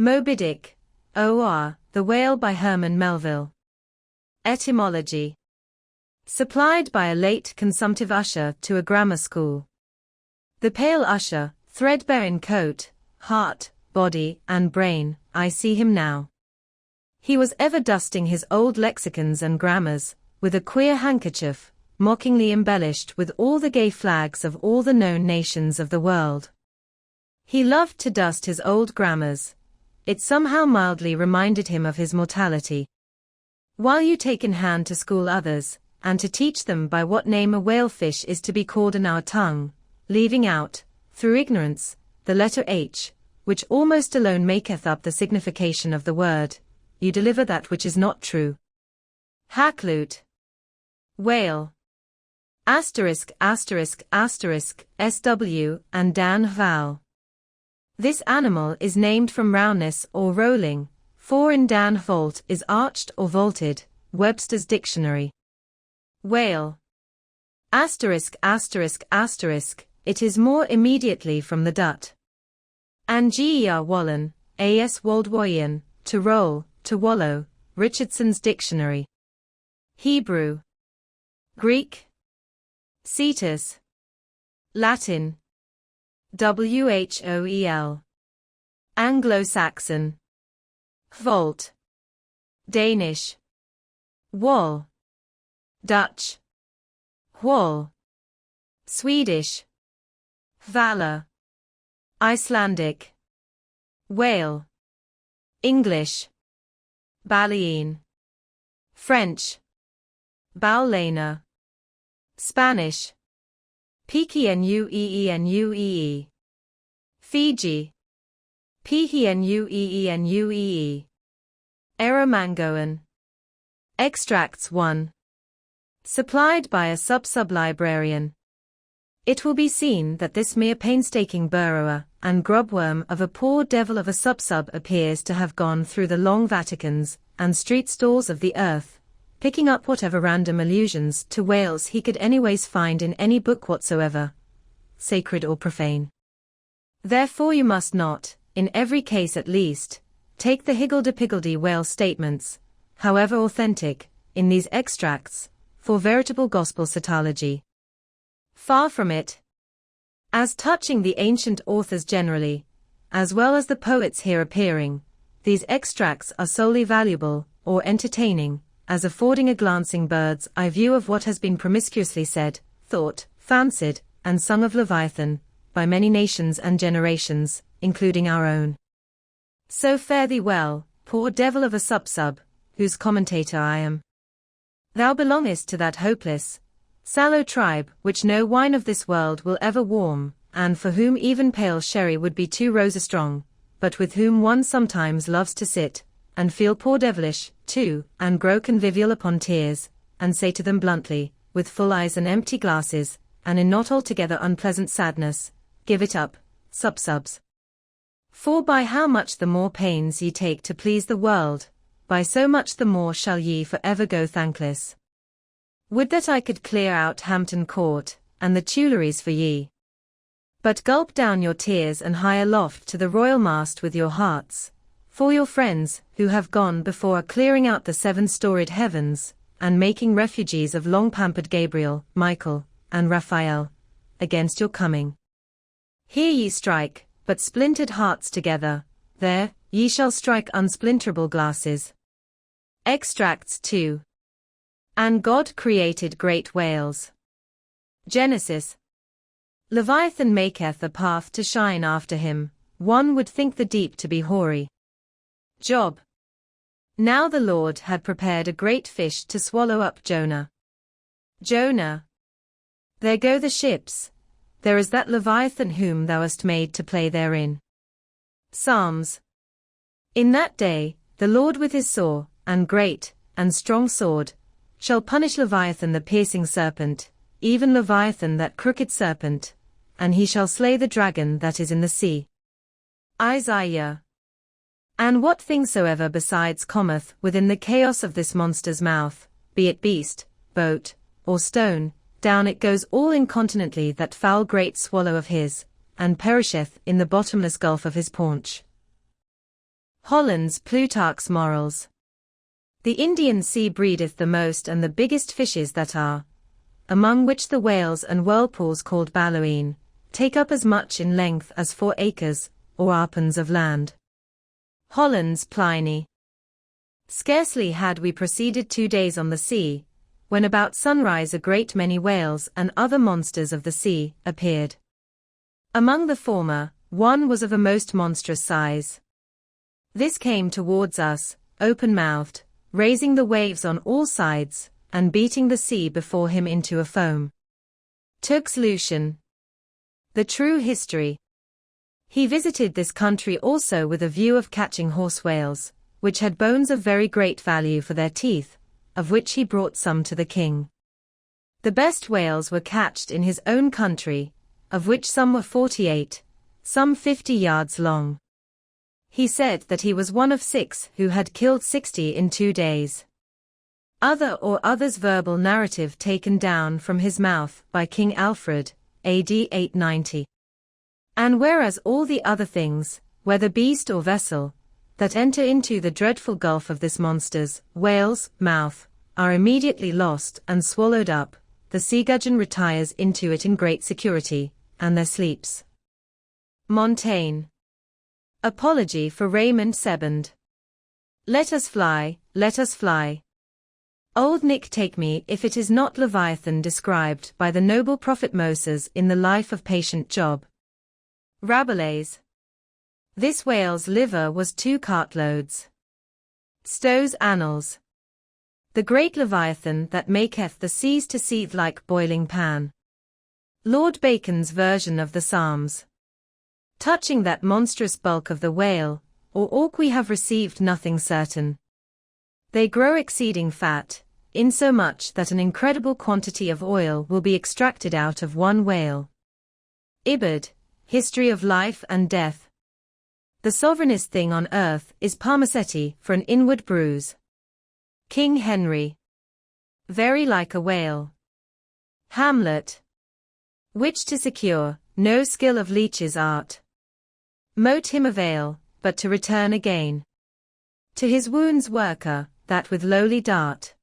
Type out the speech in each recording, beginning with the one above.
Moby Dick, or The Whale by Herman Melville. Etymology. Supplied by a late consumptive usher to a grammar school. The pale usher, threadbare in coat, heart, body, and brain, I see him now. He was ever dusting his old lexicons and grammars, with a queer handkerchief, mockingly embellished with all the gay flags of all the known nations of the world. He loved to dust his old grammars. It somehow mildly reminded him of his mortality. While you take in hand to school others, and to teach them by what name a whalefish is to be called in our tongue, leaving out, through ignorance, the letter H, which almost alone maketh up the signification of the word, you deliver that which is not true. Hakluyt. Whale. Asterisk, asterisk, asterisk, SW, and Dan vowel. This animal is named from roundness or rolling, for in Dan vault is arched or vaulted, Webster's Dictionary. Whale. Asterisk, asterisk, asterisk, it is more immediately from the Dut. Anger wallen, as woldwoyen, to roll, to wallow, Richardson's Dictionary. Hebrew. Greek. Cetus. Latin. Whoel. Anglo-Saxon. Vault. Danish. Wall. Dutch. Wall. Swedish. Valor. Icelandic. Whale. English. Baleine. French. Baleine. Spanish. Pknueenuee. Fiji. Pknueenuee. Erromangoan. Extracts 1. Supplied by a sub-librarian. It will be seen that this mere painstaking burrower and grubworm of a poor devil of a sub appears to have gone through the long Vaticans and street stalls of the earth, picking up whatever random allusions to whales he could anyways find in any book whatsoever, sacred or profane. Therefore you must not, in every case at least, take the higgledy-piggledy whale statements, however authentic, in these extracts, for veritable gospel cetology. Far from it. As touching the ancient authors generally, as well as the poets here appearing, these extracts are solely valuable, or entertaining, as affording a glancing bird's eye view of what has been promiscuously said, thought, fancied, and sung of Leviathan, by many nations and generations, including our own. So fare thee well, poor devil of a sub, whose commentator I am. Thou belongest to that hopeless, sallow tribe which no wine of this world will ever warm, and for whom even pale sherry would be too rose-strong, but with whom one sometimes loves to sit, and feel poor devilish, too, and grow convivial upon tears, and say to them bluntly, with full eyes and empty glasses, and in not altogether unpleasant sadness, give it up, subs. For by how much the more pains ye take to please the world, by so much the more shall ye for ever go thankless. Would that I could clear out Hampton Court, and the Tuileries for ye. But gulp down your tears and hie aloft to the royal mast with your hearts, for your friends, who have gone before are clearing out the 7-storied heavens, and making refugees of long-pampered Gabriel, Michael, and Raphael, against your coming. Here ye strike, but splintered hearts together, there, ye shall strike unsplinterable glasses. Extracts 2. And God created great whales. Genesis. Leviathan maketh a path to shine after him, one would think the deep to be hoary. Job. Now the Lord had prepared a great fish to swallow up Jonah. Jonah. There go the ships, there is that Leviathan whom thou hast made to play therein. Psalms. In that day, the Lord with his sore, and great, and strong sword, shall punish Leviathan the piercing serpent, even Leviathan that crooked serpent, and he shall slay the dragon that is in the sea. Isaiah. And what thing soever besides cometh within the chaos of this monster's mouth, be it beast, boat, or stone, down it goes all incontinently that foul great swallow of his, and perisheth in the bottomless gulf of his paunch. Holland's Plutarch's Morals. The Indian Sea breedeth the most and the biggest fishes that are, among which the whales and whirlpools called Baleine, take up as much in length as 4 acres, or arpens of land. Holland's Pliny. Scarcely had we proceeded 2 days on the sea, when about sunrise a great many whales and other monsters of the sea appeared. Among the former, one was of a most monstrous size. This came towards us, open-mouthed, raising the waves on all sides, and beating the sea before him into a foam. Tux Lucian. The True History. He visited this country also with a view of catching horse whales, which had bones of very great value for their teeth, of which he brought some to the king. The best whales were catched in his own country, of which some were 48, some 50 yards long. He said that he was one of 6 who had killed 60 in 2 days. Other or others verbal narrative taken down from his mouth by King Alfred, AD 890. And whereas all the other things, whether beast or vessel, that enter into the dreadful gulf of this monster's, whale's, mouth, are immediately lost and swallowed up, the sea gudgeon retires into it in great security, and there sleeps. Montaigne. Apology for Raymond Sebond. Let us fly, let us fly. Old Nick take me if it is not Leviathan described by the noble prophet Moses in the life of patient Job. Rabelais. This whale's liver was 2 cartloads. Stowe's Annals. The great Leviathan that maketh the seas to seethe like boiling pan. Lord Bacon's version of the Psalms. Touching that monstrous bulk of the whale, or auk we have received nothing certain. They grow exceeding fat, insomuch that an incredible quantity of oil will be extracted out of one whale. Ibid, History of Life and Death. The sovereignest thing on earth is parmaceti for an inward bruise. King Henry. Very like a whale. Hamlet. Which to secure, no skill of leech's art. Mote him avail, but to return again. To his wounds worker, that with lowly dart,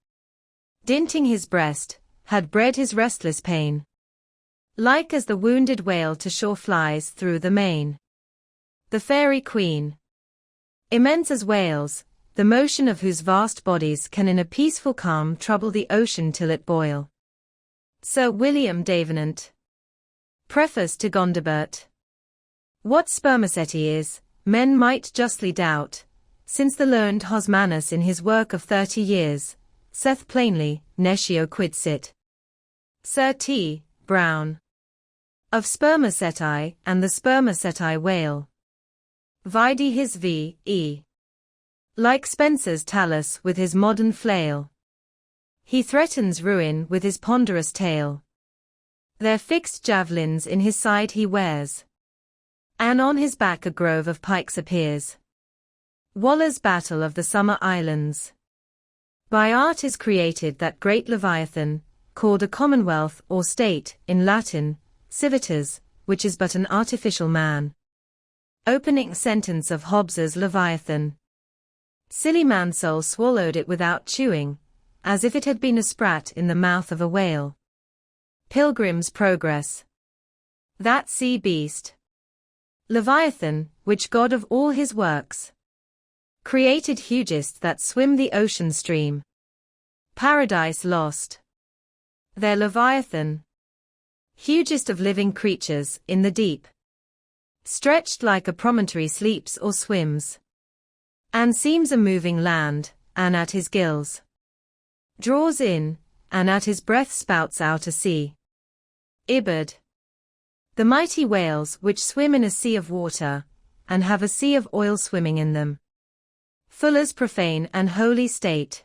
dinting his breast, had bred his restless pain. Like as the wounded whale to shore flies through the main. The Fairy Queen. Immense as whales, the motion of whose vast bodies can in a peaceful calm trouble the ocean till it boil. Sir William Davenant. Preface to Gondibert. What spermaceti is, men might justly doubt, since the learned Hosmanus in his work of 30 years, saith plainly, nescio quid sit. Sir T. Brown. Of spermaceti and the spermaceti whale. Vide his V.E. Like Spencer's Talus with his modern flail. He threatens ruin with his ponderous tail. Their fixed javelins in his side he wears. And on his back a grove of pikes appears. Waller's Battle of the Summer Islands. By art is created that great Leviathan, called a commonwealth or state, in Latin, civitas, which is but an artificial man. Opening sentence of Hobbes's Leviathan. Silly mansoul swallowed it without chewing, as if it had been a sprat in the mouth of a whale. Pilgrim's Progress. That sea beast. Leviathan, which God of all his works created hugest that swim the ocean stream. Paradise Lost. Their Leviathan. Hugest of living creatures in the deep. Stretched like a promontory sleeps or swims. And seems a moving land, and at his gills draws in, and at his breath spouts out a sea. Ibid. The mighty whales which swim in a sea of water, and have a sea of oil swimming in them. Fuller's profane and holy state.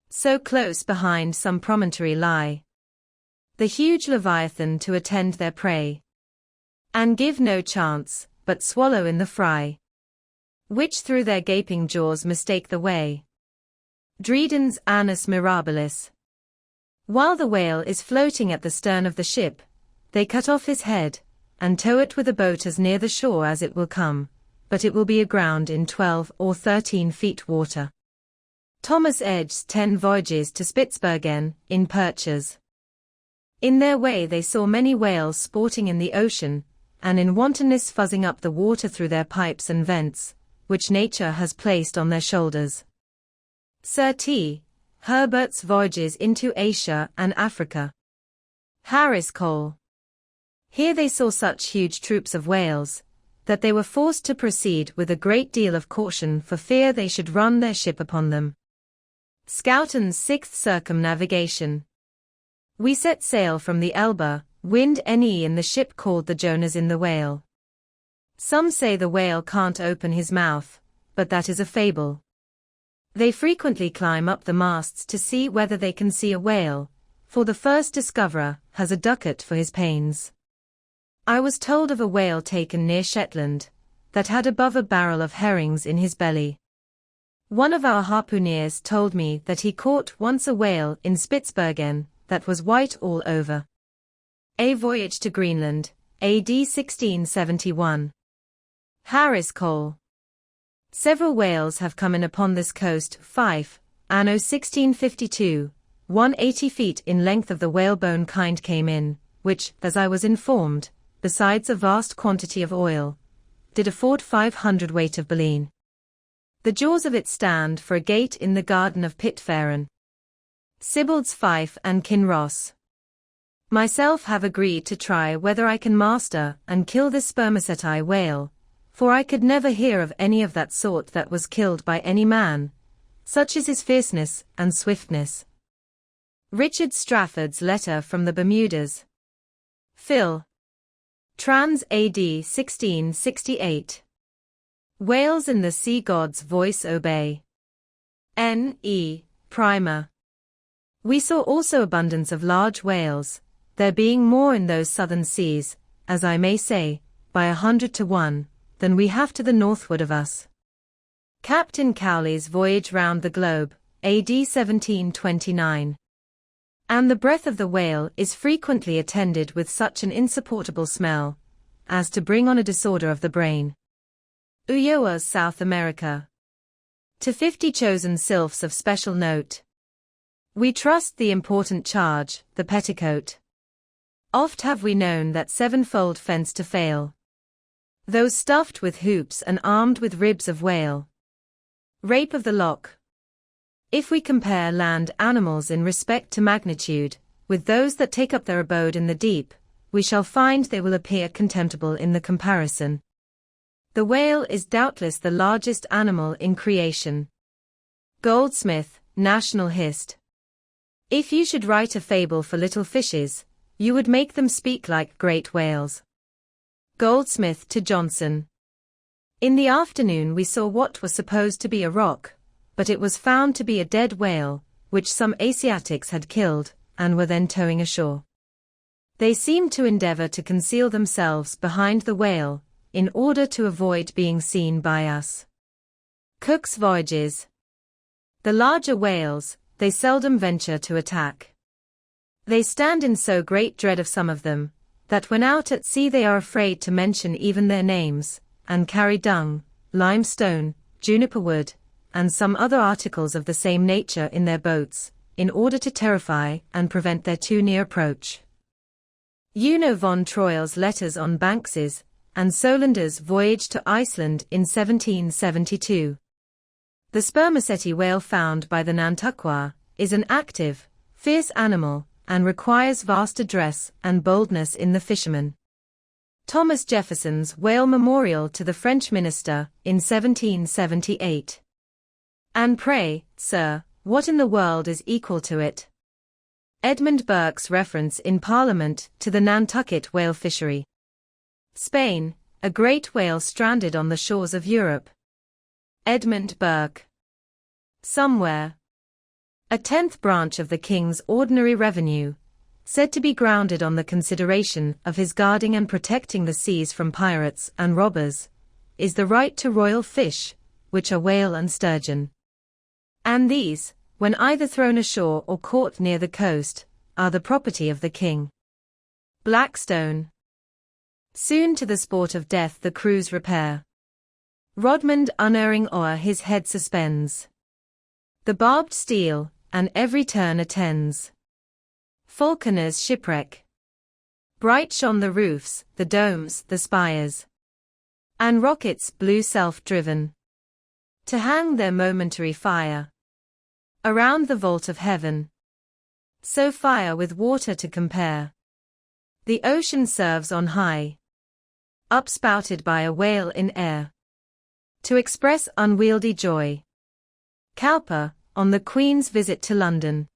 So close behind some promontory lie the huge Leviathan to attend their prey, and give no chance, but swallow in the fry, which through their gaping jaws mistake the way. Dryden's Annus Mirabilis. While the whale is floating at the stern of the ship, they cut off his head, and tow it with a boat as near the shore as it will come, but it will be aground in 12 or 13 feet water. Thomas Edge's 10 Voyages to Spitzbergen, in perches. In their way they saw many whales sporting in the ocean, and in wantonness fuzzing up the water through their pipes and vents, which nature has placed on their shoulders. Sir T. Herbert's Voyages into Asia and Africa. Harris Cole. Here they saw such huge troops of whales, that they were forced to proceed with a great deal of caution for fear they should run their ship upon them. Schouten's 6th Circumnavigation. We set sail from the Elbe, wind NE in the ship called the Jonas in the Whale. Some say the whale can't open his mouth, but that is a fable. They frequently climb up the masts to see whether they can see a whale, for the first discoverer has a ducat for his pains. I was told of a whale taken near Shetland, that had above a barrel of herrings in his belly. One of our harpooneers told me that he caught once a whale in Spitzbergen, that was white all over. A Voyage to Greenland, AD 1671. Harris Cole. Several whales have come in upon this coast, Fife, anno 1652, 180 feet in length of the whalebone kind came in, which, as I was informed, besides a vast quantity of oil, did afford 500 weight of baleen. The jaws of it stand for a gate in the garden of Pitferren. Sibbald's Fife and Kinross. Myself have agreed to try whether I can master and kill this spermaceti whale, for I could never hear of any of that sort that was killed by any man, such is his fierceness and swiftness. Richard Strafford's Letter from the Bermudas. Phil. Trans AD 1668. Whales in the sea god's voice obey. N.E. Primer. We saw also abundance of large whales, there being more in those southern seas, as I may say, by 100 to 1, than we have to the northward of us. Captain Cowley's Voyage round the Globe, AD 1729. And the breath of the whale is frequently attended with such an insupportable smell, as to bring on a disorder of the brain. Ulloa's South America. To 50 chosen sylphs of special note. We trust the important charge, the petticoat. Oft have we known that sevenfold fence to fail. Those stuffed with hoops and armed with ribs of whale. Rape of the lock. If we compare land animals in respect to magnitude, with those that take up their abode in the deep, we shall find they will appear contemptible in the comparison. The whale is doubtless the largest animal in creation. Goldsmith, National Hist. If you should write a fable for little fishes, you would make them speak like great whales. Goldsmith to Johnson. In the afternoon we saw what was supposed to be a rock, but it was found to be a dead whale, which some Asiatics had killed, and were then towing ashore. They seemed to endeavor to conceal themselves behind the whale, in order to avoid being seen by us. Cook's Voyages. The larger whales, they seldom venture to attack. They stand in so great dread of some of them, that when out at sea they are afraid to mention even their names, and carry dung, limestone, juniper wood, and some other articles of the same nature in their boats, in order to terrify and prevent their too near approach. Uno von Troil's Letters on Banks's, and Solander's Voyage to Iceland in 1772. The spermaceti whale found by the Nantucket is an active, fierce animal, and requires vast address and boldness in the fisherman. Thomas Jefferson's Whale Memorial to the French Minister, in 1778. And pray, sir, what in the world is equal to it? Edmund Burke's reference in Parliament to the Nantucket whale fishery. Spain, a great whale stranded on the shores of Europe. Edmund Burke. Somewhere. A 10th branch of the King's ordinary revenue, said to be grounded on the consideration of his guarding and protecting the seas from pirates and robbers, is the right to royal fish, which are whale and sturgeon. And these, when either thrown ashore or caught near the coast, are the property of the King. Blackstone. Soon to the sport of death the crews repair. Rodmond unerring o'er his head suspends the barbed steel, and every turn attends falconer's shipwreck. Bright shone the roofs, the domes, the spires, and rockets blue self-driven, to hang their momentary fire around the vault of heaven. So fire with water to compare, the ocean serves on high, upspouted by a whale in air, to express unwieldy joy. Cowper, on the Queen's visit to London.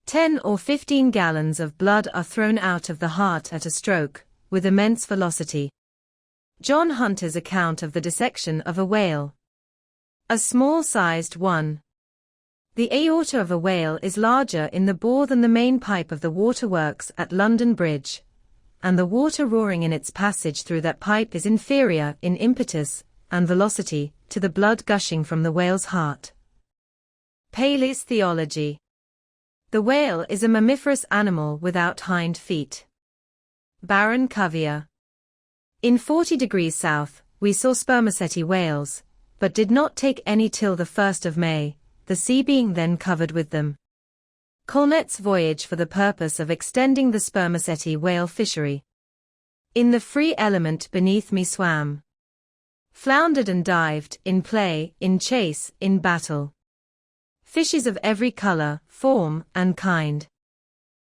10 or 15 gallons of blood are thrown out of the heart at a stroke, with immense velocity. John Hunter's account of the dissection of a whale. A small-sized one. The aorta of a whale is larger in the bore than the main pipe of the waterworks at London Bridge, and the water roaring in its passage through that pipe is inferior in impetus and velocity to the blood gushing from the whale's heart. Paley's theology. The whale is a mammiferous animal without hind feet. Baron Cuvier. In 40 degrees south, we saw spermaceti whales, but did not take any till the 1st of May, the sea being then covered with them. Colnett's voyage for the purpose of extending the spermaceti whale fishery. In the free element beneath me swam, floundered and dived, in play, in chase, in battle. Fishes of every color, form, and kind,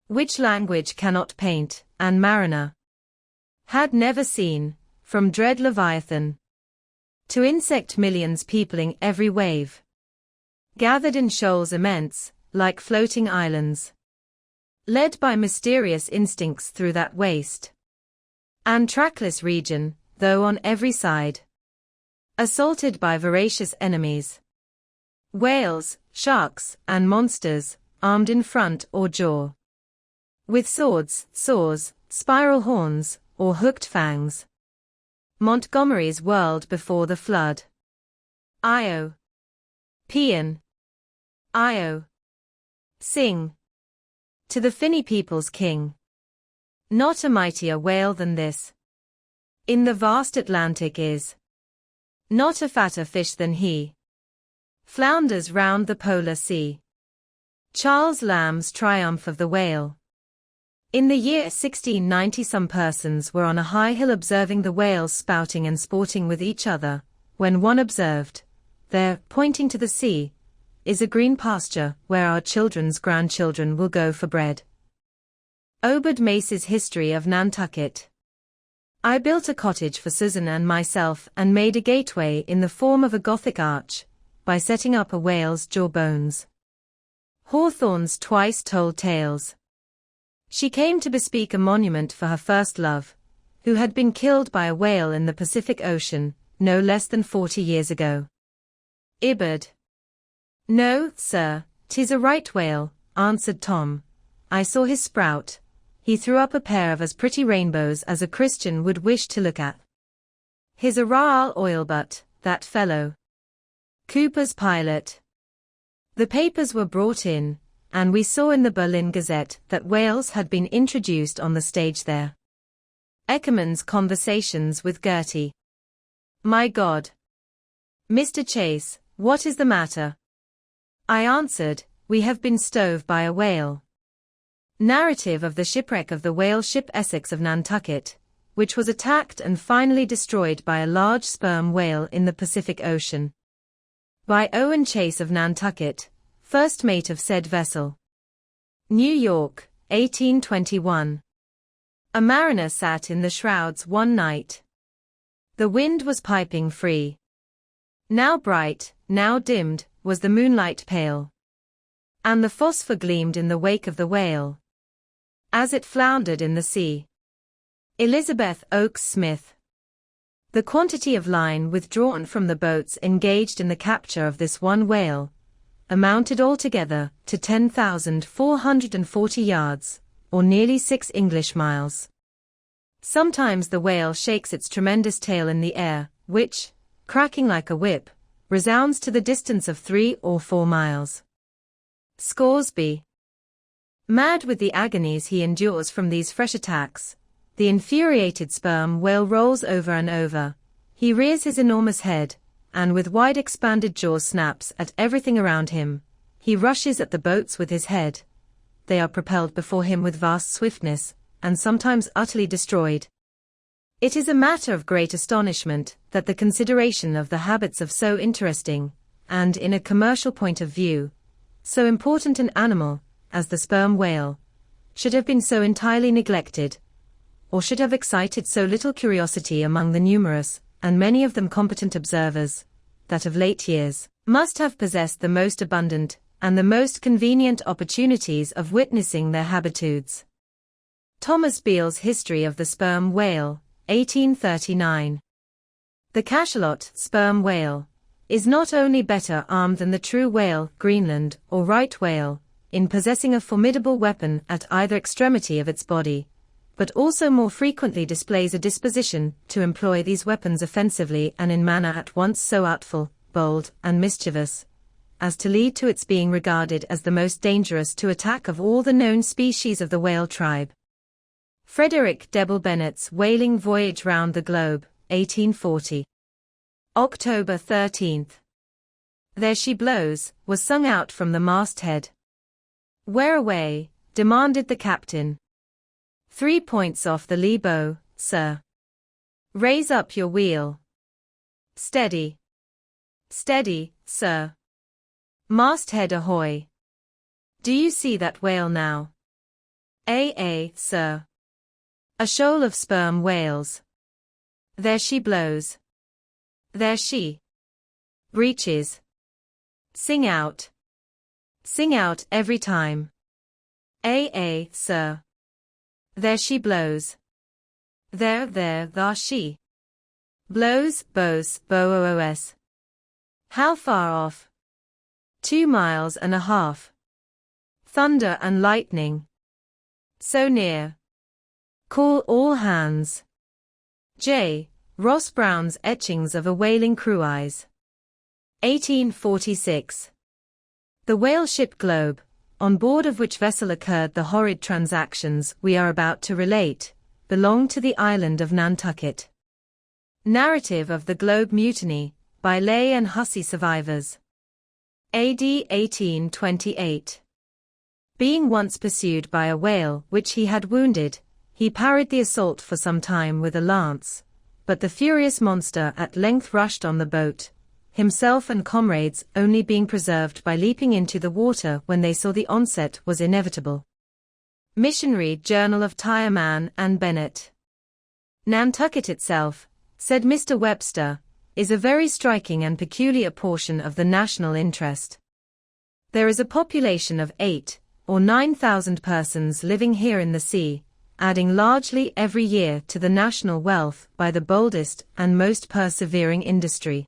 which language cannot paint, and mariner had never seen, from dread Leviathan to insect millions peopling every wave, gathered in shoals immense, like floating islands, led by mysterious instincts through that waste and trackless region, though on every side assaulted by voracious enemies. Whales, sharks, and monsters, armed in front or jaw, with swords, saws, spiral horns, or hooked fangs. Montgomery's world before the flood. Io. Paean. Io. Sing. To the finny people's king. Not a mightier whale than this in the vast Atlantic is. Not a fatter fish than he flounders round the polar sea. Charles Lamb's Triumph of the Whale. In the year 1690 some persons were on a high hill observing the whales spouting and sporting with each other, when one observed, "There, pointing to the sea, is a green pasture, where our children's grandchildren will go for bread." Obed Mace's History of Nantucket. I built a cottage for Susan and myself and made a gateway in the form of a Gothic arch, by setting up a whale's jaw bones. Hawthorne's Twice Told Tales. She came to bespeak a monument for her first love, who had been killed by a whale in the Pacific Ocean, no less than 40 years ago. Ibid. "No, sir, 'tis a right whale," answered Tom. "I saw his sprout. He threw up a pair of as pretty rainbows as a Christian would wish to look at. His a ral oil butt, that fellow." Cooper's Pilot. The papers were brought in, and we saw in the Berlin Gazette that whales had been introduced on the stage there. Eckermann's Conversations with Gertie. "My God! Mr. Chase, what is the matter?" I answered, "We have been stove by a whale." Narrative of the shipwreck of the whale ship Essex of Nantucket, which was attacked and finally destroyed by a large sperm whale in the Pacific Ocean. By Owen Chase of Nantucket, first mate of said vessel. New York, 1821. A mariner sat in the shrouds one night. The wind was piping free. Now bright, now dimmed, was the moonlight pale, and the phosphor gleamed in the wake of the whale, as it floundered in the sea. Elizabeth Oakes Smith. The quantity of line withdrawn from the boats engaged in the capture of this one whale amounted altogether to 10,440 yards, or nearly 6 English miles. Sometimes the whale shakes its tremendous tail in the air, which, cracking like a whip, resounds to the distance of 3 or 4 miles. Scoresby. Mad with the agonies he endures from these fresh attacks, the infuriated sperm whale rolls over and over. He rears his enormous head, and with wide expanded jaws snaps at everything around him. He rushes at the boats with his head. They are propelled before him with vast swiftness, and sometimes utterly destroyed. It is a matter of great astonishment that the consideration of the habits of so interesting, and in a commercial point of view, so important an animal, as the sperm whale, should have been so entirely neglected, or should have excited so little curiosity among the numerous, and many of them competent observers, that of late years, must have possessed the most abundant, and the most convenient opportunities of witnessing their habitudes. Thomas Beale's History of the Sperm Whale, 1839. The cachalot sperm whale is not only better armed than the true whale, Greenland, or right whale, in possessing a formidable weapon at either extremity of its body, but also more frequently displays a disposition to employ these weapons offensively and in manner at once so artful, bold, and mischievous, as to lead to its being regarded as the most dangerous to attack of all the known species of the whale tribe. Frederick Debble Bennett's Whaling Voyage Round the Globe, 1840. October 13. There She Blows, was sung out from the masthead. Where away? Demanded the captain. 3 points off the lee bow, sir. Raise up your wheel. Steady. Steady, sir. Masthead ahoy. Do you see that whale now? Aye, sir. A shoal of sperm whales. There she blows. There she breaches. Sing out. Sing out every time. Aye, sir. There she blows. There she blows, bows. How far off? 2 miles and a half. Thunder and lightning. So near. Call all hands. J. Ross Brown's Etchings of a Whaling Crew Eyes. 1846. The whale ship Globe, on board of which vessel occurred the horrid transactions we are about to relate, belonged to the island of Nantucket. Narrative of the Globe Mutiny, by Lay and Hussey survivors. A.D. 1828. Being once pursued by a whale which he had wounded, he parried the assault for some time with a lance, but the furious monster at length rushed on the boat, himself and comrades only being preserved by leaping into the water when they saw the onset was inevitable. Missionary Journal of Tyerman and Bennett. Nantucket itself, said Mr. Webster, is a very striking and peculiar portion of the national interest. There is a population of 8,000 or 9,000 persons living here in the sea, adding largely every year to the national wealth by the boldest and most persevering industry.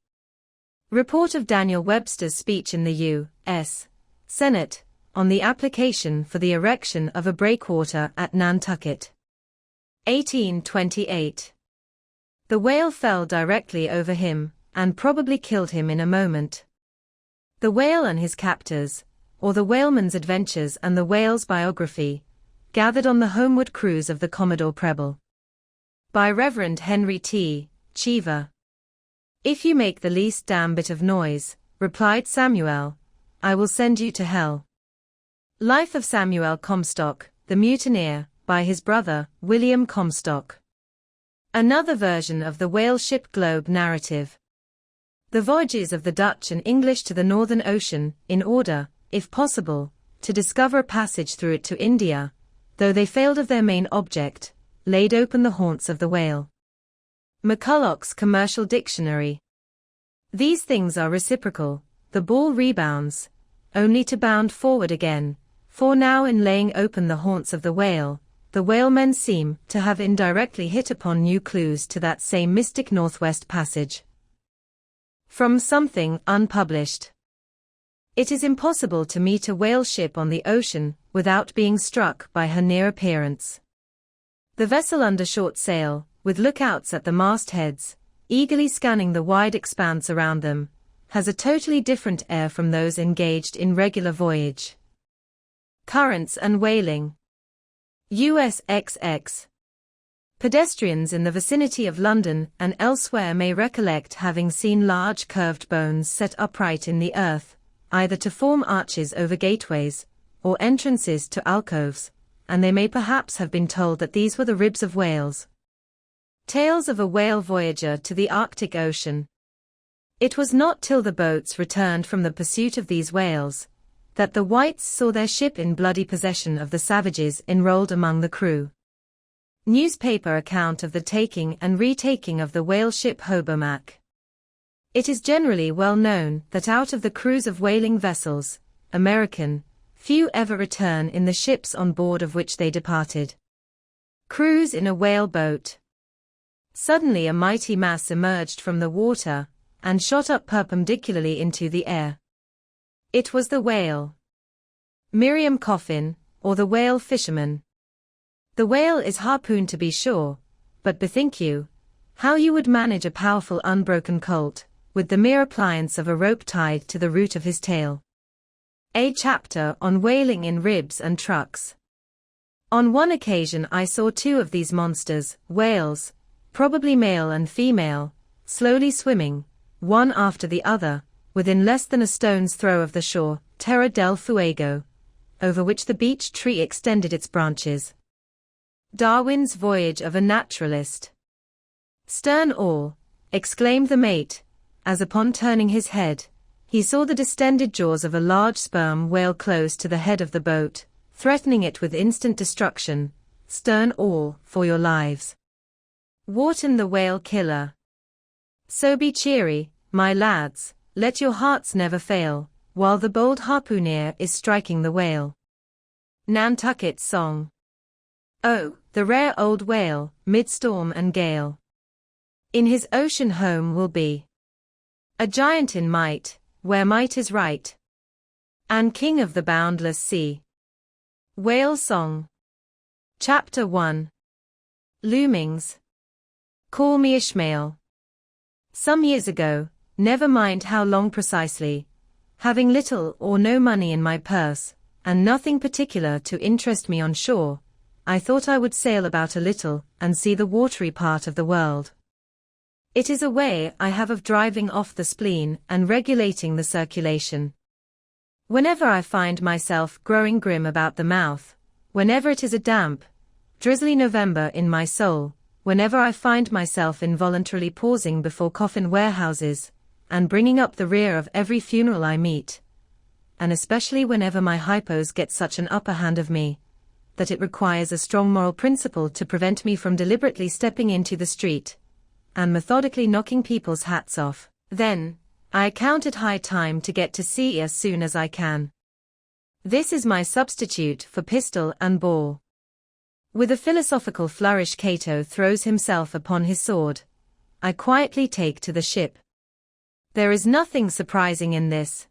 Report of Daniel Webster's speech in the U.S. Senate, on the application for the erection of a breakwater at Nantucket. 1828. The whale fell directly over him, and probably killed him in a moment. The Whale and His Captors, or The Whaleman's Adventures and the Whale's Biography, gathered on the homeward cruise of the Commodore Preble. By Reverend Henry T. Cheever. If you make the least damn bit of noise, replied Samuel, I will send you to hell. Life of Samuel Comstock, the Mutineer, by his brother, William Comstock. Another version of the whale ship Globe narrative. The voyages of the Dutch and English to the Northern Ocean, in order, if possible, to discover a passage through it to India, though they failed of their main object, laid open the haunts of the whale. McCulloch's Commercial Dictionary. These things are reciprocal, the ball rebounds, only to bound forward again, for now in laying open the haunts of the whalemen seem to have indirectly hit upon new clues to that same mystic Northwest Passage. From something unpublished. It is impossible to meet a whale ship on the ocean without being struck by her near appearance. The vessel under short sail, with lookouts at the mastheads, eagerly scanning the wide expanse around them, has a totally different air from those engaged in regular voyage. Currents and Whaling. USXX. Pedestrians in the vicinity of London and elsewhere may recollect having seen large curved bones set upright in the earth, either to form arches over gateways, or entrances to alcoves, and they may perhaps have been told that these were the ribs of whales. Tales of a whale voyager to the Arctic Ocean. It was not till the boats returned from the pursuit of these whales, that the whites saw their ship in bloody possession of the savages enrolled among the crew. Newspaper account of the taking and retaking of the whale ship Hobomack. It is generally well known that out of the crews of whaling vessels, American, few ever return in the ships on board of which they departed. Cruise in a whale boat. Suddenly a mighty mass emerged from the water, and shot up perpendicularly into the air. It was the whale. Miriam Coffin, or the whale fisherman. The whale is harpooned to be sure, but bethink you, how you would manage a powerful unbroken colt, with the mere appliance of a rope tied to the root of his tail. A chapter on whaling in ribs and trucks. On one occasion I saw two of these monsters, whales, probably male and female, slowly swimming, one after the other, within less than a stone's throw of the shore, Terra del Fuego, over which the beech tree extended its branches. Darwin's Voyage of a Naturalist. Stern all, exclaimed the mate, as upon turning his head, he saw the distended jaws of a large sperm whale close to the head of the boat, threatening it with instant destruction. Stern all, for your lives. Wharton the Whale Killer. So be cheery, my lads, let your hearts never fail, while the bold harpooner is striking the whale. Nantucket's Song. Oh, the rare old whale, mid storm and gale, in his ocean home will be. A giant in might, where might is right, and king of the boundless sea. Whale Song. Chapter 1. Loomings. Call me Ishmael. Some years ago, never mind how long precisely, having little or no money in my purse, and nothing particular to interest me on shore, I thought I would sail about a little and see the watery part of the world. It is a way I have of driving off the spleen and regulating the circulation. Whenever I find myself growing grim about the mouth, whenever it is a damp, drizzly November in my soul, whenever I find myself involuntarily pausing before coffin warehouses, and bringing up the rear of every funeral I meet, and especially whenever my hypos get such an upper hand of me, that it requires a strong moral principle to prevent me from deliberately stepping into the street, and methodically knocking people's hats off, then, I account it high time to get to sea as soon as I can. This is my substitute for pistol and ball. With a philosophical flourish Cato throws himself upon his sword. I quietly take to the ship. There is nothing surprising in this.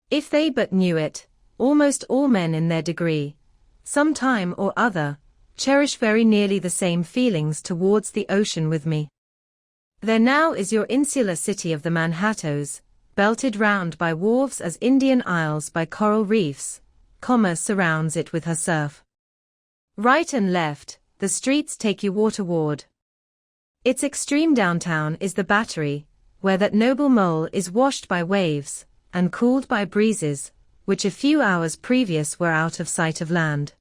If they but knew it, almost all men in their degree, some time or other, cherish very nearly the same feelings towards the ocean with me. There now is your insular city of the Manhattoes, belted round by wharves as Indian Isles by coral reefs. Commerce surrounds it with her surf. Right and left, the streets take you waterward. Its extreme downtown is the Battery, where that noble mole is washed by waves, and cooled by breezes, which a few hours previous were out of sight of land.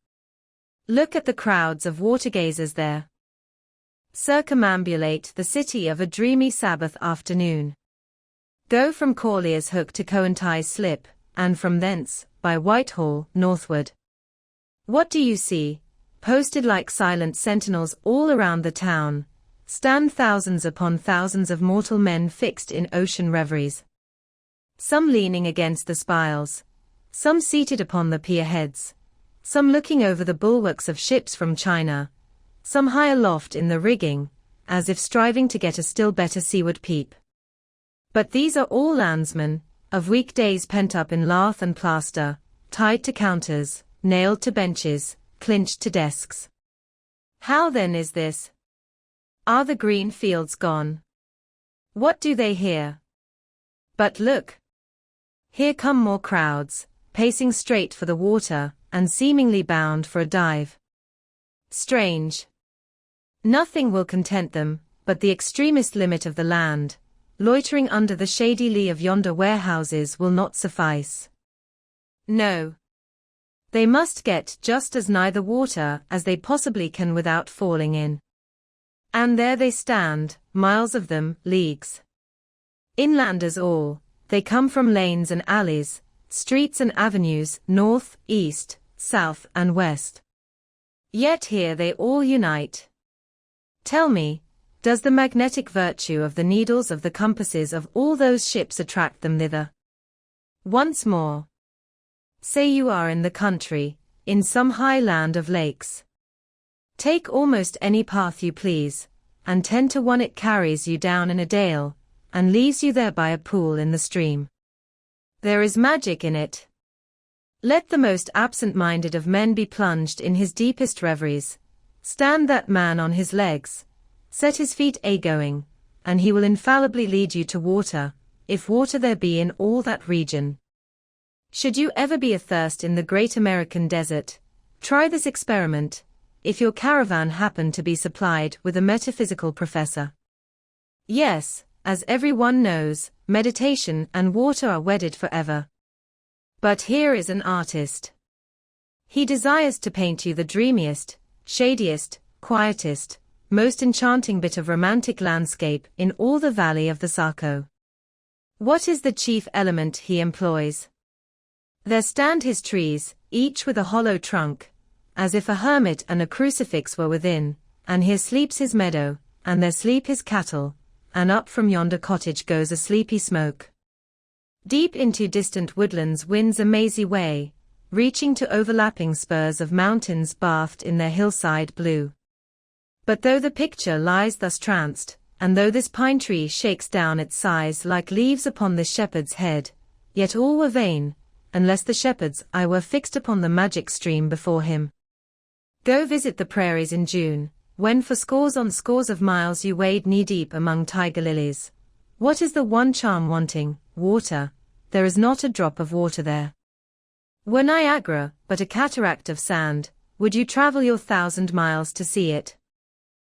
Look at the crowds of watergazers there. Circumambulate the city of a dreamy Sabbath afternoon. Go from Corlier's Hook to Coenties Slip, and from thence, by Whitehall, northward. What do you see? Posted like silent sentinels all around the town, stand thousands upon thousands of mortal men fixed in ocean reveries. Some leaning against the spiles, some seated upon the pier heads, some looking over the bulwarks of ships from China, some high aloft in the rigging, as if striving to get a still better seaward peep. But these are all landsmen, of weekdays pent up in lath and plaster, tied to counters, nailed to benches, clinched to desks. How then is this? Are the green fields gone? What do they hear? But look! Here come more crowds, pacing straight for the water, and seemingly bound for a dive. Strange. Nothing will content them, but the extremest limit of the land. Loitering under the shady lee of yonder warehouses will not suffice. No. They must get just as nigh the water as they possibly can without falling in. And there they stand, miles of them, leagues. Inlanders all, they come from lanes and alleys, streets and avenues, north, east, south and west. Yet here they all unite. Tell me, does the magnetic virtue of the needles of the compasses of all those ships attract them thither? Once more. Say you are in the country, in some high land of lakes. Take almost any path you please, and 10 to 1 it carries you down in a dale, and leaves you there by a pool in the stream. There is magic in it. Let the most absent-minded of men be plunged in his deepest reveries. Stand that man on his legs, set his feet a-going, and he will infallibly lead you to water, if water there be in all that region. Should you ever be athirst in the great American desert, try this experiment, if your caravan happen to be supplied with a metaphysical professor. Yes, as every one knows, meditation and water are wedded forever. But here is an artist. He desires to paint you the dreamiest, shadiest, quietest, most enchanting bit of romantic landscape in all the valley of the Saco. What is the chief element he employs? There stand his trees, each with a hollow trunk, as if a hermit and a crucifix were within, and here sleeps his meadow, and there sleep his cattle, and up from yonder cottage goes a sleepy smoke. Deep into distant woodlands winds a mazy way, reaching to overlapping spurs of mountains bathed in their hillside blue. But though the picture lies thus tranced, and though this pine tree shakes down its sighs like leaves upon this shepherd's head, yet all were vain, unless the shepherd's eye were fixed upon the magic stream before him. Go visit the prairies in June, when for scores on scores of miles you wade knee-deep among tiger lilies. What is the one charm wanting? Water. There is not a drop of water there. Were Niagara but a cataract of sand, would you travel your 1,000 miles to see it?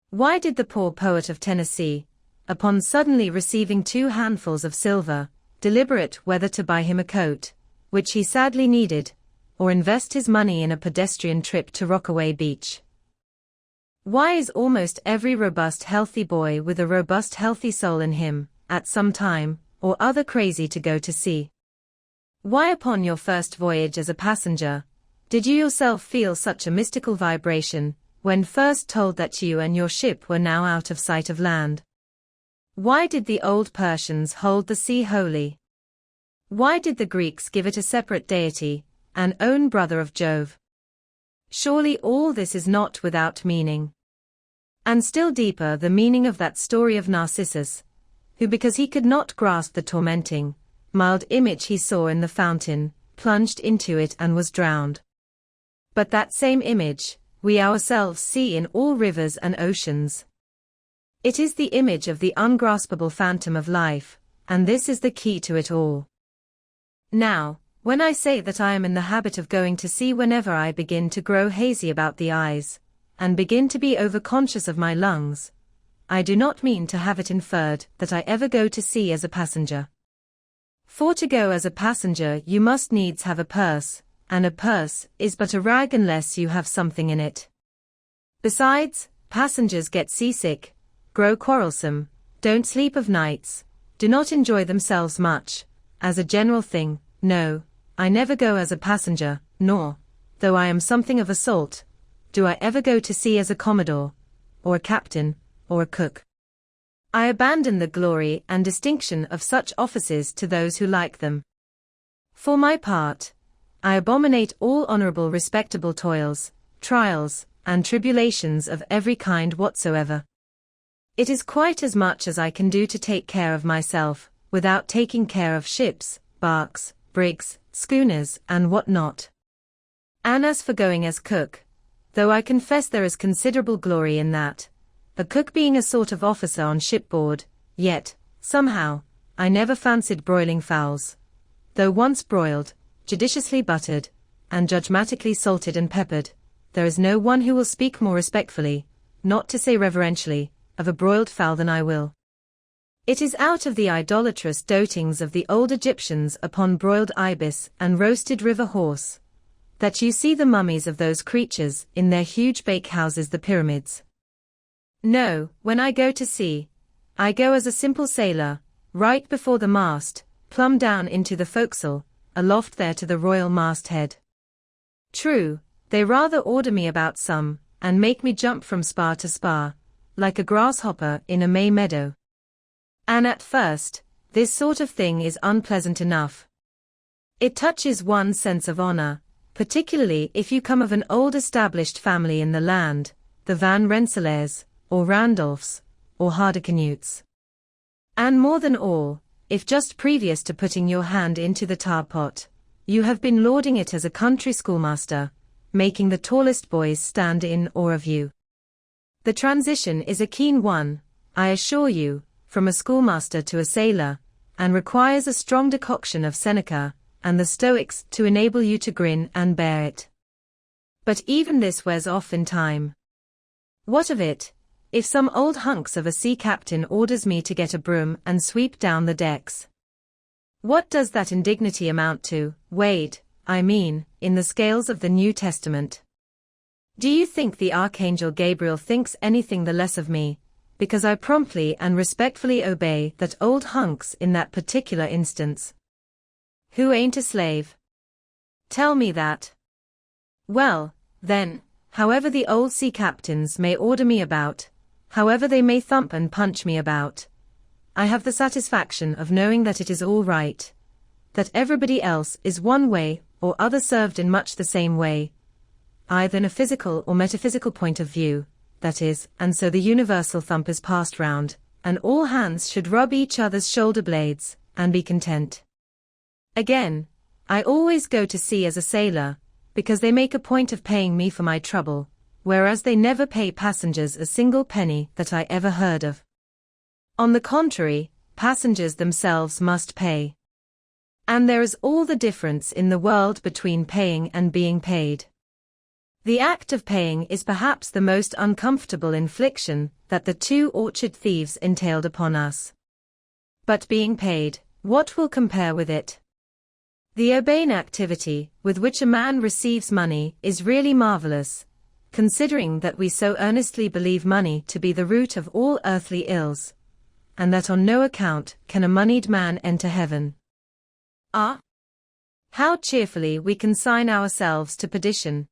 Why did the poor poet of Tennessee, upon suddenly receiving 2 handfuls of silver, deliberate whether to buy him a coat, which he sadly needed, or invest his money in a pedestrian trip to Rockaway Beach? Why is almost every robust healthy boy with a robust healthy soul in him, at some time, or other crazy to go to sea? Why upon your first voyage as a passenger, did you yourself feel such a mystical vibration, when first told that you and your ship were now out of sight of land? Why did the old Persians hold the sea holy? Why did the Greeks give it a separate deity, an own brother of Jove? Surely all this is not without meaning. And still deeper the meaning of that story of Narcissus, who because he could not grasp the tormenting, mild image he saw in the fountain, plunged into it and was drowned. But that same image, we ourselves see in all rivers and oceans. It is the image of the ungraspable phantom of life, and this is the key to it all. Now, when I say that I am in the habit of going to sea whenever I begin to grow hazy about the eyes, and begin to be overconscious of my lungs, I do not mean to have it inferred that I ever go to sea as a passenger. For to go as a passenger you must needs have a purse, and a purse is but a rag unless you have something in it. Besides, passengers get seasick, grow quarrelsome, don't sleep of nights, do not enjoy themselves much, as a general thing. No, I never go as a passenger, nor, though I am something of a salt, do I ever go to sea as a commodore, or a captain, or a cook. I abandon the glory and distinction of such offices to those who like them. For my part, I abominate all honorable respectable toils, trials, and tribulations of every kind whatsoever. It is quite as much as I can do to take care of myself, without taking care of ships, barks, brigs, schooners, and what not. And as for going as cook, though I confess there is considerable glory in that, a cook being a sort of officer on shipboard, yet, somehow, I never fancied broiling fowls. Though once broiled, judiciously buttered, and judgmatically salted and peppered, there is no one who will speak more respectfully, not to say reverentially, of a broiled fowl than I will. It is out of the idolatrous dotings of the old Egyptians upon broiled ibis and roasted river horse that you see the mummies of those creatures in their huge bakehouses, the pyramids. No, when I go to sea, I go as a simple sailor, right before the mast, plumb down into the forecastle, aloft there to the royal masthead. True, they rather order me about some, and make me jump from spar to spar, like a grasshopper in a May meadow. And at first, this sort of thing is unpleasant enough. It touches one's sense of honor, particularly if you come of an old established family in the land, the Van Rensselaers, or Randolphs, or Hardicanutes. And more than all, if just previous to putting your hand into the tar pot, you have been lauding it as a country schoolmaster, making the tallest boys stand in awe of you. The transition is a keen one, I assure you, from a schoolmaster to a sailor, and requires a strong decoction of Seneca and the Stoics to enable you to grin and bear it. But even this wears off in time. What of it, if some old hunks of a sea captain orders me to get a broom and sweep down the decks? What does that indignity amount to, weighed, I mean, in the scales of the New Testament? Do you think the Archangel Gabriel thinks anything the less of me, because I promptly and respectfully obey that old hunks in that particular instance? Who ain't a slave? Tell me that. Well, then, however the old sea captains may order me about, however they may thump and punch me about, I have the satisfaction of knowing that it is all right, that everybody else is one way or other served in much the same way, either in a physical or metaphysical point of view, that is, and so the universal thump is passed round, and all hands should rub each other's shoulder blades, and be content. Again, I always go to sea as a sailor, because they make a point of paying me for my trouble, whereas they never pay passengers a single penny that I ever heard of. On the contrary, passengers themselves must pay. And there is all the difference in the world between paying and being paid. The act of paying is perhaps the most uncomfortable infliction that the two orchard thieves entailed upon us. But being paid, what will compare with it? The urbane activity with which a man receives money is really marvelous, considering that we so earnestly believe money to be the root of all earthly ills, and that on no account can a moneyed man enter heaven. Ah! How cheerfully we consign ourselves to perdition.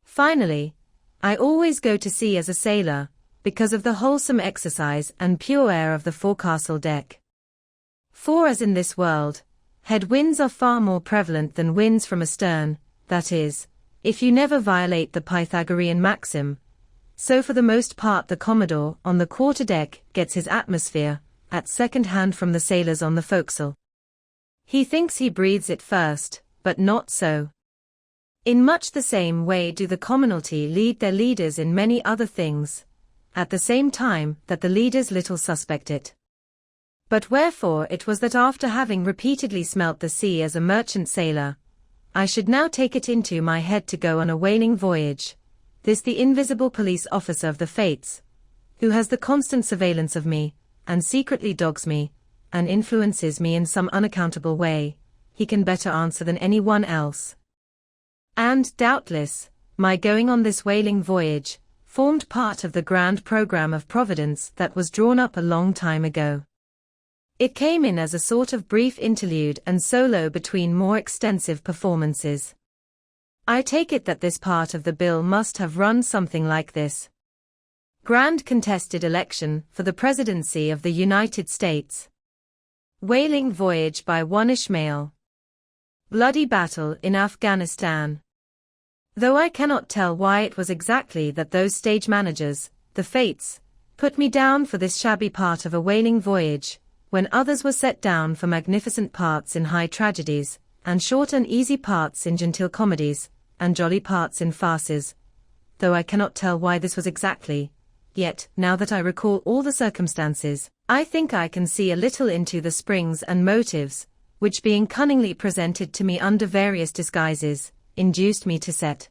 Finally, I always go to sea as a sailor, because of the wholesome exercise and pure air of the forecastle deck. For as in this world, head winds are far more prevalent than winds from astern, that is, if you never violate the Pythagorean maxim, so for the most part the Commodore on the quarter-deck gets his atmosphere, at second hand from the sailors on the forecastle. He thinks he breathes it first, but not so. In much the same way do the commonalty lead their leaders in many other things, at the same time that the leaders little suspect it. But wherefore it was that after having repeatedly smelt the sea as a merchant sailor, I should now take it into my head to go on a whaling voyage, this the invisible police officer of the fates, who has the constant surveillance of me, and secretly dogs me, and influences me in some unaccountable way, he can better answer than any one else. And, doubtless, my going on this whaling voyage formed part of the grand program of Providence that was drawn up a long time ago. It came in as a sort of brief interlude and solo between more extensive performances. I take it that this part of the bill must have run something like this. Grand contested election for the presidency of the United States. Whaling voyage by one Ishmael. Bloody battle in Afghanistan. Though I cannot tell why it was exactly that those stage managers, the fates, put me down for this shabby part of a whaling voyage, when others were set down for magnificent parts in high tragedies, and short and easy parts in genteel comedies, and jolly parts in farces, though I cannot tell why this was exactly, yet, now that I recall all the circumstances, I think I can see a little into the springs and motives, which being cunningly presented to me under various disguises, induced me to set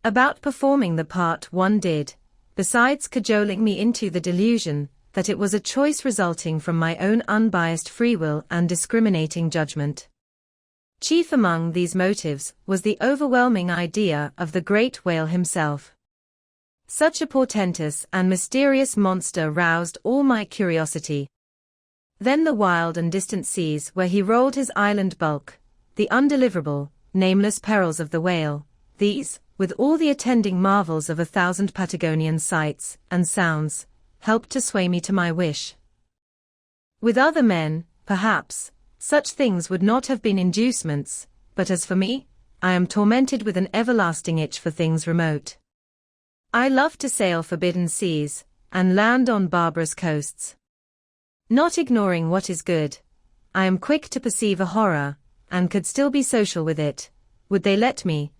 about performing the part one did, besides cajoling me into the delusion that it was a choice resulting from my own unbiased free will and discriminating judgment. Chief among these motives was the overwhelming idea of the great whale himself. Such a portentous and mysterious monster roused all my curiosity. Then the wild and distant seas where he rolled his island bulk, the undeliverable, nameless perils of the whale, these, with all the attending marvels of 1,000 Patagonian sights and sounds, helped to sway me to my wish. With other men, perhaps, such things would not have been inducements, but as for me, I am tormented with an everlasting itch for things remote. I love to sail forbidden seas, and land on barbarous coasts. Not ignoring what is good, I am quick to perceive a horror, and could still be social with it, would they let me,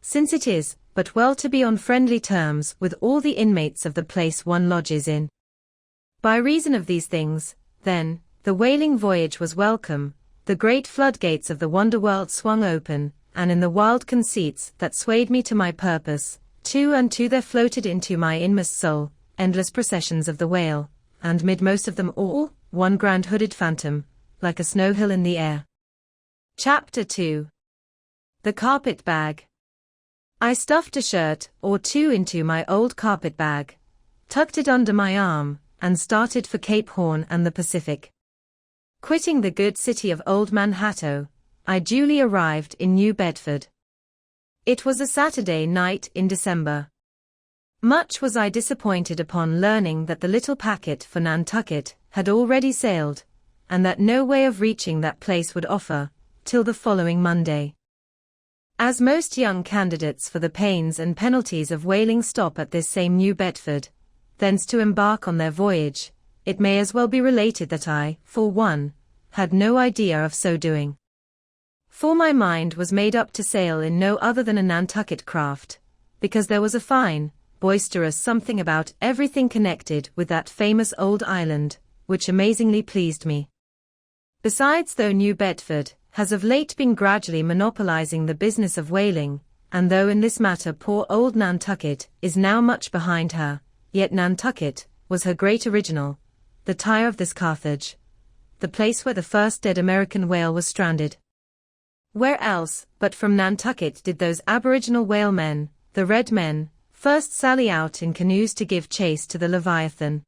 since it is but well to be on friendly terms with all the inmates of the place one lodges in. By reason of these things, then, the whaling voyage was welcome, the great floodgates of the wonder-world swung open, and in the wild conceits that swayed me to my purpose, two and two there floated into my inmost soul, endless processions of the whale, and mid most of them all, one grand hooded phantom, like a snow hill in the air. Chapter 2. The Carpet Bag. I stuffed a shirt or two into my old carpet bag, tucked it under my arm, and started for Cape Horn and the Pacific. Quitting the good city of Old Manhattan, I duly arrived in New Bedford. It was a Saturday night in December. Much was I disappointed upon learning that the little packet for Nantucket had already sailed, and that no way of reaching that place would offer, till the following Monday. As most young candidates for the pains and penalties of whaling stop at this same New Bedford, thence to embark on their voyage, it may as well be related that I, for one, had no idea of so doing. For my mind was made up to sail in no other than a Nantucket craft, because there was a fine, boisterous something about everything connected with that famous old island, which amazingly pleased me. Besides, though New Bedford has of late been gradually monopolizing the business of whaling, and though in this matter poor old Nantucket is now much behind her, yet Nantucket was her great original, the Tyre of this Carthage, the place where the first dead American whale was stranded. Where else but from Nantucket did those aboriginal whalemen, the Red Men, first sally out in canoes to give chase to the Leviathan?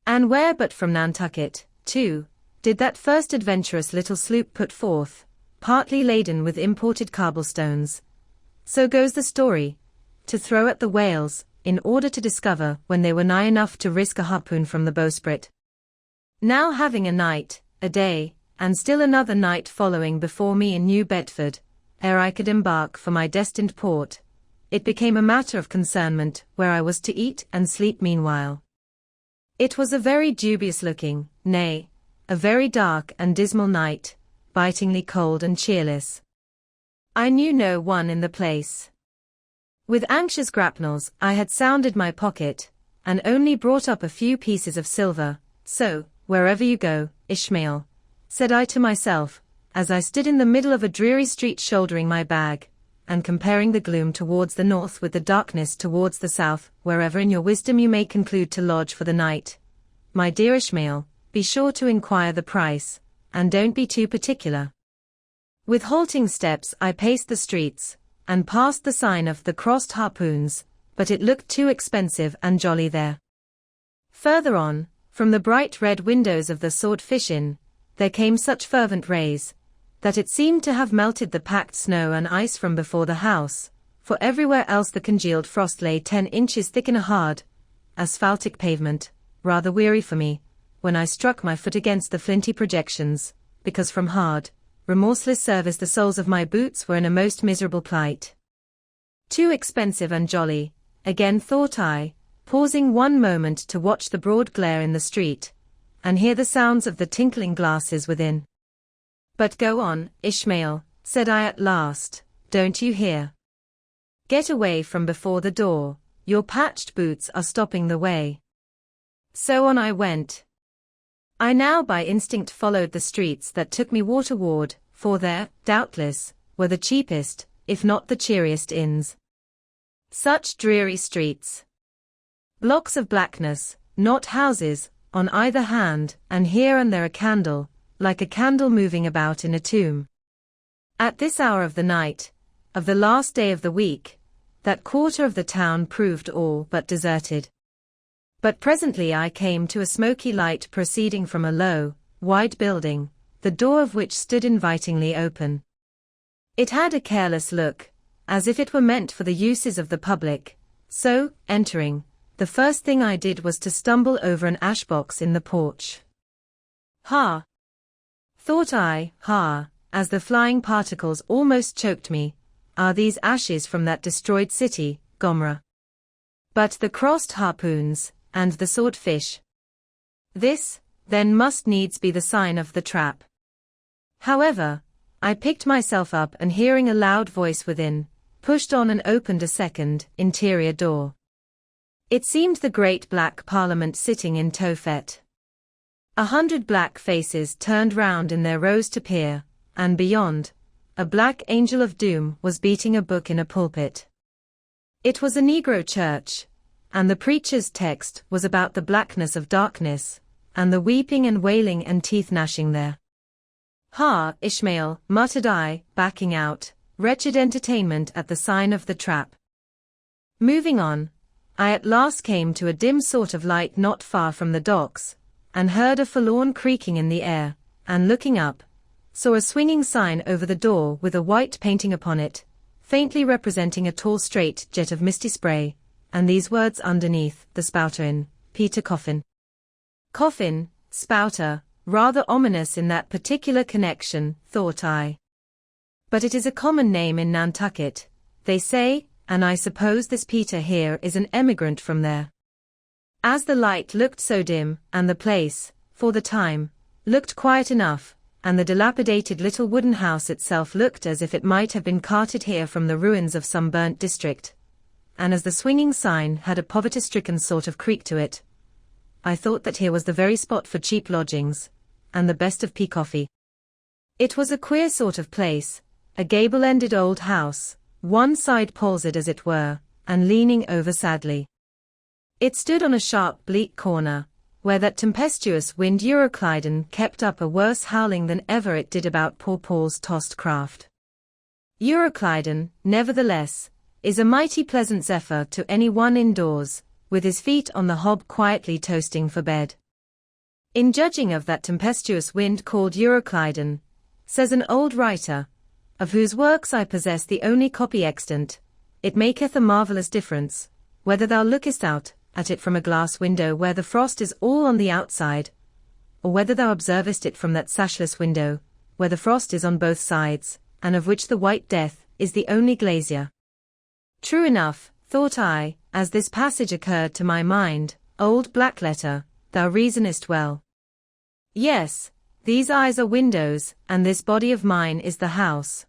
And where but from Nantucket, too, did that first adventurous little sloop put forth, partly laden with imported cobblestones, so goes the story, to throw at the whales, in order to discover when they were nigh enough to risk a harpoon from the bowsprit. Now having a night, a day, and still another night following before me in New Bedford, ere I could embark for my destined port, it became a matter of concernment where I was to eat and sleep meanwhile. It was a very dubious-looking, nay, a very dark and dismal night, bitingly cold and cheerless. I knew no one in the place. With anxious grapnels I had sounded my pocket, and only brought up a few pieces of silver, so, wherever you go, Ishmael, said I to myself, as I stood in the middle of a dreary street shouldering my bag, and comparing the gloom towards the north with the darkness towards the south, wherever in your wisdom you may conclude to lodge for the night. My dear Ishmael, be sure to inquire the price, and don't be too particular. With halting steps I paced the streets, and passed the sign of the Crossed Harpoons, but it looked too expensive and jolly there. Further on, from the bright red windows of the Swordfish Inn, there came such fervent rays, that it seemed to have melted the packed snow and ice from before the house, for everywhere else the congealed frost lay 10 inches thick in a hard, asphaltic pavement, rather weary for me, when I struck my foot against the flinty projections, because from hard, remorseless service the soles of my boots were in a most miserable plight. Too expensive and jolly, again thought I, pausing one moment to watch the broad glare in the street, and hear the sounds of the tinkling glasses within. But go on, Ishmael, said I at last, don't you hear? Get away from before the door, your patched boots are stopping the way. So on I went. I now by instinct followed the streets that took me waterward, for there, doubtless, were the cheapest, if not the cheeriest inns. Such dreary streets. Blocks of blackness, not houses, on either hand, and here and there a candle, like a candle moving about in a tomb. At this hour of the night, of the last day of the week, that quarter of the town proved all but deserted. But presently I came to a smoky light proceeding from a low, wide building, the door of which stood invitingly open. It had a careless look, as if it were meant for the uses of the public, so, entering, the first thing I did was to stumble over an ashbox in the porch. Ha! Thought I, ha, as the flying particles almost choked me, are these ashes from that destroyed city, Gomorrah? But the crossed harpoons, and the swordfish. This, then, must needs be the sign of the trap. However, I picked myself up and hearing a loud voice within, pushed on and opened a second, interior door. It seemed the great black Parliament sitting in Tophet. 100 black faces turned round in their rows to peer, and beyond, a black angel of doom was beating a book in a pulpit. It was a Negro church, and the preacher's text was about the blackness of darkness, and the weeping and wailing and teeth gnashing there. Ha, Ishmael, muttered I, backing out, wretched entertainment at the sign of the trap. Moving on, I at last came to a dim sort of light not far from the docks, and heard a forlorn creaking in the air, and looking up, saw a swinging sign over the door with a white painting upon it, faintly representing a tall straight jet of misty spray, and these words underneath, the spouter in, Peter Coffin. Coffin, spouter, rather ominous in that particular connection, thought I. But it is a common name in Nantucket, they say, and I suppose this Peter here is an emigrant from there. As the light looked so dim, and the place, for the time, looked quiet enough, and the dilapidated little wooden house itself looked as if it might have been carted here from the ruins of some burnt district, and as the swinging sign had a poverty-stricken sort of creak to it, I thought that here was the very spot for cheap lodgings, and the best of pea coffee. It was a queer sort of place, a gable-ended old house, one side palsied as it were, and leaning over sadly. It stood on a sharp bleak corner, where that tempestuous wind Euroclydon kept up a worse howling than ever it did about poor Paul's tossed craft. Euroclydon, nevertheless, is a mighty pleasant zephyr to any one indoors, with his feet on the hob quietly toasting for bed. In judging of that tempestuous wind called Euroclydon, says an old writer, of whose works I possess the only copy extant, it maketh a marvellous difference, whether thou lookest out at it from a glass window where the frost is all on the outside, or whether thou observest it from that sashless window, where the frost is on both sides, and of which the white death is the only glazier. True enough, thought I, as this passage occurred to my mind, old Blackletter, thou reasonest well. Yes, these eyes are windows, and this body of mine is the house.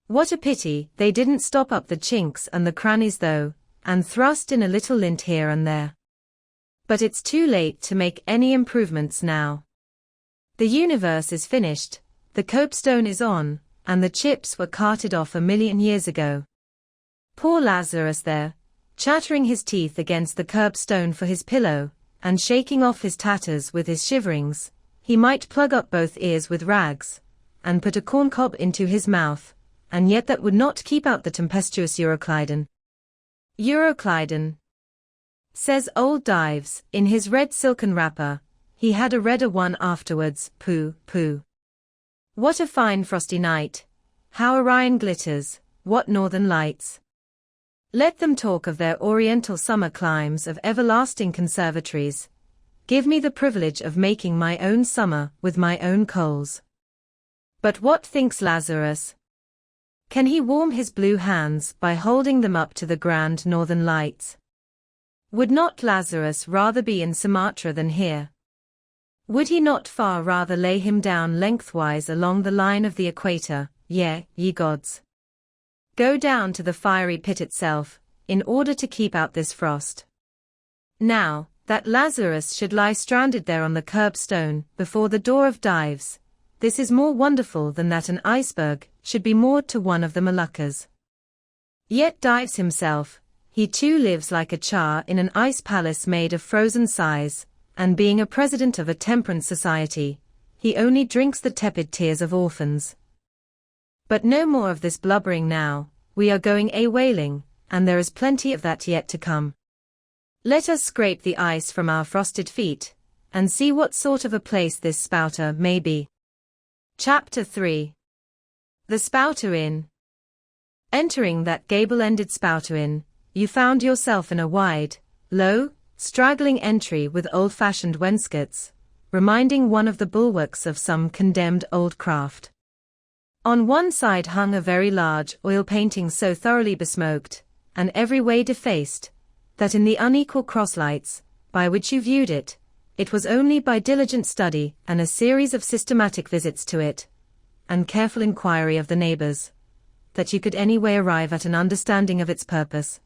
What a pity they didn't stop up the chinks and the crannies though, and thrust in a little lint here and there. But it's too late to make any improvements now. The universe is finished, the copestone is on, and the chips were carted off 1,000,000 years ago. Poor Lazarus there, chattering his teeth against the curbstone for his pillow, and shaking off his tatters with his shiverings, he might plug up both ears with rags, and put a corncob into his mouth, and yet that would not keep out the tempestuous Euroclydon. Euroclydon, says old Dives, in his red silken wrapper, he had a redder one afterwards, pooh, pooh. What a fine frosty night, how Orion glitters, what northern lights. Let them talk of their oriental summer climes of everlasting conservatories. Give me the privilege of making my own summer with my own coals. But what thinks Lazarus? Can he warm his blue hands by holding them up to the grand northern lights? Would not Lazarus rather be in Sumatra than here? Would he not far rather lay him down lengthwise along the line of the equator, yea, ye gods? Go down to the fiery pit itself, in order to keep out this frost. Now, that Lazarus should lie stranded there on the curbstone, before the door of Dives, this is more wonderful than that an iceberg should be moored to one of the Moluccas. Yet Dives himself, he too lives like a Tsar in an ice palace made of frozen sighs, and being a president of a temperance society, he only drinks the tepid tears of orphans. But no more of this blubbering now, we are going a-whaling, and there is plenty of that yet to come. Let us scrape the ice from our frosted feet, and see what sort of a place this Spouter may be. Chapter 3. The Spouter Inn. Entering that gable-ended Spouter Inn, you found yourself in a wide, low, straggling entry with old-fashioned wainscots, reminding one of the bulwarks of some condemned old craft. On one side hung a very large oil painting so thoroughly besmoked, and every way defaced, that in the unequal crosslights, by which you viewed it, it was only by diligent study and a series of systematic visits to it, and careful inquiry of the neighbors, that you could anyway arrive at an understanding of its purpose.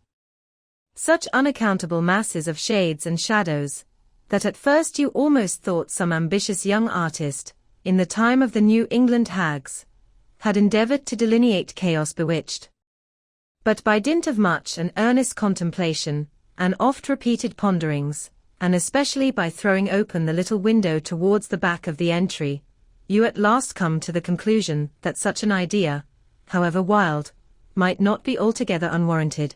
Such unaccountable masses of shades and shadows, that at first you almost thought some ambitious young artist, in the time of the New England hags, had endeavored to delineate chaos bewitched. But by dint of much and earnest contemplation, and oft-repeated ponderings, and especially by throwing open the little window towards the back of the entry, you at last come to the conclusion that such an idea, however wild, might not be altogether unwarranted.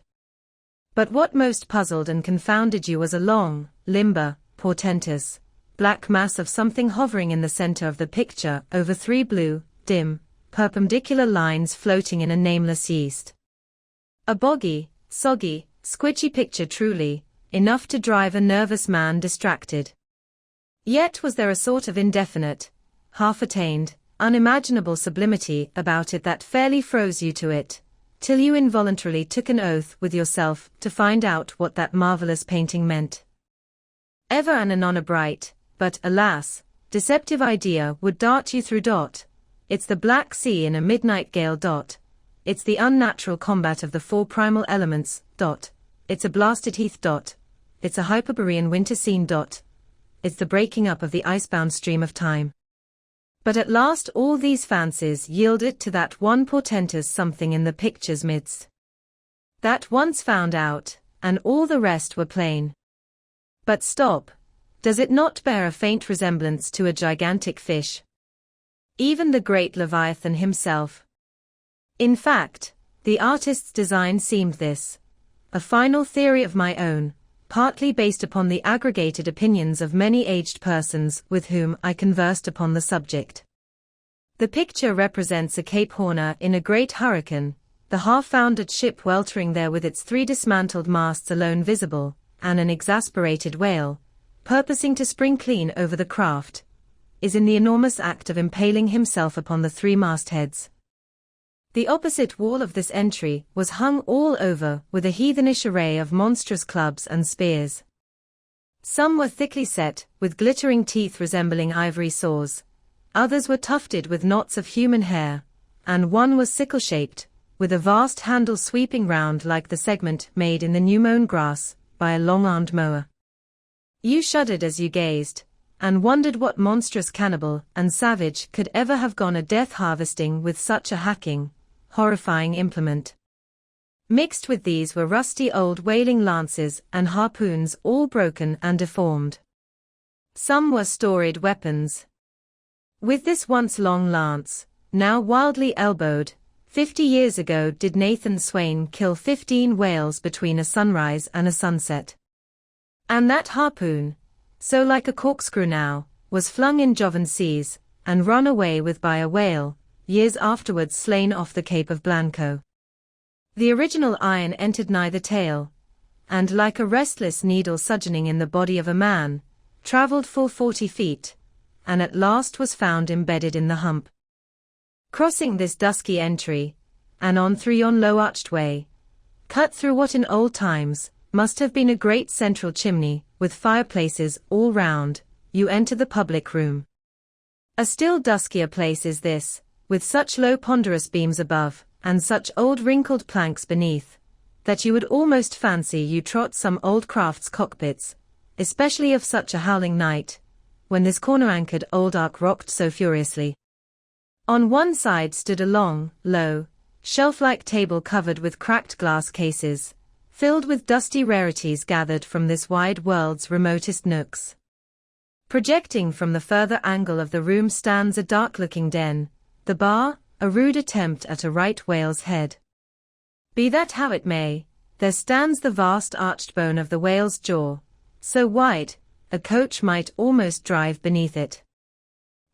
But what most puzzled and confounded you was a long, limber, portentous, black mass of something hovering in the center of the picture over three blue, dim, perpendicular lines floating in a nameless yeast. A boggy, soggy, squidgy picture truly, enough to drive a nervous man distracted. Yet was there a sort of indefinite, half-attained, unimaginable sublimity about it that fairly froze you to it, till you involuntarily took an oath with yourself to find out what that marvelous painting meant. Ever and anon a bright, but, alas, deceptive idea would dart you through. It's the Black Sea in a midnight gale. It's the unnatural combat of the four primal elements. It's a blasted heath. It's a Hyperborean winter scene. It's the breaking up of the icebound stream of time. But at last all these fancies yielded to that one portentous something in the picture's midst. That once found out, and all the rest were plain. But stop, does it not bear a faint resemblance to a gigantic fish? Even the great Leviathan himself. In fact, the artist's design seemed this, a final theory of my own, partly based upon the aggregated opinions of many aged persons with whom I conversed upon the subject. The picture represents a Cape Horner in a great hurricane, the half-foundered ship weltering there with its three dismantled masts alone visible, and an exasperated whale, purposing to spring clean over the craft, is in the enormous act of impaling himself upon the three mastheads. The opposite wall of this entry was hung all over with a heathenish array of monstrous clubs and spears. Some were thickly set, with glittering teeth resembling ivory saws, others were tufted with knots of human hair, and one was sickle-shaped, with a vast handle sweeping round like the segment made in the new-mown grass by a long-armed mower. You shuddered as you gazed, and wondered what monstrous cannibal and savage could ever have gone a death-harvesting with such a hacking, horrifying implement. Mixed with these were rusty old whaling lances and harpoons all broken and deformed. Some were storied weapons. With this once long lance, now wildly elbowed, 50 years ago did Nathan Swain kill 15 whales between a sunrise and a sunset. And that harpoon, so like a corkscrew now, was flung in Jovan seas, and run away with by a whale, years afterwards slain off the Cape of Blanco. The original iron entered neither tail, and like a restless needle sojourning in the body of a man, travelled full 40 feet, and at last was found embedded in the hump. Crossing this dusky entry, and on through yon low arched way, cut through what in old times must have been a great central chimney, with fireplaces all round, you enter the public room. A still duskier place is this, with such low ponderous beams above, and such old wrinkled planks beneath, that you would almost fancy you trod some old craft's cockpits, especially of such a howling night, when this corner-anchored old ark rocked so furiously. On one side stood a long, low, shelf-like table covered with cracked glass cases, filled with dusty rarities gathered from this wide world's remotest nooks. Projecting from the further angle of the room stands a dark-looking den, the bar, a rude attempt at a right whale's head. Be that how it may, there stands the vast arched bone of the whale's jaw, so wide, a coach might almost drive beneath it.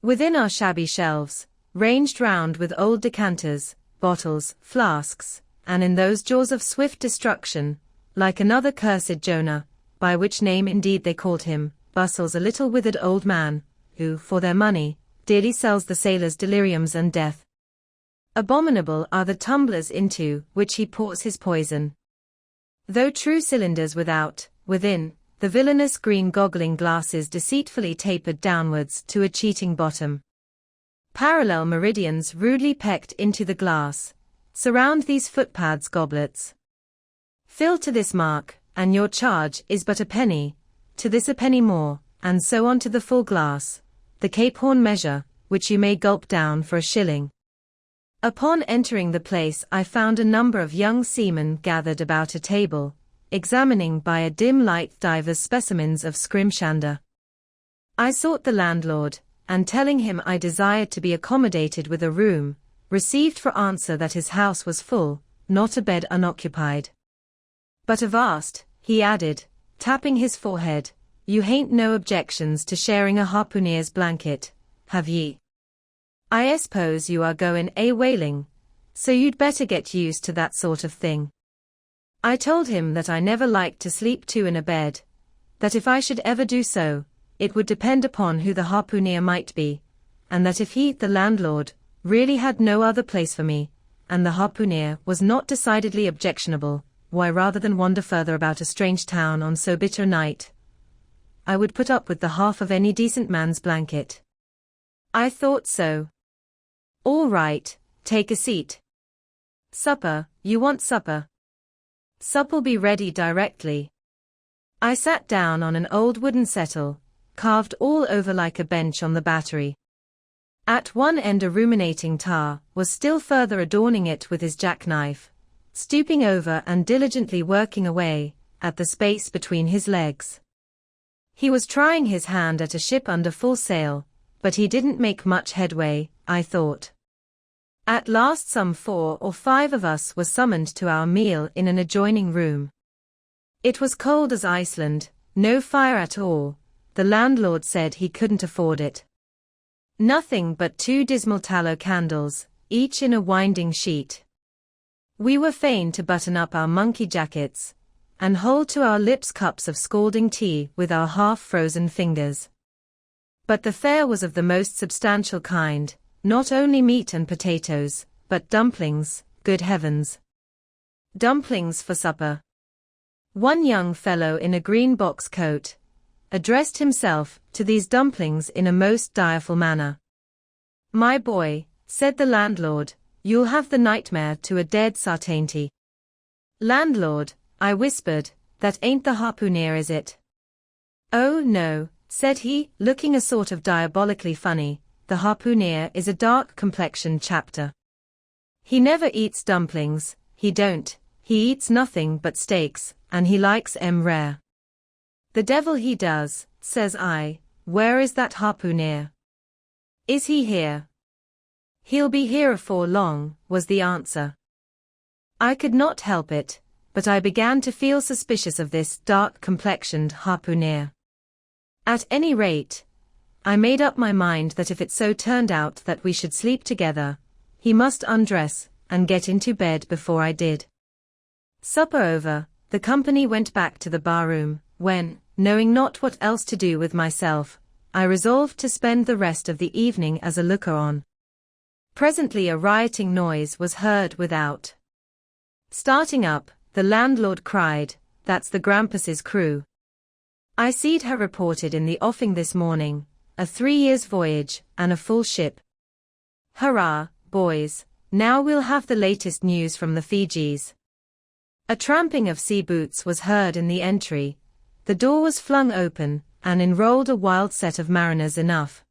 Within are shabby shelves, ranged round with old decanters, bottles, flasks, and in those jaws of swift destruction, like another cursed Jonah, by which name indeed they called him, bustles a little withered old man, who, for their money, dearly sells the sailors deliriums and death. Abominable are the tumblers into which he pours his poison. Though true cylinders within, the villainous green goggling glasses deceitfully tapered downwards to a cheating bottom. Parallel meridians rudely pecked into the glass, surround these footpads goblets. Fill to this mark, and your charge is but a penny, to this a penny more, and so on to the full glass, the Cape Horn measure, which you may gulp down for a shilling. Upon entering the place I found a number of young seamen gathered about a table, examining by a dim light divers specimens of scrimshander. I sought the landlord, and telling him I desired to be accommodated with a room, received for answer that his house was full, not a bed unoccupied. But avast, he added, tapping his forehead, you hain't no objections to sharing a harpooneer's blanket, have ye? I suppose you are goin' a-whaling, so you'd better get used to that sort of thing. I told him that I never liked to sleep two in a bed, that if I should ever do so, it would depend upon who the harpooneer might be, and that if he, the landlord, really had no other place for me, and the harpooneer was not decidedly objectionable, why rather than wander further about a strange town on so bitter a night, I would put up with the half of any decent man's blanket. I thought so. All right, take a seat. Supper, you want supper? Supper'll be ready directly. I sat down on an old wooden settle, carved all over like a bench on the battery. At one end a ruminating tar was still further adorning it with his jackknife, stooping over and diligently working away at the space between his legs. He was trying his hand at a ship under full sail, but he didn't make much headway, I thought. At last some 4 or 5 of us were summoned to our meal in an adjoining room. It was cold as Iceland, no fire at all, the landlord said he couldn't afford it. Nothing but 2 dismal tallow candles, each in a winding sheet. We were fain to button up our monkey jackets, and hold to our lips cups of scalding tea with our half-frozen fingers. But the fare was of the most substantial kind, not only meat and potatoes, but dumplings, good heavens. Dumplings for supper. One young fellow in a green box coat addressed himself to these dumplings in a most direful manner. My boy, said the landlord, you'll have the nightmare to a dead certainty. Landlord, I whispered, that ain't the harpooneer, is it? Oh no, said he, looking a sort of diabolically funny, the harpooneer is a dark-complexioned chapter. He never eats dumplings, he don't, he eats nothing but steaks, and he likes 'em rare. The devil he does, says I, where is that harpooneer? Is he here? He'll be here afore long, was the answer. I could not help it, but I began to feel suspicious of this dark-complexioned harpooneer. At any rate, I made up my mind that if it so turned out that we should sleep together, he must undress and get into bed before I did. Supper over, the company went back to the barroom, when, knowing not what else to do with myself, I resolved to spend the rest of the evening as a looker-on. Presently a rioting noise was heard without. Starting up, the landlord cried, "That's the Grampus's crew. I seed her reported in the offing this morning, a 3 years' voyage, and a full ship. Hurrah, boys, now we'll have the latest news from the Fijis." A tramping of sea boots was heard in the entry, the door was flung open, and in rolled a wild set of mariners enough.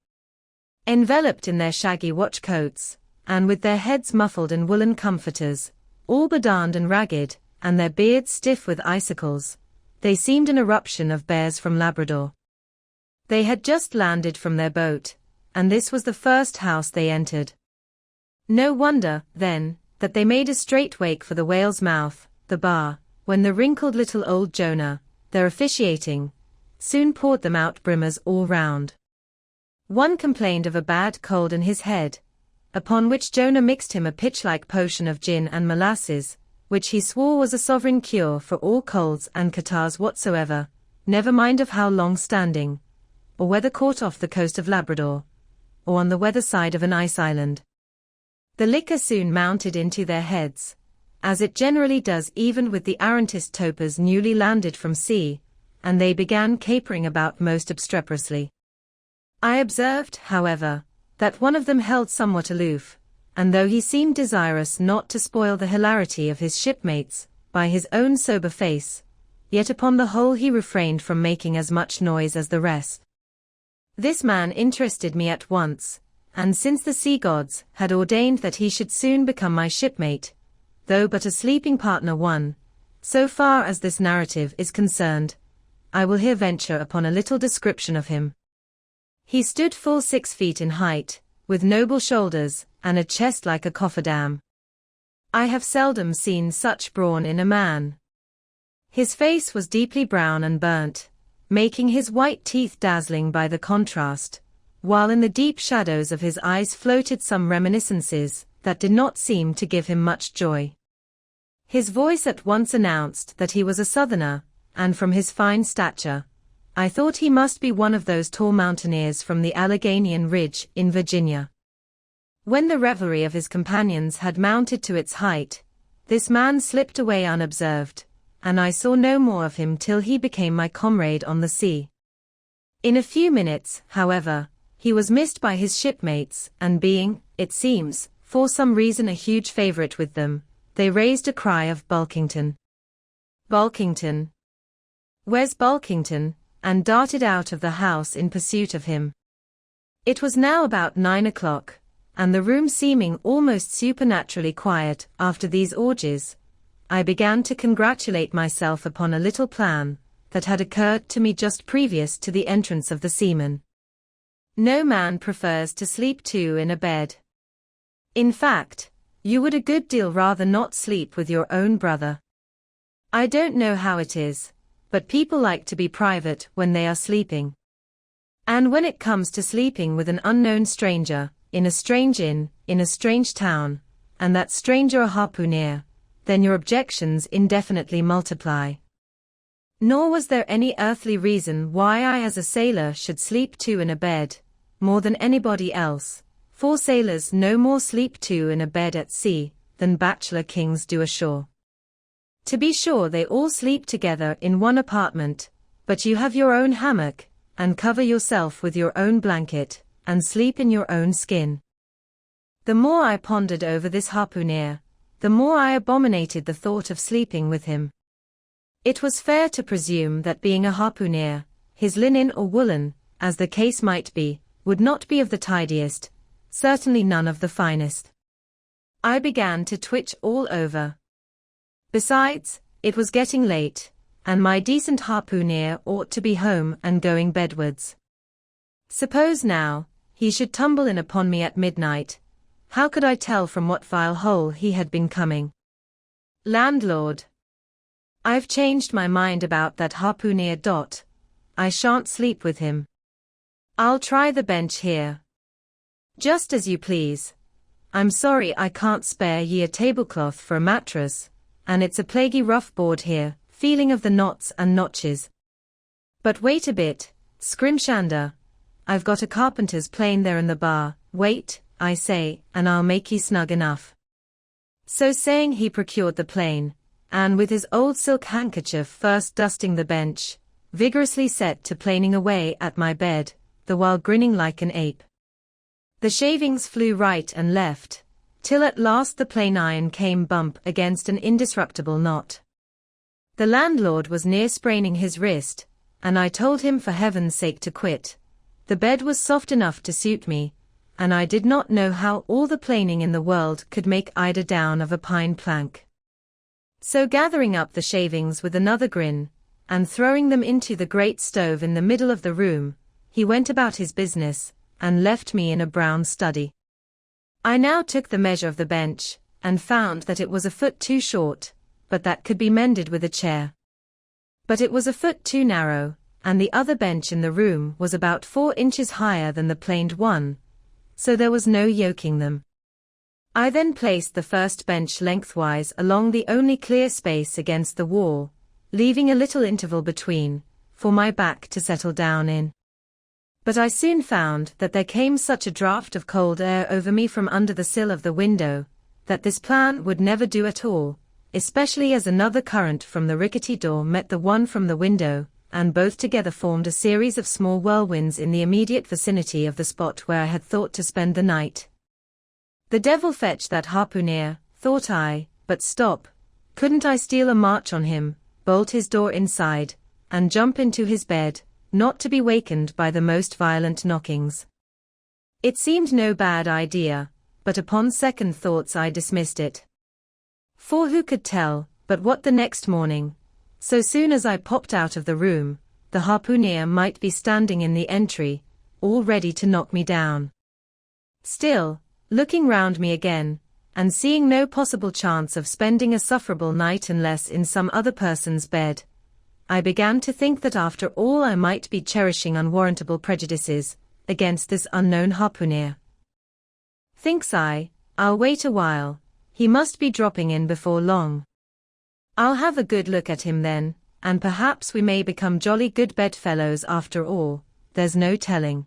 Enveloped in their shaggy watch coats, and with their heads muffled in woolen comforters, all bedarned and ragged, and their beards stiff with icicles. They seemed an eruption of bears from Labrador. They had just landed from their boat, and this was the first house they entered. No wonder, then, that they made a straight wake for the whale's mouth, the bar, when the wrinkled little old Jonah, their officiating, soon poured them out brimmers all round. One complained of a bad cold in his head, upon which Jonah mixed him a pitch-like potion of gin and molasses, which he swore was a sovereign cure for all colds and catarrhs whatsoever, never mind of how long-standing, or whether caught off the coast of Labrador, or on the weather side of an ice island. The liquor soon mounted into their heads, as it generally does even with the arrantist topers newly landed from sea, and they began capering about most obstreperously. I observed, however, that one of them held somewhat aloof, and though he seemed desirous not to spoil the hilarity of his shipmates by his own sober face, yet upon the whole he refrained from making as much noise as the rest. This man interested me at once, and since the sea gods had ordained that he should soon become my shipmate, though but a sleeping partner one, so far as this narrative is concerned, I will here venture upon a little description of him. He stood full 6 feet in height, with noble shoulders, and a chest like a cofferdam. I have seldom seen such brawn in a man. His face was deeply brown and burnt, making his white teeth dazzling by the contrast, while in the deep shadows of his eyes floated some reminiscences that did not seem to give him much joy. His voice at once announced that he was a southerner, and from his fine stature, I thought he must be one of those tall mountaineers from the Alleghanian Ridge in Virginia. When the revelry of his companions had mounted to its height, this man slipped away unobserved, and I saw no more of him till he became my comrade on the sea. In a few minutes, however, he was missed by his shipmates, and being, it seems, for some reason a huge favorite with them, they raised a cry of Bulkington. Bulkington! Where's Bulkington? And darted out of the house in pursuit of him. It was now about 9 o'clock, and the room seeming almost supernaturally quiet after these orgies, I began to congratulate myself upon a little plan that had occurred to me just previous to the entrance of the seamen. No man prefers to sleep two in a bed. In fact, you would a good deal rather not sleep with your own brother. I don't know how it is, but people like to be private when they are sleeping. And when it comes to sleeping with an unknown stranger, in a strange inn, in a strange town, and that stranger a harpooner, then your objections indefinitely multiply. Nor was there any earthly reason why I as a sailor should sleep two in a bed, more than anybody else, for sailors no more sleep two in a bed at sea, than bachelor kings do ashore. To be sure they all sleep together in one apartment, but you have your own hammock, and cover yourself with your own blanket, and sleep in your own skin. The more I pondered over this harpooner, the more I abominated the thought of sleeping with him. It was fair to presume that being a harpooner, his linen or woolen, as the case might be, would not be of the tidiest, certainly none of the finest. I began to twitch all over. Besides, it was getting late, and my decent harpooner ought to be home and going bedwards. Suppose now, he should tumble in upon me at midnight, how could I tell from what vile hole he had been coming? Landlord! I've changed my mind about that harpooner. I shan't sleep with him. I'll try the bench here. Just as you please. I'm sorry I can't spare ye a tablecloth for a mattress, and it's a plaguey rough board here, feeling of the knots and notches. But wait a bit, Scrimshander. I've got a carpenter's plane there in the bar. Wait, I say, and I'll make ye snug enough. So saying he procured the plane, and with his old silk handkerchief first dusting the bench, vigorously set to planing away at my bed, the while grinning like an ape. The shavings flew right and left, till at last the plane iron came bump against an indisruptible knot. The landlord was near spraining his wrist, and I told him for heaven's sake to quit. The bed was soft enough to suit me, and I did not know how all the planing in the world could make eider down of a pine plank. So gathering up the shavings with another grin, and throwing them into the great stove in the middle of the room, he went about his business, and left me in a brown study. I now took the measure of the bench, and found that it was a foot too short, but that could be mended with a chair. But it was a foot too narrow, and the other bench in the room was about 4 inches higher than the planed one, so there was no yoking them. I then placed the first bench lengthwise along the only clear space against the wall, leaving a little interval between, for my back to settle down in. But I soon found that there came such a draught of cold air over me from under the sill of the window, that this plan would never do at all, especially as another current from the rickety door met the one from the window, and both together formed a series of small whirlwinds in the immediate vicinity of the spot where I had thought to spend the night. The devil fetch that harpooner, thought I, but stop, couldn't I steal a march on him, bolt his door inside, and jump into his bed, not to be wakened by the most violent knockings? It seemed no bad idea, but upon second thoughts I dismissed it. For who could tell, but what the next morning, so soon as I popped out of the room, the harpooner might be standing in the entry, all ready to knock me down. Still, looking round me again, and seeing no possible chance of spending a sufferable night unless in some other person's bed, I began to think that after all I might be cherishing unwarrantable prejudices against this unknown harpooner. Thinks I, I'll wait a while, he must be dropping in before long. I'll have a good look at him then, and perhaps we may become jolly good bedfellows after all, there's no telling.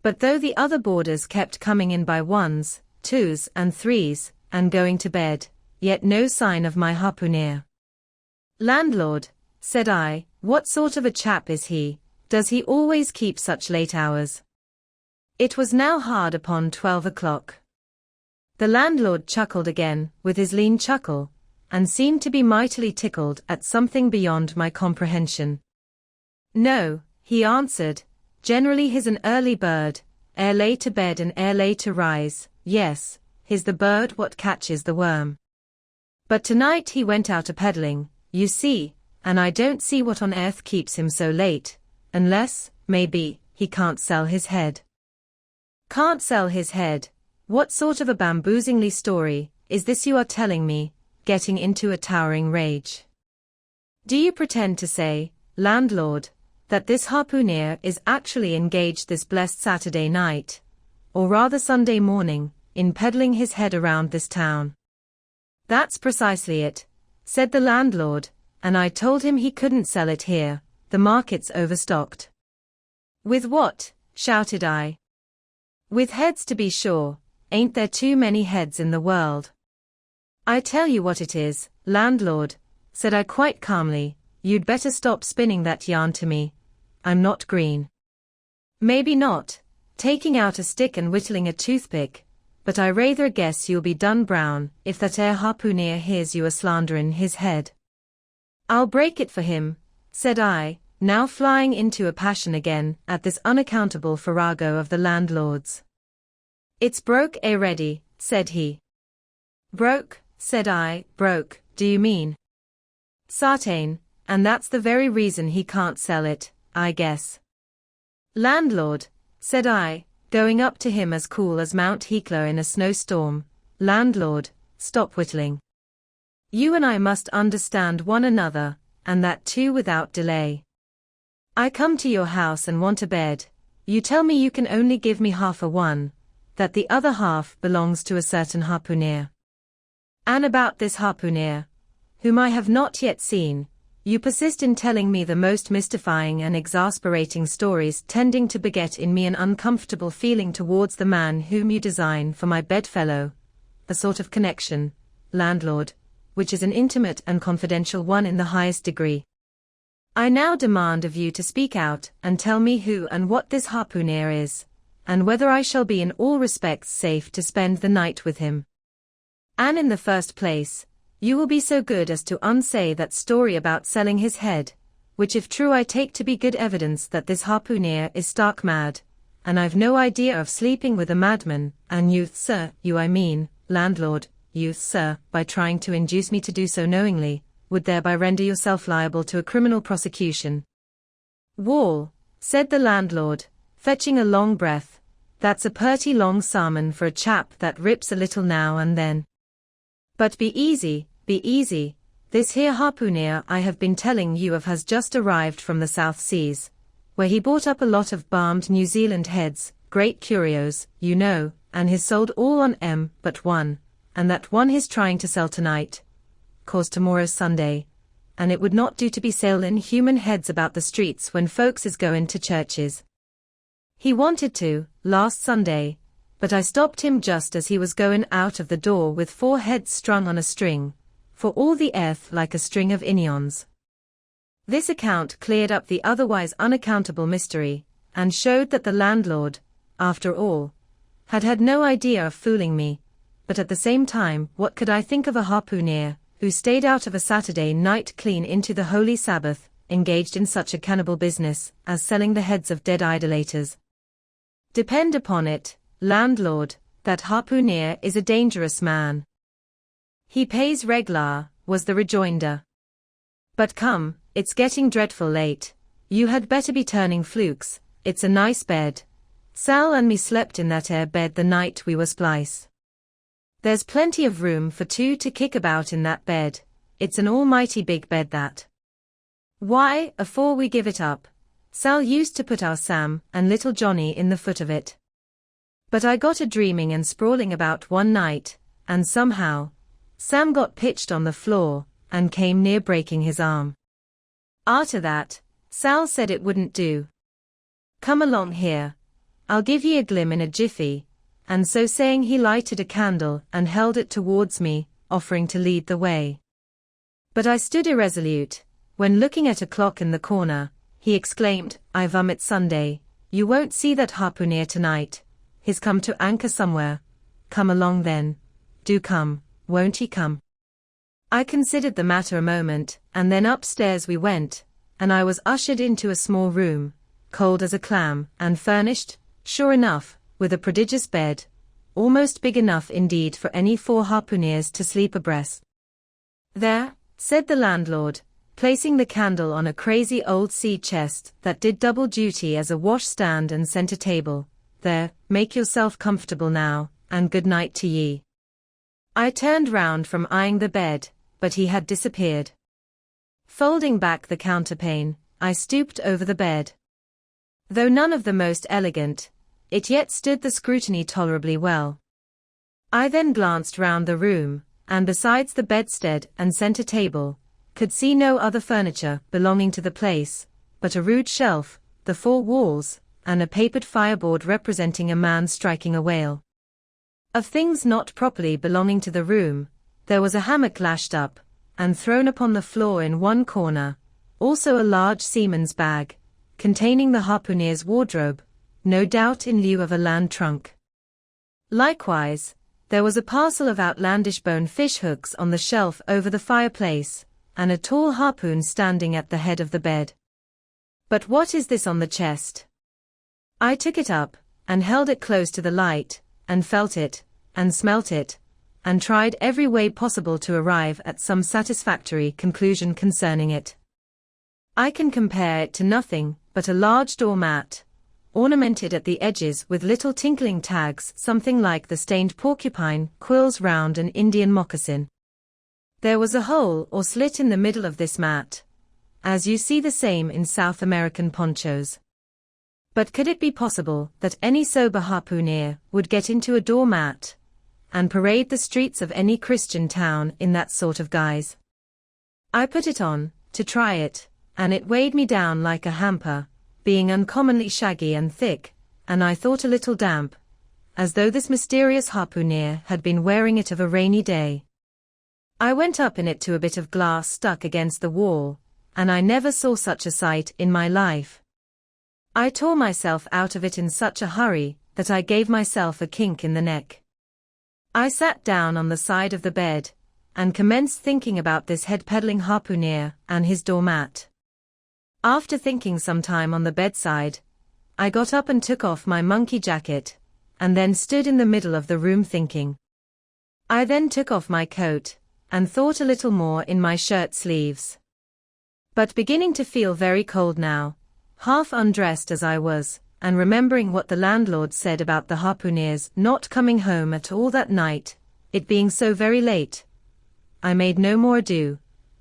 But though the other boarders kept coming in by 1s, 2s and 3s, and going to bed, yet no sign of my harpooner. Landlord, said I, what sort of a chap is he? Does he always keep such late hours? It was now hard upon 12 o'clock. The landlord chuckled again, with his lean chuckle, and seemed to be mightily tickled at something beyond my comprehension. No, he answered, generally he's an early bird, ere lay to bed and ere lay to rise, yes, he's the bird what catches the worm. But tonight he went out a-peddling, you see, and I don't see what on earth keeps him so late, unless, maybe, he can't sell his head. Can't sell his head? What sort of a bamboozingly story is this you are telling me, getting into a towering rage? Do you pretend to say, landlord, that this harpooner is actually engaged this blessed Saturday night, or rather Sunday morning, in peddling his head around this town? That's precisely it, said the landlord, and I told him he couldn't sell it here, the market's overstocked. With what? Shouted I. With heads, to be sure, ain't there too many heads in the world? I tell you what it is, landlord, said I quite calmly, you'd better stop spinning that yarn to me. I'm not green. Maybe not, taking out a stick and whittling a toothpick, but I rather guess you'll be done brown if that harpooner hears you a-slanderin' his head. I'll break it for him, said I, now flying into a passion again at this unaccountable farrago of the landlord's. It's broke already, said he. Broke, said I, broke, do you mean? Sartain, and that's the very reason he can't sell it, I guess. Landlord, said I, going up to him as cool as Mount Hecla in a snowstorm, landlord, stop whittling. You and I must understand one another, and that too without delay. I come to your house and want a bed, you tell me you can only give me half a one, that the other half belongs to a certain harpooner. And about this harpooner, whom I have not yet seen, you persist in telling me the most mystifying and exasperating stories, tending to beget in me an uncomfortable feeling towards the man whom you design for my bedfellow, a sort of connection, landlord, which is an intimate and confidential one in the highest degree. I now demand of you to speak out and tell me who and what this harpooner is, and whether I shall be in all respects safe to spend the night with him. And in the first place, you will be so good as to unsay that story about selling his head, which if true I take to be good evidence that this harpooner is stark mad, and I've no idea of sleeping with a madman, and you, sir, you I mean, landlord, you, sir, by trying to induce me to do so knowingly, would thereby render yourself liable to a criminal prosecution. Wall, said the landlord, fetching a long breath, that's a purty long sermon for a chap that rips a little now and then. But be easy, this here harpooner I have been telling you of has just arrived from the South Seas, where he bought up a lot of balmed New Zealand heads, great curios, you know, and he's sold all on but one, and that one he's trying to sell tonight, 'cause tomorrow's Sunday, and it would not do to be sailin' human heads about the streets when folks is goin' to churches. He wanted to, last Sunday, but I stopped him just as he was goin' out of the door with 4 heads strung on a string, for all the earth like a string of inions. This account cleared up the otherwise unaccountable mystery, and showed that the landlord, after all, had had no idea of fooling me, but at the same time, what could I think of a harpooner, who stayed out of a Saturday night clean into the Holy Sabbath, engaged in such a cannibal business, as selling the heads of dead idolaters? Depend upon it, landlord, that harpooner is a dangerous man. He pays reglar, was the rejoinder. But come, it's getting dreadful late, you had better be turning flukes, it's a nice bed. Sal and me slept in that air bed the night we were splice. There's plenty of room for 2 to kick about in that bed, it's an almighty big bed that. Why, afore we give it up, Sal used to put our Sam and little Johnny in the foot of it. But I got a dreaming and sprawling about one night, and somehow, Sam got pitched on the floor, and came near breaking his arm. After that, Sal said it wouldn't do. Come along here, I'll give ye a glim in a jiffy, and so saying he lighted a candle and held it towards me, offering to lead the way. But I stood irresolute, when looking at a clock in the corner, he exclaimed, it's Sunday, you won't see that harpooner tonight, he's come to anchor somewhere. Come along then, do come, won't he come? I considered the matter a moment, and then upstairs we went, and I was ushered into a small room, cold as a clam, and furnished, sure enough, with a prodigious bed, almost big enough indeed for any 4 harpooneers to sleep abreast. There, said the landlord, placing the candle on a crazy old sea chest that did double duty as a wash-stand and center table, there, make yourself comfortable now, and good night to ye. I turned round from eyeing the bed, but he had disappeared. Folding back the counterpane, I stooped over the bed. Though none of the most elegant, it yet stood the scrutiny tolerably well. I then glanced round the room, and besides the bedstead and center table, could see no other furniture belonging to the place, but a rude shelf, the 4 walls, and a papered fireboard representing a man striking a whale. Of things not properly belonging to the room, there was a hammock lashed up, and thrown upon the floor in one corner, also a large seaman's bag, containing the harpooner's wardrobe, no doubt in lieu of a land trunk. Likewise, there was a parcel of outlandish bone fish hooks on the shelf over the fireplace, and a tall harpoon standing at the head of the bed. But what is this on the chest? I took it up, and held it close to the light, and felt it, and smelt it, and tried every way possible to arrive at some satisfactory conclusion concerning it. I can compare it to nothing but a large doormat, ornamented at the edges with little tinkling tags something like the stained porcupine quills round an Indian moccasin. There was a hole or slit in the middle of this mat, as you see the same in South American ponchos. But could it be possible that any sober harpooner would get into a doormat and parade the streets of any Christian town in that sort of guise? I put it on, to try it, and it weighed me down like a hamper, being uncommonly shaggy and thick, and I thought a little damp, as though this mysterious harpooner had been wearing it of a rainy day. I went up in it to a bit of glass stuck against the wall, and I never saw such a sight in my life. I tore myself out of it in such a hurry that I gave myself a kink in the neck. I sat down on the side of the bed, and commenced thinking about this head-peddling harpooner and his doormat. After thinking some time on the bedside, I got up and took off my monkey jacket, and then stood in the middle of the room thinking. I then took off my coat, and thought a little more in my shirt sleeves. But beginning to feel very cold now, half undressed as I was, and remembering what the landlord said about the harpooneers not coming home at all that night, it being so very late, I made no more ado,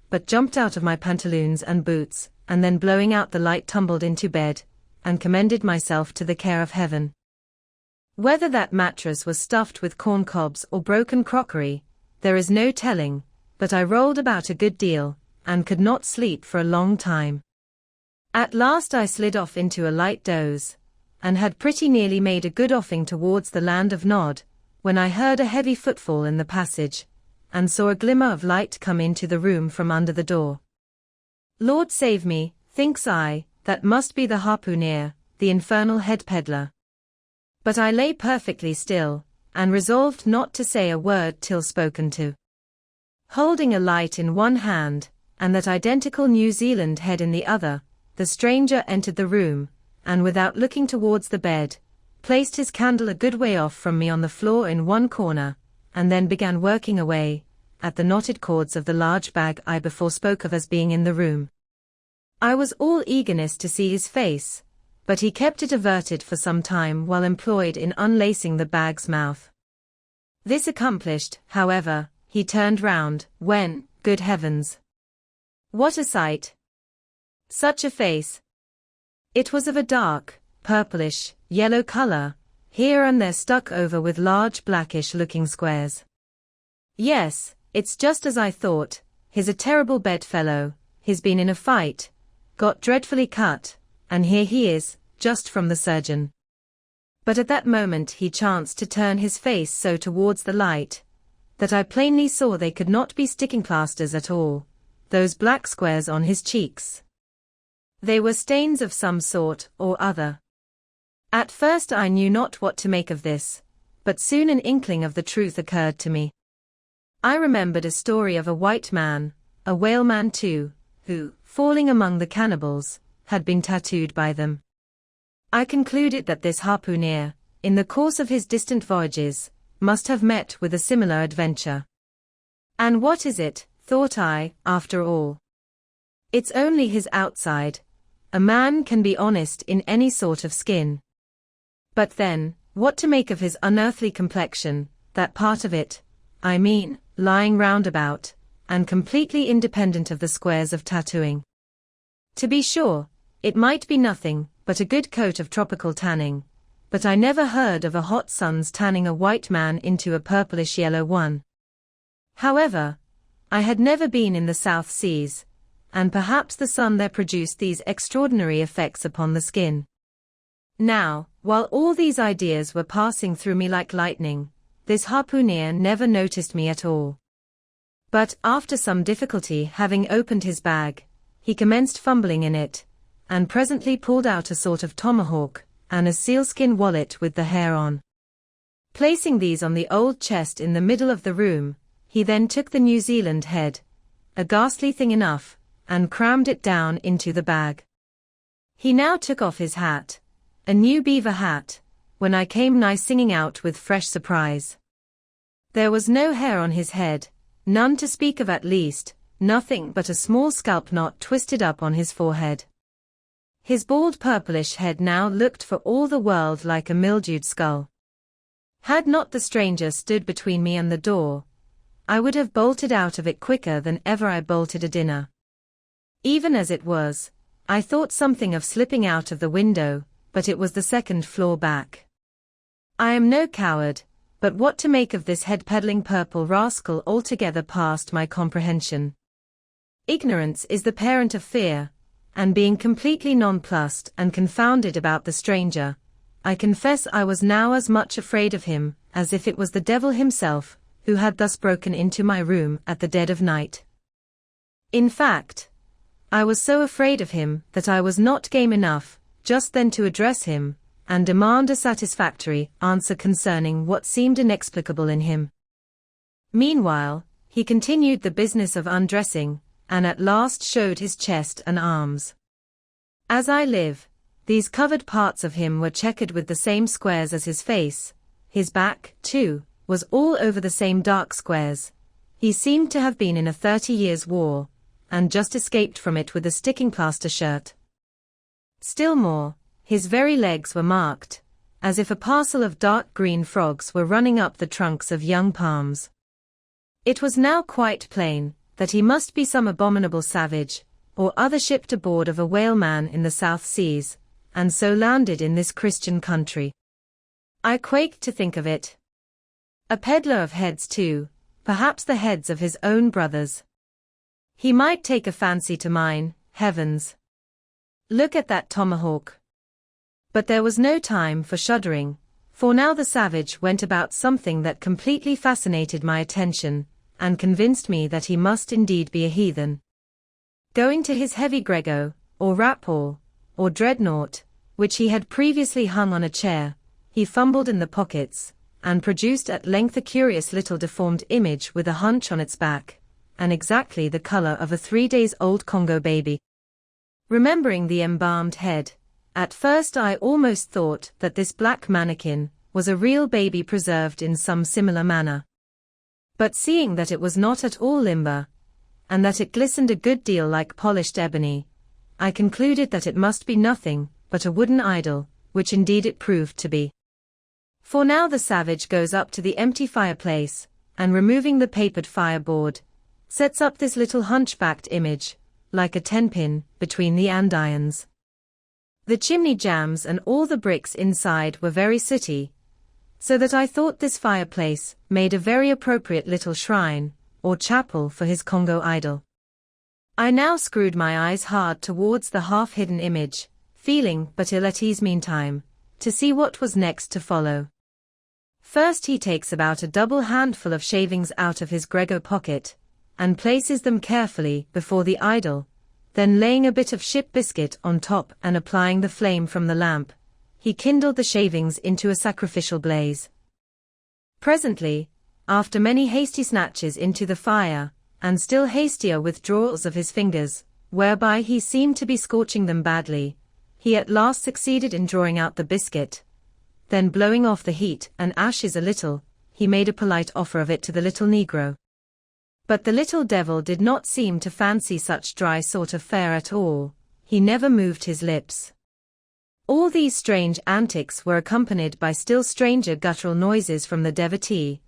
but jumped out of my pantaloons and boots, and then blowing out the light tumbled into bed, and commended myself to the care of heaven. Whether that mattress was stuffed with corn cobs or broken crockery, there is no telling, but I rolled about a good deal, and could not sleep for a long time. At last I slid off into a light doze, and had pretty nearly made a good offing towards the land of Nod, when I heard a heavy footfall in the passage, and saw a glimmer of light come into the room from under the door. Lord save me, thinks I, that must be the harpooneer, the infernal head peddler. But I lay perfectly still, and resolved not to say a word till spoken to. Holding a light in one hand, and that identical New Zealand head in the other, the stranger entered the room, and without looking towards the bed, placed his candle a good way off from me on the floor in one corner, and then began working away at the knotted cords of the large bag I before spoke of as being in the room. I was all eagerness to see his face, but he kept it averted for some time while employed in unlacing the bag's mouth. This accomplished, however, he turned round, when, good heavens! What a sight! Such a face! It was of a dark, purplish, yellow color, here and there stuck over with large blackish-looking squares. Yes, it's just as I thought, he's a terrible bedfellow, he's been in a fight, got dreadfully cut, and here he is, just from the surgeon. But at that moment he chanced to turn his face so towards the light, that I plainly saw they could not be sticking plasters at all, those black squares on his cheeks. They were stains of some sort or other. At first I knew not what to make of this, but soon an inkling of the truth occurred to me. I remembered a story of a white man, a whaleman too, who, falling among the cannibals, had been tattooed by them. I concluded that this harpooneer, in the course of his distant voyages, must have met with a similar adventure. And what is it, thought I, after all? It's only his outside. A man can be honest in any sort of skin. But then, what to make of his unearthly complexion, that part of it, I mean, lying round about, and completely independent of the squares of tattooing? To be sure, it might be nothing but a good coat of tropical tanning, but I never heard of a hot sun's tanning a white man into a purplish-yellow one. However, I had never been in the South Seas, and perhaps the sun there produced these extraordinary effects upon the skin. Now, while all these ideas were passing through me like lightning, this harpooneer never noticed me at all. But, after some difficulty having opened his bag, he commenced fumbling in it, and presently pulled out a sort of tomahawk, and a sealskin wallet with the hair on. Placing these on the old chest in the middle of the room, he then took the New Zealand head, a ghastly thing enough, and crammed it down into the bag. He now took off his hat, a new beaver hat, when I came nigh singing out with fresh surprise. There was no hair on his head, none to speak of, at least, nothing but a small scalp knot twisted up on his forehead. His bald purplish head now looked for all the world like a mildewed skull. Had not the stranger stood between me and the door, I would have bolted out of it quicker than ever I bolted a dinner. Even as it was, I thought something of slipping out of the window, but it was the second floor back. I am no coward, but what to make of this head-peddling purple rascal altogether passed my comprehension. Ignorance is the parent of fear, and being completely nonplussed and confounded about the stranger, I confess I was now as much afraid of him as if it was the devil himself who had thus broken into my room at the dead of night. In fact, I was so afraid of him that I was not game enough just then to address him and demand a satisfactory answer concerning what seemed inexplicable in him. Meanwhile, he continued the business of undressing, and at last showed his chest and arms. As I live, these covered parts of him were checkered with the same squares as his face. His back, too, was all over the same dark squares. He seemed to have been in a 30 years' war, and just escaped from it with a sticking plaster shirt. Still more, his very legs were marked, as if a parcel of dark green frogs were running up the trunks of young palms. It was now quite plain that he must be some abominable savage, or other shipped aboard of a whaleman in the South Seas, and so landed in this Christian country. I quaked to think of it. A peddler of heads too, perhaps the heads of his own brothers. He might take a fancy to mine, heavens. Look at that tomahawk. But there was no time for shuddering, for now the savage went about something that completely fascinated my attention, and convinced me that he must indeed be a heathen. Going to his heavy grego, or rap-all, or dreadnought, which he had previously hung on a chair, he fumbled in the pockets, and produced at length a curious little deformed image with a hunch on its back, and exactly the color of a 3-days-old Congo baby. Remembering the embalmed head, at first I almost thought that this black mannequin was a real baby preserved in some similar manner. But seeing that it was not at all limber, and that it glistened a good deal like polished ebony, I concluded that it must be nothing but a wooden idol, which indeed it proved to be. For now the savage goes up to the empty fireplace, and removing the papered fireboard, sets up this little hunchbacked image, like a 10-pin, between the andirons. The chimney jambs and all the bricks inside were very sooty, so that I thought this fireplace made a very appropriate little shrine, or chapel for his Congo idol. I now screwed my eyes hard towards the half-hidden image, feeling but ill at ease meantime, to see what was next to follow. First he takes about a double handful of shavings out of his grego pocket, and places them carefully before the idol, then laying a bit of ship biscuit on top and applying the flame from the lamp, he kindled the shavings into a sacrificial blaze. Presently, after many hasty snatches into the fire, and still hastier withdrawals of his fingers, whereby he seemed to be scorching them badly, he at last succeeded in drawing out the biscuit. Then blowing off the heat and ashes a little, he made a polite offer of it to the little negro. But the little devil did not seem to fancy such dry sort of fare at all. He never moved his lips. All these strange antics were accompanied by still stranger guttural noises from the devotee,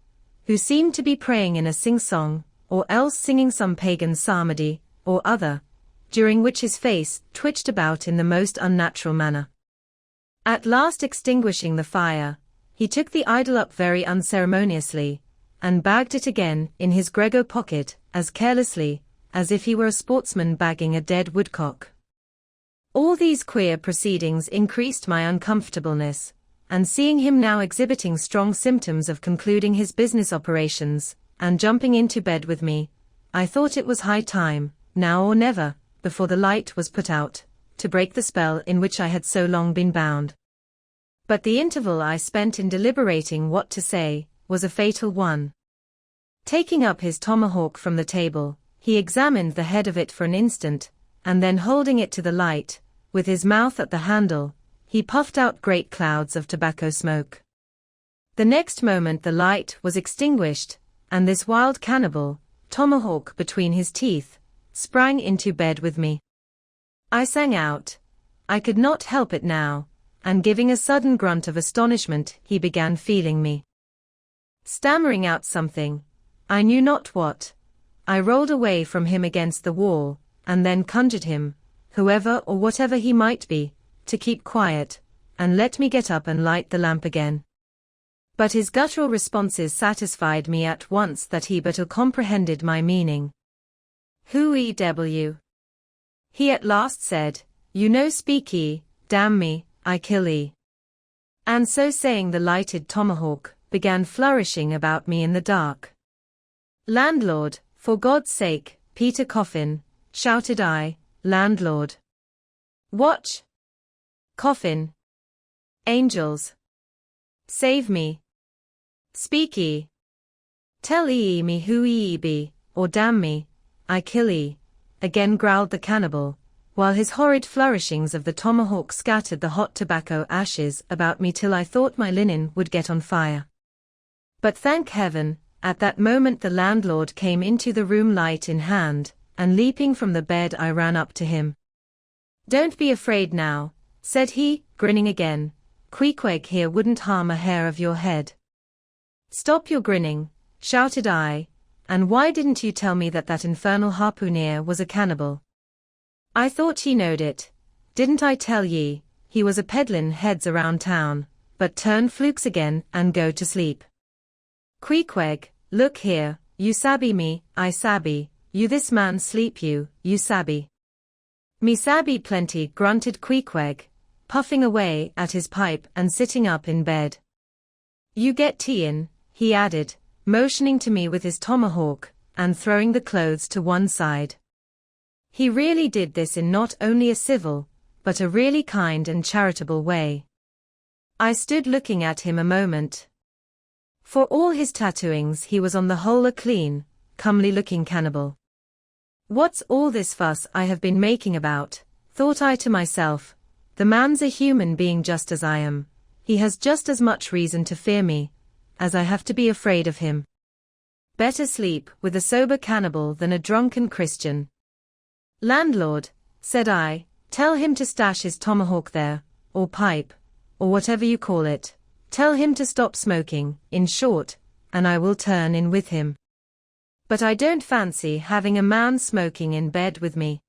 who seemed to be praying in a sing-song, or else singing some pagan psalmody, or other, during which his face twitched about in the most unnatural manner. At last extinguishing the fire, he took the idol up very unceremoniously, and bagged it again in his grego pocket, as carelessly as if he were a sportsman bagging a dead woodcock. All these queer proceedings increased my uncomfortableness, and seeing him now exhibiting strong symptoms of concluding his business operations, and jumping into bed with me, I thought it was high time, now or never, before the light was put out, to break the spell in which I had so long been bound. But the interval I spent in deliberating what to say was a fatal one. Taking up his tomahawk from the table, he examined the head of it for an instant, and then holding it to the light, with his mouth at the handle, he puffed out great clouds of tobacco smoke. The next moment the light was extinguished, and this wild cannibal, tomahawk between his teeth, sprang into bed with me. I sang out. I could not help it now, and giving a sudden grunt of astonishment he began feeling me. Stammering out something, I knew not what, I rolled away from him against the wall, and then conjured him, whoever or whatever he might be, to keep quiet, and let me get up and light the lamp again. But his guttural responses satisfied me at once that he but ill comprehended my meaning. "Who ew?" he at last said, "You no speak ye, damn me, I kill ye." And so saying the lighted tomahawk began flourishing about me in the dark. "Landlord, for God's sake, Peter Coffin," shouted I, "landlord. Watch. Coffin. Angels. Save me. Speak ye. Tell ye me who ye be, or damn me, I kill ye," again growled the cannibal, while his horrid flourishings of the tomahawk scattered the hot tobacco ashes about me till I thought my linen would get on fire. But thank heaven, at that moment the landlord came into the room light in hand, and leaping from the bed I ran up to him. "Don't be afraid now," said he, grinning again. "Queequeg here wouldn't harm a hair of your head." "Stop your grinning," shouted I, "and why didn't you tell me that that infernal harpooner was a cannibal? I thought ye knowed it. Didn't I tell ye, he was a peddlin' heads around town, but turn flukes again and go to sleep? Queequeg, look here, you sabby me, I sabby, you this man sleep you sabby." "Me sabby plenty," grunted Queequeg, puffing away at his pipe and sitting up in bed. "You get tea in," he added, motioning to me with his tomahawk, and throwing the clothes to one side. He really did this in not only a civil, but a really kind and charitable way. I stood looking at him a moment. For all his tattooings he was on the whole a clean, comely-looking cannibal. "What's all this fuss I have been making about?" thought I to myself. "The man's a human being just as I am. He has just as much reason to fear me, as I have to be afraid of him. Better sleep with a sober cannibal than a drunken Christian." "Landlord," said I, "tell him to stash his tomahawk there, or pipe, or whatever you call it. Tell him to stop smoking, in short, and I will turn in with him. But I don't fancy having a man smoking in bed with me.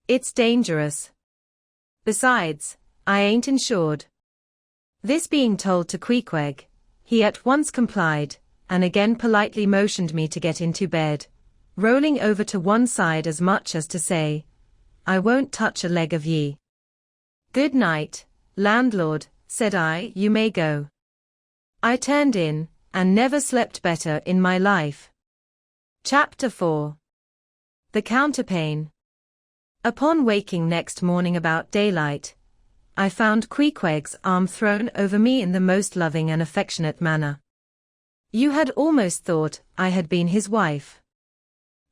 It's dangerous. Besides, I ain't insured." This being told to Queequeg, he at once complied, and again politely motioned me to get into bed, rolling over to one side as much as to say, "I won't touch a leg of ye." "Good night, landlord," said I, "you may go." I turned in, and never slept better in my life. Chapter 4. The Counterpane. Upon waking next morning about daylight, I found Queequeg's arm thrown over me in the most loving and affectionate manner. You had almost thought I had been his wife.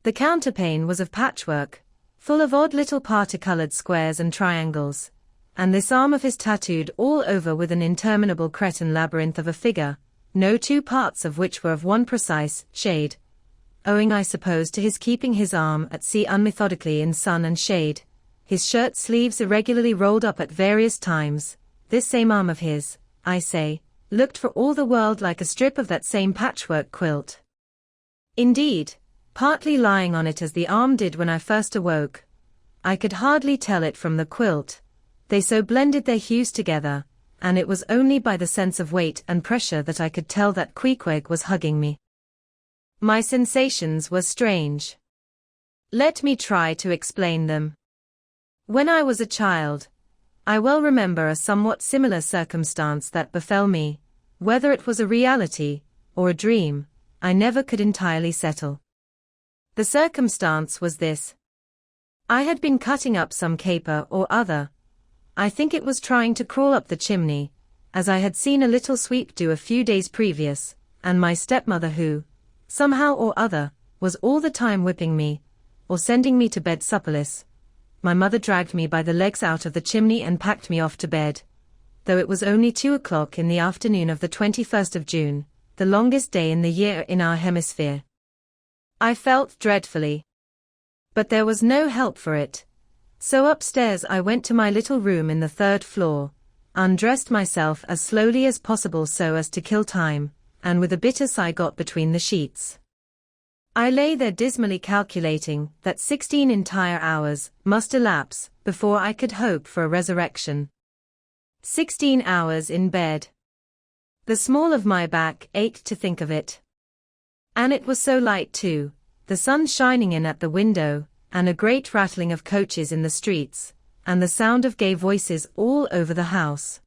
The counterpane was of patchwork, full of odd little parti-colored squares and triangles, and this arm of his tattooed all over with an interminable cretin labyrinth of a figure, no two parts of which were of one precise shade, owing I suppose to his keeping his arm at sea unmethodically in sun and shade, his shirt sleeves irregularly rolled up at various times. This same arm of his, I say, looked for all the world like a strip of that same patchwork quilt. Indeed, partly lying on it as the arm did when I first awoke, I could hardly tell it from the quilt. They so blended their hues together, and it was only by the sense of weight and pressure that I could tell that Queequeg was hugging me. My sensations were strange. Let me try to explain them. When I was a child, I well remember a somewhat similar circumstance that befell me. Whether it was a reality or a dream, I never could entirely settle. The circumstance was this. I had been cutting up some caper or other. I think it was trying to crawl up the chimney, as I had seen a little sweep do a few days previous, and my stepmother who, somehow or other, was all the time whipping me, or sending me to bed supperless. My mother dragged me by the legs out of the chimney and packed me off to bed, though it was only 2 o'clock in the afternoon of the 21st of June, the longest day in the year in our hemisphere. I felt dreadfully. But there was no help for it. So upstairs I went to my little room in the 3rd floor, undressed myself as slowly as possible so as to kill time, and with a bitter sigh got between the sheets. I lay there dismally calculating that 16 entire hours must elapse before I could hope for a resurrection. 16 hours in bed. The small of my back ached to think of it. And it was so light too, the sun shining in at the window, and a great rattling of coaches in the streets, and the sound of gay voices all over the house.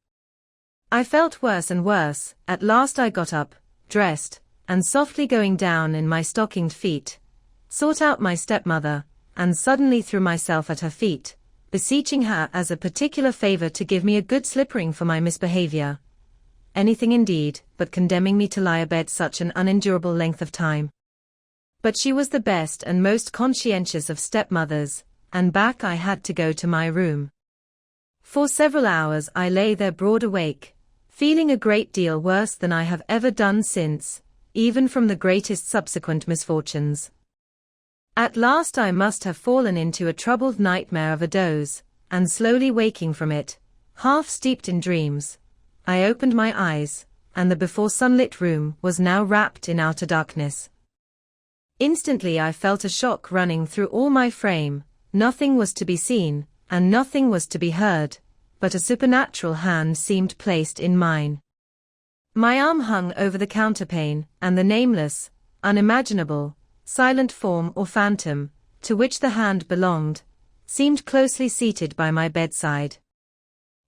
I felt worse and worse. At last I got up, dressed, and softly going down in my stockinged feet, sought out my stepmother, and suddenly threw myself at her feet, beseeching her as a particular favor to give me a good slippering for my misbehavior. Anything indeed, but condemning me to lie abed such an unendurable length of time. But she was the best and most conscientious of stepmothers, and back I had to go to my room. For several hours I lay there broad awake, feeling a great deal worse than I have ever done since, even from the greatest subsequent misfortunes. At last I must have fallen into a troubled nightmare of a doze, and slowly waking from it, half steeped in dreams, I opened my eyes, and the before sunlit room was now wrapped in outer darkness. Instantly I felt a shock running through all my frame. Nothing was to be seen, and nothing was to be heard, but a supernatural hand seemed placed in mine. My arm hung over the counterpane, and the nameless, unimaginable, silent form or phantom, to which the hand belonged, seemed closely seated by my bedside.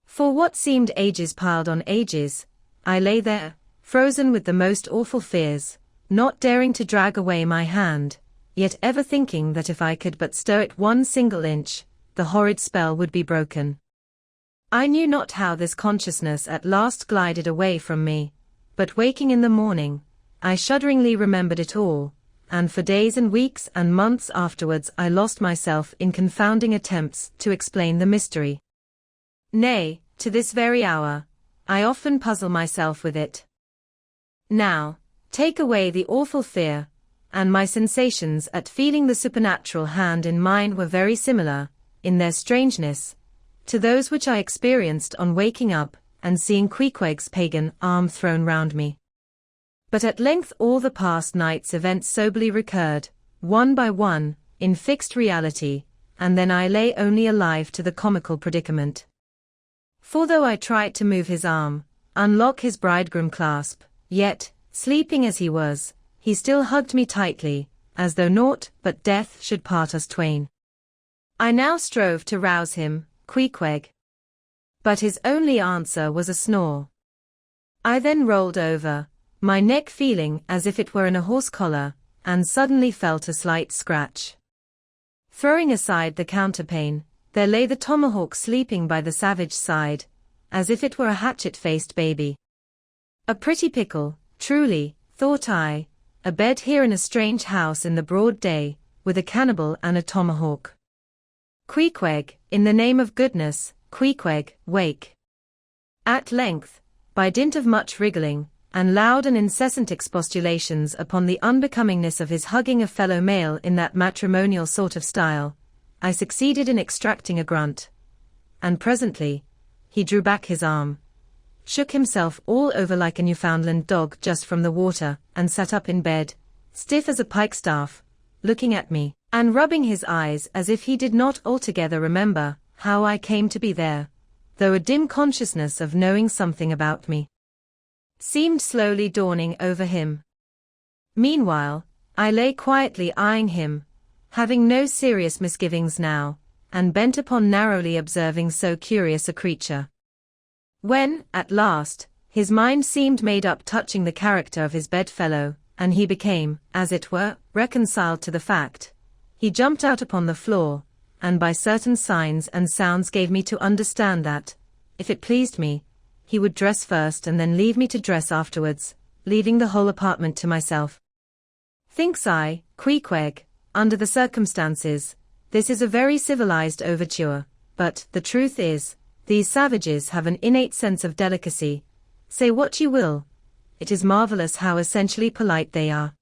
For what seemed ages piled on ages, I lay there, frozen with the most awful fears, not daring to drag away my hand, yet ever thinking that if I could but stir it 1 single inch, the horrid spell would be broken. I knew not how this consciousness at last glided away from me, but waking in the morning, I shudderingly remembered it all, and for days and weeks and months afterwards I lost myself in confounding attempts to explain the mystery. Nay, to this very hour, I often puzzle myself with it. Now, take away the awful fear, and my sensations at feeling the supernatural hand in mine were very similar, in their strangeness, to those which I experienced on waking up and seeing Queequeg's pagan arm thrown round me. But at length all the past night's events soberly recurred, one by one, in fixed reality, and then I lay only alive to the comical predicament. For though I tried to move his arm, unlock his bridegroom clasp, yet, sleeping as he was, he still hugged me tightly, as though naught but death should part us twain. I now strove to rouse him, Queequeg. But his only answer was a snore. I then rolled over, my neck feeling as if it were in a horse collar, and suddenly felt a slight scratch. Throwing aside the counterpane, there lay the tomahawk sleeping by the savage's side, as if it were a hatchet-faced baby. A pretty pickle, truly, thought I, a bed here in a strange house in the broad day, with a cannibal and a tomahawk. Queequeg, in the name of goodness, Queequeg, wake. At length, by dint of much wriggling, and loud and incessant expostulations upon the unbecomingness of his hugging a fellow male in that matrimonial sort of style, I succeeded in extracting a grunt. And presently, he drew back his arm, shook himself all over like a Newfoundland dog just from the water, and sat up in bed, stiff as a pikestaff, looking at me, and rubbing his eyes as if he did not altogether remember how I came to be there, though a dim consciousness of knowing something about me seemed slowly dawning over him. Meanwhile, I lay quietly eyeing him, having no serious misgivings now, and bent upon narrowly observing so curious a creature. When, at last, his mind seemed made up touching the character of his bedfellow, and he became, as it were, reconciled to the fact, he jumped out upon the floor, and by certain signs and sounds gave me to understand that, if it pleased me, he would dress first and then leave me to dress afterwards, leaving the whole apartment to myself. Thinks I, Queequeg, under the circumstances, this is a very civilized overture, but, the truth is, these savages have an innate sense of delicacy. Say what you will, it is marvelous how essentially polite they are.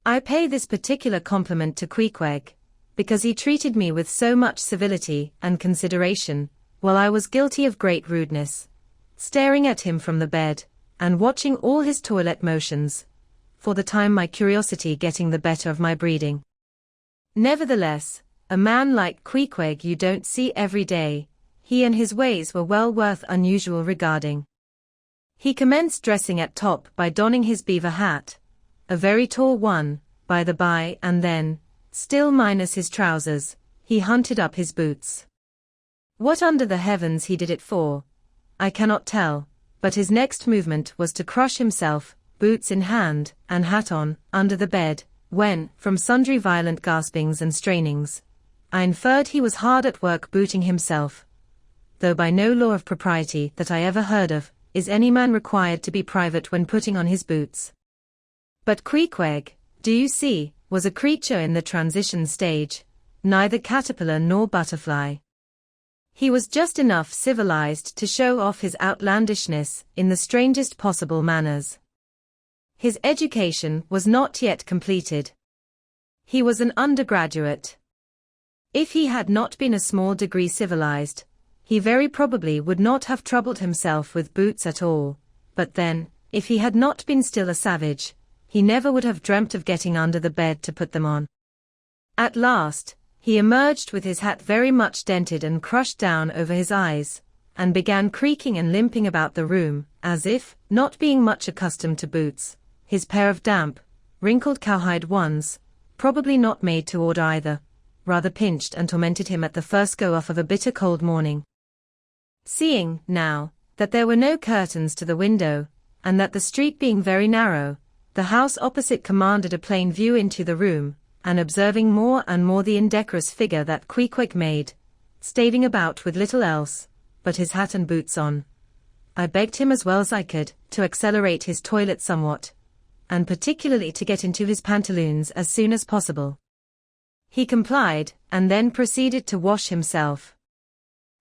I pay this particular compliment to Queequeg, because he treated me with so much civility and consideration, while I was guilty of great rudeness, staring at him from the bed, and watching all his toilet motions, for the time my curiosity getting the better of my breeding. Nevertheless, a man like Queequeg you don't see every day. He and his ways were well worth unusual regarding. He commenced dressing at top by donning his beaver hat, a very tall one, by the by, and then, still minus his trousers, he hunted up his boots. What under the heavens he did it for, I cannot tell, but his next movement was to crush himself, boots in hand, and hat on, under the bed, when, from sundry violent gaspings and strainings, I inferred he was hard at work booting himself, though by no law of propriety that I ever heard of, is any man required to be private when putting on his boots. But Queequeg, do you see, was a creature in the transition stage, neither caterpillar nor butterfly. He was just enough civilized to show off his outlandishness in the strangest possible manners. His education was not yet completed. He was an undergraduate. If he had not been a small degree civilized, he very probably would not have troubled himself with boots at all, but then, if he had not been still a savage, he never would have dreamt of getting under the bed to put them on. At last, he emerged with his hat very much dented and crushed down over his eyes, and began creaking and limping about the room, as if, not being much accustomed to boots, his pair of damp, wrinkled cowhide ones, probably not made to order either, rather pinched and tormented him at the first go-off of a bitter cold morning. Seeing, now, that there were no curtains to the window, and that the street being very narrow, the house opposite commanded a plain view into the room, and observing more and more the indecorous figure that Queequeg made, staving about with little else but his hat and boots on, I begged him as well as I could to accelerate his toilet somewhat, and particularly to get into his pantaloons as soon as possible. He complied, and then proceeded to wash himself.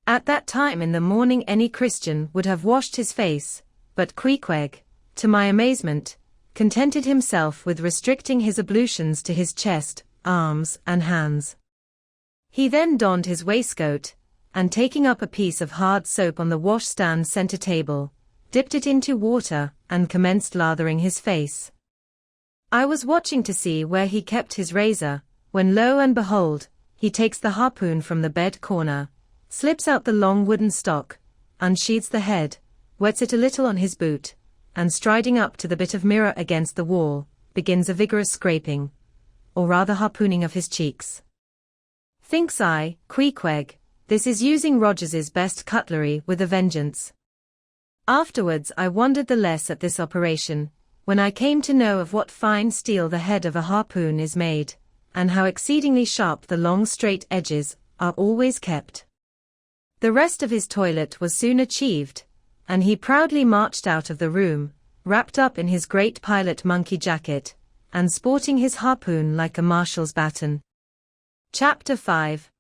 At that time in the morning any Christian would have washed his face, but Queequeg, to my amazement, contented himself with restricting his ablutions to his chest, arms, and hands. He then donned his waistcoat, and taking up a piece of hard soap on the washstand center table, dipped it into water, and commenced lathering his face. I was watching to see where he kept his razor, when lo and behold, he takes the harpoon from the bed corner, slips out the long wooden stock, unsheathes the head, wets it a little on his boot, and striding up to the bit of mirror against the wall, begins a vigorous scraping, or rather harpooning of his cheeks. Thinks I, Queequeg, this is using Rogers's best cutlery with a vengeance. Afterwards I wondered the less at this operation, when I came to know of what fine steel the head of a harpoon is made, and how exceedingly sharp the long straight edges are always kept. The rest of his toilet was soon achieved, and he proudly marched out of the room, wrapped up in his great pilot monkey jacket, and sporting his harpoon like a marshal's baton. Chapter 5.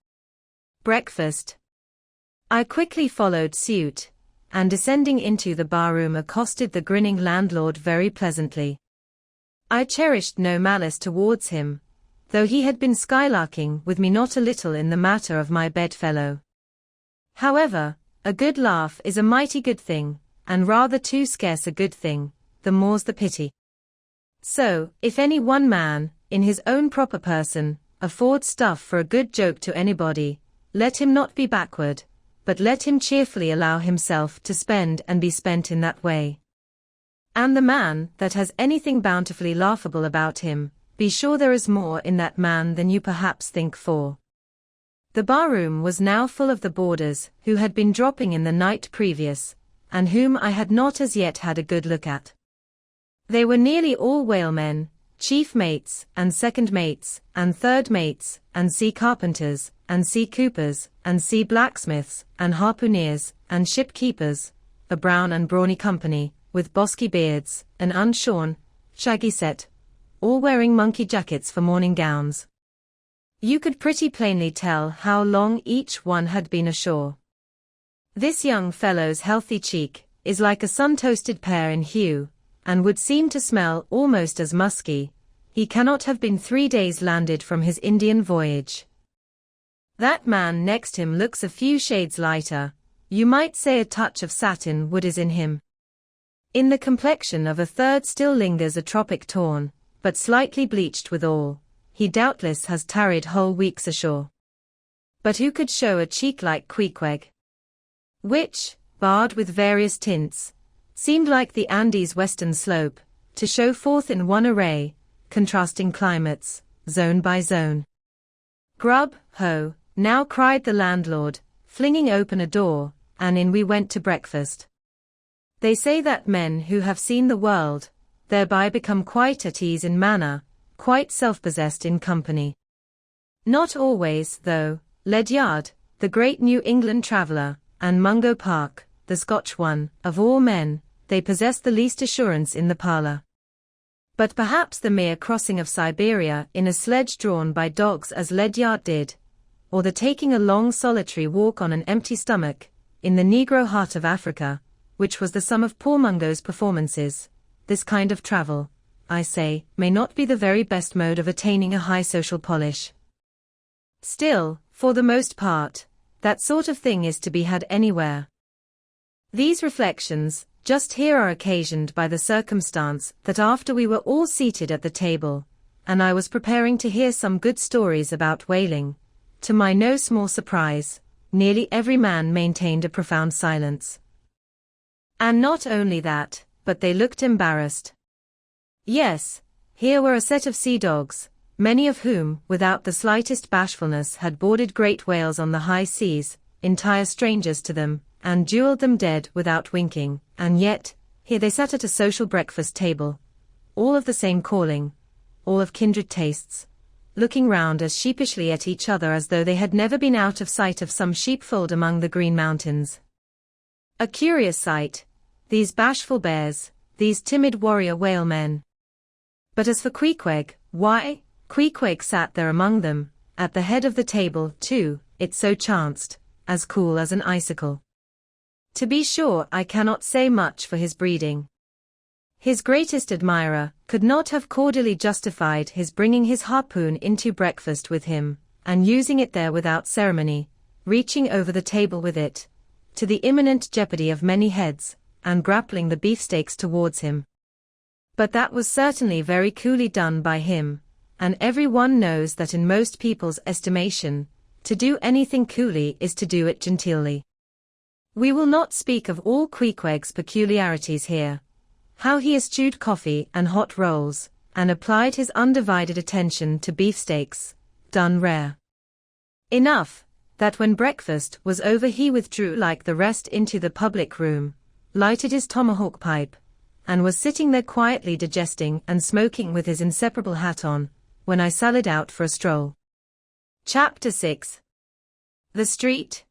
Breakfast. I quickly followed suit, and descending into the barroom accosted the grinning landlord very pleasantly. I cherished no malice towards him, though he had been skylarking with me not a little in the matter of my bedfellow. However, a good laugh is a mighty good thing, and rather too scarce a good thing, the more's the pity. So, if any one man, in his own proper person, affords stuff for a good joke to anybody, let him not be backward, but let him cheerfully allow himself to spend and be spent in that way. And the man that has anything bountifully laughable about him, be sure there is more in that man than you perhaps think for. The barroom was now full of the boarders who had been dropping in the night previous, and whom I had not as yet had a good look at. They were nearly all whalemen, chief mates, and second mates, and third mates, and sea carpenters, and sea coopers, and sea blacksmiths, and harpooneers, and ship keepers, a brown and brawny company, with bosky beards, an unshorn, shaggy set, all wearing monkey jackets for morning gowns. You could pretty plainly tell how long each one had been ashore. This young fellow's healthy cheek is like a sun-toasted pear in hue, and would seem to smell almost as musky. He cannot have been 3 days landed from his Indian voyage. That man next him looks a few shades lighter, you might say a touch of satin wood is in him. In the complexion of a third still lingers a tropic tawn, but slightly bleached withal. He doubtless has tarried whole weeks ashore. But who could show a cheek like Queequeg? Which, barred with various tints, seemed like the Andes' western slope, to show forth in one array, contrasting climates, zone by zone. Grub, ho, now cried the landlord, flinging open a door, and in we went to breakfast. They say that men who have seen the world, thereby become quite at ease in manner, quite self-possessed in company. Not always, though. Ledyard, the great New England traveler, and Mungo Park, the Scotch one, of all men, they possess the least assurance in the parlor. But perhaps the mere crossing of Siberia in a sledge drawn by dogs as Ledyard did, or the taking a long solitary walk on an empty stomach, in the Negro heart of Africa, which was the sum of poor Mungo's performances, this kind of travel, I say, may not be the very best mode of attaining a high social polish. Still, for the most part, that sort of thing is to be had anywhere. These reflections, just here, are occasioned by the circumstance that after we were all seated at the table, and I was preparing to hear some good stories about whaling, to my no small surprise, nearly every man maintained a profound silence. And not only that, but they looked embarrassed. Yes, here were a set of sea dogs, many of whom, without the slightest bashfulness, had boarded great whales on the high seas, entire strangers to them, and duelled them dead without winking, and yet, here they sat at a social breakfast table, all of the same calling, all of kindred tastes, looking round as sheepishly at each other as though they had never been out of sight of some sheepfold among the Green Mountains. A curious sight, these bashful bears, these timid warrior whalemen. But as for Queequeg, why, Queequeg sat there among them, at the head of the table, too, it so chanced, as cool as an icicle. To be sure, I cannot say much for his breeding. His greatest admirer could not have cordially justified his bringing his harpoon into breakfast with him, and using it there without ceremony, reaching over the table with it, to the imminent jeopardy of many heads, and grappling the beefsteaks towards him. But that was certainly very coolly done by him, and every one knows that in most people's estimation, to do anything coolly is to do it genteelly. We will not speak of all Queequeg's peculiarities here. How he eschewed coffee and hot rolls, and applied his undivided attention to beefsteaks, done rare. Enough, that when breakfast was over he withdrew like the rest into the public room, lighted his tomahawk pipe, and was sitting there quietly digesting and smoking with his inseparable hat on, when I sallied out for a stroll. Chapter 6. The Street.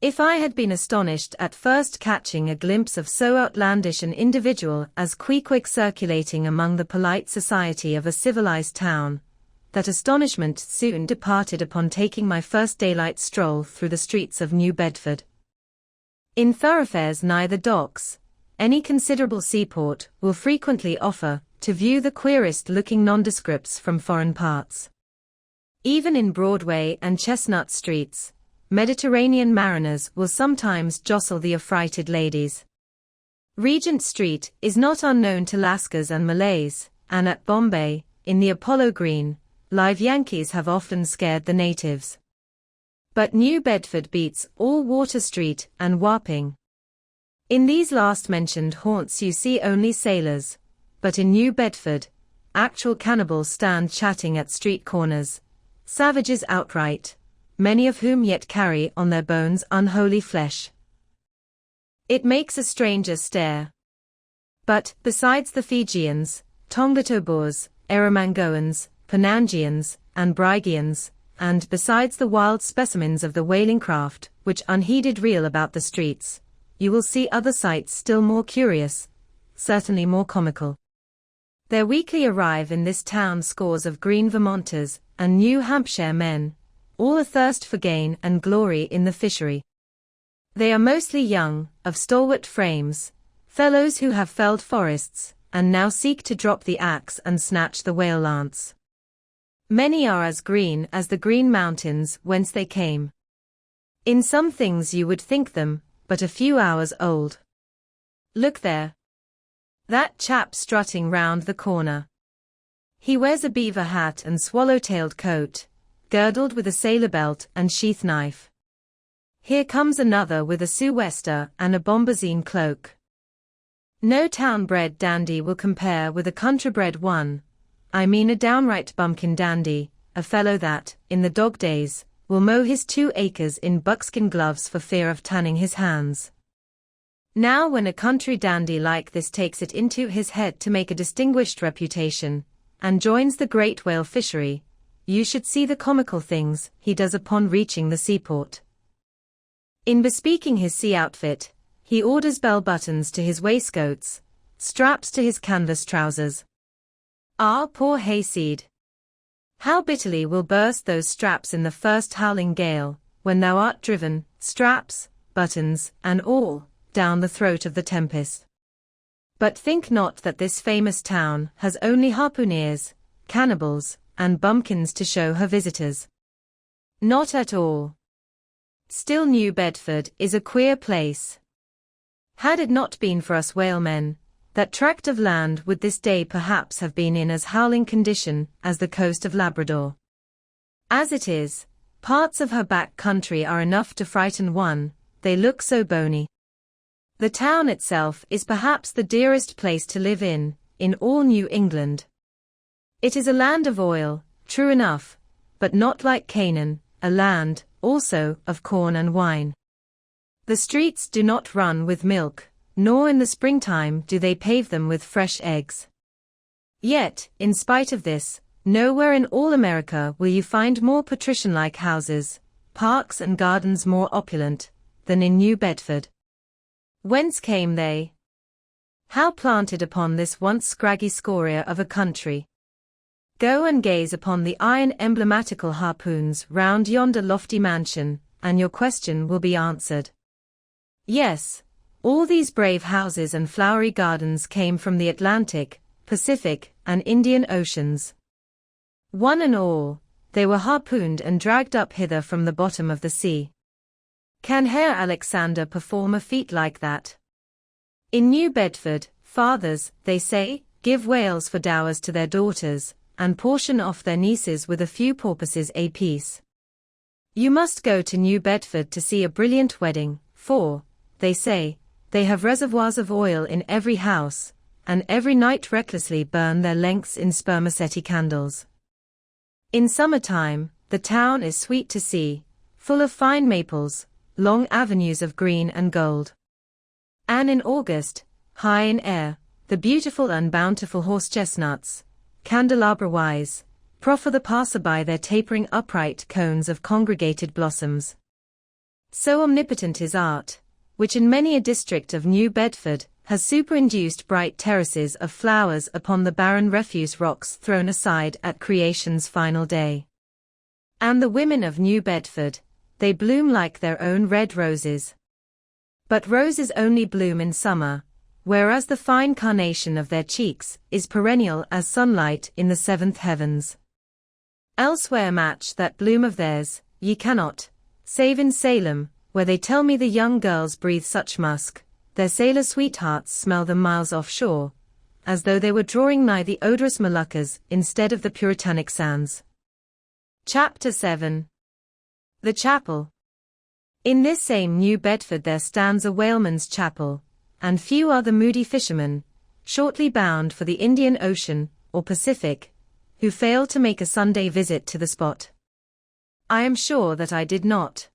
If I had been astonished at first catching a glimpse of so outlandish an individual as Queequeg circulating among the polite society of a civilized town, that astonishment soon departed upon taking my first daylight stroll through the streets of New Bedford. In thoroughfares nigh the docks, any considerable seaport will frequently offer to view the queerest-looking nondescripts from foreign parts. Even in Broadway and Chestnut streets, Mediterranean mariners will sometimes jostle the affrighted ladies. Regent Street is not unknown to Lascars and Malays, and at Bombay, in the Apollo Green, live Yankees have often scared the natives. But New Bedford beats all Water Street and Wapping. In these last-mentioned haunts you see only sailors, but in New Bedford, actual cannibals stand chatting at street corners, savages outright, many of whom yet carry on their bones unholy flesh. It makes a stranger stare. But, besides the Fijians, Tongletobors, Erromangoans, Penangians, and Brygians, and besides the wild specimens of the whaling craft, which unheeded reel about the streets, you will see other sights still more curious, certainly more comical. There weekly arrive in this town scores of green Vermonters and New Hampshire men, all athirst for gain and glory in the fishery. They are mostly young, of stalwart frames, fellows who have felled forests, and now seek to drop the axe and snatch the whale lance. Many are as green as the Green Mountains whence they came. In some things you would think them but a few hours old. Look there. That chap strutting round the corner. He wears a beaver hat and swallow-tailed coat, girdled with a sailor belt and sheath knife. Here comes another with a sou'wester and a bombazine cloak. No town-bred dandy will compare with a country-bred one, I mean a downright bumpkin dandy, a fellow that, in the dog days, will mow his 2 acres in buckskin gloves for fear of tanning his hands. Now when a country dandy like this takes it into his head to make a distinguished reputation, and joins the great whale fishery, you should see the comical things he does upon reaching the seaport. In bespeaking his sea outfit, he orders bell buttons to his waistcoats, straps to his canvas trousers. Ah, poor hayseed! How bitterly will burst those straps in the first howling gale, when thou art driven, straps, buttons, and all, down the throat of the tempest. But think not that this famous town has only harpooneers, cannibals, and bumpkins to show her visitors. Not at all. Still, New Bedford is a queer place. Had it not been for us whalemen, that tract of land would this day perhaps have been in as howling condition as the coast of Labrador. As it is, parts of her back country are enough to frighten one, they look so bony. The town itself is perhaps the dearest place to live in all New England. It is a land of oil, true enough, but not like Canaan, a land, also, of corn and wine. The streets do not run with milk, nor in the springtime do they pave them with fresh eggs. Yet, in spite of this, nowhere in all America will you find more patrician-like houses, parks and gardens more opulent, than in New Bedford. Whence came they? How planted upon this once scraggy scoria of a country? Go and gaze upon the iron emblematical harpoons round yonder lofty mansion, and your question will be answered. Yes, all these brave houses and flowery gardens came from the Atlantic, Pacific, and Indian Oceans. One and all, they were harpooned and dragged up hither from the bottom of the sea. Can Herr Alexander perform a feat like that? In New Bedford, fathers, they say, give whales for dowers to their daughters, and portion off their nieces with a few porpoises apiece. You must go to New Bedford to see a brilliant wedding, for, they say, they have reservoirs of oil in every house, and every night recklessly burn their lengths in spermaceti candles. In summertime, the town is sweet to see, full of fine maples, long avenues of green and gold. And in August, high in air, the beautiful and bountiful horse-chestnuts, candelabra-wise, proffer the passer-by their tapering upright cones of congregated blossoms. So omnipotent is art, which in many a district of New Bedford has superinduced bright terraces of flowers upon the barren refuse rocks thrown aside at creation's final day. And the women of New Bedford, they bloom like their own red roses. But roses only bloom in summer, whereas the fine carnation of their cheeks is perennial as sunlight in the seventh heavens. Elsewhere match that bloom of theirs, ye cannot, save in Salem, where they tell me the young girls breathe such musk, their sailor sweethearts smell them miles offshore, as though they were drawing nigh the odorous Moluccas instead of the puritanic sands. Chapter 7. The Chapel. In this same New Bedford there stands a whaleman's chapel, and few are the moody fishermen, shortly bound for the Indian Ocean, or Pacific, who fail to make a Sunday visit to the spot. I am sure that I did not.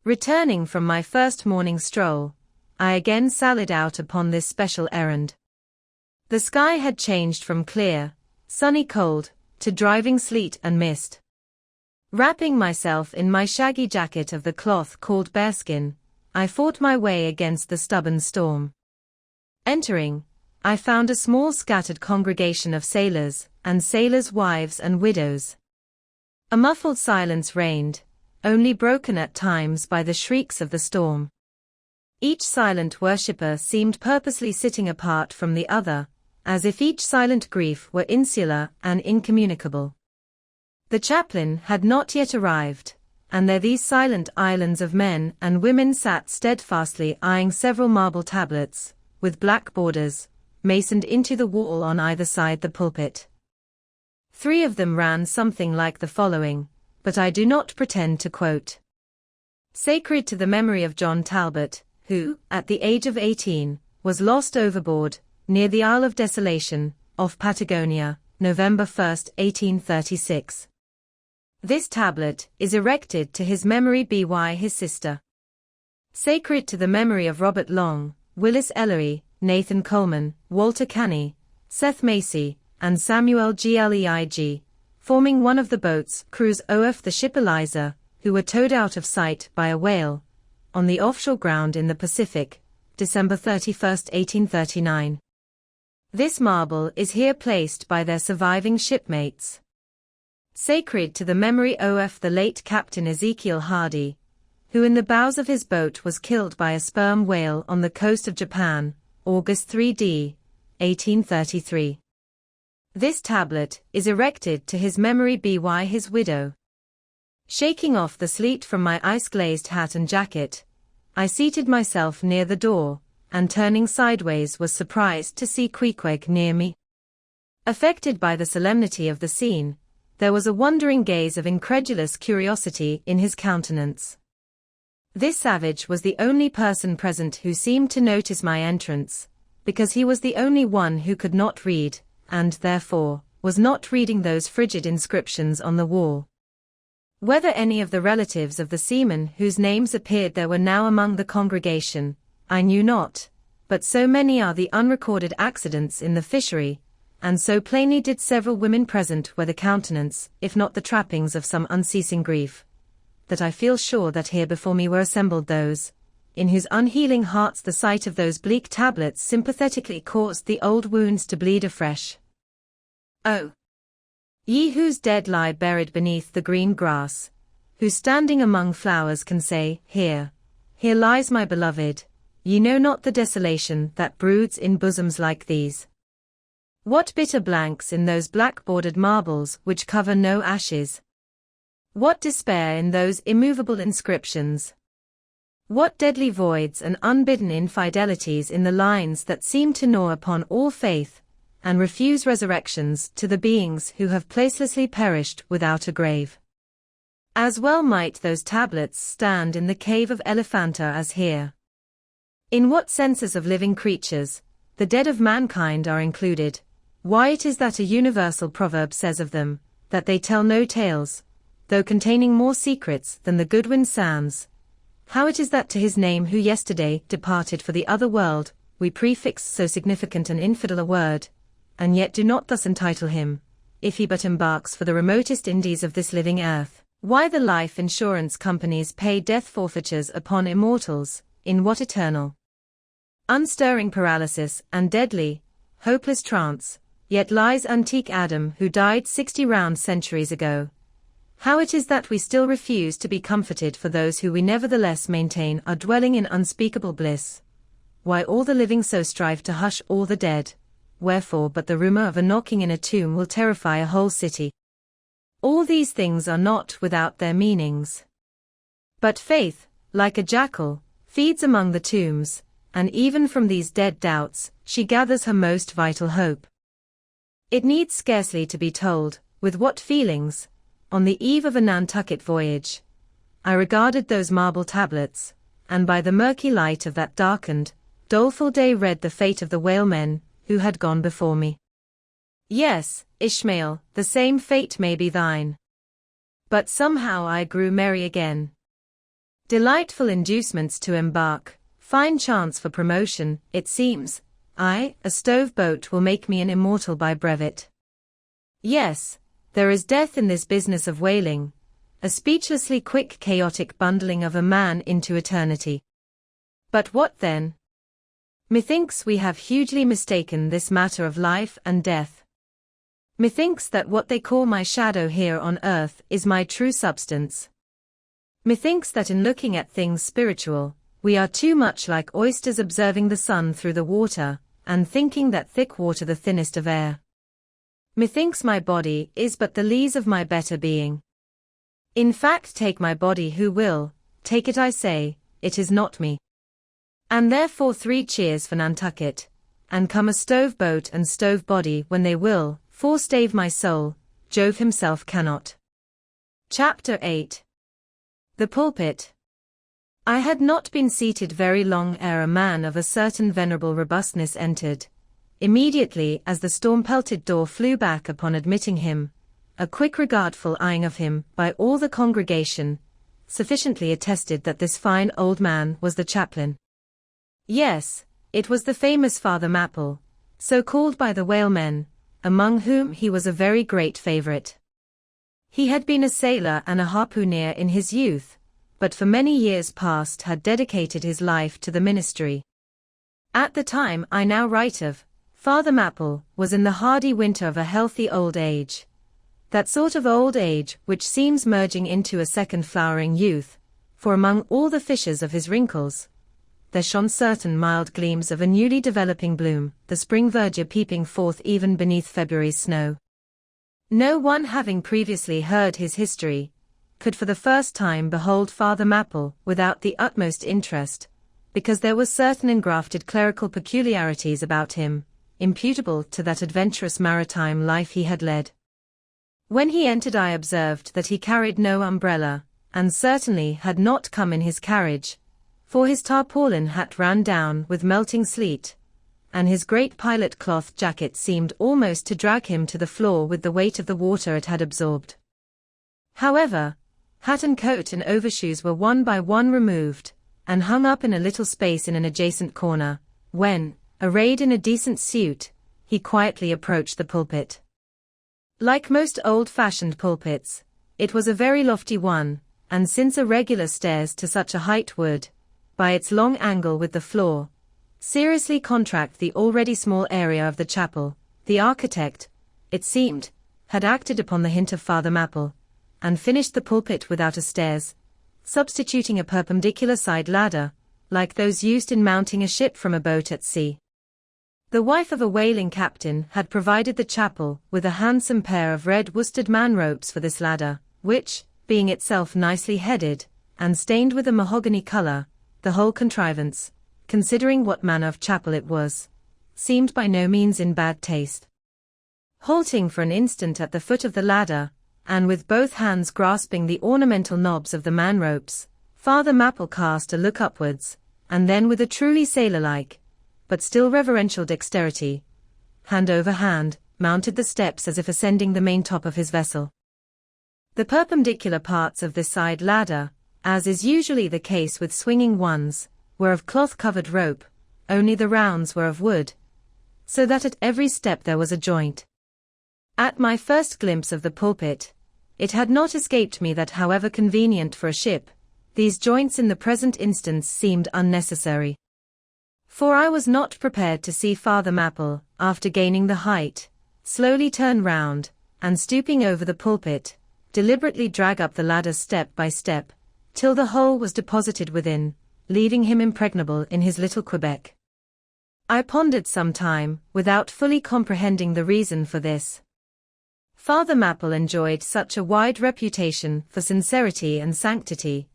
Returning from my first morning stroll, I again sallied out upon this special errand. The sky had changed from clear, sunny cold, to driving sleet and mist. Wrapping myself in my shaggy jacket of the cloth called bearskin, I fought my way against the stubborn storm. Entering, I found a small scattered congregation of sailors, and sailors' wives and widows. A muffled silence reigned, only broken at times by the shrieks of the storm. Each silent worshipper seemed purposely sitting apart from the other, as if each silent grief were insular and incommunicable. The chaplain had not yet arrived, and there these silent islands of men and women sat steadfastly eyeing several marble tablets, with black borders, masoned into the wall on either side the pulpit. 3 of them ran something like the following, but I do not pretend to quote. Sacred to the memory of John Talbot, who, at the age of 18, was lost overboard, near the Isle of Desolation, off Patagonia, November 1, 1836. This tablet is erected to his memory by his sister. Sacred to the memory of Robert Long, Willis Ellery, Nathan Coleman, Walter Canny, Seth Macy, and Samuel Gleig, forming one of the boat's crews of the ship Eliza, who were towed out of sight by a whale, on the offshore ground in the Pacific, December 31, 1839. This marble is here placed by their surviving shipmates. Sacred to the memory of the late Captain Ezekiel Hardy, who in the bows of his boat was killed by a sperm whale on the coast of Japan, August 3d, 1833. This tablet is erected to his memory by his widow. Shaking off the sleet from my ice-glazed hat and jacket, I seated myself near the door, and turning sideways was surprised to see Queequeg near me. Affected by the solemnity of the scene, there was a wondering gaze of incredulous curiosity in his countenance. This savage was the only person present who seemed to notice my entrance, because he was the only one who could not read, and therefore, was not reading those frigid inscriptions on the wall. Whether any of the relatives of the seamen whose names appeared there were now among the congregation, I knew not, but so many are the unrecorded accidents in the fishery, and so plainly did several women present wear the countenance, if not the trappings of some unceasing grief, that I feel sure that here before me were assembled those, in whose unhealing hearts the sight of those bleak tablets sympathetically caused the old wounds to bleed afresh. Oh! Ye whose dead lie buried beneath the green grass, who standing among flowers can say, Here, here lies my beloved, ye know not the desolation that broods in bosoms like these. What bitter blanks in those black-bordered marbles which cover no ashes! What despair in those immovable inscriptions! What deadly voids and unbidden infidelities in the lines that seem to gnaw upon all faith, and refuse resurrections to the beings who have placelessly perished without a grave. As well might those tablets stand in the cave of Elephanta as here. In what senses of living creatures, the dead of mankind are included, why it is that a universal proverb says of them, that they tell no tales, though containing more secrets than the Goodwin Sands. How it is that to his name who yesterday departed for the other world, we prefix so significant and infidel a word, and yet do not thus entitle him, if he but embarks for the remotest Indies of this living earth. Why the life insurance companies pay death forfeitures upon immortals, in what eternal, unstirring paralysis and deadly, hopeless trance, yet lies antique Adam who died 60 round centuries ago. How it is that we still refuse to be comforted for those who we nevertheless maintain are dwelling in unspeakable bliss. Why all the living so strive to hush all the dead, wherefore but the rumor of a knocking in a tomb will terrify a whole city. All these things are not without their meanings. But faith, like a jackal, feeds among the tombs, and even from these dead doubts, she gathers her most vital hope. It needs scarcely to be told, with what feelings, on the eve of a Nantucket voyage, I regarded those marble tablets, and by the murky light of that darkened, doleful day read the fate of the whalemen who had gone before me. Yes, Ishmael, the same fate may be thine. But somehow I grew merry again. Delightful inducements to embark, fine chance for promotion, it seems. A stove boat will make me an immortal by brevet. Yes, there is death in this business of whaling, a speechlessly quick chaotic bundling of a man into eternity. But what then? Methinks we have hugely mistaken this matter of life and death. Methinks that what they call my shadow here on earth is my true substance. Methinks that in looking at things spiritual, we are too much like oysters observing the sun through the water, and thinking that thick water the thinnest of air. Methinks my body is but the lees of my better being. In fact, take my body who will, take it I say, it is not me. And therefore 3 cheers for Nantucket, and come a stove boat and stove body when they will, for stave my soul, Jove himself cannot. Chapter 8. The Pulpit. I had not been seated very long ere a man of a certain venerable robustness entered. Immediately as the storm-pelted door flew back upon admitting him, a quick regardful eyeing of him by all the congregation sufficiently attested that this fine old man was the chaplain. Yes, it was the famous Father Mapple, so called by the whalemen, among whom he was a very great favorite. He had been a sailor and a harpooner in his youth, but for many years past had dedicated his life to the ministry. At the time I now write of, Father Mapple was in the hardy winter of a healthy old age. That sort of old age which seems merging into a second flowering youth, for among all the fissures of his wrinkles, there shone certain mild gleams of a newly developing bloom, the spring verdure peeping forth even beneath February's snow. No one having previously heard his history could for the first time behold Father Mapple without the utmost interest, because there were certain engrafted clerical peculiarities about him, imputable to that adventurous maritime life he had led. When he entered I observed that he carried no umbrella, and certainly had not come in his carriage, for his tarpaulin hat ran down with melting sleet, and his great pilot cloth jacket seemed almost to drag him to the floor with the weight of the water it had absorbed. However, hat and coat and overshoes were one by one removed, and hung up in a little space in an adjacent corner, when, arrayed in a decent suit, he quietly approached the pulpit. Like most old-fashioned pulpits, it was a very lofty one, and since irregular stairs to such a height would, by its long angle with the floor, seriously contract the already small area of the chapel, the architect, it seemed, had acted upon the hint of Father Mapple, and finished the pulpit without a stairs, substituting a perpendicular side ladder, like those used in mounting a ship from a boat at sea. The wife of a whaling captain had provided the chapel with a handsome pair of red worsted man-ropes for this ladder, which, being itself nicely headed, and stained with a mahogany color, the whole contrivance, considering what manner of chapel it was, seemed by no means in bad taste. Halting for an instant at the foot of the ladder, and with both hands grasping the ornamental knobs of the man-ropes, Father Mapple cast a look upwards, and then with a truly sailor-like, but still reverential dexterity, hand over hand, mounted the steps as if ascending the main top of his vessel. The perpendicular parts of this side ladder, as is usually the case with swinging ones, were of cloth-covered rope, only the rounds were of wood, so that at every step there was a joint. At my first glimpse of the pulpit, it had not escaped me that however convenient for a ship, these joints in the present instance seemed unnecessary. For I was not prepared to see Father Mapple, after gaining the height, slowly turn round, and stooping over the pulpit, deliberately drag up the ladder step by step, till the whole was deposited within, leaving him impregnable in his little Quebec. I pondered some time, without fully comprehending the reason for this. Father Mapple enjoyed such a wide reputation for sincerity and sanctity,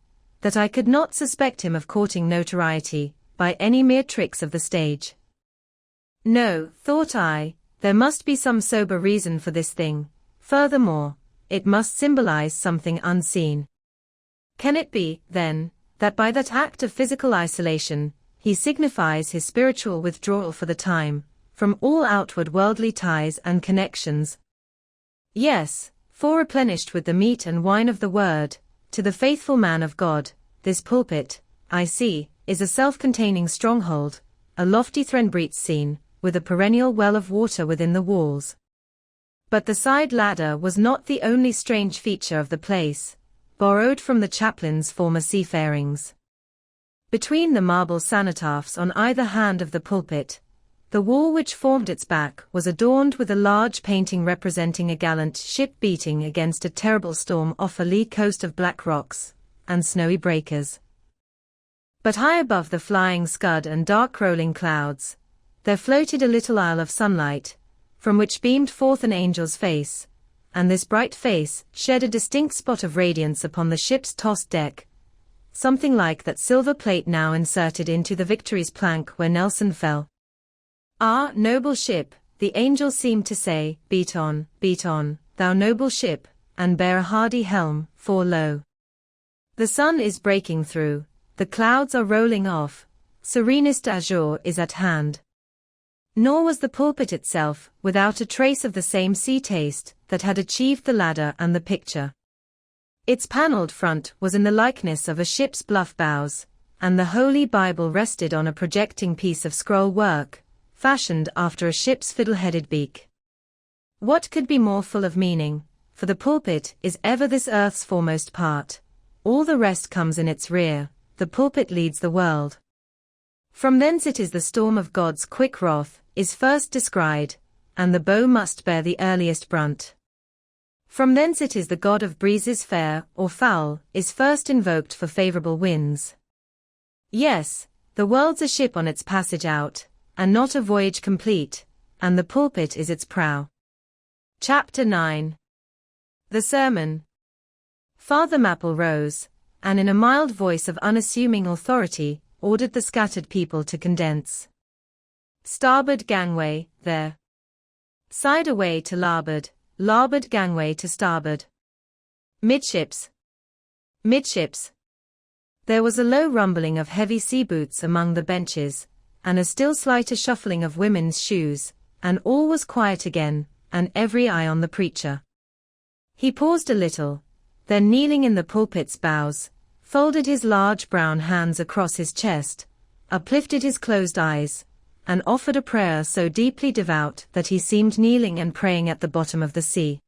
that I could not suspect him of courting notoriety by any mere tricks of the stage. No, thought I, there must be some sober reason for this thing. Furthermore, it must symbolize something unseen. Can it be, then, that by that act of physical isolation, he signifies his spiritual withdrawal for the time, from all outward worldly ties and connections? Yes, for replenished with the meat and wine of the word, to the faithful man of God, this pulpit, I see, is a self-containing stronghold, a lofty threnbreach scene, with a perennial well of water within the walls. But the side ladder was not the only strange feature of the place, borrowed from the chaplain's former seafarings. Between the marble cenotaphs on either hand of the pulpit, the wall which formed its back was adorned with a large painting representing a gallant ship beating against a terrible storm off a lee coast of black rocks and snowy breakers. But high above the flying scud and dark rolling clouds, there floated a little isle of sunlight, from which beamed forth an angel's face, and this bright face shed a distinct spot of radiance upon the ship's tossed deck, something like that silver plate now inserted into the Victory's plank where Nelson fell. Ah, noble ship, the angel seemed to say, beat on, thou noble ship, and bear a hardy helm, for lo, the sun is breaking through, the clouds are rolling off, serenest azure is at hand. Nor was the pulpit itself without a trace of the same sea taste that had achieved the ladder and the picture. Its panelled front was in the likeness of a ship's bluff bows, and the Holy Bible rested on a projecting piece of scroll work, fashioned after a ship's fiddle-headed beak. What could be more full of meaning, for the pulpit is ever this earth's foremost part, all the rest comes in its rear, the pulpit leads the world. From thence it is the storm of God's quick wrath is first descried, and the bow must bear the earliest brunt. From thence it is the god of breezes fair or foul is first invoked for favorable winds. Yes, The world's a ship on its passage out, and not a voyage complete, and the pulpit is its prow. Chapter 9. The Sermon. Father Mapple rose, and in a mild voice of unassuming authority, ordered the scattered people to condense. Starboard gangway, there. Side away to larboard, larboard gangway to starboard. Midships. Midships. There was a low rumbling of heavy sea boots among the benches, and a still slighter shuffling of women's shoes, and all was quiet again, and every eye on the preacher. He paused a little, then kneeling in the pulpit's bows, folded his large brown hands across his chest, uplifted his closed eyes, and offered a prayer so deeply devout that he seemed kneeling and praying at the bottom of the sea.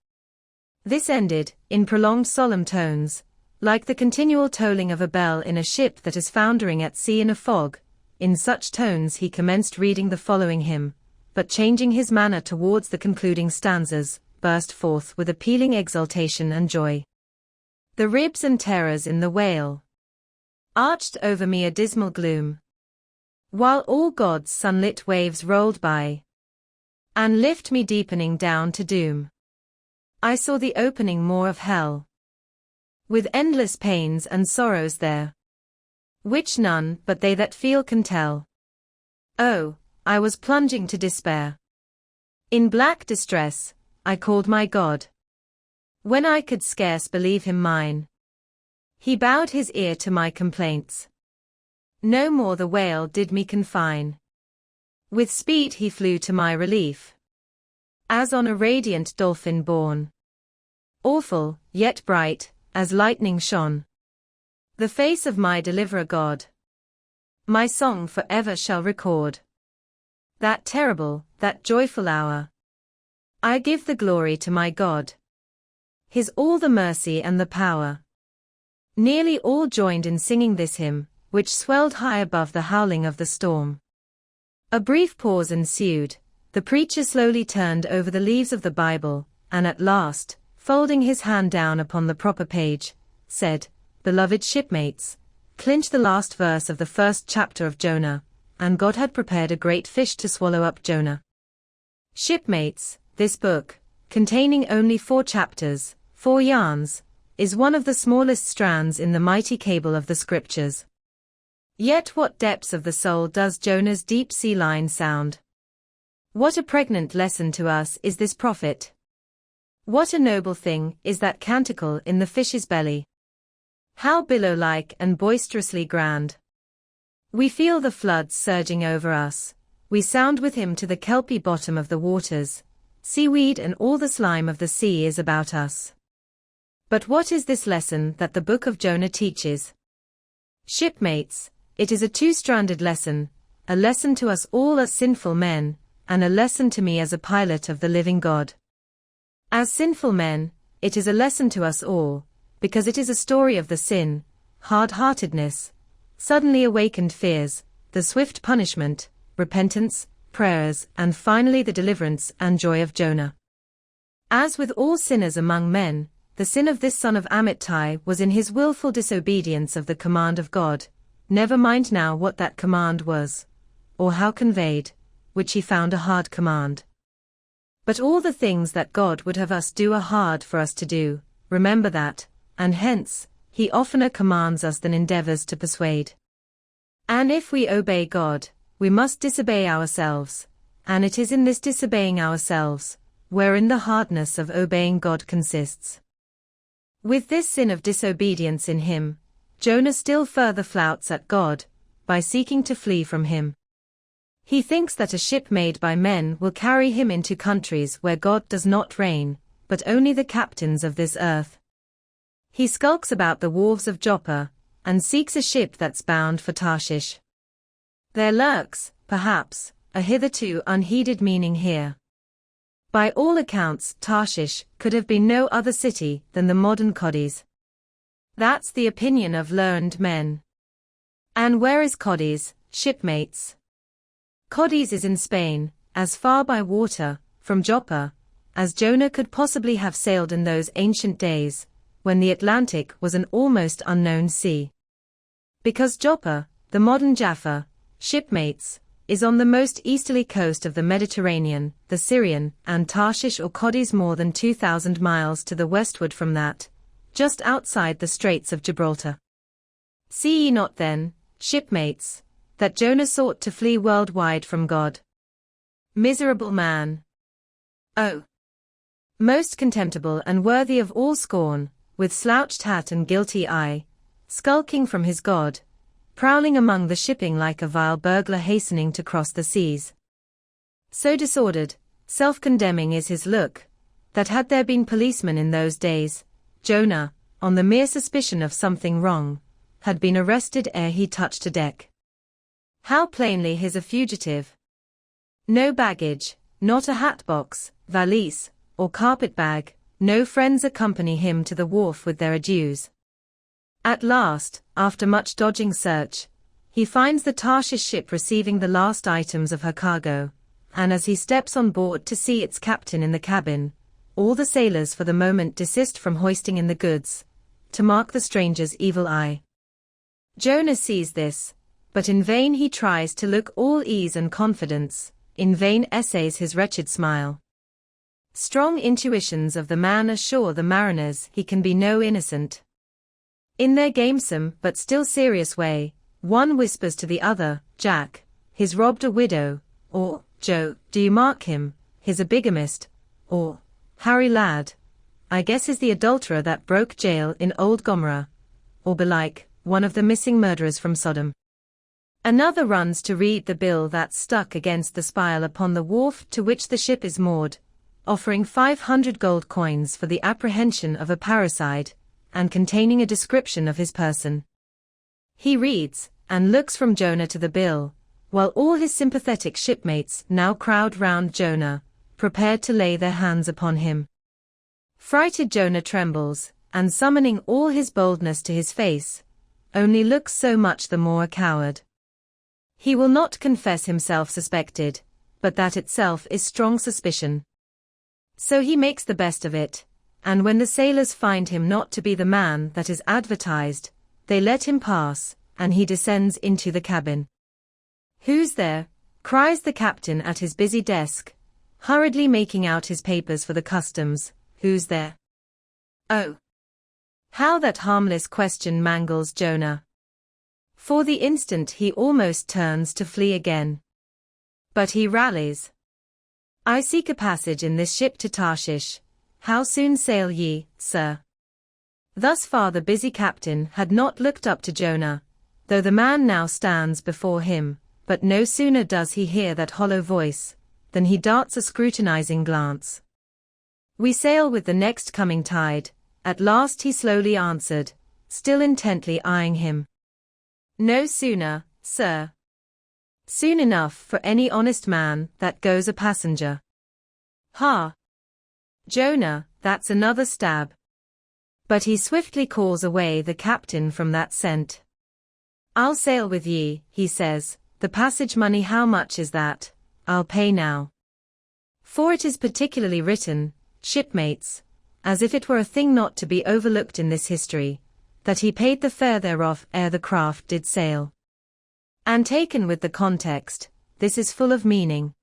This ended, in prolonged solemn tones, like the continual tolling of a bell in a ship that is foundering at sea in a fog. In such tones he commenced reading the following hymn, but changing his manner towards the concluding stanzas, burst forth with appealing exultation and joy. The ribs and terrors in the whale arched over me a dismal gloom, while all God's sunlit waves rolled by, and lift me deepening down to doom. I saw the opening maw of hell, with endless pains and sorrows there, which none but they that feel can tell. Oh, I was plunging to despair. In black distress, I called my God. When I could scarce believe him mine, he bowed his ear to my complaints. No more the whale did me confine. With speed he flew to my relief, as on a radiant dolphin borne. Awful, yet bright, as lightning shone the face of my deliverer God. My song forever shall record that terrible, that joyful hour. I give the glory to my God. His all the mercy and the power. Nearly all joined in singing this hymn, which swelled high above the howling of the storm. A brief pause ensued. The preacher slowly turned over the leaves of the Bible, and at last, folding his hand down upon the proper page, said, "Beloved shipmates, clinch the last verse of the first chapter of Jonah, and God had prepared a great fish to swallow up Jonah." Shipmates, this book, containing only 4 chapters, 4 yarns, is one of the smallest strands in the mighty cable of the Scriptures. Yet what depths of the soul does Jonah's deep sea line sound? What a pregnant lesson to us is this prophet! What a noble thing is that canticle in the fish's belly! How billow-like and boisterously grand! We feel the floods surging over us, we sound with him to the kelpy bottom of the waters, seaweed and all the slime of the sea is about us. But what is this lesson that the book of Jonah teaches? Shipmates, it is a 2-stranded lesson, a lesson to us all as sinful men, and a lesson to me as a pilot of the living God. As sinful men, it is a lesson to us all, because it is a story of the sin, hard-heartedness, suddenly awakened fears, the swift punishment, repentance, prayers, and finally the deliverance and joy of Jonah. As with all sinners among men, the sin of this son of Amittai was in his willful disobedience of the command of God, never mind now what that command was, or how conveyed, which he found a hard command. But all the things that God would have us do are hard for us to do, remember that, and hence, he oftener commands us than endeavors to persuade. And if we obey God, we must disobey ourselves, and it is in this disobeying ourselves, wherein the hardness of obeying God consists. With this sin of disobedience in him, Jonah still further flouts at God, by seeking to flee from him. He thinks that a ship made by men will carry him into countries where God does not reign, but only the captains of this earth. He skulks about the wharves of Joppa, and seeks a ship that's bound for Tarshish. There lurks, perhaps, a hitherto unheeded meaning here. By all accounts, Tarshish could have been no other city than the modern Cadiz. That's the opinion of learned men. And where is Cadiz, shipmates? Cadiz is in Spain, as far by water, from Joppa, as Jonah could possibly have sailed in those ancient days, when the Atlantic was an almost unknown sea. Because Joppa, the modern Jaffa, shipmates, is on the most easterly coast of the Mediterranean, the Syrian, and Tarshish or Cadiz more than 2,000 miles to the westward from that, just outside the Straits of Gibraltar. See ye not then, shipmates, that Jonah sought to flee worldwide from God? Miserable man! Oh! Most contemptible and worthy of all scorn, with slouched hat and guilty eye, skulking from his God, prowling among the shipping like a vile burglar hastening to cross the seas. So disordered, self-condemning is his look, that had there been policemen in those days, Jonah, on the mere suspicion of something wrong, had been arrested ere he touched a deck. How plainly he's a fugitive! No baggage, not a hat-box, valise, or carpet-bag, no friends accompany him to the wharf with their adieus. At last, after much dodging search, he finds the Tarshish ship receiving the last items of her cargo, and as he steps on board to see its captain in the cabin, all the sailors for the moment desist from hoisting in the goods, to mark the stranger's evil eye. Jonah sees this, but in vain he tries to look all ease and confidence, in vain essays his wretched smile. Strong intuitions of the man assure the mariners he can be no innocent. In their gamesome but still serious way, one whispers to the other, "Jack, he's robbed a widow," or, "Joe, do you mark him, he's a bigamist," or, "Harry lad, I guess he's the adulterer that broke jail in old Gomorrah," or belike, one of the missing murderers from Sodom. Another runs to read the bill that's stuck against the spile upon the wharf to which the ship is moored, offering 500 gold coins for the apprehension of a parricide, and containing a description of his person. He reads, and looks from Jonah to the bill, while all his sympathetic shipmates now crowd round Jonah, prepared to lay their hands upon him. Frighted Jonah trembles, and summoning all his boldness to his face, only looks so much the more a coward. He will not confess himself suspected, but that itself is strong suspicion. So he makes the best of it, and when the sailors find him not to be the man that is advertised, they let him pass, and he descends into the cabin. "Who's there?" cries the captain at his busy desk, hurriedly making out his papers for the customs. "Who's there?" Oh! How that harmless question mangles Jonah. For the instant he almost turns to flee again. But he rallies. "I seek a passage in this ship to Tarshish. How soon sail ye, sir?" Thus far the busy captain had not looked up to Jonah, though the man now stands before him, but no sooner does he hear that hollow voice, than he darts a scrutinizing glance. "We sail with the next coming tide," at last he slowly answered, still intently eyeing him. "No sooner, sir." "Soon enough for any honest man that goes a passenger." "Ha! Jonah, that's another stab." But he swiftly calls away the captain from that scent. "I'll sail with ye," he says, "the passage money how much is that? I'll pay now." For it is particularly written, shipmates, as if it were a thing not to be overlooked in this history, that he paid the fare thereof ere the craft did sail. And taken with the context, this is full of meaning.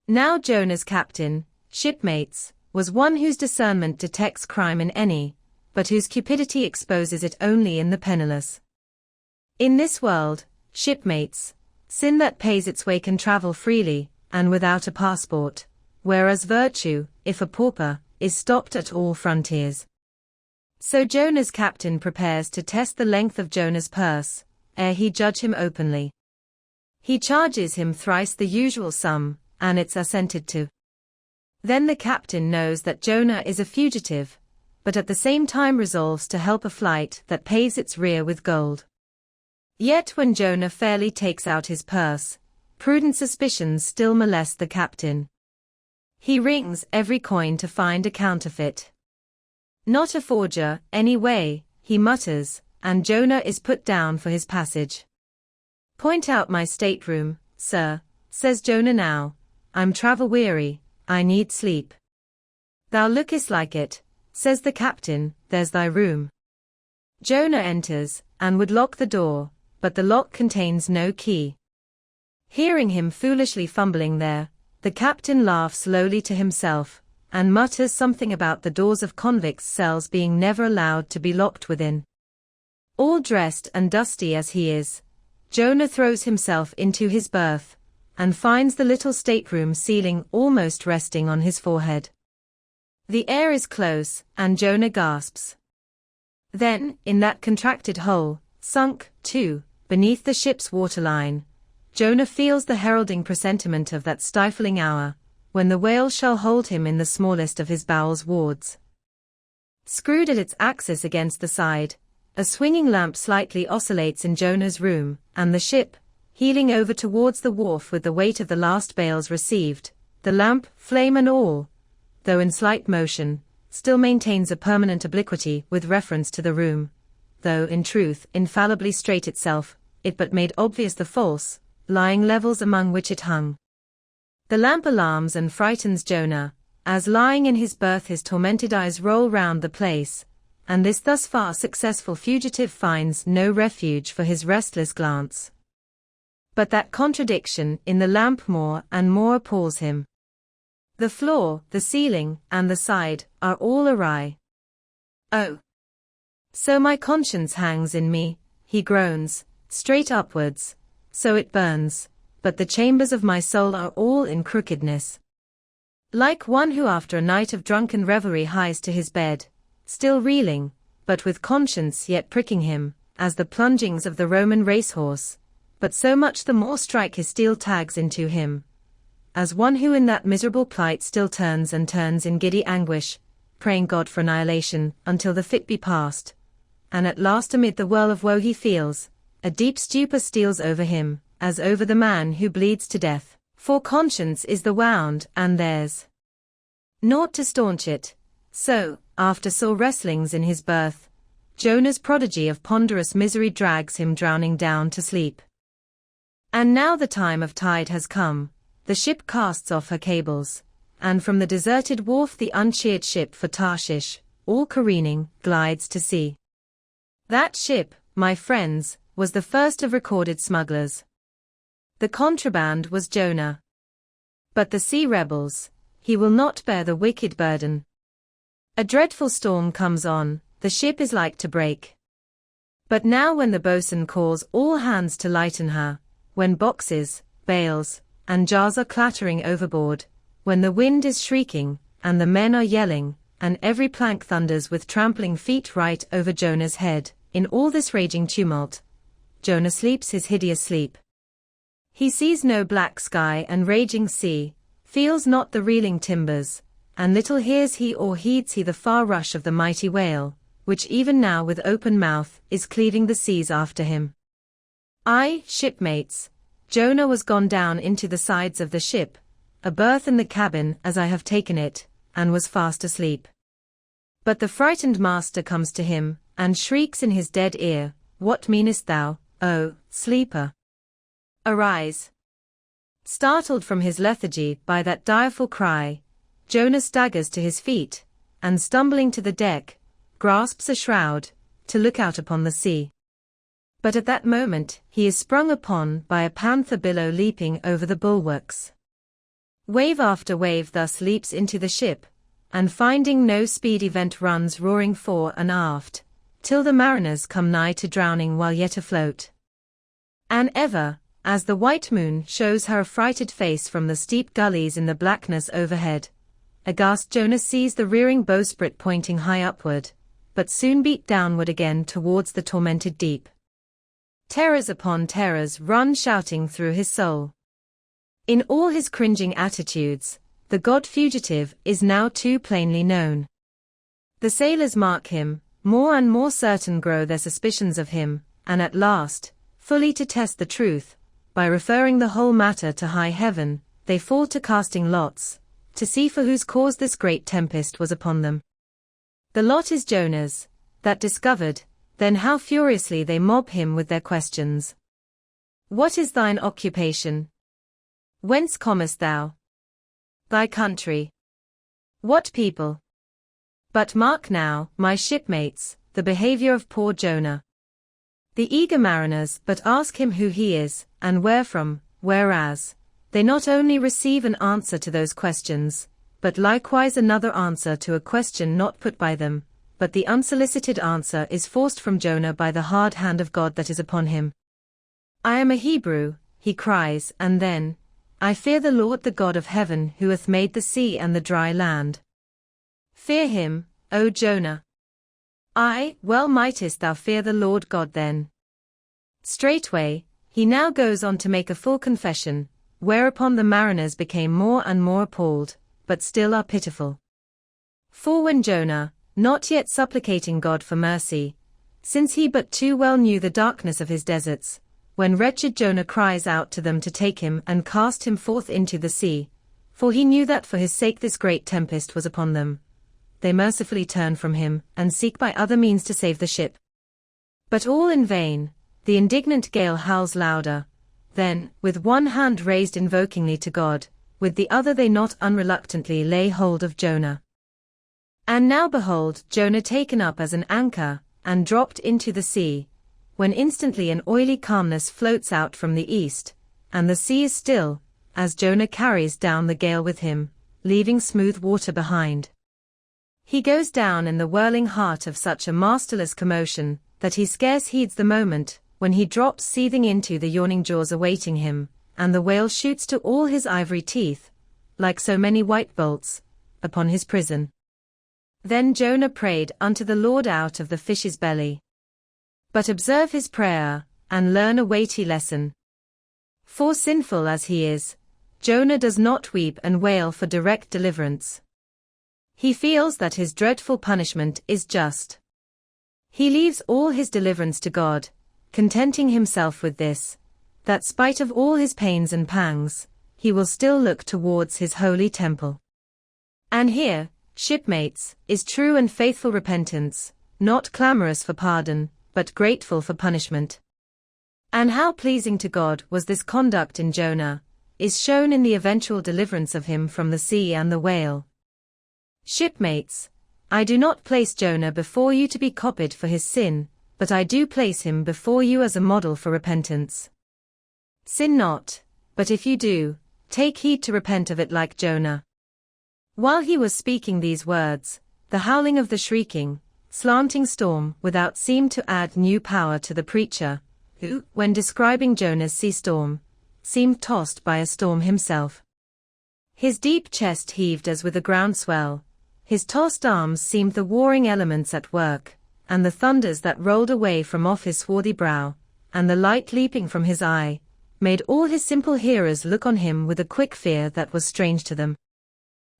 Now Jonah's captain, shipmates, was one whose discernment detects crime in any, but whose cupidity exposes it only in the penniless. In this world, shipmates, sin that pays its way can travel freely, and without a passport, whereas virtue, if a pauper, is stopped at all frontiers. So Jonah's captain prepares to test the length of Jonah's purse, ere he judge him openly. He charges him thrice the usual sum, and it's assented to. Then the captain knows that Jonah is a fugitive, but at the same time resolves to help a flight that paves its rear with gold. Yet when Jonah fairly takes out his purse, prudent suspicions still molest the captain. He rings every coin to find a counterfeit. "Not a forger, any way," he mutters, and Jonah is put down for his passage. "Point out my stateroom, sir," says Jonah now. "I'm travel-weary, I need sleep." "Thou lookest like it," says the captain, "there's thy room." Jonah enters, and would lock the door, but the lock contains no key. Hearing him foolishly fumbling there, the captain laughs slowly to himself, and mutters something about the doors of convicts' cells being never allowed to be locked within. All dressed and dusty as he is, Jonah throws himself into his berth, and finds the little stateroom ceiling almost resting on his forehead. The air is close, and Jonah gasps. Then, in that contracted hole, sunk, too, beneath the ship's waterline, Jonah feels the heralding presentiment of that stifling hour, when the whale shall hold him in the smallest of his bowels wards. Screwed at its axis against the side, a swinging lamp slightly oscillates in Jonah's room, and the ship, heeling over towards the wharf with the weight of the last bales received, the lamp, flame and all, though in slight motion, still maintains a permanent obliquity with reference to the room, though in truth infallibly straight itself, it but made obvious the false, lying levels among which it hung. The lamp alarms and frightens Jonah, as lying in his berth his tormented eyes roll round the place, and this thus far successful fugitive finds no refuge for his restless glance. But that contradiction in the lamp more and more appalls him. The floor, the ceiling, and the side, are all awry. Oh! So my conscience hangs in me, he groans, straight upwards, so it burns, but the chambers of my soul are all in crookedness. Like one who after a night of drunken revelry hies to his bed, still reeling, but with conscience yet pricking him, as the plungings of the Roman racehorse, but so much the more strike his steel tags into him, as one who in that miserable plight still turns and turns in giddy anguish, praying God for annihilation until the fit be past, and at last amid the whirl of woe he feels, a deep stupor steals over him, as over the man who bleeds to death, for conscience is the wound and there's naught to staunch it. So, after sore wrestlings in his berth, Jonah's prodigy of ponderous misery drags him drowning down to sleep. And now the time of tide has come, the ship casts off her cables, and from the deserted wharf the uncheered ship for Tarshish, all careening, glides to sea. That ship, my friends, was the first of recorded smugglers. The contraband was Jonah. But the sea rebels, he will not bear the wicked burden. A dreadful storm comes on, the ship is like to break. But now when the boatswain calls all hands to lighten her, when boxes, bales, and jars are clattering overboard, when the wind is shrieking, and the men are yelling, and every plank thunders with trampling feet right over Jonah's head, in all this raging tumult, Jonah sleeps his hideous sleep. He sees no black sky and raging sea, feels not the reeling timbers, and little hears he or heeds he the far rush of the mighty whale, which even now with open mouth is cleaving the seas after him. Aye, shipmates, Jonah was gone down into the sides of the ship, a berth in the cabin as I have taken it, and was fast asleep. But the frightened master comes to him, and shrieks in his dead ear, "What meanest thou, O sleeper? Arise!" Startled from his lethargy by that direful cry, Jonah staggers to his feet, and stumbling to the deck, grasps a shroud, to look out upon the sea. But at that moment, he is sprung upon by a panther billow leaping over the bulwarks. Wave after wave thus leaps into the ship, and finding no speedy vent runs roaring fore and aft, till the mariners come nigh to drowning while yet afloat. And ever, as the white moon shows her affrighted face from the steep gullies in the blackness overhead, aghast Jonah sees the rearing bowsprit pointing high upward, but soon beat downward again towards the tormented deep. Terrors upon terrors run shouting through his soul. In all his cringing attitudes, the god fugitive is now too plainly known. The sailors mark him, more and more certain grow their suspicions of him, and at last, fully to test the truth, by referring the whole matter to high heaven, they fall to casting lots, to see for whose cause this great tempest was upon them. The lot is Jonah's, that discovered, then how furiously they mob him with their questions. What is thine occupation? Whence comest thou? Thy country? What people? But mark now, my shipmates, the behavior of poor Jonah. The eager mariners but ask him who he is, and where from, whereas they not only receive an answer to those questions, but likewise another answer to a question not put by them, but the unsolicited answer is forced from Jonah by the hard hand of God that is upon him. I am a Hebrew, he cries, and then, I fear the Lord the God of heaven who hath made the sea and the dry land. Fear him, O Jonah. Aye, well mightest thou fear the Lord God then. Straightway, he now goes on to make a full confession, whereupon the mariners became more and more appalled, but still are pitiful. For when Jonah, not yet supplicating God for mercy, since he but too well knew the darkness of his deserts, when wretched Jonah cries out to them to take him and cast him forth into the sea, for he knew that for his sake this great tempest was upon them, they mercifully turn from him, and seek by other means to save the ship. But all in vain, the indignant gale howls louder. Then, with one hand raised invokingly to God, with the other they not unreluctantly lay hold of Jonah. And now behold Jonah taken up as an anchor, and dropped into the sea, when instantly an oily calmness floats out from the east, and the sea is still, as Jonah carries down the gale with him, leaving smooth water behind. He goes down in the whirling heart of such a masterless commotion, that he scarce heeds the moment, when he drops seething into the yawning jaws awaiting him, and the whale shoots to all his ivory teeth, like so many white bolts, upon his prison. Then Jonah prayed unto the Lord out of the fish's belly. But observe his prayer, and learn a weighty lesson. For sinful as he is, Jonah does not weep and wail for direct deliverance. He feels that his dreadful punishment is just. He leaves all his deliverance to God, contenting himself with this, that spite of all his pains and pangs, he will still look towards his holy temple. And here, shipmates, is true and faithful repentance, not clamorous for pardon, but grateful for punishment. And how pleasing to God was this conduct in Jonah, is shown in the eventual deliverance of him from the sea and the whale. Shipmates, I do not place Jonah before you to be copied for his sin, but I do place him before you as a model for repentance. Sin not, but if you do, take heed to repent of it like Jonah. While he was speaking these words, the howling of the shrieking, slanting storm without seemed to add new power to the preacher, who, when describing Jonah's sea storm, seemed tossed by a storm himself. His deep chest heaved as with a groundswell, his tossed arms seemed the warring elements at work, and the thunders that rolled away from off his swarthy brow, and the light leaping from his eye, made all his simple hearers look on him with a quick fear that was strange to them.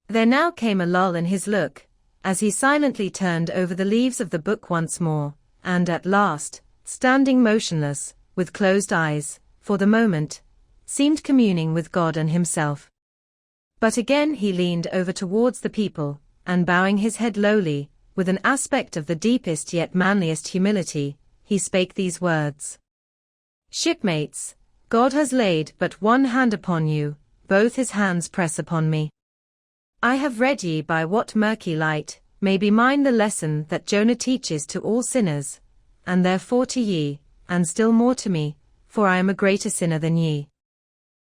There now came a lull in his look, as he silently turned over the leaves of the book once more, and at last, standing motionless, with closed eyes, for the moment, seemed communing with God and himself. But again he leaned over towards the people, and bowing his head lowly, with an aspect of the deepest yet manliest humility, he spake these words. Shipmates, God has laid but one hand upon you, both his hands press upon me. I have read ye by what murky light may be mine the lesson that Jonah teaches to all sinners, and therefore to ye, and still more to me, for I am a greater sinner than ye.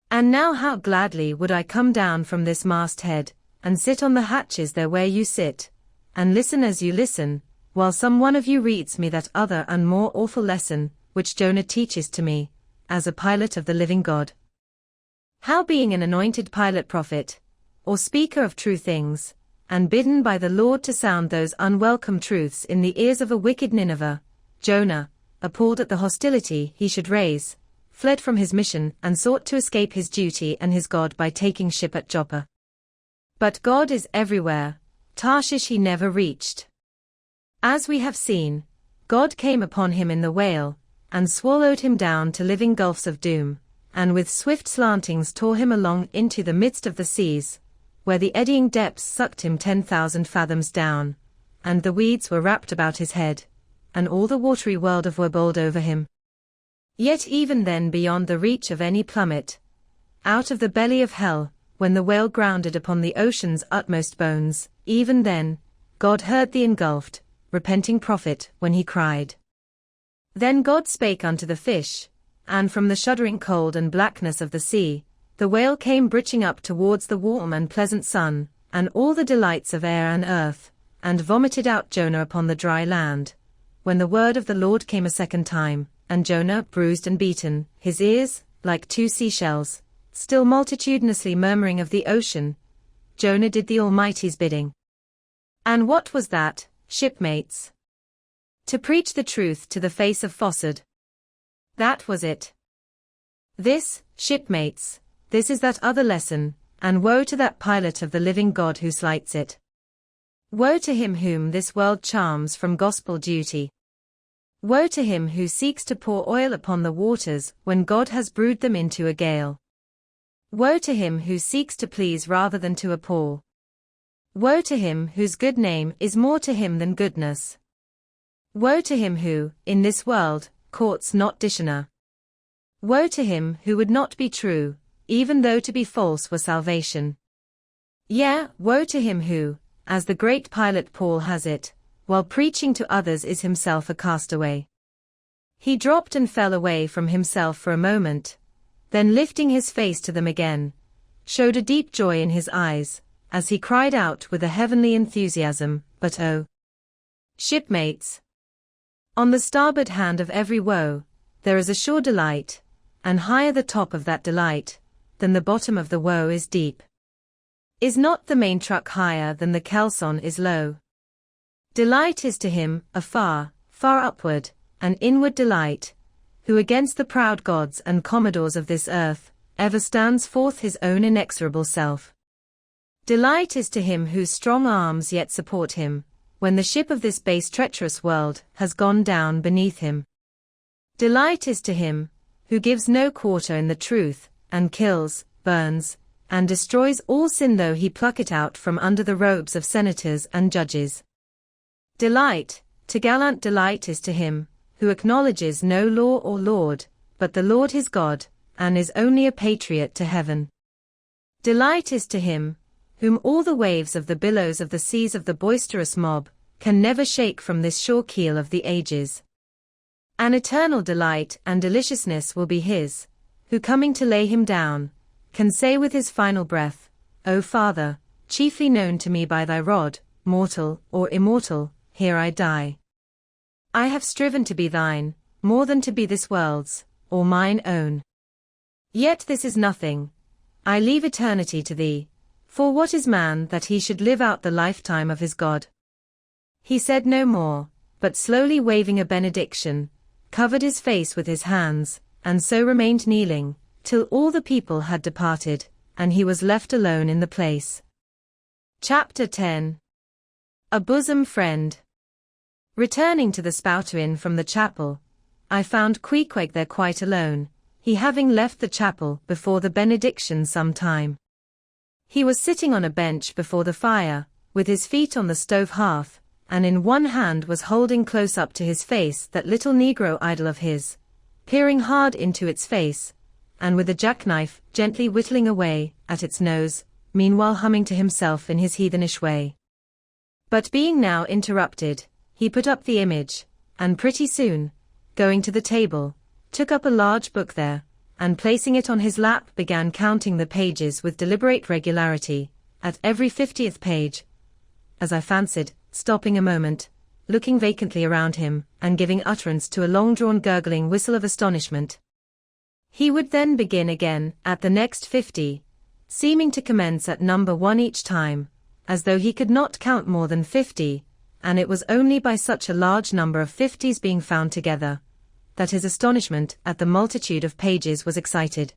And now how gladly would I come down from this masthead, and sit on the hatches there where you sit, and listen as you listen, while some one of you reads me that other and more awful lesson, which Jonah teaches to me, as a pilot of the living God. How being an anointed pilot prophet, or speaker of true things, and bidden by the Lord to sound those unwelcome truths in the ears of a wicked Nineveh, Jonah, appalled at the hostility he should raise, fled from his mission and sought to escape his duty and his God by taking ship at Joppa. But God is everywhere, Tarshish he never reached. As we have seen, God came upon him in the whale, and swallowed him down to living gulfs of doom, and with swift slantings tore him along into the midst of the seas, where the eddying depths sucked him 10,000 fathoms down, and the weeds were wrapped about his head, and all the watery world of bowled over him. Yet even then beyond the reach of any plummet, out of the belly of hell, when the whale grounded upon the ocean's utmost bones, even then, God heard the engulfed, repenting prophet when he cried. Then God spake unto the fish, and from the shuddering cold and blackness of the sea, the whale came breaching up towards the warm and pleasant sun, and all the delights of air and earth, and vomited out Jonah upon the dry land. When the word of the Lord came a second time, and Jonah, bruised and beaten, his ears, like two seashells, still multitudinously murmuring of the ocean, Jonah did the Almighty's bidding. And what was that, shipmates? To preach the truth to the face of falsehood. That was it. This, shipmates, this is that other lesson, and woe to that pilot of the living God who slights it. Woe to him whom this world charms from gospel duty. Woe to him who seeks to pour oil upon the waters when God has brewed them into a gale. Woe to him who seeks to please rather than to appall. Woe to him whose good name is more to him than goodness. Woe to him who, in this world, courts not dishonor. Woe to him who would not be true, even though to be false were salvation. Yea, woe to him who, as the great pilot Paul has it, while preaching to others is himself a castaway. He dropped and fell away from himself for a moment, then lifting his face to them again, showed a deep joy in his eyes, as he cried out with a heavenly enthusiasm, but oh, shipmates! On the starboard hand of every woe, there is a sure delight, and higher the top of that delight, than the bottom of the woe is deep. Is not the main truck higher than the kelson is low? Delight is to him, a far, far upward, an inward delight, who against the proud gods and commodores of this earth, ever stands forth his own inexorable self. Delight is to him whose strong arms yet support him, when the ship of this base treacherous world has gone down beneath him. Delight is to him, who gives no quarter in the truth, and kills, burns, and destroys all sin though he pluck it out from under the robes of senators and judges. Delight, to gallant delight is to him, who acknowledges no law or lord, but the Lord his God, and is only a patriot to heaven. Delight is to him, whom all the waves of the billows of the seas of the boisterous mob, can never shake from this sure keel of the ages. An eternal delight and deliciousness will be his, who coming to lay him down, can say with his final breath, O Father, chiefly known to me by thy rod, mortal or immortal, here I die. I have striven to be thine, more than to be this world's, or mine own. Yet this is nothing. I leave eternity to thee, for what is man that he should live out the lifetime of his God? He said no more, but slowly waving a benediction, covered his face with his hands, and so remained kneeling, till all the people had departed, and he was left alone in the place. Chapter 10. A Bosom Friend. Returning to the Spouter Inn from the chapel, I found Queequeg there quite alone, he having left the chapel before the benediction some time. He was sitting on a bench before the fire, with his feet on the stove hearth, and in one hand was holding close up to his face that little negro idol of his, peering hard into its face, and with a jackknife gently whittling away at its nose, meanwhile humming to himself in his heathenish way. But being now interrupted, he put up the image, and pretty soon, going to the table, took up a large book there, and placing it on his lap began counting the pages with deliberate regularity, at every 50th page, as I fancied, stopping a moment, looking vacantly around him, and giving utterance to a long-drawn gurgling whistle of astonishment. He would then begin again at the next 50, seeming to commence at number 1 each time, as though he could not count more than 50, and it was only by such a large number of 50s being found together, that his astonishment at the multitude of pages was excited.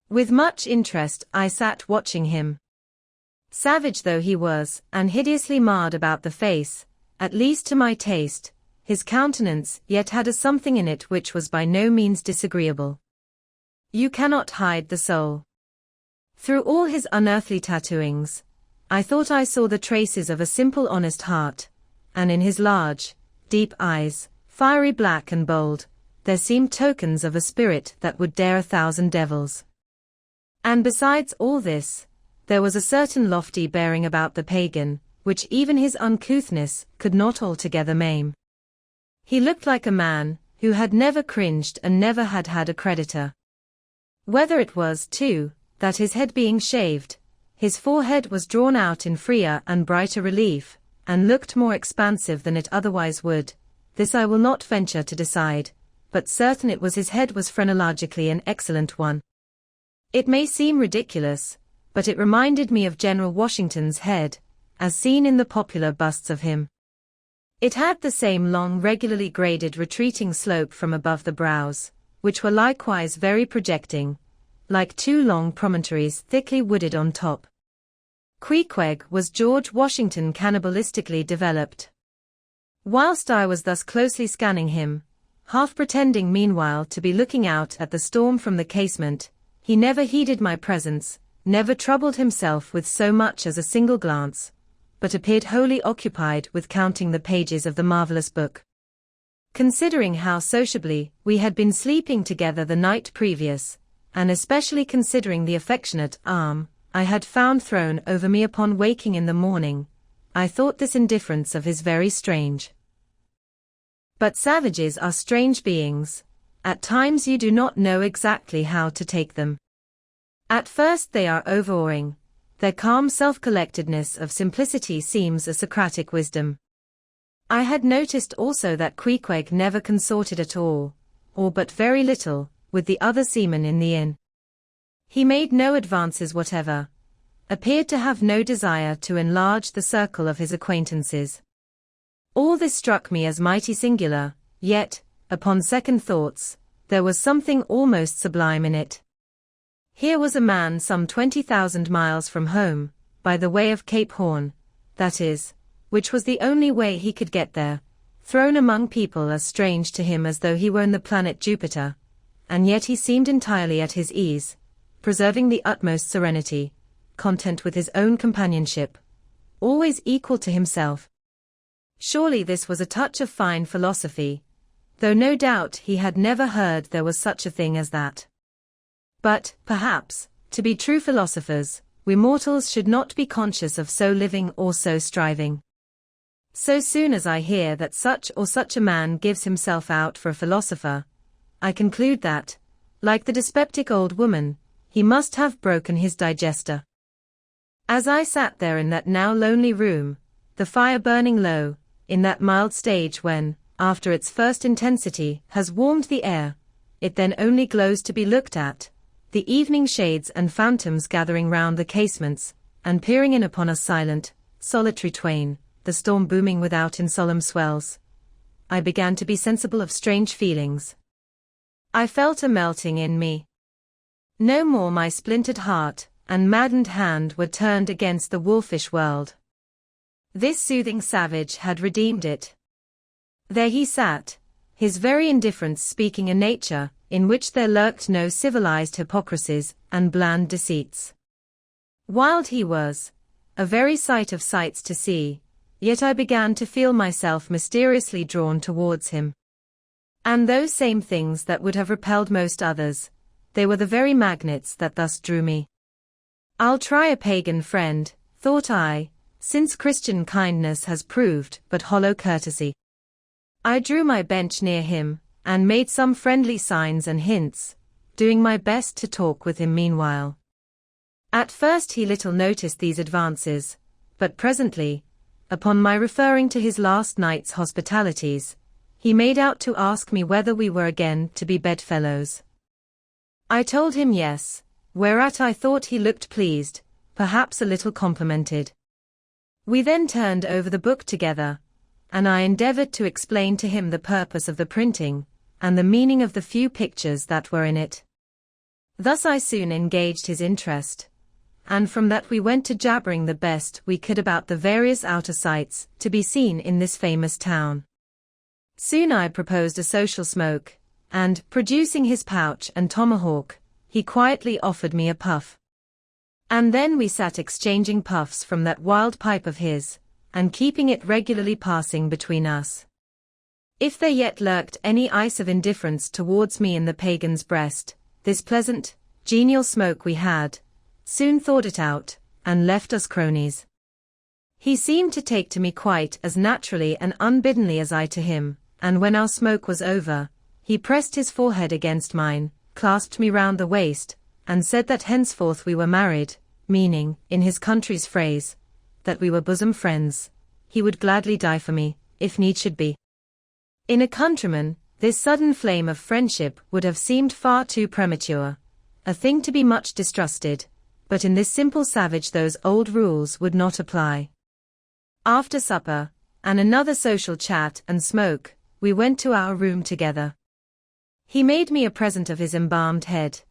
With much interest I sat watching him. Savage though he was, and hideously marred about the face, at least to my taste, his countenance yet had a something in it which was by no means disagreeable. You cannot hide the soul. Through all his unearthly tattooings, I thought I saw the traces of a simple honest heart, and in his large, deep eyes, fiery black and bold, there seemed tokens of a spirit that would dare 1,000 devils. And besides all this, there was a certain lofty bearing about the pagan, which even his uncouthness could not altogether maim. He looked like a man who had never cringed and never had had a creditor. Whether it was, too, that his head being shaved, his forehead was drawn out in freer and brighter relief, and looked more expansive than it otherwise would, this I will not venture to decide, but certain it was his head was phrenologically an excellent one. It may seem ridiculous, but it reminded me of General Washington's head, as seen in the popular busts of him. It had the same long regularly graded retreating slope from above the brows, which were likewise very projecting, like two long promontories thickly wooded on top. Queequeg was George Washington cannibalistically developed. Whilst I was thus closely scanning him, half pretending meanwhile to be looking out at the storm from the casement, he never heeded my presence, never troubled himself with so much as a single glance, but appeared wholly occupied with counting the pages of the marvelous book. Considering how sociably we had been sleeping together the night previous, and especially considering the affectionate arm I had found thrown over me upon waking in the morning, I thought this indifference of his very strange. But savages are strange beings. At times you do not know exactly how to take them. At first they are overawing. Their calm self-collectedness of simplicity seems a Socratic wisdom. I had noticed also that Queequeg never consorted at all, or but very little, with the other seamen in the inn. He made no advances whatever, appeared to have no desire to enlarge the circle of his acquaintances. All this struck me as mighty singular, yet, upon second thoughts, there was something almost sublime in it. Here was a man some 20,000 miles from home, by the way of Cape Horn, that is, which was the only way he could get there, thrown among people as strange to him as though he were in the planet Jupiter, and yet he seemed entirely at his ease, preserving the utmost serenity, content with his own companionship, always equal to himself. Surely this was a touch of fine philosophy, though no doubt he had never heard there was such a thing as that. But, perhaps, to be true philosophers, we mortals should not be conscious of so living or so striving. So soon as I hear that such or such a man gives himself out for a philosopher, I conclude that, like the dyspeptic old woman, he must have broken his digester. As I sat there in that now lonely room, the fire burning low, in that mild stage when, after its first intensity has warmed the air, it then only glows to be looked at, the evening shades and phantoms gathering round the casements, and peering in upon us silent, solitary twain, the storm booming without in solemn swells, I began to be sensible of strange feelings. I felt a melting in me. No more my splintered heart and maddened hand were turned against the wolfish world. This soothing savage had redeemed it. There he sat, his very indifference speaking a nature in which there lurked no civilized hypocrisies and bland deceits. Wild he was, a very sight of sights to see, yet I began to feel myself mysteriously drawn towards him. And those same things that would have repelled most others, they were the very magnets that thus drew me. I'll try a pagan friend, thought I, since Christian kindness has proved but hollow courtesy. I drew my bench near him, and made some friendly signs and hints, doing my best to talk with him meanwhile. At first he little noticed these advances, but presently, upon my referring to his last night's hospitalities, he made out to ask me whether we were again to be bedfellows. I told him yes, whereat I thought he looked pleased, perhaps a little complimented. We then turned over the book together, and I endeavored to explain to him the purpose of the printing, and the meaning of the few pictures that were in it. Thus I soon engaged his interest, and from that we went to jabbering the best we could about the various outer sights to be seen in this famous town. Soon I proposed a social smoke, and, producing his pouch and tomahawk, he quietly offered me a puff. And then we sat exchanging puffs from that wild pipe of his, and keeping it regularly passing between us. If there yet lurked any ice of indifference towards me in the pagan's breast, this pleasant, genial smoke we had soon thawed it out, and left us cronies. He seemed to take to me quite as naturally and unbiddenly as I to him, and when our smoke was over, he pressed his forehead against mine, clasped me round the waist, and said that henceforth we were married, meaning, in his country's phrase, that we were bosom friends. He would gladly die for me, if need should be. In a countryman, this sudden flame of friendship would have seemed far too premature, a thing to be much distrusted, but in this simple savage those old rules would not apply. After supper, and another social chat and smoke, we went to our room together. He made me a present of his embalmed head,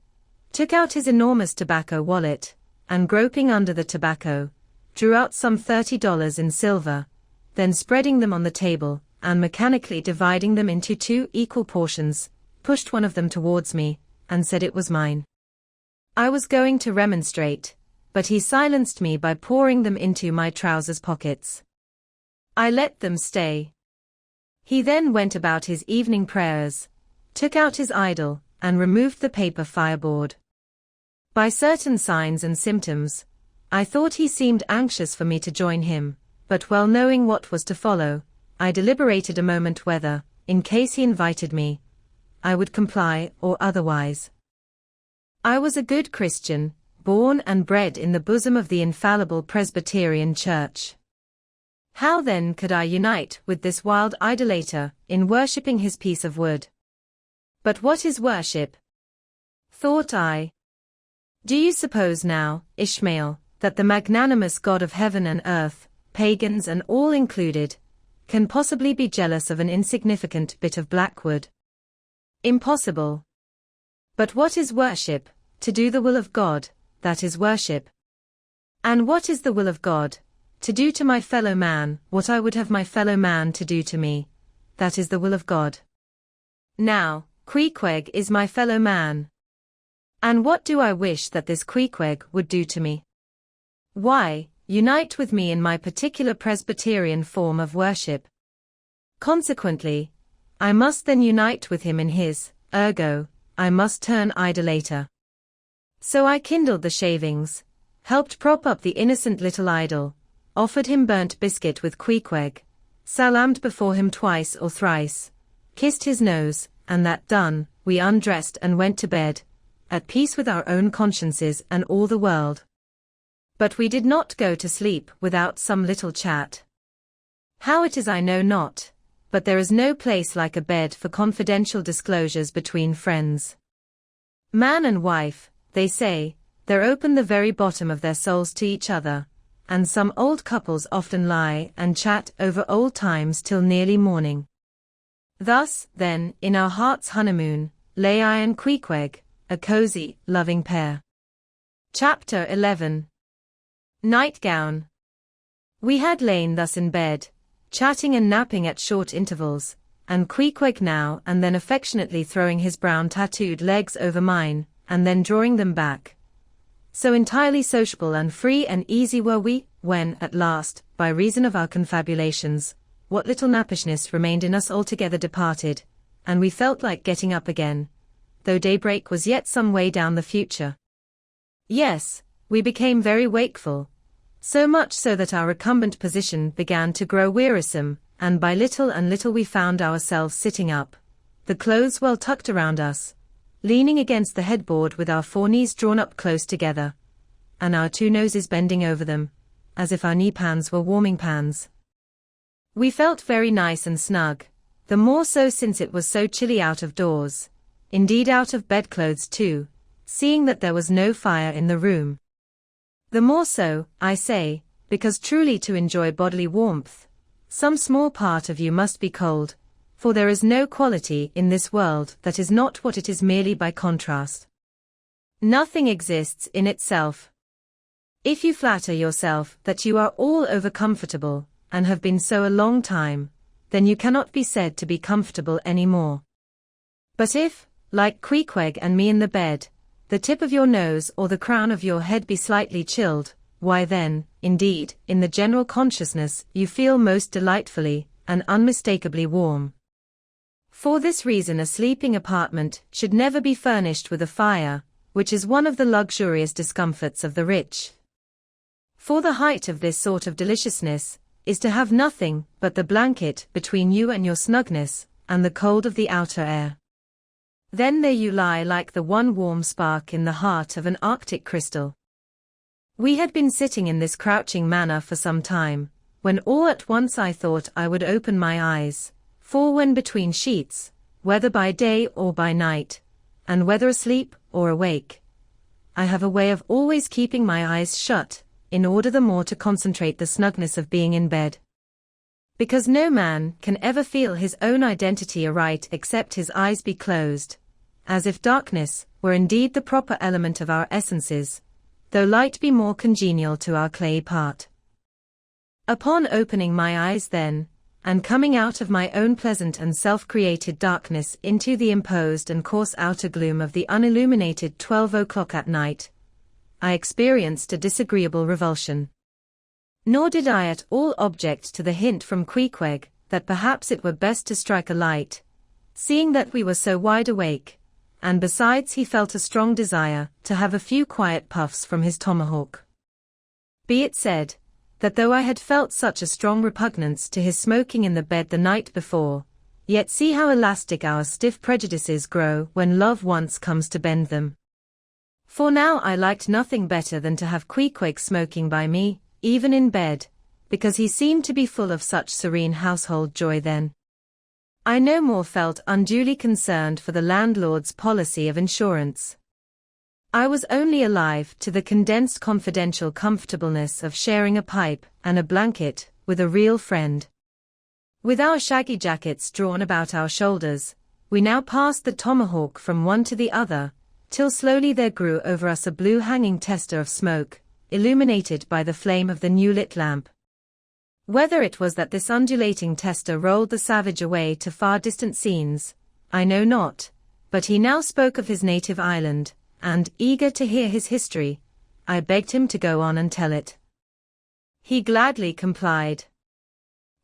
took out his enormous tobacco wallet, and groping under the tobacco, drew out some $30 in silver, then spreading them on the table, and mechanically dividing them into 2 equal portions, pushed one of them towards me, and said it was mine. I was going to remonstrate, but he silenced me by pouring them into my trousers pockets. I let them stay. He then went about his evening prayers, took out his idol, and removed the paper fireboard. By certain signs and symptoms, I thought he seemed anxious for me to join him, but well knowing what was to follow, I deliberated a moment whether, in case he invited me, I would comply or otherwise. I was a good Christian, born and bred in the bosom of the infallible Presbyterian Church. How then could I unite with this wild idolater in worshipping his piece of wood? But what is worship? Thought I. Do you suppose now, Ishmael, that the magnanimous God of heaven and earth, pagans and all included, can possibly be jealous of an insignificant bit of black wood? Impossible. But what is worship? To do the will of God, that is worship. And what is the will of God? To do to my fellow man what I would have my fellow man to do to me, that is the will of God. Now, Queequeg is my fellow man. And what do I wish that this Queequeg would do to me? Why, unite with me in my particular Presbyterian form of worship. Consequently, I must then unite with him in his, ergo, I must turn idolater. So I kindled the shavings, helped prop up the innocent little idol, offered him burnt biscuit with Queequeg, salamed before him twice or thrice, kissed his nose, and that done, we undressed and went to bed, at peace with our own consciences and all the world. But we did not go to sleep without some little chat. How it is I know not, but there is no place like a bed for confidential disclosures between friends. Man and wife, they say, they're open the very bottom of their souls to each other, and some old couples often lie and chat over old times till nearly morning. Thus, then, in our heart's honeymoon, lay I and Queequeg, a cozy, loving pair. Chapter 11. Nightgown. We had lain thus in bed, chatting and napping at short intervals, and Queequeg now and then affectionately throwing his brown tattooed legs over mine, and then drawing them back. So entirely sociable and free and easy were we, when, at last, by reason of our confabulations, what little nappishness remained in us altogether departed, and we felt like getting up again, though daybreak was yet some way down the future. Yes, we became very wakeful, so much so that our recumbent position began to grow wearisome, and by little and little we found ourselves sitting up, the clothes well tucked around us, leaning against the headboard with our 4 knees drawn up close together, and our 2 noses bending over them, as if our knee-pans were warming pans. We felt very nice and snug, the more so since it was so chilly out of doors, indeed out of bedclothes too, seeing that there was no fire in the room. The more so, I say, because truly to enjoy bodily warmth, some small part of you must be cold, for there is no quality in this world that is not what it is merely by contrast. Nothing exists in itself. If you flatter yourself that you are all over comfortable, and have been so a long time, then you cannot be said to be comfortable any more. But if, like Queequeg and me in the bed, the tip of your nose or the crown of your head be slightly chilled, why then, indeed, in the general consciousness you feel most delightfully and unmistakably warm. For this reason a sleeping apartment should never be furnished with a fire, which is one of the luxurious discomforts of the rich. For the height of this sort of deliciousness is to have nothing but the blanket between you and your snugness, and the cold of the outer air. Then there you lie like the one warm spark in the heart of an Arctic crystal. We had been sitting in this crouching manner for some time, when all at once I thought I would open my eyes, for when between sheets, whether by day or by night, and whether asleep or awake, I have a way of always keeping my eyes shut, in order the more to concentrate the snugness of being in bed. Because no man can ever feel his own identity aright except his eyes be closed, as if darkness were indeed the proper element of our essences, though light be more congenial to our clayey part. Upon opening my eyes then, and coming out of my own pleasant and self-created darkness into the imposed and coarse outer gloom of the unilluminated 12 o'clock at night, I experienced a disagreeable revulsion. Nor did I at all object to the hint from Queequeg that perhaps it were best to strike a light, seeing that we were so wide awake, and besides he felt a strong desire to have a few quiet puffs from his tomahawk. Be it said, that though I had felt such a strong repugnance to his smoking in the bed the night before, yet see how elastic our stiff prejudices grow when love once comes to bend them. For now I liked nothing better than to have Queequeg smoking by me, even in bed, because he seemed to be full of such serene household joy then. I no more felt unduly concerned for the landlord's policy of insurance. I was only alive to the condensed confidential comfortableness of sharing a pipe and a blanket with a real friend. With our shaggy jackets drawn about our shoulders, we now passed the tomahawk from one to the other, till slowly there grew over us a blue hanging tester of smoke, illuminated by the flame of the new-lit lamp. Whether it was that this undulating tester rolled the savage away to far distant scenes, I know not, but he now spoke of his native island, and, eager to hear his history, I begged him to go on and tell it. He gladly complied.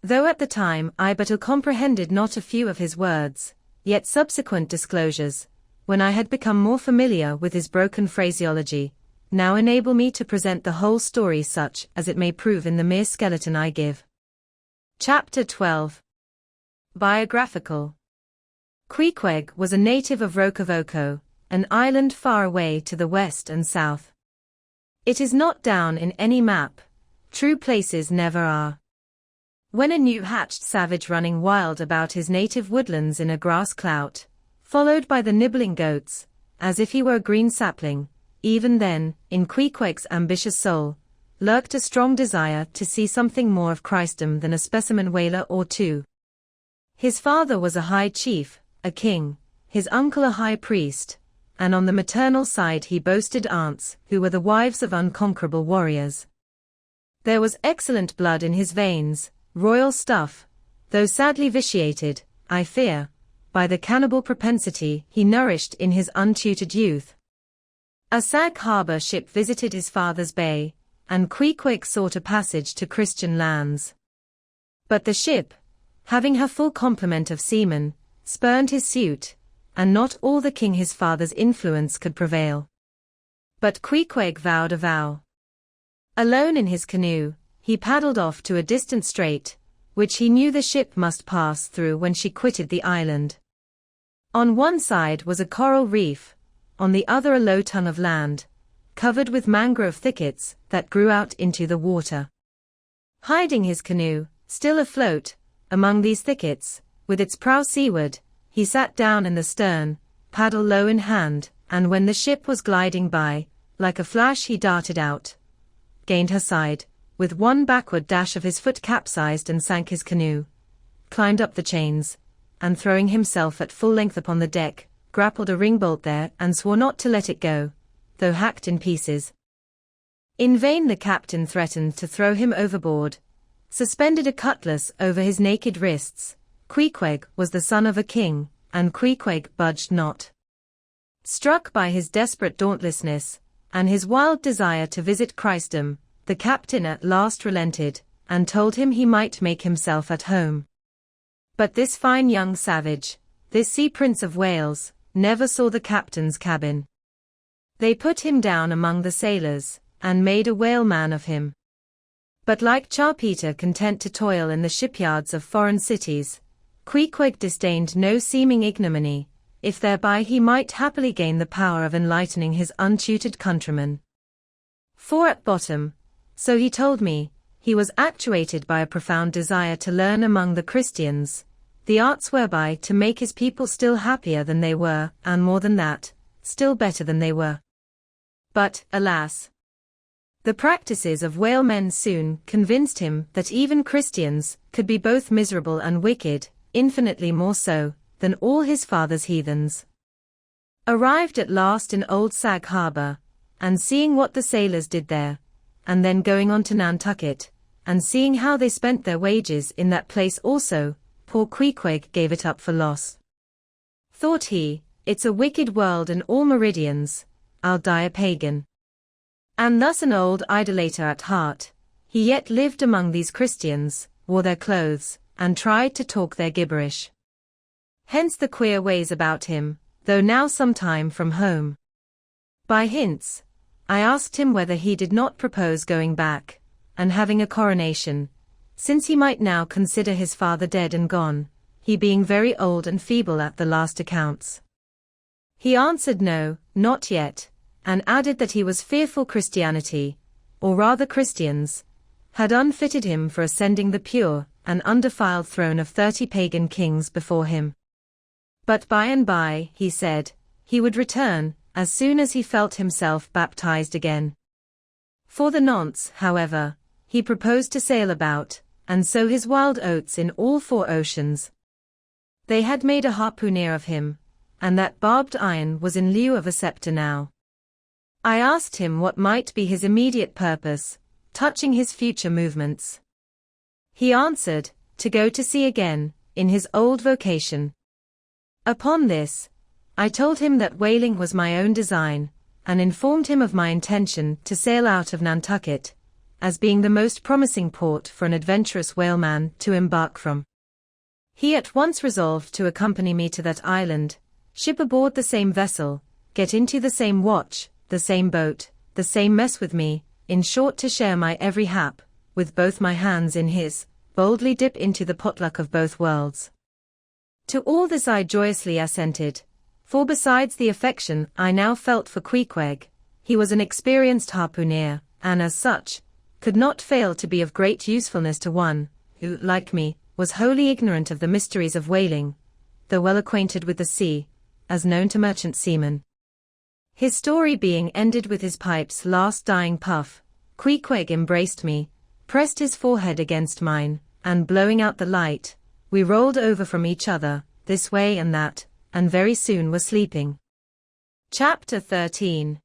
Though at the time I but comprehended not a few of his words, yet subsequent disclosures, when I had become more familiar with his broken phraseology, now enable me to present the whole story such as it may prove in the mere skeleton I give. Chapter 12. Biographical. Queequeg was a native of Rokovoko, an island far away to the west and south. It is not down in any map, true places never are. When a new-hatched savage running wild about his native woodlands in a grass clout, followed by the nibbling goats, as if he were a green sapling, even then, in Queequeg's ambitious soul, lurked a strong desire to see something more of Christendom than a specimen whaler or two. His father was a high chief, a king, his uncle a high priest, and on the maternal side he boasted aunts who were the wives of unconquerable warriors. There was excellent blood in his veins, royal stuff, though sadly vitiated, I fear, by the cannibal propensity he nourished in his untutored youth. A Sag Harbor ship visited his father's bay, and Queequeg sought a passage to Christian lands. But the ship, having her full complement of seamen, spurned his suit, and not all the king his father's influence could prevail. But Queequeg vowed a vow. Alone in his canoe, he paddled off to a distant strait, which he knew the ship must pass through when she quitted the island. On one side was a coral reef, on the other a low tongue of land, covered with mangrove thickets that grew out into the water. Hiding his canoe, still afloat, among these thickets, with its prow seaward, he sat down in the stern, paddle low in hand, and when the ship was gliding by, like a flash he darted out, gained her side, with one backward dash of his foot capsized and sank his canoe, climbed up the chains, and throwing himself at full length upon the deck, grappled a ringbolt there and swore not to let it go, though hacked in pieces. In vain the captain threatened to throw him overboard, suspended a cutlass over his naked wrists. Queequeg was the son of a king, and Queequeg budged not. Struck by his desperate dauntlessness, and his wild desire to visit Christendom, the captain at last relented, and told him he might make himself at home. But this fine young savage, this sea prince of Wales, never saw the captain's cabin. They put him down among the sailors, and made a whaleman of him. But like Charpeter content to toil in the shipyards of foreign cities, Queequeg disdained no seeming ignominy, if thereby he might happily gain the power of enlightening his untutored countrymen. For at bottom, so he told me, he was actuated by a profound desire to learn among the Christians the arts whereby to make his people still happier than they were, and more than that, still better than they were. But, alas! The practices of whalemen soon convinced him that even Christians could be both miserable and wicked, infinitely more so than all his father's heathens. Arrived at last in Old Sag Harbor, and seeing what the sailors did there, and then going on to Nantucket, and seeing how they spent their wages in that place also, poor Queequeg gave it up for loss. Thought he, it's a wicked world in all meridians, I'll die a pagan. And thus an old idolater at heart, he yet lived among these Christians, wore their clothes, and tried to talk their gibberish. Hence the queer ways about him, though now some time from home. By hints, I asked him whether he did not propose going back, and having a coronation, since he might now consider his father dead and gone, he being very old and feeble at the last accounts. He answered no, not yet, and added that he was fearful Christianity, or rather Christians, had unfitted him for ascending the pure and undefiled throne of 30 pagan kings before him. But by and by, he said, he would return, as soon as he felt himself baptized again. For the nonce, however, he proposed to sail about, and sow his wild oats in all 4 oceans. They had made a harpooner of him, and that barbed iron was in lieu of a scepter now. I asked him what might be his immediate purpose, touching his future movements. He answered, to go to sea again, in his old vocation. Upon this, I told him that whaling was my own design, and informed him of my intention to sail out of Nantucket, as being the most promising port for an adventurous whaleman to embark from. He at once resolved to accompany me to that island, ship aboard the same vessel, get into the same watch, the same boat, the same mess with me, in short to share my every hap, with both my hands in his, boldly dip into the potluck of both worlds. To all this I joyously assented, for besides the affection I now felt for Queequeg, he was an experienced harpooner, and as such, could not fail to be of great usefulness to one, who, like me, was wholly ignorant of the mysteries of whaling, though well acquainted with the sea, as known to merchant seamen. His story being ended with his pipe's last dying puff, Queequeg embraced me, pressed his forehead against mine, and blowing out the light, we rolled over from each other, this way and that, and very soon were sleeping. Chapter 13.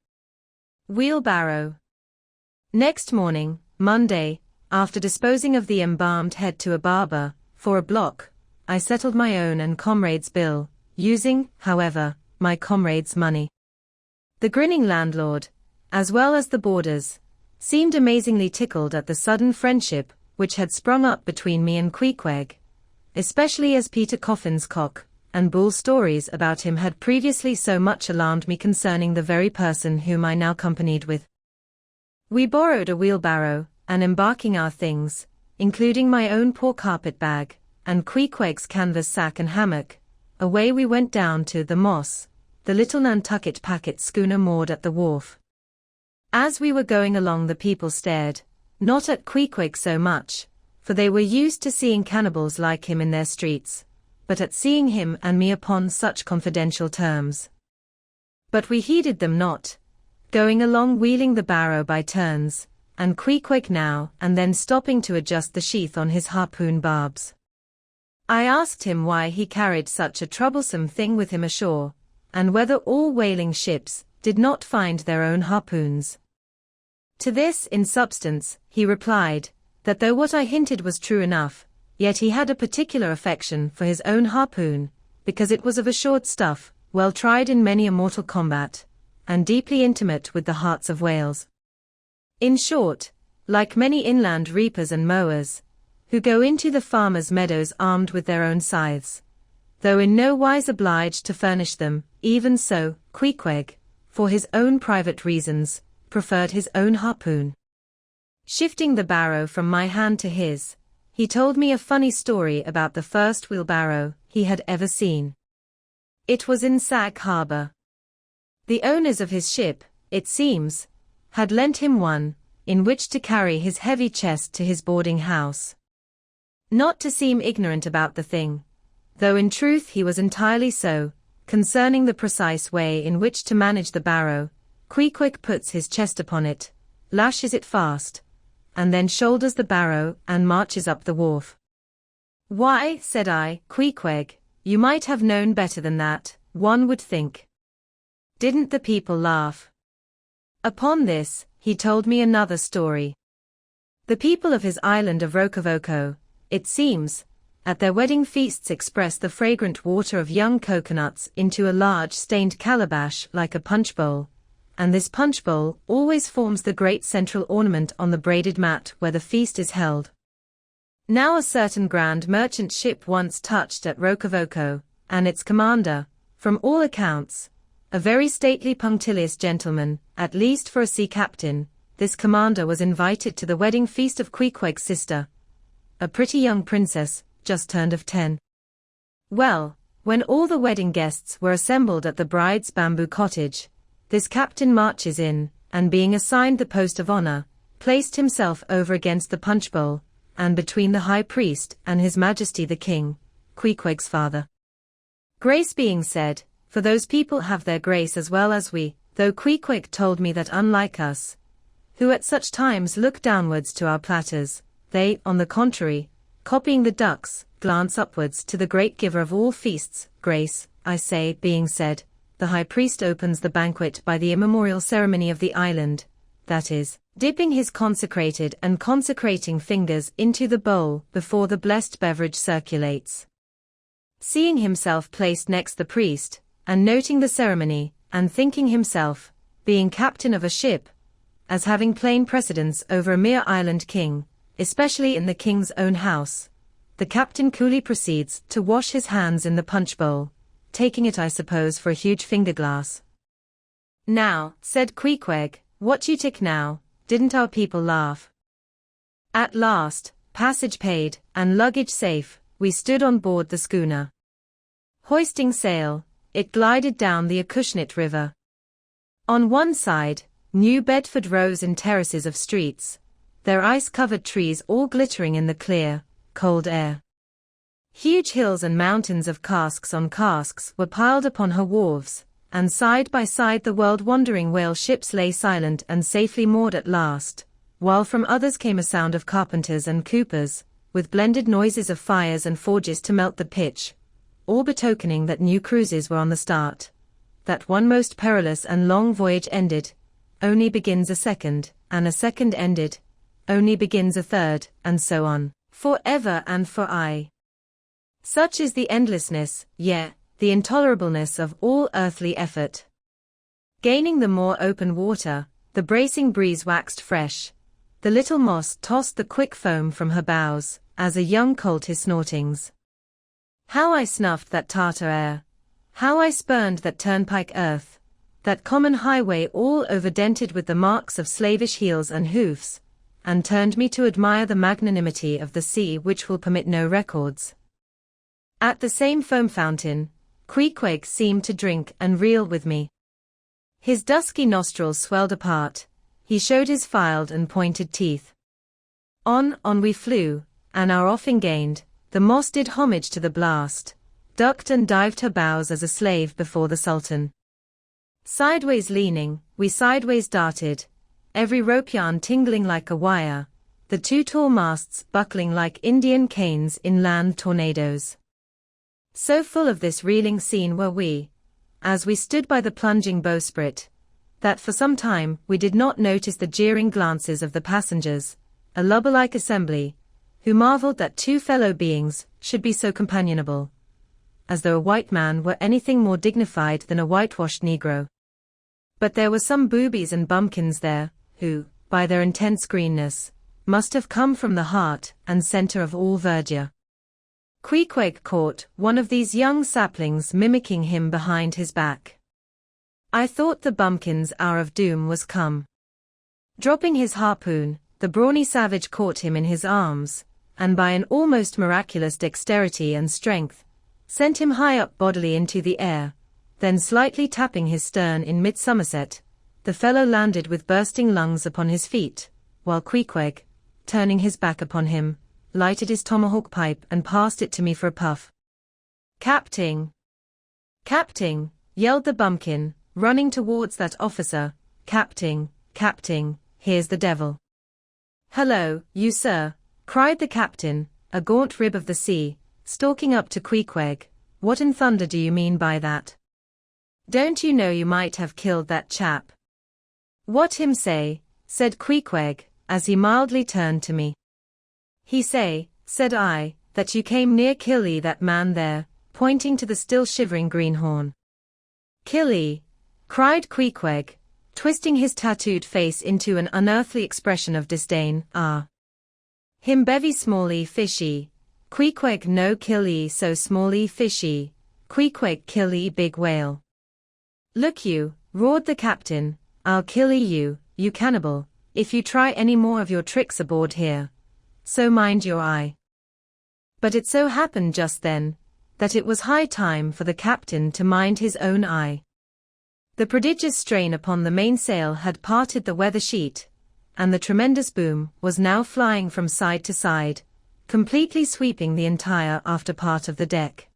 Wheelbarrow. Next morning, Monday, after disposing of the embalmed head to a barber, for a block, I settled my own and comrade's bill, using, however, my comrade's money. The grinning landlord, as well as the boarders, seemed amazingly tickled at the sudden friendship which had sprung up between me and Queequeg, especially as Peter Coffin's cock and bull stories about him had previously so much alarmed me concerning the very person whom I now companied with. We borrowed a wheelbarrow, and embarking our things, including my own poor carpet-bag, and Queequeg's canvas sack and hammock, away we went down to the Moss, the little Nantucket packet schooner moored at the wharf. As we were going along the people stared, not at Queequeg so much, for they were used to seeing cannibals like him in their streets, but at seeing him and me upon such confidential terms. But we heeded them not, going along wheeling the barrow by turns, and Queequeg now and then stopping to adjust the sheath on his harpoon barbs. I asked him why he carried such a troublesome thing with him ashore, and whether all whaling ships did not find their own harpoons. To this, in substance, he replied, that though what I hinted was true enough, yet he had a particular affection for his own harpoon, because it was of assured stuff, well tried in many a mortal combat, and deeply intimate with the hearts of whales. In short, like many inland reapers and mowers, who go into the farmers' meadows armed with their own scythes, though in no wise obliged to furnish them, even so, Queequeg, for his own private reasons, preferred his own harpoon. Shifting the barrow from my hand to his, he told me a funny story about the first wheelbarrow he had ever seen. It was in Sag Harbor. The owners of his ship, it seems, had lent him one, in which to carry his heavy chest to his boarding house. Not to seem ignorant about the thing, though in truth he was entirely so, concerning the precise way in which to manage the barrow, Queequeg puts his chest upon it, lashes it fast, and then shoulders the barrow and marches up the wharf. Why, said I, Queequeg, you might have known better than that, one would think. Didn't the people laugh? Upon this, he told me another story. The people of his island of Rokovoko, it seems, at their wedding feasts express the fragrant water of young coconuts into a large stained calabash like a punch bowl, and this punch bowl always forms the great central ornament on the braided mat where the feast is held. Now a certain grand merchant ship once touched at Rokovoko, and its commander, from all accounts, a very stately punctilious gentleman, at least for a sea captain, this commander was invited to the wedding feast of Queequeg's sister, a pretty young princess, just turned of 10. Well, when all the wedding guests were assembled at the bride's bamboo cottage, this captain marches in, and being assigned the post of honor, placed himself over against the punch bowl, and between the high priest and his majesty the king, Queequeg's father. Grace being said, for those people have their grace as well as we, though Queequeg told me that unlike us, who at such times look downwards to our platters, they, on the contrary, copying the ducks, glance upwards to the great giver of all feasts, grace, I say, being said, the high priest opens the banquet by the immemorial ceremony of the island, that is, dipping his consecrated and consecrating fingers into the bowl before the blessed beverage circulates. Seeing himself placed next the priest, and noting the ceremony, and thinking himself, being captain of a ship, as having plain precedence over a mere island king, especially in the king's own house, the captain coolly proceeds to wash his hands in the punch bowl, taking it I suppose for a huge finger-glass. Now, said Queequeg, what you tick now, didn't our people laugh? At last, passage paid, and luggage safe, we stood on board the schooner. Hoisting sail, it glided down the Acushnet River. On one side, New Bedford rose in terraces of streets, their ice-covered trees all glittering in the clear, cold air. Huge hills and mountains of casks on casks were piled upon her wharves, and side by side the world-wandering whale ships lay silent and safely moored at last, while from others came a sound of carpenters and coopers, with blended noises of fires and forges to melt the pitch, all betokening that new cruises were on the start. That one most perilous and long voyage ended, only begins a second, and a second ended, only begins a third, and so on, for ever and for aye. Such is the endlessness, yea, the intolerableness of all earthly effort. Gaining the more open water, the bracing breeze waxed fresh, the little moss tossed the quick foam from her bows, as a young colt his snortings. How I snuffed that Tartar air! How I spurned that turnpike earth, that common highway all overdented with the marks of slavish heels and hoofs, and turned me to admire the magnanimity of the sea which will permit no records. At the same foam fountain, Queequeg seemed to drink and reel with me. His dusky nostrils swelled apart, he showed his filed and pointed teeth. On we flew, and our offing gained, the moss did homage to the blast, ducked and dived her bows as a slave before the Sultan. Sideways leaning, we sideways darted, every rope yarn tingling like a wire, the two tall masts buckling like Indian canes in land tornadoes. So full of this reeling scene were we, as we stood by the plunging bowsprit, that for some time we did not notice the jeering glances of the passengers, a lubber-like assembly, who marveled that two fellow beings should be so companionable, as though a white man were anything more dignified than a whitewashed Negro. But there were some boobies and bumpkins there, who, by their intense greenness, must have come from the heart and center of all verdure. Queequeg caught one of these young saplings mimicking him behind his back. I thought the bumpkin's hour of doom was come. Dropping his harpoon, the brawny savage caught him in his arms, and by an almost miraculous dexterity and strength, sent him high up bodily into the air, then slightly tapping his stern in mid-somerset, the fellow landed with bursting lungs upon his feet, while Queequeg, turning his back upon him, lighted his tomahawk pipe and passed it to me for a puff. "Captain! Captain!" yelled the bumpkin, running towards that officer. "Captain, Captain, here's the devil." "Hello, you sir," cried the captain, a gaunt rib of the sea, stalking up to Queequeg. "What in thunder do you mean by that? Don't you know you might have killed that chap?" "What him say?" said Queequeg, as he mildly turned to me. "He say," said I, "that you came near killee that man there," pointing to the still shivering greenhorn. "Killee?" cried Queequeg, twisting his tattooed face into an unearthly expression of disdain. "Ah. Him bevy smally fishy. Queequeg no killee so smally fishy. Queequeg killee big whale." "Look you," roared the captain, "I'll killee you, you cannibal, if you try any more of your tricks aboard here. So mind your eye." But it so happened just then, that it was high time for the captain to mind his own eye. The prodigious strain upon the mainsail had parted the weather sheet, and the tremendous boom was now flying from side to side, completely sweeping the entire after part of the deck.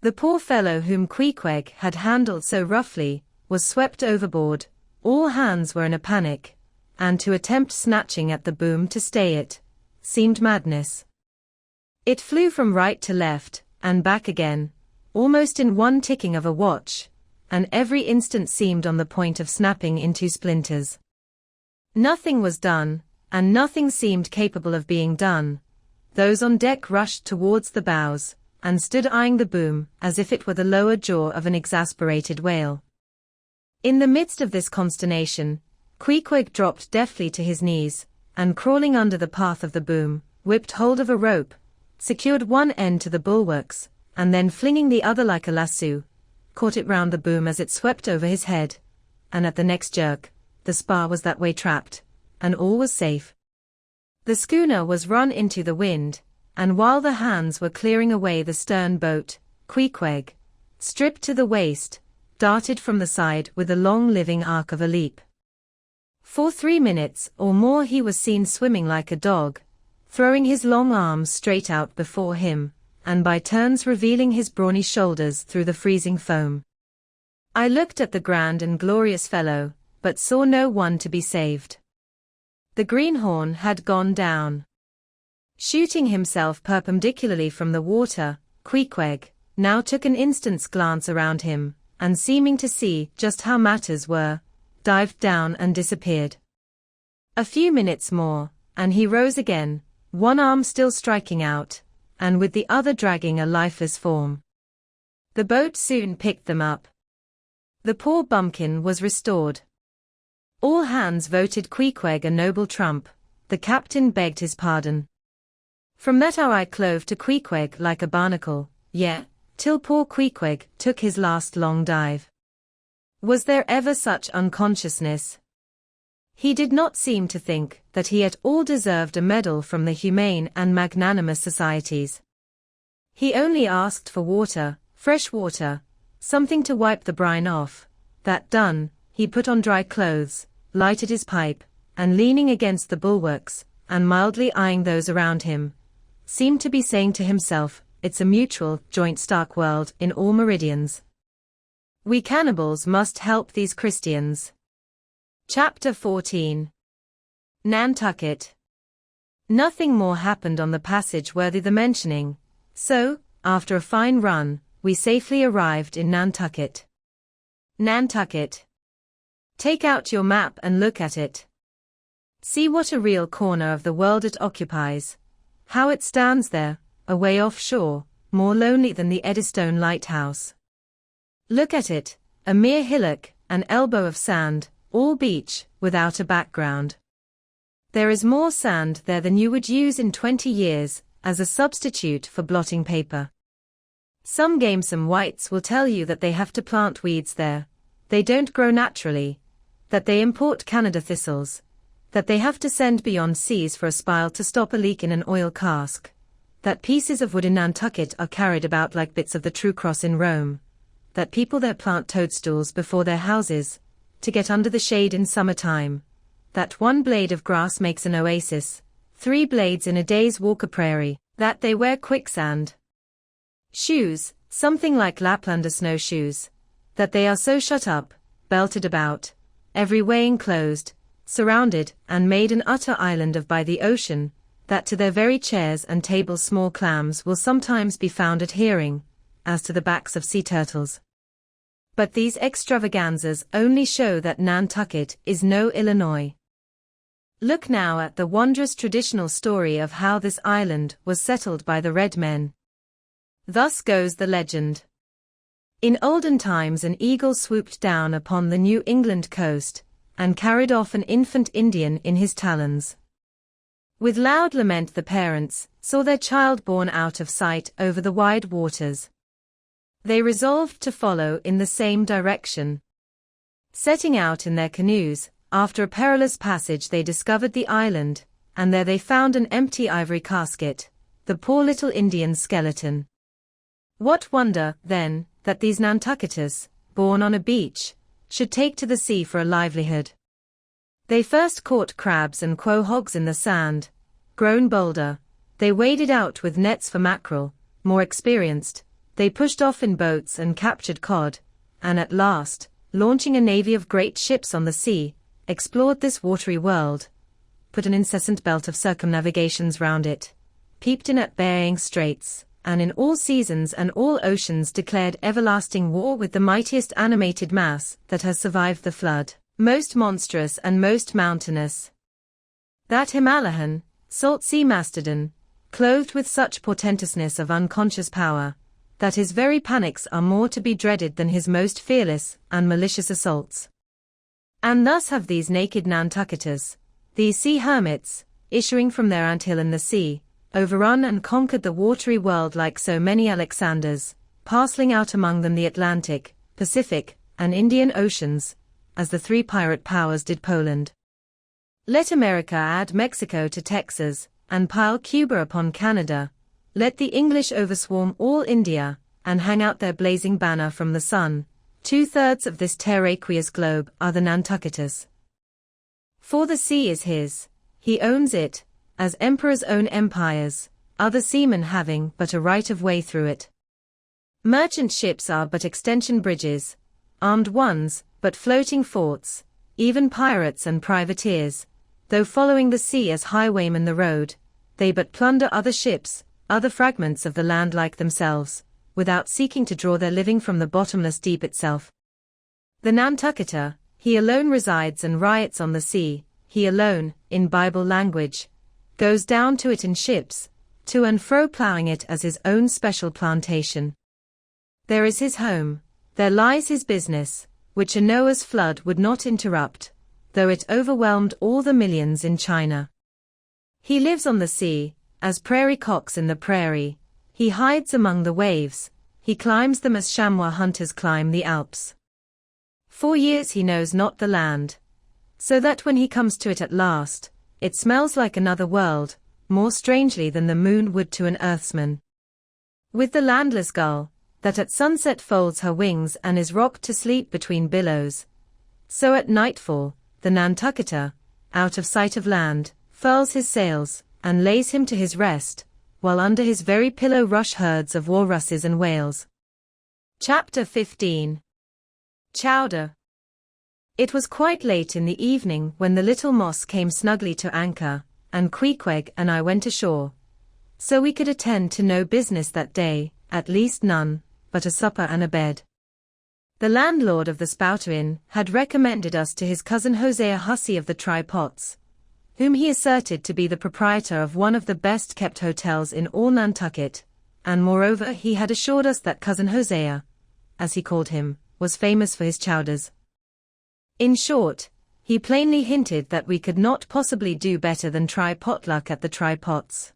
The poor fellow whom Queequeg had handled so roughly, was swept overboard. All hands were in a panic, and to attempt snatching at the boom to stay it, seemed madness. It flew from right to left, and back again, almost in one ticking of a watch, and every instant seemed on the point of snapping into splinters. Nothing was done, and nothing seemed capable of being done. Those on deck rushed towards the bows, and stood eyeing the boom as if it were the lower jaw of an exasperated whale. In the midst of this consternation, Queequeg dropped deftly to his knees, and crawling under the path of the boom, whipped hold of a rope, secured one end to the bulwarks, and then flinging the other like a lasso, caught it round the boom as it swept over his head, and at the next jerk, the spar was that way trapped, and all was safe. The schooner was run into the wind, and while the hands were clearing away the stern boat, Queequeg, stripped to the waist, darted from the side with a long living arc of a leap. For 3 minutes or more he was seen swimming like a dog, throwing his long arms straight out before him, and by turns revealing his brawny shoulders through the freezing foam. I looked at the grand and glorious fellow, but saw no one to be saved. The greenhorn had gone down. Shooting himself perpendicularly from the water, Queequeg now took an instant's glance around him, and seeming to see just how matters were, dived down and disappeared. A few minutes more, and he rose again, one arm still striking out, and with the other dragging a lifeless form. The boat soon picked them up. The poor bumpkin was restored. All hands voted Queequeg a noble trump. The captain begged his pardon. From that hour I clove to Queequeg like a barnacle, till poor Queequeg took his last long dive. Was there ever such unconsciousness? He did not seem to think that he at all deserved a medal from the humane and magnanimous societies. He only asked for water, fresh water, something to wipe the brine off. That done, he put on dry clothes, lighted his pipe, and leaning against the bulwarks, and mildly eyeing those around him, seemed to be saying to himself, "It's a mutual, joint stark world in all meridians. We cannibals must help these Christians." Chapter 14. Nantucket. Nothing more happened on the passage worthy the mentioning, so, after a fine run, we safely arrived in Nantucket. Nantucket. Take out your map and look at it. See what a real corner of the world it occupies, how it stands there, away offshore, more lonely than the Eddystone Lighthouse. Look at it, a mere hillock, an elbow of sand, all beach, without a background. There is more sand there than you would use in 20 years, as a substitute for blotting paper. Some gamesome whites will tell you that they have to plant weeds there, they don't grow naturally, that they import Canada thistles, that they have to send beyond seas for a spile to stop a leak in an oil cask, that pieces of wood in Nantucket are carried about like bits of the true cross in Rome, that people there plant toadstools before their houses, to get under the shade in summertime, that one blade of grass makes an oasis, 3 blades in a day's walk a prairie, that they wear quicksand shoes, something like Laplander snowshoes, that they are so shut up, belted about, every way enclosed, surrounded, and made an utter island of by the ocean, that to their very chairs and tables small clams will sometimes be found adhering, as to the backs of sea turtles. But these extravaganzas only show that Nantucket is no Illinois. Look now at the wondrous traditional story of how this island was settled by the red men. Thus goes the legend. In olden times an eagle swooped down upon the New England coast, and carried off an infant Indian in his talons. With loud lament the parents saw their child borne out of sight over the wide waters. They resolved to follow in the same direction. Setting out in their canoes, after a perilous passage they discovered the island, and there they found an empty ivory casket, the poor little Indian's skeleton. What wonder, then, that these Nantucketers, born on a beach, should take to the sea for a livelihood. They first caught crabs and quahogs in the sand. Grown bolder, they waded out with nets for mackerel. More experienced, they pushed off in boats and captured cod, and at last, launching a navy of great ships on the sea, explored this watery world, put an incessant belt of circumnavigations round it, peeped in at Bering Straits, and in all seasons and all oceans declared everlasting war with the mightiest animated mass that has survived the flood, most monstrous and most mountainous. That Himalayan, salt sea mastodon, clothed with such portentousness of unconscious power, that his very panics are more to be dreaded than his most fearless and malicious assaults. And thus have these naked Nantucketers, these sea hermits, issuing from their anthill in the sea, overrun and conquered the watery world like so many Alexanders, parceling out among them the Atlantic, Pacific, and Indian Oceans, as the 3 pirate powers did Poland. Let America add Mexico to Texas, and pile Cuba upon Canada. Let the English overswarm all India, and hang out their blazing banner from the sun. 2/3 of this terraqueous globe are the Nantucketers. For the sea is his, he owns it, as emperors own empires, other seamen having but a right of way through it. Merchant ships are but extension bridges, armed ones, but floating forts, even pirates and privateers, though following the sea as highwaymen the road, they but plunder other ships, other fragments of the land like themselves, without seeking to draw their living from the bottomless deep itself. The Nantucketer, he alone resides and riots on the sea, he alone, in Bible language, goes down to it in ships, to and fro plowing it as his own special plantation. There is his home, there lies his business, which a Noah's flood would not interrupt, though it overwhelmed all the millions in China. He lives on the sea, as prairie cocks in the prairie, he hides among the waves, he climbs them as chamois hunters climb the Alps. 4 years he knows not the land, so that when he comes to it at last, it smells like another world, more strangely than the moon would to an earthsman. With the landless gull, that at sunset folds her wings and is rocked to sleep between billows, so at nightfall, the Nantucketer, out of sight of land, furls his sails, and lays him to his rest, while under his very pillow rush herds of walruses and whales. Chapter 15. Chowder. It was quite late in the evening when the little Moss came snugly to anchor, and Queequeg and I went ashore. So we could attend to no business that day, at least none, but a supper and a bed. The landlord of the Spouter Inn had recommended us to his cousin Hosea Hussey of the Tri-Pots, whom he asserted to be the proprietor of one of the best-kept hotels in all Nantucket, and moreover he had assured us that cousin Hosea, as he called him, was famous for his chowders. In short, he plainly hinted that we could not possibly do better than try potluck at the Tri-Pots.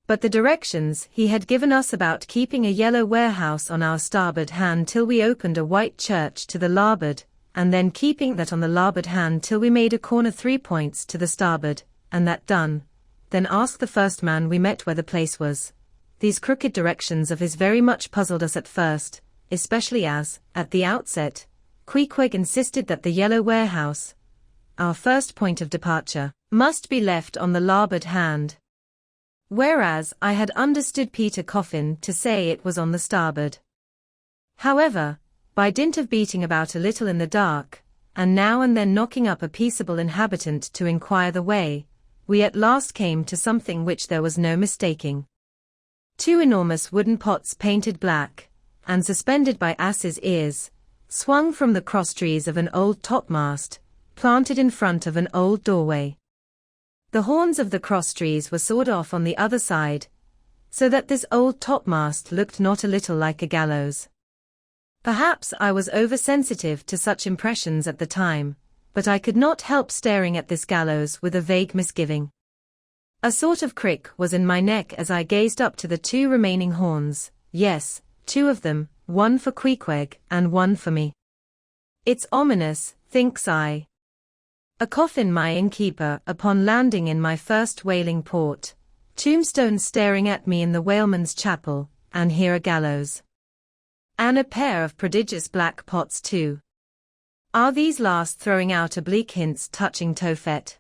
But the directions he had given us about keeping a yellow warehouse on our starboard hand till we opened a white church to the larboard, and then keeping that on the larboard hand till we made a corner 3 points to the starboard, and that done, then ask the first man we met where the place was. These crooked directions of his very much puzzled us at first, especially as, at the outset, Queequeg insisted that the yellow warehouse, our first point of departure, must be left on the larboard hand. Whereas I had understood Peter Coffin to say it was on the starboard. However, by dint of beating about a little in the dark, and now and then knocking up a peaceable inhabitant to inquire the way, we at last came to something which there was no mistaking. 2 enormous wooden pots painted black, and suspended by asses' ears, swung from the crosstrees of an old topmast, planted in front of an old doorway. The horns of the crosstrees were sawed off on the other side, so that this old topmast looked not a little like a gallows. Perhaps I was oversensitive to such impressions at the time, but I could not help staring at this gallows with a vague misgiving. A sort of crick was in my neck as I gazed up to the 2 remaining horns, yes, 2 of them, one for Queequeg and one for me. It's ominous, thinks I. A coffin my innkeeper upon landing in my first whaling port, tombstones staring at me in the whaleman's chapel, and here a gallows. And a pair of prodigious black pots too. Are these last throwing out oblique hints touching Tophet?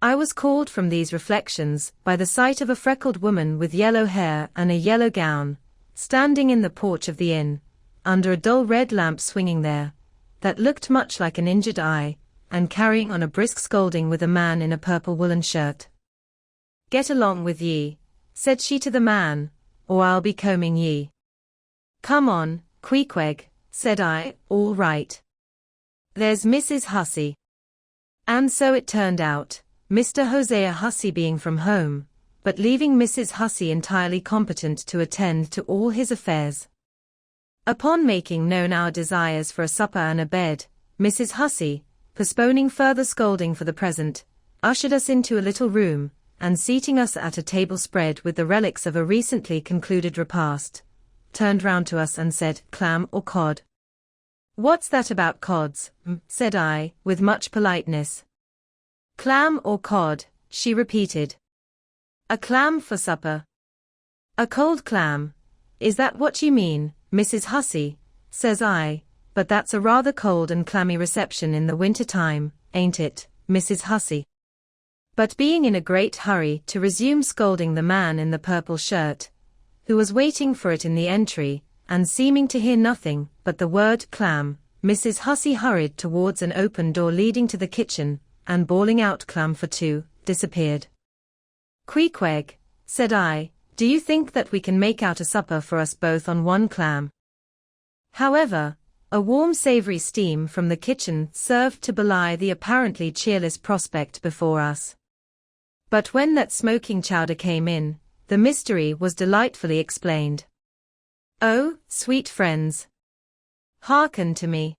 I was called from these reflections by the sight of a freckled woman with yellow hair and a yellow gown, standing in the porch of the inn, under a dull red lamp swinging there, that looked much like an injured eye, and carrying on a brisk scolding with a man in a purple woolen shirt. Get along with ye, said she to the man, or I'll be combing ye. Come on, Queequeg, said I, all right. There's Mrs. Hussey. And so it turned out, Mr. Hosea Hussey being from home, but leaving Mrs. Hussey entirely competent to attend to all his affairs. Upon making known our desires for a supper and a bed, Mrs. Hussey, postponing further scolding for the present, ushered us into a little room, and seating us at a table spread with the relics of a recently concluded repast, turned round to us and said, "Clam or cod?" "What's that about cods?" said I, with much politeness. "Clam or cod," she repeated. "A clam for supper." "A cold clam. Is that what you mean, Mrs. Hussey?" says I, "but that's a rather cold and clammy reception in the winter time, ain't it, Mrs. Hussey?" But being in a great hurry to resume scolding the man in the purple shirt, who was waiting for it in the entry, and seeming to hear nothing but the word clam, Mrs. Hussey hurried towards an open door leading to the kitchen, and bawling out "Clam for 2, disappeared. "Queequeg," said I, "do you think that we can make out a supper for us both on 1 clam?" However, a warm savory steam from the kitchen served to belie the apparently cheerless prospect before us. But when that smoking chowder came in, the mystery was delightfully explained. Oh, sweet friends! Hearken to me.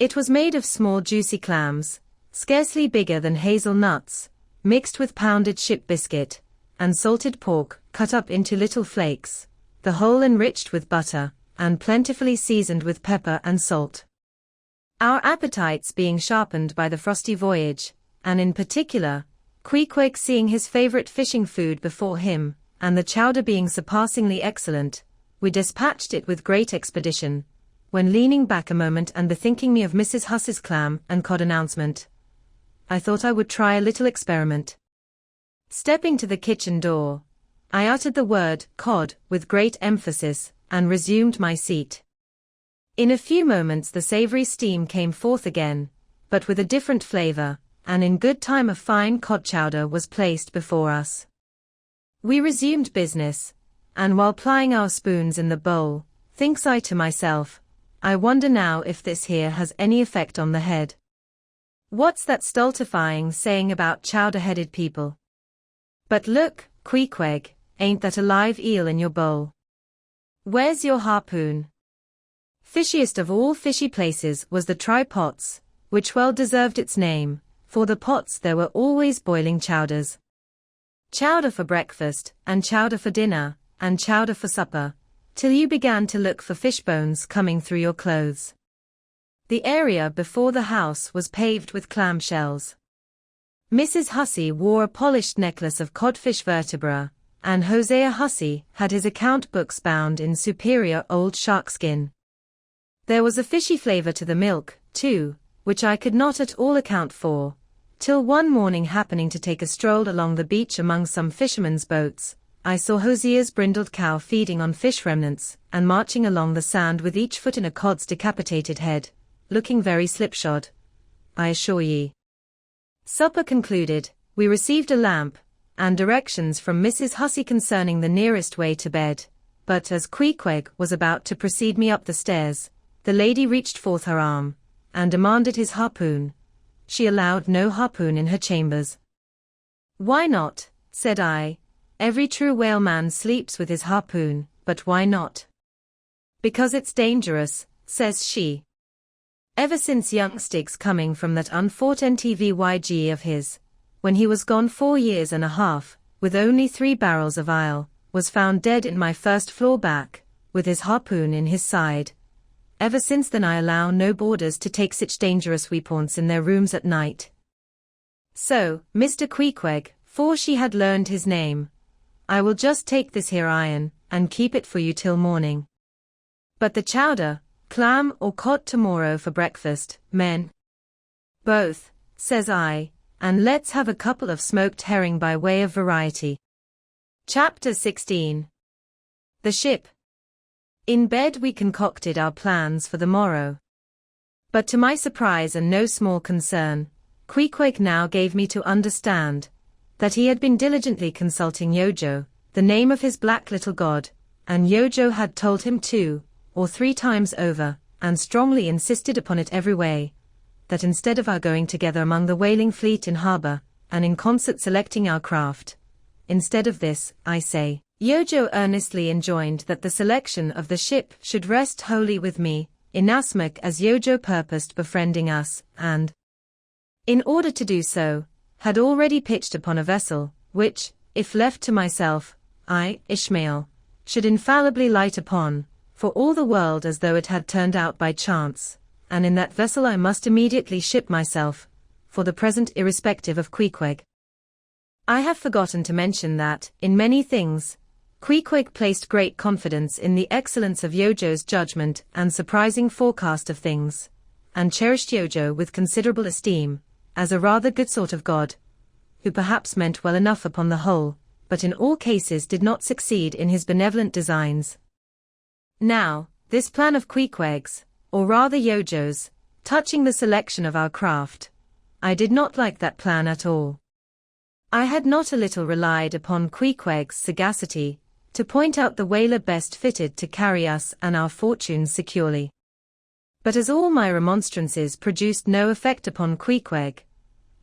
It was made of small juicy clams, scarcely bigger than hazelnuts, mixed with pounded ship biscuit, and salted pork cut up into little flakes, the whole enriched with butter, and plentifully seasoned with pepper and salt. Our appetites being sharpened by the frosty voyage, and in particular, Queequeg seeing his favorite fishing food before him, and the chowder being surpassingly excellent, we dispatched it with great expedition, when leaning back a moment and bethinking me of Mrs. Hussey's clam and cod announcement, I thought I would try a little experiment. Stepping to the kitchen door, I uttered the word cod with great emphasis, and resumed my seat. In a few moments the savory steam came forth again, but with a different flavor, and in good time a fine cod chowder was placed before us. We resumed business, and while plying our spoons in the bowl, thinks I to myself, I wonder now if this here has any effect on the head. What's that stultifying saying about chowder-headed people? But look, Queequeg, ain't that a live eel in your bowl? Where's your harpoon? Fishiest of all fishy places was the try-pots, which well deserved its name, for the pots there were always boiling chowders. Chowder for breakfast, and chowder for dinner, and chowder for supper, till you began to look for fish bones coming through your clothes. The area before the house was paved with clam shells. Mrs. Hussey wore a polished necklace of codfish vertebra, and Hosea Hussey had his account books bound in superior old sharkskin. There was a fishy flavor to the milk, too, which I could not at all account for, till one morning happening to take a stroll along the beach among some fishermen's boats, I saw Hosea's brindled cow feeding on fish remnants, and marching along the sand with each foot in a cod's decapitated head, looking very slipshod, I assure ye. Supper concluded, we received a lamp, and directions from Mrs. Hussey concerning the nearest way to bed, but as Queequeg was about to precede me up the stairs, the lady reached forth her arm, and demanded his harpoon. She allowed no harpoon in her chambers. Why not, said I, every true whaleman sleeps with his harpoon, but why not? Because it's dangerous, says she. Ever since young Stig's coming from that unfought NTVYG of his, when he was gone 4 years and a half, with only 3 barrels of ile, was found dead in my first floor back, with his harpoon in his side. Ever since then I allow no boarders to take such dangerous weapons in their rooms at night. So, Mr. Queequeg, for she had learned his name, I will just take this here iron, and keep it for you till morning. But the chowder, clam or cod tomorrow for breakfast, men? Both, says I, and let's have a couple of smoked herring by way of variety. Chapter 16. The ship. In bed we concocted our plans for the morrow. But to my surprise and no small concern, Queequeg now gave me to understand that he had been diligently consulting Yojo, the name of his black little god, and Yojo had told him 2 or 3 times over, and strongly insisted upon it every way, that instead of our going together among the whaling fleet in harbor, and in concert selecting our craft, instead of this, I say, Yojo earnestly enjoined that the selection of the ship should rest wholly with me, inasmuch as Yojo purposed befriending us, and, in order to do so, had already pitched upon a vessel, which, if left to myself, I, Ishmael, should infallibly light upon, for all the world as though it had turned out by chance, and in that vessel I must immediately ship myself, for the present irrespective of Queequeg. I have forgotten to mention that, in many things, Queequeg placed great confidence in the excellence of Yojo's judgment and surprising forecast of things, and cherished Yojo with considerable esteem, as a rather good sort of god, who perhaps meant well enough upon the whole, but in all cases did not succeed in his benevolent designs. Now, this plan of Queequeg's, or rather Yojo's, touching the selection of our craft, I did not like that plan at all. I had not a little relied upon Queequeg's sagacity, to point out the whaler best fitted to carry us and our fortunes securely. But as all my remonstrances produced no effect upon Queequeg,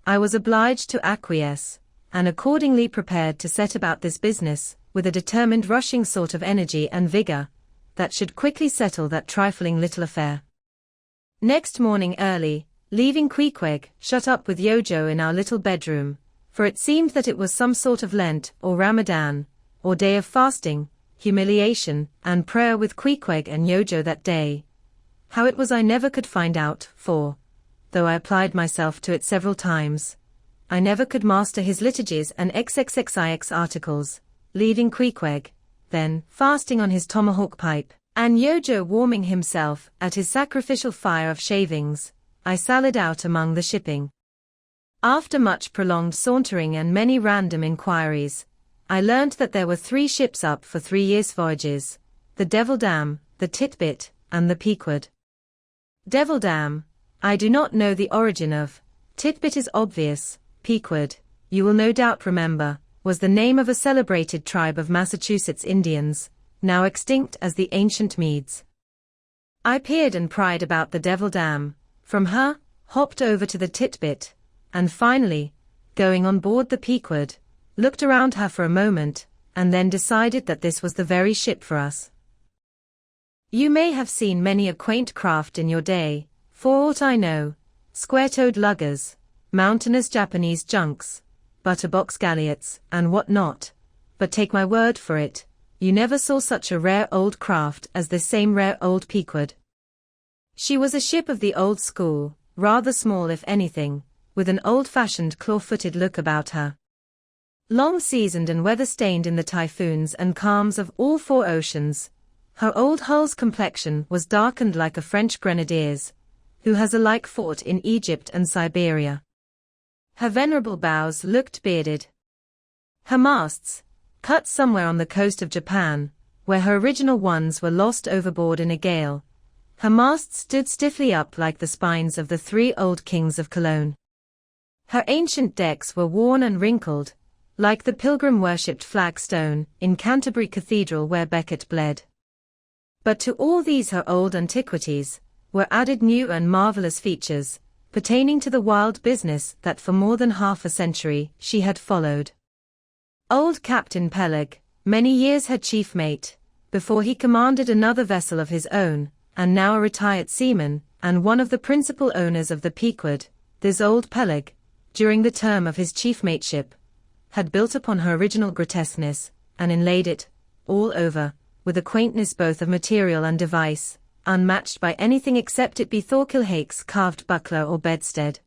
I was obliged to acquiesce, and accordingly prepared to set about this business, with a determined rushing sort of energy and vigor, that should quickly settle that trifling little affair. Next morning early, leaving Queequeg shut up with Yojo in our little bedroom, for it seemed that it was some sort of Lent or Ramadan, or day of fasting, humiliation, and prayer with Queequeg and Yojo that day. How it was I never could find out, for, though I applied myself to it several times, I never could master his liturgies and XXXIX articles, leaving Queequeg, then, fasting on his tomahawk pipe, and Yojo warming himself at his sacrificial fire of shavings, I sallied out among the shipping. After much prolonged sauntering and many random inquiries, I learnt that there were 3 ships up for 3 years' voyages, the Devil Dam, the Titbit, and the Pequod. Devil Dam, I do not know the origin of. Titbit is obvious. Pequod, you will no doubt remember, was the name of a celebrated tribe of Massachusetts Indians, now extinct as the ancient Medes. I peered and pried about the Devil Dam, from her, hopped over to the Titbit, and finally, going on board the Pequod, looked around her for a moment, and then decided that this was the very ship for us. You may have seen many a quaint craft in your day, for aught I know, square-toed luggers, mountainous Japanese junks, butterbox galliots, and what not, but take my word for it, you never saw such a rare old craft as this same rare old Pequod. She was a ship of the old school, rather small if anything, with an old-fashioned claw-footed look about her. Long seasoned and weather-stained in the typhoons and calms of all four oceans, her old hull's complexion was darkened like a French grenadier's, who has alike fought in Egypt and Siberia. Her venerable bows looked bearded. Her masts, cut somewhere on the coast of Japan, where her original ones were lost overboard in a gale, her masts stood stiffly up like the spines of the three old kings of Cologne. Her ancient decks were worn and wrinkled, like the pilgrim-worshipped flagstone in Canterbury Cathedral where Becket bled. But to all these her old antiquities were added new and marvelous features, pertaining to the wild business that for more than half a century she had followed. Old Captain Peleg, many years her chief mate, before he commanded another vessel of his own, and now a retired seaman, and one of the principal owners of the Pequod, this old Peleg, during the term of his chief mateship, had built upon her original grotesqueness, and inlaid it, all over, with a quaintness both of material and device, unmatched by anything except it be Thorkilhake's carved buckler or bedstead.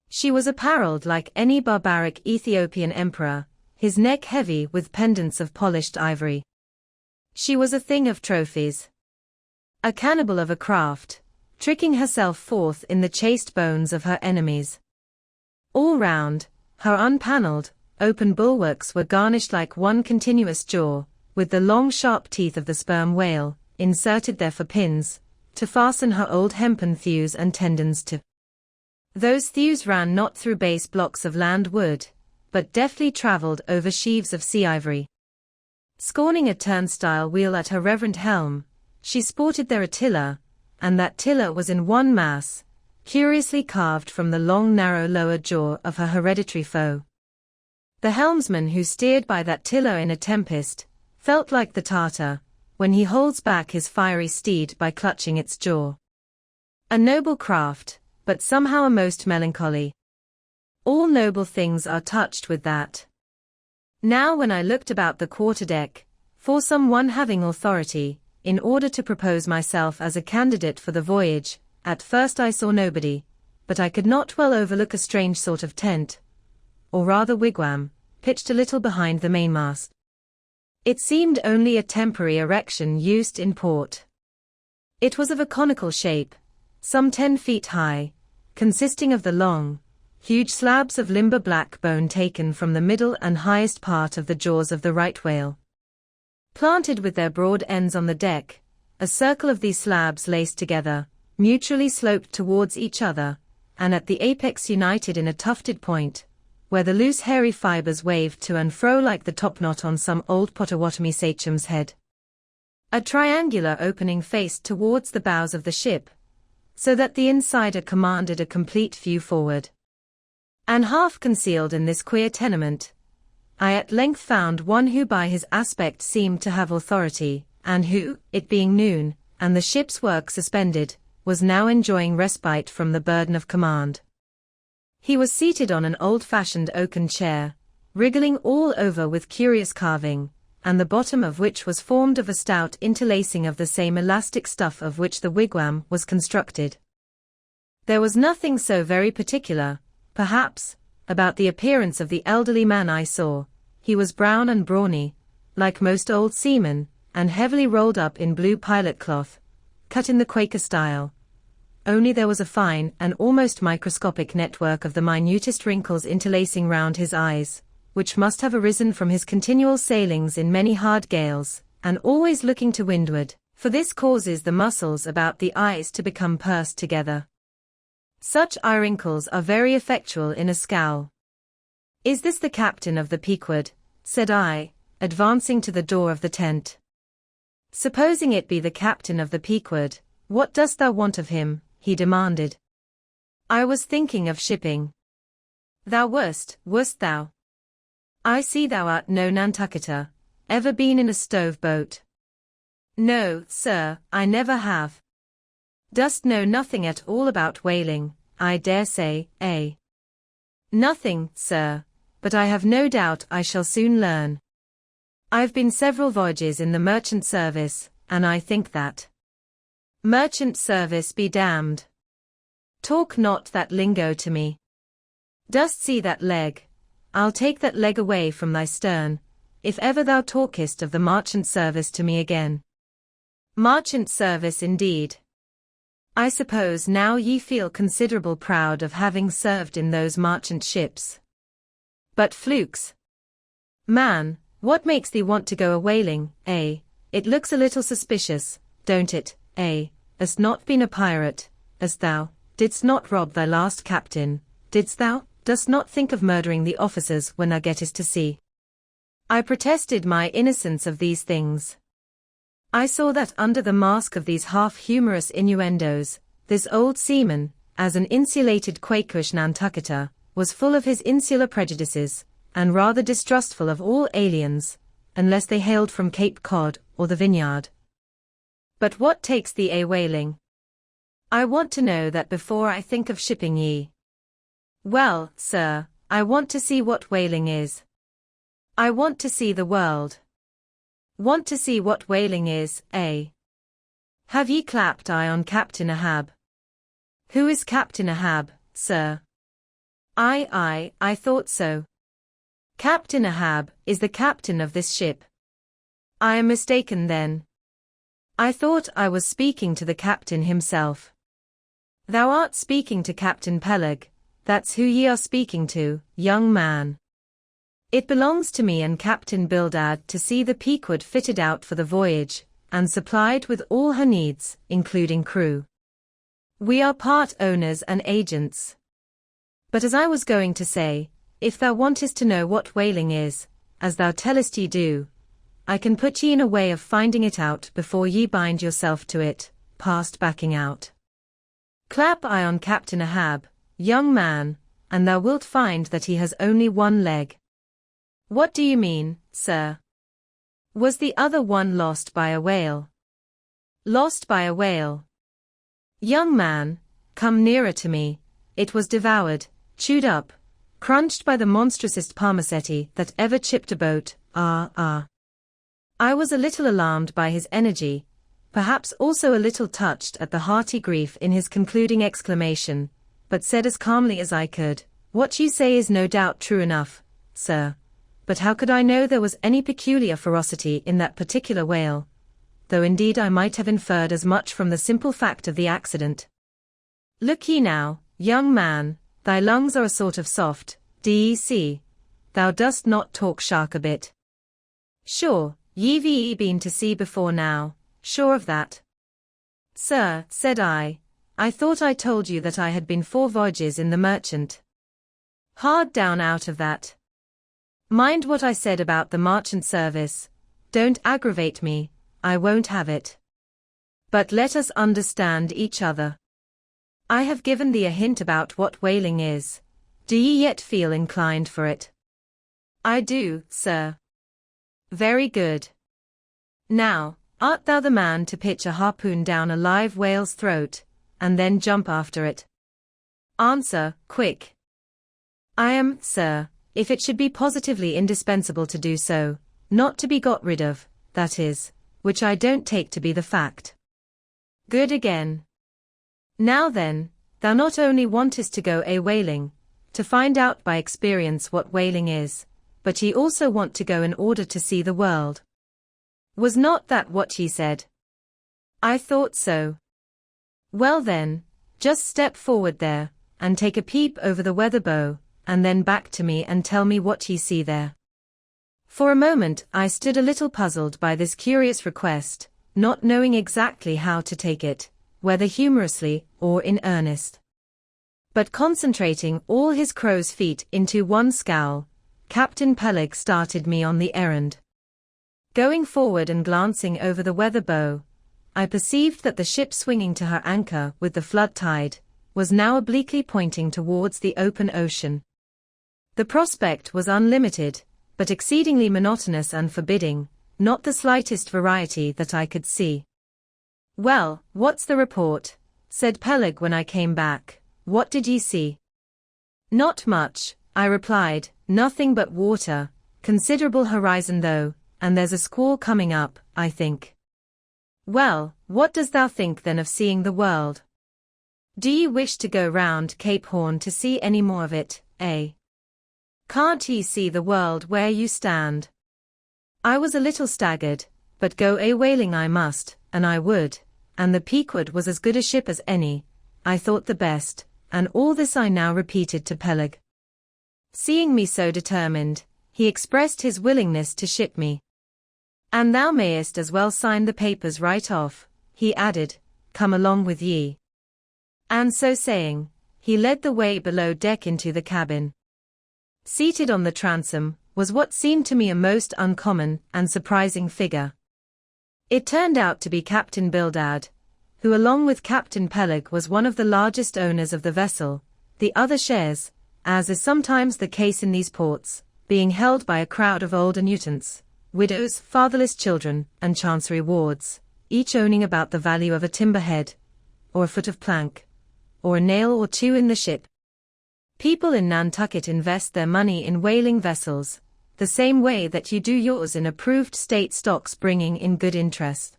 She was apparelled like any barbaric Ethiopian emperor, his neck heavy with pendants of polished ivory. She was a thing of trophies. A cannibal of a craft, tricking herself forth in the chased bones of her enemies. All round, her unpanelled, open bulwarks were garnished like one continuous jaw, with the long sharp teeth of the sperm whale, inserted there for pins, to fasten her old hempen thews and tendons to. Those thews ran not through base blocks of land wood, but deftly travelled over sheaves of sea ivory. Scorning a turnstile wheel at her reverend helm, she sported there a tiller, and that tiller was in one mass, curiously carved from the long narrow lower jaw of her hereditary foe. The helmsman who steered by that tiller in a tempest, felt like the Tartar, when he holds back his fiery steed by clutching its jaw. A noble craft, but somehow a most melancholy. All noble things are touched with that. Now when I looked about the quarter-deck, for some one having authority, in order to propose myself as a candidate for the voyage, at first I saw nobody, but I could not well overlook a strange sort of tent, or rather wigwam, pitched a little behind the mainmast. It seemed only a temporary erection used in port. It was of a conical shape, some 10 feet high, consisting of the long, huge slabs of limber black bone taken from the middle and highest part of the jaws of the right whale. Planted with their broad ends on the deck, a circle of these slabs laced together, mutually sloped towards each other, and at the apex united in a tufted point, where the loose hairy fibers waved to and fro like the topknot on some old Potawatomi sachem's head. A triangular opening faced towards the bows of the ship, so that the insider commanded a complete view forward. And half concealed in this queer tenement, I at length found one who by his aspect seemed to have authority, and who, it being noon, and the ship's work suspended, was now enjoying respite from the burden of command. He was seated on an old-fashioned oaken chair, wriggling all over with curious carving, and the bottom of which was formed of a stout interlacing of the same elastic stuff of which the wigwam was constructed. There was nothing so very particular, perhaps, about the appearance of the elderly man I saw. He was brown and brawny, like most old seamen, and heavily rolled up in blue pilot cloth, cut in the Quaker style. Only there was a fine and almost microscopic network of the minutest wrinkles interlacing round his eyes, which must have arisen from his continual sailings in many hard gales, and always looking to windward, for this causes the muscles about the eyes to become pursed together. Such eye wrinkles are very effectual in a scowl. "Is this the captain of the Pequod?" said I, advancing to the door of the tent. "Supposing it be the captain of the Pequod, what dost thou want of him?" he demanded. "I was thinking of shipping." "Thou wast thou? I see thou art no Nantucketer. Ever been in a stove boat?" "No, sir, I never have." "Dost know nothing at all about whaling, I dare say, eh?" "Nothing, sir, but I have no doubt I shall soon learn. I've been several voyages in the merchant service, and I think that—" "Merchant service be damned. Talk not that lingo to me. Dost see that leg? I'll take that leg away from thy stern, if ever thou talkest of the marchant service to me again. Marchant service indeed. I suppose now ye feel considerable proud of having served in those marchant ships. But flukes! Man, what makes thee want to go a-whaling, eh? It looks a little suspicious, don't it, eh? Hast not been a pirate, as thou, didst not rob thy last captain, didst thou, dost not think of murdering the officers when thou gettest to sea? I protested my innocence of these things. I saw that under the mask of these half-humorous innuendos, this old seaman, as an insulated Quakish Nantucketer, was full of his insular prejudices, and rather distrustful of all aliens, unless they hailed from Cape Cod or the Vineyard. But what takes thee a-whaling? I want to know that before I think of shipping ye. Well, sir, I want to see what whaling is. I want to see the world. Want to see what whaling is, eh? Have ye clapped eye on Captain Ahab? Who is Captain Ahab, sir? I thought so. Captain Ahab is the captain of this ship. I am mistaken then. I thought I was speaking to the captain himself. Thou art speaking to Captain Peleg, that's who ye are speaking to, young man. It belongs to me and Captain Bildad to see the Pequod fitted out for the voyage, and supplied with all her needs, including crew. We are part owners and agents. But as I was going to say, if thou wantest to know what whaling is, as thou tellest ye do, I can put ye in a way of finding it out before ye bind yourself to it, past backing out. Clap eye on Captain Ahab, young man, and thou wilt find that he has only one leg. What do you mean, sir? Was the other one lost by a whale? Lost by a whale? Young man, come nearer to me. It was devoured, chewed up, crunched by the monstrousest parmacetti that ever chipped a boat, I was a little alarmed by his energy, perhaps also a little touched at the hearty grief in his concluding exclamation, but said as calmly as I could, "What you say is no doubt true enough, sir. But how could I know there was any peculiar ferocity in that particular whale? Though indeed I might have inferred as much from the simple fact of the accident. Look ye now, young man, thy lungs are a sort of soft, d.e.c. Thou dost not talk shark a bit. Sure, ye been to sea before now, sure of that? Sir, said I thought I told you that I had been 4 voyages in the Merchant. Hard down out of that. Mind what I said about the marchant service. Don't aggravate me, I won't have it. But let us understand each other. I have given thee a hint about what whaling is. Do ye yet feel inclined for it? I do, sir. Very good. Now, art thou the man to pitch a harpoon down a live whale's throat, and then jump after it? Answer, quick. I am, sir, if it should be positively indispensable to do so, not to be got rid of, that is, which I don't take to be the fact. Good again. Now then, thou not only wantest to go a-whaling, to find out by experience what whaling is, but ye also want to go in order to see the world. Was not that what ye said? I thought so. Well then, just step forward there, and take a peep over the weather bow, and then back to me and tell me what ye see there. For a moment I stood a little puzzled by this curious request, not knowing exactly how to take it, whether humorously or in earnest. But concentrating all his crow's feet into one scowl, Captain Peleg started me on the errand. Going forward and glancing over the weather bow, I perceived that the ship swinging to her anchor with the flood tide was now obliquely pointing towards the open ocean. The prospect was unlimited, but exceedingly monotonous and forbidding, not the slightest variety that I could see. Well, what's the report? Said Peleg when I came back. What did ye see? Not much, I replied, nothing but water, considerable horizon though, and there's a squall coming up, I think. Well, what dost thou think then of seeing the world? Do you wish to go round Cape Horn to see any more of it, eh? Can't ye see the world where you stand? I was a little staggered, but go a-whaling I must, and I would, and the Pequod was as good a ship as any, I thought the best, and all this I now repeated to Peleg. Seeing me so determined, he expressed his willingness to ship me. And thou mayest as well sign the papers right off, he added, come along with ye. And so saying, he led the way below deck into the cabin. Seated on the transom was what seemed to me a most uncommon and surprising figure. It turned out to be Captain Bildad, who along with Captain Peleg was one of the largest owners of the vessel, the other shares, as is sometimes the case in these ports, being held by a crowd of old annuitants, widows, fatherless children, and chancery wards, each owning about the value of a timber head, or a foot of plank, or a nail or two in the ship. People in Nantucket invest their money in whaling vessels, the same way that you do yours in approved state stocks bringing in good interest.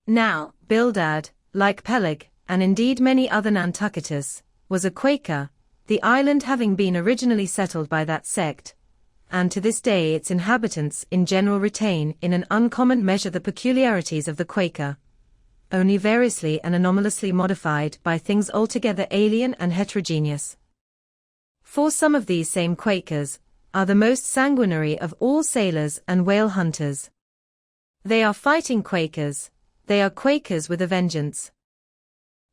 Now, Bildad, like Peleg, and indeed many other Nantucketers, was a Quaker, the island having been originally settled by that sect, and to this day its inhabitants in general retain in an uncommon measure the peculiarities of the Quaker, only variously and anomalously modified by things altogether alien and heterogeneous. For some of these same Quakers are the most sanguinary of all sailors and whale hunters. They are fighting Quakers, they are Quakers with a vengeance.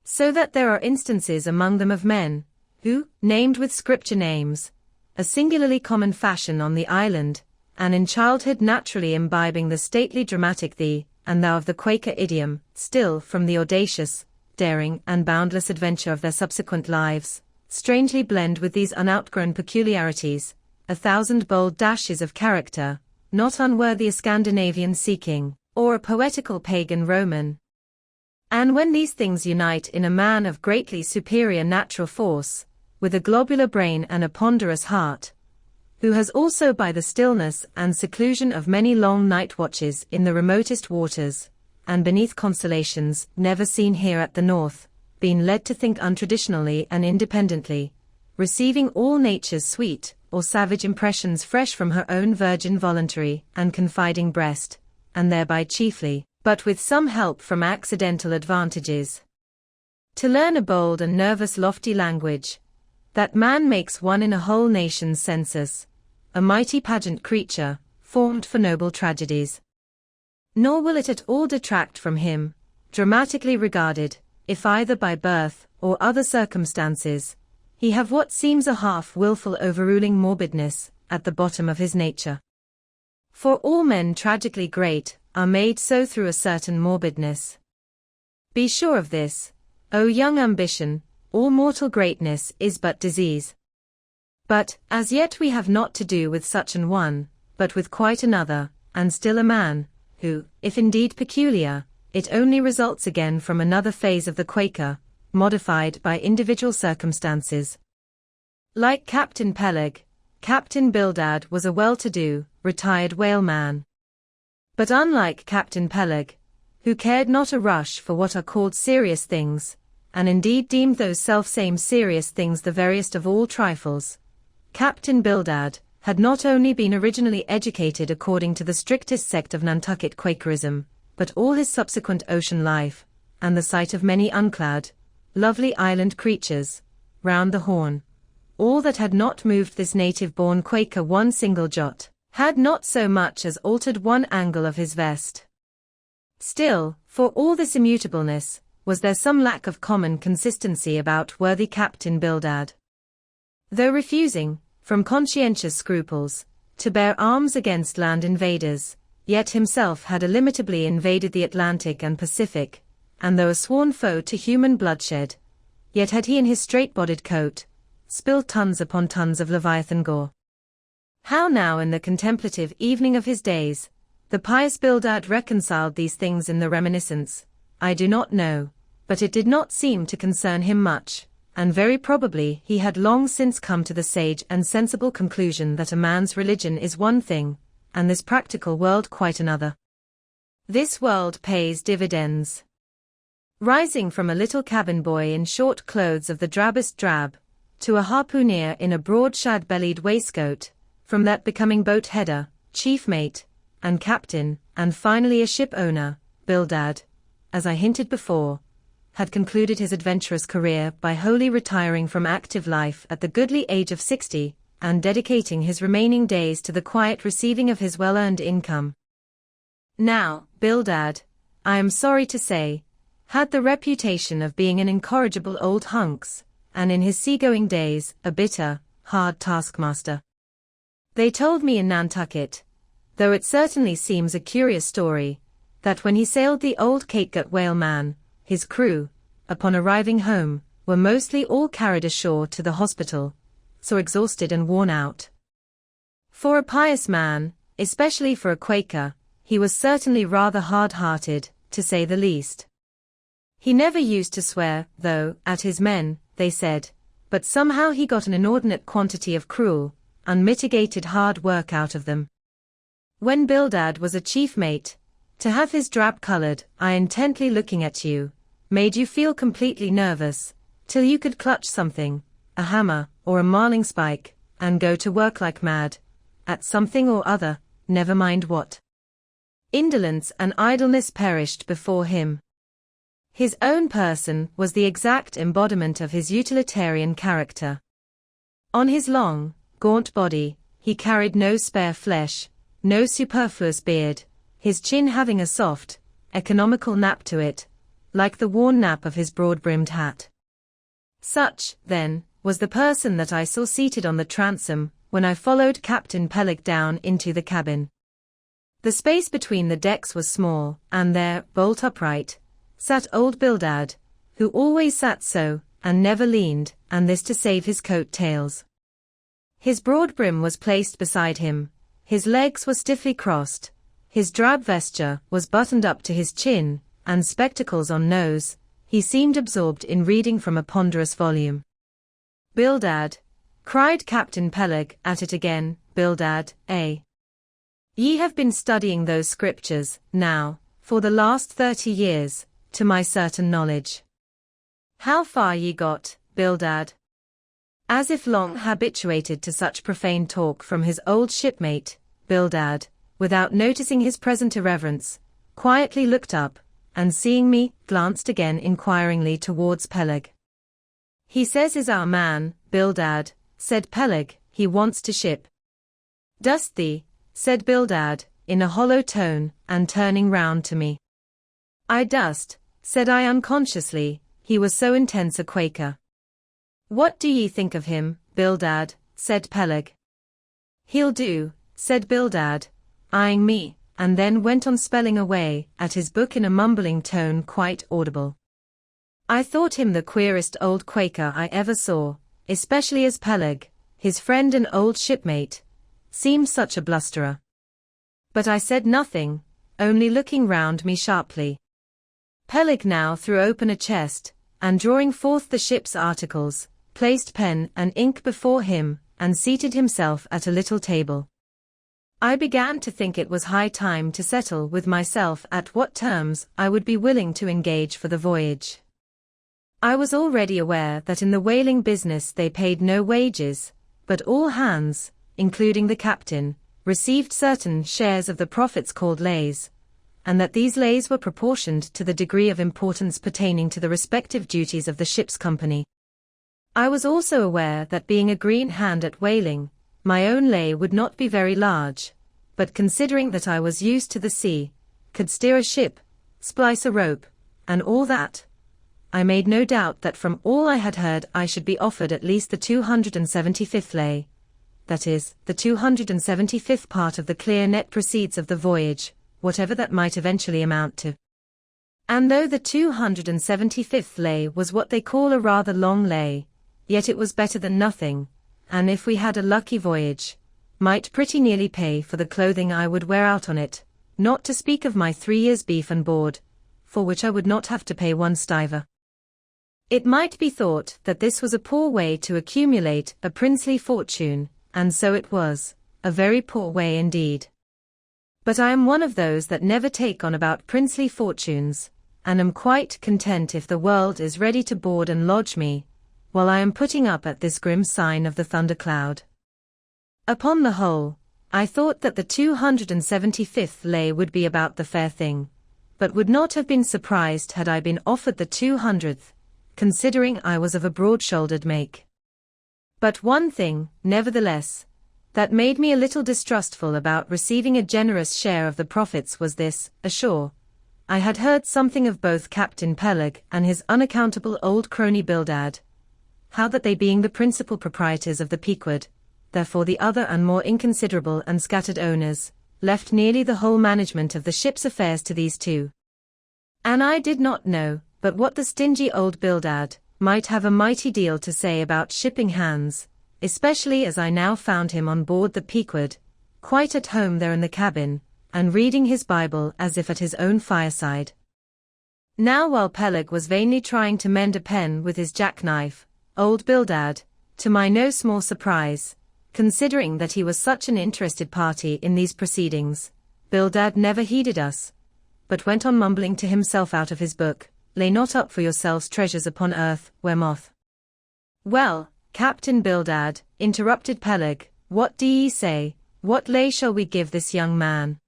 So that there are instances among them of men, who, named with scripture names, a singularly common fashion on the island, and in childhood naturally imbibing the stately dramatic thee and thou of the Quaker idiom, still from the audacious, daring, and boundless adventure of their subsequent lives, strangely blend with these unoutgrown peculiarities, 1,000 bold dashes of character, not unworthy a Scandinavian sea king, or a poetical pagan Roman. And when these things unite in a man of greatly superior natural force, with a globular brain and a ponderous heart, who has also by the stillness and seclusion of many long night watches in the remotest waters, and beneath constellations never seen here at the north, been led to think untraditionally and independently, receiving all nature's sweet or savage impressions fresh from her own virgin voluntary and confiding breast, and thereby chiefly, but with some help from accidental advantages, to learn a bold and nervous lofty language, that man makes one in a whole nation's census, a mighty pageant creature, formed for noble tragedies. Nor will it at all detract from him, dramatically regarded, if either by birth or other circumstances, he have what seems a half-wilful overruling morbidness at the bottom of his nature. For all men tragically great are made so through a certain morbidness. Be sure of this, O young ambition, all mortal greatness is but disease. But, as yet we have not to do with such an one, but with quite another, and still a man, who, if indeed peculiar, it only results again from another phase of the Quaker, modified by individual circumstances. Like Captain Peleg, Captain Bildad was a well-to-do, retired whaleman. But unlike Captain Peleg, who cared not a rush for what are called serious things, and indeed deemed those selfsame serious things the veriest of all trifles, Captain Bildad had not only been originally educated according to the strictest sect of Nantucket Quakerism, but all his subsequent ocean life, and the sight of many unclad, lovely island creatures, round the Horn, all that had not moved this native-born Quaker one single jot, had not so much as altered one angle of his vest. Still, for all this immutableness, was there some lack of common consistency about worthy Captain Bildad. Though refusing, from conscientious scruples, to bear arms against land invaders, yet himself had illimitably invaded the Atlantic and Pacific, and though a sworn foe to human bloodshed, yet had he in his straight-bodied coat spilled tons upon tons of Leviathan gore. How now in the contemplative evening of his days, the pious Bildad reconciled these things in the reminiscence, I do not know, but it did not seem to concern him much, and very probably he had long since come to the sage and sensible conclusion that a man's religion is one thing, and this practical world quite another. This world pays dividends. Rising from a little cabin boy in short clothes of the drabbest drab, to a harpooner in a broad shad-bellied waistcoat, from that becoming boat-header, chief mate, and captain, and finally a ship-owner, Bildad, as I hinted before, had concluded his adventurous career by wholly retiring from active life at the goodly age of 60, and dedicating his remaining days to the quiet receiving of his well-earned income. Now, Bildad, I am sorry to say, had the reputation of being an incorrigible old hunks, and in his seagoing days, a bitter, hard taskmaster. They told me in Nantucket, though it certainly seems a curious story, that when he sailed the old Catgut whaleman, his crew, upon arriving home, were mostly all carried ashore to the hospital, so exhausted and worn out. For a pious man, especially for a Quaker, he was certainly rather hard-hearted, to say the least. He never used to swear, though, at his men, they said, but somehow he got an inordinate quantity of cruel, unmitigated hard work out of them. When Bildad was a chief mate, to have his drab-colored eye intently looking at you, made you feel completely nervous, till you could clutch something, a hammer, or a marling spike, and go to work like mad, at something or other, never mind what. Indolence and idleness perished before him. His own person was the exact embodiment of his utilitarian character. On his long, gaunt body, he carried no spare flesh, no superfluous beard, his chin having a soft, economical nap to it, like the worn nap of his broad-brimmed hat. Such, then, was the person that I saw seated on the transom, when I followed Captain Peleg down into the cabin. The space between the decks was small, and there, bolt upright, sat old Bildad, who always sat so, and never leaned, and this to save his coat tails. His broad brim was placed beside him, his legs were stiffly crossed, his drab vesture was buttoned up to his chin, and spectacles on nose, he seemed absorbed in reading from a ponderous volume. Bildad, cried Captain Peleg at it again, Bildad, eh? Ye have been studying those scriptures, now, for the last 30 years, to my certain knowledge. How far ye got, Bildad? As if long habituated to such profane talk from his old shipmate, Bildad, without noticing his present irreverence, quietly looked up, and seeing me, glanced again inquiringly towards Peleg. He says is our man, Bildad, said Peleg, he wants to ship. Dost thee? Said Bildad, in a hollow tone, and turning round to me. I dust, said I unconsciously, he was so intense a Quaker. What do ye think of him, Bildad? Said Peleg. He'll do, said Bildad, eyeing me, and then went on spelling away at his book in a mumbling tone quite audible. I thought him the queerest old Quaker I ever saw, especially as Peleg, his friend and old shipmate, seemed such a blusterer. But I said nothing, only looking round me sharply. Peleg now threw open a chest, and drawing forth the ship's articles, placed pen and ink before him, and seated himself at a little table. I began to think it was high time to settle with myself at what terms I would be willing to engage for the voyage. I was already aware that in the whaling business they paid no wages, but all hands, including the captain, received certain shares of the profits called lays, and that these lays were proportioned to the degree of importance pertaining to the respective duties of the ship's company. I was also aware that being a green hand at whaling, my own lay would not be very large, but considering that I was used to the sea, could steer a ship, splice a rope, and all that, I made no doubt that from all I had heard I should be offered at least the 275th lay, that is, the 275th part of the clear net proceeds of the voyage, whatever that might eventually amount to. And though the 275th lay was what they call a rather long lay, yet it was better than nothing, and if we had a lucky voyage, might pretty nearly pay for the clothing I would wear out on it, not to speak of my 3 years' beef and board, for which I would not have to pay 1 stiver. It might be thought that this was a poor way to accumulate a princely fortune, and so it was, a very poor way indeed. But I am one of those that never take on about princely fortunes, and am quite content if the world is ready to board and lodge me, while I am putting up at this grim sign of the thundercloud. Upon the whole, I thought that the 275th lay would be about the fair thing, but would not have been surprised had I been offered the 200th, considering I was of a broad-shouldered make. But one thing, nevertheless, that made me a little distrustful about receiving a generous share of the profits was this: ashore, I had heard something of both Captain Peleg and his unaccountable old crony Bildad, how that they being the principal proprietors of the Pequod, therefore the other and more inconsiderable and scattered owners, left nearly the whole management of the ship's affairs to these two. And I did not know but what the stingy old Bildad might have a mighty deal to say about shipping hands, especially as I now found him on board the Pequod, quite at home there in the cabin, and reading his Bible as if at his own fireside. Now while Peleg was vainly trying to mend a pen with his jackknife, old Bildad, to my no small surprise, considering that he was such an interested party in these proceedings, Bildad never heeded us, but went on mumbling to himself out of his book, "Lay not up for yourselves treasures upon earth, where moth." "Well, Captain Bildad," interrupted Peleg, "what do ye say? What lay shall we give this young man?"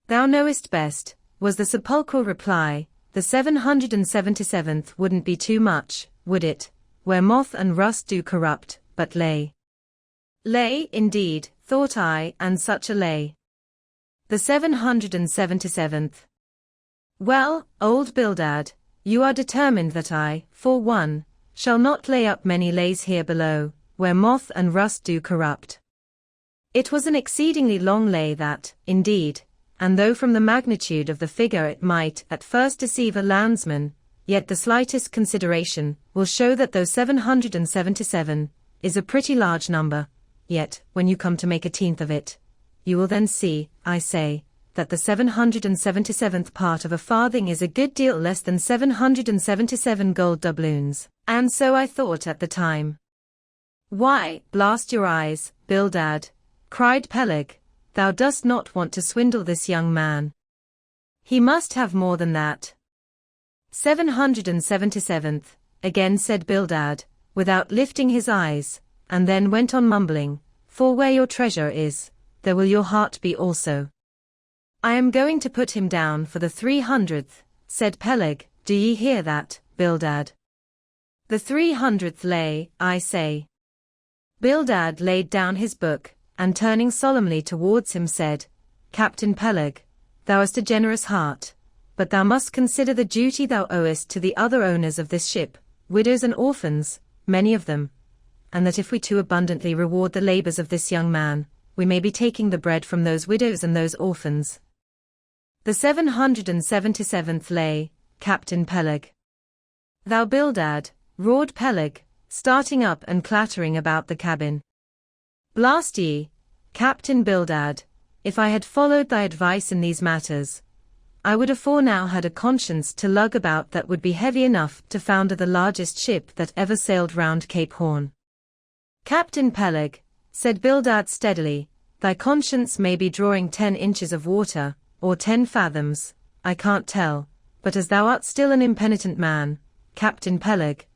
"Thou knowest best," was the sepulchral reply. "The 777th wouldn't be too much, would it, where moth and rust do corrupt, but lay." Lay, indeed, thought I, and such a lay. The 777th. Well, old Bildad, you are determined that I, for one, shall not lay up many lays here below, where moth and rust do corrupt. It was an exceedingly long lay that, indeed, and though from the magnitude of the figure it might at first deceive a landsman, yet the slightest consideration will show that though 777 is a pretty large number, yet, when you come to make a tenth of it, you will then see, I say, that the 777th part of a farthing is a good deal less than 777 gold doubloons, and so I thought at the time. "Why, blast your eyes, Bildad," cried Peleg, "thou dost not want to swindle this young man. He must have more than that." 777th, again said Bildad, without lifting his eyes, and then went on mumbling, "For where your treasure is, there will your heart be also." "I am going to put him down for the 300th, said Peleg, "do ye hear that, Bildad? The 300th lay, I say." Bildad laid down his book, and turning solemnly towards him said, "Captain Peleg, thou hast a generous heart, but thou must consider the duty thou owest to the other owners of this ship, widows and orphans, many of them, and that if we too abundantly reward the labors of this young man, we may be taking the bread from those widows and those orphans." The 777th lay, Captain Peleg. "Thou Bildad," roared Peleg, starting up and clattering about the cabin. "Blast ye, Captain Bildad, if I had followed thy advice in these matters, I would afore now had a conscience to lug about that would be heavy enough to founder the largest ship that ever sailed round Cape Horn." "Captain Peleg," said Bildad steadily, "thy conscience may be drawing 10 inches of water, or 10 fathoms, I can't tell, but as thou art still an impenitent man, Captain Peleg,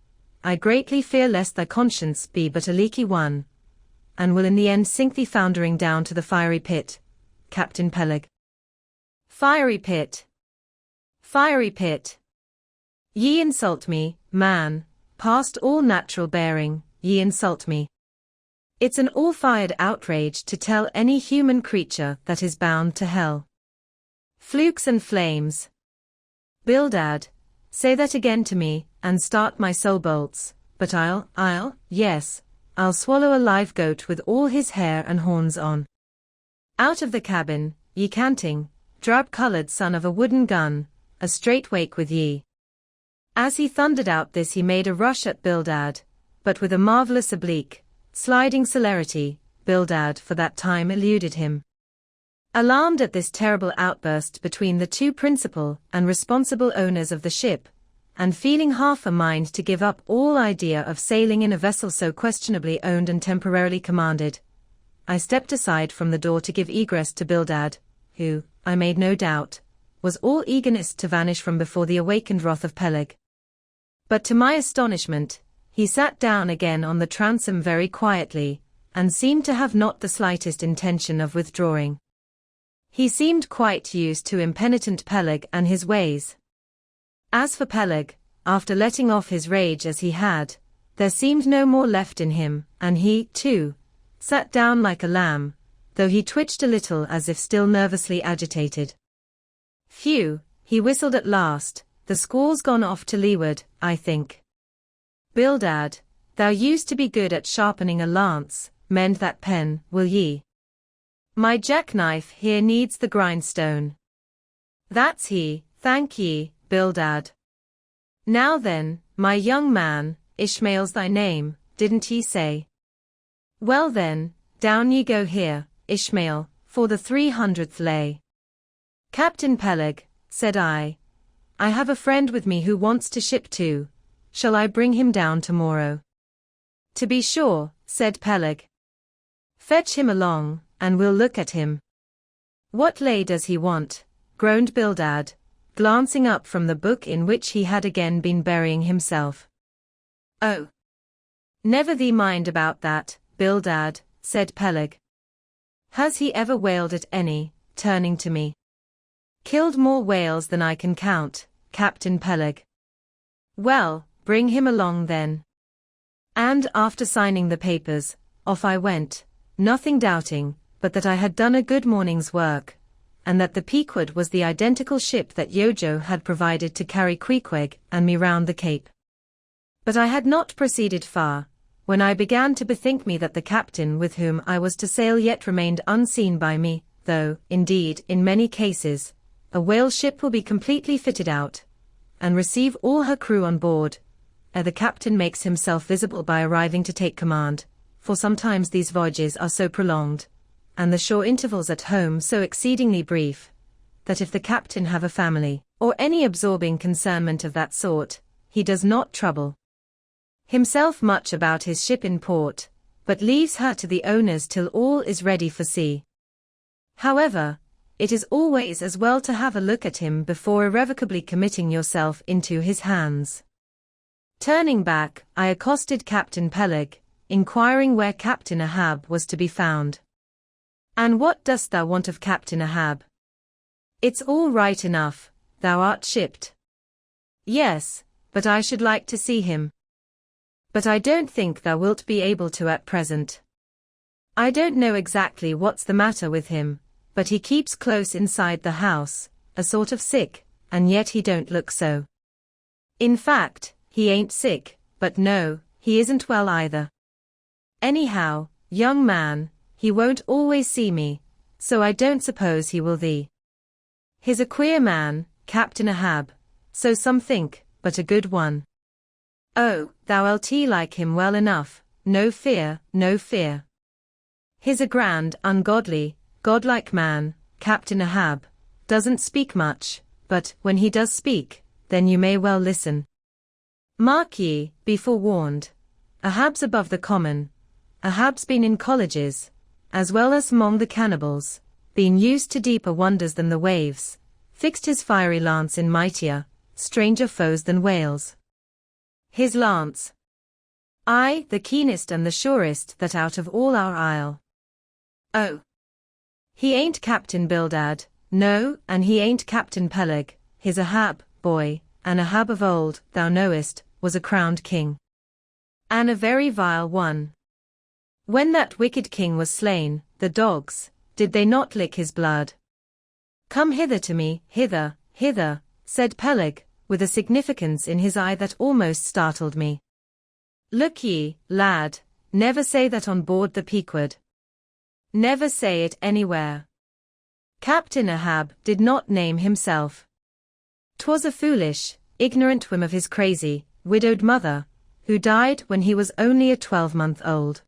I greatly fear lest thy conscience be but a leaky one, and will in the end sink thee foundering down to the fiery pit, Captain Peleg." "Fiery pit! Fiery pit! Ye insult me, man, past all natural bearing, ye insult me. It's an all-fired outrage to tell any human creature that is bound to hell. Flukes and flames. Bildad, say that again to me, and start my soul bolts, but yes, I'll swallow a live goat with all his hair and horns on. Out of the cabin, ye canting, drab-colored son of a wooden gun, a straight wake with ye." As he thundered out this he made a rush at Bildad, but with a marvelous oblique, sliding celerity, Bildad for that time eluded him. Alarmed at this terrible outburst between the two principal and responsible owners of the ship, and feeling half a mind to give up all idea of sailing in a vessel so questionably owned and temporarily commanded, I stepped aside from the door to give egress to Bildad, who, I made no doubt, was all eagerness to vanish from before the awakened wrath of Peleg. But to my astonishment, he sat down again on the transom very quietly, and seemed to have not the slightest intention of withdrawing. He seemed quite used to impenitent Peleg and his ways. As for Peleg, after letting off his rage as he had, there seemed no more left in him, and he, too, sat down like a lamb, though he twitched a little as if still nervously agitated. Phew, he whistled at last, the squall's gone off to leeward, I think. Bildad, thou used to be good at sharpening a lance, mend that pen, will ye? My jackknife here needs the grindstone. That's he, thank ye, Bildad. Now then, my young man, Ishmael's thy name, didn't ye say? Well then, down ye go here, Ishmael, for the 300th lay. Captain Peleg, said I have a friend with me who wants to ship too. Shall I bring him down tomorrow? To be sure, said Peleg. Fetch him along, and we'll look at him. What lay does he want? Groaned Bildad, glancing up from the book in which he had again been burying himself. Oh! Never thee mind about that, Bildad, said Peleg. Has he ever whaled at any, turning to me? Killed more whales than I can count, Captain Peleg. Well, bring him along then. And after signing the papers, off I went, nothing doubting, but that I had done a good morning's work, and that the Pequod was the identical ship that Yojo had provided to carry Queequeg and me round the Cape. But I had not proceeded far, when I began to bethink me that the captain with whom I was to sail yet remained unseen by me, though, indeed, in many cases, a whale ship will be completely fitted out, and receive all her crew on board, ere the captain makes himself visible by arriving to take command, for sometimes these voyages are so prolonged, and the shore intervals at home so exceedingly brief, that if the captain have a family, or any absorbing concernment of that sort, he does not trouble himself much about his ship in port, but leaves her to the owners till all is ready for sea. However, it is always as well to have a look at him before irrevocably committing yourself into his hands. Turning back, I accosted Captain Peleg, inquiring where Captain Ahab was to be found. And what dost thou want of Captain Ahab? It's all right enough, thou art shipped. Yes, but I should like to see him. But I don't think thou wilt be able to at present. I don't know exactly what's the matter with him, but he keeps close inside the house, a sort of sick, and yet he don't look so. In fact, he ain't sick, but no, he isn't well either. Anyhow, young man, he won't always see me, so I don't suppose he will thee. He's a queer man, Captain Ahab, so some think, but a good one. Oh, thou'lt like him well enough, no fear, no fear. He's a grand, ungodly, godlike man, Captain Ahab, doesn't speak much, but, when he does speak, then you may well listen. Mark ye, be forewarned. Ahab's above the common. Ahab's been in colleges, as well as among the cannibals, been used to deeper wonders than the waves, fixed his fiery lance in mightier, stranger foes than whales. His lance, aye, the keenest and the surest that out of all our isle. Oh! He ain't Captain Bildad, no, and he ain't Captain Peleg, he's Ahab, boy, and Ahab of old, thou knowest, was a crowned king. And a very vile one. When that wicked king was slain, the dogs, did they not lick his blood? Come hither to me, hither, hither, said Peleg, with a significance in his eye that almost startled me. Look ye, lad, never say that on board the Pequod. Never say it anywhere. Captain Ahab did not name himself. 'Twas a foolish, ignorant whim of his crazy, widowed mother, who died when he was only a 12-month old.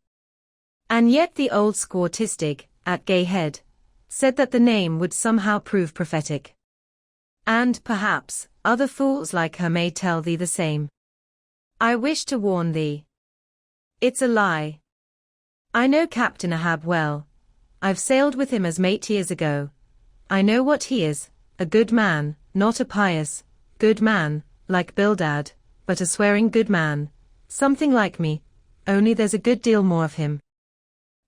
And yet the old squaw at Gay Head, said that the name would somehow prove prophetic. And, perhaps, other fools like her may tell thee the same. I wish to warn thee. It's a lie. I know Captain Ahab well. I've sailed with him as mate years ago. I know what he is, a good man, not a pious, good man, like Bildad, but a swearing good man, something like me, only there's a good deal more of him.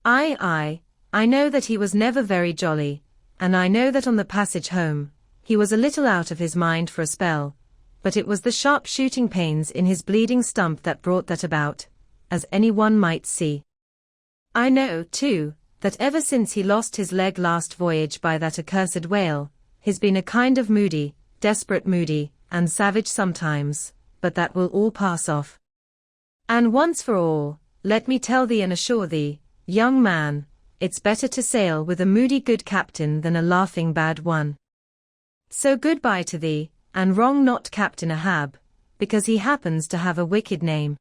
I know that he was never very jolly, and I know that on the passage home, he was a little out of his mind for a spell, but it was the sharp shooting pains in his bleeding stump that brought that about, as anyone might see. I know, too, that ever since he lost his leg last voyage by that accursed whale, he's been a kind of moody, desperate moody, and savage sometimes, but that will all pass off. And once for all, let me tell thee and assure thee, young man, it's better to sail with a moody good captain than a laughing bad one. So goodbye to thee, and wrong not Captain Ahab, because he happens to have a wicked name.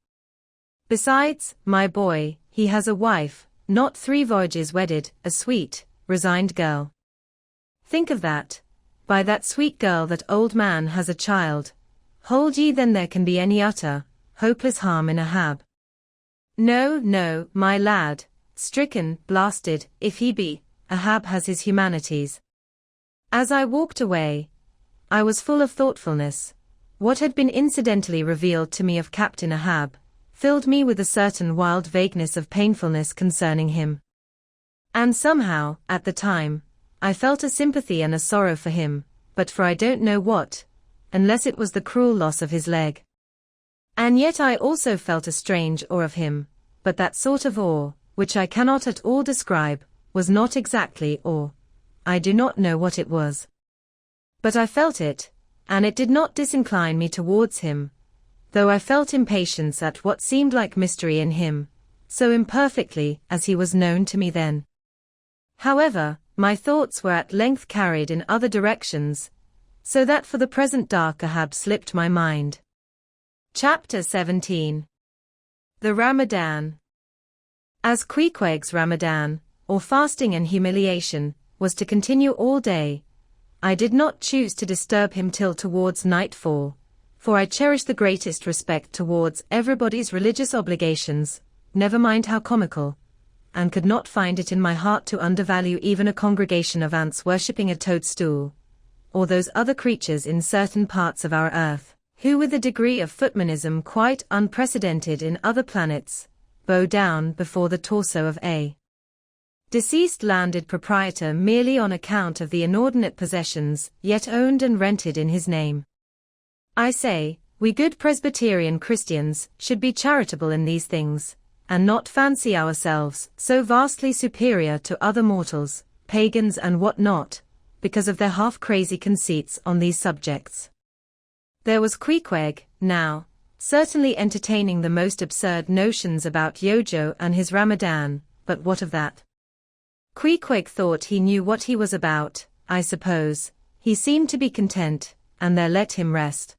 Besides, my boy, he has a wife, not 3 voyages wedded, a sweet, resigned girl. Think of that. By that sweet girl that old man has a child. Hold ye then there can be any utter, hopeless harm in Ahab? No, no, my lad, stricken, blasted, if he be, Ahab has his humanities. As I walked away, I was full of thoughtfulness. What had been incidentally revealed to me of Captain Ahab filled me with a certain wild vagueness of painfulness concerning him. And somehow, at the time, I felt a sympathy and a sorrow for him, but for I don't know what, unless it was the cruel loss of his leg. And yet I also felt a strange awe of him, but that sort of awe, which I cannot at all describe, was not exactly awe. I do not know what it was. But I felt it, and it did not disincline me towards him, though I felt impatience at what seemed like mystery in him, so imperfectly as he was known to me then. However, my thoughts were at length carried in other directions, so that for the present dark Ahab slipped my mind. Chapter 17. The Ramadan. As Queequeg's Ramadan, or fasting and humiliation, was to continue all day, I did not choose to disturb him till towards nightfall, for I cherished the greatest respect towards everybody's religious obligations, never mind how comical, and could not find it in my heart to undervalue even a congregation of ants worshipping a toadstool, or those other creatures in certain parts of our earth, who with a degree of footmanism quite unprecedented in other planets, bow down before the torso of a deceased landed proprietor merely on account of the inordinate possessions yet owned and rented in his name. I say, we good Presbyterian Christians should be charitable in these things, and not fancy ourselves so vastly superior to other mortals, pagans and what not, because of their half-crazy conceits on these subjects. There was Queequeg, now, certainly entertaining the most absurd notions about Yojo and his Ramadan, but what of that? Queequeg thought he knew what he was about, I suppose. He seemed to be content, and there let him rest.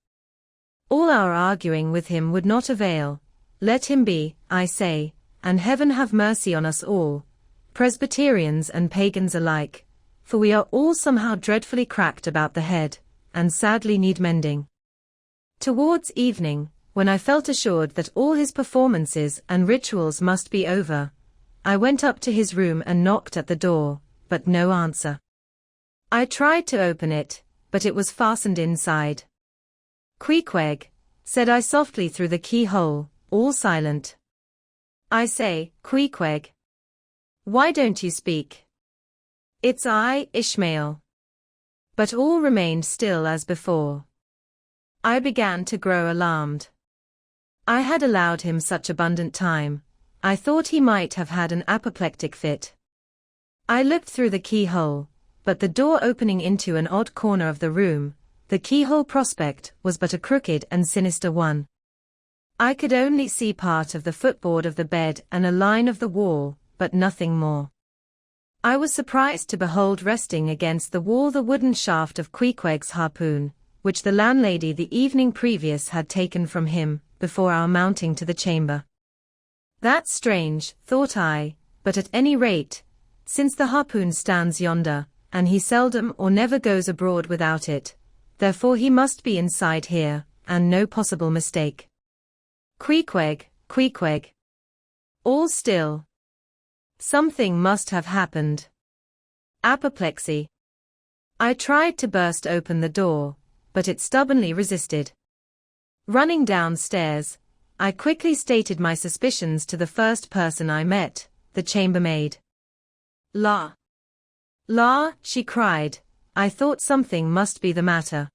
All our arguing with him would not avail. Let him be, I say, and heaven have mercy on us all, Presbyterians and pagans alike, for we are all somehow dreadfully cracked about the head, and sadly need mending. Towards evening, when I felt assured that all his performances and rituals must be over, I went up to his room and knocked at the door, but no answer. I tried to open it, but it was fastened inside. Queequeg, said I softly through the keyhole, all silent. I say, Queequeg, why don't you speak? It's I, Ishmael. But all remained still as before. I began to grow alarmed. I had allowed him such abundant time, I thought he might have had an apoplectic fit. I looked through the keyhole, but the door opening into an odd corner of the room, the keyhole prospect was but a crooked and sinister one. I could only see part of the footboard of the bed and a line of the wall, but nothing more. I was surprised to behold resting against the wall the wooden shaft of Queequeg's harpoon, which the landlady the evening previous had taken from him, before our mounting to the chamber. That's strange, thought I, but at any rate, since the harpoon stands yonder, and he seldom or never goes abroad without it, therefore he must be inside here, and no possible mistake. Queequeg, Queequeg. All still. Something must have happened. Apoplexy. I tried to burst open the door, but it stubbornly resisted. Running downstairs, I quickly stated my suspicions to the first person I met, the chambermaid. La! La! She cried. I thought something must be the matter.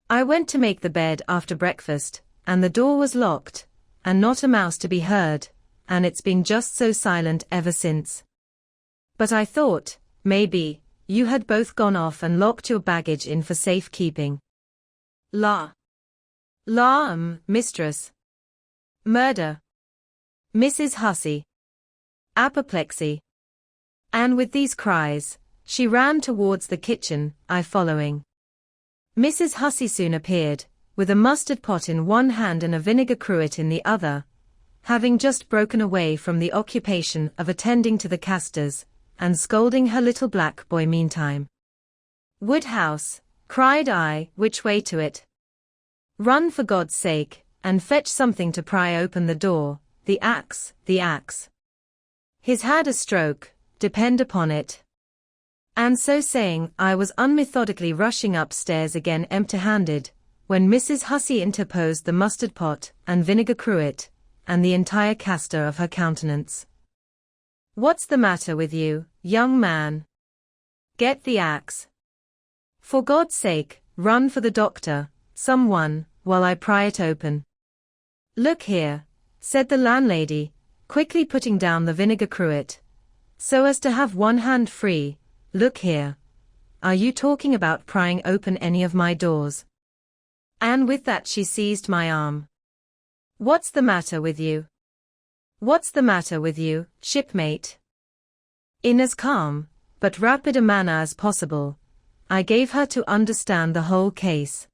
I went to make the bed after breakfast, and the door was locked, and not a mouse to be heard, and it's been just so silent ever since. But I thought, maybe, you had both gone off and locked your baggage in for safekeeping. La! La, mistress. Murder. Mrs. Hussey. Apoplexy. And with these cries, she ran towards the kitchen, I following. Mrs. Hussey soon appeared, with a mustard pot in one hand and a vinegar cruet in the other, having just broken away from the occupation of attending to the castors, and scolding her little black boy meantime. Woodhouse, cried I, which way to it? Run for God's sake, and fetch something to pry open the door, the axe, the axe. He's had a stroke, depend upon it. And so saying, I was unmethodically rushing upstairs again empty-handed, when Mrs. Hussey interposed the mustard pot and vinegar cruet, and the entire castor of her countenance. What's the matter with you, young man? Get the axe. For God's sake, run for the doctor, someone, while I pry it open. Look here, said the landlady, quickly putting down the vinegar cruet, so as to have one hand free. Look here. Are you talking about prying open any of my doors? And with that she seized my arm. What's the matter with you? What's the matter with you, shipmate? In as calm, but rapid a manner as possible, I gave her to understand the whole case.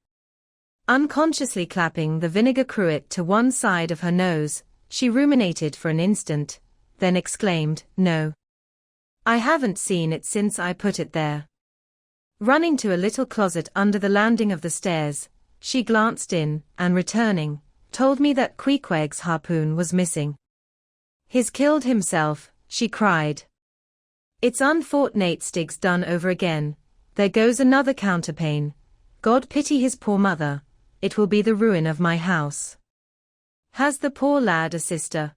Unconsciously clapping the vinegar cruet to one side of her nose, she ruminated for an instant, then exclaimed, No. I haven't seen it since I put it there. Running to a little closet under the landing of the stairs, she glanced in, and returning, told me that Queequeg's harpoon was missing. He's killed himself, she cried. It's unfortunate Stig's done over again, there goes another counterpane. God pity his poor mother, it will be the ruin of my house. Has the poor lad a sister?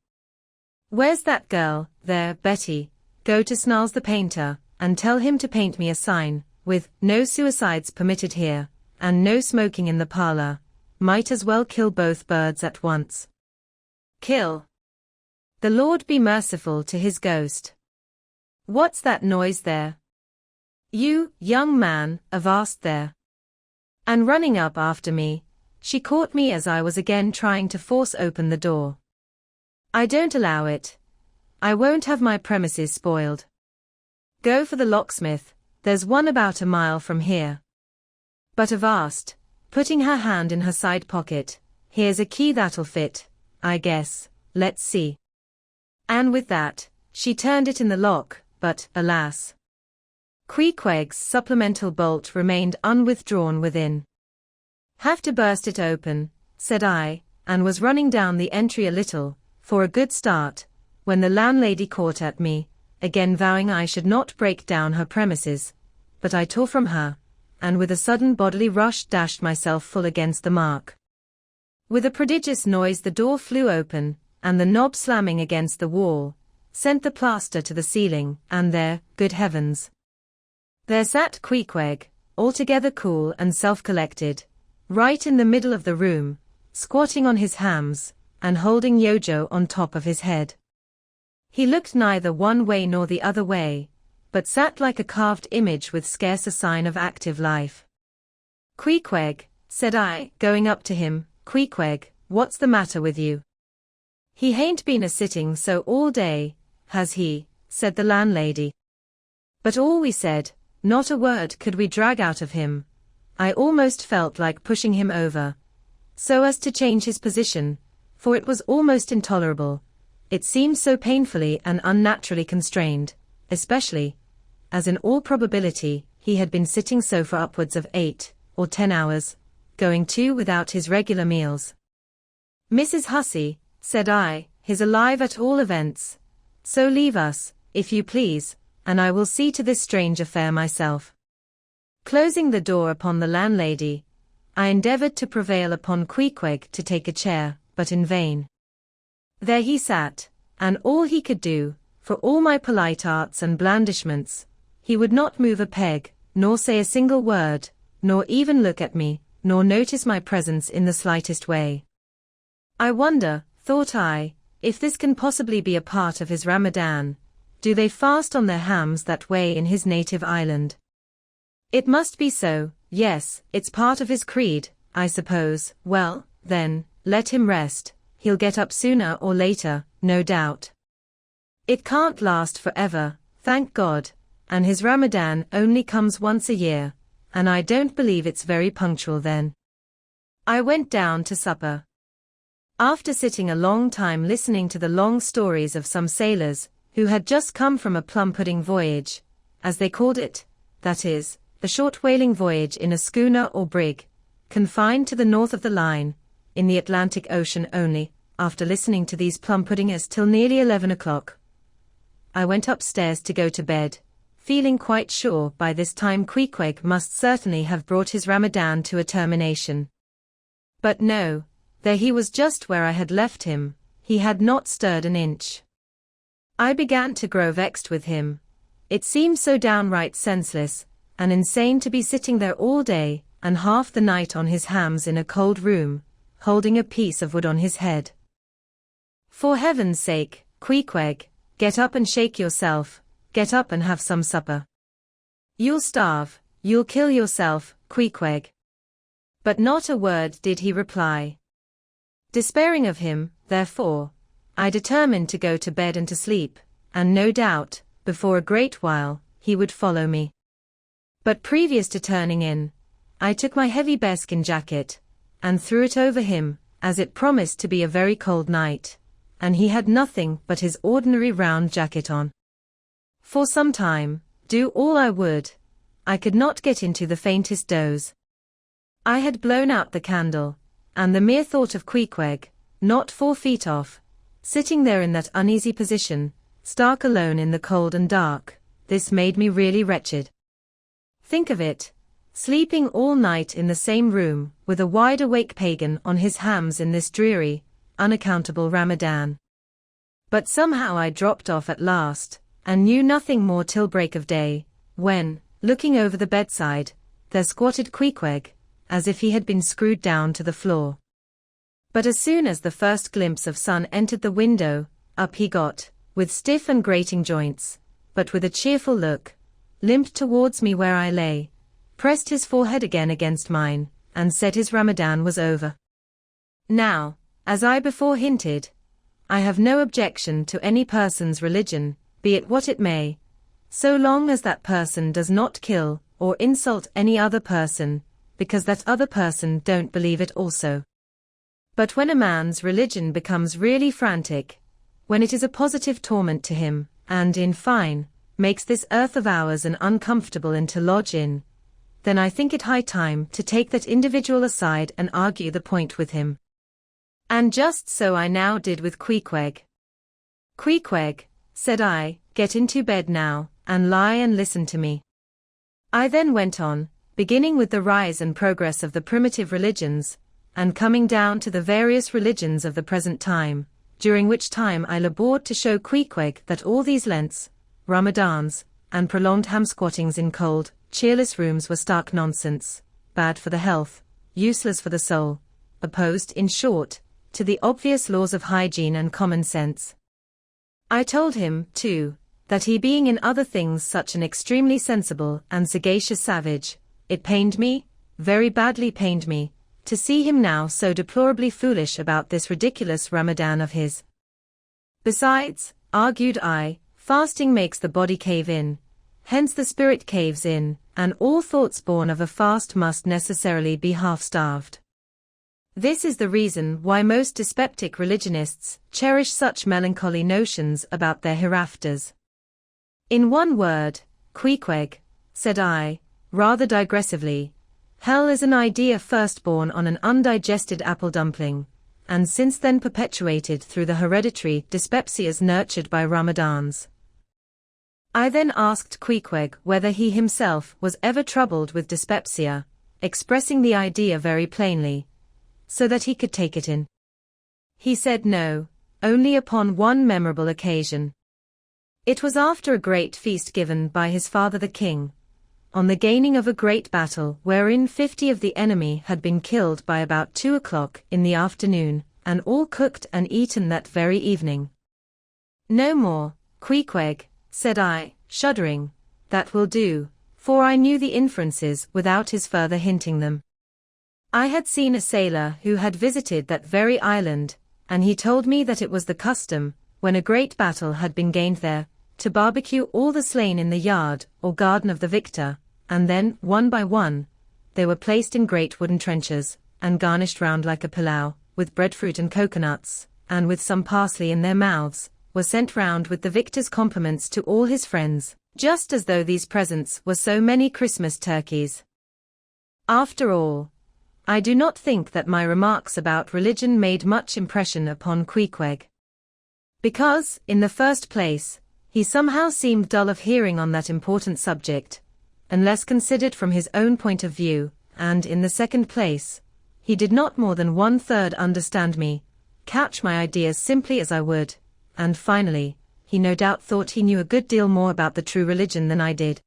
Where's that girl? There, Betty. Go to Snarls the painter, and tell him to paint me a sign, with, no suicides permitted here, and no smoking in the parlor. Might as well kill both birds at once. Kill. The Lord be merciful to his ghost. What's that noise there? You, young man, avast there. And running up after me, she caught me as I was again trying to force open the door. I don't allow it. I won't have my premises spoiled. Go for the locksmith, there's one about a mile from here. But avast, putting her hand in her side pocket, here's a key that'll fit, I guess, let's see. And with that, she turned it in the lock, but, alas, Queequeg's supplemental bolt remained unwithdrawn within. Have to burst it open, said I, and was running down the entry a little, for a good start, when the landlady caught at me, again vowing I should not break down her premises, but I tore from her, and with a sudden bodily rush dashed myself full against the mark. With a prodigious noise the door flew open, and the knob slamming against the wall, sent the plaster to the ceiling, and there, good heavens! There sat Queequeg, altogether cool and self-collected, right in the middle of the room, squatting on his hams, and holding Yojo on top of his head. He looked neither one way nor the other way, but sat like a carved image with scarce a sign of active life. Queequeg, said I, going up to him, Queequeg, what's the matter with you? He hain't been a-sitting so all day, has he? Said the landlady. But all we said, not a word could we drag out of him. I almost felt like pushing him over, so as to change his position, for it was almost intolerable. It seemed so painfully and unnaturally constrained, especially, as in all probability, he had been sitting so for upwards of 8 or 10 hours, going too without his regular meals. Mrs. Hussey, said I, he's alive at all events, so leave us, if you please, and I will see to this strange affair myself. Closing the door upon the landlady, I endeavored to prevail upon Queequeg to take a chair, but in vain. There he sat, and all he could do, for all my polite arts and blandishments, he would not move a peg, nor say a single word, nor even look at me, nor notice my presence in the slightest way. I wonder, thought I, if this can possibly be a part of his Ramadan. Do they fast on their hams that way in his native island? It must be so, yes, it's part of his creed, I suppose. Well, then, let him rest, he'll get up sooner or later, no doubt. It can't last forever, thank God, and his Ramadan only comes once a year, and I don't believe it's very punctual then. I went down to supper. After sitting a long time listening to the long stories of some sailors, who had just come from a plum-pudding voyage, as they called it, that is, a short whaling voyage in a schooner or brig, confined to the north of the line, in the Atlantic Ocean only, after listening to these plum-puddingers till nearly 11 o'clock. I went upstairs to go to bed, feeling quite sure by this time Queequeg must certainly have brought his Ramadan to a termination. But no, there he was just where I had left him, he had not stirred an inch. I began to grow vexed with him. It seemed so downright senseless and insane to be sitting there all day and half the night on his hams in a cold room, holding a piece of wood on his head. For heaven's sake, Queequeg, get up and shake yourself, get up and have some supper. You'll starve, you'll kill yourself, Queequeg. But not a word did he reply. Despairing of him, therefore, I determined to go to bed and to sleep, and no doubt, before a great while, he would follow me. But previous to turning in, I took my heavy bearskin jacket, and threw it over him, as it promised to be a very cold night, and he had nothing but his ordinary round jacket on. For some time, do all I would, I could not get into the faintest doze. I had blown out the candle, and the mere thought of Queequeg, not 4 feet off, sitting there in that uneasy position, stark alone in the cold and dark, this made me really wretched. Think of it, sleeping all night in the same room, with a wide-awake pagan on his hams in this dreary, unaccountable Ramadan. But somehow I dropped off at last, and knew nothing more till break of day, when, looking over the bedside, there squatted Queequeg, as if he had been screwed down to the floor. But as soon as the first glimpse of sun entered the window, up he got, with stiff and grating joints, but with a cheerful look, limped towards me where I lay, pressed his forehead again against mine, and said his Ramadan was over. Now, as I before hinted, I have no objection to any person's religion, be it what it may, so long as that person does not kill or insult any other person, because that other person don't believe it also. But when a man's religion becomes really frantic, when it is a positive torment to him, and, in fine, makes this earth of ours an uncomfortable inn to lodge in, then I think it high time to take that individual aside and argue the point with him. And just so I now did with Queequeg. Queequeg, said I, get into bed now, and lie and listen to me. I then went on, beginning with the rise and progress of the primitive religions, and coming down to the various religions of the present time, during which time I labored to show Queequeg that all these Lents, Ramadans, and prolonged ham-squattings in cold, cheerless rooms were stark nonsense, bad for the health, useless for the soul, opposed, in short, to the obvious laws of hygiene and common sense. I told him, too, that he being in other things such an extremely sensible and sagacious savage, it pained me, very badly pained me, to see him now so deplorably foolish about this ridiculous Ramadan of his. Besides, argued I, fasting makes the body cave in, hence the spirit caves in, and all thoughts born of a fast must necessarily be half-starved. This is the reason why most dyspeptic religionists cherish such melancholy notions about their hereafters. In one word, Queequeg, said I, rather digressively, hell is an idea first born on an undigested apple dumpling, and since then perpetuated through the hereditary dyspepsias nurtured by Ramadans. I then asked Queequeg whether he himself was ever troubled with dyspepsia, expressing the idea very plainly, so that he could take it in. He said no, only upon one memorable occasion. It was after a great feast given by his father the king, on the gaining of a great battle wherein 50 of the enemy had been killed by about 2 o'clock in the afternoon, and all cooked and eaten that very evening. No more, Queequeg, said I, shuddering, that will do, for I knew the inferences without his further hinting them. I had seen a sailor who had visited that very island, and he told me that it was the custom, when a great battle had been gained there, to barbecue all the slain in the yard or garden of the victor, and then, one by one, they were placed in great wooden trenchers, and garnished round like a pilau, with breadfruit and coconuts, and with some parsley in their mouths, were sent round with the victor's compliments to all his friends, just as though these presents were so many Christmas turkeys. After all, I do not think that my remarks about religion made much impression upon Queequeg. Because, in the first place, he somehow seemed dull of hearing on that important subject, unless considered from his own point of view, and in the second place, he did not more than 1/3 understand me, catch my ideas simply as I would, and finally, he no doubt thought he knew a good deal more about the true religion than I did.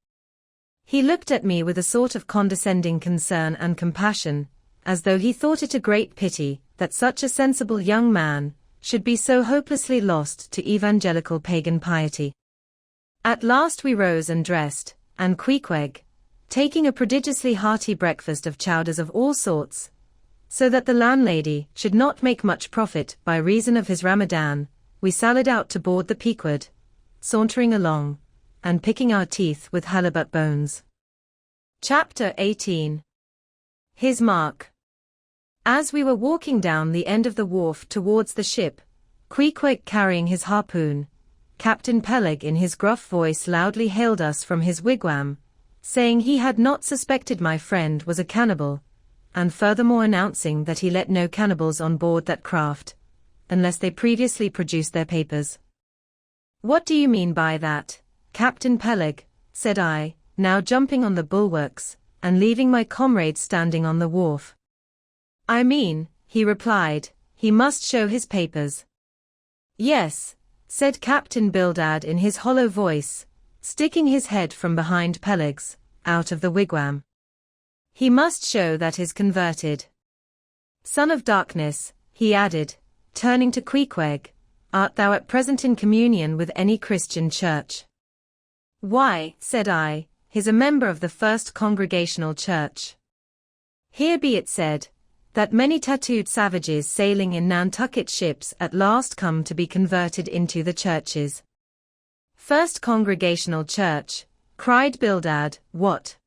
He looked at me with a sort of condescending concern and compassion, as though he thought it a great pity that such a sensible young man should be so hopelessly lost to evangelical pagan piety. At last we rose and dressed, and Queequeg, taking a prodigiously hearty breakfast of chowders of all sorts, so that the landlady should not make much profit by reason of his Ramadan, we sallied out to board the Pequod, sauntering along, and picking our teeth with halibut bones. Chapter 18. His Mark. As we were walking down the end of the wharf towards the ship, Queequeg carrying his harpoon, Captain Peleg in his gruff voice loudly hailed us from his wigwam, saying he had not suspected my friend was a cannibal, and furthermore announcing that he let no cannibals on board that craft, unless they previously produced their papers. What do you mean by that, Captain Peleg? Said I, now jumping on the bulwarks, and leaving my comrades standing on the wharf. I mean, he replied, he must show his papers. Yes, said Captain Bildad in his hollow voice, sticking his head from behind Peleg's, out of the wigwam. He must show that is converted. Son of darkness, he added, turning to Queequeg, art thou at present in communion with any Christian church? Why, said I, he's a member of the First Congregational Church. Here be it said, that many tattooed savages sailing in Nantucket ships at last come to be converted into the churches. First Congregational Church, cried Bildad, what?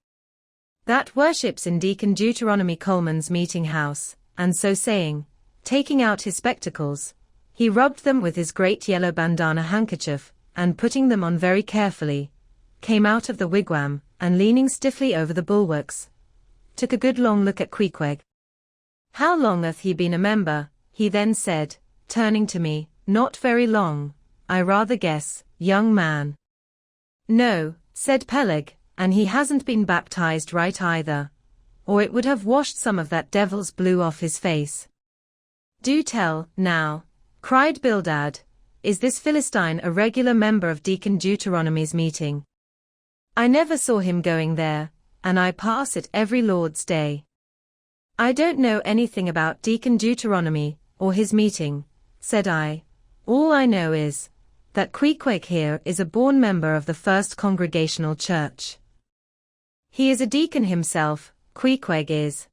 That worships in Deacon Deuteronomy Coleman's meeting house, and so saying, taking out his spectacles, he rubbed them with his great yellow bandana handkerchief, and putting them on very carefully, came out of the wigwam, and leaning stiffly over the bulwarks, took a good long look at Queequeg. How long hath he been a member? He then said, turning to me, not very long, I rather guess, young man. No, said Peleg, and he hasn't been baptized right either, or it would have washed some of that devil's blue off his face. Do tell, now, cried Bildad, is this Philistine a regular member of Deacon Deuteronomy's meeting? I never saw him going there, and I pass it every Lord's Day. I don't know anything about Deacon Deuteronomy, or his meeting, said I. All I know is, that Queequeg here is a born member of the First Congregational Church. He is a deacon himself, Queequeg is.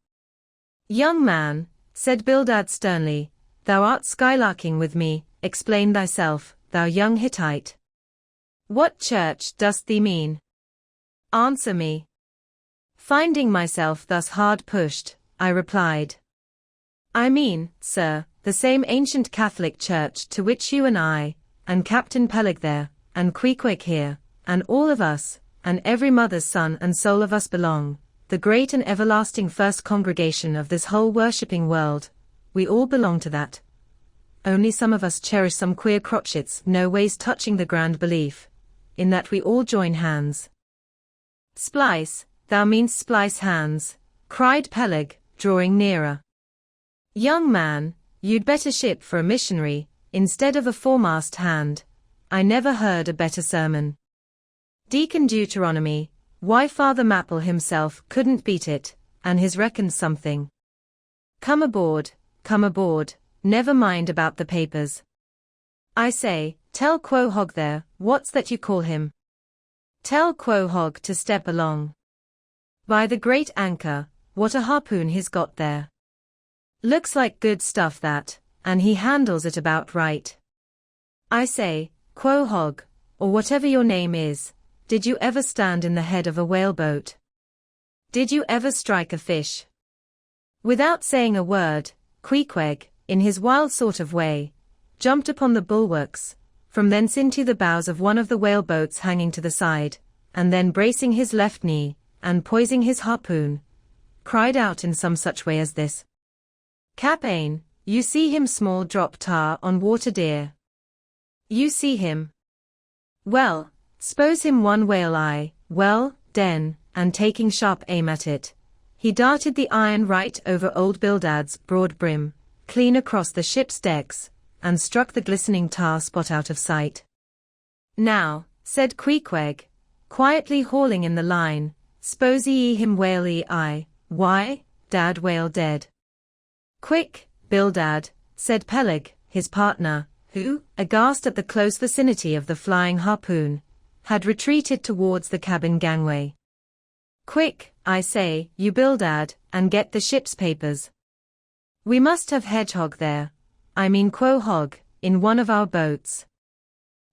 Young man, said Bildad sternly, thou art skylarking with me, explain thyself, thou young Hittite. What church dost thee mean? Answer me. Finding myself thus hard pushed, I replied. I mean, sir, the same ancient Catholic church to which you and I, and Captain Peleg there, and Queequeg here, and all of us, and every mother's son and soul of us belong, the great and everlasting first congregation of this whole worshipping world, we all belong to that. Only some of us cherish some queer crotchets no ways touching the grand belief, in that we all join hands. Splice, thou meanst splice hands, cried Peleg, drawing nearer. Young man, you'd better ship for a missionary, instead of a foremast hand. I never heard a better sermon. Deacon Deuteronomy, why Father Mapple himself couldn't beat it, and his reckoned something. Come aboard, never mind about the papers. I say, tell Quahaug there, what's that you call him? Tell Quahaug to step along. By the great anchor, what a harpoon he's got there. Looks like good stuff that, and he handles it about right. I say, Quahaug, or whatever your name is, did you ever stand in the head of a whaleboat? Did you ever strike a fish? Without saying a word, Queequeg, in his wild sort of way, jumped upon the bulwarks, from thence into the bows of one of the whaleboats hanging to the side, and then bracing his left knee, and poising his harpoon, cried out in some such way as this. Captain, you see him small drop tar on water dear. You see him. Well, s'pose him one whale eye, well, den, and taking sharp aim at it, he darted the iron right over old Bildad's broad brim, clean across the ship's decks, and struck the glistening tar spot out of sight. Now, said Queequeg, quietly hauling in the line, s'pose ye him whale eye, why, dad whale dead. Quick, Bildad, said Peleg, his partner, who, aghast at the close vicinity of the flying harpoon, had retreated towards the cabin gangway. Quick, I say, you Bildad, and get the ship's papers. We must have Hedgehog there, I mean Quahaug, in one of our boats.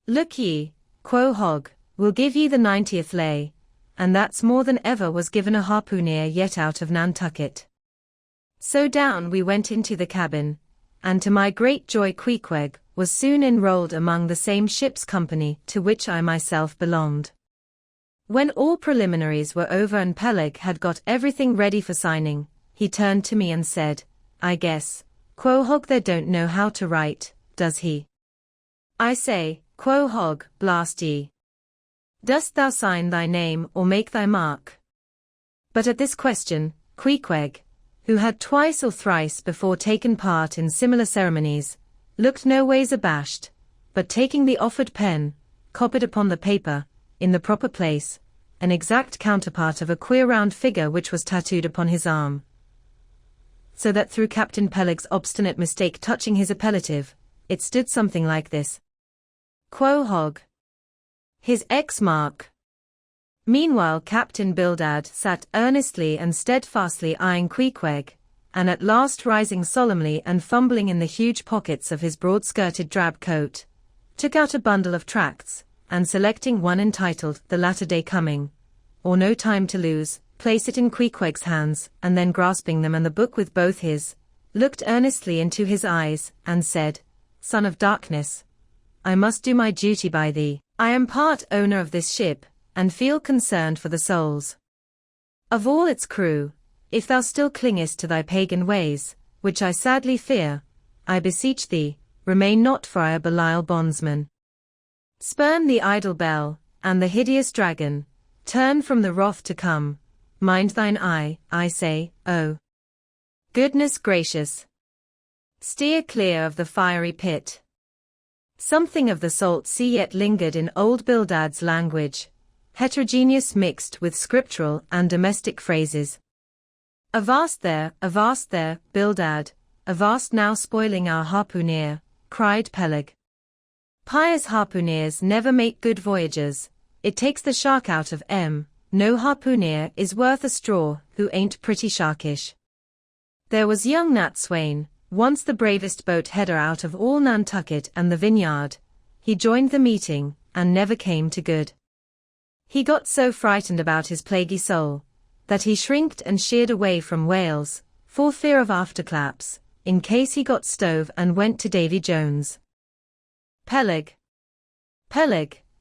Look ye, Quahaug, we'll give ye the 90th lay, and that's more than ever was given a harpooner yet out of Nantucket. So down we went into the cabin, and to my great joy Queequeg was soon enrolled among the same ship's company to which I myself belonged. When all preliminaries were over and Peleg had got everything ready for signing, he turned to me and said, I guess, Quahaug there don't know how to write, does he? I say, Quahaug, blast ye. Dost thou sign thy name or make thy mark? But at this question, Queequeg, who had twice or thrice before taken part in similar ceremonies, looked no ways abashed, but taking the offered pen, copied upon the paper, in the proper place, an exact counterpart of a queer round figure which was tattooed upon his arm. So that through Captain Peleg's obstinate mistake touching his appellative, it stood something like this. Quahaug. His X mark. Meanwhile Captain Bildad sat earnestly and steadfastly eyeing Queequeg, and at last rising solemnly and fumbling in the huge pockets of his broad-skirted drab coat, took out a bundle of tracts, and selecting one entitled The Latter Day Coming, or No Time to Lose, placed it in Queequeg's hands, and then grasping them and the book with both his, looked earnestly into his eyes, and said, Son of darkness, I must do my duty by thee. I am part owner of this ship, and feel concerned for the souls of all its crew. If thou still clingest to thy pagan ways, which I sadly fear, I beseech thee, remain not for I a Belial bondsman. Spurn the idle bell, and the hideous dragon, turn from the wrath to come, mind thine eye, I say, oh. Goodness gracious! Steer clear of the fiery pit. Something of the salt sea yet lingered in old Bildad's language, heterogeneous mixed with scriptural and domestic phrases. Avast there, Bildad, avast now spoiling our harpooner, cried Peleg. Pious harpooneers never make good voyagers, it takes the shark out of no harpooner is worth a straw who ain't pretty sharkish. There was young Nat Swain, once the bravest boat header out of all Nantucket and the Vineyard. He joined the meeting, and never came to good. He got so frightened about his plaguey soul, that he shrinked and sheered away from whales, for fear of afterclaps, in case he got stove and went to Davy Jones. Peleg,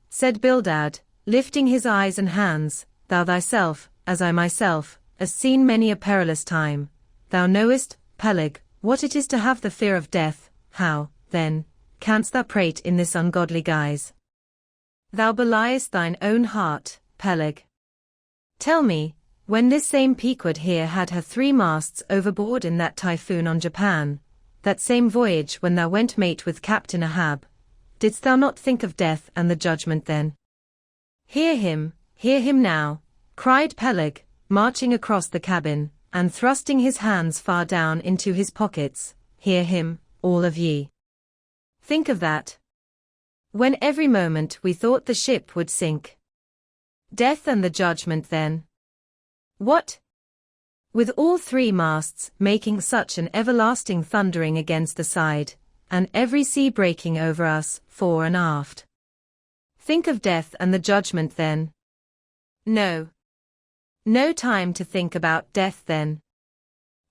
said Bildad, lifting his eyes and hands, thou thyself, as I myself, hast seen many a perilous time. Thou knowest, Peleg, what it is to have the fear of death. How, then, canst thou prate in this ungodly guise? Thou beliest thine own heart, Peleg. Tell me, when this same Pequod here had her 3 masts overboard in that typhoon on Japan, that same voyage when thou went mate with Captain Ahab, didst thou not think of death and the judgment then? Hear him now, cried Peleg, marching across the cabin, and thrusting his hands far down into his pockets. Hear him, all of ye. Think of that. When every moment we thought the ship would sink. Death and the judgment then. What? With all 3 masts making such an everlasting thundering against the side, and every sea breaking over us, fore and aft. Think of death and the judgment then. No. No time to think about death then.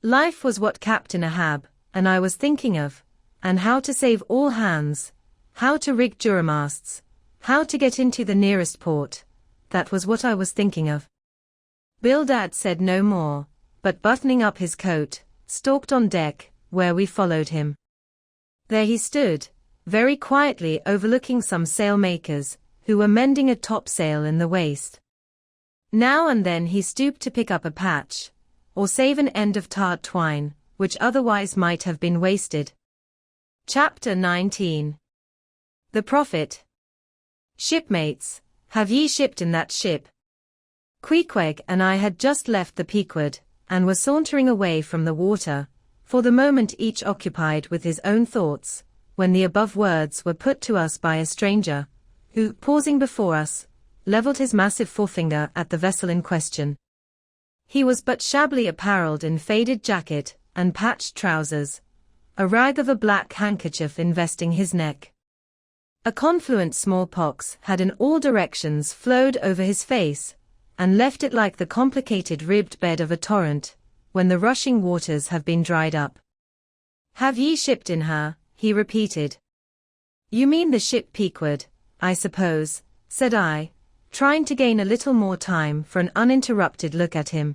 Life was what Captain Ahab and I was thinking of, and how to save all hands, how to rig juramasts, how to get into the nearest port. That was what I was thinking of. Bildad said no more, but buttoning up his coat, stalked on deck, where we followed him. There he stood, very quietly overlooking some sailmakers, who were mending a topsail in the waist. Now and then he stooped to pick up a patch, or save an end of tarred twine, which otherwise might have been wasted. Chapter 19. The Prophet. Shipmates, have ye shipped in that ship? Queequeg and I had just left the Pequod, and were sauntering away from the water, for the moment each occupied with his own thoughts, when the above words were put to us by a stranger, who, pausing before us, levelled his massive forefinger at the vessel in question. He was but shabbily apparelled in faded jacket and patched trousers, a rag of a black handkerchief investing his neck. A confluent smallpox had in all directions flowed over his face, and left it like the complicated ribbed bed of a torrent, when the rushing waters have been dried up. Have ye shipped in her? He repeated. You mean the ship Pequod, I suppose, said I, trying to gain a little more time for an uninterrupted look at him.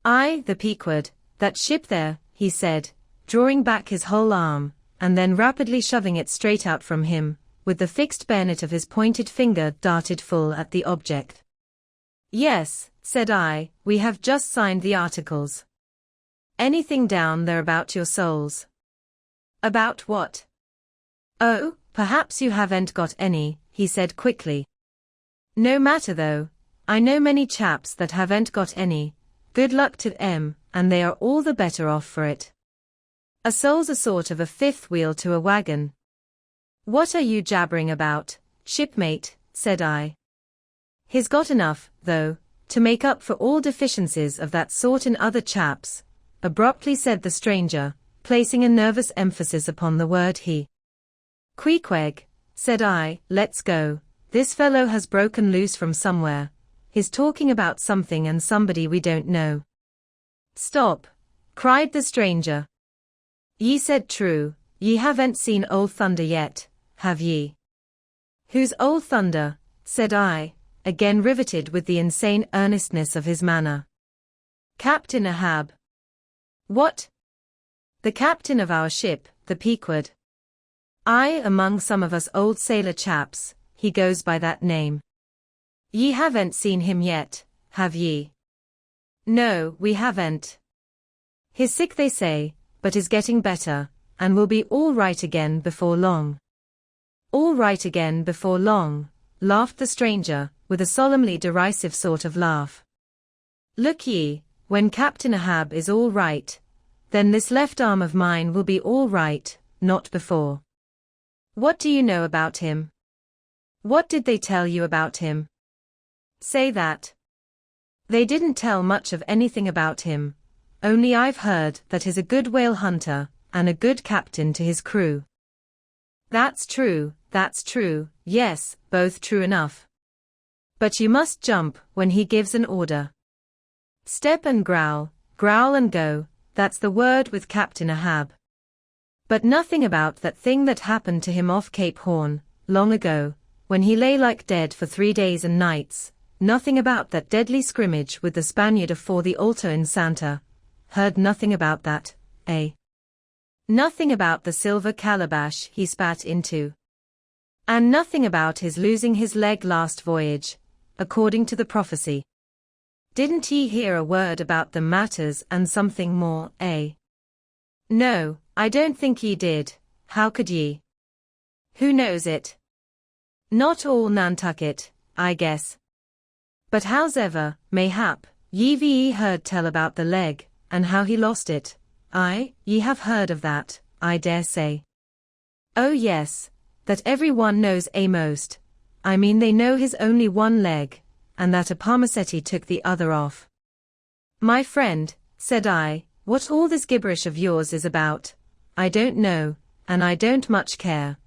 Aye, the Pequod, that ship there, he said, drawing back his whole arm, and then rapidly shoving it straight out from him, with the fixed bayonet of his pointed finger darted full at the object. Yes, said I, we have just signed the articles. Anything down there about your souls? About what? Oh, perhaps you haven't got any, he said quickly. No matter though, I know many chaps that haven't got any. Good luck to 'em, and they are all the better off for it. A soul's a sort of a fifth wheel to a wagon. What are you jabbering about, shipmate, said I. He's got enough, though, to make up for all deficiencies of that sort in other chaps, abruptly said the stranger, placing a nervous emphasis upon the word he. Queequeg, said I, let's go, this fellow has broken loose from somewhere, he's talking about something and somebody we don't know. Stop, cried the stranger. Ye said true, ye haven't seen Old Thunder yet, have ye? Who's Old Thunder, said I, again riveted with the insane earnestness of his manner. Captain Ahab. What? The captain of our ship, the Pequod. Aye, among some of us old sailor chaps, he goes by that name. Ye haven't seen him yet, have ye? No, we haven't. He's sick they say, but is getting better, and will be all right again before long. All right again before long, laughed the stranger, with a solemnly derisive sort of laugh. Look ye, when Captain Ahab is all right, then this left arm of mine will be all right, not before. What do you know about him? What did they tell you about him? Say that. They didn't tell much of anything about him, only I've heard that he's a good whale hunter, and a good captain to his crew. That's true, yes, both true enough. But you must jump when he gives an order. Step and growl and go, that's the word with Captain Ahab. But nothing about that thing that happened to him off Cape Horn, long ago, when he lay like dead for 3 days and nights, nothing about that deadly scrimmage with the Spaniard afore the altar in Santa. Heard nothing about that, eh? Nothing about the silver calabash he spat into. And nothing about his losing his leg last voyage, according to the prophecy. Didn't ye hear a word about them matters and something more, eh? No, I don't think ye did, how could ye? Who knows it? Not all Nantucket, I guess. But howsever, mayhap, ye heard tell about the leg, and how he lost it. Aye, ye have heard of that, I dare say. Oh yes, that every one knows most. I mean they know his only one leg, and that a Parmacetti took the other off. My friend, said I, what all this gibberish of yours is about, I don't know, and I don't much care.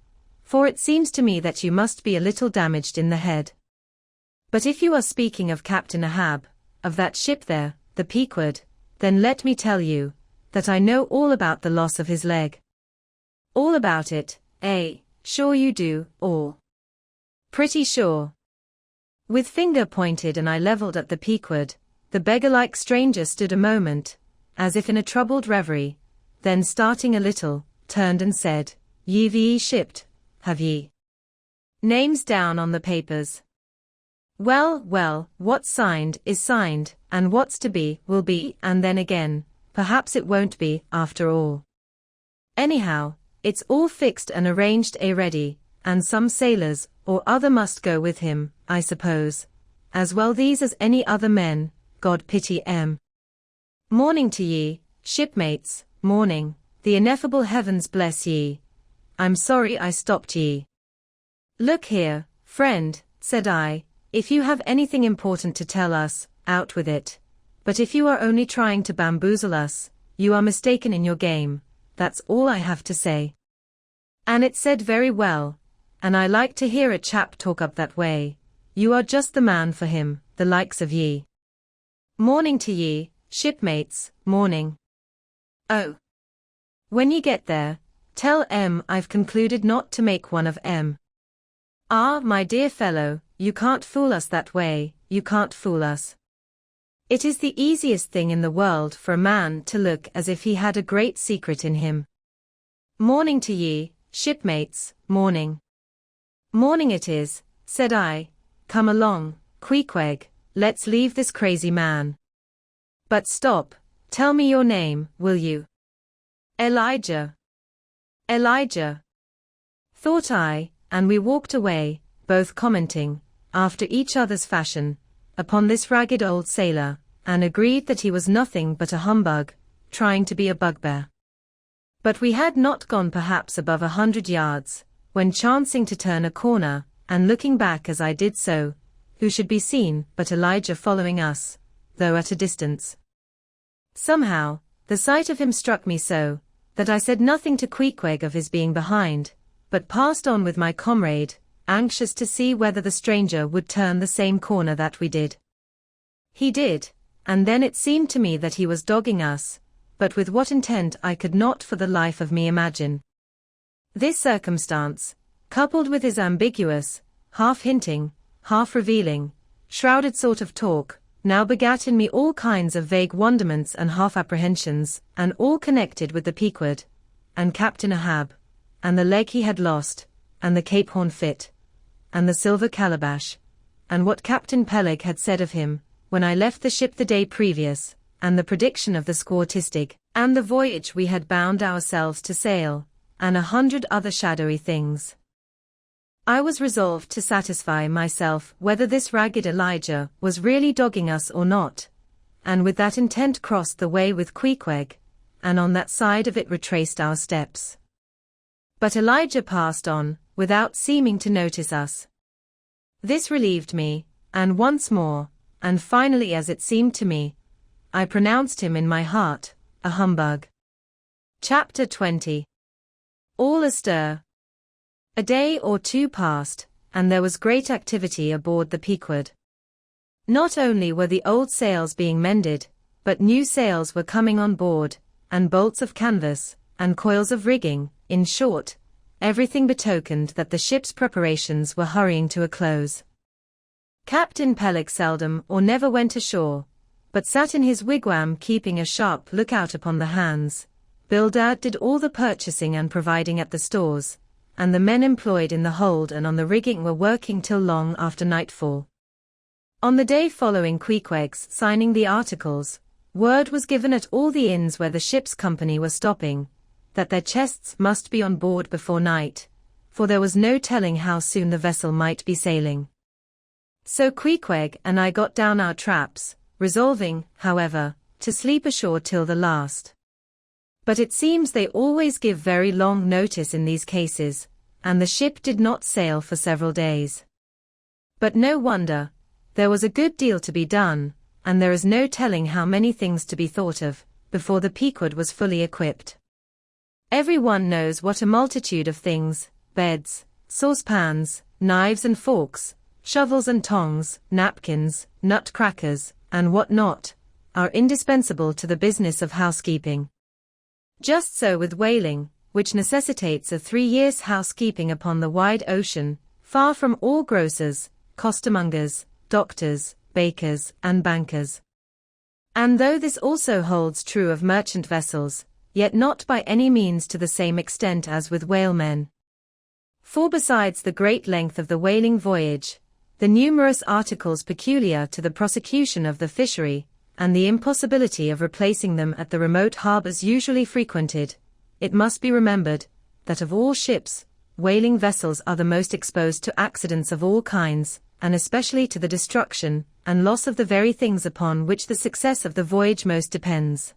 For it seems to me that you must be a little damaged in the head. But if you are speaking of Captain Ahab, of that ship there, the Pequod, then let me tell you, that I know all about the loss of his leg. All about it, eh? Sure you do, all. Pretty sure. With finger pointed and I leveled at the Pequod, the beggar-like stranger stood a moment, as if in a troubled reverie, then starting a little, turned and said, Ye shipped, have ye? Names down on the papers. Well, what's signed is signed, and what's to be will be, and then again, perhaps it won't be, after all. Anyhow, it's all fixed and arranged ready, and some sailors, or other must go with him, I suppose. As well these as any other men, God pity 'em. Morning to ye, shipmates, morning, the ineffable heavens bless ye. I'm sorry I stopped ye. Look here, friend, said I, if you have anything important to tell us, out with it. But if you are only trying to bamboozle us, you are mistaken in your game, that's all I have to say. And it said very well, and I like to hear a chap talk up that way. You are just the man for him, the likes of ye. Morning to ye, shipmates, morning. Oh. When ye get there, tell I've concluded not to make one of 'em. Ah, my dear fellow, you can't fool us that way, you can't fool us. It is the easiest thing in the world for a man to look as if he had a great secret in him. Morning to ye, shipmates, morning. Morning it is, said I. Come along, Queequeg, let's leave this crazy man. But stop, tell me your name, will you? Elijah. Elijah. Thought I, and we walked away, both commenting, after each other's fashion, upon this ragged old sailor, and agreed that he was nothing but a humbug, trying to be a bugbear. But we had not gone perhaps above 100 yards, when chancing to turn a corner, and looking back as I did so, who should be seen but Elijah following us, though at a distance. Somehow, the sight of him struck me so, that I said nothing to Queequeg of his being behind, but passed on with my comrade, anxious to see whether the stranger would turn the same corner that we did. He did, and then it seemed to me that he was dogging us, but with what intent I could not for the life of me imagine. This circumstance, coupled with his ambiguous, half-hinting, half-revealing, shrouded sort of talk, now begat in me all kinds of vague wonderments and half-apprehensions, and all connected with the Pequod, and Captain Ahab, and the leg he had lost, and the Cape Horn fit, and the silver calabash, and what Captain Peleg had said of him, when I left the ship the day previous, and the prediction of the Squartistic, and the voyage we had bound ourselves to sail, and 100 other shadowy things. I was resolved to satisfy myself whether this ragged Elijah was really dogging us or not, and with that intent crossed the way with Queequeg, and on that side of it retraced our steps. But Elijah passed on, without seeming to notice us. This relieved me, and once more, and finally as it seemed to me, I pronounced him in my heart, a humbug. Chapter 20. All astir. A day or two passed, and there was great activity aboard the Pequod. Not only were the old sails being mended, but new sails were coming on board, and bolts of canvas, and coils of rigging, in short, everything betokened that the ship's preparations were hurrying to a close. Captain Peleg seldom or never went ashore, but sat in his wigwam keeping a sharp lookout upon the hands. Bildad did all the purchasing and providing at the stores, and the men employed in the hold and on the rigging were working till long after nightfall. On the day following Queequeg's signing the articles, word was given at all the inns where the ship's company were stopping, that their chests must be on board before night, for there was no telling how soon the vessel might be sailing. So Queequeg and I got down our traps, resolving, however, to sleep ashore till the last. But it seems they always give very long notice in these cases, and the ship did not sail for several days. But no wonder, there was a good deal to be done, and there is no telling how many things to be thought of, before the Pequod was fully equipped. Every one knows what a multitude of things, beds, saucepans, knives and forks, shovels and tongs, napkins, nutcrackers, and what not, are indispensable to the business of housekeeping. Just so with whaling, which necessitates a 3 years' housekeeping upon the wide ocean, far from all grocers, costermongers, doctors, bakers, and bankers. And though this also holds true of merchant vessels, yet not by any means to the same extent as with whalemen. For besides the great length of the whaling voyage, the numerous articles peculiar to the prosecution of the fishery, and the impossibility of replacing them at the remote harbors usually frequented, it must be remembered, that of all ships, whaling vessels are the most exposed to accidents of all kinds, and especially to the destruction and loss of the very things upon which the success of the voyage most depends.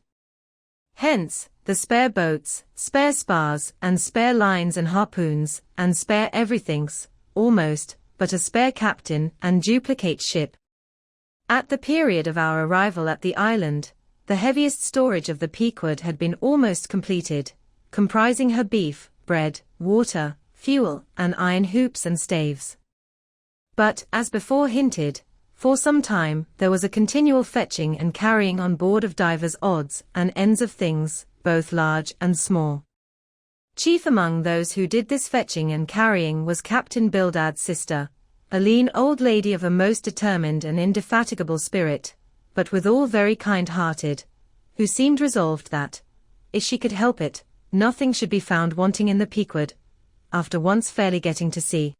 Hence, the spare boats, spare spars, and spare lines and harpoons, and spare everythings, almost, but a spare captain and duplicate ship. At the period of our arrival at the island, the heaviest storage of the Pequod had been almost completed, comprising her beef, bread, water, fuel, and iron hoops and staves. But, as before hinted, for some time there was a continual fetching and carrying on board of divers odds and ends of things, both large and small. Chief among those who did this fetching and carrying was Captain Bildad's sister, a lean old lady of a most determined and indefatigable spirit, but withal very kind-hearted, who seemed resolved that, if she could help it, nothing should be found wanting in the Pequod, after once fairly getting to sea.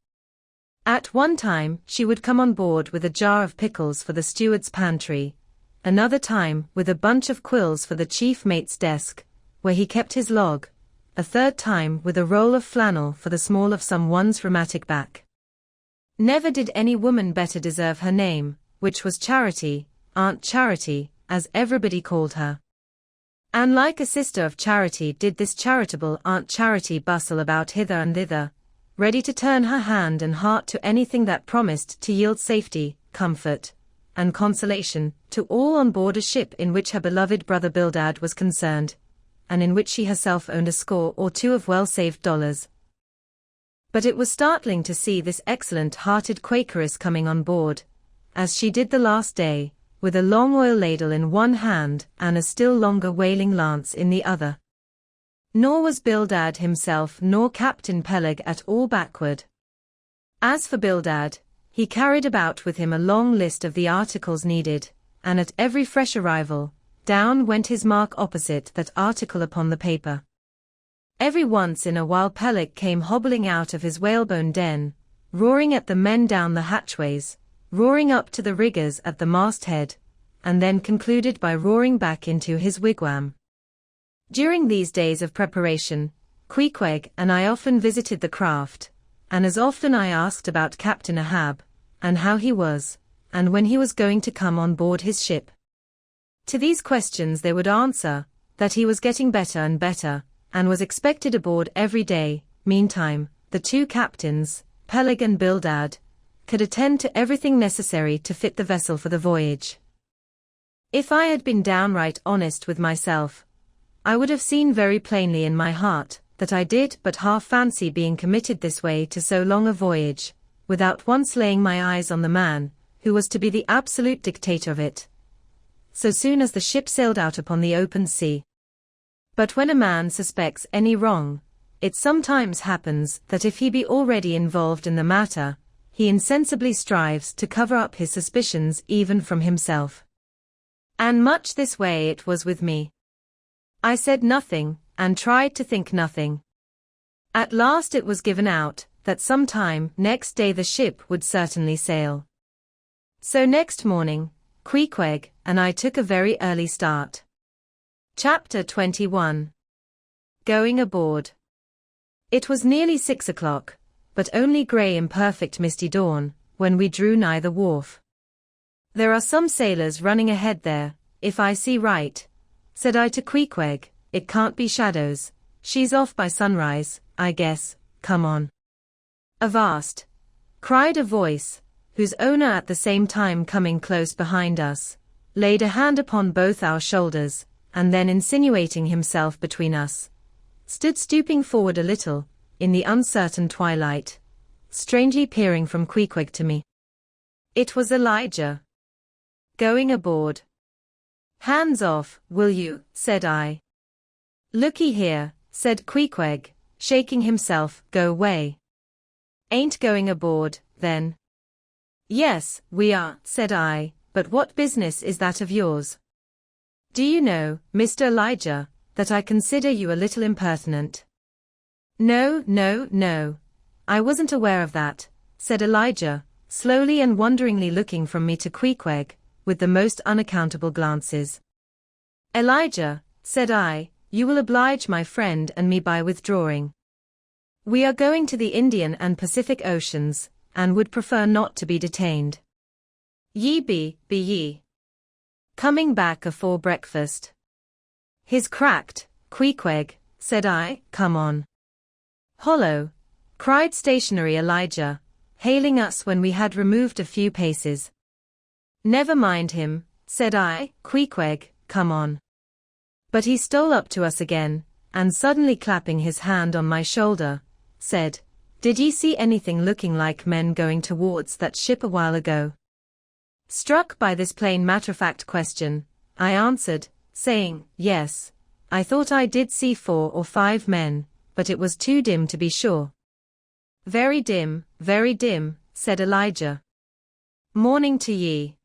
At one time she would come on board with a jar of pickles for the steward's pantry, another time with a bunch of quills for the chief mate's desk, where he kept his log, a third time with a roll of flannel for the small of some one's rheumatic back. Never did any woman better deserve her name, which was Charity, Aunt Charity, as everybody called her. And like a sister of Charity did this charitable Aunt Charity bustle about hither and thither, ready to turn her hand and heart to anything that promised to yield safety, comfort, and consolation to all on board a ship in which her beloved brother Bildad was concerned, and in which she herself owned a score or two of well-saved dollars. But it was startling to see this excellent-hearted Quakeress coming on board, as she did the last day, with a long oil ladle in one hand and a still longer whaling lance in the other. Nor was Bildad himself nor Captain Peleg at all backward. As for Bildad, he carried about with him a long list of the articles needed, and at every fresh arrival, down went his mark opposite that article upon the paper. Every once in a while Peleg came hobbling out of his whalebone den, roaring at the men down the hatchways, roaring up to the riggers at the masthead, and then concluded by roaring back into his wigwam. During these days of preparation, Queequeg and I often visited the craft, and as often I asked about Captain Ahab, and how he was, and when he was going to come on board his ship. To these questions they would answer, that he was getting better and better, and was expected aboard every day. Meantime, the two captains, Peleg and Bildad, could attend to everything necessary to fit the vessel for the voyage. If I had been downright honest with myself, I would have seen very plainly in my heart that I did but half fancy being committed this way to so long a voyage, without once laying my eyes on the man who was to be the absolute dictator of it, so soon as the ship sailed out upon the open sea. But when a man suspects any wrong, it sometimes happens that if he be already involved in the matter, he insensibly strives to cover up his suspicions even from himself. And much this way it was with me. I said nothing, and tried to think nothing. At last it was given out that sometime next day the ship would certainly sail. So next morning, Queequeg and I took a very early start. Chapter 21. Going aboard. It was nearly 6 o'clock, but only grey imperfect misty dawn, when we drew nigh the wharf. There are some sailors running ahead there, if I see right, said I to Queequeg. It can't be shadows, she's off by sunrise, I guess, come on. Avast! Cried a voice, whose owner at the same time coming close behind us, laid a hand upon both our shoulders, and then insinuating himself between us, stood stooping forward a little, in the uncertain twilight, strangely peering from Queequeg to me. It was Elijah. Going aboard. Hands off, will you, said I. Looky here, said Queequeg, shaking himself, go away. Ain't going aboard, then? Yes, we are, said I, but what business is that of yours? Do you know, Mr. Elijah, that I consider you a little impertinent? No, no, no. I wasn't aware of that, said Elijah, slowly and wonderingly looking from me to Queequeg, with the most unaccountable glances. Elijah, said I, you will oblige my friend and me by withdrawing. We are going to the Indian and Pacific Oceans, and would prefer not to be detained. Ye be ye. Coming back afore breakfast. His cracked, Queequeg, said I, come on. Hollow, cried stationary Elijah, hailing us when we had removed a few paces. Never mind him, said I, Queequeg, come on. But he stole up to us again, and suddenly clapping his hand on my shoulder, said, did ye see anything looking like men going towards that ship a while ago? Struck by this plain matter-of-fact question, I answered, saying, yes, I thought I did see 4 or 5 men, but it was too dim to be sure. Very dim, said Elijah. Morning to ye.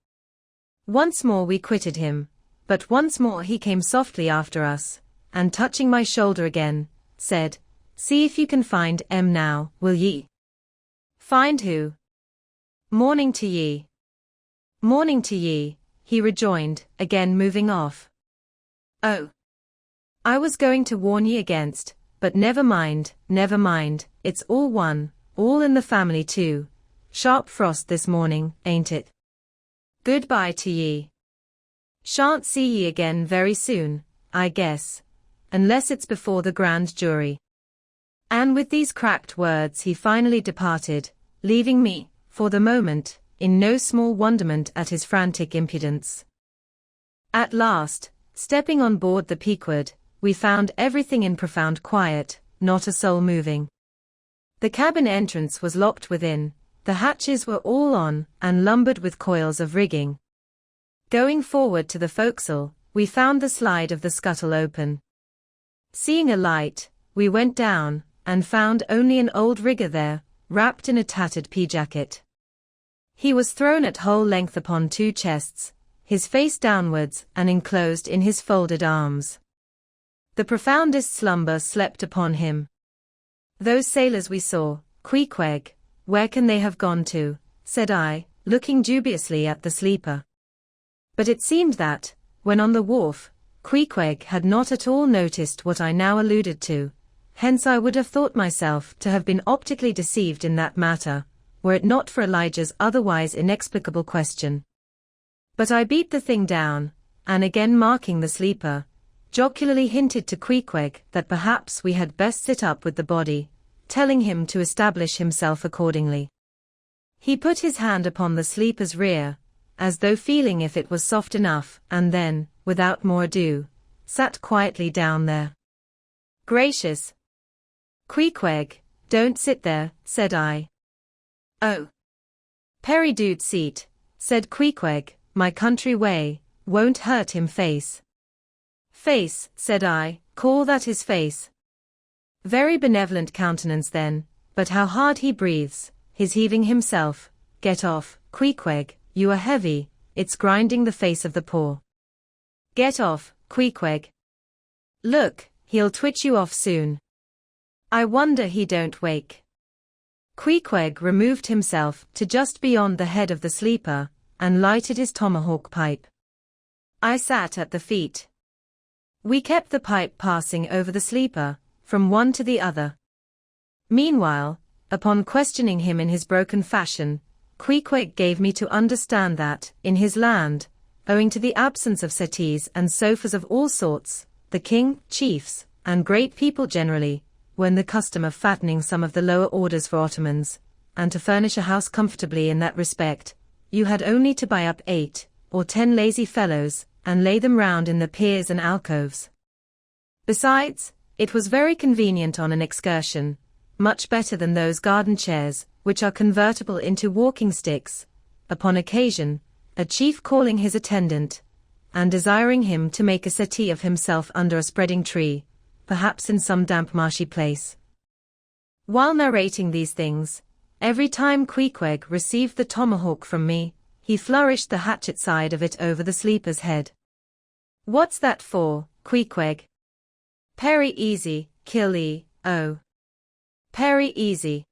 Once more we quitted him, but once more he came softly after us, and touching my shoulder again, said, see if you can find now, will ye? Find who? Morning to ye. Morning to ye, he rejoined, again moving off. Oh. I was going to warn ye against, but never mind, it's all one, all in the family too. Sharp frost this morning, ain't it? Goodbye to ye. Shan't see ye again very soon, I guess, unless it's before the grand jury. And with these cracked words he finally departed, leaving me, for the moment, in no small wonderment at his frantic impudence. At last, stepping on board the Pequod, we found everything in profound quiet, not a soul moving. The cabin entrance was locked within, the hatches were all on, and lumbered with coils of rigging. Going forward to the forecastle, we found the slide of the scuttle open. Seeing a light, we went down, and found only an old rigger there, wrapped in a tattered pea-jacket. He was thrown at whole length upon 2 chests, his face downwards and enclosed in his folded arms. The profoundest slumber slept upon him. Those sailors we saw, Queequeg, where can they have gone to? Said I, looking dubiously at the sleeper. But it seemed that, when on the wharf, Queequeg had not at all noticed what I now alluded to, hence I would have thought myself to have been optically deceived in that matter, were it not for Elijah's otherwise inexplicable question. But I beat the thing down, and again marking the sleeper, jocularly hinted to Queequeg that perhaps we had best sit up with the body, telling him to establish himself accordingly. He put his hand upon the sleeper's rear, as though feeling if it was soft enough, and then, without more ado, sat quietly down there. Gracious! Queequeg, don't sit there, said I. Oh. Perry dude seat, said Queequeg, my country way, won't hurt him face. Face, said I, call that his face. Very benevolent countenance then, but how hard he breathes, his heaving himself, get off, Queequeg, you are heavy, it's grinding the face of the poor. Get off, Queequeg. Look, he'll twitch you off soon. I wonder he don't wake. Queequeg removed himself to just beyond the head of the sleeper, and lighted his tomahawk pipe. I sat at the feet. We kept the pipe passing over the sleeper, from one to the other. Meanwhile, upon questioning him in his broken fashion, Queequeg gave me to understand that, in his land, owing to the absence of settees and sofas of all sorts, the king, chiefs, and great people generally, were in the custom of fattening some of the lower orders for ottomans, and to furnish a house comfortably in that respect, you had only to buy up 8 or 10 lazy fellows, and lay them round in the piers and alcoves. Besides, it was very convenient on an excursion, much better than those garden chairs, which are convertible into walking sticks, upon occasion, a chief calling his attendant, and desiring him to make a settee of himself under a spreading tree, perhaps in some damp marshy place. While narrating these things, every time Queequeg received the tomahawk from me, he flourished the hatchet side of it over the sleeper's head. What's that for, Queequeg? Very easy, Killy, oh. Very easy.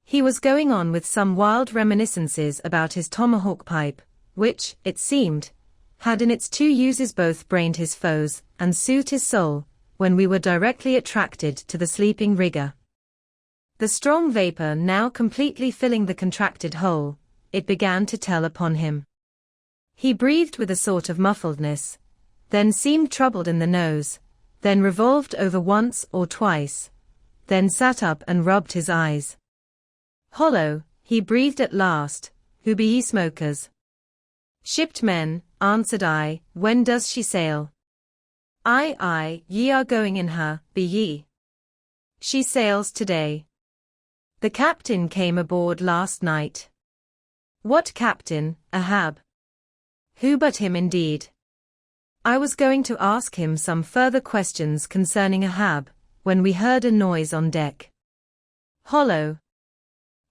He was going on with some wild reminiscences about his tomahawk pipe, which, it seemed, had in its 2 uses both brained his foes and soothed his soul, when we were directly attracted to the sleeping rigger. The strong vapor now completely filling the contracted hole, it began to tell upon him. He breathed with a sort of muffledness, then seemed troubled in the nose, then revolved over once or twice, then sat up and rubbed his eyes. Hollow, he breathed at last, who be ye smokers? Shipped men, answered I, when does she sail? Aye, ye are going in her, be ye? She sails today. The captain came aboard last night. What captain, Ahab? Who but him indeed? I was going to ask him some further questions concerning Ahab, when we heard a noise on deck. Hollow.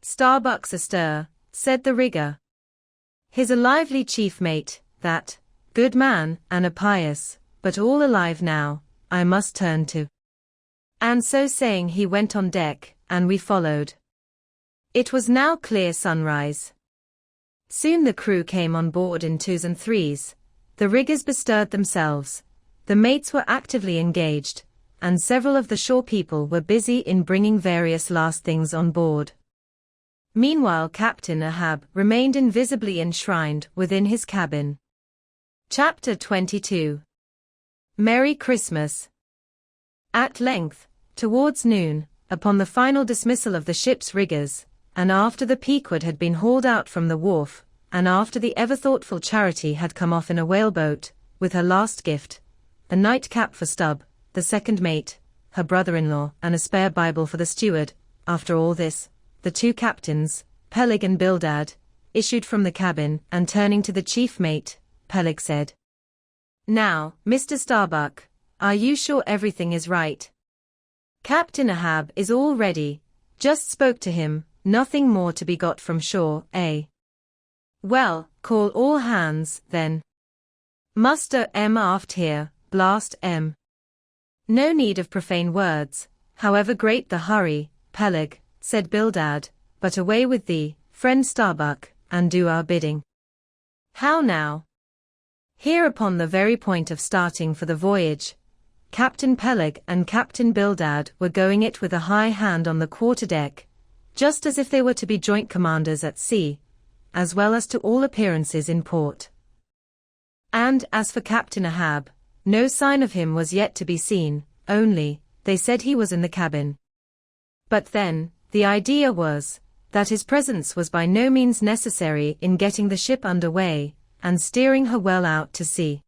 Starbuck's astir, said the rigger. He's a lively chief mate, that, good man, and a pious, but all alive now, I must turn to. And so saying he went on deck, and we followed. It was now clear sunrise. Soon the crew came on board in 2s and 3s, the riggers bestirred themselves, the mates were actively engaged, and several of the shore people were busy in bringing various last things on board. Meanwhile Captain Ahab remained invisibly enshrined within his cabin. Chapter 22. Merry Christmas. At length, towards noon, upon the final dismissal of the ship's riggers, and after the Pequod had been hauled out from the wharf, and after the ever-thoughtful Charity had come off in a whaleboat, with her last gift, a nightcap for Stubb, the second mate, her brother-in-law, and a spare Bible for the steward, after all this, the 2 captains, Peleg and Bildad, issued from the cabin, and turning to the chief mate, Peleg said, "Now, Mr. Starbuck, are you sure everything is right? Captain Ahab is all ready, just spoke to him, nothing more to be got from shore, eh? Well, call all hands, then. Muster aft here, blast M. No need of profane words, however great the hurry, Peleg, said Bildad, but away with thee, friend Starbuck, and do our bidding. How now? Here upon the very point of starting for the voyage, Captain Peleg and Captain Bildad were going it with a high hand on the quarter-deck, just as if they were to be joint commanders at sea, as well as to all appearances in port. And as for Captain Ahab, no sign of him was yet to be seen, only, they said he was in the cabin. But then, the idea was, that his presence was by no means necessary in getting the ship under way, and steering her well out to sea.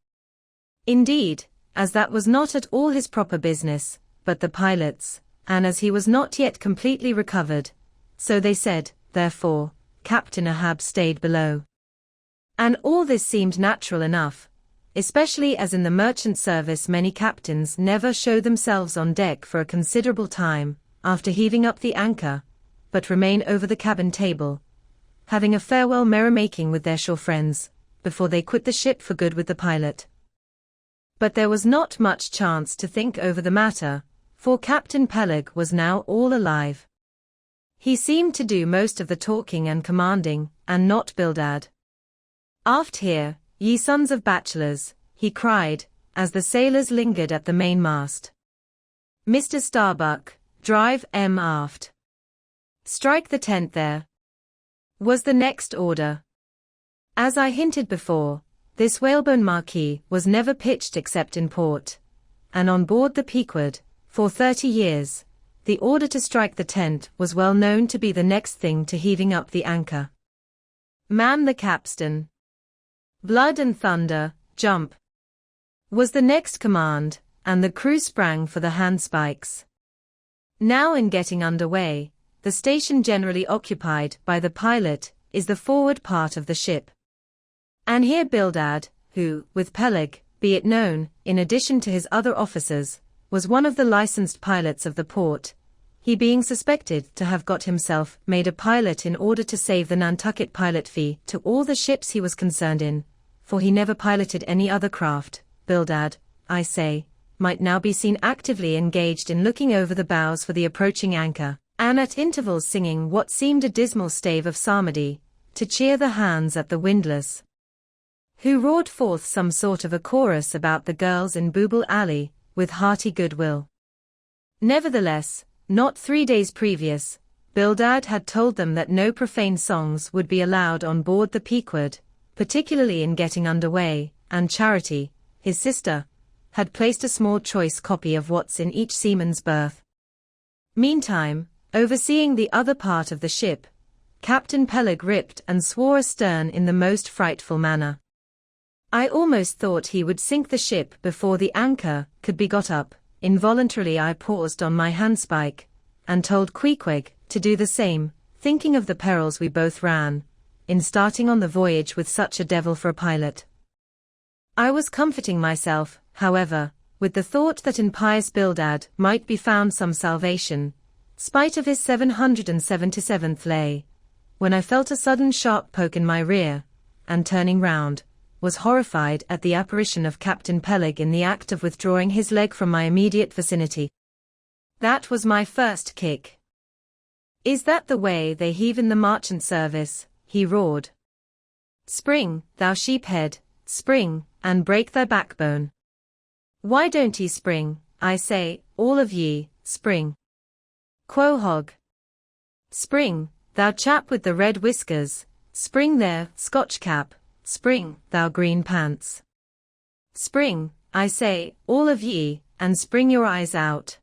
Indeed, as that was not at all his proper business, but the pilot's, and as he was not yet completely recovered, so they said, therefore, Captain Ahab stayed below. And all this seemed natural enough, especially as in the merchant service many captains never show themselves on deck for a considerable time, after heaving up the anchor, but remain over the cabin table, having a farewell merrymaking with their shore friends, before they quit the ship for good with the pilot. But there was not much chance to think over the matter, for Captain Peleg was now all alive. He seemed to do most of the talking and commanding, and not Bildad. "Aft here, ye sons of bachelors," he cried, as the sailors lingered at the mainmast. "Mr. Starbuck, drive aft. Strike the tent there," was the next order. As I hinted before, this whalebone marquee was never pitched except in port, and on board the Pequod, for 30 years, the order to strike the tent was well known to be the next thing to heaving up the anchor. "Man the capstan. Blood and thunder, jump," was the next command, and the crew sprang for the handspikes. Now in getting under way, the station generally occupied by the pilot is the forward part of the ship. And here Bildad, who, with Peleg, be it known, in addition to his other officers, was one of the licensed pilots of the port, he being suspected to have got himself made a pilot in order to save the Nantucket pilot fee to all the ships he was concerned in, for he never piloted any other craft. Bildad, I say, might now be seen actively engaged in looking over the bows for the approaching anchor, and at intervals singing what seemed a dismal stave of psalmody, to cheer the hands at the windlass, who roared forth some sort of a chorus about the girls in Booble Alley, with hearty goodwill. Nevertheless, not 3 days previous, Bildad had told them that no profane songs would be allowed on board the Pequod, particularly in getting under way, and Charity, his sister, had placed a small choice copy of what's in each seaman's berth. Meantime, overseeing the other part of the ship, Captain Peleg ripped and swore astern in the most frightful manner. I almost thought he would sink the ship before the anchor could be got up. Involuntarily I paused on my handspike, and told Queequeg to do the same, thinking of the perils we both ran, in starting on the voyage with such a devil for a pilot. I was comforting myself, however, with the thought that in pious Bildad might be found some salvation, spite of his 777th lay, when I felt a sudden sharp poke in my rear, and turning round, was horrified at the apparition of Captain Peleg in the act of withdrawing his leg from my immediate vicinity. That was my first kick. "Is that the way they heave in the marchant service?" he roared. "Spring, thou sheephead, spring, and break thy backbone. Why don't ye spring, I say, all of ye, spring. Quohog. Spring, thou chap with the red whiskers, spring there, Scotch cap. Spring, thou green pants. Spring, I say, all of ye, and spring your eyes out."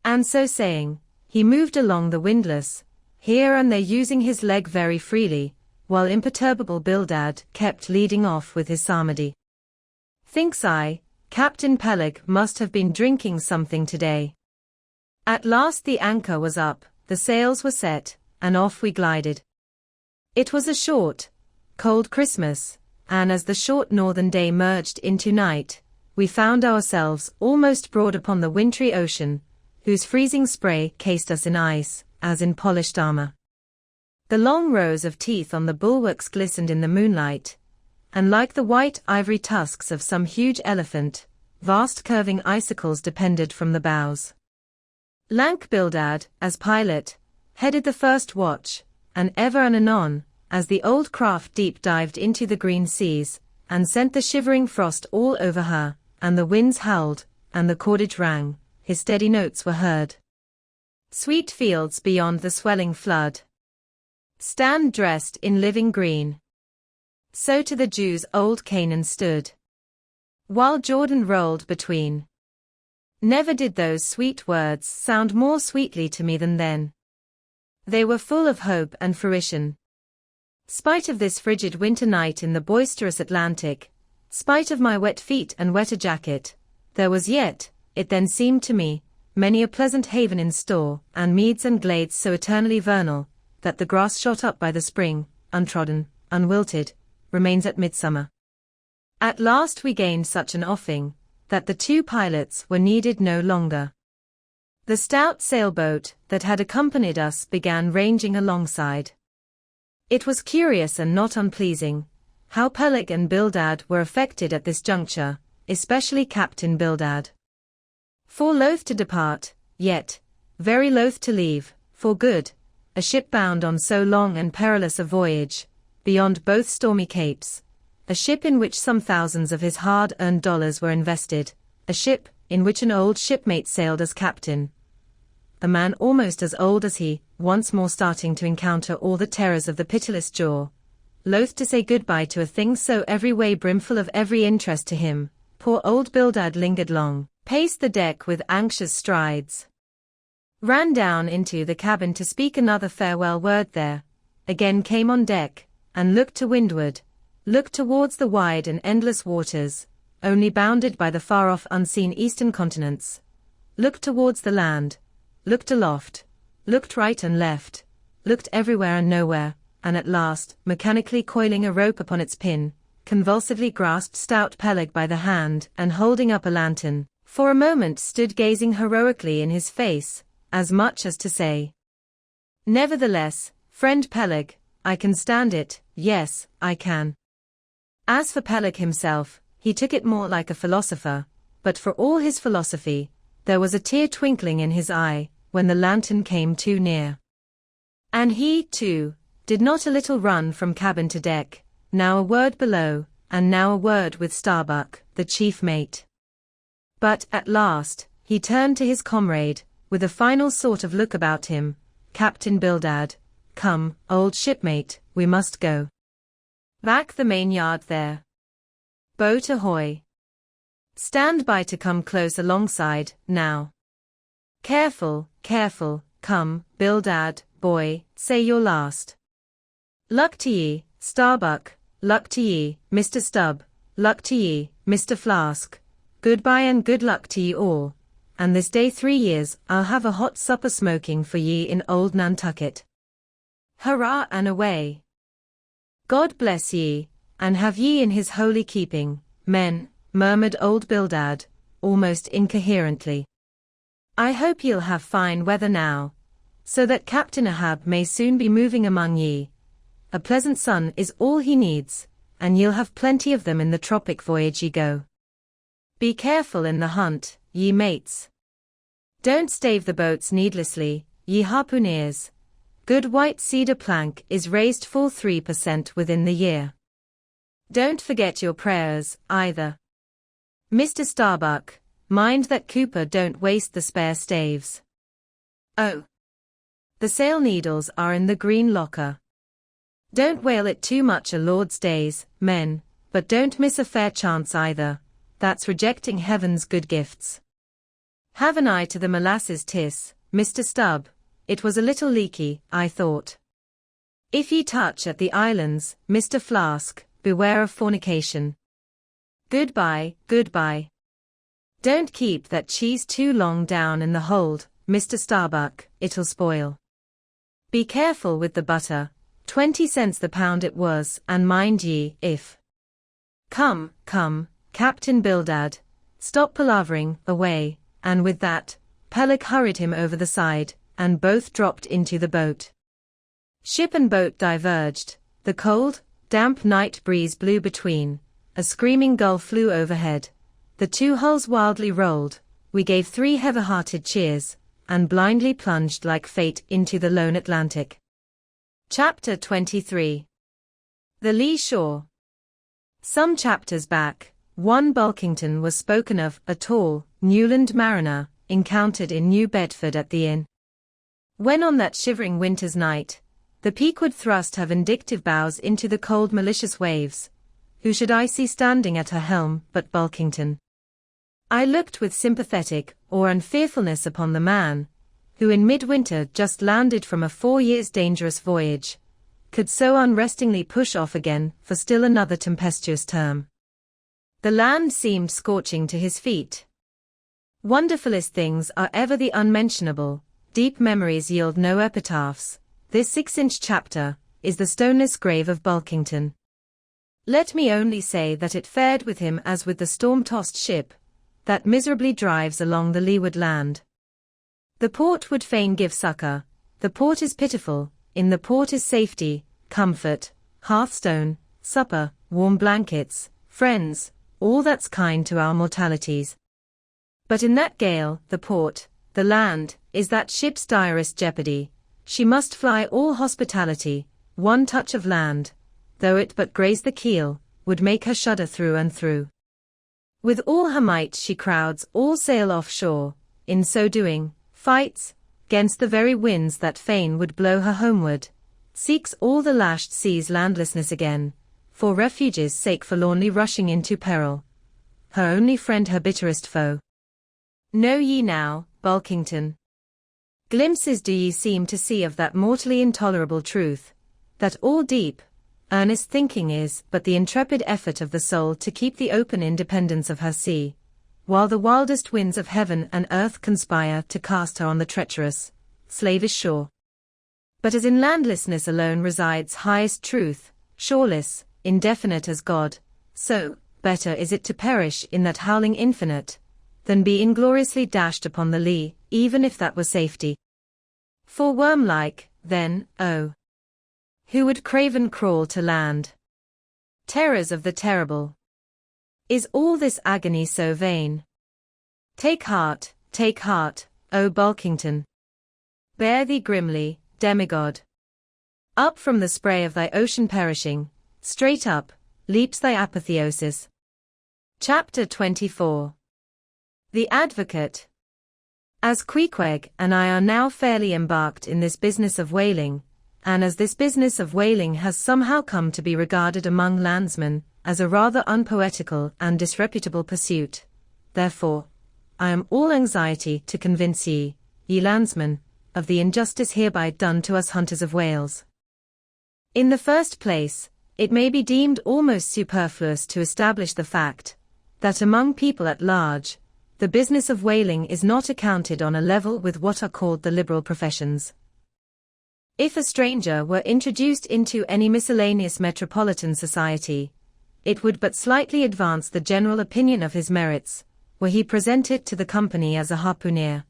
And so saying, he moved along the windlass, here and there using his leg very freely, while imperturbable Bildad kept leading off with his psalmody. Thinks I, Captain Peleg must have been drinking something today. At last the anchor was up, the sails were set, and off we glided. It was a short, cold Christmas, and as the short northern day merged into night, we found ourselves almost broad upon the wintry ocean, whose freezing spray cased us in ice, as in polished armor. The long rows of teeth on the bulwarks glistened in the moonlight, and like the white ivory tusks of some huge elephant, vast curving icicles depended from the bows. Lank Bildad, as pilot, headed the first watch, and ever and anon, as the old craft deep-dived into the green seas, and sent the shivering frost all over her, and the winds howled, and the cordage rang, his steady notes were heard. Sweet fields beyond the swelling flood stand dressed in living green. So to the Jews old Canaan stood, while Jordan rolled between. Never did those sweet words sound more sweetly to me than then. They were full of hope and fruition. Spite of this frigid winter night in the boisterous Atlantic, spite of my wet feet and wetter jacket, there was yet, it then seemed to me, many a pleasant haven in store, and meads and glades so eternally vernal, that the grass shot up by the spring, untrodden, unwilted, remains at midsummer. At last we gained such an offing, that the two pilots were needed no longer. The stout sailboat that had accompanied us began ranging alongside. It was curious and not unpleasing, how Peleg and Bildad were affected at this juncture, especially Captain Bildad. For loath to depart, yet very loath to leave, for good, a ship bound on so long and perilous a voyage, beyond both stormy capes, a ship in which some thousands of his hard-earned dollars were invested, a ship in which an old shipmate sailed as captain, a man almost as old as he, once more starting to encounter all the terrors of the pitiless jaw, loath to say goodbye to a thing so every way brimful of every interest to him. Poor old Bildad lingered long, paced the deck with anxious strides, ran down into the cabin to speak another farewell word there, again came on deck, and looked to windward, looked towards the wide and endless waters, only bounded by the far-off unseen eastern continents, looked towards the land, looked aloft, looked right and left, looked everywhere and nowhere, and at last, mechanically coiling a rope upon its pin, convulsively grasped stout Peleg by the hand and holding up a lantern, for a moment stood gazing heroically in his face, as much as to say, "Nevertheless, friend Peleg, I can stand it, yes, I can." As for Peleg himself, he took it more like a philosopher, but for all his philosophy, there was a tear twinkling in his eye, when the lantern came too near. And he, too, did not a little run from cabin to deck, now a word below, and now a word with Starbuck, the chief mate. But, at last, he turned to his comrade, with a final sort of look about him, "Captain Bildad, come, old shipmate, we must go. Back the main yard there. Boat ahoy. Stand by to come close alongside, now. Careful, careful, come, Bildad, boy, say your last. Luck to ye, Starbuck, luck to ye, Mr. Stubb, luck to ye, Mr. Flask, goodbye and good luck to ye all, and this day 3 years I'll have a hot supper smoking for ye in old Nantucket. Hurrah and away. God bless ye, and have ye in his holy keeping, men," murmured old Bildad, almost incoherently. "I hope ye'll have fine weather now, so that Captain Ahab may soon be moving among ye. A pleasant sun is all he needs, and ye'll have plenty of them in the tropic voyage ye go. Be careful in the hunt, ye mates. Don't stave the boats needlessly, ye harpooneers. Good white cedar plank is raised full 3% within the year. Don't forget your prayers, either. Mr. Starbuck, mind that Cooper don't waste the spare staves. Oh. The sail needles are in the green locker. Don't whale it too much a Lord's days, men, but don't miss a fair chance either, that's rejecting heaven's good gifts. Have an eye to the molasses tiss, Mr. Stubb, it was a little leaky, I thought. If ye touch at the islands, Mr. Flask, beware of fornication. Goodbye, goodbye. Don't keep that cheese too long down in the hold, Mr. Starbuck, it'll spoil. Be careful with the butter, 20 cents the pound it was, and mind ye, if. Come, come, Captain Bildad, stop palavering, away, and with that, Peleg hurried him over the side, and both dropped into the boat. Ship and boat diverged, the cold, damp night breeze blew between, a screaming gull flew overhead, the two hulls wildly rolled, we gave 3 heavy-hearted cheers, and blindly plunged like fate into the lone Atlantic. Chapter 23. The Lee Shore. Some chapters back, one Bulkington was spoken of, a tall, Newland mariner, encountered in New Bedford at the inn. When on that shivering winter's night, the Peak would thrust her vindictive bows into the cold malicious waves, who should I see standing at her helm but Bulkington? I looked with sympathetic awe and fearfulness upon the man, who in midwinter just landed from a 4 years' dangerous voyage, could so unrestingly push off again for still another tempestuous term. The land seemed scorching to his feet. Wonderfulest things are ever the unmentionable, deep memories yield no epitaphs. This 6-inch chapter is the stoneless grave of Bulkington. Let me only say that it fared with him as with the storm-tossed ship that miserably drives along the leeward land. The port would fain give succor, the port is pitiful, in the port is safety, comfort, hearthstone, supper, warm blankets, friends, all that's kind to our mortalities. But in that gale, the port, the land, is that ship's direst jeopardy. She must fly all hospitality, one touch of land, though it but graze the keel, would make her shudder through and through. With all her might she crowds all sail offshore, in so doing, fights, 'gainst the very winds that fain would blow her homeward, seeks all the lashed sea's landlessness again, for refuge's sake forlornly rushing into peril. Her only friend her bitterest foe. Know ye now, Bulkington? Glimpses do ye seem to see of that mortally intolerable truth, that all deep, earnest thinking is but the intrepid effort of the soul to keep the open independence of her sea, while the wildest winds of heaven and earth conspire to cast her on the treacherous, slavish shore. But as in landlessness alone resides highest truth, shoreless, indefinite as God, so, better is it to perish in that howling infinite, than be ingloriously dashed upon the lee, even if that were safety. For worm-like, then, oh, who would craven crawl to land? Terrors of the terrible. Is all this agony so vain? Take heart, O Bulkington. Bear thee grimly, demigod. Up from the spray of thy ocean perishing, straight up, leaps thy apotheosis. Chapter 24. The Advocate. As Queequeg and I are now fairly embarked in this business of whaling, and as this business of whaling has somehow come to be regarded among landsmen as a rather unpoetical and disreputable pursuit, therefore, I am all anxiety to convince ye landsmen, of the injustice hereby done to us hunters of whales. In the first place, it may be deemed almost superfluous to establish the fact, that among people at large, the business of whaling is not accounted on a level with what are called the liberal professions. If a stranger were introduced into any miscellaneous metropolitan society, it would but slightly advance the general opinion of his merits, were he presented to the company as a harpooner,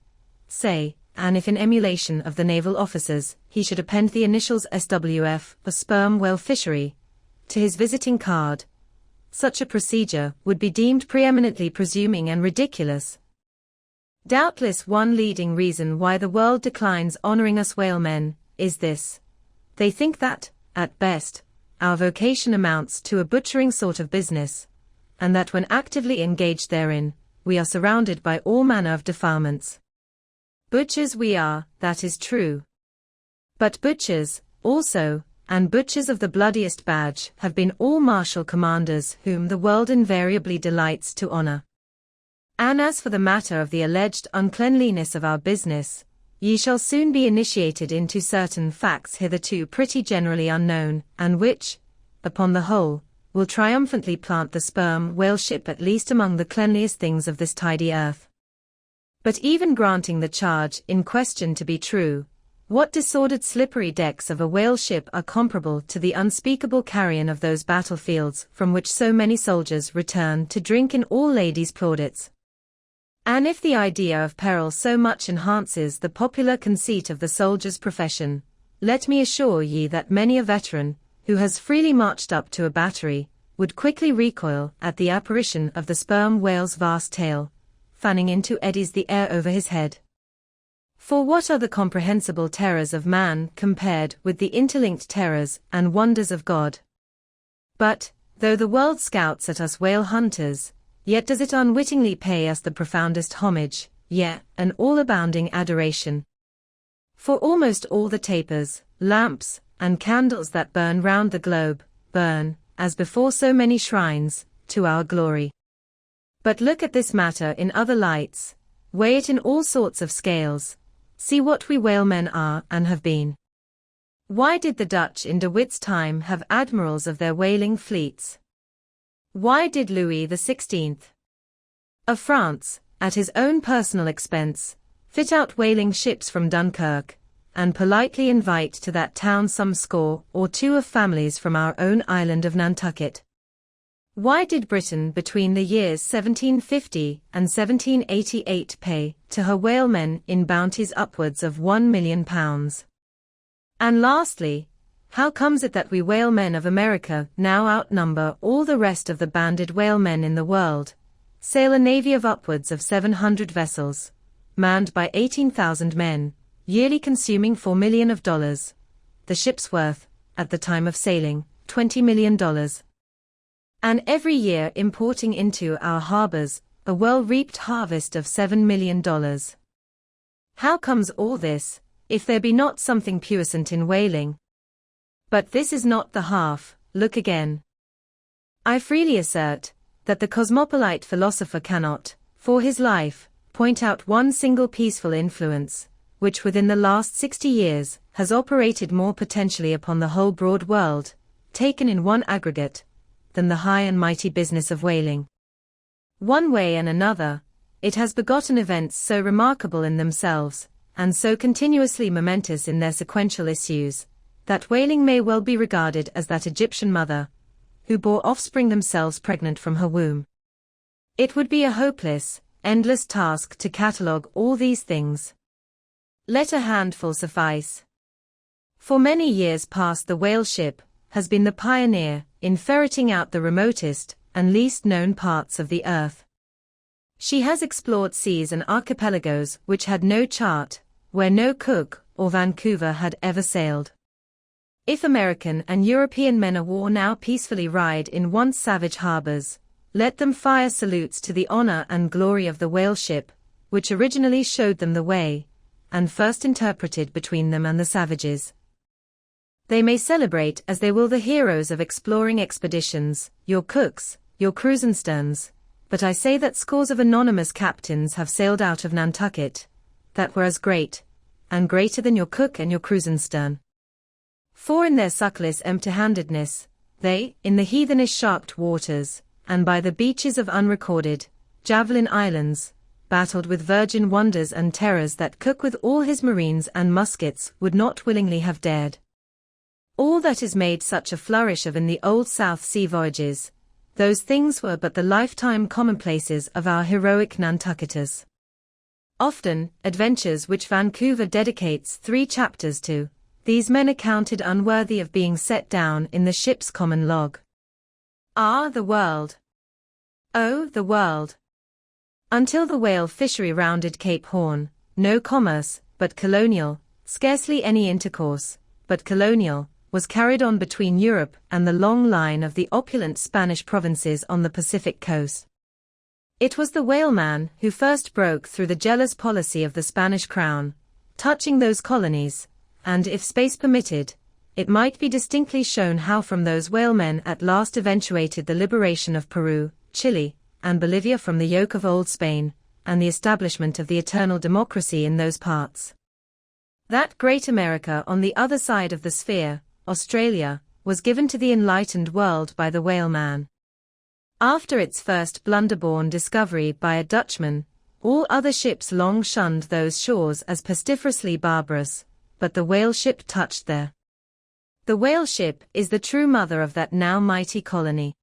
say, and if in emulation of the naval officers, he should append the initials SWF, for sperm whale fishery, to his visiting card. Such a procedure would be deemed preeminently presuming and ridiculous. Doubtless one leading reason why the world declines honoring us whalemen is this. They think that, at best, our vocation amounts to a butchering sort of business, and that when actively engaged therein, we are surrounded by all manner of defilements. Butchers we are, that is true. But butchers, also, and butchers of the bloodiest badge, have been all martial commanders whom the world invariably delights to honor. And as for the matter of the alleged uncleanliness of our business, ye shall soon be initiated into certain facts hitherto pretty generally unknown, and which, upon the whole, will triumphantly plant the sperm whale ship at least among the cleanliest things of this tidy earth. But even granting the charge in question to be true, what disordered slippery decks of a whale ship are comparable to the unspeakable carrion of those battlefields from which so many soldiers return to drink in all ladies' plaudits? And if the idea of peril so much enhances the popular conceit of the soldier's profession, let me assure ye that many a veteran, who has freely marched up to a battery, would quickly recoil at the apparition of the sperm whale's vast tail, fanning into eddies the air over his head. For what are the comprehensible terrors of man compared with the interlinked terrors and wonders of God? But, though the world scouts at us whale hunters, yet does it unwittingly pay us the profoundest homage, yea, an all-abounding adoration. For almost all the tapers, lamps, and candles that burn round the globe, burn, as before so many shrines, to our glory. But look at this matter in other lights, weigh it in all sorts of scales, see what we whalemen are and have been. Why did the Dutch in De Witt's time have admirals of their whaling fleets? Why did Louis XVI of France, at his own personal expense, fit out whaling ships from Dunkirk, and politely invite to that town some score or two of families from our own island of Nantucket? Why did Britain between the years 1750 and 1788 pay to her whalemen in bounties upwards of £1,000,000? And lastly, how comes it that we whalemen of America now outnumber all the rest of the banded whalemen in the world, sail a navy of upwards of 700 vessels, manned by 18,000 men, yearly consuming $4 million, the ship's worth, at the time of sailing, $20 million. And every year importing into our harbors a well-reaped harvest of $7 million. How comes all this, if there be not something puissant in whaling? But this is not the half, look again. I freely assert, that the cosmopolite philosopher cannot, for his life, point out one single peaceful influence, which within the last 60 years, has operated more potentially upon the whole broad world, taken in one aggregate, than the high and mighty business of whaling. One way and another, it has begotten events so remarkable in themselves, and so continuously momentous in their sequential issues, that whaling may well be regarded as that Egyptian mother, who bore offspring themselves pregnant from her womb. It would be a hopeless, endless task to catalogue all these things. Let a handful suffice. For many years past the whale ship has been the pioneer in ferreting out the remotest and least known parts of the earth. She has explored seas and archipelagos which had no chart, where no Cook or Vancouver had ever sailed. If American and European men of war now peacefully ride in once savage harbors, let them fire salutes to the honor and glory of the whale ship, which originally showed them the way, and first interpreted between them and the savages. They may celebrate as they will the heroes of exploring expeditions, your Cooks, your Cruisensterns, but I say that scores of anonymous captains have sailed out of Nantucket, that were as great, and greater than your Cook and your Cruisenstern. For in their suckless empty-handedness, they, in the heathenish sharked waters, and by the beaches of unrecorded, javelin islands, battled with virgin wonders and terrors that Cook with all his marines and muskets would not willingly have dared. All that is made such a flourish of in the old South Sea voyages, those things were but the lifetime commonplaces of our heroic Nantucketers. Often, adventures which Vancouver dedicates 3 chapters to, these men accounted unworthy of being set down in the ship's common log. Ah, the world! Oh, the world! Until the whale fishery rounded Cape Horn, no commerce, but colonial, scarcely any intercourse, but colonial, was carried on between Europe and the long line of the opulent Spanish provinces on the Pacific coast. It was the whaleman who first broke through the jealous policy of the Spanish crown, touching those colonies, and if space permitted, it might be distinctly shown how from those whalemen at last eventuated the liberation of Peru, Chile, and Bolivia from the yoke of old Spain, and the establishment of the eternal democracy in those parts. That great America on the other side of the sphere, Australia, was given to the enlightened world by the whaleman. After its first blunder-born discovery by a Dutchman, all other ships long shunned those shores as pestiferously barbarous, but the whale ship touched there. The whale ship is the true mother of that now mighty colony.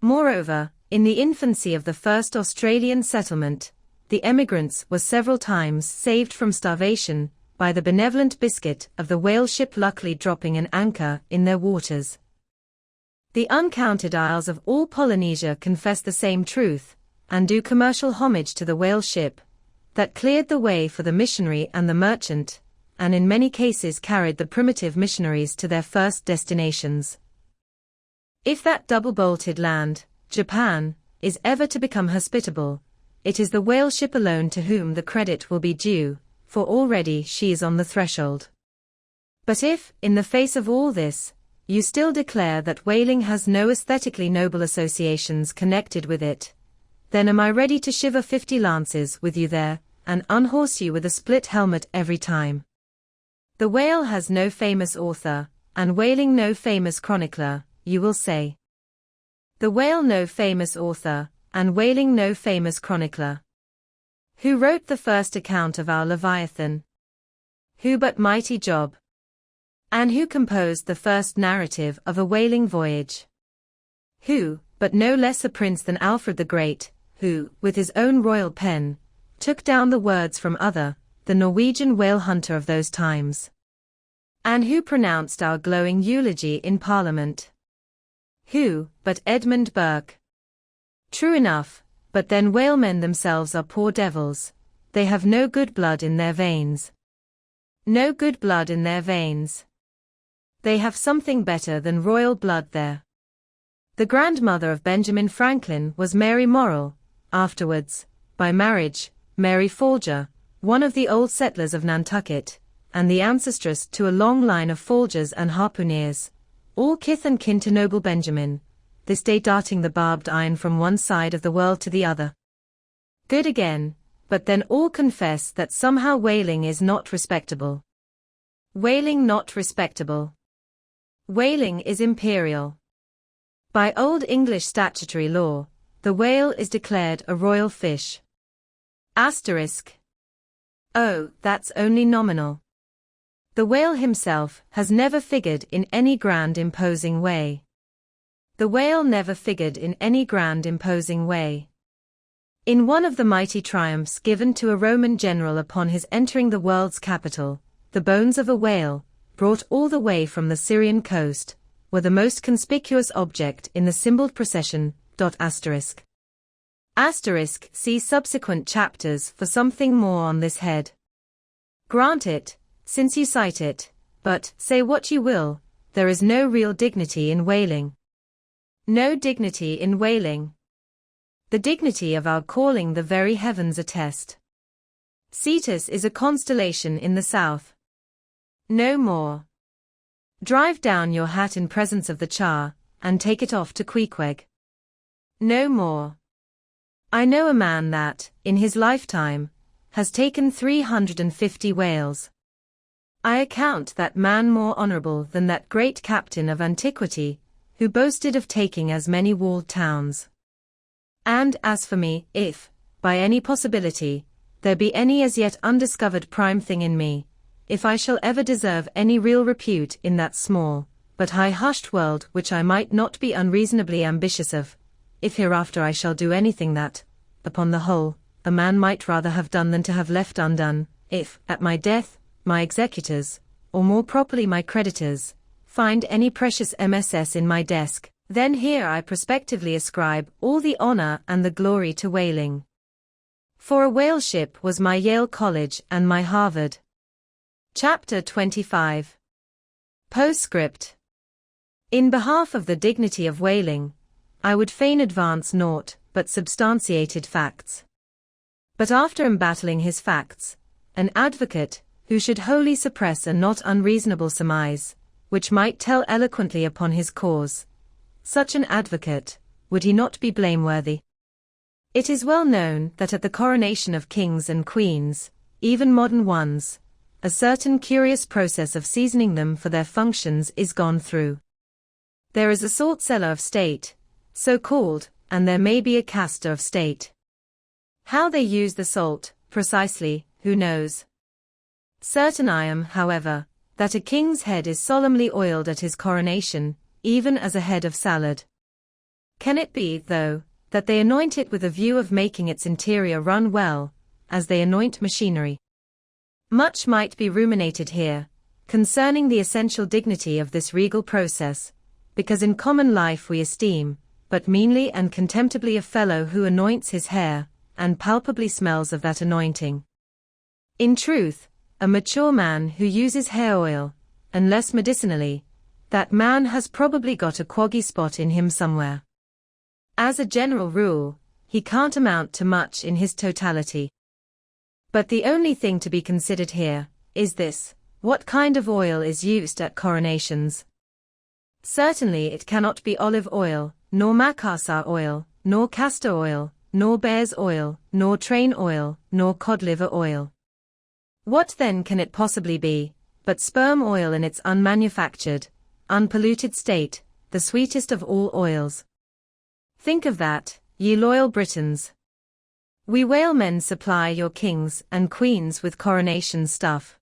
Moreover, in the infancy of the first Australian settlement, the emigrants were several times saved from starvation by the benevolent biscuit of the whale ship luckily dropping an anchor in their waters. The uncounted isles of all Polynesia confess the same truth, and do commercial homage to the whale ship, that cleared the way for the missionary and the merchant, and in many cases carried the primitive missionaries to their first destinations. If that double-bolted land, Japan, is ever to become hospitable, it is the whale ship alone to whom the credit will be due, for already she is on the threshold. But if, in the face of all this, you still declare that whaling has no aesthetically noble associations connected with it, then am I ready to shiver 50 lances with you there, and unhorse you with a split helmet every time. The whale has no famous author, and whaling no famous chronicler, you will say. The whale no famous author, and whaling no famous chronicler. Who wrote the first account of our Leviathan? Who but mighty Job? And who composed the first narrative of a whaling voyage? Who, but no less a prince than Alfred the Great, who, with his own royal pen, took down the words from other, the Norwegian whale hunter of those times? And who pronounced our glowing eulogy in Parliament? Who, but Edmund Burke? True enough, but then whalemen themselves are poor devils. They have no good blood in their veins. No good blood in their veins. They have something better than royal blood there. The grandmother of Benjamin Franklin was Mary Morrill, afterwards, by marriage, Mary Folger, one of the old settlers of Nantucket, and the ancestress to a long line of Folgers and harpooneers, all kith and kin to noble Benjamin, this day darting the barbed iron from one side of the world to the other. Good again, but then all confess that somehow whaling is not respectable. Whaling not respectable. Whaling is imperial. By Old English statutory law, the whale is declared a royal fish. Asterisk. Oh, that's only nominal. The whale himself has never figured in any grand imposing way. The whale never figured in any grand imposing way. In one of the mighty triumphs given to a Roman general upon his entering the world's capital, the bones of a whale, brought all the way from the Syrian coast, were the most conspicuous object in the symboled procession. Asterisk. Asterisk. See subsequent chapters for something more on this head. Grant it, since you cite it, but, say what you will, there is no real dignity in whaling. No dignity in whaling. The dignity of our calling the very heavens attest. Cetus is a constellation in the south. No more. Drive down your hat in presence of the char, and take it off to Queequeg. No more. I know a man that, in his lifetime, has taken 350 whales. I account that man more honorable than that great captain of antiquity, who boasted of taking as many walled towns. And as for me, if, by any possibility, there be any as yet undiscovered prime thing in me, if I shall ever deserve any real repute in that small, but high-hushed world which I might not be unreasonably ambitious of, if hereafter I shall do anything that, upon the whole, a man might rather have done than to have left undone, if, at my death, my executors, or more properly my creditors, find any precious MSS in my desk, then here I prospectively ascribe all the honor and the glory to whaling. For a whale ship was my Yale College and my Harvard. Chapter 25. Postscript. In behalf of the dignity of whaling, I would fain advance naught but substantiated facts. But after embattling his facts, an advocate, who should wholly suppress a not unreasonable surmise, which might tell eloquently upon his cause, such an advocate, would he not be blameworthy? It is well known that at the coronation of kings and queens, even modern ones, a certain curious process of seasoning them for their functions is gone through. There is a salt cellar of state, so called, and there may be a caster of state. How they use the salt, precisely, who knows? Certain I am, however, that a king's head is solemnly oiled at his coronation, even as a head of salad. Can it be, though, that they anoint it with a view of making its interior run well, as they anoint machinery? Much might be ruminated here, concerning the essential dignity of this regal process, because in common life we esteem, but meanly and contemptibly a fellow who anoints his hair, and palpably smells of that anointing. In truth, a mature man who uses hair oil, unless medicinally, that man has probably got a quaggy spot in him somewhere. As a general rule, he can't amount to much in his totality. But the only thing to be considered here, is this: what kind of oil is used at coronations? Certainly it cannot be olive oil, nor macassar oil, nor castor oil, nor bear's oil, nor train oil, nor cod liver oil. What then can it possibly be, but sperm oil in its unmanufactured, unpolluted state, the sweetest of all oils? Think of that, ye loyal Britons. We whalemen supply your kings and queens with coronation stuff.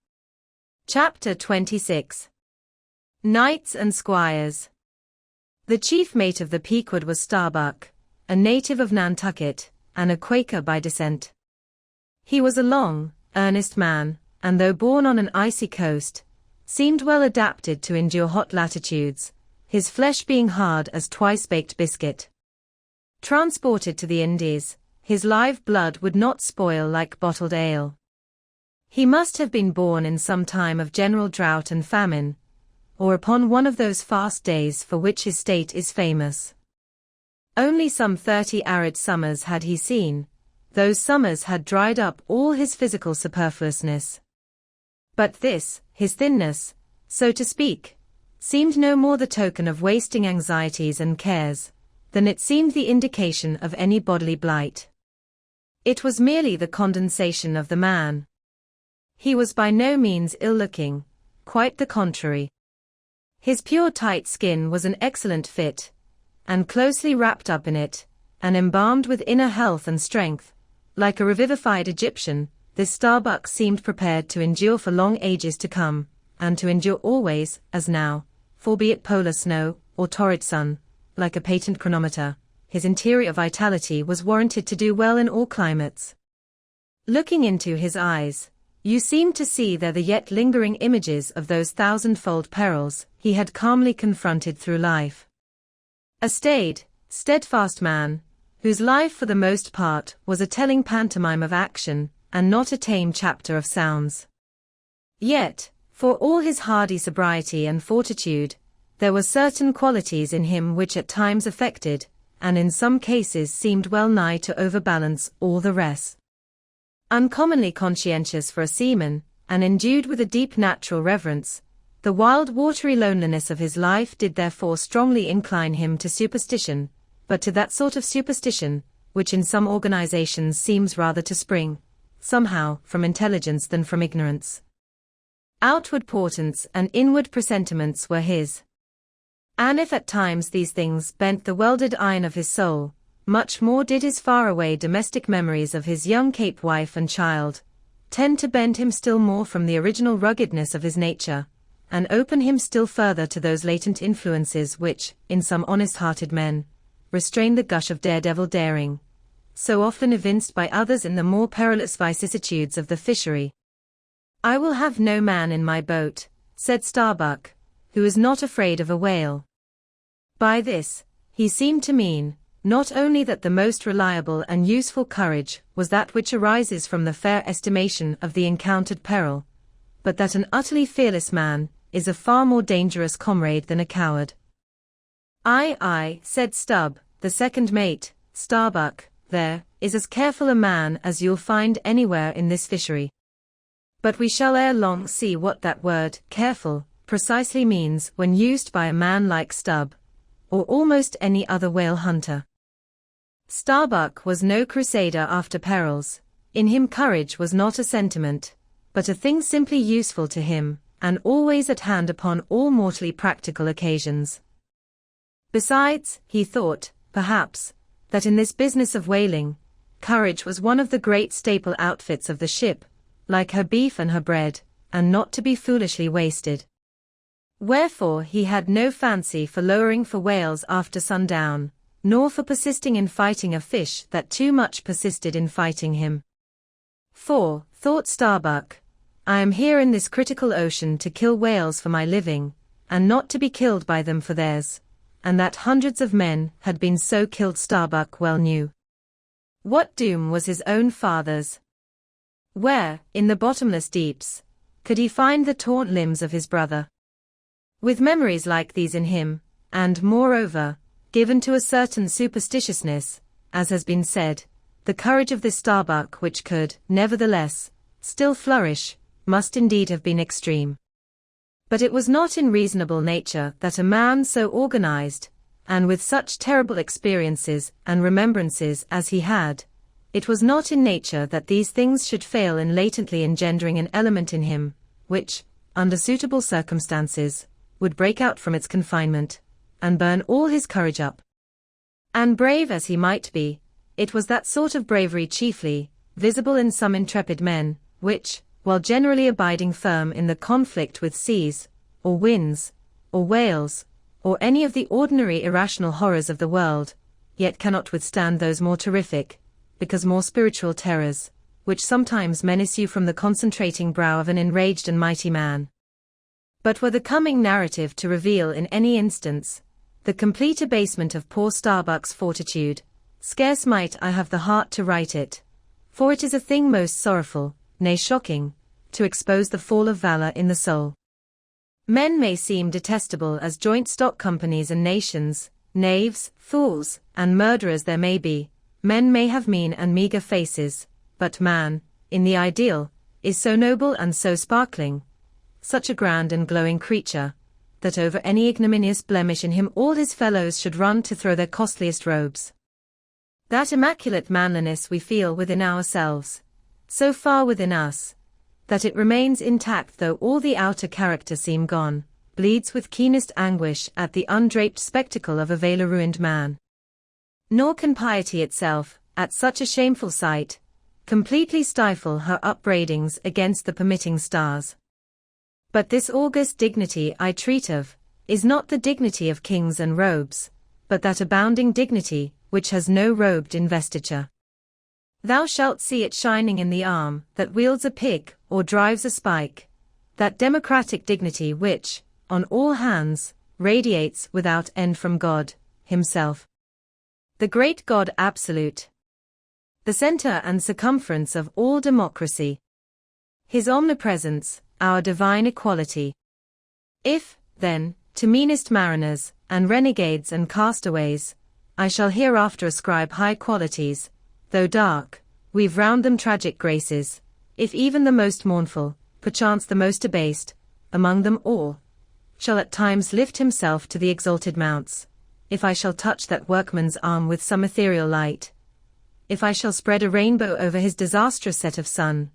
Chapter 26. Knights and Squires. The chief mate of the Pequod was Starbuck, a native of Nantucket, and a Quaker by descent. He was a long, earnest man, and though born on an icy coast, seemed well adapted to endure hot latitudes, his flesh being hard as twice-baked biscuit. Transported to the Indies, his live blood would not spoil like bottled ale. He must have been born in some time of general drought and famine, or upon one of those fast days for which his state is famous. Only some 30 arid summers had he seen. Those summers had dried up all his physical superfluousness. But this, his thinness, so to speak, seemed no more the token of wasting anxieties and cares, than it seemed the indication of any bodily blight. It was merely the condensation of the man. He was by no means ill-looking, quite the contrary. His pure tight skin was an excellent fit, and closely wrapped up in it, and embalmed with inner health and strength, like a revivified Egyptian, this Starbuck seemed prepared to endure for long ages to come, and to endure always, as now, for be it polar snow, or torrid sun, like a patent chronometer, his interior vitality was warranted to do well in all climates. Looking into his eyes, you seemed to see there the yet lingering images of those thousand-fold perils he had calmly confronted through life. A staid, steadfast man, whose life for the most part was a telling pantomime of action, and not a tame chapter of sounds. Yet, for all his hardy sobriety and fortitude, there were certain qualities in him which at times affected, and in some cases seemed well nigh to overbalance all the rest. Uncommonly conscientious for a seaman, and endued with a deep natural reverence, the wild watery loneliness of his life did therefore strongly incline him to superstition, but to that sort of superstition, which in some organizations seems rather to spring, somehow, from intelligence than from ignorance. Outward portents and inward presentiments were his. And if at times these things bent the welded iron of his soul, much more did his far-away domestic memories of his young Cape wife and child tend to bend him still more from the original ruggedness of his nature, and open him still further to those latent influences which, in some honest-hearted men, restrain the gush of daredevil daring, so often evinced by others in the more perilous vicissitudes of the fishery. "I will have no man in my boat," said Starbuck, "who is not afraid of a whale." By this, he seemed to mean, not only that the most reliable and useful courage was that which arises from the fair estimation of the encountered peril, but that an utterly fearless man is a far more dangerous comrade than a coward. "Aye," said Stubb, the second mate, "Starbuck, there, is as careful a man as you'll find anywhere in this fishery. But we shall ere long see what that word, careful, precisely means when used by a man like Stubb, or almost any other whale hunter." Starbuck was no crusader after perils. In him courage was not a sentiment, but a thing simply useful to him, and always at hand upon all mortally practical occasions. Besides, he thought, perhaps, that in this business of whaling, courage was one of the great staple outfits of the ship, like her beef and her bread, and not to be foolishly wasted. Wherefore he had no fancy for lowering for whales after sundown, nor for persisting in fighting a fish that too much persisted in fighting him. "For," thought Starbuck, "I am here in this critical ocean to kill whales for my living, and not to be killed by them for theirs," and that hundreds of men had been so killed Starbuck well knew. What doom was his own father's? Where, in the bottomless deeps, could he find the torn limbs of his brother? With memories like these in him, and, moreover, given to a certain superstitiousness, as has been said, the courage of this Starbuck which could, nevertheless, still flourish, must indeed have been extreme. But it was not in reasonable nature that a man so organized, and with such terrible experiences and remembrances as he had, it was not in nature that these things should fail in latently engendering an element in him, which, under suitable circumstances, would break out from its confinement, and burn all his courage up. And brave as he might be, it was that sort of bravery chiefly, visible in some intrepid men, which, while generally abiding firm in the conflict with seas, or winds, or whales, or any of the ordinary irrational horrors of the world, yet cannot withstand those more terrific, because more spiritual terrors, which sometimes menace you from the concentrating brow of an enraged and mighty man. But were the coming narrative to reveal in any instance the complete abasement of poor Starbuck's fortitude, Scarce might I have the heart to write it, for it is a thing most sorrowful, nay shocking, to expose the fall of valor in the soul. Men may seem detestable as joint stock companies and nations, knaves, fools, and murderers there may be, men may have mean and meager faces, but man, in the ideal, is so noble and so sparkling, such a grand and glowing creature, that over any ignominious blemish in him all his fellows should run to throw their costliest robes. That immaculate manliness we feel within ourselves, so far within us, that it remains intact though all the outer character seem gone, bleeds with keenest anguish at the undraped spectacle of a veil-ruined man. Nor can piety itself, at such a shameful sight, completely stifle her upbraidings against the permitting stars. But this august dignity I treat of, is not the dignity of kings and robes, but that abounding dignity, which has no robed investiture. Thou shalt see it shining in the arm that wields a pick or drives a spike, that democratic dignity which, on all hands, radiates without end from God, Himself. The great God absolute. The center and circumference of all democracy. His omnipresence, our divine equality. If, then, to meanest mariners, and renegades and castaways, I shall hereafter ascribe high qualities, though dark, weave round them tragic graces, if even the most mournful, perchance the most abased, among them all, shall at times lift himself to the exalted mounts, if I shall touch that workman's arm with some ethereal light, if I shall spread a rainbow over his disastrous set of sun,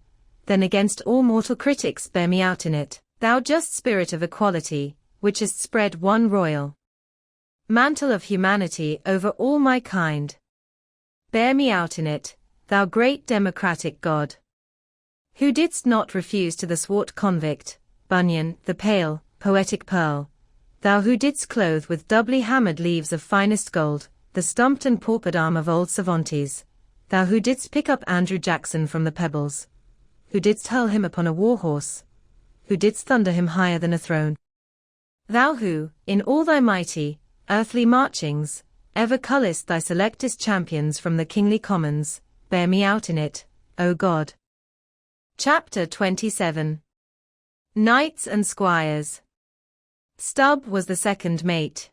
then against all mortal critics bear me out in it, thou just spirit of equality, which hast spread one royal mantle of humanity over all my kind. Bear me out in it, thou great democratic God, who didst not refuse to the swart convict, Bunyan, the pale, poetic pearl, thou who didst clothe with doubly hammered leaves of finest gold, the stumped and paupered arm of old Cervantes, thou who didst pick up Andrew Jackson from the pebbles, who didst hurl him upon a war horse, who didst thunder him higher than a throne. Thou who, in all thy mighty, earthly marchings, ever cullest thy selectest champions from the kingly commons, bear me out in it, O God. Chapter 27. Knights and Squires. Stubb was the second mate.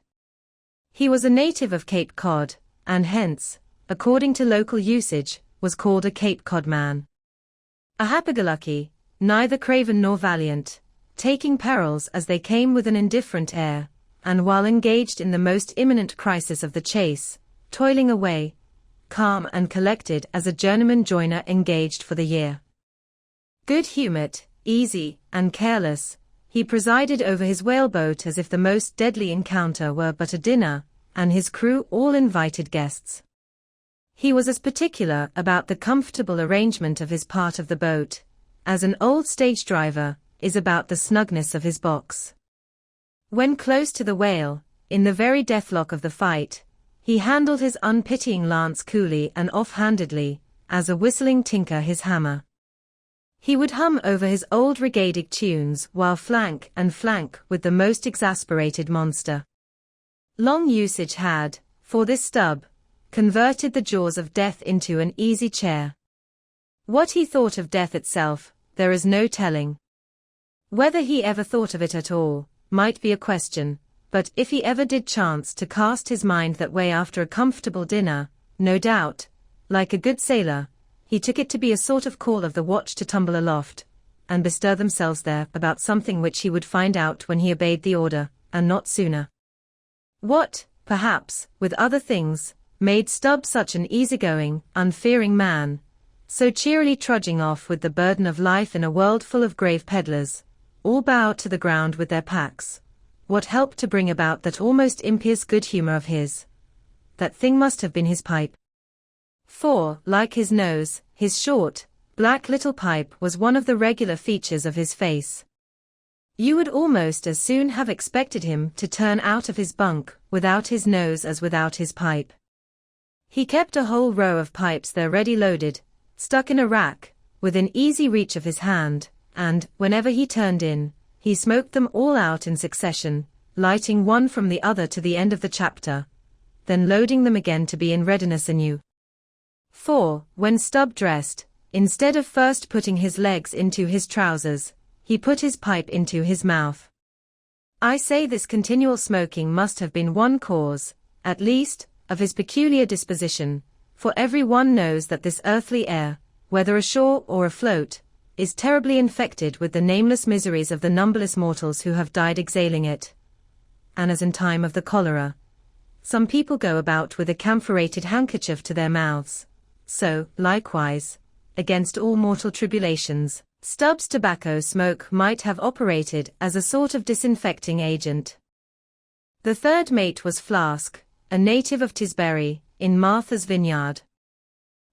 He was a native of Cape Cod, and hence, according to local usage, was called a Cape Cod man. A happy-go-lucky, neither craven nor valiant, taking perils as they came with an indifferent air, and while engaged in the most imminent crisis of the chase, toiling away, calm and collected as a journeyman joiner engaged for the year. Good-humored, easy, and careless, he presided over his whaleboat as if the most deadly encounter were but a dinner, and his crew all invited guests. He was as particular about the comfortable arrangement of his part of the boat, as an old stage driver is about the snugness of his box. When close to the whale, in the very deathlock of the fight, he handled his unpitying lance coolly and off-handedly, as a whistling tinker his hammer. He would hum over his old regadic tunes while flank and flank with the most exasperated monster. Long usage had, for this Stubb, converted the jaws of death into an easy chair. What he thought of death itself, there is no telling. Whether he ever thought of it at all, might be a question, but if he ever did chance to cast his mind that way after a comfortable dinner, no doubt, like a good sailor, he took it to be a sort of call of the watch to tumble aloft, and bestir themselves there about something which he would find out when he obeyed the order, and not sooner. What, perhaps, with other things, made Stubb such an easygoing, unfearing man, so cheerily trudging off with the burden of life in a world full of grave peddlers, all bowed to the ground with their packs, what helped to bring about that almost impious good humor of his? That thing must have been his pipe. For, like his nose, his short, black little pipe was one of the regular features of his face. You would almost as soon have expected him to turn out of his bunk without his nose as without his pipe. He kept a whole row of pipes there ready loaded, stuck in a rack, within easy reach of his hand, and, whenever he turned in, he smoked them all out in succession, lighting one from the other to the end of the chapter. then loading them again to be in readiness anew. 4. When Stubb dressed, instead of first putting his legs into his trousers, he put his pipe into his mouth. I say this continual smoking must have been one cause, at least, of his peculiar disposition, for every one knows that this earthly air, whether ashore or afloat, is terribly infected with the nameless miseries of the numberless mortals who have died exhaling it. And as in time of the cholera, some people go about with a camphorated handkerchief to their mouths, so, likewise, against all mortal tribulations, Stubb's tobacco smoke might have operated as a sort of disinfecting agent. The third mate was Flask, a native of Tisbury, in Martha's Vineyard.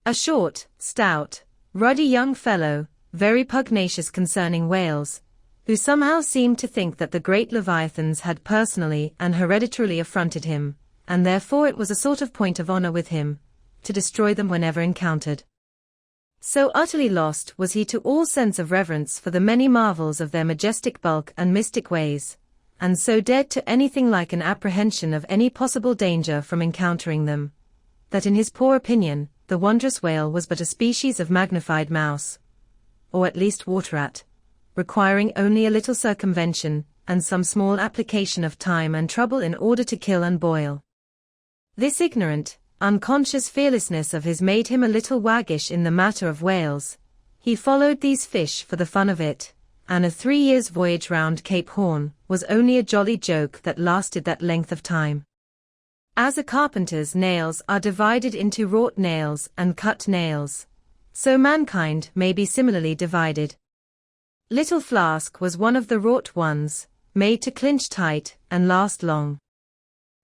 A short, stout, ruddy young fellow, very pugnacious concerning whales, who somehow seemed to think that the great leviathans had personally and hereditarily affronted him, and therefore it was a sort of point of honor with him, to destroy them whenever encountered. So utterly lost was he to all sense of reverence for the many marvels of their majestic bulk and mystic ways, and so dead to anything like an apprehension of any possible danger from encountering them, that in his poor opinion, the wondrous whale was but a species of magnified mouse, or at least water rat, requiring only a little circumvention, and some small application of time and trouble in order to kill and boil. This ignorant, unconscious fearlessness of his made him a little waggish in the matter of whales. He followed these fish for the fun of it, and a 3 years' voyage round Cape Horn was only a jolly joke that lasted that length of time. As a carpenter's nails are divided into wrought nails and cut nails, so mankind may be similarly divided. Little Flask was one of the wrought ones, made to clinch tight and last long.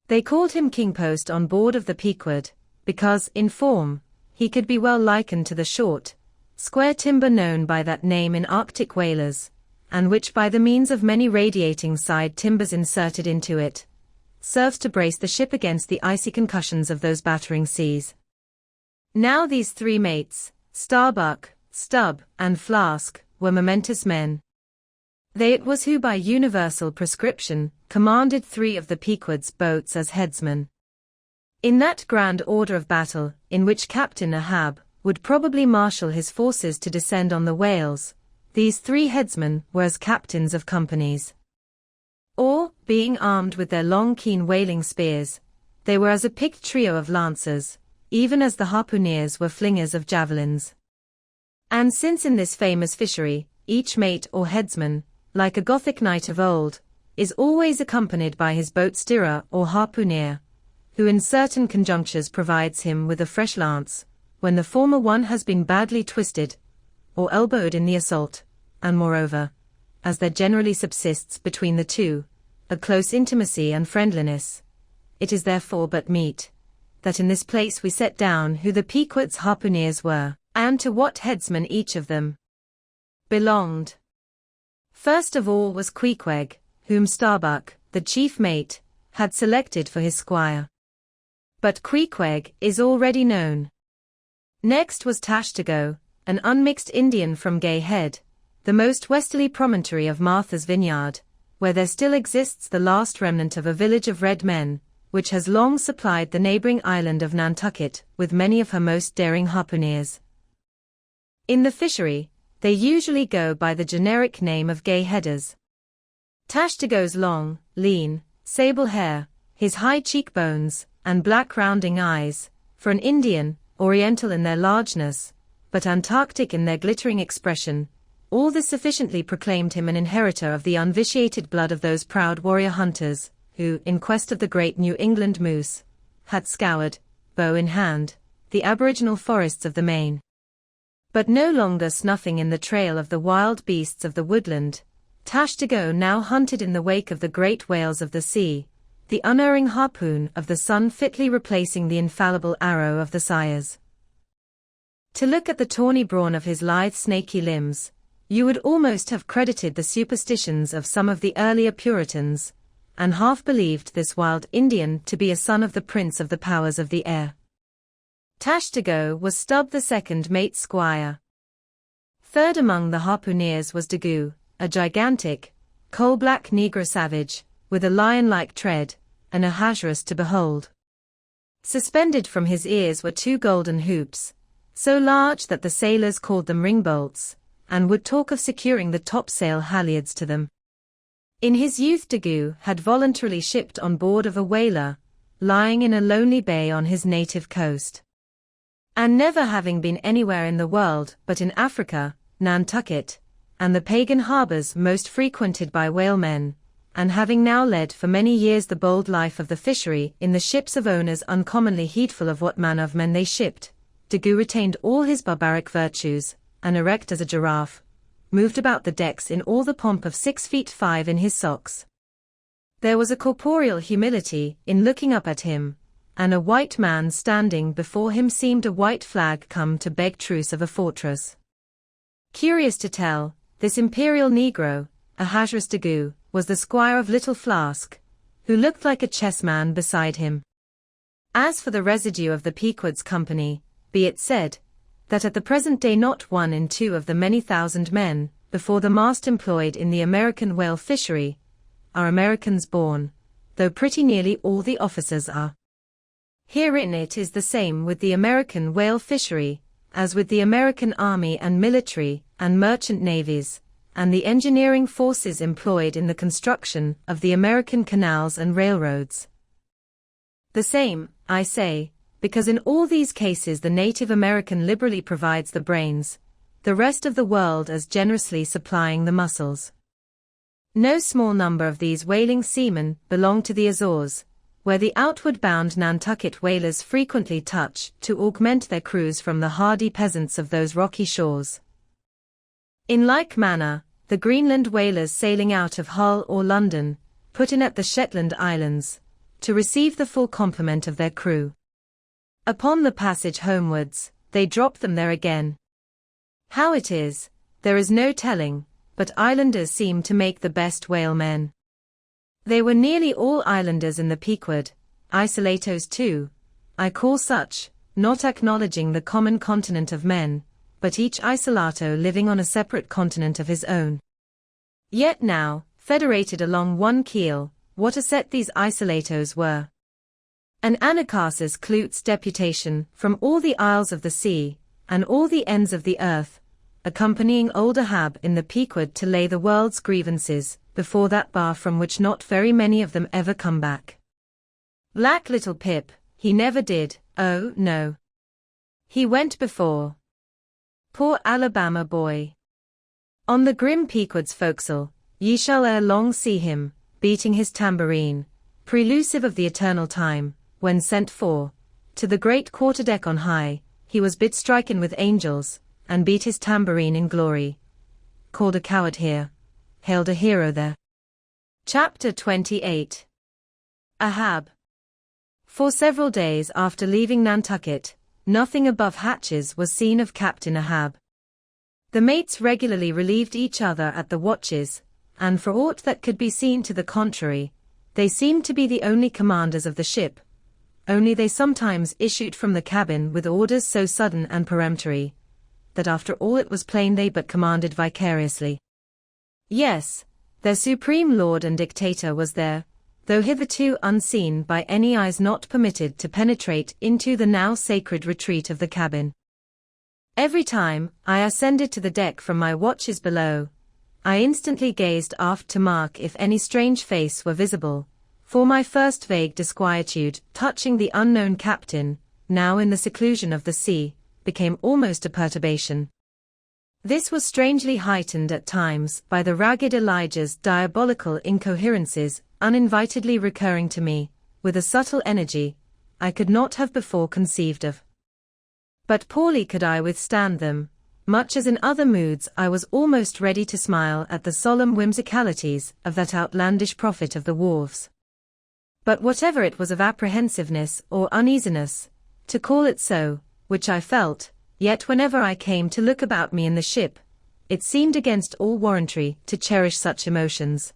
They called him King Post on board of the Pequod, because, in form, he could be well likened to the short, square timber known by that name in Arctic whalers, and which by the means of many radiating side timbers inserted into it, serves to brace the ship against the icy concussions of those battering seas. Now these 3 mates, Starbuck, Stubb, and Flask, were momentous men. They it was who by universal prescription commanded 3 of the Pequod's boats as headsmen. In that grand order of battle, in which Captain Ahab would probably marshal his forces to descend on the whales, these 3 headsmen were as captains of companies. Or, being armed with their long keen whaling spears, they were as a picked trio of lancers, even as the harpooneers were flingers of javelins. And since in this famous fishery, each mate or headsman, like a Gothic knight of old, is always accompanied by his boat steerer or harpooneer, who in certain conjunctures provides him with a fresh lance, when the former one has been badly twisted, or elbowed in the assault, and moreover, as there generally subsists between the two, a close intimacy and friendliness, it is therefore but meet, that in this place we set down who the Pequod's harpooneers were, and to what headsman each of them belonged. First of all was Queequeg, whom Starbuck, the chief mate, had selected for his squire. But Queequeg is already known. Next was Tashtago, an unmixed Indian from Gay Head, the most westerly promontory of Martha's Vineyard, where there still exists the last remnant of a village of red men, which has long supplied the neighboring island of Nantucket with many of her most daring harpooneers. In the fishery, they usually go by the generic name of Gay Headers. Tashtago's long, lean, sable hair, his high cheekbones, and black rounding eyes, for an Indian, oriental in their largeness, but Antarctic in their glittering expression, all this sufficiently proclaimed him an inheritor of the unvitiated blood of those proud warrior hunters, who, in quest of the great New England moose, had scoured, bow in hand, the aboriginal forests of the Maine. But no longer snuffing in the trail of the wild beasts of the woodland, Tashtago now hunted in the wake of the great whales of the sea, the unerring harpoon of the sun fitly replacing the infallible arrow of the sires. To look at the tawny brawn of his lithe snaky limbs, you would almost have credited the superstitions of some of the earlier Puritans, and half believed this wild Indian to be a son of the prince of the powers of the air. Tashtago was Stubb the second mate's squire. Third among the harpooneers was Daggoo, a gigantic, coal-black negro savage, with a lion-like tread, and a Ahasuerus to behold. Suspended from his ears were 2 golden hoops, so large that the sailors called them ringbolts, and would talk of securing the topsail halyards to them. In his youth Daggoo had voluntarily shipped on board of a whaler, lying in a lonely bay on his native coast. And never having been anywhere in the world but in Africa, Nantucket, and the pagan harbors most frequented by whalemen, and having now led for many years the bold life of the fishery in the ships of owners uncommonly heedful of what manner of men they shipped, Daggoo retained all his barbaric virtues, and erect as a giraffe, moved about the decks in all the pomp of 6 feet 5 in his socks. There was a corporeal humility in looking up at him, and a white man standing before him seemed a white flag come to beg truce of a fortress. Curious to tell, this imperial negro, Ahasuerus Daggoo, was the squire of Little Flask, who looked like a chessman beside him. As for the residue of the Pequod's company, be it said, that at the present day not 1 in 2 of the many thousand men, before the mast employed in the American whale fishery, are Americans born, though pretty nearly all the officers are. Herein it is the same with the American whale fishery, as with the American army and military and merchant navies, and the engineering forces employed in the construction of the American canals and railroads. The same, I say, because in all these cases the native American liberally provides the brains, the rest of the world as generously supplying the muscles. No small number of these whaling seamen belong to the Azores, where the outward-bound Nantucket whalers frequently touch to augment their crews from the hardy peasants of those rocky shores. In like manner, the Greenland whalers sailing out of Hull or London, put in at the Shetland Islands, to receive the full complement of their crew. Upon the passage homewards, they drop them there again. How it is, there is no telling, but islanders seem to make the best whalemen. They were nearly all islanders in the Pequod, isolatos too, I call such, not acknowledging the common continent of men, but each isolato living on a separate continent of his own. Yet now, federated along one keel, what a set these isolatos were. An Anacharsis Kloot's deputation from all the isles of the sea, and all the ends of the earth, accompanying old Ahab in the Pequod to lay the world's grievances before that bar from which not very many of them ever come back. Black little Pip, he never did, oh no. He went before. Poor Alabama boy. On the grim Pequod's forecastle, ye shall ere long see him, beating his tambourine, prelusive of the eternal time, when sent for, to the great quarterdeck on high, he was bid striken with angels, and beat his tambourine in glory. Called a coward here, hailed a hero there. Chapter 28. Ahab. For several days after leaving Nantucket, nothing above hatches was seen of Captain Ahab. The mates regularly relieved each other at the watches, and for aught that could be seen to the contrary, they seemed to be the only commanders of the ship. Only they sometimes issued from the cabin with orders so sudden and peremptory, that after all it was plain they but commanded vicariously. Yes, their supreme lord and dictator was there, though hitherto unseen by any eyes not permitted to penetrate into the now sacred retreat of the cabin. Every time I ascended to the deck from my watches below, I instantly gazed aft to mark if any strange face were visible, for my first vague disquietude touching the unknown captain, now in the seclusion of the sea, became almost a perturbation. This was strangely heightened at times by the ragged Elijah's diabolical incoherences uninvitedly recurring to me, with a subtle energy I could not have before conceived of. But poorly could I withstand them, much as in other moods I was almost ready to smile at the solemn whimsicalities of that outlandish prophet of the wharves. But whatever it was of apprehensiveness or uneasiness, to call it so, which I felt, yet whenever I came to look about me in the ship, it seemed against all warrantry to cherish such emotions.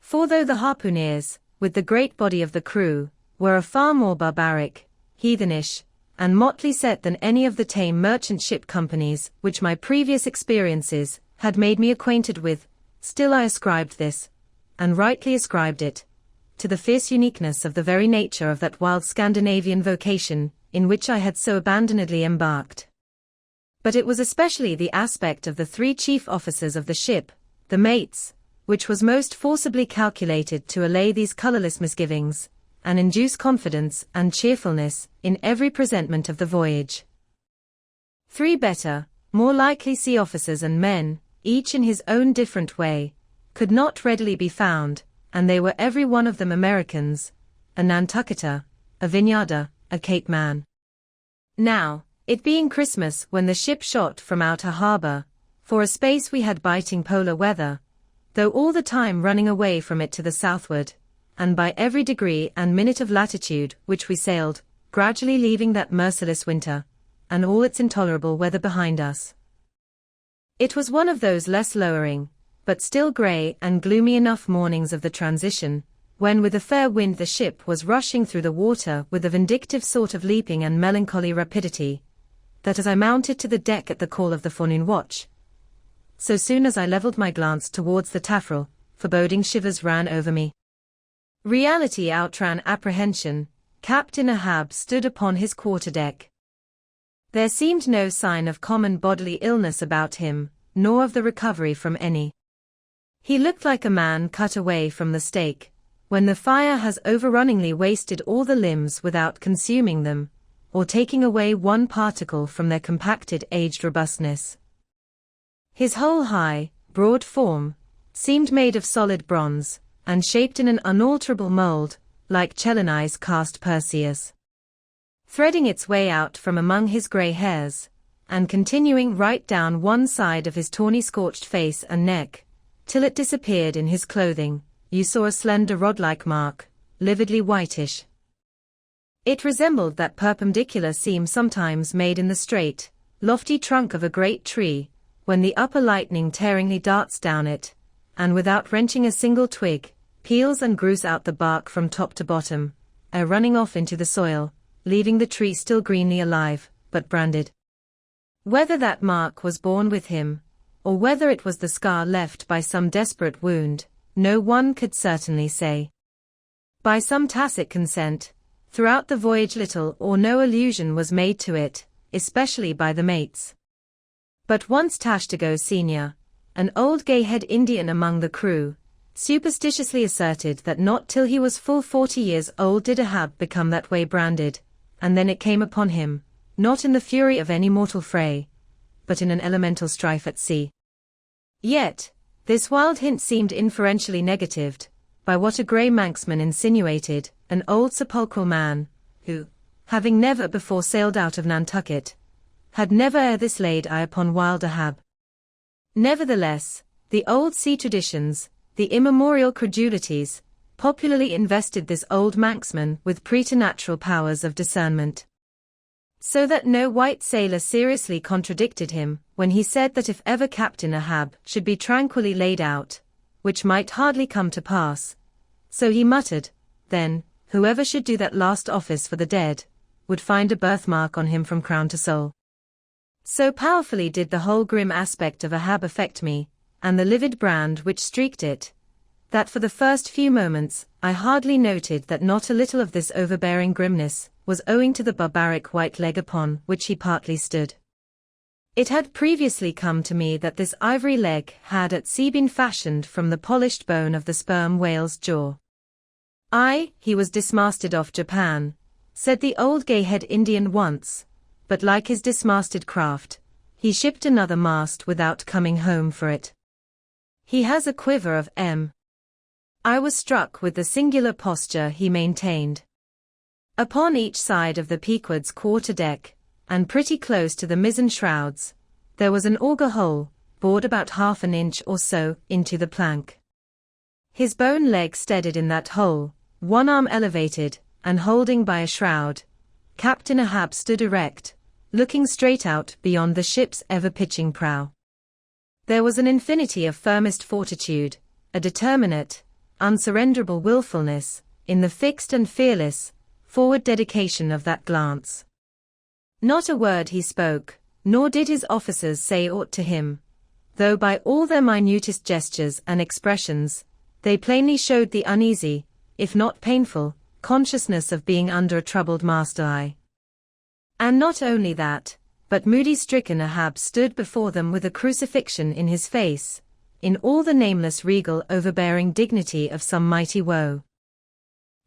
For though the harpooneers, with the great body of the crew, were a far more barbaric, heathenish, and motley set than any of the tame merchant ship companies which my previous experiences had made me acquainted with, still I ascribed this, and rightly ascribed it, to the fierce uniqueness of the very nature of that wild Scandinavian vocation, in which I had so abandonedly embarked. But it was especially the aspect of the three chief officers of the ship, the mates, which was most forcibly calculated to allay these colorless misgivings, and induce confidence and cheerfulness in every presentment of the voyage. Three better, more likely sea officers and men, each in his own different way, could not readily be found, and they were every one of them Americans, a Nantucketer, a Vineyarder, a Cape man. Now, it being Christmas when the ship shot from outer harbor, for a space we had biting polar weather, though all the time running away from it to the southward, and by every degree and minute of latitude which we sailed, gradually leaving that merciless winter, and all its intolerable weather behind us. It was one of those less lowering, but still grey and gloomy enough mornings of the transition, when with a fair wind the ship was rushing through the water with a vindictive sort of leaping and melancholy rapidity, that as I mounted to the deck at the call of the forenoon watch, so soon as I levelled my glance towards the taffrail, foreboding shivers ran over me. Reality outran apprehension. Captain Ahab stood upon his quarterdeck. There seemed no sign of common bodily illness about him, nor of the recovery from any. He looked like a man cut away from the stake, when the fire has overrunningly wasted all the limbs without consuming them, or taking away one particle from their compacted aged robustness. His whole high, broad form seemed made of solid bronze, and shaped in an unalterable mold, like Chelonai's cast Perseus. Threading its way out from among his grey hairs, and continuing right down one side of his tawny scorched face and neck, till it disappeared in his clothing, you saw a slender rod-like mark, lividly whitish. It resembled that perpendicular seam sometimes made in the straight, lofty trunk of a great tree, when the upper lightning tearingly darts down it, and without wrenching a single twig, peels and grooves out the bark from top to bottom, running off into the soil, leaving the tree still greenly alive, but branded. Whether that mark was born with him, or whether it was the scar left by some desperate wound, no one could certainly say. By some tacit consent, throughout the voyage little or no allusion was made to it, especially by the mates. But once Tashtago Sr., an old gay-head Indian among the crew, superstitiously asserted that not till he was full 40 years old did Ahab become that way branded, and then it came upon him, not in the fury of any mortal fray, but in an elemental strife at sea. Yet, this wild hint seemed inferentially negatived, by what a grey Manxman insinuated, an old sepulchral man, who, having never before sailed out of Nantucket, had never ere this laid eye upon wild Ahab. Nevertheless, the old sea traditions, the immemorial credulities, popularly invested this old Manxman with preternatural powers of discernment. So that no white sailor seriously contradicted him, when he said that if ever Captain Ahab should be tranquilly laid out, which might hardly come to pass, so he muttered, then, whoever should do that last office for the dead, would find a birthmark on him from crown to sole. So powerfully did the whole grim aspect of Ahab affect me, and the livid brand which streaked it, that for the first few moments I hardly noted that not a little of this overbearing grimness was owing to the barbaric white leg upon which he partly stood. It had previously come to me that this ivory leg had at sea been fashioned from the polished bone of the sperm whale's jaw. He was dismasted off Japan, said the old gay-head Indian once, but like his dismasted craft, he shipped another mast without coming home for it. He has a quiver of M. I was struck with the singular posture he maintained. Upon each side of the Pequod's quarter-deck, and pretty close to the mizzen shrouds, there was an auger hole, bored about half an inch or so into the plank. His bone leg steadied in that hole, one arm elevated, and holding by a shroud, Captain Ahab stood erect, looking straight out beyond the ship's ever-pitching prow. There was an infinity of firmest fortitude, a determinate, unsurrenderable willfulness, in the fixed and fearless, forward dedication of that glance. Not a word he spoke, nor did his officers say aught to him, though by all their minutest gestures and expressions, they plainly showed the uneasy, if not painful, consciousness of being under a troubled master eye. And not only that, but moody-stricken Ahab stood before them with a crucifixion in his face, in all the nameless regal overbearing dignity of some mighty woe.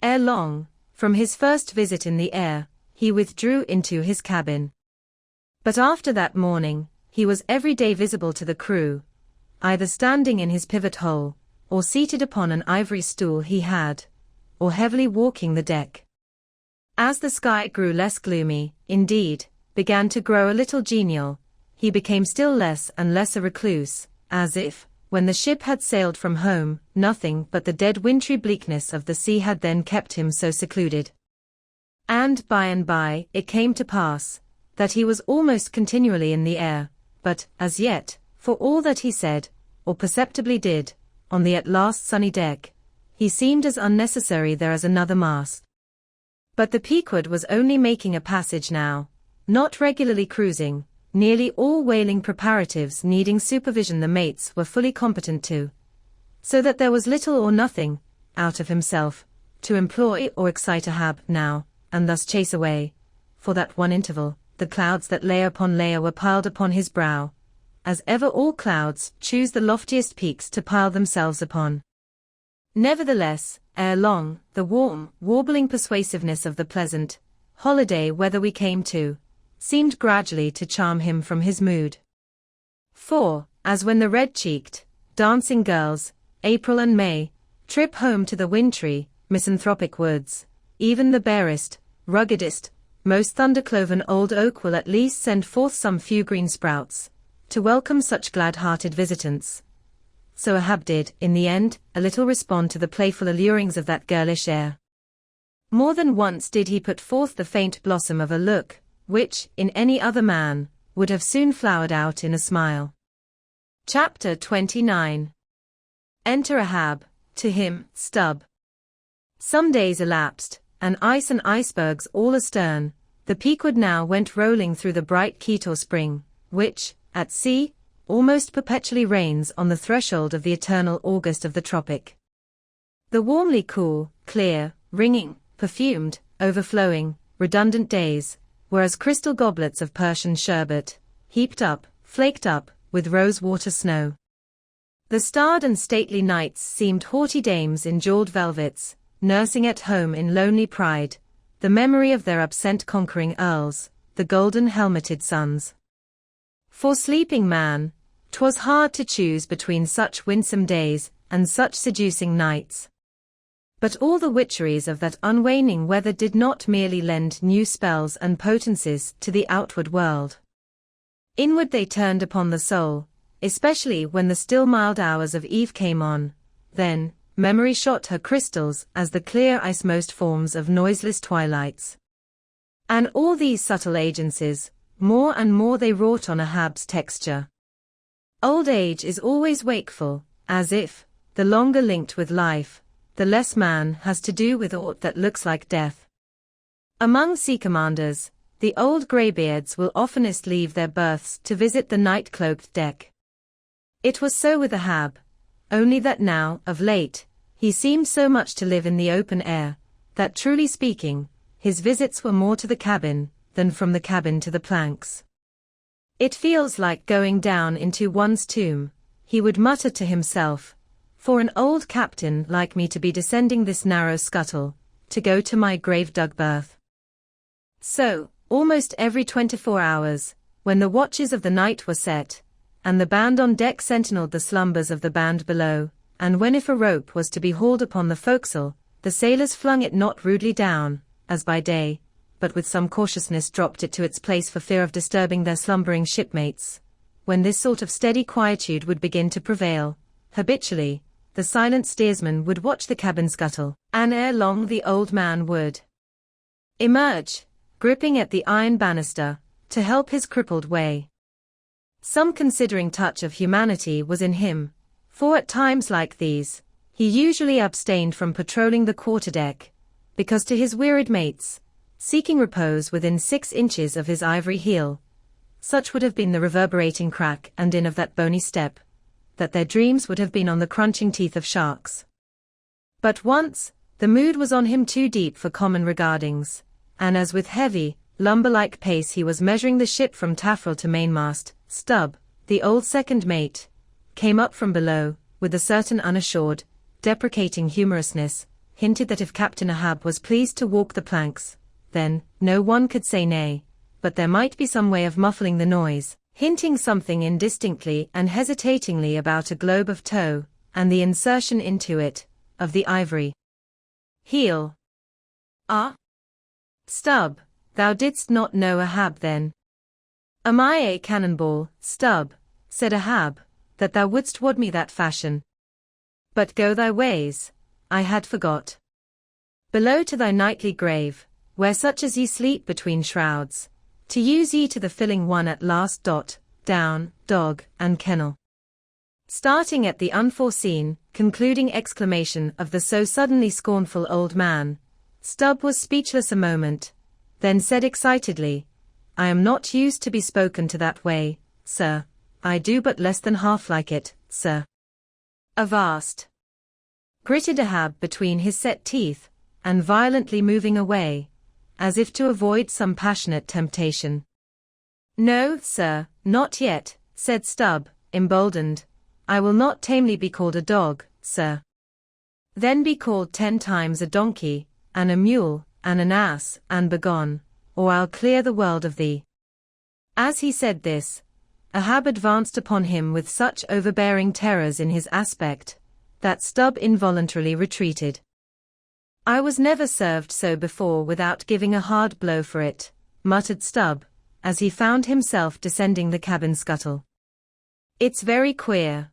Ere long, from his first visit in the air, he withdrew into his cabin. But after that morning, he was every day visible to the crew, either standing in his pivot hole, or seated upon an ivory stool he had, or heavily walking the deck. As the sky grew less gloomy, indeed, began to grow a little genial, he became still less and less a recluse, as if, when the ship had sailed from home, nothing but the dead wintry bleakness of the sea had then kept him so secluded. And by, it came to pass, that he was almost continually in the air, but, as yet, for all that he said, or perceptibly did, on the at last sunny deck, he seemed as unnecessary there as another mast. But the Pequod was only making a passage now, not regularly cruising, nearly all whaling preparatives needing supervision the mates were fully competent to, so that there was little or nothing, out of himself, to employ or excite Ahab now, and thus chase away, for that one interval, the clouds that layer upon layer were piled upon his brow, as ever all clouds choose the loftiest peaks to pile themselves upon. Nevertheless, ere long, the warm, warbling persuasiveness of the pleasant holiday weather we came to, seemed gradually to charm him from his mood. For, as when the red-cheeked, dancing girls, April and May, trip home to the wintry, misanthropic woods, even the barest, ruggedest, most thunder-cloven old oak will at least send forth some few green sprouts, to welcome such glad-hearted visitants. So Ahab did, in the end, a little respond to the playful allurings of that girlish air. More than once did he put forth the faint blossom of a look, which, in any other man, would have soon flowered out in a smile. Chapter 29. Enter Ahab, to him, Stubb. Some days elapsed, and ice and icebergs all astern, the Pequod now went rolling through the bright Ketor spring, which, at sea, almost perpetually reigns on the threshold of the eternal August of the tropic. The warmly cool, clear, ringing, perfumed, overflowing, redundant days, were as crystal goblets of Persian sherbet, heaped up, flaked up, with rose-water snow. The starred and stately nights seemed haughty dames in jeweled velvets, nursing at home in lonely pride, the memory of their absent conquering earls, the golden-helmeted suns. For sleeping man, 'twas hard to choose between such winsome days, and such seducing nights. But all the witcheries of that unwaning weather did not merely lend new spells and potencies to the outward world. Inward they turned upon the soul, especially when the still mild hours of eve came on, then, memory shot her crystals as the clear ice most forms of noiseless twilights. And all these subtle agencies, more and more they wrought on Ahab's texture. Old age is always wakeful, as if, the longer linked with life, the less man has to do with aught that looks like death. Among sea commanders, the old greybeards will oftenest leave their berths to visit the night-cloaked deck. It was so with Ahab, only that now, of late, he seemed so much to live in the open air, that truly speaking, his visits were more to the cabin, than from the cabin to the planks. It feels like going down into one's tomb, he would mutter to himself, for an old captain like me to be descending this narrow scuttle, to go to my grave-dug berth. So, almost every 24 hours, when the watches of the night were set, and the band on deck sentineled the slumbers of the band below, and when if a rope was to be hauled upon the forecastle, the sailors flung it not rudely down, as by day, but with some cautiousness dropped it to its place for fear of disturbing their slumbering shipmates. When this sort of steady quietude would begin to prevail, habitually, the silent steersman would watch the cabin scuttle, and ere long the old man would emerge, gripping at the iron banister, to help his crippled way. Some considering touch of humanity was in him, for at times like these, he usually abstained from patrolling the quarterdeck, because to his wearied mates, seeking repose within 6 inches of his ivory heel, such would have been the reverberating crack and in of that bony step, that their dreams would have been on the crunching teeth of sharks. But once, The mood was on him too deep for common regardings, and as with heavy, lumber-like pace he was measuring the ship from taffrail to mainmast, Stubb, the old second mate, came up from below, with a certain unassured, deprecating humorousness, hinted that if Captain Ahab was pleased to walk the planks, then no one could say nay, but there might be some way of muffling the noise, hinting something indistinctly and hesitatingly about a globe of tow, and the insertion into it of the ivory heel. Ah? Stubb, thou didst not know Ahab then? Am I a cannonball, Stubb, said Ahab, that thou wouldst wad me that fashion? But go thy ways, I had forgot. Below to thy nightly grave, where such as ye sleep between shrouds, to use ye to the filling one at last. Down, dog, and kennel. Starting at the unforeseen, concluding exclamation of the so suddenly scornful old man, Stubb was speechless a moment, then said excitedly, I am not used to be spoken to that way, sir. I do but less than half like it, sir. Avast! Gritted Ahab between his set teeth, and violently moving away, as if to avoid some passionate temptation. No, sir, not yet, said Stubb, emboldened. I will not tamely be called a dog, sir. Then be called 10 times a donkey, and a mule, and an ass, and begone, or I'll clear the world of thee. As he said this, Ahab advanced upon him with such overbearing terrors in his aspect, that Stubb involuntarily retreated. I was never served so before without giving a hard blow for it, muttered Stubb, as he found himself descending the cabin scuttle. It's very queer.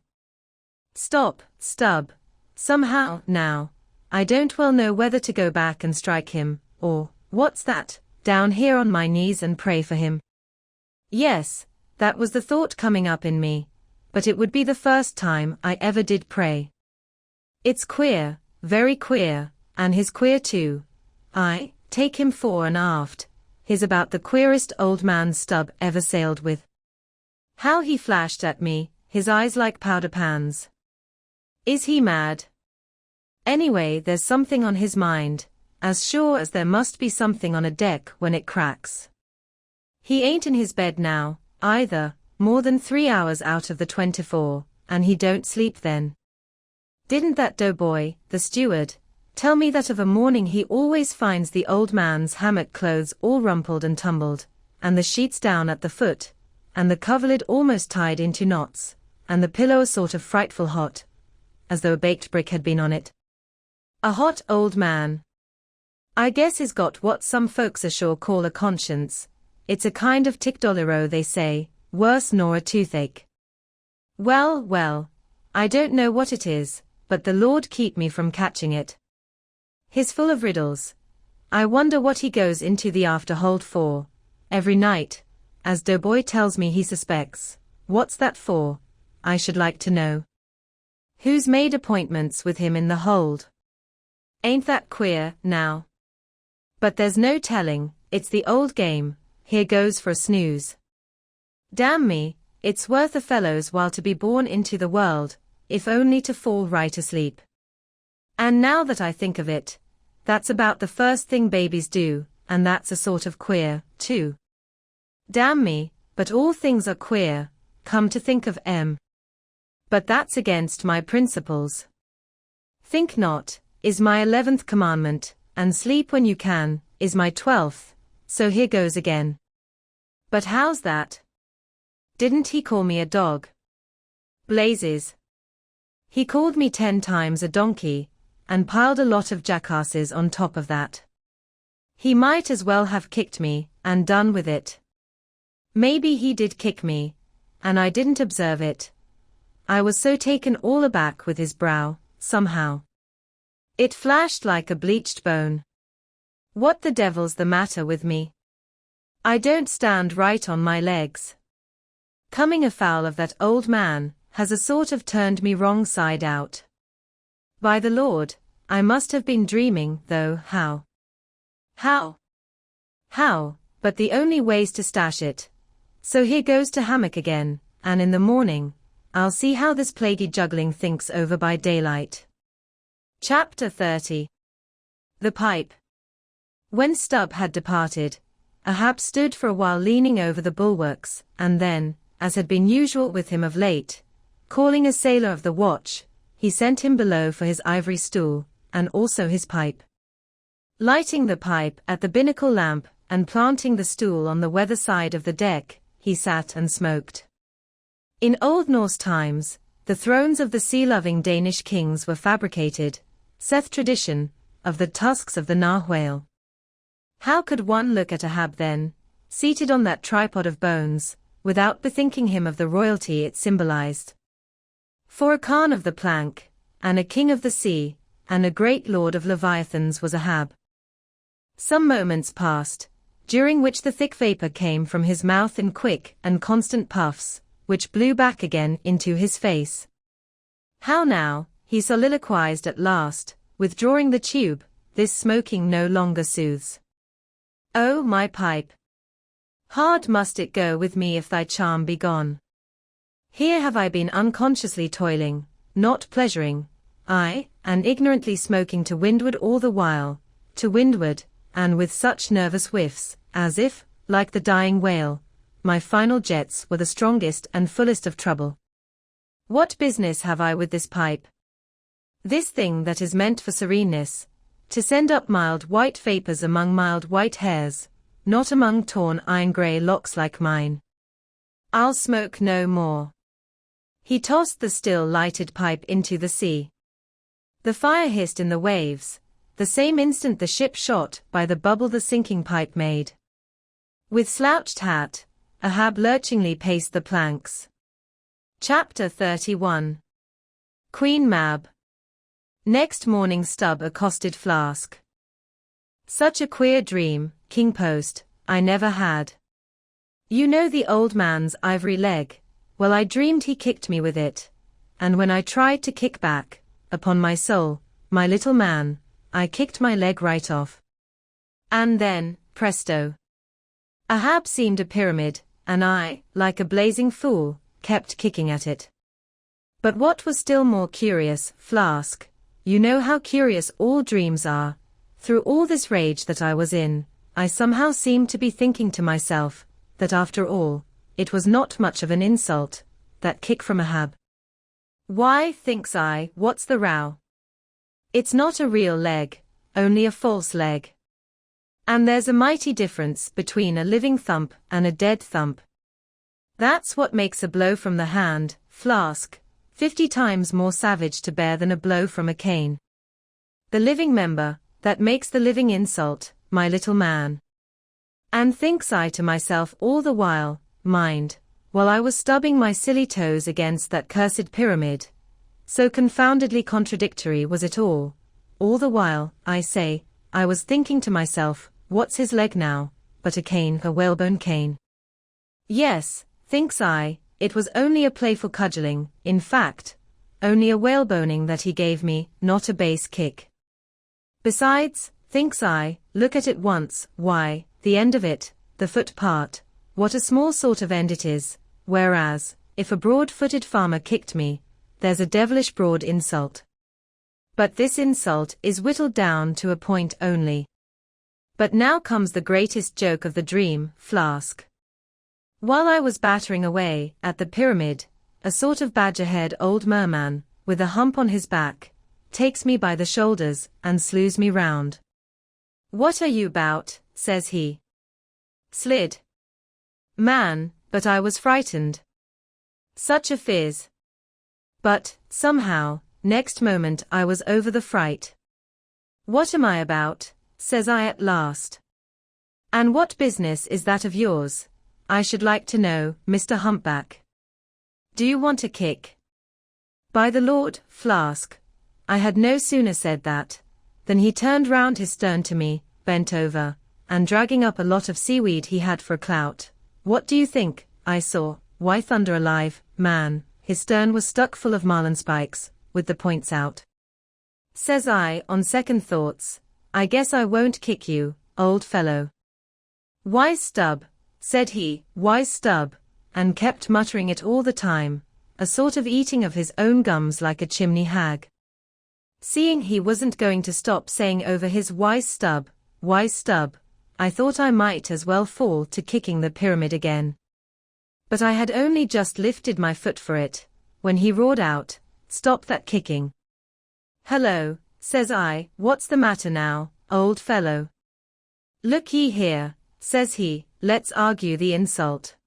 Stop, Stubb. Somehow, now, I don't well know whether to go back and strike him, or, what's that, down here on my knees and pray for him. Yes, that was the thought coming up in me, but it would be the first time I ever did pray. It's queer, very queer, and he's queer too. I take him fore and aft, he's about the queerest old man Stubb ever sailed with. How he flashed at me, his eyes like powder pans. Is he mad? Anyway, there's something on his mind, as sure as there must be something on a deck when it cracks. He ain't in his bed now, either, more than 3 hours out of the 24, and he don't sleep then. Didn't that doughboy, the steward, tell me that of a morning he always finds the old man's hammock clothes all rumpled and tumbled, and the sheets down at the foot, and the coverlid almost tied into knots, and the pillow a sort of frightful hot, as though a baked brick had been on it. A hot old man. I guess he's got what some folks ashore call a conscience. It's a kind of tic-dolero, they say, worse nor a toothache. Well, well, I don't know what it is, but the Lord keep me from catching it. He's full of riddles. I wonder what he goes into the afterhold for, every night, as doughboy tells me he suspects. What's that for, I should like to know? Who's made appointments with him in the hold? Ain't that queer, now? But there's no telling, it's the old game, here goes for a snooze. Damn me, it's worth a fellow's while to be born into the world, if only to fall right asleep. And now that I think of it, that's about the first thing babies do, and that's a sort of queer, too. Damn me, but all things are queer, come to think of But that's against my principles. Think not, is my 11th commandment, and sleep when you can, is my 12th, so here goes again. But how's that? Didn't he call me a dog? Blazes. He called me 10 times a donkey, and piled a lot of jackasses on top of that. He might as well have kicked me, and done with it. Maybe he did kick me, and I didn't observe it. I was so taken all aback with his brow, somehow. It flashed like a bleached bone. What the devil's the matter with me? I don't stand right on my legs. Coming afoul of that old man has a sort of turned me wrong side out. By the Lord, I must have been dreaming, though. How? But the only way's to stash it. So here goes to hammock again, and in the morning, I'll see how this plaguey juggling thinks over by daylight. Chapter 30. The pipe. When Stubb had departed, Ahab stood for a while leaning over the bulwarks, and then, as had been usual with him of late, calling a sailor of the watch, he sent him below for his ivory stool, and also his pipe. Lighting the pipe at the binnacle lamp, and planting the stool on the weather side of the deck, he sat and smoked. In Old Norse times, the thrones of the sea-loving Danish kings were fabricated, saith tradition, of the tusks of the narwhale. How could one look at Ahab then, seated on that tripod of bones, without bethinking him of the royalty it symbolized? For a Khan of the plank, and a king of the sea, and a great lord of leviathans was Ahab. Some moments passed, during which the thick vapor came from his mouth in quick and constant puffs, which blew back again into his face. How now, he soliloquized at last, withdrawing the tube, this smoking no longer soothes. Oh, my pipe! Hard must it go with me if thy charm be gone. Here have I been unconsciously toiling, not pleasuring, aye, and ignorantly smoking to windward all the while, to windward, and with such nervous whiffs, as if, like the dying whale, my final jets were the strongest and fullest of trouble. What business have I with this pipe? This thing that is meant for sereneness, to send up mild white vapors among mild white hairs, not among torn iron-grey locks like mine. I'll smoke no more. He tossed the still lighted pipe into the sea. The fire hissed in the waves, the same instant the ship shot by the bubble the sinking pipe made. With slouched hat, Ahab lurchingly paced the planks. Chapter 31. Queen Mab. Next morning Stubb accosted Flask. Such a queer dream, King Post, I never had. You know the old man's ivory leg, well I dreamed he kicked me with it, and when I tried to kick back, upon my soul, my little man, I kicked my leg right off. And then, presto. Ahab seemed a pyramid, and I, like a blazing fool, kept kicking at it. But what was still more curious, Flask, you know how curious all dreams are, through all this rage that I was in, I somehow seemed to be thinking to myself, that after all, it was not much of an insult, that kick from Ahab. Why, thinks I, what's the row? It's not a real leg, only a false leg. And there's a mighty difference between a living thump and a dead thump. That's what makes a blow from the hand, Flask, 50 times more savage to bear than a blow from a cane. The living member, that makes the living insult, my little man. And thinks I to myself all the while, mind, while I was stubbing my silly toes against that cursed pyramid. So confoundedly contradictory was it all the while, I say, I was thinking to myself, what's his leg now, but a cane, a whalebone cane? Yes, thinks I, it was only a playful cudgelling, in fact, only a whaleboning that he gave me, not a base kick. Besides, thinks I, look at it once, why, the end of it, the foot part, what a small sort of end it is, whereas, if a broad-footed farmer kicked me, there's a devilish broad insult. But this insult is whittled down to a point only. But now comes the greatest joke of the dream, Flask. While I was battering away at the pyramid, a sort of badger-haired old merman, with a hump on his back, takes me by the shoulders and slews me round. What are you about, says he. Slid. Man, but I was frightened. Such a fizz. But, somehow, next moment I was over the fright. What am I about, says I at last. And what business is that of yours, I should like to know, Mr. Humpback? Do you want a kick? By the Lord, Flask, I had no sooner said that, than he turned round his stern to me, bent over, and dragging up a lot of seaweed he had for a clout. What do you think, I saw? Why thunder alive, man, his stern was stuck full of marlinspikes, with the points out. Says I, on second thoughts, I guess I won't kick you, old fellow. Why Stubb, said he, why Stubb, and kept muttering it all the time, a sort of eating of his own gums like a chimney hag. Seeing he wasn't going to stop saying over his wise stub, I thought I might as well fall to kicking the pyramid again. But I had only just lifted my foot for it, when he roared out, "Stop that kicking." "Hello," says I, "what's the matter now, old fellow?" "Look ye here," says he, "let's argue the insult.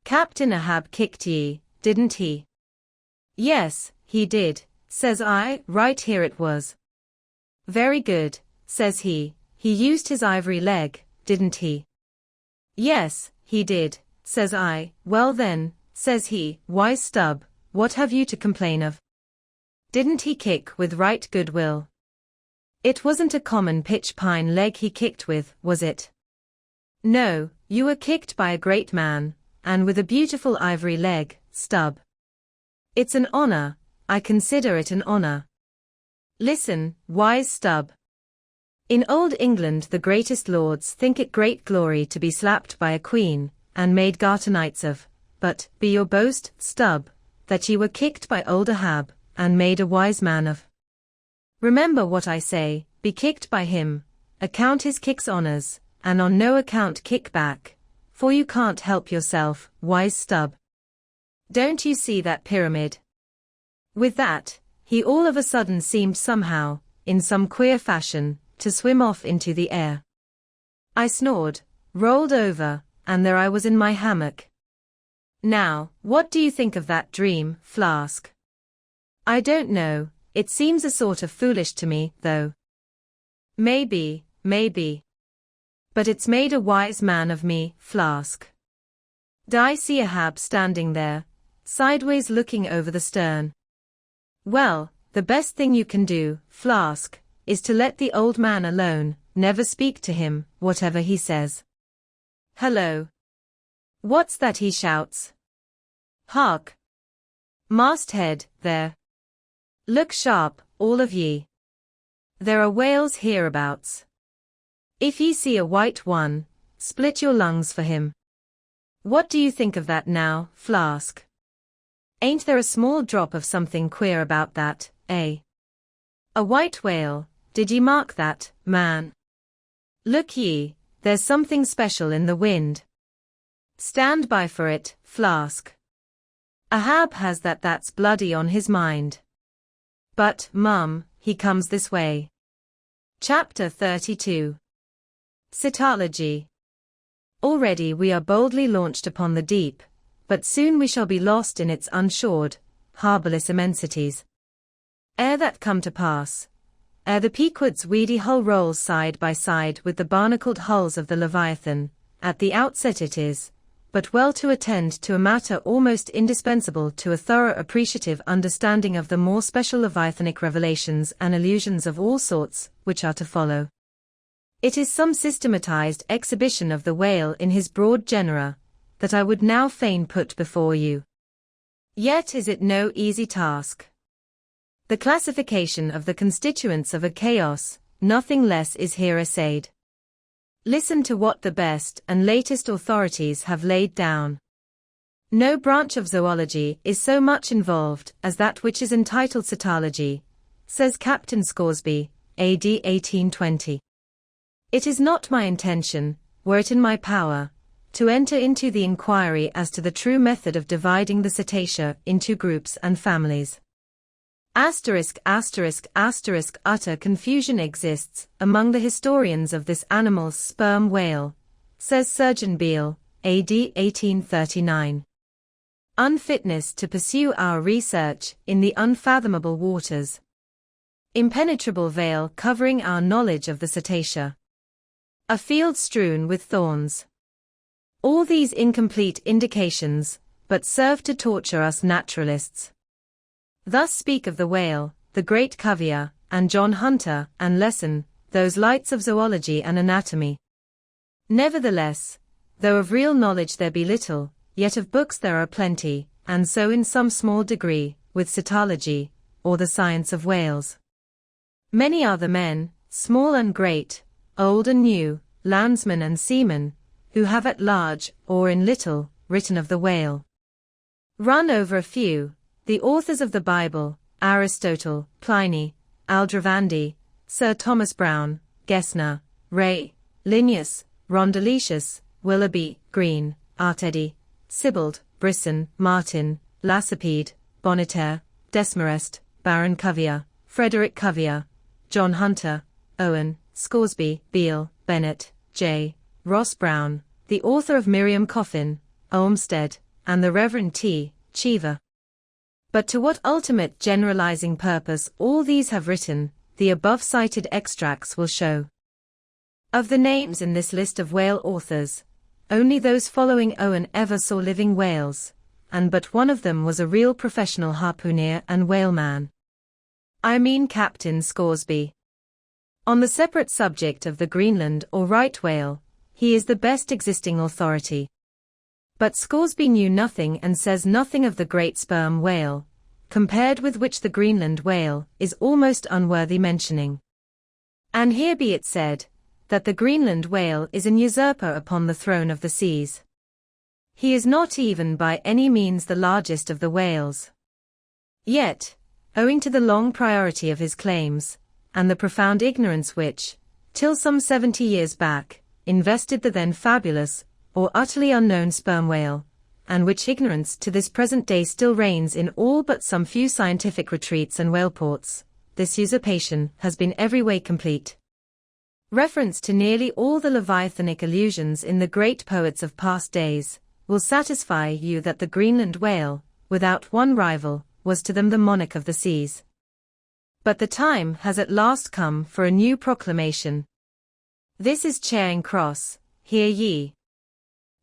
Captain Ahab kicked ye, didn't he?" "Yes, he did," says I, "right here it was." "Very good," says he used his ivory leg, didn't he?" "Yes, he did," says I, "well then," says he, "wise stub, what have you to complain of? Didn't he kick with right good will? It wasn't a common pitch pine leg he kicked with, was it? No, you were kicked by a great man, and with a beautiful ivory leg, stub. It's an honor, I consider it an honor. Listen, wise stub. In old England the greatest lords think it great glory to be slapped by a queen, and made garter knights of, but, be your boast, stub, that ye were kicked by old Ahab, and made a wise man of. Remember what I say, be kicked by him, account his kicks honors, and on no account kick back, for you can't help yourself, wise stub. Don't you see that pyramid?" With that, he all of a sudden seemed somehow, in some queer fashion, to swim off into the air. I snored, rolled over, and there I was in my hammock. Now, what do you think of that dream, Flask? I don't know, it seems a sort of foolish to me, though. Maybe. But it's made a wise man of me, Flask. I see Ahab standing there, sideways looking over the stern. Well, the best thing you can do, Flask, is to let the old man alone, never speak to him, whatever he says. Hello. What's that he shouts? Hark. Masthead, there. Look sharp, all of ye. There are whales hereabouts. If ye see a white one, split your lungs for him. What do you think of that now, Flask? Ain't there a small drop of something queer about that, eh? A white whale, did ye mark that, man? Look ye, there's something special in the wind. Stand by for it, Flask. Ahab has that's bloody on his mind. But, Mum, he comes this way. Chapter 32. Cytology. Already we are boldly launched upon the deep, but soon we shall be lost in its unshored, harborless immensities. Ere that come to pass, ere the Pequod's weedy hull rolls side by side with the barnacled hulls of the Leviathan, at the outset it is but well to attend to a matter almost indispensable to a thorough appreciative understanding of the more special Leviathanic revelations and allusions of all sorts, which are to follow. It is some systematized exhibition of the whale in his broad genera, that I would now fain put before you. Yet is it no easy task. The classification of the constituents of a chaos, nothing less is here essayed. Listen to what the best and latest authorities have laid down. No branch of zoology is so much involved as that which is entitled cytology, says Captain Scoresby, A.D. 1820. It is not my intention, were it in my power, to enter into the inquiry as to the true method of dividing the cetacea into groups and families. Utter confusion exists among the historians of this animal's sperm whale, says Surgeon Beale, A.D. 1839. Unfitness to pursue our research in the unfathomable waters. Impenetrable veil covering our knowledge of the cetacea. A field strewn with thorns. All these incomplete indications, but serve to torture us naturalists. Thus speak of the whale, the great Cuvier, and John Hunter, and Lesson, those lights of zoology and anatomy. Nevertheless, though of real knowledge there be little, yet of books there are plenty, and so in some small degree, with cytology, or the science of whales. Many are the men, small and great, old and new, landsmen and seamen, who have at large, or in little, written of the whale. Run over a few. The authors of the Bible, Aristotle, Pliny, Aldrovandi, Sir Thomas Browne, Gessner, Ray, Linnaeus, Rondeletius, Willoughby, Green, Artedi, Sibbald, Brisson, Martin, Lacépède, Bonneterre, Desmarest, Baron Cuvier, Frederick Cuvier, John Hunter, Owen, Scoresby, Beale, Bennett, J. Ross Brown, the author of Miriam Coffin, Olmsted, and the Reverend T. Cheever. But to what ultimate generalizing purpose all these have written, the above-cited extracts will show. Of the names in this list of whale authors, only those following Owen ever saw living whales, and but one of them was a real professional harpooner and whaleman. I mean Captain Scoresby. On the separate subject of the Greenland or right whale, he is the best existing authority. But Scoresby knew nothing and says nothing of the great sperm whale, compared with which the Greenland whale is almost unworthy mentioning. And here be it said, that the Greenland whale is an usurper upon the throne of the seas. He is not even by any means the largest of the whales. Yet, owing to the long priority of his claims, and the profound ignorance which, till some 70 years back, invested the then fabulous, or utterly unknown sperm whale, and which ignorance to this present day still reigns in all but some few scientific retreats and whaleports, this usurpation has been every way complete. Reference to nearly all the leviathanic allusions in the great poets of past days will satisfy you that the Greenland whale, without one rival, was to them the monarch of the seas. But the time has at last come for a new proclamation. This is Charing Cross, hear ye.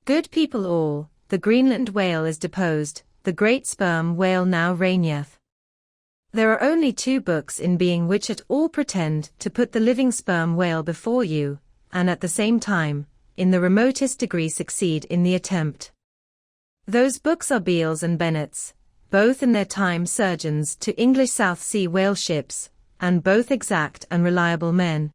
Good people all, the Greenland whale is deposed, the great sperm whale now reigneth. There are only 2 books in being which at all pretend to put the living sperm whale before you, and at the same time, in the remotest degree succeed in the attempt. Those books are Beale's and Bennett's, both in their time surgeons to English South Sea whale ships, and both exact and reliable men.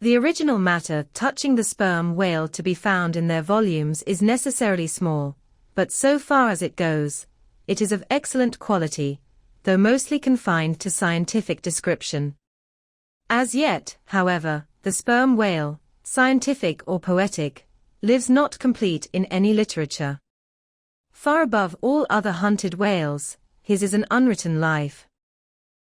The original matter touching the sperm whale to be found in their volumes is necessarily small, but so far as it goes, it is of excellent quality, though mostly confined to scientific description. As yet, however, the sperm whale, scientific or poetic, lives not complete in any literature. Far above all other hunted whales, his is an unwritten life.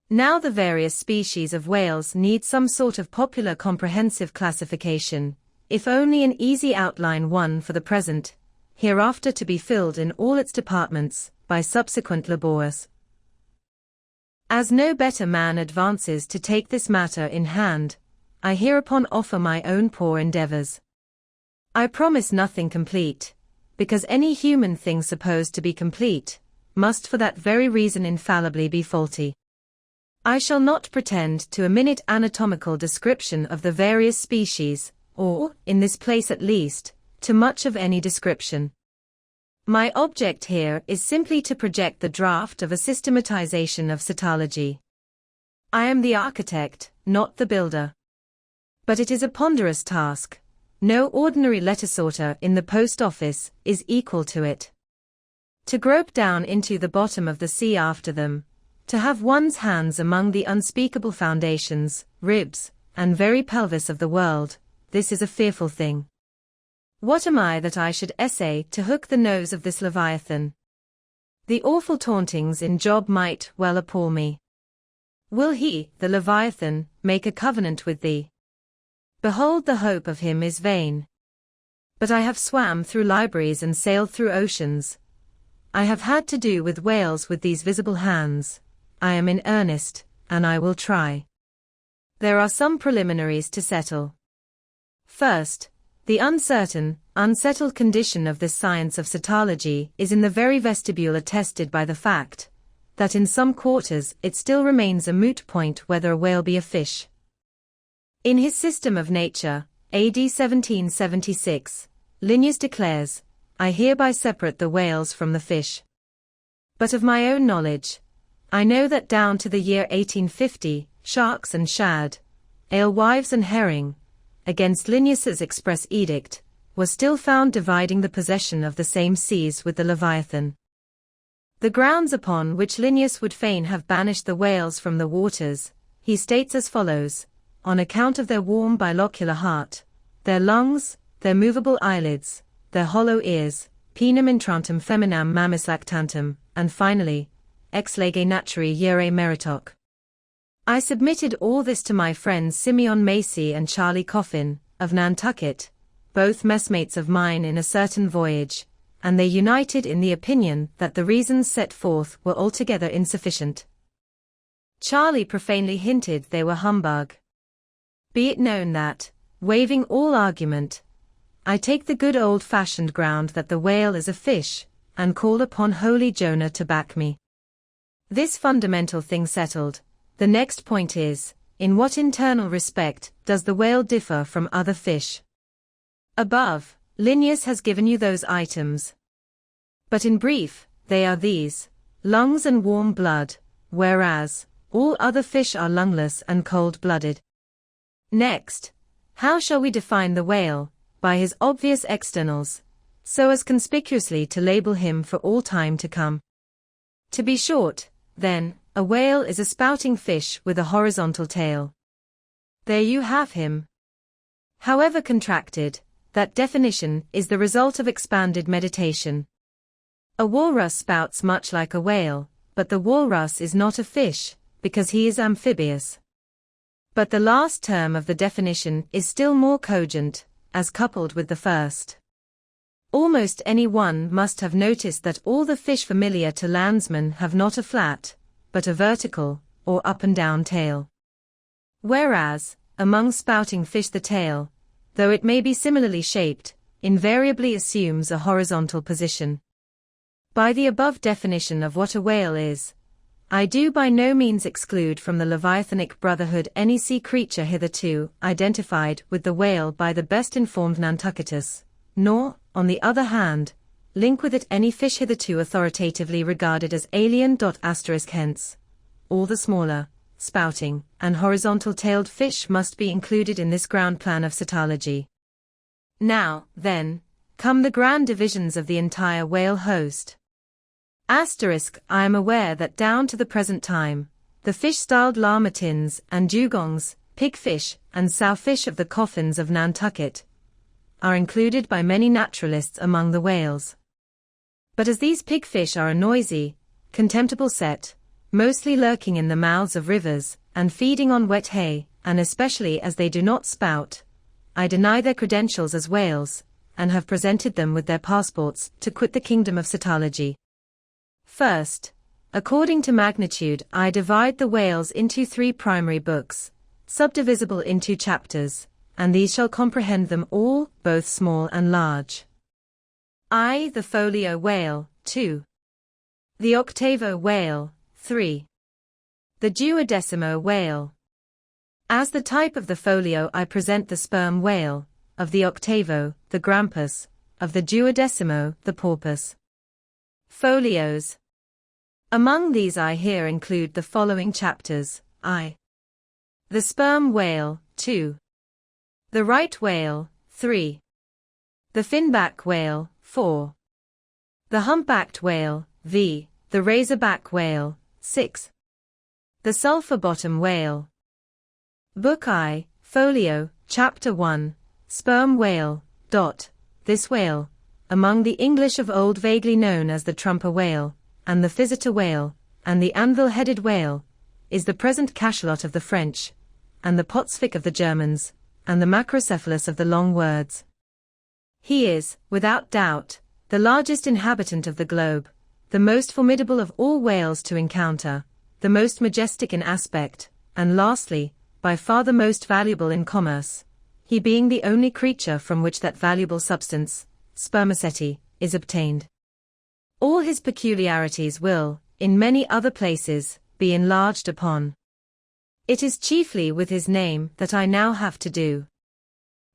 Now the various species of whales need some sort of popular comprehensive classification, if only an easy outline one for the present, hereafter to be filled in all its departments, by subsequent labors. As no better man advances to take this matter in hand, I hereupon offer my own poor endeavors. I promise nothing complete, because any human thing supposed to be complete, must for that very reason infallibly be faulty. I shall not pretend to a minute anatomical description of the various species, or, in this place at least, to much of any description. My object here is simply to project the draft of a systematization of cetology. I am the architect, not the builder. But it is a ponderous task. No ordinary letter sorter in the post office is equal to it. To grope down into the bottom of the sea after them, to have one's hands among the unspeakable foundations, ribs, and very pelvis of the world, this is a fearful thing. What am I that I should essay to hook the nose of this Leviathan? The awful tauntings in Job might well appall me. Will he, the Leviathan, make a covenant with thee? Behold, the hope of him is vain. But I have swam through libraries and sailed through oceans. I have had to do with whales with these visible hands. I am in earnest, and I will try. There are some preliminaries to settle. First, the uncertain, unsettled condition of this science of cetology is in the very vestibule attested by the fact that in some quarters it still remains a moot point whether a whale be a fish. In his System of Nature, AD 1776, Linnaeus declares, I hereby separate the whales from the fish. But of my own knowledge, I know that down to the year 1850, sharks and shad, alewives and herring, against Linnaeus's express edict, was still found dividing the possession of the same seas with the Leviathan. The grounds upon which Linnaeus would fain have banished the whales from the waters, he states as follows: on account of their warm bilocular heart, their lungs, their movable eyelids, their hollow ears, penum intrantum feminam mammis lactantum, and finally, ex lege naturi iure meritoc. I submitted all this to my friends Simeon Macy and Charlie Coffin, of Nantucket, both messmates of mine in a certain voyage, and they united in the opinion that the reasons set forth were altogether insufficient. Charlie profanely hinted they were humbug. Be it known that, waiving all argument, I take the good old-fashioned ground that the whale is a fish, and call upon holy Jonah to back me. This fundamental thing settled, the next point is, in what internal respect does the whale differ from other fish? Above, Linnaeus has given you those items. But in brief, they are these: lungs and warm blood, whereas all other fish are lungless and cold-blooded. Next, how shall we define the whale, by his obvious externals, so as conspicuously to label him for all time to come? To be short, then, a whale is a spouting fish with a horizontal tail. There you have him. However contracted, that definition is the result of expanded meditation. A walrus spouts much like a whale, but the walrus is not a fish, because he is amphibious. But the last term of the definition is still more cogent, as coupled with the first. Almost any one must have noticed that all the fish familiar to landsmen have not a flat, but a vertical, or up and down tail. Whereas, among spouting fish the tail, though it may be similarly shaped, invariably assumes a horizontal position. By the above definition of what a whale is, I do by no means exclude from the Leviathanic brotherhood any sea creature hitherto identified with the whale by the best-informed Nantucketus, nor, on the other hand, link with it any fish hitherto authoritatively regarded as alien. Hence, all the smaller, spouting, and horizontal-tailed fish must be included in this ground plan of cetology. Now, then, come the grand divisions of the entire whale host. I am aware that down to the present time, the fish styled larmatins and dugongs, pigfish, and sowfish of the coffins of Nantucket, are included by many naturalists among the whales. But as these pigfish are a noisy, contemptible set, mostly lurking in the mouths of rivers, and feeding on wet hay, and especially as they do not spout, I deny their credentials as whales, and have presented them with their passports to quit the kingdom of cetology. First, according to magnitude, I divide the whales into 3 primary books, subdivisible into chapters, and these shall comprehend them all, both small and large. I. The folio whale, 2. The octavo whale, 3. The duodecimo whale. As the type of the folio I present the sperm whale, of the octavo, the grampus, of the duodecimo, the porpoise. Folios. Among these I here include the following chapters: I. The sperm whale, 2. The right whale, 3. The finback whale, 4. The humpbacked whale, v. The razorback whale, 6. The sulphur bottom whale. Book I, Folio, Chapter 1, Sperm whale. This whale, among the English of old vaguely known as the trumper whale, and the physeter whale, and the anvil-headed whale, is the present cachalot of the French, and the potsvick of the Germans, and the macrocephalus of the long words. He is, without doubt, the largest inhabitant of the globe, the most formidable of all whales to encounter, the most majestic in aspect, and lastly, by far the most valuable in commerce, he being the only creature from which that valuable substance, spermaceti, is obtained. All his peculiarities will, in many other places, be enlarged upon. It is chiefly with his name that I now have to do.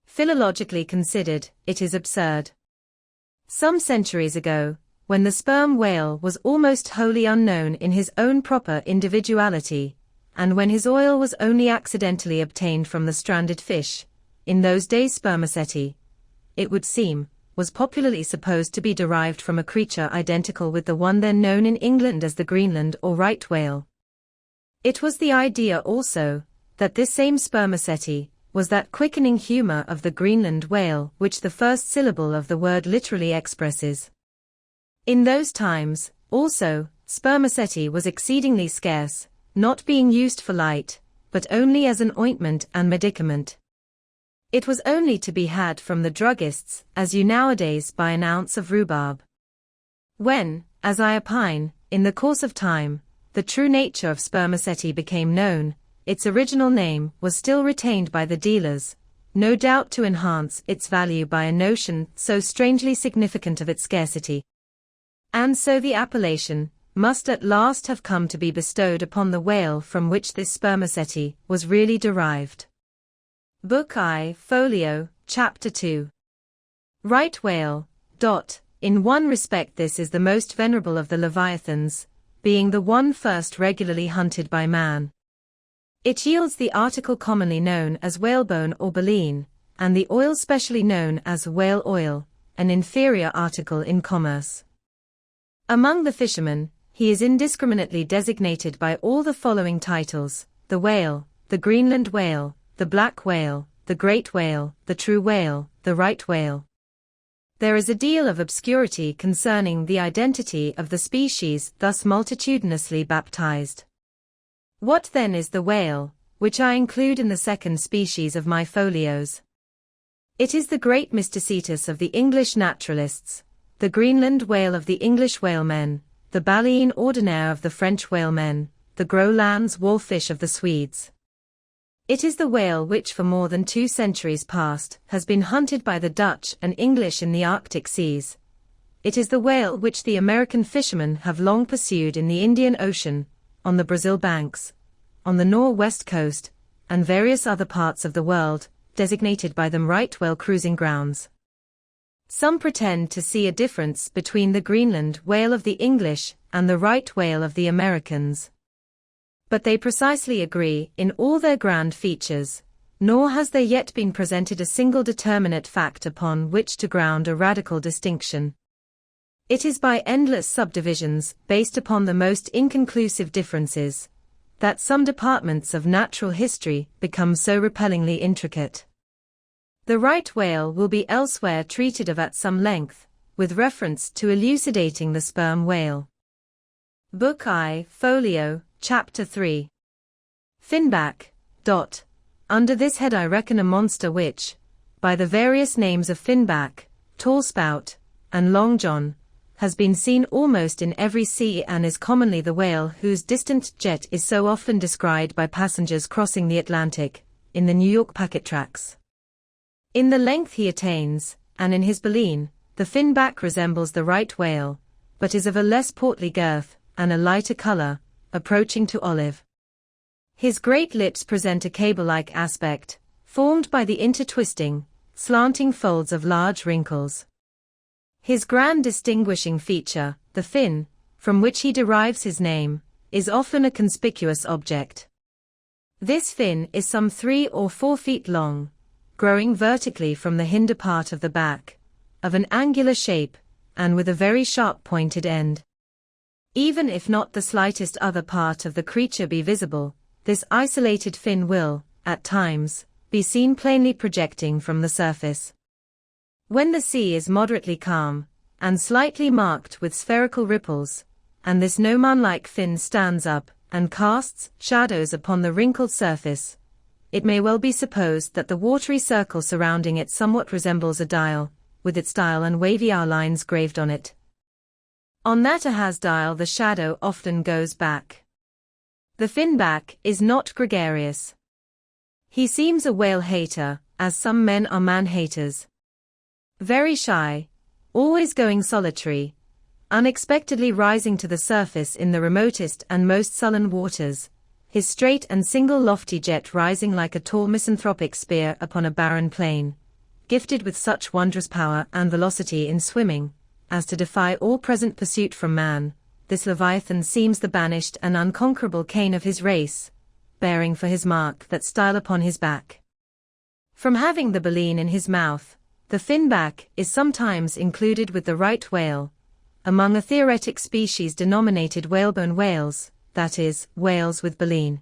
Philologically considered, it is absurd. Some centuries ago, when the sperm whale was almost wholly unknown in his own proper individuality, and when his oil was only accidentally obtained from the stranded fish, in those days spermaceti, it would seem, was popularly supposed to be derived from a creature identical with the one then known in England as the Greenland or right whale. It was the idea also, that this same spermaceti was that quickening humor of the Greenland whale which the first syllable of the word literally expresses. In those times, also, spermaceti was exceedingly scarce, not being used for light, but only as an ointment and medicament. It was only to be had from the druggists, as you nowadays buy an ounce of rhubarb. When, as I opine, in the course of time, the true nature of spermaceti became known, its original name was still retained by the dealers, no doubt to enhance its value by a notion so strangely significant of its scarcity. And so the appellation must at last have come to be bestowed upon the whale from which this spermaceti was really derived. Book I, Folio, Chapter 2. Right whale. In one respect this is the most venerable of the leviathans, being the one first regularly hunted by man. It yields the article commonly known as whalebone or baleen, and the oil specially known as whale oil, an inferior article in commerce. Among the fishermen, he is indiscriminately designated by all the following titles: the whale, the Greenland whale, the black whale, the great whale, the true whale, the right whale. There is a deal of obscurity concerning the identity of the species thus multitudinously baptized. What then is the whale, which I include in the second species of my folios? It is the great mysticetus of the English naturalists, the Greenland whale of the English whalemen, the baleine ordinaire of the French whalemen, the Groenland's wallfish of the Swedes. It is the whale which for more than 2 centuries past has been hunted by the Dutch and English in the Arctic seas. It is the whale which the American fishermen have long pursued in the Indian Ocean, on the Brazil banks, on the northwest coast, and various other parts of the world, designated by them right whale cruising grounds. Some pretend to see a difference between the Greenland whale of the English and the right whale of the Americans. But they precisely agree in all their grand features, nor has there yet been presented a single determinate fact upon which to ground a radical distinction. It is by endless subdivisions, based upon the most inconclusive differences, that some departments of natural history become so repellingly intricate. The right whale will be elsewhere treated of at some length, with reference to elucidating the sperm whale. Book I, Folio, Chapter 3. Finback. Under this head I reckon a monster which, by the various names of finback, tallspout, and long john, has been seen almost in every sea and is commonly the whale whose distant jet is so often descried by passengers crossing the Atlantic, in the New York packet tracks. In the length he attains, and in his baleen, the finback resembles the right whale, but is of a less portly girth, and a lighter color, approaching to olive. His great lips present a cable-like aspect, formed by the intertwisting, slanting folds of large wrinkles. His grand distinguishing feature, the fin, from which he derives his name, is often a conspicuous object. This fin is some 3 or 4 feet long, growing vertically from the hinder part of the back, of an angular shape, and with a very sharp pointed end. Even if not the slightest other part of the creature be visible, this isolated fin will, at times, be seen plainly projecting from the surface. When the sea is moderately calm, and slightly marked with spherical ripples, and this gnomon-like fin stands up, and casts shadows upon the wrinkled surface, it may well be supposed that the watery circle surrounding it somewhat resembles a dial, with its dial and wavy outlines graved on it. On that Ahaz dial the shadow often goes back. The finback is not gregarious. He seems a whale hater, as some men are man-haters. Very shy, always going solitary, unexpectedly rising to the surface in the remotest and most sullen waters, his straight and single lofty jet rising like a tall misanthropic spear upon a barren plain, gifted with such wondrous power and velocity in swimming, as to defy all present pursuit from man, this Leviathan seems the banished and unconquerable Cain of his race, bearing for his mark that style upon his back. From having the baleen in his mouth, the finback is sometimes included with the right whale, among a theoretic species denominated whalebone whales, that is, whales with baleen.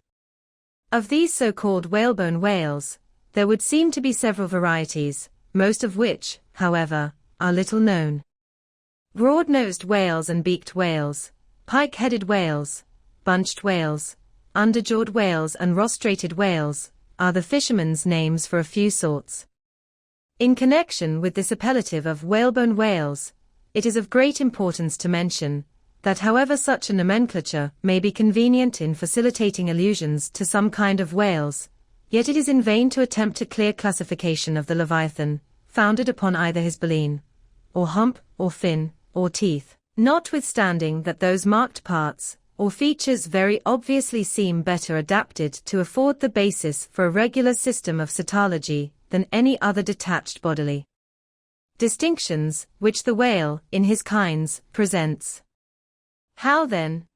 Of these so-called whalebone whales, there would seem to be several varieties, most of which, however, are little known. Broad-nosed whales and beaked whales, pike-headed whales, bunched whales, underjawed whales and rostrated whales are the fishermen's names for a few sorts. In connection with this appellative of whalebone whales, it is of great importance to mention that however such a nomenclature may be convenient in facilitating allusions to some kind of whales, yet it is in vain to attempt a clear classification of the Leviathan, founded upon either his baleen, or hump, or fin, or teeth, notwithstanding that those marked parts, or features very obviously seem better adapted to afford the basis for a regular system of cetology than any other detached bodily distinctions which the whale, in his kinds, presents. How then?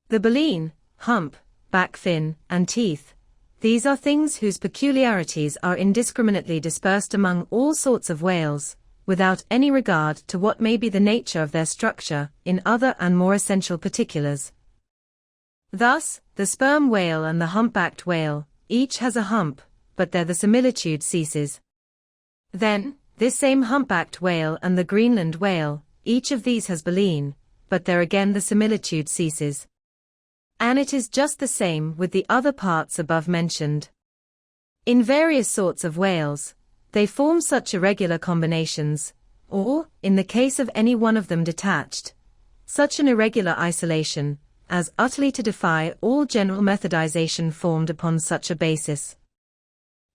The baleen, hump, back fin, and teeth, these are things whose peculiarities are indiscriminately dispersed among all sorts of whales, without any regard to what may be the nature of their structure in other and more essential particulars. Thus, the sperm whale and the humpbacked whale, each has a hump, but there the similitude ceases. Then, this same humpbacked whale and the Greenland whale, each of these has baleen, but there again the similitude ceases. And it is just the same with the other parts above mentioned. In various sorts of whales, they form such irregular combinations, or, in the case of any one of them detached, such an irregular isolation, as utterly to defy all general methodization formed upon such a basis.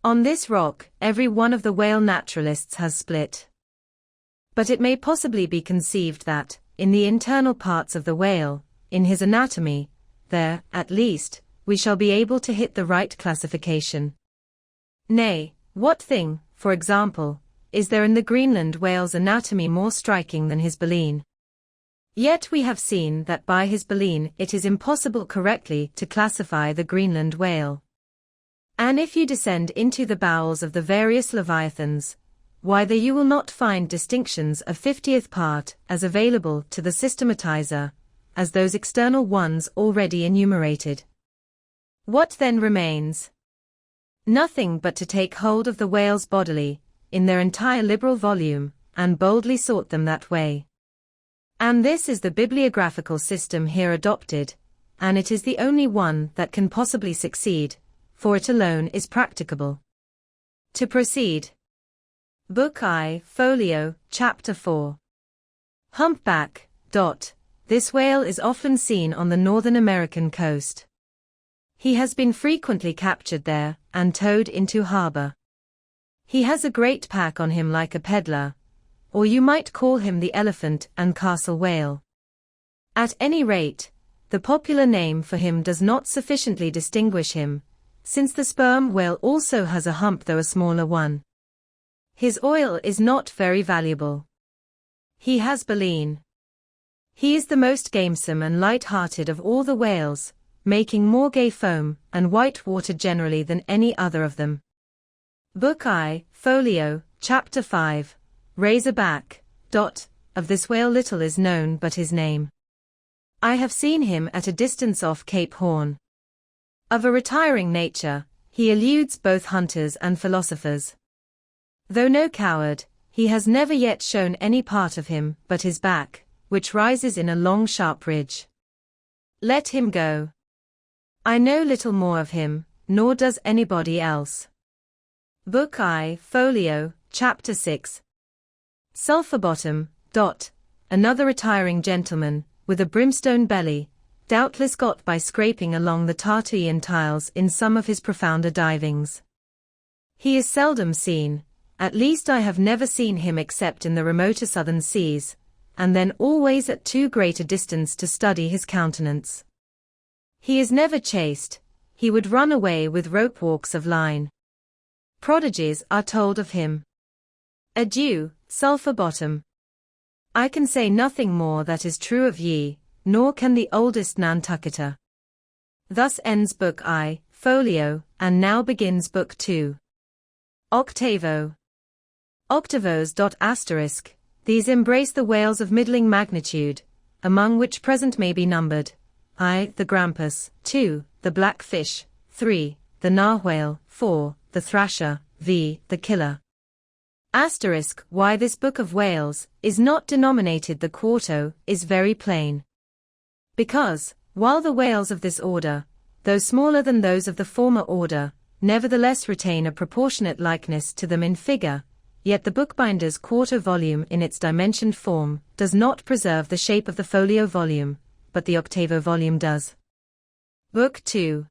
On this rock, every one of the whale naturalists has split. But it may possibly be conceived that, in the internal parts of the whale, in his anatomy, there, at least, we shall be able to hit the right classification. Nay, what thing, for example, is there in the Greenland whale's anatomy more striking than his baleen? Yet we have seen that by his baleen it is impossible correctly to classify the Greenland whale. And if you descend into the bowels of the various leviathans, why there you will not find distinctions of 50th part as available to the systematizer, as those external ones already enumerated. What then remains? Nothing but to take hold of the whales bodily, in their entire liberal volume, and boldly sort them that way. And this is the bibliographical system here adopted, and it is the only one that can possibly succeed, for it alone is practicable. To proceed. Book I, Folio, Chapter 4. Humpback. This whale is often seen on the Northern American coast. He has been frequently captured there, and towed into harbor. He has a great pack on him like a peddler, or you might call him the elephant and castle whale. At any rate, the popular name for him does not sufficiently distinguish him, since the sperm whale also has a hump though a smaller one. His oil is not very valuable. He has baleen. He is the most gamesome and light-hearted of all the whales, making more gay foam and white water generally than any other of them. Book I, Folio, Chapter 5, Razorback. Of this whale little is known but his name. I have seen him at a distance off Cape Horn. Of a retiring nature, he eludes both hunters and philosophers. Though no coward, he has never yet shown any part of him but his back, which rises in a long sharp ridge. Let him go. I know little more of him, nor does anybody else. Book I, Folio, Chapter 6. Sulphur Bottom. Another retiring gentleman, with a brimstone belly, doubtless got by scraping along the Tartarian tiles in some of his profounder divings. He is seldom seen, at least I have never seen him except in the remoter southern seas, and then always at too great a distance to study his countenance. He is never chased, he would run away with rope walks of line. Prodigies are told of him. Adieu, Sulphur Bottom. I can say nothing more that is true of ye, nor can the oldest Nantucketer. Thus ends Book I, Folio, and now begins Book II. Octavo. Octavos. These embrace the whales of middling magnitude, among which present may be numbered, I. The grampus. 2. The blackfish. 3. The narwhale. 4. The thrasher. V. The killer. Asterisk. Why this book of whales is not denominated the quarto is very plain. Because, while the whales of this order, though smaller than those of the former order, nevertheless retain a proportionate likeness to them in figure, yet the bookbinder's quarto volume in its dimensioned form does not preserve the shape of the folio volume, but the octavo volume does. Book 2.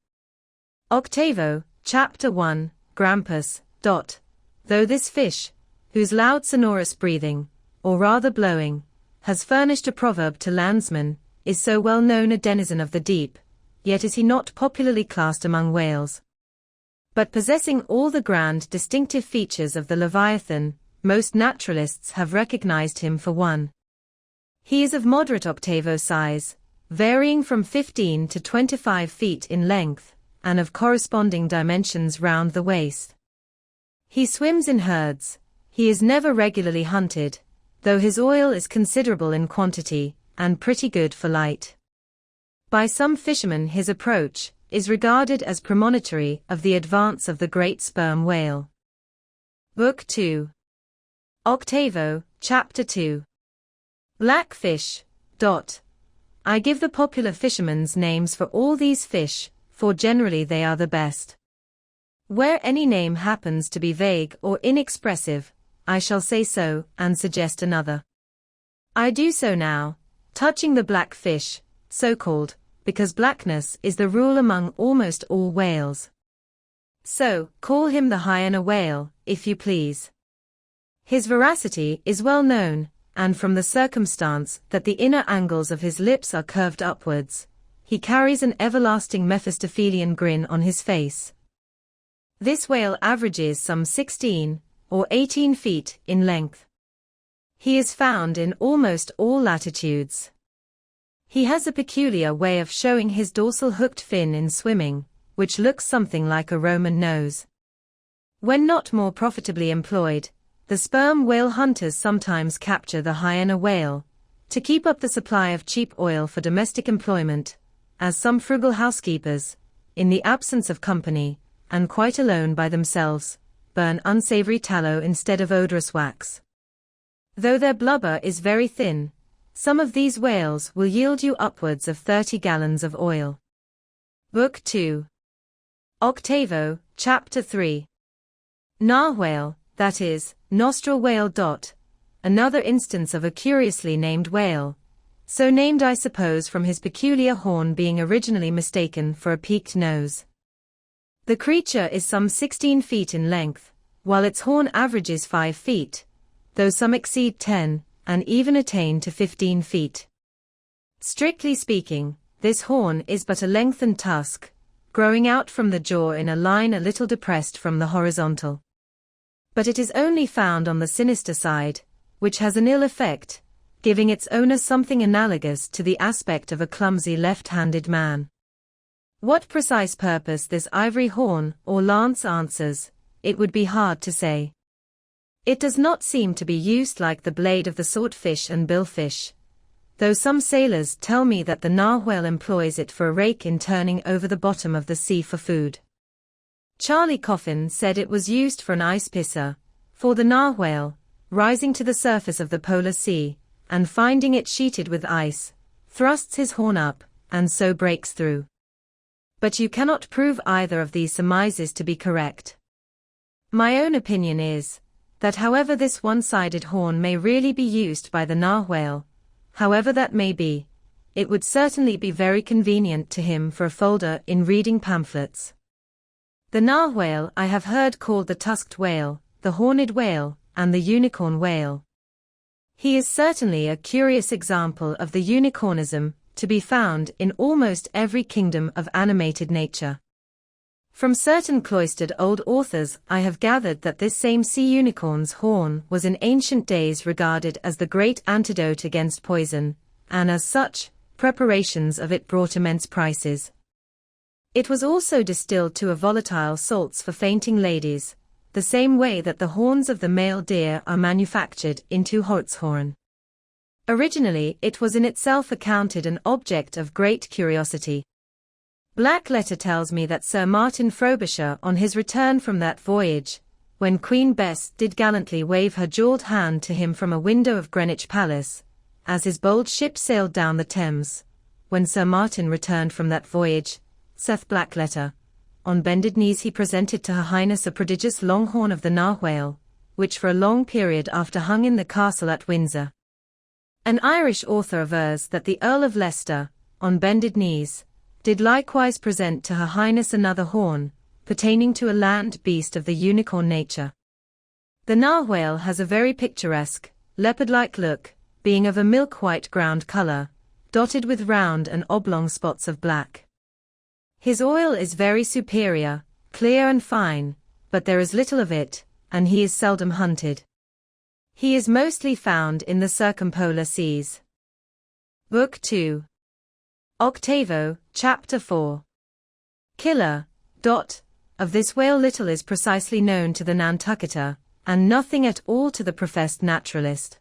Octavo, Chapter 1, Grampus. Though this fish, whose loud sonorous breathing, or rather blowing, has furnished a proverb to landsmen, is so well known a denizen of the deep, yet is he not popularly classed among whales. But possessing all the grand distinctive features of the Leviathan, most naturalists have recognized him for one. He is of moderate octavo size, varying from 15 to 25 feet in length, and of corresponding dimensions round the waist. He swims in herds. He is never regularly hunted, though his oil is considerable in quantity, and pretty good for light. By some fishermen his approach is regarded as premonitory of the advance of the great sperm whale. Book 2. Octavo, Chapter 2. Blackfish. I give the popular fishermen's names for all these fish, for generally they are the best. Where any name happens to be vague or inexpressive, I shall say so, and suggest another. I do so now, touching the blackfish, so called, because blackness is the rule among almost all whales. So, call him the hyena whale, if you please. His veracity is well known, and from the circumstance that the inner angles of his lips are curved upwards, he carries an everlasting Mephistophelian grin on his face. This whale averages some 16 or 18 feet in length. He is found in almost all latitudes. He has a peculiar way of showing his dorsal hooked fin in swimming, which looks something like a Roman nose. When not more profitably employed, the sperm whale hunters sometimes capture the hyena whale, to keep up the supply of cheap oil for domestic employment, as some frugal housekeepers, in the absence of company, and quite alone by themselves, burn unsavory tallow instead of odorous wax. Though their blubber is very thin, some of these whales will yield you upwards of 30 gallons of oil. Book 2. Octavo, Chapter 3. Narwhale, that is, nostril whale. Another instance of a curiously named whale, so named I suppose from his peculiar horn being originally mistaken for a peaked nose. The creature is some 16 feet in length, while its horn averages 5 feet, though some exceed 10, and even attain to 15 feet. Strictly speaking, this horn is but a lengthened tusk, growing out from the jaw in a line a little depressed from the horizontal. But it is only found on the sinister side, which has an ill effect, giving its owner something analogous to the aspect of a clumsy left-handed man. What precise purpose this ivory horn or lance answers, it would be hard to say. It does not seem to be used like the blade of the swordfish and billfish, though some sailors tell me that the narwhale employs it for a rake in turning over the bottom of the sea for food. Charlie Coffin said it was used for an ice pisser, for the narwhale, rising to the surface of the polar sea, and finding it sheeted with ice, thrusts his horn up, and so breaks through. But you cannot prove either of these surmises to be correct. My own opinion is, that however this one-sided horn may really be used by the narwhale, however that may be, it would certainly be very convenient to him for a folder in reading pamphlets. The narwhale I have heard called the tusked whale, the horned whale, and the unicorn whale. He is certainly a curious example of the unicornism to be found in almost every kingdom of animated nature. From certain cloistered old authors I have gathered that this same sea unicorn's horn was in ancient days regarded as the great antidote against poison, and as such, preparations of it brought immense prices. It was also distilled to a volatile salts for fainting ladies, the same way that the horns of the male deer are manufactured into hartshorn. Originally it was in itself accounted an object of great curiosity. Black letter tells me that Sir Martin Frobisher on his return from that voyage, when Queen Bess did gallantly wave her jewelled hand to him from a window of Greenwich Palace, as his bold ship sailed down the Thames, when Sir Martin returned from that voyage, saith Black letter, on bended knees he presented to Her Highness a prodigious long horn of the narwhale, which for a long period after hung in the castle at Windsor. An Irish author avers that the Earl of Leicester, on bended knees, did likewise present to Her Highness another horn, pertaining to a land beast of the unicorn nature. The narwhale has a very picturesque, leopard-like look, being of a milk-white ground color, dotted with round and oblong spots of black. His oil is very superior, clear and fine, but there is little of it, and he is seldom hunted. He is mostly found in the circumpolar seas. Book 2. Octavo, Chapter 4. Killer. Of this whale little is precisely known to the Nantucketer, and nothing at all to the professed naturalist.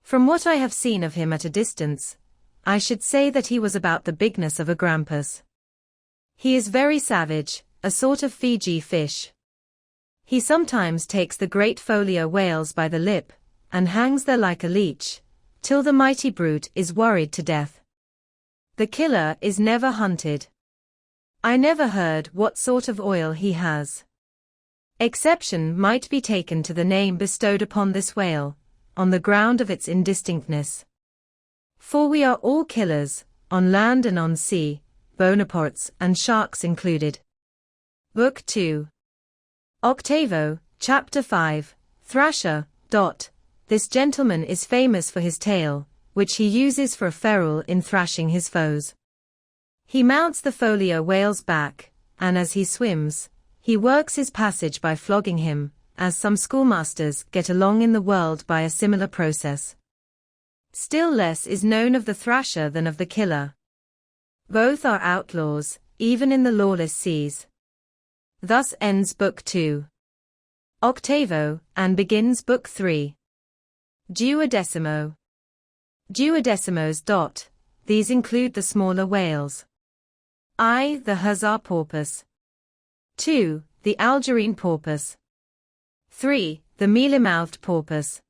From what I have seen of him at a distance, I should say that he was about the bigness of a grampus. He is very savage, a sort of Fiji fish. He sometimes takes the great folio whales by the lip, and hangs there like a leech, till the mighty brute is worried to death. The killer is never hunted. I never heard what sort of oil he has. Exception might be taken to the name bestowed upon this whale, on the ground of its indistinctness. For we are all killers, on land and on sea, Bonapartes and sharks included. Book 2. Octavo, Chapter 5, Thrasher. This gentleman is famous for his tail, which he uses for a ferule in thrashing his foes. He mounts the folio whale's back, and as he swims, he works his passage by flogging him, as some schoolmasters get along in the world by a similar process. Still less is known of the thrasher than of the killer. Both are outlaws, even in the lawless seas. Thus ends Book 2. Octavo, and begins Book 3. Duodecimo. Duodecimos. These include the smaller whales. I. The hussar porpoise. 2. The Algerine porpoise. 3. The mealy-mouthed porpoise.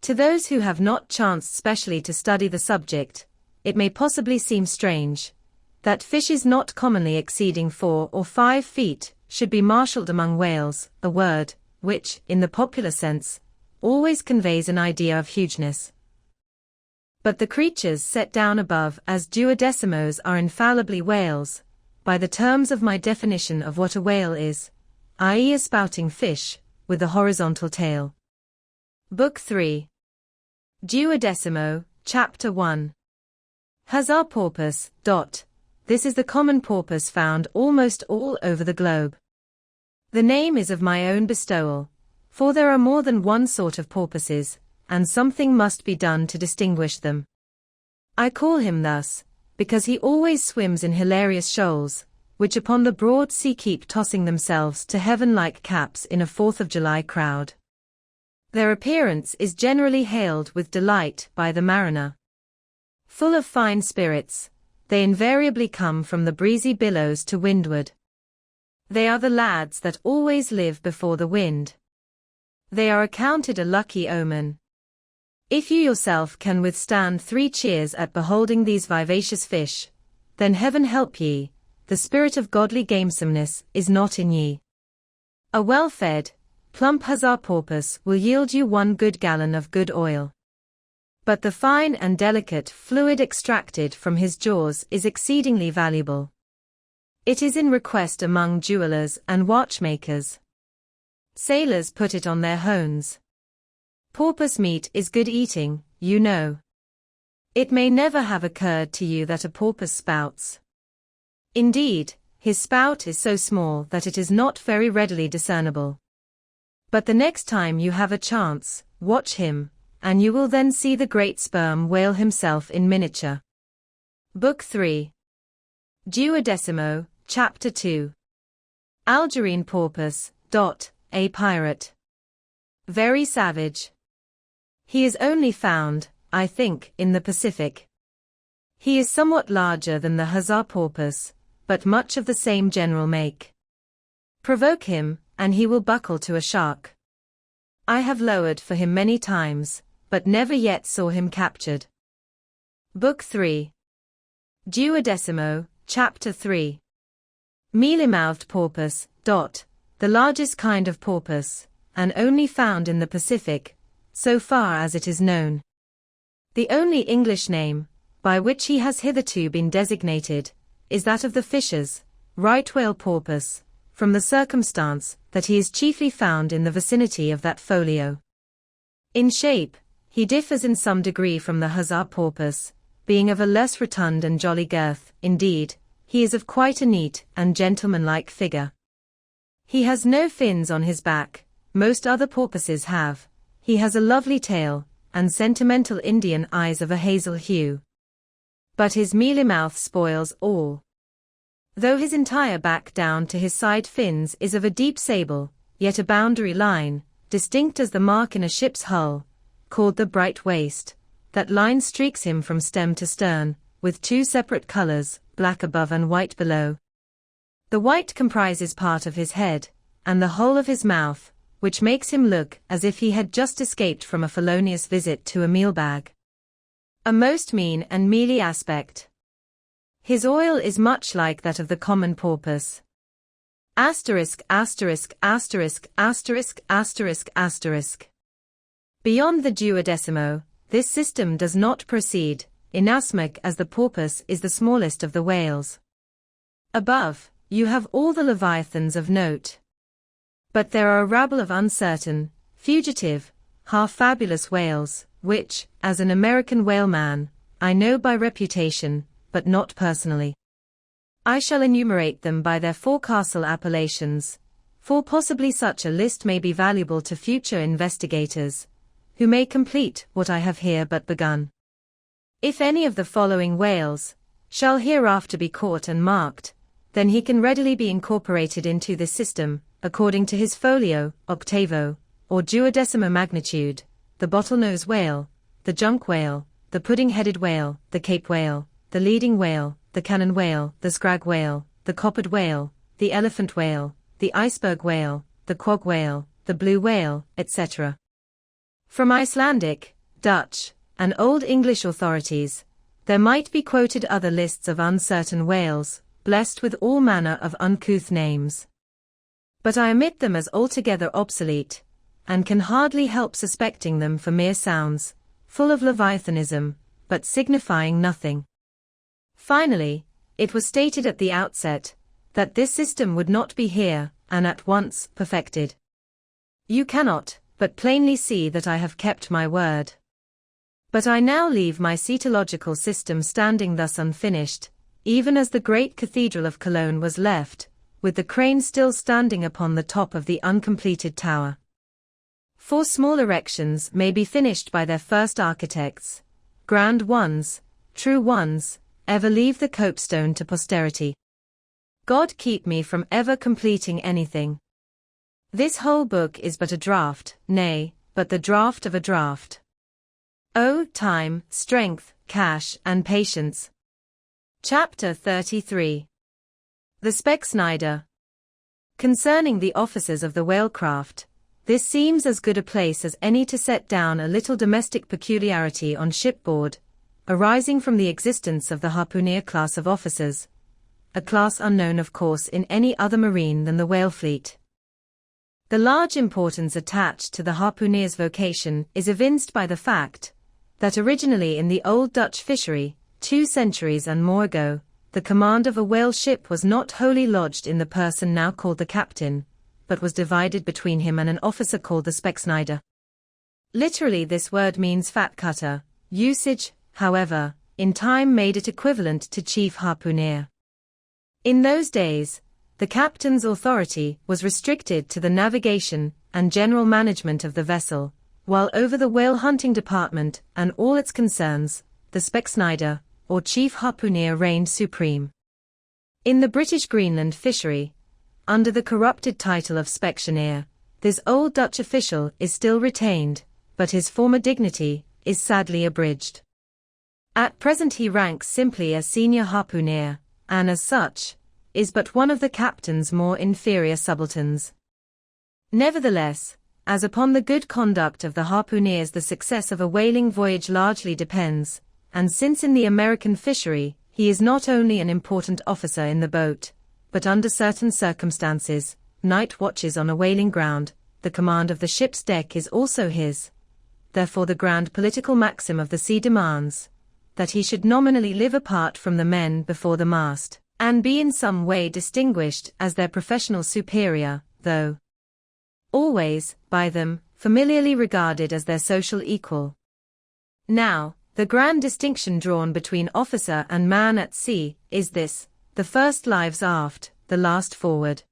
To those who have not chanced specially to study the subject, it may possibly seem strange that fishes not commonly exceeding 4 or 5 feet should be marshalled among whales, a word which, in the popular sense, always conveys an idea of hugeness. But the creatures set down above as duodecimos are infallibly whales, by the terms of my definition of what a whale is, i.e. a spouting fish, with a horizontal tail. Book 3. Duodecimo, Chapter 1. Hussar porpoise. This is the common porpoise found almost all over the globe. The name is of my own bestowal, for there are more than one sort of porpoises, and something must be done to distinguish them. I call him thus, because he always swims in hilarious shoals, which upon the broad sea keep tossing themselves to heaven like caps in a 4th of July crowd. Their appearance is generally hailed with delight by the mariner. Full of fine spirits, they invariably come from the breezy billows to windward. They are the lads that always live before the wind. They are accounted a lucky omen. If you yourself can withstand 3 cheers at beholding these vivacious fish, then heaven help ye, the spirit of godly gamesomeness is not in ye. A well-fed, plump hussar porpoise will yield you 1 good gallon of good oil. But the fine and delicate fluid extracted from his jaws is exceedingly valuable. It is in request among jewelers and watchmakers. Sailors put it on their hones. Porpoise meat is good eating, you know. It may never have occurred to you that a porpoise spouts. Indeed, his spout is so small that it is not very readily discernible. But the next time you have a chance, watch him, and you will then see the great sperm whale himself in miniature. Book 3. Duodecimo, Chapter 2. Algerine porpoise. A pirate. Very savage. He is only found, I think, in the Pacific. He is somewhat larger than the huzzar porpoise, but much of the same general make. Provoke him, and he will buckle to a shark. I have lowered for him many times, but never yet saw him captured. Book 3. Duodecimo, Chapter 3. Mealy-mouthed porpoise, the largest kind of porpoise, and only found in the Pacific, so far as it is known. The only English name, by which he has hitherto been designated, is that of the fishers, right whale porpoise, from the circumstance that he is chiefly found in the vicinity of that folio. In shape, he differs in some degree from the huzzar porpoise, being of a less rotund and jolly girth. Indeed, he is of quite a neat and gentlemanlike figure. He has no fins on his back, most other porpoises have. He has a lovely tail, and sentimental Indian eyes of a hazel hue. But his mealy mouth spoils all. Though his entire back down to his side fins is of a deep sable, yet a boundary line, distinct as the mark in a ship's hull, called the bright waist, that line streaks him from stem to stern, with two separate colors, black above and white below. The white comprises part of his head, and the whole of his mouth, which makes him look as if he had just escaped from a felonious visit to a mealbag. A most mean and mealy aspect. His oil is much like that of the common porpoise. Asterisk, asterisk, asterisk, asterisk, asterisk, asterisk. Beyond the duodecimo, this system does not proceed, inasmuch as the porpoise is the smallest of the whales. Above, you have all the leviathans of note. But there are a rabble of uncertain, fugitive, half-fabulous whales, which, as an American whaleman, I know by reputation, but not personally. I shall enumerate them by their forecastle appellations, for possibly such a list may be valuable to future investigators, who may complete what I have here but begun. If any of the following whales shall hereafter be caught and marked, then he can readily be incorporated into this system, according to his folio, octavo, or duodecimo magnitude: the bottlenose whale, the junk whale, the pudding-headed whale, the Cape whale, the leading whale, the cannon whale, the scrag whale, the coppered whale, the elephant whale, the iceberg whale, the quag whale, the blue whale, etc. From Icelandic, Dutch, and Old English authorities, there might be quoted other lists of uncertain whales, blessed with all manner of uncouth names. But I omit them as altogether obsolete, and can hardly help suspecting them for mere sounds, full of leviathanism, but signifying nothing. Finally, it was stated at the outset, that this system would not be here, and at once, perfected. You cannot, but plainly see that I have kept my word. But I now leave my cetological system standing thus unfinished, even as the great cathedral of Cologne was left, with the crane still standing upon the top of the uncompleted tower. 4 small erections may be finished by their first architects. Grand ones, true ones, ever leave the copestone to posterity. God keep me from ever completing anything. This whole book is but a draught, nay, but the draught of a draught. Oh, time, strength, cash, and patience. Chapter 33. The Specksnyder. Concerning the officers of the whalecraft, this seems as good a place as any to set down a little domestic peculiarity on shipboard, arising from the existence of the harpooner class of officers, a class unknown of course in any other marine than the whale fleet. The large importance attached to the harpooner's vocation is evinced by the fact that originally in the old Dutch fishery, 2 centuries and more ago, the command of a whale ship was not wholly lodged in the person now called the captain, but was divided between him and an officer called the Specksnyder. Literally this word means fat cutter. Usage, however, in time made it equivalent to chief harpooner. In those days, the captain's authority was restricted to the navigation and general management of the vessel, while over the whale hunting department and all its concerns, the Specksnyder, or chief harpooner reigned supreme. In the British Greenland fishery, under the corrupted title of Spektioneer, this old Dutch official is still retained, but his former dignity is sadly abridged. At present he ranks simply as senior harpooner, and as such, is but one of the captain's more inferior subalterns. Nevertheless, as upon the good conduct of the harpooneers the success of a whaling voyage largely depends, and since in the American fishery, he is not only an important officer in the boat, but under certain circumstances, night watches on a whaling ground, the command of the ship's deck is also his. Therefore the grand political maxim of the sea demands that he should nominally live apart from the men before the mast, and be in some way distinguished as their professional superior, though always, by them, familiarly regarded as their social equal. Now, the grand distinction drawn between officer and man at sea is this: the first lives aft, the last forward.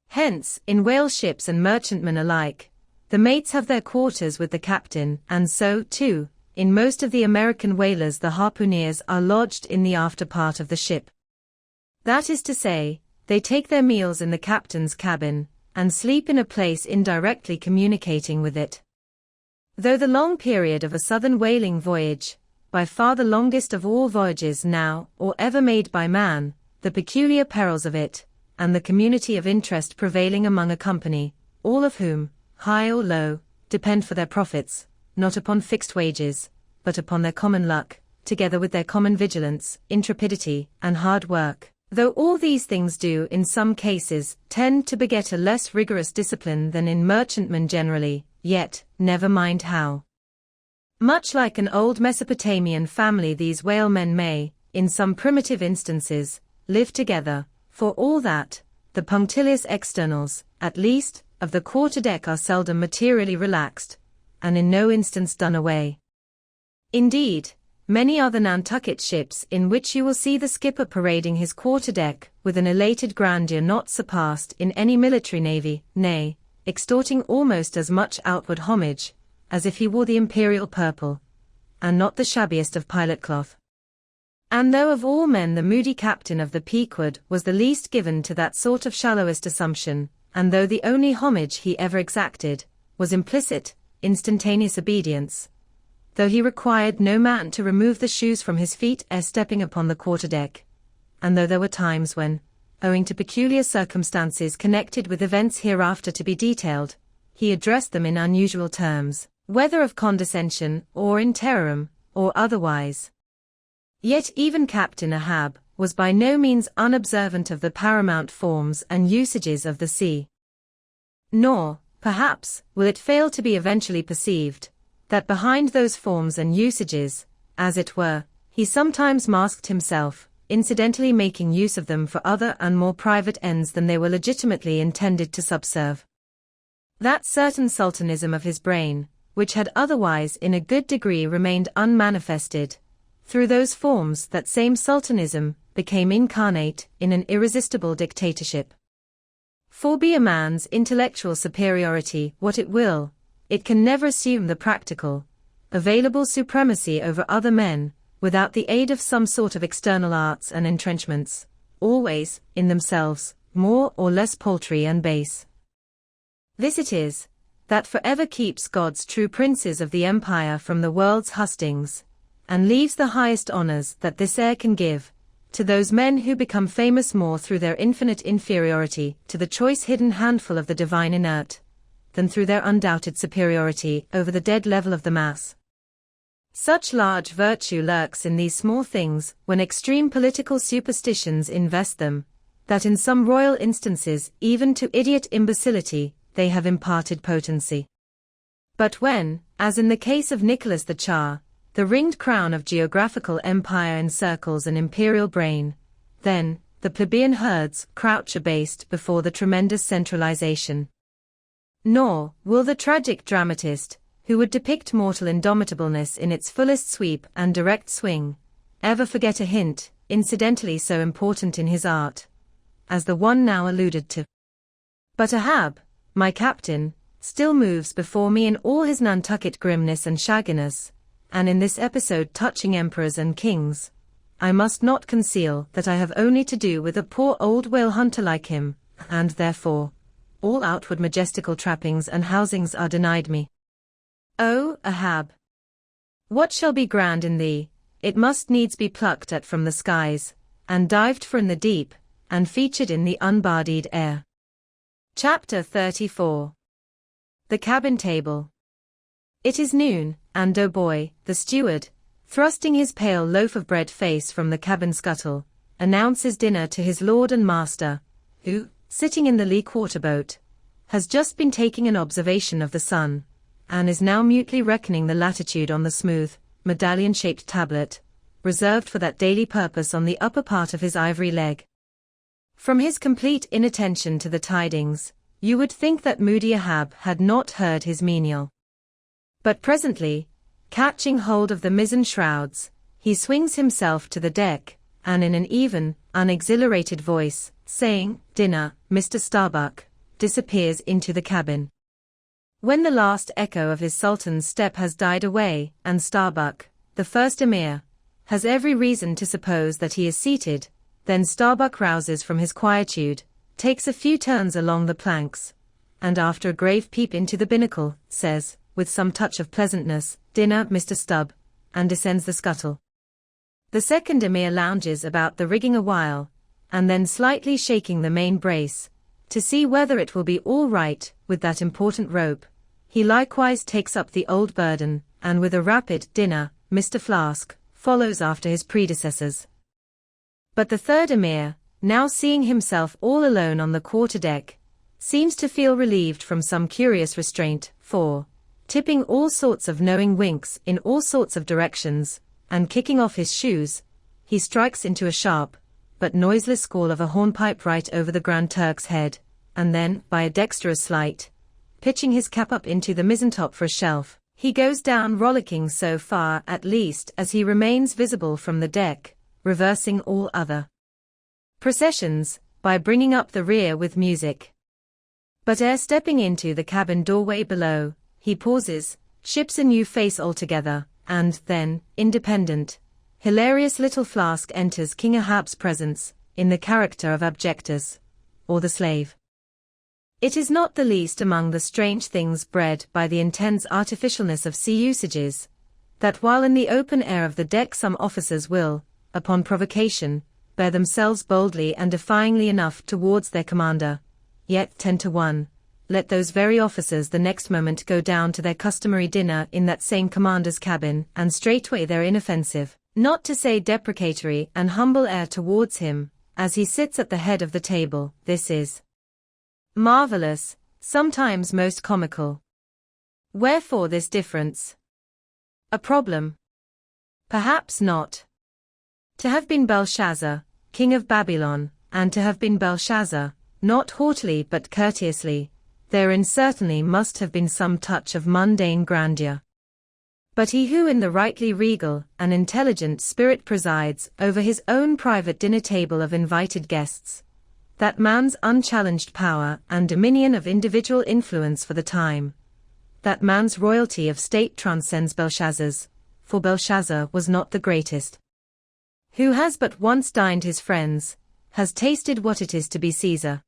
Hence, in whale ships and merchantmen alike, the mates have their quarters with the captain, and so, too, in most of the American whalers the harpooneers are lodged in the after part of the ship. That is to say, they take their meals in the captain's cabin, and sleep in a place indirectly communicating with it. Though the long period of a southern whaling voyage, by far the longest of all voyages now or ever made by man, the peculiar perils of it, and the community of interest prevailing among a company, all of whom, high or low, depend for their profits, not upon fixed wages, but upon their common luck, together with their common vigilance, intrepidity, and hard work, though all these things do in some cases tend to beget a less rigorous discipline than in merchantmen generally, yet, never mind how. Much like an old Mesopotamian family these whalemen may, in some primitive instances, live together, for all that, the punctilious externals, at least, of the quarterdeck are seldom materially relaxed, and in no instance done away. Indeed, many are the Nantucket ships in which you will see the skipper parading his quarterdeck with an elated grandeur not surpassed in any military navy, nay, extorting almost as much outward homage, as if he wore the imperial purple, and not the shabbiest of pilot cloth. And though of all men the moody captain of the Pequod was the least given to that sort of shallowest assumption, and though the only homage he ever exacted was implicit, instantaneous obedience, though he required no man to remove the shoes from his feet ere stepping upon the quarterdeck, and though there were times when, owing to peculiar circumstances connected with events hereafter to be detailed, he addressed them in unusual terms, whether of condescension, or in terrorem, or otherwise. Yet even Captain Ahab was by no means unobservant of the paramount forms and usages of the sea. Nor, perhaps, will it fail to be eventually perceived, that behind those forms and usages, as it were, he sometimes masked himself, incidentally making use of them for other and more private ends than they were legitimately intended to subserve. That certain sultanism of his brain, which had otherwise in a good degree remained unmanifested, through those forms that same sultanism became incarnate in an irresistible dictatorship. For be a man's intellectual superiority what it will, it can never assume the practical, available supremacy over other men, without the aid of some sort of external arts and entrenchments, always, in themselves, more or less paltry and base. This it is, that forever keeps God's true princes of the empire from the world's hustings, and leaves the highest honors that this air can give, to those men who become famous more through their infinite inferiority to the choice hidden handful of the divine inert, than through their undoubted superiority over the dead level of the mass. Such large virtue lurks in these small things when extreme political superstitions invest them, that in some royal instances even to idiot imbecility they have imparted potency. But when, as in the case of Nicholas the Tsar, the ringed crown of geographical empire encircles an imperial brain, then, the plebeian herds crouch abased before the tremendous centralization. Nor will the tragic dramatist, who would depict mortal indomitableness in its fullest sweep and direct swing, ever forget a hint, incidentally so important in his art, as the one now alluded to. But Ahab, my captain, still moves before me in all his Nantucket grimness and shagginess, and in this episode touching emperors and kings, I must not conceal that I have only to do with a poor old whale hunter like him, and therefore, all outward majestical trappings and housings are denied me. Oh, Ahab! What shall be grand in thee, it must needs be plucked at from the skies, and dived for in the deep, and featured in the unbodied air. Chapter 34. The Cabin Table. It is noon, and Doughboy, the steward, thrusting his pale loaf of bread face from the cabin scuttle, announces dinner to his lord and master, who, sitting in the lee quarter-boat, has just been taking an observation of the sun, and is now mutely reckoning the latitude on the smooth, medallion-shaped tablet, reserved for that daily purpose on the upper part of his ivory leg. From his complete inattention to the tidings, you would think that moody Ahab had not heard his menial. But presently, catching hold of the mizzen shrouds, he swings himself to the deck, and in an even, unexhilarated voice, saying, "Dinner, Mr. Starbuck," disappears into the cabin. When the last echo of his sultan's step has died away, and Starbuck, the first emir, has every reason to suppose that he is seated, then Starbuck rouses from his quietude, takes a few turns along the planks, and after a grave peep into the binnacle, says, with some touch of pleasantness, "Dinner, Mr. Stubb," and descends the scuttle. The second emir lounges about the rigging a while, and then slightly shaking the main brace, to see whether it will be all right with that important rope, he likewise takes up the old burden, and with a rapid "Dinner, Mr. Flask," follows after his predecessors. But the third emir, now seeing himself all alone on the quarter-deck, seems to feel relieved from some curious restraint, for, tipping all sorts of knowing winks in all sorts of directions, and kicking off his shoes, he strikes into a sharp, but noiseless squall of a hornpipe right over the Grand Turk's head, and then, by a dexterous sleight, pitching his cap up into the mizzentop for a shelf, he goes down rollicking so far at least as he remains visible from the deck, reversing all other processions, by bringing up the rear with music. But ere stepping into the cabin doorway below, he pauses, ships a new face altogether, and then, independent, hilarious little Flask enters King Ahab's presence, in the character of abjectus, or the slave. It is not the least among the strange things bred by the intense artificialness of sea usages, that while in the open air of the deck some officers will, upon provocation, bear themselves boldly and defyingly enough towards their commander, yet 10 to 1, let those very officers the next moment go down to their customary dinner in that same commander's cabin, and straightway their inoffensive, not to say deprecatory and humble air towards him, as he sits at the head of the table. This is marvelous, sometimes most comical. Wherefore this difference? A problem? Perhaps not. To have been Belshazzar, king of Babylon, and to have been Belshazzar, not haughtily but courteously, therein certainly must have been some touch of mundane grandeur. But he who in the rightly regal and intelligent spirit presides over his own private dinner table of invited guests, that man's unchallenged power and dominion of individual influence for the time, that man's royalty of state transcends Belshazzar's, for Belshazzar was not the greatest. Who has but once dined his friends, has tasted what it is to be Caesar.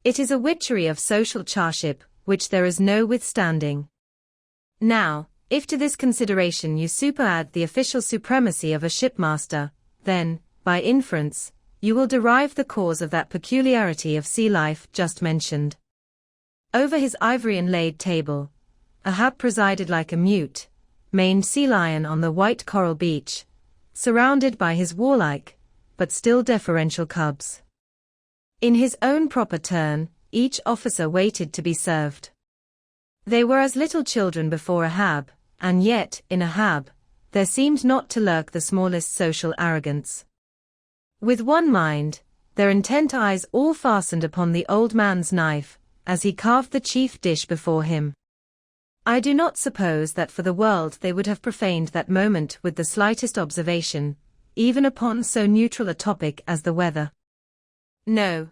It is a witchery of social charship, which there is no withstanding. Now, if to this consideration you superadd the official supremacy of a shipmaster, then, by inference, you will derive the cause of that peculiarity of sea life just mentioned. Over his ivory inlaid table, Ahab presided like a mute, maned sea lion on the white coral beach, surrounded by his warlike, but still deferential cubs. In his own proper turn, each officer waited to be served. They were as little children before Ahab, and yet, in Ahab, there seemed not to lurk the smallest social arrogance. With one mind, their intent eyes all fastened upon the old man's knife, as he carved the chief dish before him. I do not suppose that for the world they would have profaned that moment with the slightest observation, even upon so neutral a topic as the weather. No.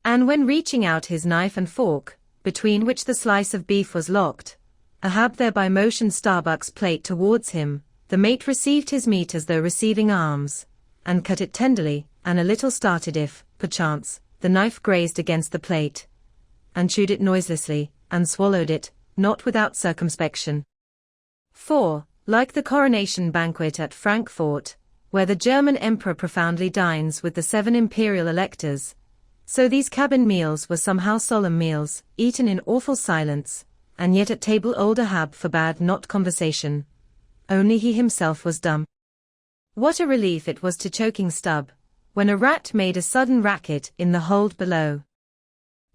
And when reaching out his knife and fork, between which the slice of beef was locked, Ahab thereby motioned Starbuck's plate towards him, the mate received his meat as though receiving alms, and cut it tenderly, and a little started if, perchance, the knife grazed against the plate, and chewed it noiselessly, and swallowed it, not without circumspection. For, like the coronation banquet at Frankfurt, where the German emperor profoundly dines with the 7 imperial electors, so these cabin meals were somehow solemn meals, eaten in awful silence, and yet at table old Ahab forbade not conversation. Only he himself was dumb. What a relief it was to choking Stubb, when a rat made a sudden racket in the hold below.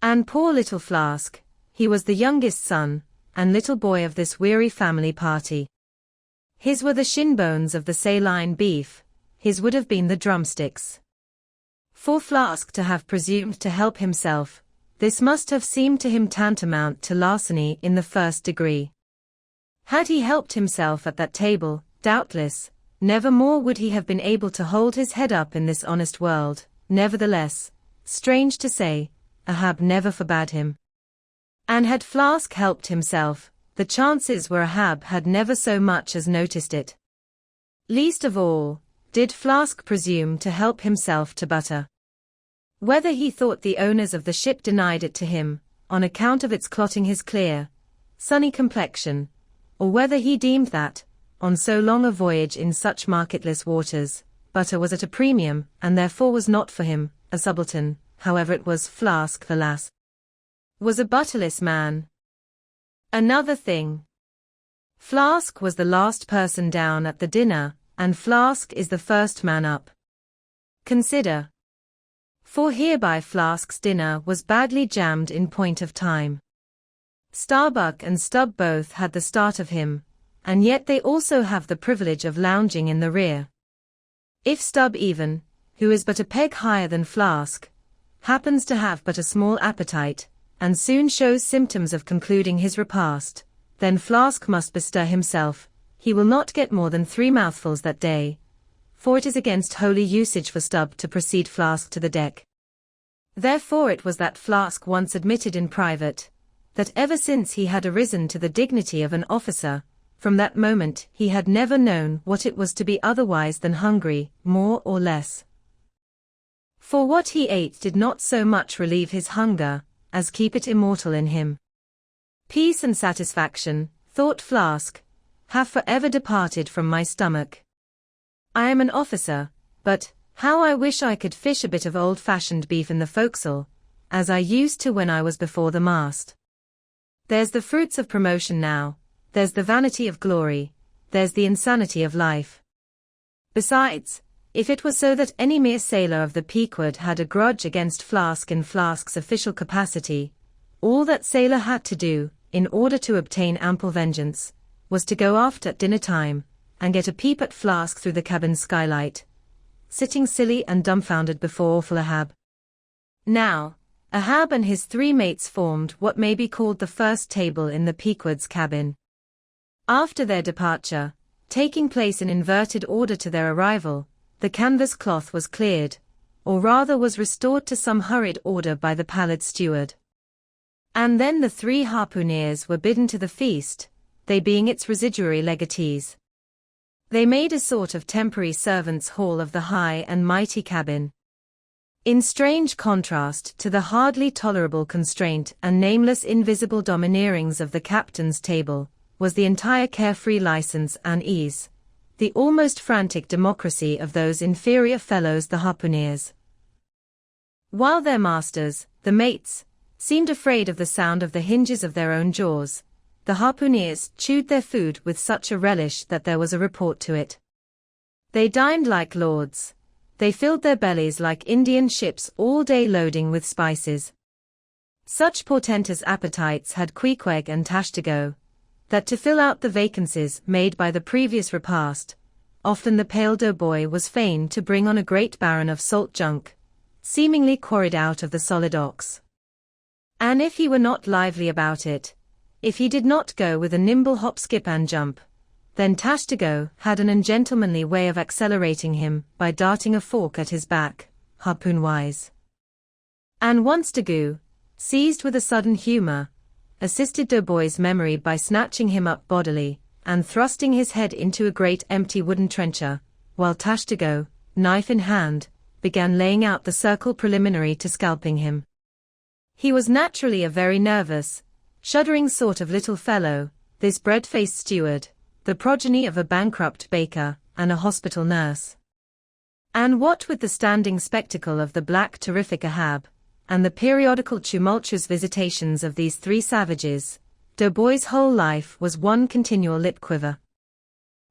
And poor little Flask, he was the youngest son, and little boy of this weary family party. His were the shin bones of the saline beef, his would have been the drumsticks. For Flask to have presumed to help himself, this must have seemed to him tantamount to larceny in the first degree. Had he helped himself at that table, doubtless, never more would he have been able to hold his head up in this honest world. Nevertheless, strange to say, Ahab never forbade him. And had Flask helped himself, the chances were Ahab had never so much as noticed it. Least of all, did Flask presume to help himself to butter. Whether he thought the owners of the ship denied it to him, on account of its clotting his clear, sunny complexion, or whether he deemed that, on so long a voyage in such marketless waters, butter was at a premium, and therefore was not for him, a subaltern, however it was, Flask, alas, was a butterless man. Another thing. Flask was the last person down at the dinner, and Flask is the first man up. Consider. For hereby Flask's dinner was badly jammed in point of time. Starbuck and Stubb both had the start of him, and yet they also have the privilege of lounging in the rear. If Stubb even, who is but a peg higher than Flask, happens to have but a small appetite, and soon shows symptoms of concluding his repast, then Flask must bestir himself. He will not get more than 3 mouthfuls that day, for it is against holy usage for Stubb to precede Flask to the deck. Therefore it was that Flask once admitted in private, that ever since he had arisen to the dignity of an officer, from that moment he had never known what it was to be otherwise than hungry, more or less. For what he ate did not so much relieve his hunger, as keep it immortal in him. Peace and satisfaction, thought Flask, have forever departed from my stomach. I am an officer, but how I wish I could fish a bit of old-fashioned beef in the forecastle, as I used to when I was before the mast. There's the fruits of promotion now, there's the vanity of glory, there's the insanity of life. Besides, if it was so that any mere sailor of the Pequod had a grudge against Flask in Flask's official capacity, all that sailor had to do, in order to obtain ample vengeance, was to go aft at dinner time, and get a peep at Flask through the cabin skylight, sitting silly and dumbfounded before awful Ahab. Now, Ahab and his 3 mates formed what may be called the first table in the Pequod's cabin. After their departure, taking place in inverted order to their arrival, the canvas cloth was cleared, or rather was restored to some hurried order by the pallid steward. And then the 3 harpooneers were bidden to the feast, they being its residuary legatees. They made a sort of temporary servants' hall of the high and mighty cabin. In strange contrast to the hardly tolerable constraint and nameless invisible domineerings of the captain's table, was the entire carefree license and ease, the almost frantic democracy of those inferior fellows the harpooneers. While their masters, the mates, seemed afraid of the sound of the hinges of their own jaws, the harpooneers chewed their food with such a relish that there was a report to it. They dined like lords. They filled their bellies like Indian ships all day loading with spices. Such portentous appetites had Queequeg and Tashtego, that to fill out the vacancies made by the previous repast, often the pale doughboy was fain to bring on a great barron of salt junk, seemingly quarried out of the solid ox. And if he were not lively about it, if he did not go with a nimble hop skip and jump, then Tashtego had an ungentlemanly way of accelerating him by darting a fork at his back, harpoon-wise. And once Daggoo, seized with a sudden humor, assisted Doughboy's memory by snatching him up bodily, and thrusting his head into a great empty wooden trencher, while Tashtego, knife in hand, began laying out the circle preliminary to scalping him. He was naturally a very nervous, shuddering sort of little fellow, this bread-faced steward, the progeny of a bankrupt baker and a hospital nurse. And what with the standing spectacle of the black terrific Ahab, and the periodical tumultuous visitations of these three savages, Doughboy's whole life was one continual lip quiver.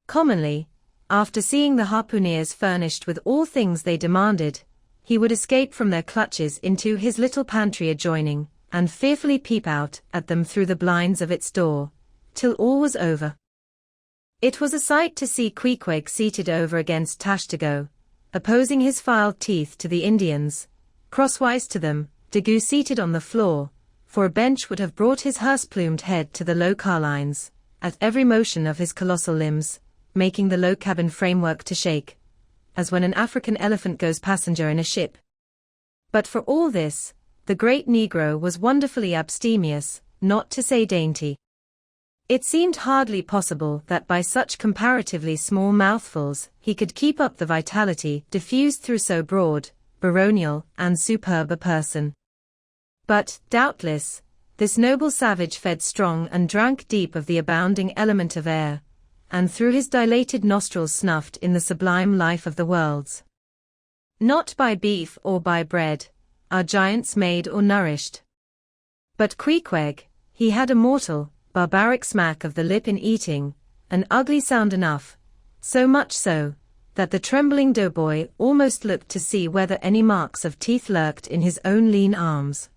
Commonly, after seeing the harpooneers furnished with all things they demanded, he would escape from their clutches into his little pantry adjoining, and fearfully peep out at them through the blinds of its door, till all was over. It was a sight to see Queequeg seated over against Tashtego, opposing his filed teeth to the Indians, crosswise to them, Daggoo seated on the floor, for a bench would have brought his hearse-plumed head to the low carlines, at every motion of his colossal limbs, making the low cabin framework to shake, as when an African elephant goes passenger in a ship. But for all this, the great Negro was wonderfully abstemious, not to say dainty. It seemed hardly possible that by such comparatively small mouthfuls he could keep up the vitality diffused through so broad, baronial, and superb a person. But, doubtless, this noble savage fed strong and drank deep of the abounding element of air, and through his dilated nostrils snuffed in the sublime life of the worlds. Not by beef or by bread are giants made or nourished. But Queequeg, he had a mortal, barbaric smack of the lip in eating, an ugly sound enough, so much so, that the trembling doughboy almost looked to see whether any marks of teeth lurked in his own lean arms.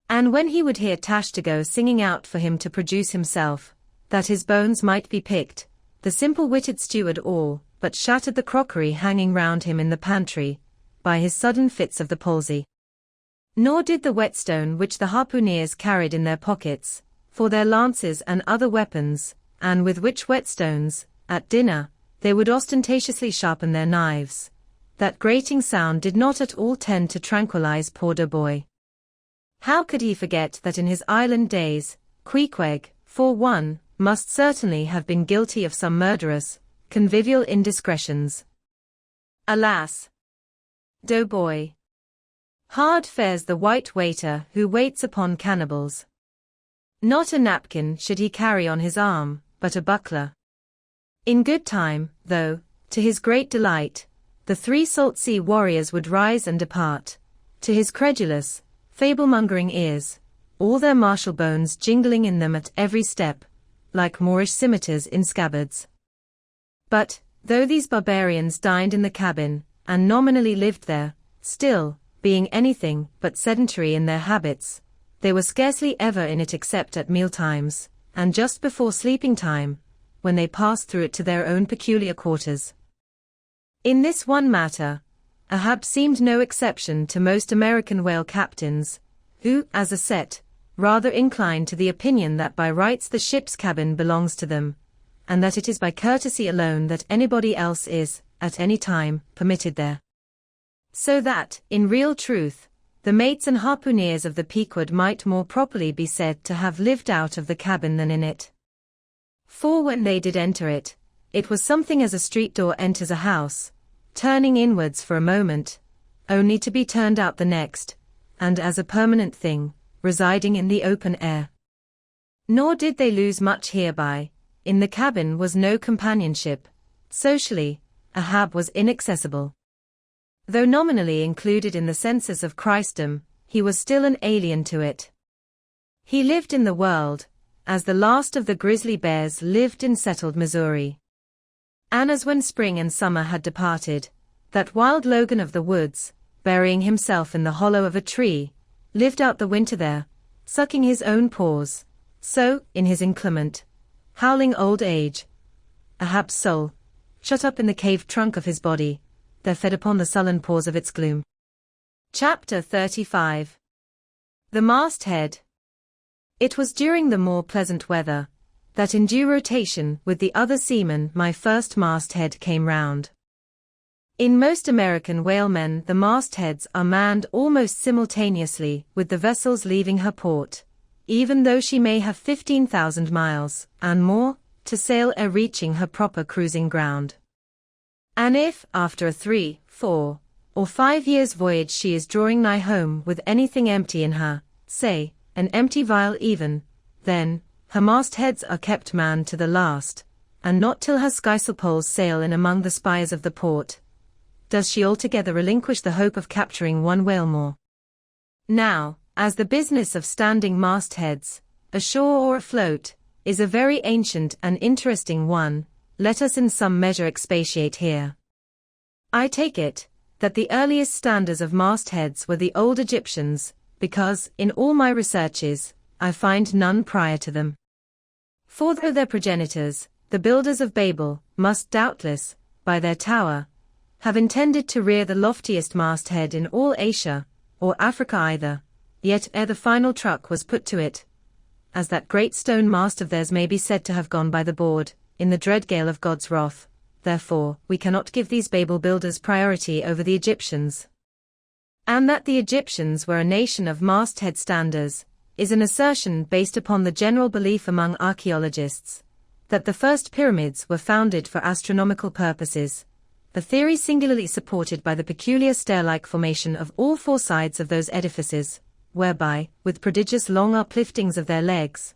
And when he would hear Tashtego singing out for him to produce himself, that his bones might be picked, the simple-witted steward all but shattered the crockery hanging round him in the pantry, by his sudden fits of the palsy. Nor did the whetstone which the harpooneers carried in their pockets, for their lances and other weapons, and with which whetstones, at dinner, they would ostentatiously sharpen their knives, that grating sound did not at all tend to tranquilize poor Doughboy. How could he forget that in his island days, Queequeg, for one, must certainly have been guilty of some murderous, convivial indiscretions? Alas! Doughboy! Hard fares the white waiter who waits upon cannibals. Not a napkin should he carry on his arm, but a buckler. In good time, though, to his great delight, the three salt sea warriors would rise and depart, to his credulous, fable-mongering ears, all their martial bones jingling in them at every step, like Moorish scimitars in scabbards. But, though these barbarians dined in the cabin, and nominally lived there, still, being anything but sedentary in their habits, they were scarcely ever in it except at mealtimes, and just before sleeping time, when they passed through it to their own peculiar quarters. In this one matter, Ahab seemed no exception to most American whale captains, who, as a set, rather incline to the opinion that by rights the ship's cabin belongs to them, and that it is by courtesy alone that anybody else is, at any time, permitted there. So that, in real truth, the mates and harpooneers of the Pequod might more properly be said to have lived out of the cabin than in it. For when they did enter it, it was something as a street door enters a house, turning inwards for a moment, only to be turned out the next, and as a permanent thing, residing in the open air. Nor did they lose much hereby. In the cabin was no companionship. Socially, Ahab was inaccessible. Though nominally included in the census of Christendom, he was still an alien to it. He lived in the world, as the last of the grizzly bears lived in settled Missouri. And as when spring and summer had departed, that wild Logan of the woods, burying himself in the hollow of a tree, lived out the winter there, sucking his own paws, so, in his inclement, howling old age, Ahab's soul, shut up in the caved trunk of his body, there fed upon the sullen pause of its gloom. Chapter 35. The Masthead. It was during the more pleasant weather, that in due rotation with the other seamen my first masthead came round. In most American whalemen the mastheads are manned almost simultaneously with the vessel's leaving her port, even though she may have 15,000 miles, and more, to sail ere reaching her proper cruising ground. And if, after a 3, 4, or 5 years' voyage she is drawing nigh home with anything empty in her, say, an empty vial even, then, her mastheads are kept manned to the last, and not till her skysail poles sail in among the spires of the port, does she altogether relinquish the hope of capturing one whale more. Now, as the business of standing mastheads, ashore or afloat, is a very ancient and interesting one, let us in some measure expatiate here. I take it, that the earliest standers of mastheads were the old Egyptians, because, in all my researches, I find none prior to them. For though their progenitors, the builders of Babel, must doubtless, by their tower, have intended to rear the loftiest masthead in all Asia, or Africa either, yet ere the final truck was put to it, as that great stone mast of theirs may be said to have gone by the board, in the dread gale of God's wrath, therefore we cannot give these Babel builders priority over the Egyptians. And that the Egyptians were a nation of masthead standers, is an assertion based upon the general belief among archaeologists, that the first pyramids were founded for astronomical purposes, a theory singularly supported by the peculiar stair-like formation of all four sides of those edifices, whereby, with prodigious long upliftings of their legs,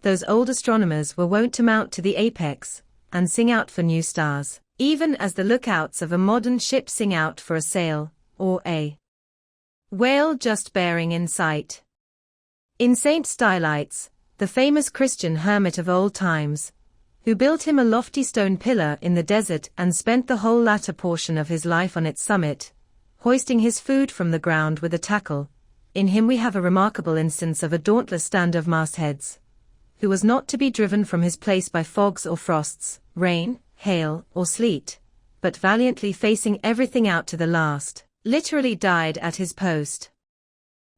those old astronomers were wont to mount to the apex, and sing out for new stars, even as the lookouts of a modern ship sing out for a sail, or a whale just bearing in sight. In Saint Stylites, the famous Christian hermit of old times, who built him a lofty stone pillar in the desert and spent the whole latter portion of his life on its summit, hoisting his food from the ground with a tackle, in him we have a remarkable instance of a dauntless stander of mastheads, who was not to be driven from his place by fogs or frosts, rain, hail, or sleet, but valiantly facing everything out to the last, literally died at his post.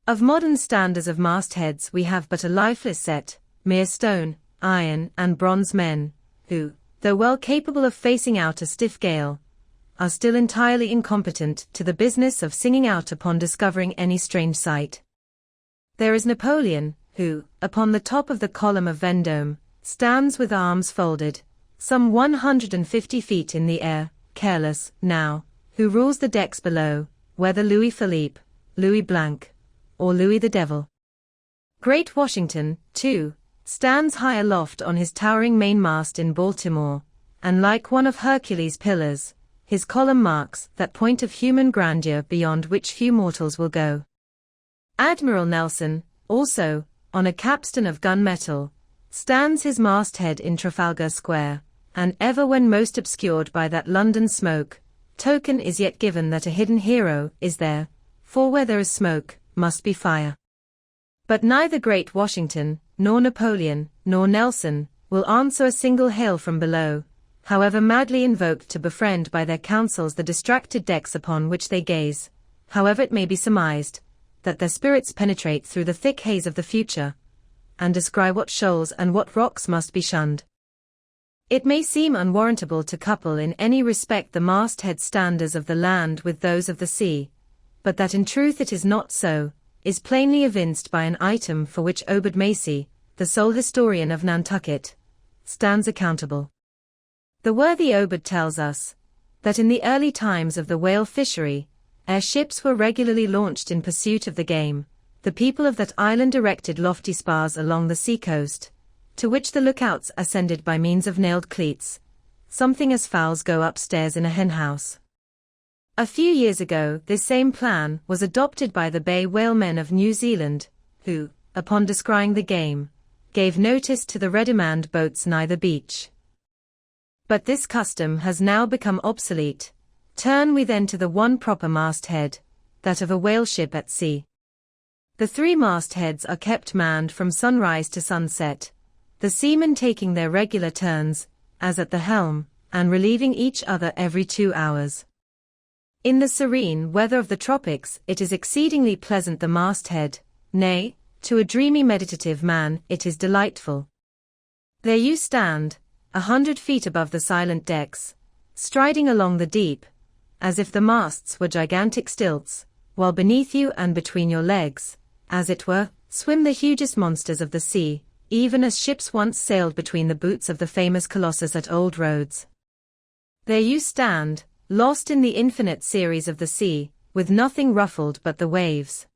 Of modern standers of mastheads we have but a lifeless set, mere stone, iron, and bronze men, who, though well capable of facing out a stiff gale, are still entirely incompetent to the business of singing out upon discovering any strange sight. There is Napoleon, who, upon the top of the column of Vendôme, stands with arms folded, some 150 feet in the air, careless, now, who rules the decks below, whether Louis Philippe, Louis Blanc, or Louis the Devil. Great Washington, too, stands high aloft on his towering mainmast in Baltimore, and like one of Hercules' pillars, his column marks that point of human grandeur beyond which few mortals will go. Admiral Nelson, also, on a capstan of gunmetal, stands his masthead in Trafalgar Square, and ever when most obscured by that London smoke, token is yet given that a hidden hero is there, for where there is smoke, must be fire. But neither great Washington, nor Napoleon, nor Nelson, will answer a single hail from below, however madly invoked to befriend by their counsels the distracted decks upon which they gaze, however it may be surmised, that their spirits penetrate through the thick haze of the future, and descry what shoals and what rocks must be shunned. It may seem unwarrantable to couple in any respect the masthead standers of the land with those of the sea, but that in truth it is not so, is plainly evinced by an item for which Obed Macy, the sole historian of Nantucket, stands accountable. The worthy Obed tells us, that in the early times of the whale fishery, ere ships were regularly launched in pursuit of the game, the people of that island erected lofty spars along the sea-coast, to which the lookouts ascended by means of nailed cleats, something as fowls go upstairs in a henhouse. A few years ago this same plan was adopted by the bay whalemen of New Zealand, who, upon descrying the game, gave notice to the redimand boats nigh the beach. But this custom has now become obsolete. Turn we then to the one proper masthead, that of a whale ship at sea. The three mastheads are kept manned from sunrise to sunset, the seamen taking their regular turns, as at the helm, and relieving each other every 2 hours. In the serene weather of the tropics it is exceedingly pleasant the masthead, nay, to a dreamy meditative man it is delightful. There you stand, 100 feet above the silent decks, striding along the deep, as if the masts were gigantic stilts, while beneath you and between your legs, as it were, swim the hugest monsters of the sea, even as ships once sailed between the boots of the famous Colossus at Old Rhodes. There you stand, lost in the infinite series of the sea, with nothing ruffled but the waves.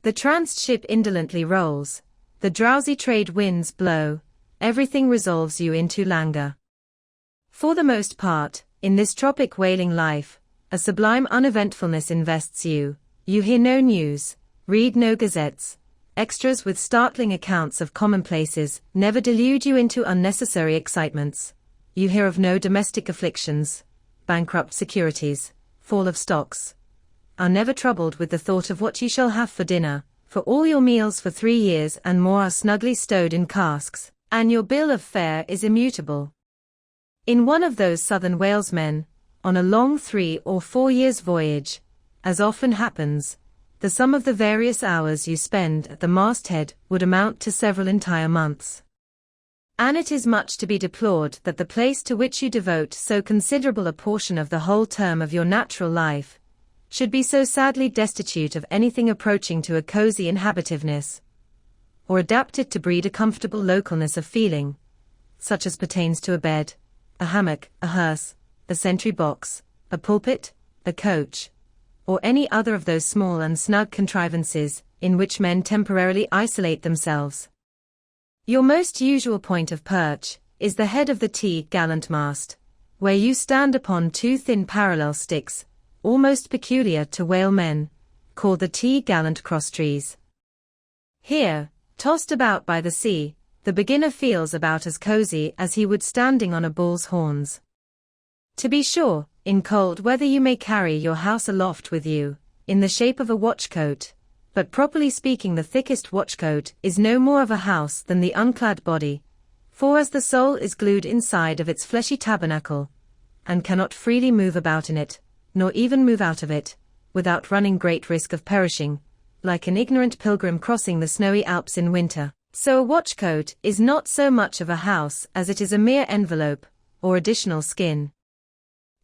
The tranced ship indolently rolls, the drowsy trade winds blow, everything resolves you into languor. For the most part, in this tropic whaling life, a sublime uneventfulness invests you. You hear no news, read no gazettes. Extras with startling accounts of commonplaces never delude you into unnecessary excitements. You hear of no domestic afflictions, bankrupt securities, fall of stocks. Are never troubled with the thought of what you shall have for dinner, for all your meals for 3 years and more are snugly stowed in casks, and your bill of fare is immutable. In one of those southern whalesmen, on a long 3 or 4 years' voyage, as often happens, the sum of the various hours you spend at the masthead would amount to several entire months. And it is much to be deplored that the place to which you devote so considerable a portion of the whole term of your natural life should be so sadly destitute of anything approaching to a cozy inhabitiveness, or adapted to breed a comfortable localness of feeling, such as pertains to a bed, a hammock, a hearse, a sentry box, a pulpit, a coach, or any other of those small and snug contrivances in which men temporarily isolate themselves. Your most usual point of perch is the head of the T-gallant mast, where you stand upon 2 thin parallel sticks, almost peculiar to whalemen, called the T-gallant crosstrees. Here, tossed about by the sea, the beginner feels about as cozy as he would standing on a bull's horns. To be sure, in cold weather you may carry your house aloft with you, in the shape of a watchcoat, but properly speaking the thickest watchcoat is no more of a house than the unclad body, for as the soul is glued inside of its fleshy tabernacle, and cannot freely move about in it, nor even move out of it, without running great risk of perishing, like an ignorant pilgrim crossing the snowy Alps in winter, so a watchcoat is not so much of a house as it is a mere envelope, or additional skin,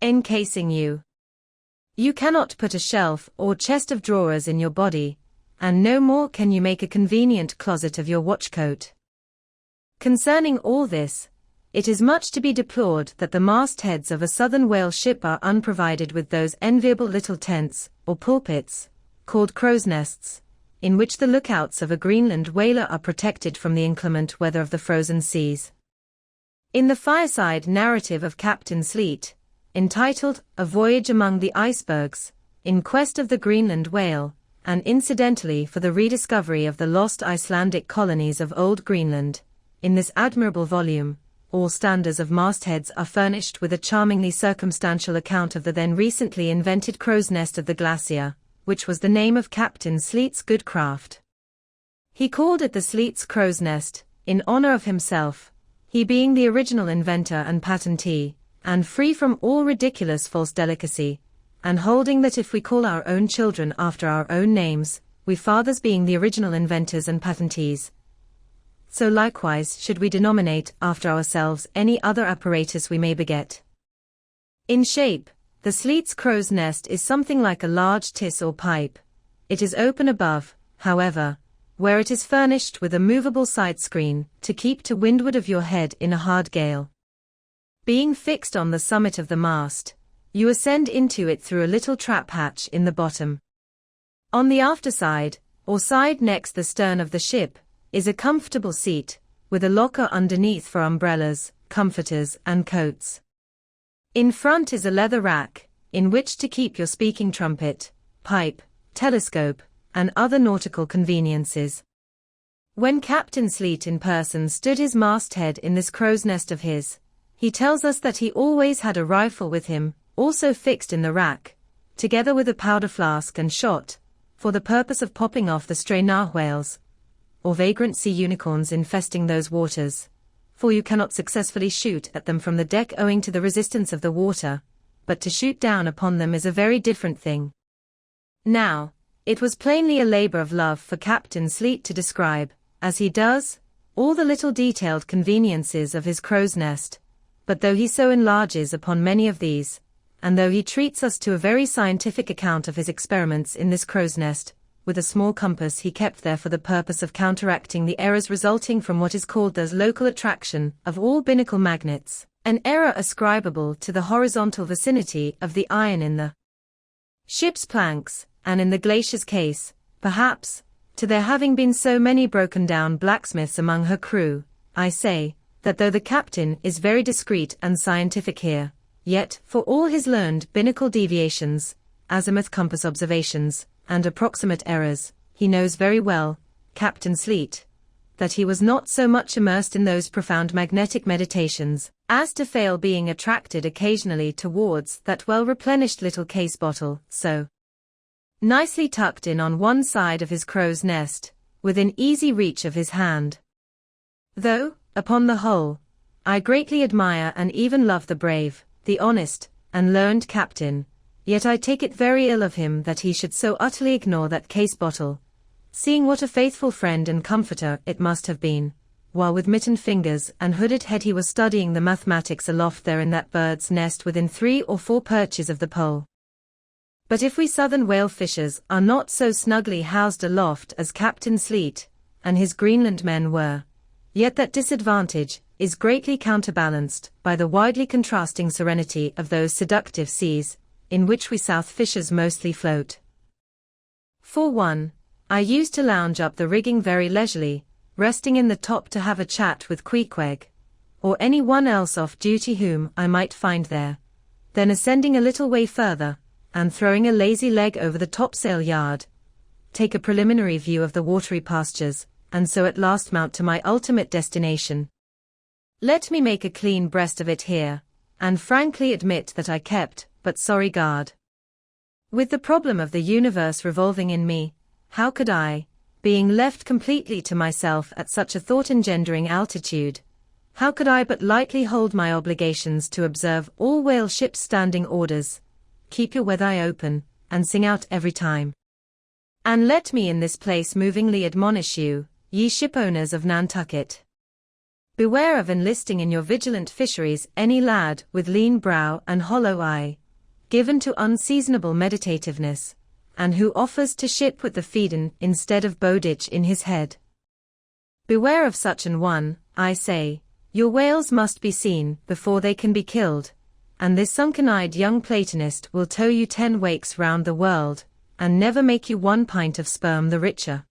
encasing you. You cannot put a shelf or chest of drawers in your body, and no more can you make a convenient closet of your watchcoat. Concerning all this, it is much to be deplored that the mastheads of a southern whale ship are unprovided with those enviable little tents, or pulpits, called crow's nests, in which the lookouts of a Greenland whaler are protected from the inclement weather of the frozen seas. In the fireside narrative of Captain Sleet, entitled A Voyage Among the Icebergs, in quest of the Greenland whale, and incidentally for the rediscovery of the lost Icelandic colonies of Old Greenland, in this admirable volume, all standers of mastheads are furnished with a charmingly circumstantial account of the then recently invented crow's nest of the Glacier, which was the name of Captain Sleet's good craft. He called it the Sleet's crow's nest, in honor of himself, he being the original inventor and patentee, and free from all ridiculous false delicacy, and holding that if we call our own children after our own names, we fathers being the original inventors and patentees, so likewise should we denominate after ourselves any other apparatus we may beget. In shape, the Sleet's crow's nest is something like a large tiss or pipe. It is open above, however, where it is furnished with a movable side screen to keep to windward of your head in a hard gale. Being fixed on the summit of the mast, you ascend into it through a little trap hatch in the bottom. On the afterside, or side next the stern of the ship, is a comfortable seat, with a locker underneath for umbrellas, comforters, and coats. In front is a leather rack, in which to keep your speaking trumpet, pipe, telescope, and other nautical conveniences. When Captain Sleet in person stood his masthead in this crow's nest of his, he tells us that he always had a rifle with him, also fixed in the rack, together with a powder flask and shot, for the purpose of popping off the stray narwhales, or vagrant sea unicorns infesting those waters, for you cannot successfully shoot at them from the deck owing to the resistance of the water, but to shoot down upon them is a very different thing. Now, it was plainly a labor of love for Captain Sleet to describe, as he does, all the little detailed conveniences of his crow's nest, but though he so enlarges upon many of these, and though he treats us to a very scientific account of his experiments in this crow's nest, with a small compass he kept there for the purpose of counteracting the errors resulting from what is called the local attraction of all binnacle magnets, an error ascribable to the horizontal vicinity of the iron in the ship's planks, and in the Glacier's case, perhaps, to there having been so many broken-down blacksmiths among her crew, I say, that though the captain is very discreet and scientific here, yet, for all his learned binnacle deviations, azimuth compass observations, and approximate errors, he knows very well, Captain Sleet, that he was not so much immersed in those profound magnetic meditations, as to fail being attracted occasionally towards that well-replenished little case bottle, so nicely tucked in on one side of his crow's nest, within easy reach of his hand. Though, upon the whole, I greatly admire and even love the brave, the honest, and learned captain, yet I take it very ill of him that he should so utterly ignore that case bottle, seeing what a faithful friend and comforter it must have been, while with mittened fingers and hooded head he was studying the mathematics aloft there in that bird's nest within 3 or 4 perches of the pole. But if we southern whale fishers are not so snugly housed aloft as Captain Sleet and his Greenland men were, yet that disadvantage is greatly counterbalanced by the widely contrasting serenity of those seductive seas, in which we south fishers mostly float. For one, I used to lounge up the rigging very leisurely, resting in the top to have a chat with Queequeg, or any one else off duty whom I might find there, then ascending a little way further, and throwing a lazy leg over the topsail yard, take a preliminary view of the watery pastures, and so at last mount to my ultimate destination. Let me make a clean breast of it here, and frankly admit that I kept but sorry guard. With the problem of the universe revolving in me, how could I, being left completely to myself at such a thought-engendering altitude, how could I but lightly hold my obligations to observe all whale ships' standing orders, keep your weather eye open, and sing out every time? And let me in this place movingly admonish you, ye shipowners of Nantucket. Beware of enlisting in your vigilant fisheries any lad with lean brow and hollow eye, given to unseasonable meditativeness, and who offers to ship with the feeden instead of bowditch in his head. Beware of such an one, I say. Your whales must be seen before they can be killed, and this sunken-eyed young Platonist will tow you 10 wakes round the world, and never make you 1 pint of sperm the richer.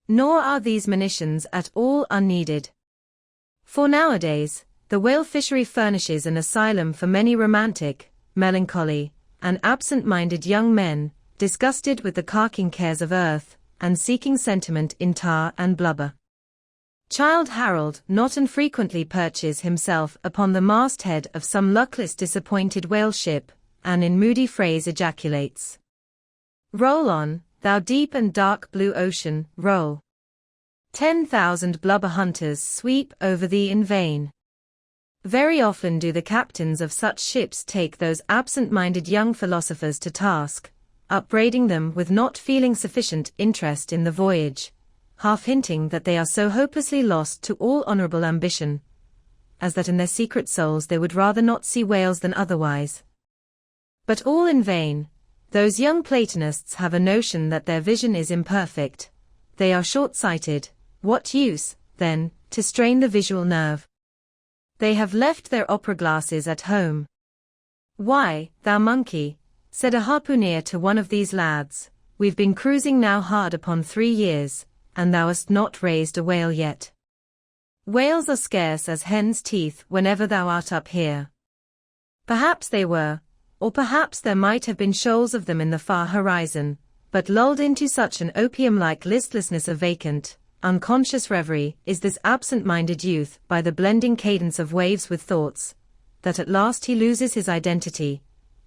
Nor are these monitions at all unneeded. For nowadays, the whale fishery furnishes an asylum for many romantic, melancholy, and absent-minded young men, disgusted with the carking cares of earth, and seeking sentiment in tar and blubber. Childe Harold not infrequently perches himself upon the masthead of some luckless disappointed whale ship, and in moody phrase ejaculates, "Roll on, thou deep and dark blue ocean, roll. 10,000 blubber hunters sweep over thee in vain." Very often do the captains of such ships take those absent-minded young philosophers to task, upbraiding them with not feeling sufficient interest in the voyage, half hinting that they are so hopelessly lost to all honorable ambition, as that in their secret souls they would rather not see whales than otherwise. But all in vain. Those young Platonists have a notion that their vision is imperfect. They are short-sighted. What use, then, to strain the visual nerve? They have left their opera glasses at home. "Why, thou monkey," said a harpooner to one of these lads, "we've been cruising now hard upon 3 years, and thou hast not raised a whale yet. Whales are scarce as hen's teeth whenever thou art up here." Perhaps they were, or perhaps there might have been shoals of them in the far horizon, but lulled into such an opium-like listlessness of vacant, unconscious reverie is this absent-minded youth by the blending cadence of waves with thoughts, that at last he loses his identity,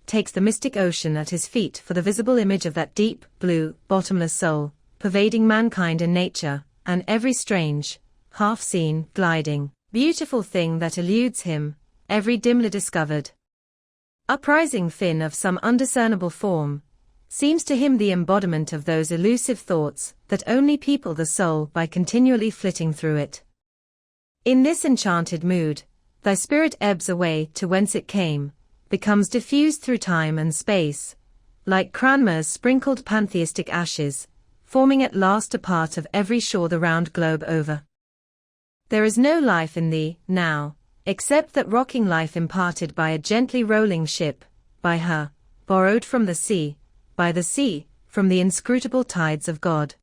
takes the mystic ocean at his feet for the visible image of that deep, blue, bottomless soul, pervading mankind and nature, and every strange, half-seen, gliding, beautiful thing that eludes him, every dimly discovered uprising fin of some undiscernible form, seems to him the embodiment of those elusive thoughts that only people the soul by continually flitting through it. In this enchanted mood, thy spirit ebbs away to whence it came, becomes diffused through time and space, like Cranmer's sprinkled pantheistic ashes, forming at last a part of every shore the round globe over. There is no life in thee, now, except that rocking life imparted by a gently rolling ship, by her, borrowed from the sea, by the sea, from the inscrutable tides of God.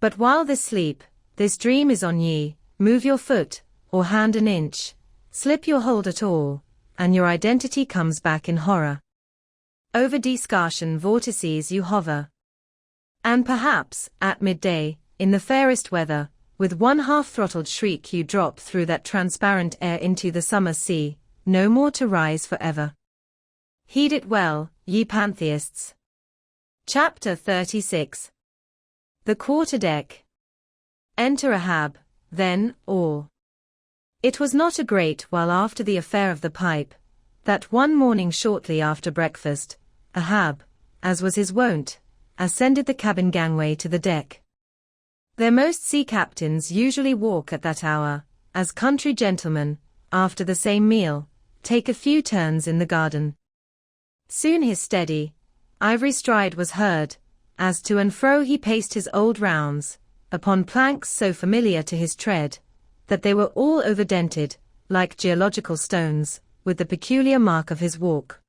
But while this sleep, this dream is on ye, move your foot, or hand an inch, slip your hold at all, and your identity comes back in horror. Over discussion vortices you hover. And perhaps, at midday, in the fairest weather, with one half-throttled shriek you drop through that transparent air into the summer sea, no more to rise forever. Heed it well, ye pantheists. Chapter 36. The Quarterdeck. Enter Ahab, then, all. It was not a great while after the affair of the pipe, that one morning shortly after breakfast, Ahab, as was his wont, ascended the cabin gangway to the deck. There most sea captains usually walk at that hour, as country gentlemen, after the same meal, take a few turns in the garden. Soon his steady, ivory stride was heard, as to and fro he paced his old rounds, upon planks so familiar to his tread, that they were all overdented, like geological stones, with the peculiar mark of his walk.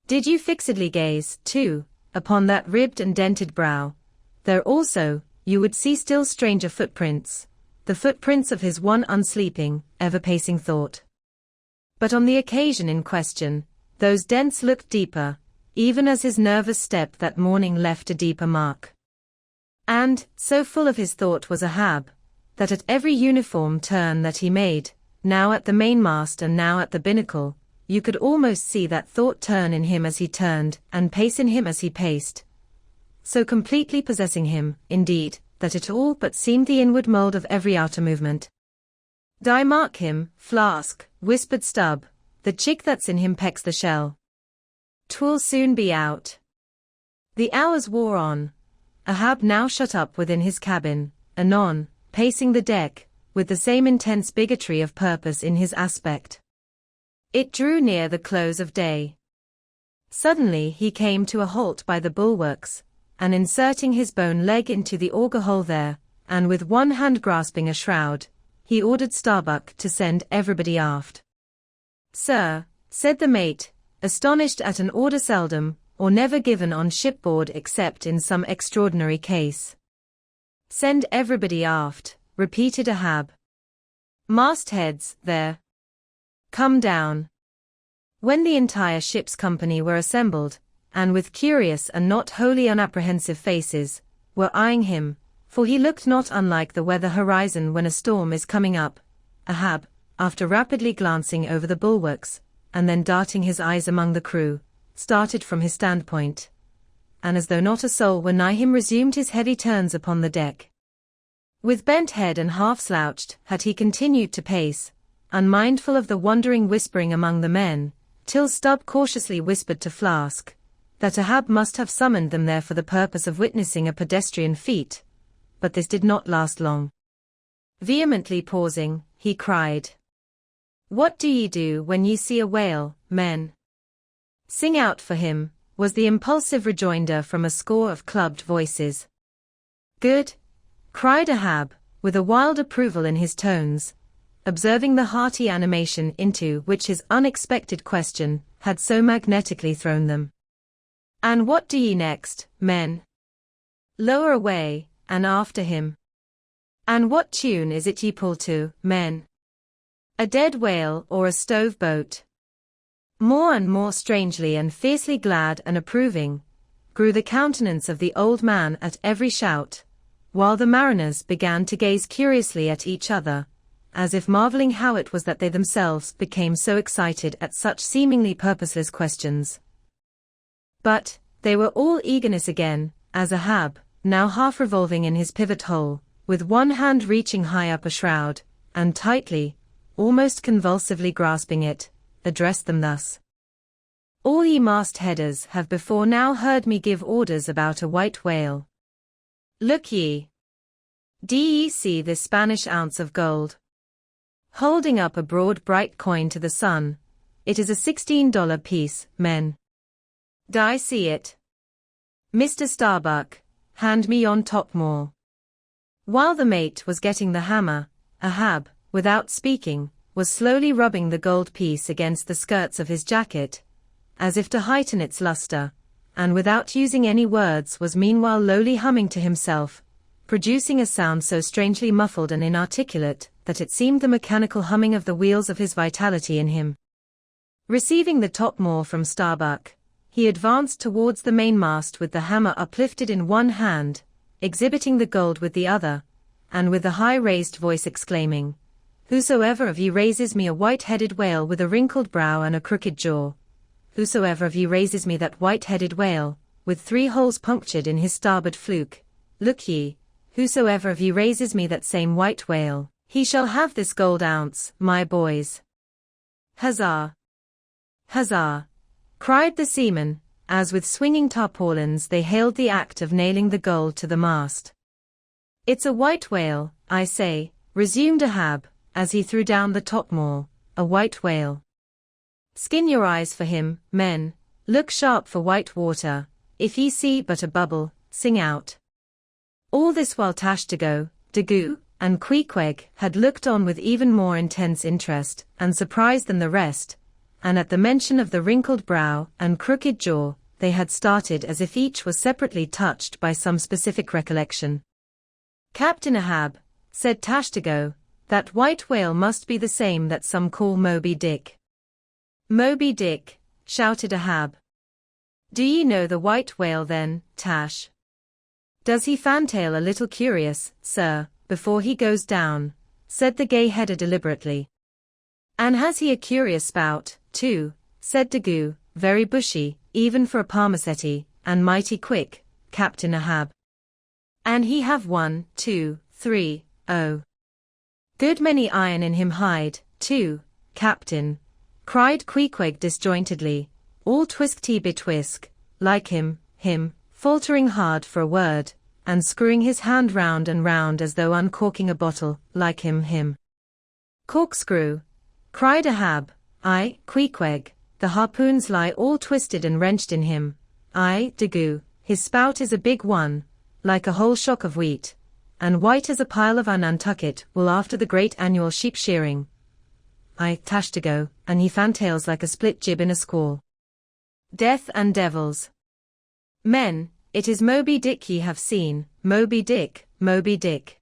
Did you fixedly gaze, too, upon that ribbed and dented brow, there also, you would see still stranger footprints, the footprints of his one unsleeping, ever-pacing thought. But on the occasion in question, those dents looked deeper, even as his nervous step that morning left a deeper mark. And, so full of his thought was Ahab, that at every uniform turn that he made, now at the mainmast and now at the binnacle, you could almost see that thought turn in him as he turned, and pace in him as he paced. So completely possessing him, indeed, that it all but seemed the inward mold of every outer movement. "Die mark him, Flask," whispered Stubb, "the chick that's in him pecks the shell. 'Twill soon be out." The hours wore on. Ahab now shut up within his cabin, anon, pacing the deck, with the same intense bigotry of purpose in his aspect. It drew near the close of day. Suddenly he came to a halt by the bulwarks, and inserting his bone leg into the auger hole there, and with one hand grasping a shroud, he ordered Starbuck to send everybody aft. "Sir," said the mate, astonished at an order seldom or never given on shipboard except in some extraordinary case. "Send everybody aft," repeated Ahab. "Mastheads, there. Come down." When the entire ship's company were assembled, and with curious and not wholly unapprehensive faces, were eyeing him, for he looked not unlike the weather horizon when a storm is coming up, Ahab, after rapidly glancing over the bulwarks, and then darting his eyes among the crew, started from his standpoint, and as though not a soul were nigh him resumed his heavy turns upon the deck. With bent head and half-slouched had he continued to pace, unmindful of the wondering whispering among the men, till Stubb cautiously whispered to Flask, that Ahab must have summoned them there for the purpose of witnessing a pedestrian feat, but this did not last long. Vehemently pausing, he cried, "What do ye do when ye see a whale, men? Sing out for him," was the impulsive rejoinder from a score of clubbed voices. "Good," cried Ahab, with a wild approval in his tones, observing the hearty animation into which his unexpected question had so magnetically thrown them. "And what do ye next, men? Lower away, and after him. And what tune is it ye pull to, men? A dead whale or a stove boat?" More and more strangely and fiercely glad and approving grew the countenance of the old man at every shout, while the mariners began to gaze curiously at each other, as if marveling how it was that they themselves became so excited at such seemingly purposeless questions. But they were all eagerness again, as Ahab, now half revolving in his pivot hole, with one hand reaching high up a shroud, and tightly, almost convulsively grasping it, addressed them thus: "All ye mastheaders have before now heard me give orders about a white whale. Look ye. Do ye see this Spanish ounce of gold?" Holding up a broad bright coin to the sun, "It is a $16 piece, men. Die see it? Mr. Starbuck, hand me yon topmaul." While the mate was getting the hammer, Ahab, without speaking, was slowly rubbing the gold piece against the skirts of his jacket, as if to heighten its luster, and without using any words was meanwhile lowly humming to himself, producing a sound so strangely muffled and inarticulate that it seemed the mechanical humming of the wheels of his vitality in him. Receiving the topmaul from Starbuck, he advanced towards the mainmast with the hammer uplifted in one hand, exhibiting the gold with the other, and with a high-raised voice exclaiming, "Whosoever of ye raises me a white-headed whale with a wrinkled brow and a crooked jaw, whosoever of ye raises me that white-headed whale, with 3 holes punctured in his starboard fluke, look ye, whosoever of ye raises me that same white whale, he shall have this gold ounce, my boys." "Huzzah! Huzzah!" cried the seamen, as with swinging tarpaulins they hailed the act of nailing the gold to the mast. "It's a white whale, I say," resumed Ahab, as he threw down the topmaul, "a white whale. Skin your eyes for him, men, look sharp for white water, if ye see but a bubble, sing out." All this while Tashtago, Daggoo, and Queequeg had looked on with even more intense interest and surprise than the rest, and at the mention of the wrinkled brow and crooked jaw, they had started as if each was separately touched by some specific recollection. "Captain Ahab," said Tashtago, "that white whale must be the same that some call Moby Dick." "Moby Dick," shouted Ahab. "Do ye know the white whale then, Tash? Does he fantail a little curious, sir, before he goes down?" said the gay-header deliberately. "And has he a curious spout, too?" said Daggoo, "very bushy, even for a parmacetti, and mighty quick, Captain Ahab." "And he have 1, 2, 3, oh, good many iron in him hide, too, Captain," cried Queequeg disjointedly, all twisk-betwisk, like him, faltering hard for a word, and screwing his hand round and round as though uncorking a bottle, like him. "Corkscrew," cried Ahab. "Aye, Queequeg, the harpoons lie all twisted and wrenched in him. Aye, Daggoo, his spout is a big one, like a whole shock of wheat, and white as a pile of Nantucket wool after the great annual sheep shearing. Aye, Tashtago, and he fantails like a split jib in a squall. Death and devils! Men, it is Moby Dick ye have seen, Moby Dick, Moby Dick."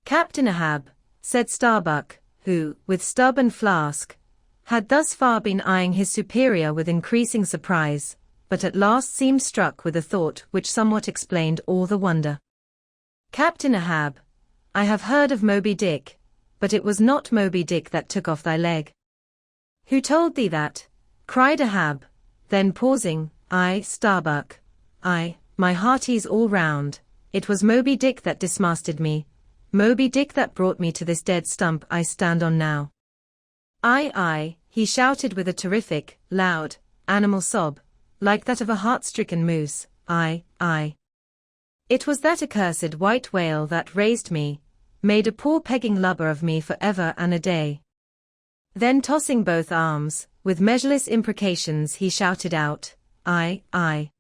"Captain Ahab," said Starbuck, who, with stub and flask, had thus far been eyeing his superior with increasing surprise, but at last seemed struck with a thought which somewhat explained all the wonder. "Captain Ahab, I have heard of Moby Dick, but it was not Moby Dick that took off thy leg." "Who told thee that?" cried Ahab, then pausing, "Aye, Starbuck, aye, my hearties all round, it was Moby Dick that dismasted me, Moby Dick that brought me to this dead stump I stand on now. Aye, aye," he shouted with a terrific, loud, animal sob, like that of a heart-stricken moose, "aye, aye. It was that accursed white whale that raised me, made a poor pegging lubber of me for ever and a day." Then tossing both arms, with measureless imprecations he shouted out, "Aye, aye.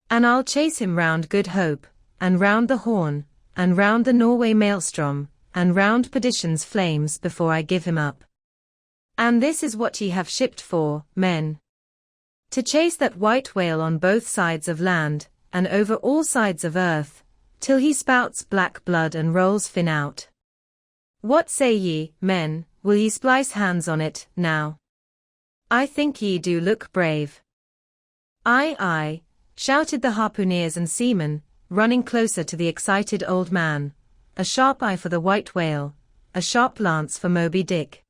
And I'll chase him round Good Hope, and round the Horn, and round the Norway Maelstrom, and round Perdition's flames before I give him up. And this is what ye have shipped for, men. To chase that white whale on both sides of land, and over all sides of earth, till he spouts black blood and rolls fin out. What say ye, men, will ye splice hands on it, now? I think ye do look brave." "Aye, aye," shouted the harpooneers and seamen, running closer to the excited old man, "a sharp eye for the white whale, a sharp lance for Moby Dick.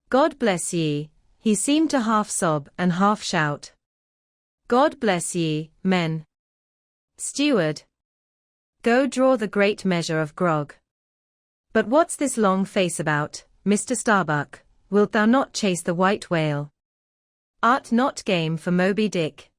God bless ye," he seemed to half sob and half shout. "God bless ye, men. Steward, go draw the great measure of grog. But what's this long face about, Mr. Starbuck? Wilt thou not chase the white whale? Art not game for Moby Dick?"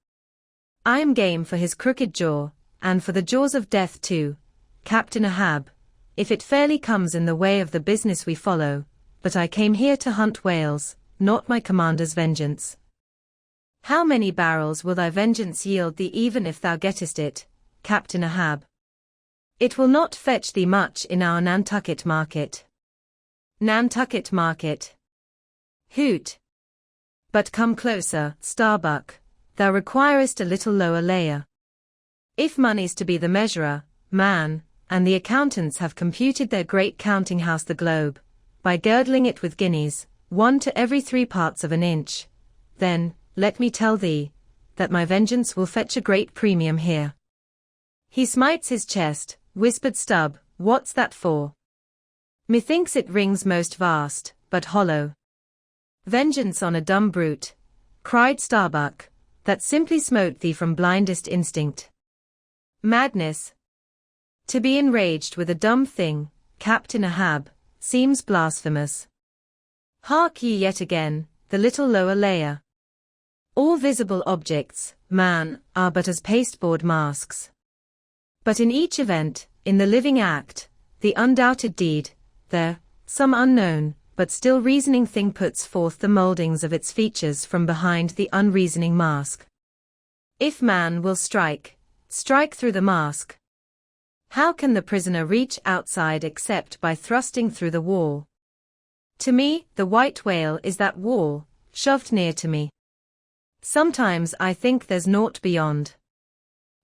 "I am game for his crooked jaw, and for the jaws of death too, Captain Ahab, if it fairly comes in the way of the business we follow, but I came here to hunt whales, not my commander's vengeance." "How many barrels will thy vengeance yield thee even if thou gettest it, Captain Ahab?" "It will not fetch thee much in our Nantucket market." "Nantucket market? Hoot! But come closer, Starbuck, thou requirest a little lower layer. If money's to be the measurer, man, and the accountants have computed their great counting house the globe, by girdling it with guineas, 1 to every 3 parts of an inch. Then, let me tell thee, that my vengeance will fetch a great premium here. He smites his chest, whispered Stubb, what's that for? Methinks it rings most vast, but hollow. Vengeance on a dumb brute, cried Starbuck, that simply smote thee from blindest instinct. Madness. To be enraged with a dumb thing, Captain Ahab, seems blasphemous. Hark ye yet again, the little lower layer. All visible objects, man, are but as pasteboard masks. But in each event, in the living act, the undoubted deed, there, some unknown, but still reasoning thing puts forth the mouldings of its features from behind the unreasoning mask. If man will strike through the mask. How can the prisoner reach outside except by thrusting through the wall? To me, the white whale is that wall, shoved near to me. Sometimes I think there's naught beyond.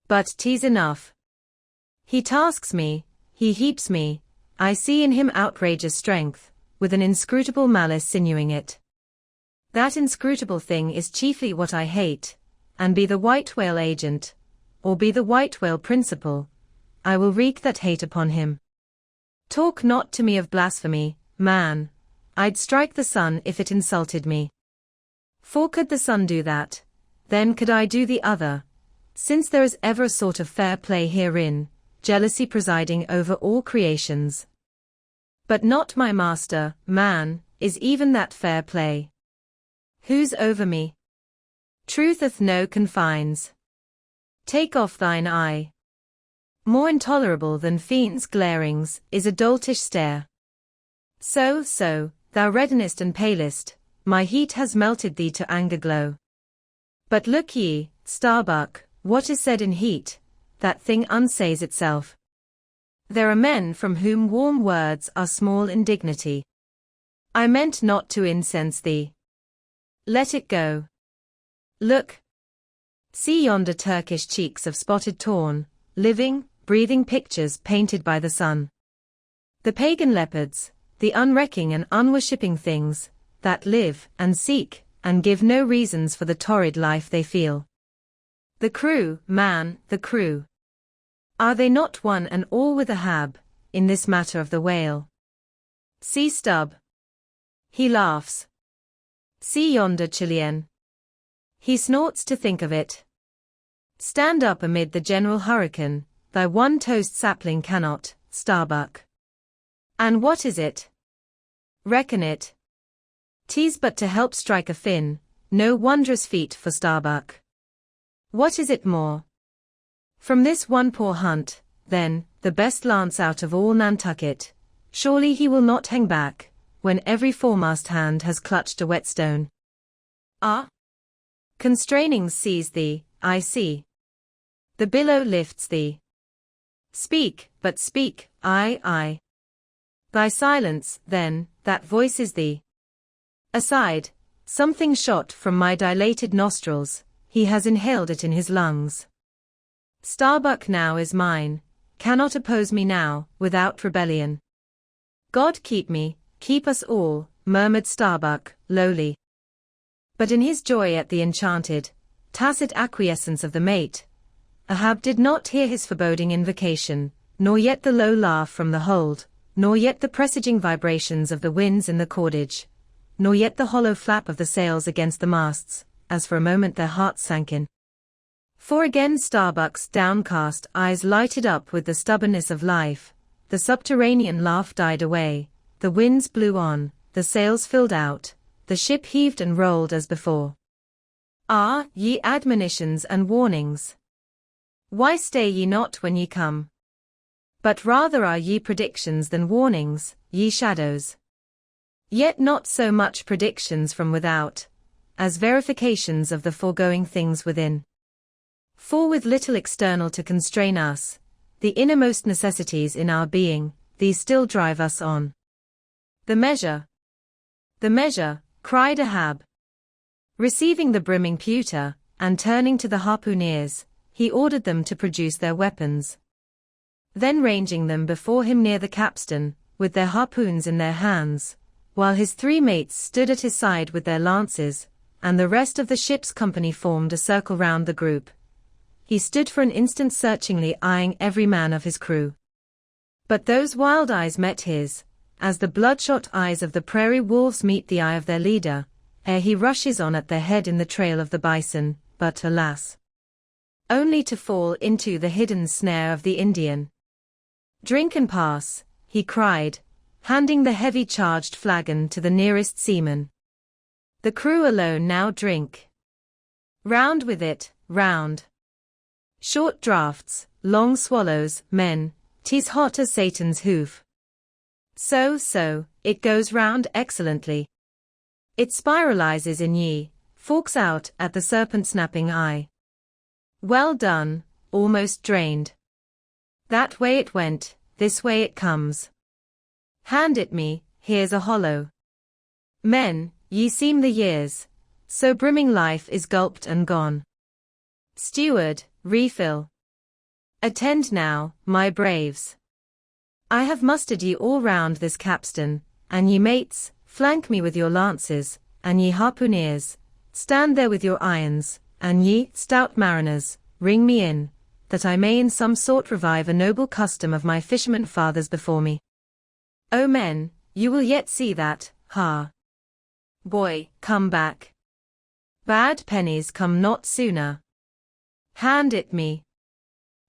But 'tis enough. He tasks me, he heaps me, I see in him outrageous strength, with an inscrutable malice sinewing it. That inscrutable thing is chiefly what I hate, and be the white whale agent, or be the white whale principal, I will wreak that hate upon him. Talk not to me of blasphemy, man, I'd strike the sun if it insulted me. For could the sun do that, then could I do the other, since there is ever a sort of fair play herein, jealousy presiding over all creations. But not my master, man, is even that fair play. Who's over me? Truth hath no confines. Take off thine eye. More intolerable than fiends' glarings is a doltish stare. So, thou reddenest and palest, my heat has melted thee to anger glow. But look ye, Starbuck, what is said in heat, that thing unsays itself. There are men from whom warm words are small indignity. I meant not to incense thee. Let it go. Look. See yonder Turkish cheeks of spotted tawn, living, breathing pictures painted by the sun. The pagan leopards, the unrecking and unworshipping things, that live, and seek, and give no reasons for the torrid life they feel. The crew, man, the crew. Are they not one and all with Ahab, in this matter of the whale? See Stubb. He laughs. See yonder Chilean. He snorts to think of it. Stand up amid the general hurricane, thy one toast sapling cannot, Starbuck. And what is it? Reckon it. 'Tis but to help strike a fin, no wondrous feat for Starbuck. What is it more? From this one poor hunt, then, the best lance out of all Nantucket, surely he will not hang back, when every foremast hand has clutched a whetstone. Ah! Constrainings seize thee, I see. The billow lifts thee. Speak, but speak, I. Thy silence, then, that voices thee. Aside, something shot from my dilated nostrils, he has inhaled it in his lungs. Starbuck now is mine, cannot oppose me now, without rebellion. God keep me, keep us all, murmured Starbuck, lowly. But in his joy at the enchanted, tacit acquiescence of the mate, Ahab did not hear his foreboding invocation, nor yet the low laugh from the hold, nor yet the presaging vibrations of the winds in the cordage, nor yet the hollow flap of the sails against the masts, as for a moment their hearts sank in. For again Starbuck's downcast eyes lighted up with the stubbornness of life, the subterranean laugh died away, the winds blew on, the sails filled out, the ship heaved and rolled as before. Ah, ye admonitions and warnings! Why stay ye not when ye come? But rather are ye predictions than warnings, ye shadows. Yet not so much predictions from without, as verifications of the foregoing things within. For with little external to constrain us, the innermost necessities in our being, these still drive us on. The measure, cried Ahab. Receiving the brimming pewter, and turning to the harpooneers, he ordered them to produce their weapons. Then ranging them before him near the capstan, with their harpoons in their hands, while his 3 mates stood at his side with their lances, and the rest of the ship's company formed a circle round the group. He stood for an instant searchingly eyeing every man of his crew. But those wild eyes met his, as the bloodshot eyes of the prairie wolves meet the eye of their leader, ere he rushes on at their head in the trail of the bison, but alas, only to fall into the hidden snare of the Indian. "Drink and pass," he cried, handing the heavy charged flagon to the nearest seaman. "The crew alone now drink. Round with it, round. Short draughts, long swallows, men, 'tis hot as Satan's hoof. So, it goes round excellently. It spiralizes in ye, forks out at the serpent-snapping eye. Well done, almost drained. That way it went, this way it comes. Hand it me, here's a hollow. Men, ye seem the years, so brimming life is gulped and gone. Steward, refill. Attend now, my braves. I have mustered ye all round this capstan, and ye mates, flank me with your lances, and ye harpooneers, stand there with your irons, and ye, stout mariners, ring me in, that I may in some sort revive a noble custom of my fisherman fathers before me. O men, you will yet see that, ha! Boy, come back. Bad pennies come not sooner. Hand it me.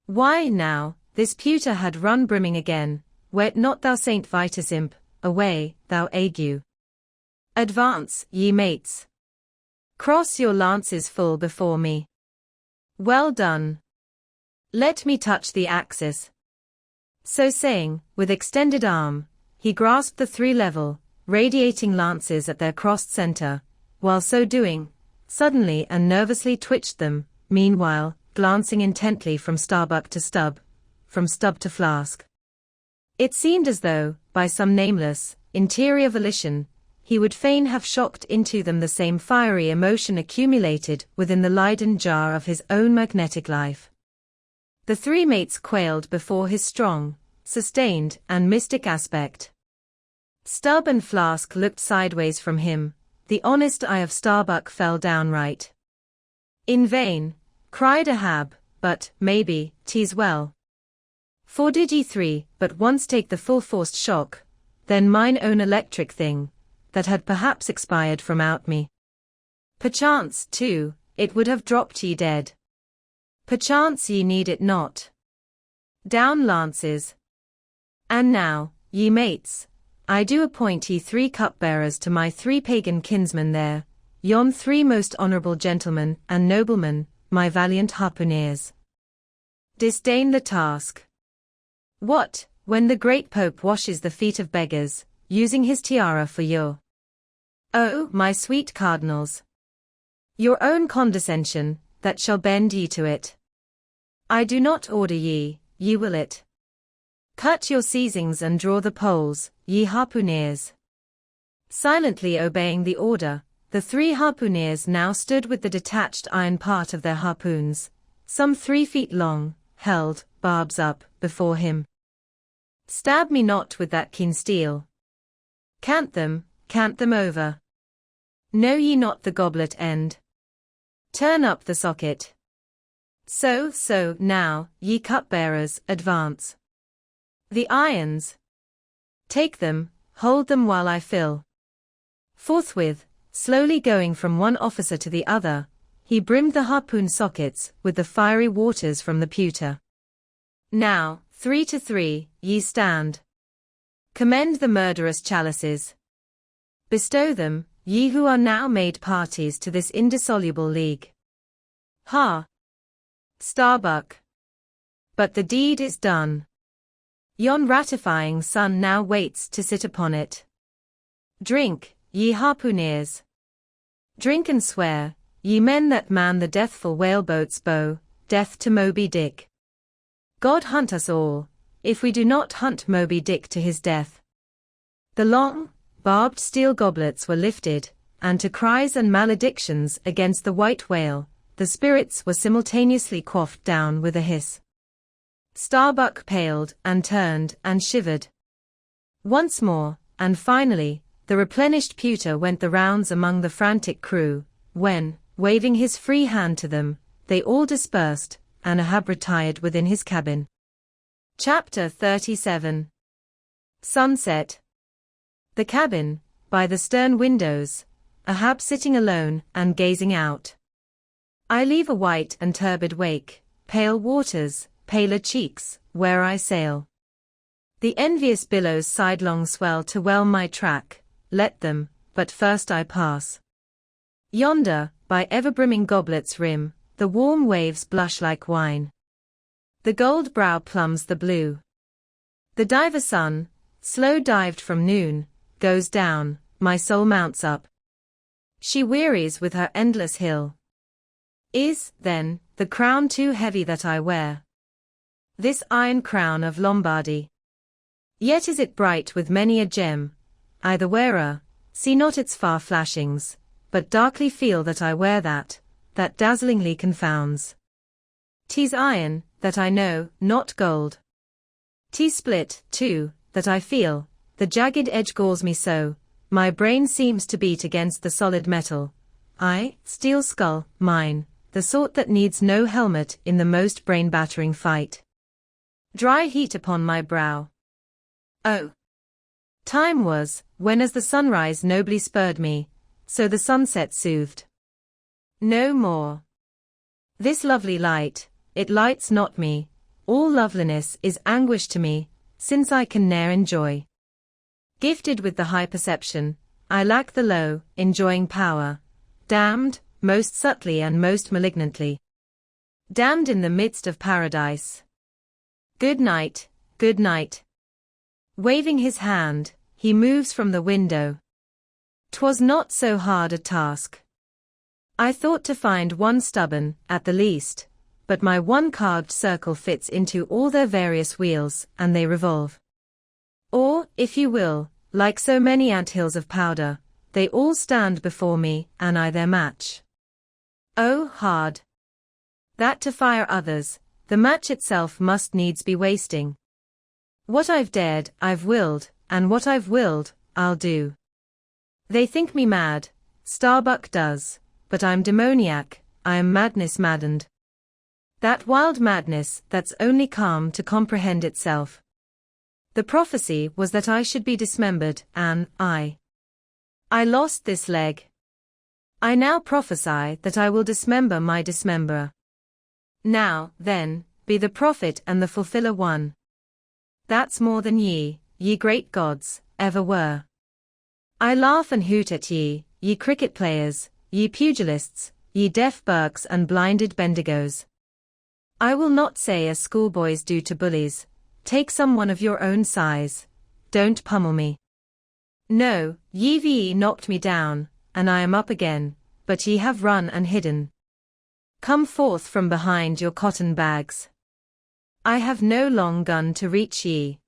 Why now, this pewter had run brimming again, wert not thou Saint Vitus imp, away, thou ague. Advance, ye mates. Cross your lances full before me. Well done. Let me touch the axis. So saying, with extended arm, he grasped the 3 level, radiating lances at their crossed center, while so doing, suddenly and nervously twitched them, meanwhile, glancing intently from starbuck to stub, from stub to flask. It seemed as though, by some nameless, interior volition, he would fain have shocked into them the same fiery emotion accumulated within the Leyden jar of his own magnetic life. The 3 mates quailed before his strong, sustained, and mystic aspect. Stub and flask looked sideways from him, the honest eye of Starbuck fell downright. In vain, cried Ahab, but, maybe, 'tis well. For did ye 3 but once take the full forced shock, then mine own electric thing, that had perhaps expired from out me. Perchance, too, it would have dropped ye dead. Perchance ye need it not. Down lances. And now, ye mates, I do appoint ye 3 cupbearers to my 3 pagan kinsmen there, yon 3 most honorable gentlemen and noblemen, my valiant harpooneers. Disdain the task. What, when the great Pope washes the feet of beggars, using his tiara for your— Oh, my sweet cardinals! Your own condescension, that shall bend ye to it. I do not order ye, ye will it. Cut your seizings and draw the poles, ye harpooneers. Silently obeying the order, the 3 harpooneers now stood with the detached iron part of their harpoons, some 3 feet long, held, barbs up, before him. Stab me not with that keen steel. Cant them over. Know ye not the goblet end? Turn up the socket. So, now, ye cupbearers, advance. The irons. Take them, hold them while I fill. Forthwith, slowly going from one officer to the other, he brimmed the harpoon sockets with the fiery waters from the pewter. Now, 3 to 3, ye stand. Commend the murderous chalices. Bestow them, ye who are now made parties to this indissoluble league. Ha! Starbuck. But the deed is done. Yon ratifying sun now waits to sit upon it. Drink, ye harpooneers. Drink and swear, ye men that man the deathful whaleboat's bow, death to Moby Dick. God hunt us all, if we do not hunt Moby Dick to his death. The long, barbed steel goblets were lifted, and to cries and maledictions against the white whale, the spirits were simultaneously quaffed down with a hiss. Starbuck paled and turned and shivered. Once more, and finally, the replenished pewter went the rounds among the frantic crew, when, waving his free hand to them, they all dispersed, and Ahab retired within his cabin. Chapter 37. Sunset. The cabin, by the stern windows, Ahab sitting alone and gazing out. I leave a white and turbid wake, pale waters, paler cheeks, where I sail. The envious billows sidelong swell to whelm my track, let them, but first I pass. Yonder, by ever-brimming goblets rim, the warm waves blush like wine. The gold brow plumbs the blue. The diver sun, slow dived from noon, goes down, my soul mounts up. She wearies with her endless hill. Is, then, the crown too heavy that I wear? This iron crown of Lombardy. Yet is it bright with many a gem. I the wearer, see not its far flashings, but darkly feel that I wear that dazzlingly confounds. 'Tis iron, that I know, not gold. 'Tis split, too, that I feel, the jagged edge galls me so, my brain seems to beat against the solid metal. Steel skull, mine, the sort that needs no helmet in the most brain-battering fight. Dry heat upon my brow. Oh! Time was, when as the sunrise nobly spurred me, so the sunset soothed. No more. This lovely light, it lights not me, all loveliness is anguish to me, since I can ne'er enjoy. Gifted with the high perception, I lack the low, enjoying power, damned, most subtly and most malignantly. Damned in the midst of paradise. Good night, good night. Waving his hand, he moves from the window. 'Twas not so hard a task. I thought to find one stubborn, at the least, but my one carved circle fits into all their various wheels, and they revolve. Or, if you will, like so many anthills of powder, they all stand before me, and I their match. Oh, hard! That to fire others, the match itself must needs be wasting. What I've dared, I've willed, and what I've willed, I'll do. They think me mad, Starbuck does, but I'm demoniac, I am madness maddened. That wild madness that's only calm to comprehend itself. The prophecy was that I should be dismembered, and I lost this leg. I now prophesy that I will dismember my dismemberer. Now, then, be the prophet and the fulfiller one. That's more than ye great gods, ever were. I laugh and hoot at ye cricket players, ye pugilists, ye deaf Burkes and blinded Bendigos. I will not say as schoolboys do to bullies, take some one of your own size, don't pummel me. No, ye knocked me down, and I am up again, but ye have run and hidden. Come forth from behind your cotton bags. I have no long gun to reach ye.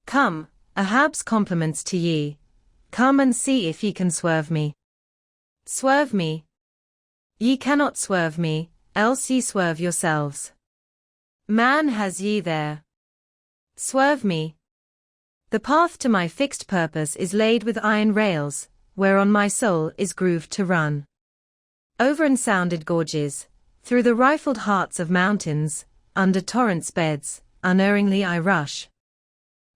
Come, Ahab's compliments to ye. Come and see if ye can swerve me. Swerve me? Ye cannot swerve me, else ye swerve yourselves. Man has ye there. Swerve me. The path to my fixed purpose is laid with iron rails, whereon my soul is grooved to run. Over unsounded gorges, through the rifled hearts of mountains, under torrents' beds, unerringly I rush.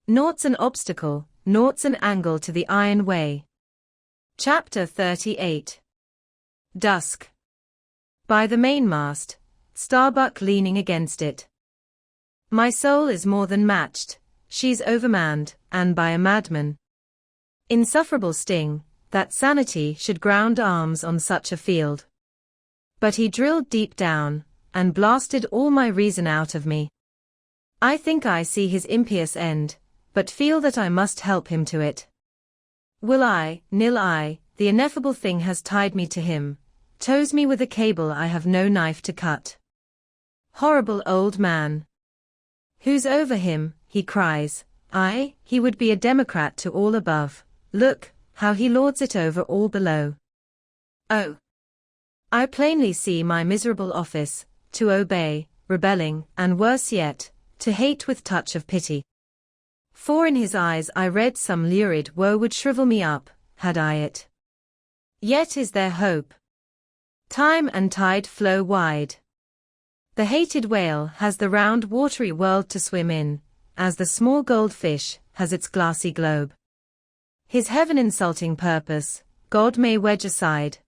Naught's an obstacle, naught's an angle to the iron way. Chapter 38. Dusk. By the mainmast, Starbuck leaning against it. My soul is more than matched, she's overmanned, and by a madman. Insufferable sting, that sanity should ground arms on such a field. But he drilled deep down, and blasted all my reason out of me. I think I see his impious end, but feel that I must help him to it. Will I, nil I, the ineffable thing has tied me to him, tows me with a cable I have no knife to cut. Horrible old man. Who's over him, he cries, he would be a democrat to all above, look, how he lords it over all below. Oh! I plainly see my miserable office, to obey, rebelling, and worse yet, to hate with touch of pity. For in his eyes I read some lurid woe would shrivel me up, had I it. Yet is there hope. Time and tide flow wide. The hated whale has the round watery world to swim in, as the small goldfish has its glassy globe. His heaven-insulting purpose, God may wedge aside.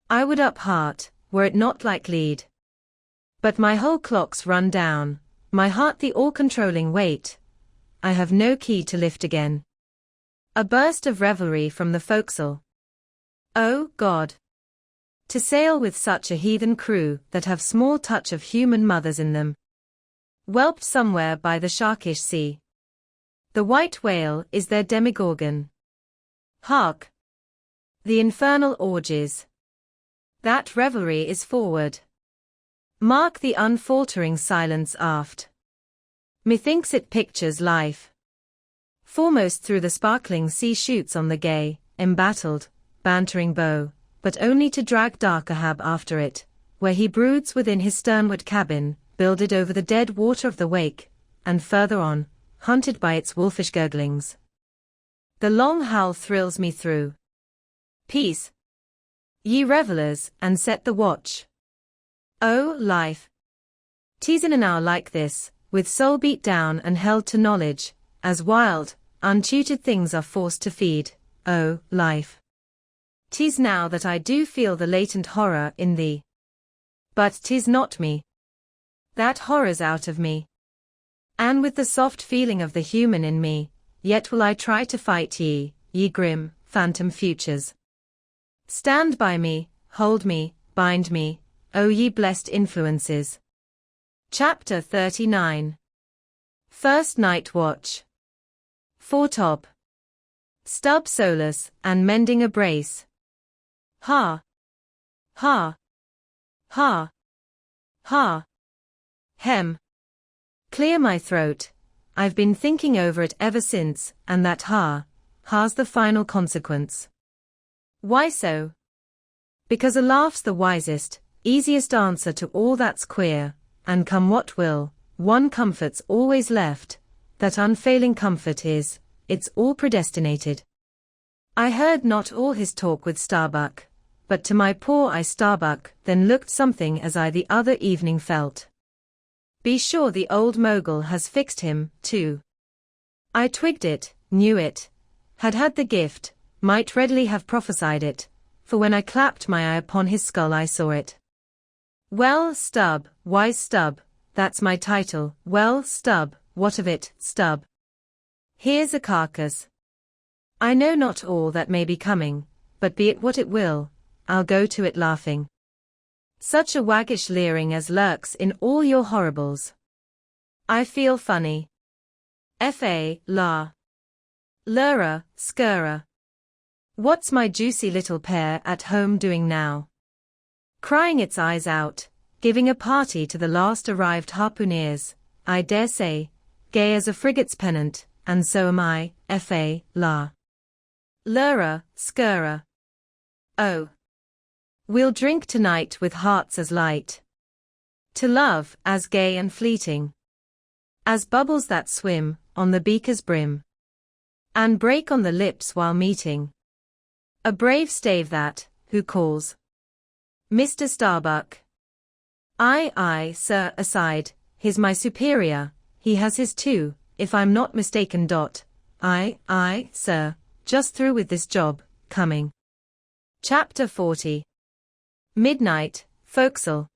I would up heart, were it not like lead. But my whole clock's run down, my heart the all-controlling weight. I have no key to lift again. A burst of revelry from the forecastle. Oh, God! To sail with such a heathen crew that have small touch of human mothers in them. Whelped somewhere by the sharkish sea. The white whale is their demigorgon. Hark! The infernal orgies. That revelry is forward. Mark the unfaltering silence aft. Methinks it pictures life. Foremost through the sparkling sea shoots on the gay, embattled, bantering bow, but only to drag dark Ahab after it, where he broods within his sternward cabin, builded over the dead water of the wake, and further on, hunted by its wolfish gurglings. The long howl thrills me through. Peace, ye revelers, and set the watch. O life! 'Tis in an hour like this, with soul beat down and held to knowledge, as wild, untutored things are forced to feed, O life! 'Tis now that I do feel the latent horror in thee. But 'tis not me. That horror's out of me. And with the soft feeling of the human in me, yet will I try to fight ye grim, phantom futures. Stand by me, hold me, bind me, O ye blessed influences. Chapter 39. First Night Watch. Foretop. Stub solus, and mending a brace. Ha! Ha! Ha! Ha! Hem! Clear my throat, I've been thinking over it ever since, and that ha's the final consequence. Why so? Because a laugh's the wisest, easiest answer to all that's queer, and come what will, one comfort's always left, that unfailing comfort is, it's all predestinated. I heard not all his talk with Starbuck, but to my poor eye Starbuck then looked something as I the other evening felt. Be sure the old mogul has fixed him, too. I twigged it, knew it, had the gift, might readily have prophesied it, for when I clapped my eye upon his skull I saw it. Well, Stub, wise Stub, that's my title. Well, Stub, what of it, Stub? Here's a carcass. I know not all that may be coming, but be it what it will, I'll go to it laughing. Such a waggish leering as lurks in all your horribles. I feel funny. F.A. La. Lura, scurra. What's my juicy little pair at home doing now? Crying its eyes out, giving a party to the last arrived harpooneers, I dare say, gay as a frigate's pennant, and so am I, F.A. La. Lura, scurra. Oh! We'll drink tonight with hearts as light. To love, as gay and fleeting. As bubbles that swim, on the beaker's brim. And break on the lips while meeting. A brave stave that, who calls? Mr. Starbuck. Aye, sir, aside, he's my superior, he has his too, if I'm not mistaken. Aye, sir, just through with this job, coming. Chapter 40. Midnight, forecastle.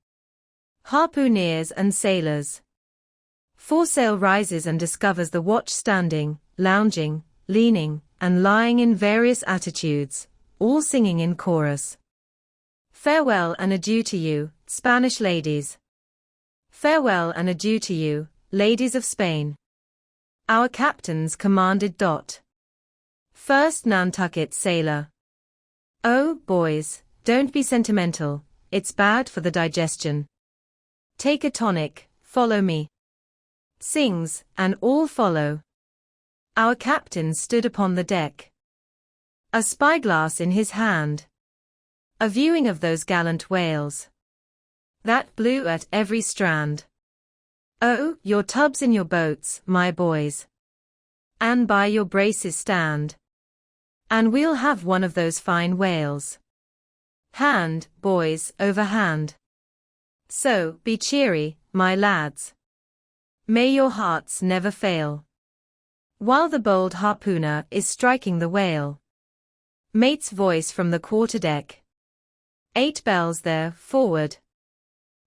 Harpooneers and sailors. Foresail rises and discovers the watch standing, lounging, leaning, and lying in various attitudes, all singing in chorus. Farewell and adieu to you, Spanish ladies. Farewell and adieu to you, ladies of Spain. Our captains commanded. First Nantucket sailor. Oh, boys, don't be sentimental, it's bad for the digestion. Take a tonic, follow me. Sings, and all follow. Our captain stood upon the deck. A spyglass in his hand. A viewing of those gallant whales. That blew at every strand. Oh, your tubs in your boats, my boys. And by your braces stand. And we'll have one of those fine whales. Hand, boys, over hand. So, be cheery, my lads. May your hearts never fail. While the bold harpooner is striking the whale. Mate's voice from the quarterdeck. 8 bells there, forward.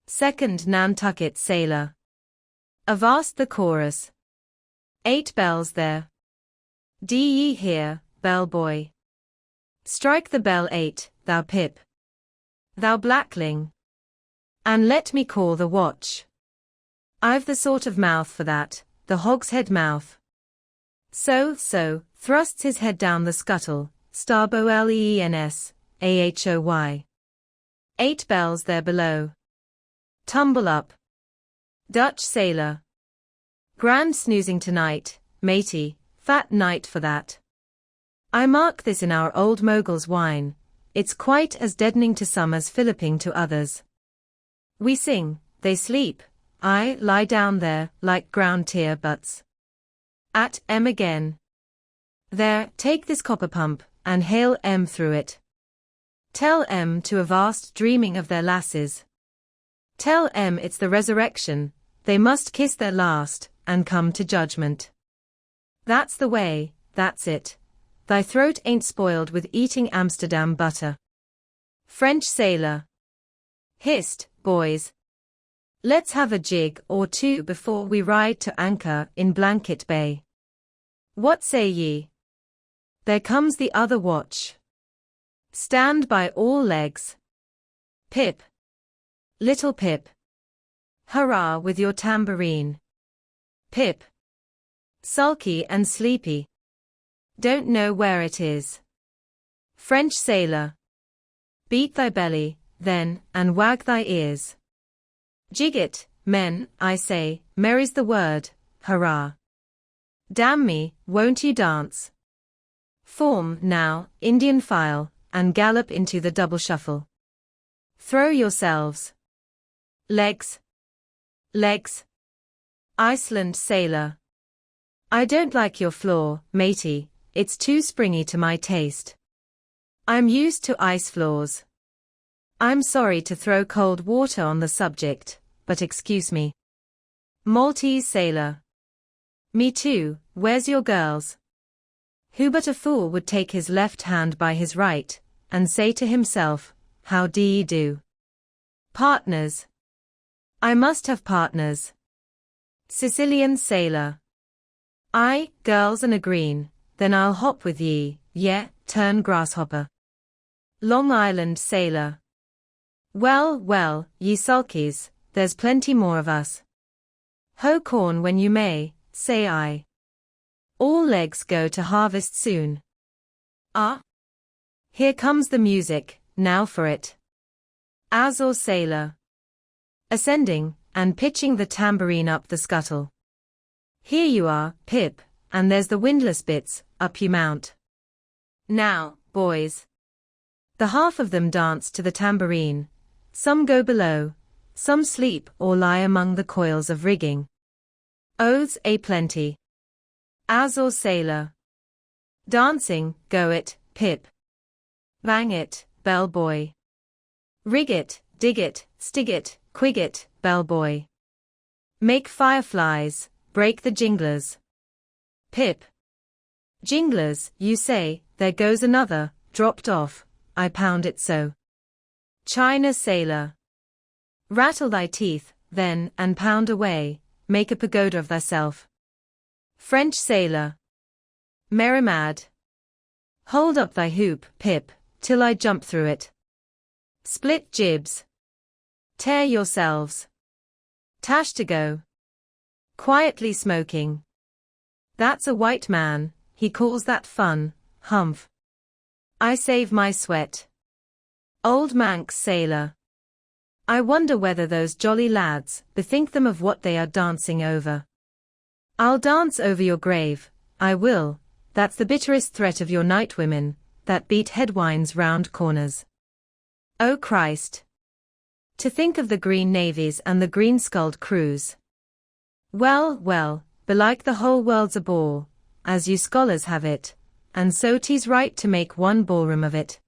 Second Nantucket sailor. Avast the chorus. 8 bells there. D'ye hear, bellboy? Strike the bell 8, thou Pip. Thou blackling. And let me call the watch. I've the sort of mouth for that, the hogshead mouth. So, thrusts his head down the scuttle, starboleens, ahoy. 8 bells there below. Tumble up. Dutch sailor. Grand snoozing tonight, matey, fat night for that. I mark this in our old mogul's wine, it's quite as deadening to some as filliping to others. We sing, they sleep, I lie down there, like ground tear butts. At M again. There, take this copper pump, and hail M through it. Tell M to avast dreaming of their lasses. Tell M it's the resurrection, they must kiss their last, and come to judgment. That's the way, that's it. Thy throat ain't spoiled with eating Amsterdam butter. French sailor. Hist, boys. Let's have a jig or two before we ride to anchor in Blanket Bay. What say ye? There comes the other watch. Stand by all legs. Pip. Little Pip. Hurrah with your tambourine. Pip. Sulky and sleepy. Don't know where it is. French sailor. Beat thy belly, then, and wag thy ears. Jig it, men, I say, merry's the word, hurrah. Damn me, won't you dance? Form, now, Indian file, and gallop into the double shuffle. Throw yourselves. Legs. Legs. Iceland sailor. I don't like your floor, matey, it's too springy to my taste. I'm used to ice floors. I'm sorry to throw cold water on the subject, but excuse me. Maltese sailor. Me too, where's your girls? Who but a fool would take his left hand by his right, and say to himself, how d'ye do? Partners. I must have partners. Sicilian sailor. Aye, girls and a green, then I'll hop with ye, turn grasshopper. Long Island sailor. Well, ye sulkies, there's plenty more of us. Hoe corn when you may, say I. All legs go to harvest soon. Ah! Here comes the music, now for it. Azor sailor. Ascending, and pitching the tambourine up the scuttle. Here you are, Pip, and there's the windlass bits, up you mount. Now, boys. The half of them dance to the tambourine, some go below, some sleep or lie among the coils of rigging. Oaths a plenty. Azor sailor. Dancing, go it, Pip. Bang it, bellboy. Rig it, dig it, stig it, quig it, bellboy. Make fireflies, break the jinglers. Pip. Jinglers, you say, there goes another, dropped off, I pound it so. China sailor. Rattle thy teeth, then, and pound away, make a pagoda of thyself. French sailor. Merrimad. Hold up thy hoop, Pip, till I jump through it. Split jibs. Tear yourselves. Tash to go. Quietly smoking. That's a white man, he calls that fun, humph. I save my sweat. Old Manx sailor. I wonder whether those jolly lads bethink them of what they are dancing over. I'll dance over your grave, I will, that's the bitterest threat of your night women, that beat headwinds round corners. Oh Christ! To think of the green navies and the green-skulled crews. Well, well, belike the whole world's a ball, as you scholars have it, and so 'tis right to make one ballroom of it.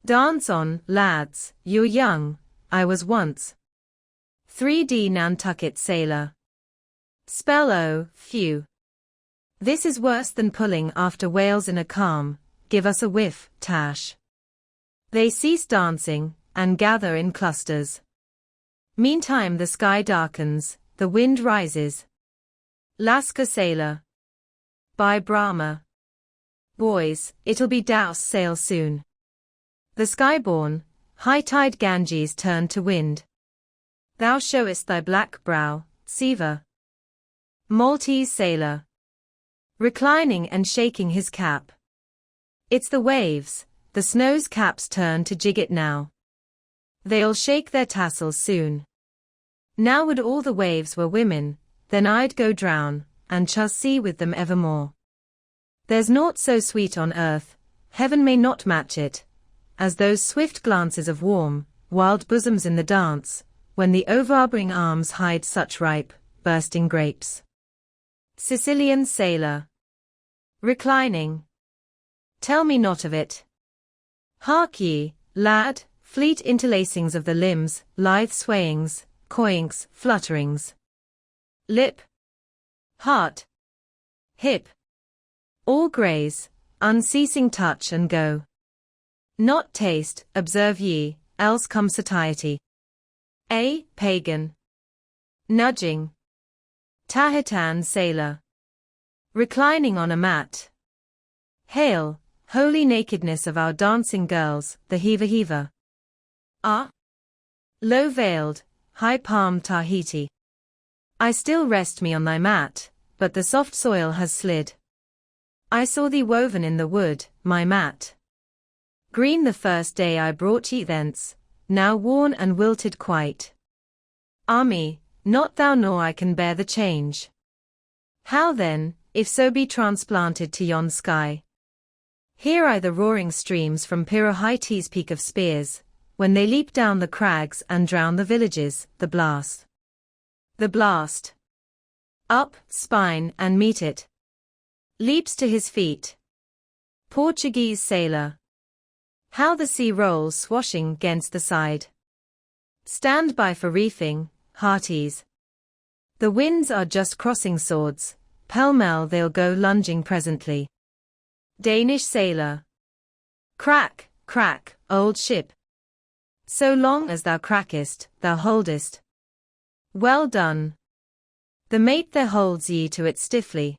Dance on, lads, you're young, I was once. 3D Nantucket sailor. Spell O, phew. This is worse than pulling after whales in a calm, give us a whiff, Tash. They cease dancing, and gather in clusters. Meantime the sky darkens, the wind rises. Lascar sailor. By Brahma. Boys, it'll be douse sail soon. The sky-born, high-tide Ganges turn to wind. Thou showest thy black brow, Siva. Maltese sailor. Reclining and shaking his cap. It's the waves, the snow's caps turn to jigget now. They'll shake their tassels soon. Now would all the waves were women, then I'd go drown, and shall see with them evermore. There's naught so sweet on earth, heaven may not match it, as those swift glances of warm, wild bosoms in the dance, when the overarbouring arms hide such ripe, bursting grapes. Sicilian sailor. Reclining. Tell me not of it. Hark ye, lad, fleet interlacings of the limbs, lithe swayings, coyings, flutterings. Lip. Heart. Hip. All graze, unceasing touch and go. Not taste, observe ye, else come satiety. A. Pagan. Nudging. Tahitan sailor. Reclining on a mat. Hail, holy nakedness of our dancing girls, the heava-heava. Ah. Low-veiled, high-palmed Tahiti. I still rest me on thy mat, but the soft soil has slid. I saw thee woven in the wood, my mat. Green the first day I brought ye thence, now worn and wilted quite. Ah me, not thou nor I can bear the change. How then, if so be transplanted to yon sky? Hear I the roaring streams from Pirohite's peak of spears, when they leap down the crags and drown the villages, the blast. The blast. Up, spine and meet it. Leaps to his feet. Portuguese sailor. How the sea rolls swashing 'gainst the side. Stand by for reefing, hearties. The winds are just crossing swords, pell-mell they'll go lunging presently. Danish sailor. Crack, crack, old ship. So long as thou crackest, thou holdest. Well done. The mate there holds ye to it stiffly.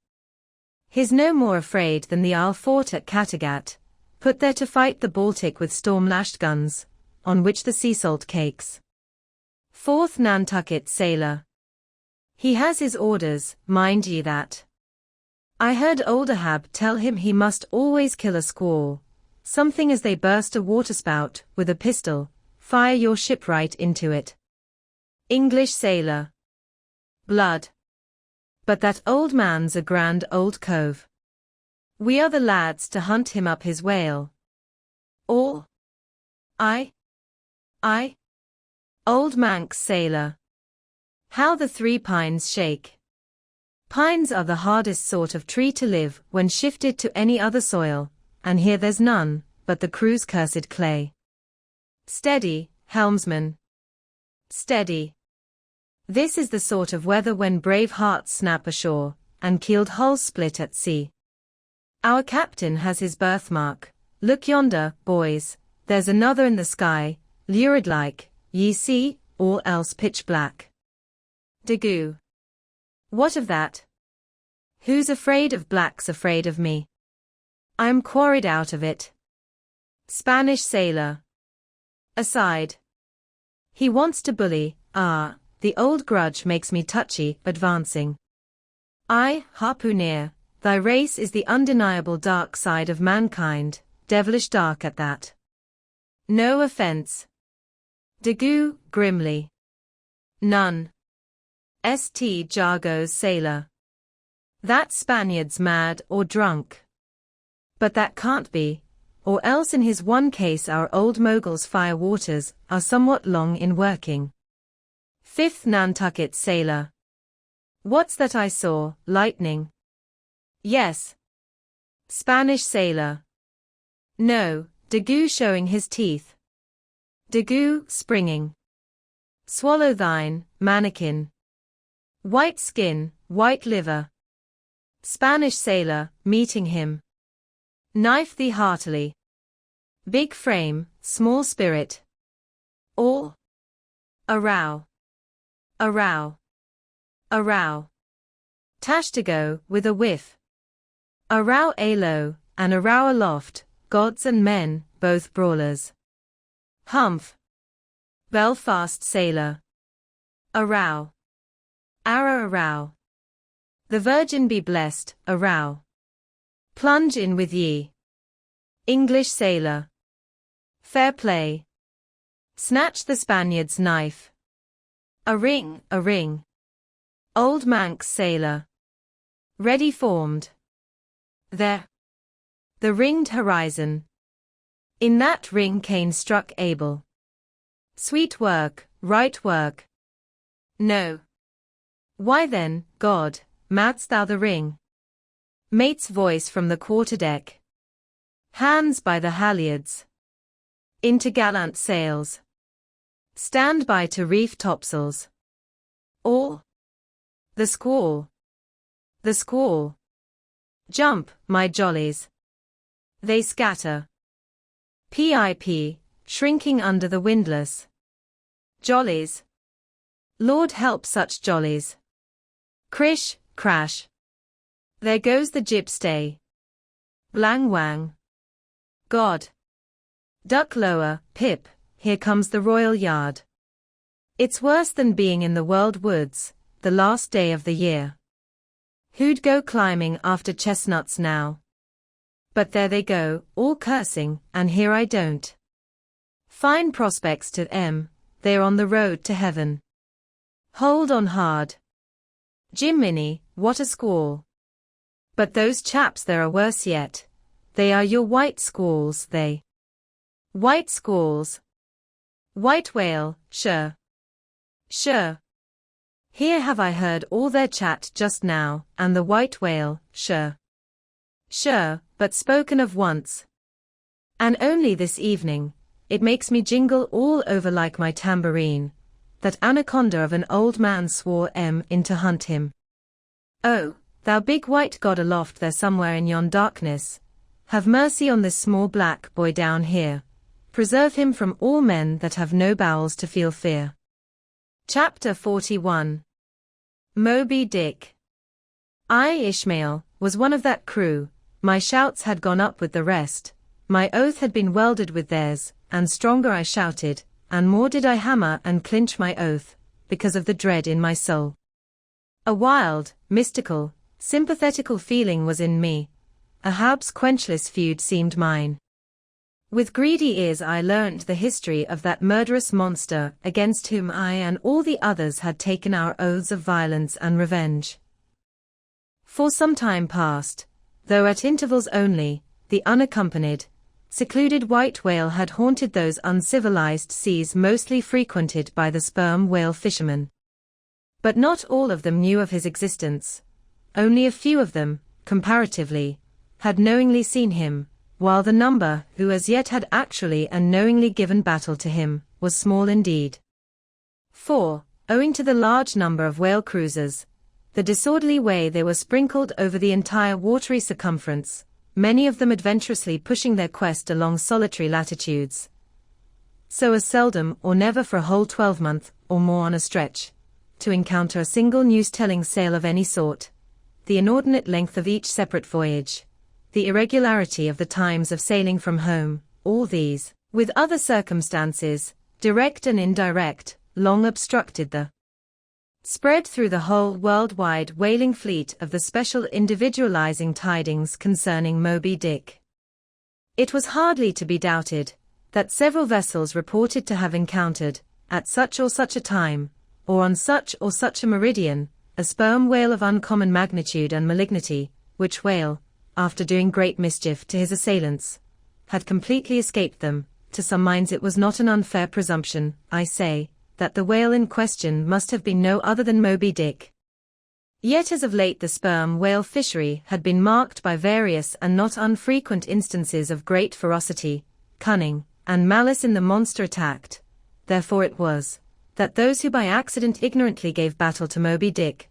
He's no more afraid than the Isle fort at Kattegat, put there to fight the Baltic with storm-lashed guns, on which the sea salt cakes. 4th Nantucket sailor. He has his orders, mind ye that. I heard old Ahab tell him he must always kill a squall, something as they burst a waterspout with a pistol, fire your ship right into it. English sailor. Blood. But that old man's a grand old cove. We are the lads to hunt him up his whale. Or? I? Old Manx sailor. How the 3 pines shake. Pines are the hardest sort of tree to live when shifted to any other soil, and here there's none, but the crew's cursed clay. Steady, helmsman. Steady. This is the sort of weather when brave hearts snap ashore, and keeled hulls split at sea. Our captain has his birthmark. Look yonder, boys, there's another in the sky, lurid-like, ye see, all else pitch black. Daggoo. What of that? Who's afraid of black's afraid of me. I'm quarried out of it. Spanish sailor. Aside. He wants to bully, the old grudge makes me touchy, advancing. I, harpooner, thy race is the undeniable dark side of mankind, devilish dark at that. No offense. Daggoo, grimly. None. St. Jago's sailor. That Spaniard's mad or drunk. But that can't be, or else in his one case our old mogul's fire waters are somewhat long in working. 5th Nantucket sailor. What's that I saw, lightning? Yes. Spanish sailor. No, Daggoo showing his teeth. Daggoo, springing. Swallow thine, mannequin. White skin, white liver. Spanish sailor, meeting him. Knife thee heartily. Big frame, small spirit. Or a row. A row. A row. Tash to go, with a whiff. A row alow, and a row aloft, gods and men, both brawlers. Humph. Belfast sailor. A row. Arrow a row. The Virgin be blessed, a row. Plunge in with ye. English sailor. Fair play. Snatch the Spaniard's knife. A ring, a ring. Old Manx sailor. Ready formed. There. The ringed horizon. In that ring Cain struck Abel. Sweet work, right work. No. Why then, God, madst thou the ring? Mate's voice from the quarterdeck. Hands by the halyards. Into gallant sails. Stand by to reef topsails. Or the squall. The squall. Jump, my jollies. They scatter. Pip, shrinking under the windlass. Jollies. Lord help such jollies. Crish, crash. There goes the jibstay. Blang wang. God. Duck lower, Pip, here comes the royal yard. It's worse than being in the world woods, the last day of the year. Who'd go climbing after chestnuts now? But there they go, all cursing, and here I don't. Fine prospects to they're on the road to heaven. Hold on hard. Jiminy, what a squall. But those chaps there are worse yet. They are your white squalls, they. White squalls. White whale, sure. Sure. Here have I heard all their chat just now, and the white whale, sure. Sure, but spoken of once. And only this evening. It makes me jingle all over like my tambourine. That anaconda of an old man swore in to hunt him. Oh, thou big white God aloft there somewhere in yon darkness, have mercy on this small black boy down here. Preserve him from all men that have no bowels to feel fear. Chapter 41. Moby Dick. I, Ishmael, was one of that crew. My shouts had gone up with the rest. My oath had been welded with theirs, and stronger I shouted, and more did I hammer and clinch my oath, because of the dread in my soul. A wild, mystical, sympathetical feeling was in me. Ahab's quenchless feud seemed mine. With greedy ears I learnt the history of that murderous monster against whom I and all the others had taken our oaths of violence and revenge. For some time past, though at intervals only, the unaccompanied, secluded white whale had haunted those uncivilized seas mostly frequented by the sperm whale fishermen. But not all of them knew of his existence. Only a few of them, comparatively, had knowingly seen him, while the number who as yet had actually and knowingly given battle to him was small indeed. For, owing to the large number of whale cruisers, the disorderly way they were sprinkled over the entire watery circumference, many of them adventurously pushing their quest along solitary latitudes, so as seldom or never for a whole 12-month or more on a stretch, to encounter a single news-telling sail of any sort, the inordinate length of each separate voyage, the irregularity of the times of sailing from home, all these, with other circumstances, direct and indirect, long obstructed the spread through the whole worldwide whaling fleet of the special individualizing tidings concerning Moby Dick. It was hardly to be doubted that several vessels reported to have encountered, at such or such a time, or on such or such a meridian, a sperm whale of uncommon magnitude and malignity, which whale, after doing great mischief to his assailants, had completely escaped them. To some minds it was not an unfair presumption, I say, that the whale in question must have been no other than Moby Dick. Yet as of late the sperm whale fishery had been marked by various and not unfrequent instances of great ferocity, cunning, and malice in the monster attacked. Therefore it was that those who by accident ignorantly gave battle to Moby Dick,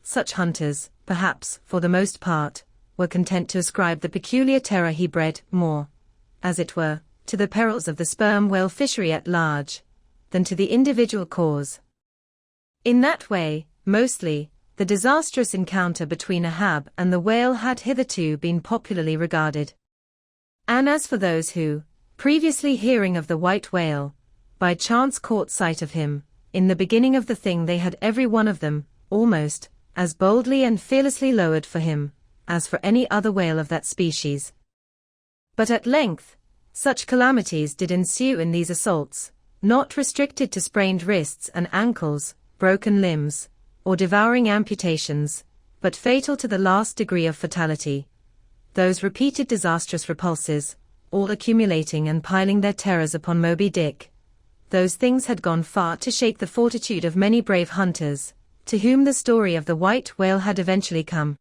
such hunters, perhaps, for the most part, were content to ascribe the peculiar terror he bred more, as it were, to the perils of the sperm whale fishery at large, than to the individual cause. In that way, mostly, the disastrous encounter between Ahab and the whale had hitherto been popularly regarded. And as for those who, previously hearing of the white whale, by chance caught sight of him, in the beginning of the thing they had every one of them, almost, as boldly and fearlessly lowered for him, as for any other whale of that species. But at length, such calamities did ensue in these assaults, not restricted to sprained wrists and ankles, broken limbs, or devouring amputations, but fatal to the last degree of fatality. Those repeated disastrous repulses, all accumulating and piling their terrors upon Moby Dick, those things had gone far to shake the fortitude of many brave hunters, to whom the story of the white whale had eventually come.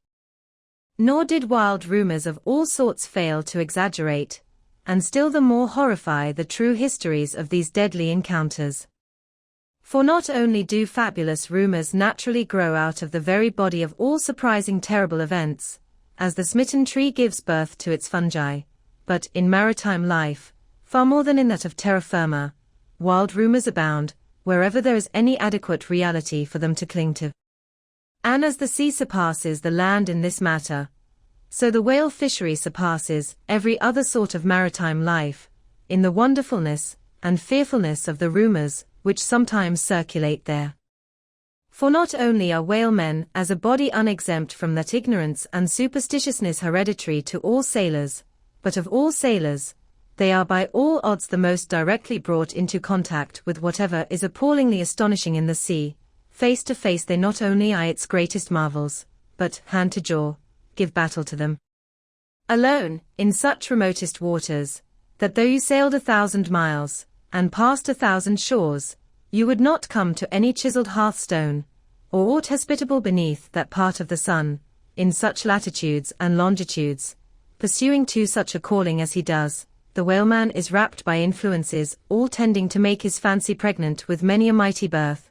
Nor did wild rumors of all sorts fail to exaggerate, and still the more horrify the true histories of these deadly encounters. For not only do fabulous rumors naturally grow out of the very body of all surprising terrible events, as the smitten tree gives birth to its fungi, but in maritime life, far more than in that of terra firma, wild rumors abound, wherever there is any adequate reality for them to cling to. And as the sea surpasses the land in this matter, so the whale fishery surpasses every other sort of maritime life, in the wonderfulness and fearfulness of the rumors which sometimes circulate there. For not only are whalemen as a body unexempt from that ignorance and superstitiousness hereditary to all sailors, but of all sailors, they are by all odds the most directly brought into contact with whatever is appallingly astonishing in the sea. Face to face they not only eye its greatest marvels, but, hand to jaw, give battle to them. Alone, in such remotest waters, that though you sailed 1,000 miles, and past 1,000 shores, you would not come to any chiseled hearthstone, or aught hospitable beneath that part of the sun, in such latitudes and longitudes, pursuing to such a calling as he does. The whaleman is wrapped by influences all tending to make his fancy pregnant with many a mighty birth.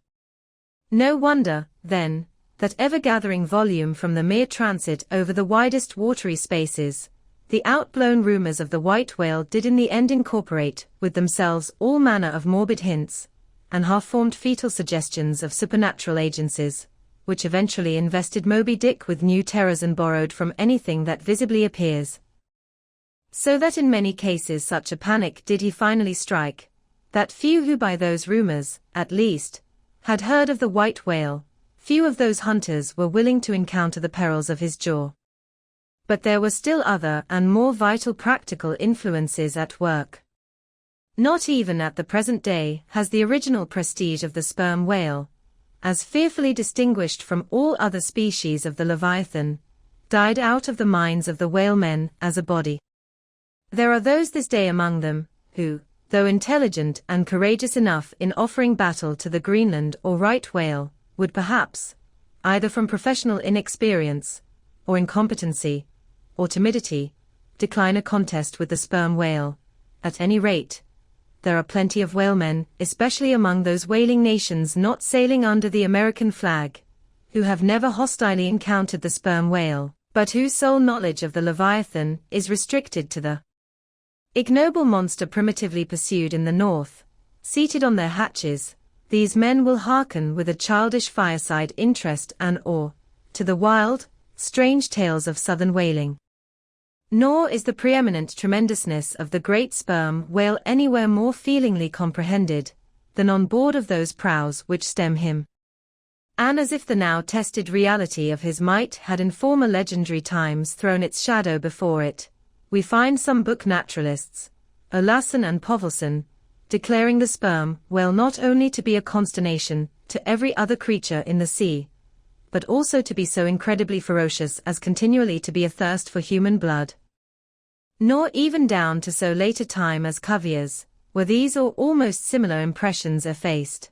No wonder, then, that ever-gathering volume from the mere transit over the widest watery spaces, the outblown rumors of the white whale did in the end incorporate with themselves all manner of morbid hints, and half-formed fetal suggestions of supernatural agencies, which eventually invested Moby Dick with new terrors and borrowed from anything that visibly appears. So that in many cases such a panic did he finally strike, that few who by those rumors, at least, had heard of the white whale, few of those hunters were willing to encounter the perils of his jaw. But there were still other and more vital practical influences at work. Not even at the present day has the original prestige of the sperm whale, as fearfully distinguished from all other species of the Leviathan, died out of the minds of the whalemen as a body. There are those this day among them, who, though intelligent and courageous enough in offering battle to the Greenland or right whale, would perhaps, either from professional inexperience, or incompetency, or timidity, decline a contest with the sperm whale. At any rate, there are plenty of whalemen, especially among those whaling nations not sailing under the American flag, who have never hostilely encountered the sperm whale, but whose sole knowledge of the Leviathan is restricted to the ignoble monster primitively pursued in the north. Seated on their hatches, these men will hearken with a childish fireside interest and awe to the wild, strange tales of southern whaling. Nor is the preeminent tremendousness of the great sperm whale anywhere more feelingly comprehended than on board of those prows which stem him. And as if the now tested reality of his might had in former legendary times thrown its shadow before it, we find some book naturalists, Olassen and Povelson, declaring the sperm whale not only to be a consternation to every other creature in the sea, but also to be so incredibly ferocious as continually to be athirst for human blood. Nor even down to so late a time as Cuvier's, were these or almost similar impressions effaced.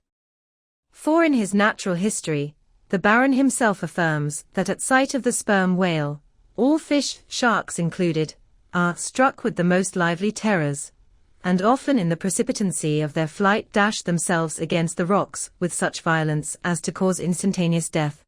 For in his natural history, the Baron himself affirms that at sight of the sperm whale, all fish, sharks included, are struck with the most lively terrors, and often in the precipitancy of their flight dash themselves against the rocks with such violence as to cause instantaneous death.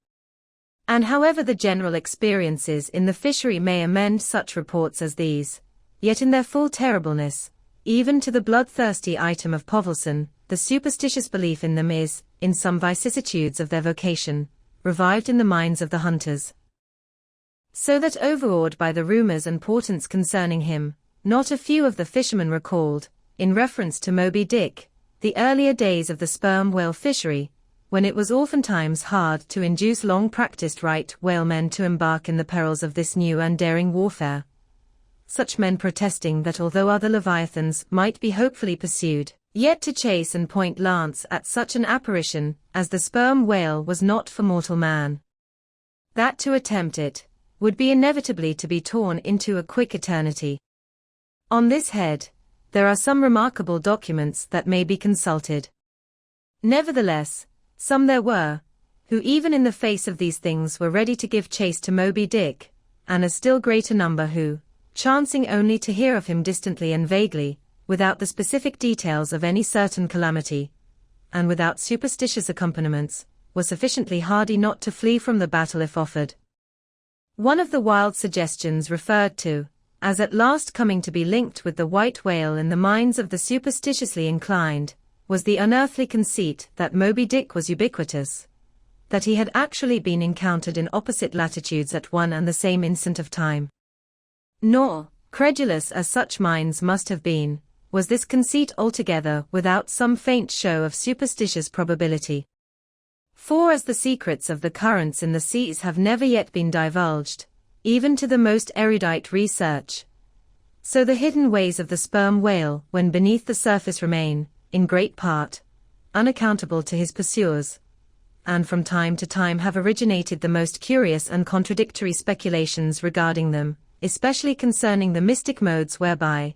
And however the general experiences in the fishery may amend such reports as these, yet in their full terribleness, even to the bloodthirsty item of Povelson, the superstitious belief in them is, in some vicissitudes of their vocation, revived in the minds of the hunters. So that overawed by the rumors and portents concerning him, not a few of the fishermen recalled, in reference to Moby Dick, the earlier days of the sperm whale fishery, when it was oftentimes hard to induce long-practiced right whalemen to embark in the perils of this new and daring warfare. Such men protesting that although other leviathans might be hopefully pursued, yet to chase and point lance at such an apparition as the sperm whale was not for mortal man. That to attempt it would be inevitably to be torn into a quick eternity. On this head, there are some remarkable documents that may be consulted. Nevertheless, some there were, who even in the face of these things were ready to give chase to Moby Dick, and a still greater number who, chancing only to hear of him distantly and vaguely, without the specific details of any certain calamity, and without superstitious accompaniments, were sufficiently hardy not to flee from the battle if offered. One of the wild suggestions referred to, as at last coming to be linked with the white whale in the minds of the superstitiously inclined, was the unearthly conceit that Moby Dick was ubiquitous, that he had actually been encountered in opposite latitudes at one and the same instant of time. Nor, credulous as such minds must have been, was this conceit altogether without some faint show of superstitious probability. For as the secrets of the currents in the seas have never yet been divulged, even to the most erudite research, so the hidden ways of the sperm whale when beneath the surface remain, in great part, unaccountable to his pursuers, and from time to time have originated the most curious and contradictory speculations regarding them, especially concerning the mystic modes whereby,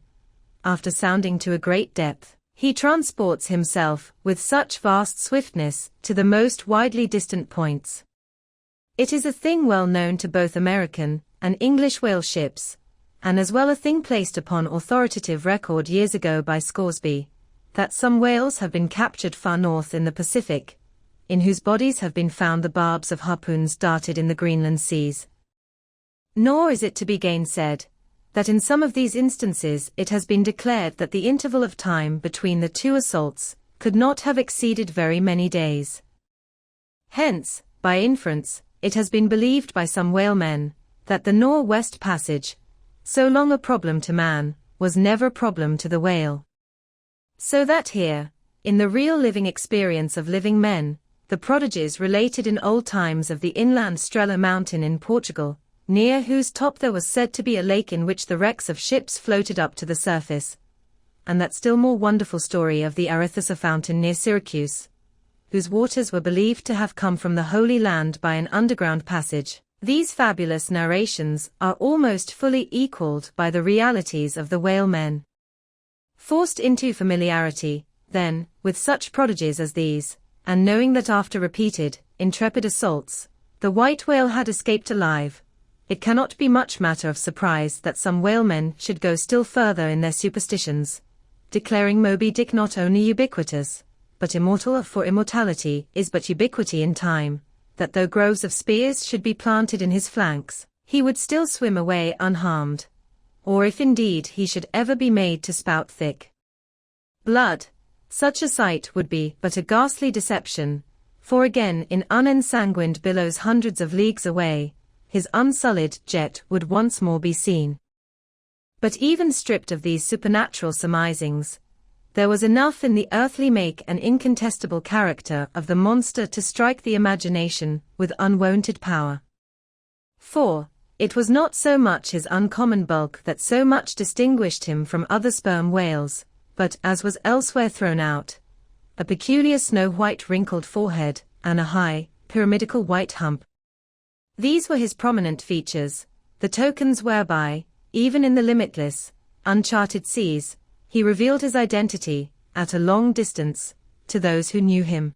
after sounding to a great depth, he transports himself with such vast swiftness to the most widely distant points. It is a thing well known to both American and English whale ships, and as well a thing placed upon authoritative record years ago by Scoresby, that some whales have been captured far north in the Pacific, in whose bodies have been found the barbs of harpoons darted in the Greenland seas. Nor is it to be gainsaid, that in some of these instances it has been declared that the interval of time between the two assaults could not have exceeded very many days. Hence, by inference, it has been believed by some whalemen, that the Nor-West Passage, so long a problem to man, was never a problem to the whale. So that here, in the real living experience of living men, the prodigies related in old times of the inland Strela mountain in Portugal, near whose top there was said to be a lake in which the wrecks of ships floated up to the surface, and that still more wonderful story of the Arethusa fountain near Syracuse, whose waters were believed to have come from the Holy Land by an underground passage. These fabulous narrations are almost fully equaled by the realities of the whalemen. Forced into familiarity, then, with such prodigies as these, and knowing that after repeated, intrepid assaults, the white whale had escaped alive, it cannot be much matter of surprise that some whalemen should go still further in their superstitions, declaring Moby Dick not only ubiquitous, but immortal, for immortality is but ubiquity in time, that though groves of spears should be planted in his flanks, he would still swim away unharmed, or if indeed he should ever be made to spout thick blood, such a sight would be but a ghastly deception, for again in unensanguined billows hundreds of leagues away, his unsullied jet would once more be seen. But even stripped of these supernatural surmisings, there was enough in the earthly make and incontestable character of the monster to strike the imagination with unwonted power. For, it was not so much his uncommon bulk that so much distinguished him from other sperm whales, but, as was elsewhere thrown out, a peculiar snow-white wrinkled forehead, and a high, pyramidical white hump. These were his prominent features, the tokens whereby, even in the limitless, uncharted seas, he revealed his identity, at a long distance, to those who knew him.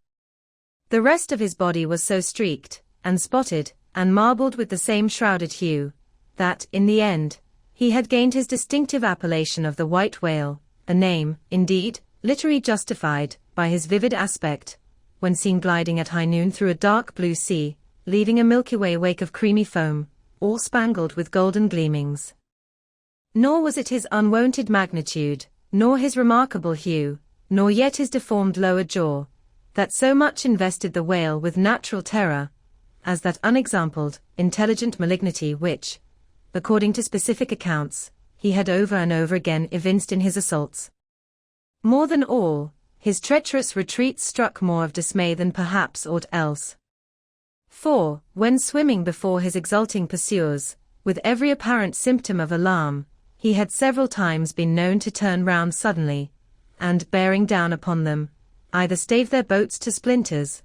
The rest of his body was so streaked, and spotted, and marbled with the same shrouded hue, that, in the end, he had gained his distinctive appellation of the white whale, a name, indeed, literally justified, by his vivid aspect, when seen gliding at high noon through a dark blue sea, leaving a Milky Way wake of creamy foam, all spangled with golden gleamings. Nor was it his unwonted magnitude, nor his remarkable hue, nor yet his deformed lower jaw, that so much invested the whale with natural terror, as that unexampled, intelligent malignity which, according to specific accounts, he had over and over again evinced in his assaults. More than all, his treacherous retreats struck more of dismay than perhaps aught else. For, when swimming before his exulting pursuers, with every apparent symptom of alarm, he had several times been known to turn round suddenly, and, bearing down upon them, either stave their boats to splinters,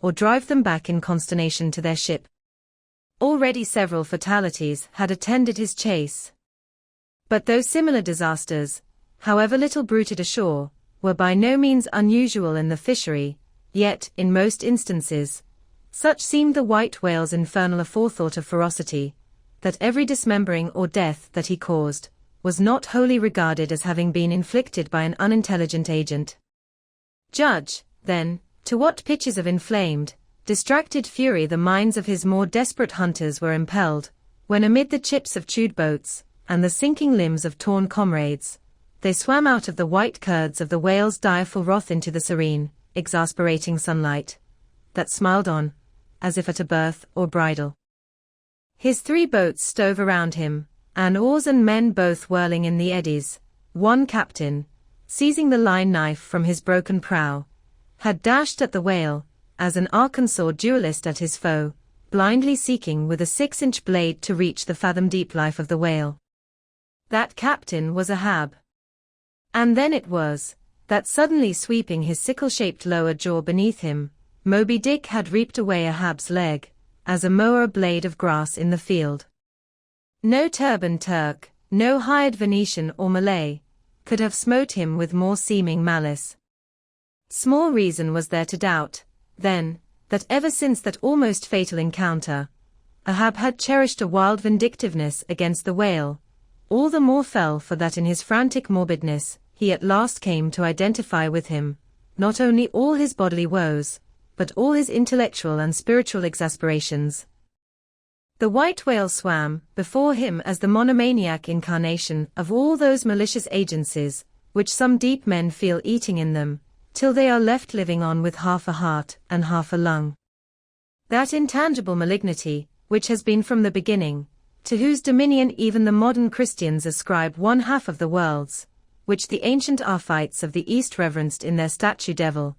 or drive them back in consternation to their ship. Already several fatalities had attended his chase. But those similar disasters, however little bruited ashore, were by no means unusual in the fishery, yet, in most instances, such seemed the white whale's infernal aforethought of ferocity, that every dismembering or death that he caused, was not wholly regarded as having been inflicted by an unintelligent agent. Judge, then, to what pitches of inflamed, distracted fury the minds of his more desperate hunters were impelled, when amid the chips of chewed boats, and the sinking limbs of torn comrades, they swam out of the white curds of the whale's direful wrath into the serene, exasperating sunlight, that smiled on, as if at a birth or bridal. His 3 boats stove around him, and oars and men both whirling in the eddies. One captain, seizing the line knife from his broken prow, had dashed at the whale, as an Arkansas duelist at his foe, blindly seeking with a 6-inch blade to reach the fathom-deep life of the whale. That captain was Ahab. And then it was, that suddenly sweeping his sickle-shaped lower jaw beneath him, Moby Dick had reaped away Ahab's leg, as a mower a blade of grass in the field. No turbaned Turk, no hired Venetian or Malay, could have smote him with more seeming malice. Small reason was there to doubt, then, that ever since that almost fatal encounter, Ahab had cherished a wild vindictiveness against the whale, all the more fell for that in his frantic morbidness, he at last came to identify with him, not only all his bodily woes, but all his intellectual and spiritual exasperations. The white whale swam before him as the monomaniac incarnation of all those malicious agencies, which some deep men feel eating in them, till they are left living on with half a heart and half a lung. That intangible malignity, which has been from the beginning, to whose dominion even the modern Christians ascribe 1/2 of the world's, which the ancient Arphites of the East reverenced in their statue devil.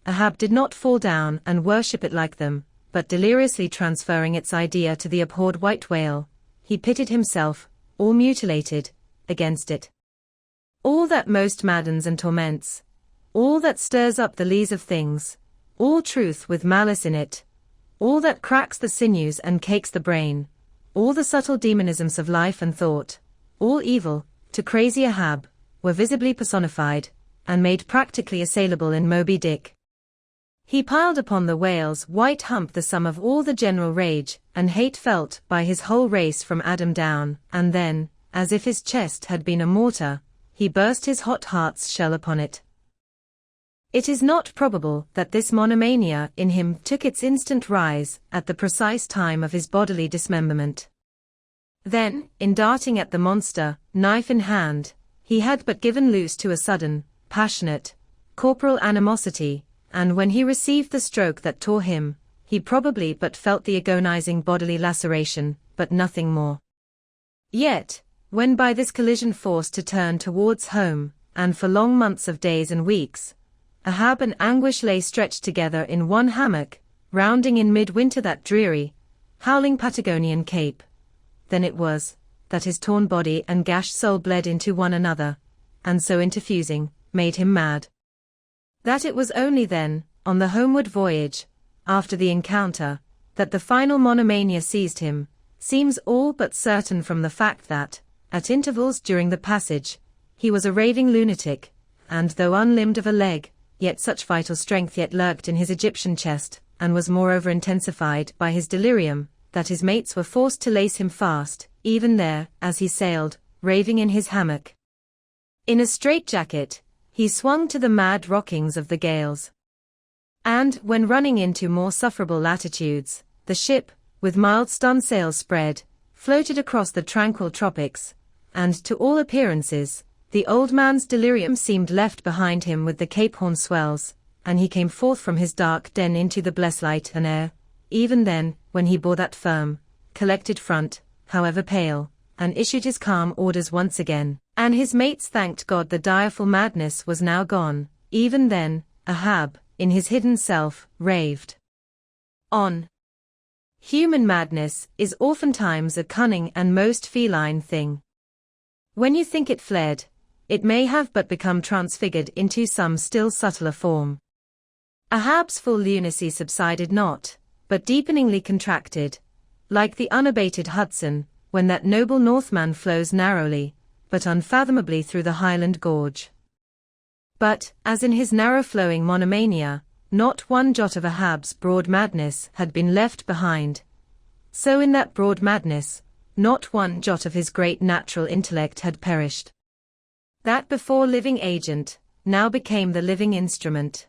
Ahab did not fall down and worship it like them, but deliriously transferring its idea to the abhorred white whale, he pitted himself, all mutilated, against it. All that most maddens and torments, all that stirs up the lees of things, all truth with malice in it, all that cracks the sinews and cakes the brain, all the subtle demonisms of life and thought, all evil, to crazy Ahab, were visibly personified, and made practically assailable in Moby Dick. He piled upon the whale's white hump the sum of all the general rage and hate felt by his whole race from Adam down, and then, as if his chest had been a mortar, he burst his hot heart's shell upon it. It is not probable that this monomania in him took its instant rise at the precise time of his bodily dismemberment. Then, in darting at the monster, knife in hand, he had but given loose to a sudden, passionate, corporal animosity, and when he received the stroke that tore him, he probably but felt the agonizing bodily laceration, but nothing more. Yet, when by this collision forced to turn towards home, and for long months of days and weeks, Ahab and Anguish lay stretched together in one hammock, rounding in mid-winter that dreary, howling Patagonian cape, then it was, that his torn body and gashed soul bled into one another, and so interfusing, made him mad. That it was only then, on the homeward voyage, after the encounter, that the final monomania seized him, seems all but certain from the fact that, at intervals during the passage, he was a raving lunatic, and though unlimbed of a leg, yet such vital strength yet lurked in his Egyptian chest, and was moreover intensified by his delirium, that his mates were forced to lace him fast, even there, as he sailed, raving in his hammock. In a straitjacket, he swung to the mad rockings of the gales. And, when running into more sufferable latitudes, the ship, with mild stunsails spread, floated across the tranquil tropics, and, to all appearances, the old man's delirium seemed left behind him with the Cape Horn swells, and he came forth from his dark den into the blessed light and air, even then, when he bore that firm, collected front, however pale, and issued his calm orders once again, and his mates thanked God the direful madness was now gone. Even then, Ahab, in his hidden self, raved on. Human madness is oftentimes a cunning and most feline thing. When you think it fled, it may have but become transfigured into some still subtler form. Ahab's full lunacy subsided not, but deepeningly contracted, like the unabated Hudson, when that noble Northman flows narrowly, but unfathomably through the Highland Gorge. But, as in his narrow-flowing monomania, not one jot of Ahab's broad madness had been left behind, so in that broad madness, not one jot of his great natural intellect had perished. That before living agent, now became the living instrument.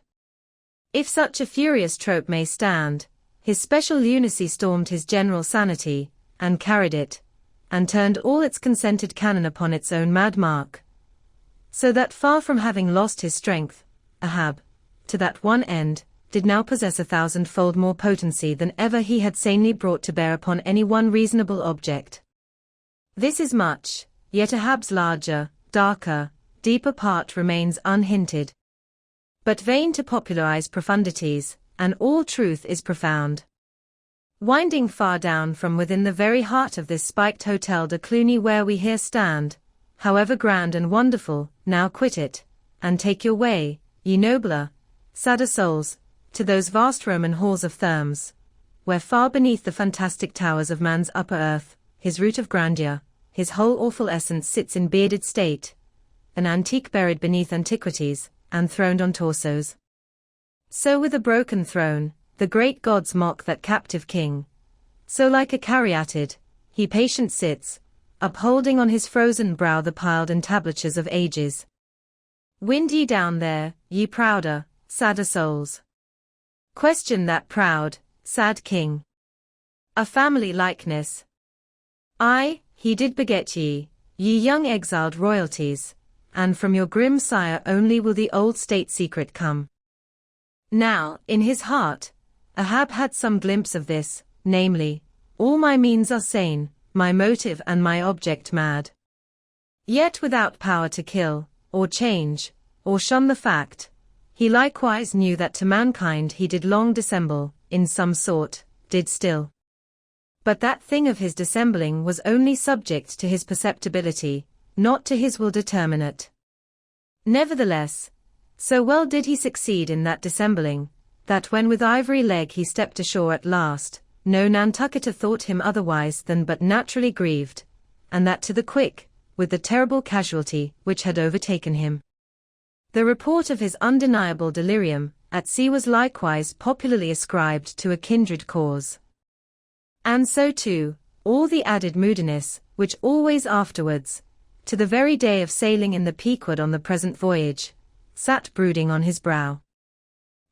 If such a furious trope may stand, his special lunacy stormed his general sanity, and carried it, and turned all its consented cannon upon its own mad mark. So that far from having lost his strength, Ahab, to that one end, did now possess 1,000-fold more potency than ever he had sanely brought to bear upon any one reasonable object. This is much, yet Ahab's larger, darker, deeper part remains unhinted. But vain to popularize profundities, and all truth is profound. Winding far down from within the very heart of this spiked Hotel de Cluny where we here stand, however grand and wonderful, now quit it, and take your way, ye nobler, sadder souls, to those vast Roman halls of Thermes, where far beneath the fantastic towers of man's upper earth, his root of grandeur, his whole awful essence sits in bearded state, an antique buried beneath antiquities, and throned on torsos. So with a broken throne, the great gods mock that captive king. So like a caryatid, he patient sits, upholding on his frozen brow the piled entablatures of ages. Wind ye down there, ye prouder, sadder souls. Question that proud, sad king. A family likeness. Aye, he did beget ye, ye young exiled royalties, and from your grim sire only will the old state secret come. Now, in his heart, Ahab had some glimpse of this, namely, all my means are sane, my motive and my object mad. Yet without power to kill, or change, or shun the fact, he likewise knew that to mankind he did long dissemble, in some sort, did still. But that thing of his dissembling was only subject to his perceptibility, not to his will determinate. Nevertheless, so well did he succeed in that dissembling, that when with ivory leg he stepped ashore at last, no Nantucketer thought him otherwise than but naturally grieved, and that to the quick, with the terrible casualty which had overtaken him. The report of his undeniable delirium at sea was likewise popularly ascribed to a kindred cause. And so too, all the added moodiness, which always afterwards, to the very day of sailing in the Pequod on the present voyage, sat brooding on his brow.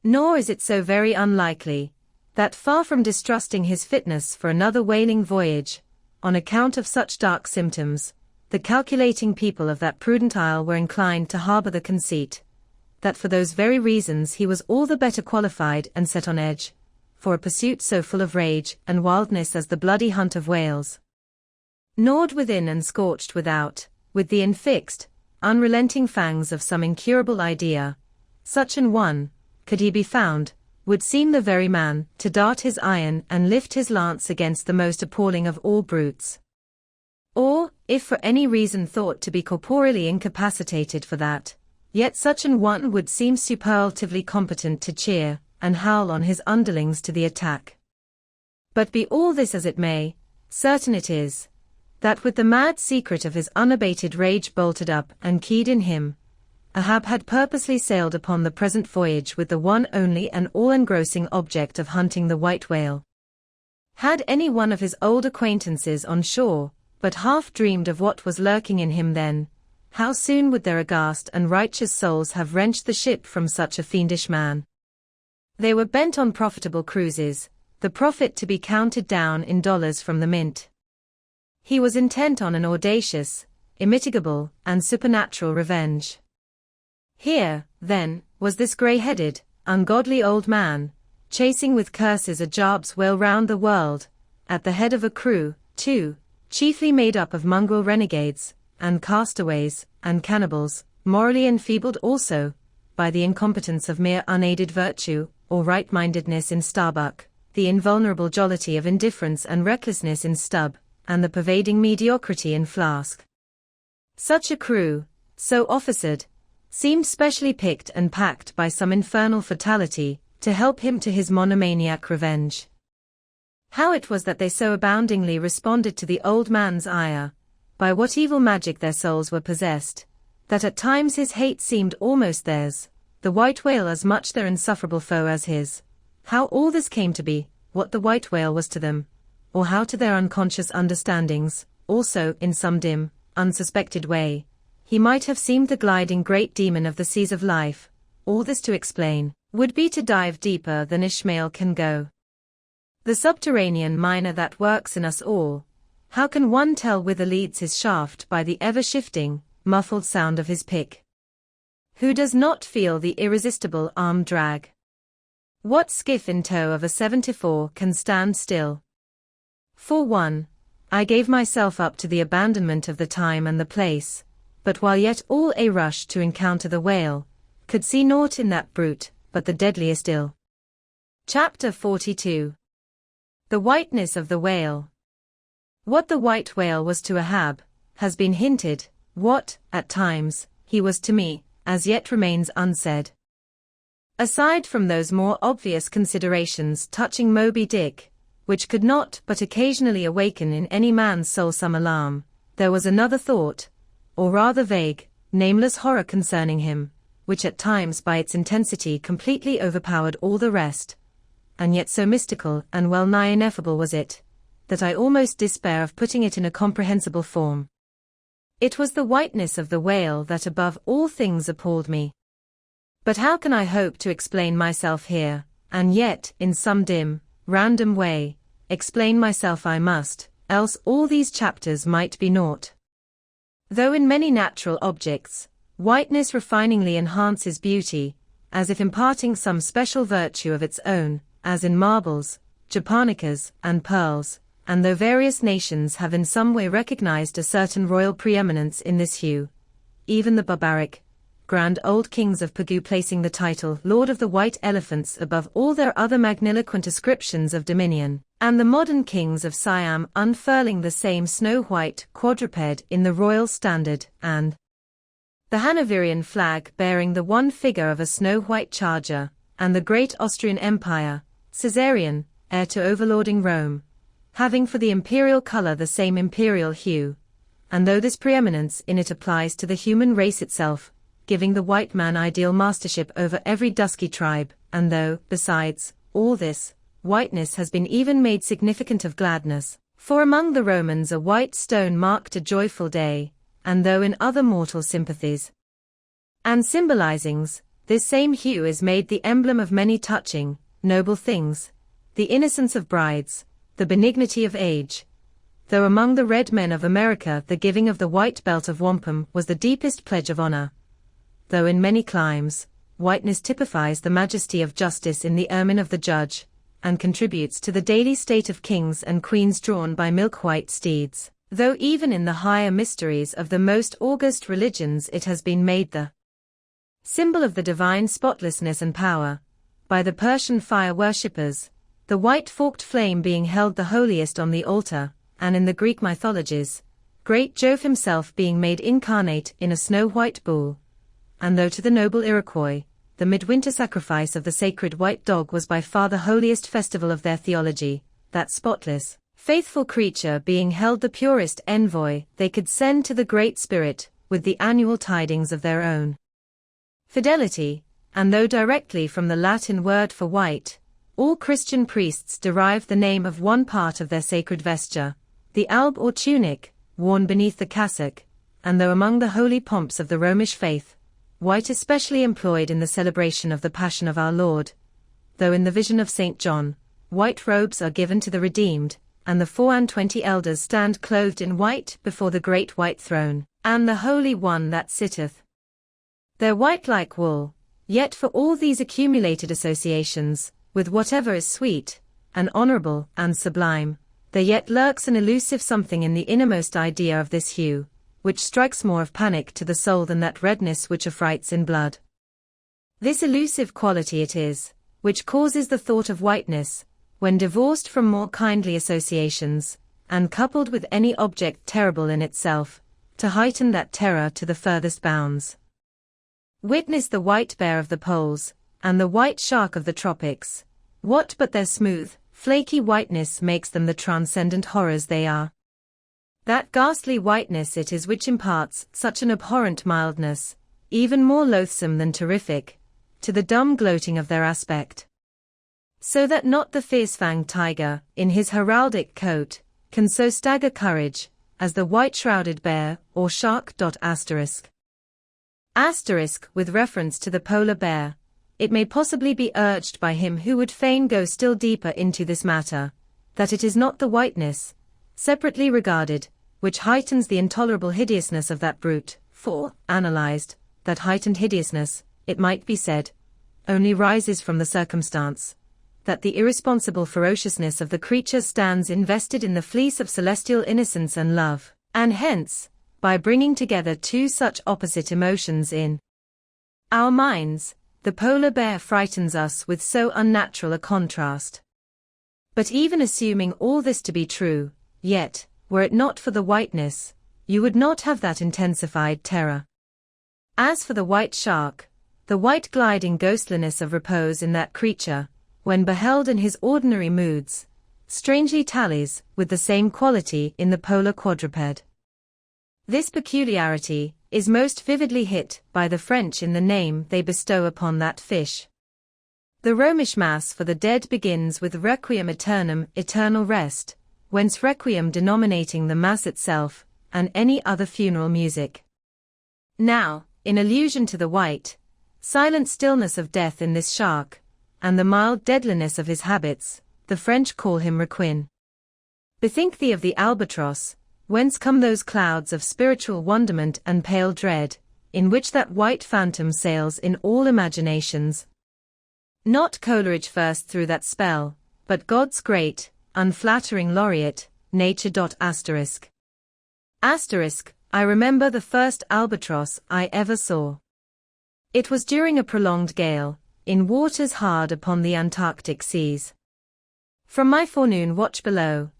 Nor is it so very unlikely, that far from distrusting his fitness for another whaling voyage, on account of such dark symptoms, the calculating people of that prudent isle were inclined to harbor the conceit, that for those very reasons he was all the better qualified and set on edge, for a pursuit so full of rage and wildness as the bloody hunt of whales. Gnawed within and scorched without, with the infixed, unrelenting fangs of some incurable idea, such an one, could he be found, would seem the very man to dart his iron and lift his lance against the most appalling of all brutes. Or, if for any reason thought to be corporeally incapacitated for that, yet such an one would seem superlatively competent to cheer and howl on his underlings to the attack. But be all this as it may, certain it is, that with the mad secret of his unabated rage bolted up and keyed in him, Ahab had purposely sailed upon the present voyage with the one only and all-engrossing object of hunting the white whale. Had any one of his old acquaintances on shore but half dreamed of what was lurking in him then, how soon would their aghast and righteous souls have wrenched the ship from such a fiendish man. They were bent on profitable cruises, the profit to be counted down in dollars from the mint. He was intent on an audacious, immitigable, and supernatural revenge. Here, then, was this grey-headed, ungodly old man, chasing with curses a Job's whale round the world, at the head of a crew, too, chiefly made up of mongrel renegades, and castaways, and cannibals, morally enfeebled also, by the incompetence of mere unaided virtue, or right-mindedness in Starbuck, the invulnerable jollity of indifference and recklessness in Stubb, and the pervading mediocrity in Flask. Such a crew, so officered, seemed specially picked and packed by some infernal fatality, to help him to his monomaniac revenge. How it was that they so aboundingly responded to the old man's ire, by what evil magic their souls were possessed, that at times his hate seemed almost theirs, the white whale as much their insufferable foe as his. How all this came to be, what the white whale was to them, or how to their unconscious understandings, also in some dim, unsuspected way, he might have seemed the gliding great demon of the seas of life, all this to explain, would be to dive deeper than Ishmael can go. The subterranean miner that works in us all, how can one tell whither leads his shaft by the ever-shifting, muffled sound of his pick? Who does not feel the irresistible arm drag? What skiff in tow of a 74 can stand still? For one, I gave myself up to the abandonment of the time and the place, but while yet all a rush to encounter the whale, could see naught in that brute, but the deadliest ill. Chapter 42. The whiteness of the whale. What the white whale was to Ahab, has been hinted, what, at times, he was to me, as yet remains unsaid. Aside from those more obvious considerations touching Moby Dick, which could not but occasionally awaken in any man's soul some alarm, there was another thought, or rather vague, nameless horror concerning him, which at times by its intensity completely overpowered all the rest, and yet so mystical and well-nigh ineffable was it, that I almost despair of putting it in a comprehensible form. It was the whiteness of the whale that above all things appalled me. But how can I hope to explain myself here, and yet, in some dim, random way, explain myself I must, else all these chapters might be naught. Though in many natural objects, whiteness refiningly enhances beauty, as if imparting some special virtue of its own, as in marbles, japonicas, and pearls, and though various nations have in some way recognized a certain royal preeminence in this hue, even the barbaric, grand old kings of Pegu placing the title Lord of the White Elephants above all their other magniloquent ascriptions of dominion, and the modern kings of Siam unfurling the same snow-white quadruped in the royal standard, and the Hanoverian flag bearing the one figure of a snow-white charger, and the great Austrian Empire, Caesarian, heir to overlording Rome, having for the imperial color the same imperial hue, and though this preeminence in it applies to the human race itself, giving the white man ideal mastership over every dusky tribe, and though, besides, all this, whiteness has been even made significant of gladness, for among the Romans a white stone marked a joyful day, and though in other mortal sympathies and symbolizings, this same hue is made the emblem of many touching, noble things, the innocence of brides, the benignity of age, though among the red men of America the giving of the white belt of wampum was the deepest pledge of honor, though in many climes, whiteness typifies the majesty of justice in the ermine of the judge, and contributes to the daily state of kings and queens drawn by milk-white steeds, though even in the higher mysteries of the most august religions it has been made the symbol of the divine spotlessness and power, by the Persian fire worshippers, the white forked flame being held the holiest on the altar, and in the Greek mythologies, great Jove himself being made incarnate in a snow-white bull. And though to the noble Iroquois, the midwinter sacrifice of the sacred white dog was by far the holiest festival of their theology, that spotless, faithful creature being held the purest envoy they could send to the Great Spirit, with the annual tidings of their own fidelity, and though directly from the Latin word for white, all Christian priests derive the name of one part of their sacred vesture, the alb or tunic, worn beneath the cassock, and though among the holy pomps of the Romish faith, white especially employed in the celebration of the Passion of our Lord, though in the vision of St. John, white robes are given to the redeemed, and the 24 elders stand clothed in white before the great white throne, and the Holy One that sitteth there white like wool, yet for all these accumulated associations, with whatever is sweet, and honorable, and sublime, there yet lurks an elusive something in the innermost idea of this hue, which strikes more of panic to the soul than that redness which affrights in blood. This elusive quality it is, which causes the thought of whiteness, when divorced from more kindly associations, and coupled with any object terrible in itself, to heighten that terror to the furthest bounds. Witness the white bear of the poles, and the white shark of the tropics. What but their smooth, flaky whiteness makes them the transcendent horrors they are? That ghastly whiteness it is which imparts such an abhorrent mildness, even more loathsome than terrific, to the dumb gloating of their aspect. So that not the fierce-fanged tiger, in his heraldic coat, can so stagger courage, as the white-shrouded bear, or shark. Asterisk with reference to the polar bear, it may possibly be urged by him who would fain go still deeper into this matter, that it is not the whiteness, separately regarded, which heightens the intolerable hideousness of that brute, for, analyzed, that heightened hideousness, it might be said, only rises from the circumstance that the irresponsible ferociousness of the creature stands invested in the fleece of celestial innocence and love, and hence, by bringing together two such opposite emotions in our minds, the polar bear frightens us with so unnatural a contrast. But even assuming all this to be true, yet, were it not for the whiteness, you would not have that intensified terror. As for the white shark, the white gliding ghostliness of repose in that creature, when beheld in his ordinary moods, strangely tallies with the same quality in the polar quadruped. This peculiarity is most vividly hit by the French in the name they bestow upon that fish. The Romish Mass for the dead begins with Requiem Aeternam, eternal rest, whence Requiem denominating the Mass itself, and any other funeral music. Now, in allusion to the white, silent stillness of death in this shark, and the mild deadliness of his habits, the French call him Requin. Bethink thee of the albatross, whence come those clouds of spiritual wonderment and pale dread, in which that white phantom sails in all imaginations. Not Coleridge first threw that spell, but God's great, unflattering laureate, nature. I remember the first albatross I ever saw. It was during a prolonged gale, in waters hard upon the Antarctic seas. From my forenoon watch below,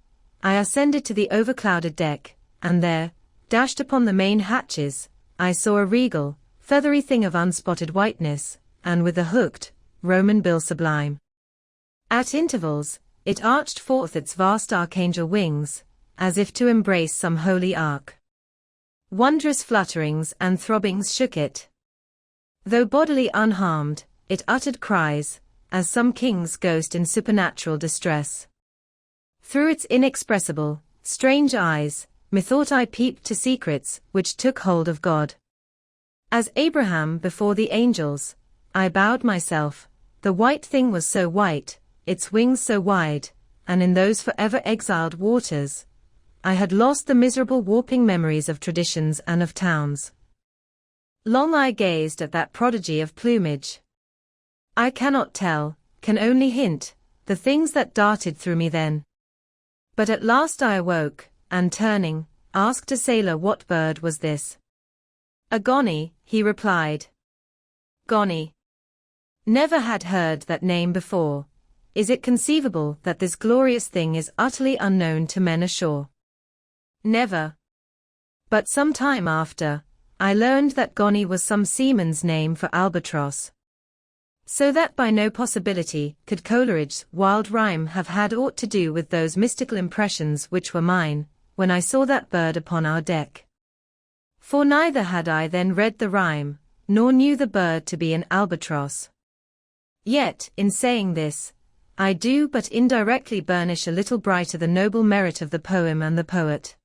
I ascended to the overclouded deck, and there, dashed upon the main hatches, I saw a regal, feathery thing of unspotted whiteness, and with a hooked, Roman bill sublime. At intervals, it arched forth its vast archangel wings, as if to embrace some holy ark. Wondrous flutterings and throbbings shook it. Though bodily unharmed, it uttered cries, as some king's ghost in supernatural distress. Through its inexpressible, strange eyes, methought I peeped to secrets which took hold of God. As Abraham before the angels, I bowed myself. The white thing was so white, its wings so wide, and in those forever exiled waters, I had lost the miserable warping memories of traditions and of towns. Long I gazed at that prodigy of plumage. I cannot tell, can only hint, the things that darted through me then. But at last I awoke, and turning, asked a sailor what bird was this. A gonny, he replied. Gonny. Never had heard that name before. Is it conceivable that this glorious thing is utterly unknown to men ashore? Never. But some time after, I learned that gonny was some seaman's name for albatross. So that by no possibility could Coleridge's wild rhyme have had aught to do with those mystical impressions which were mine, when I saw that bird upon our deck. For neither had I then read the rhyme, nor knew the bird to be an albatross. Yet, in saying this, I do but indirectly burnish a little brighter the noble merit of the poem and the poet.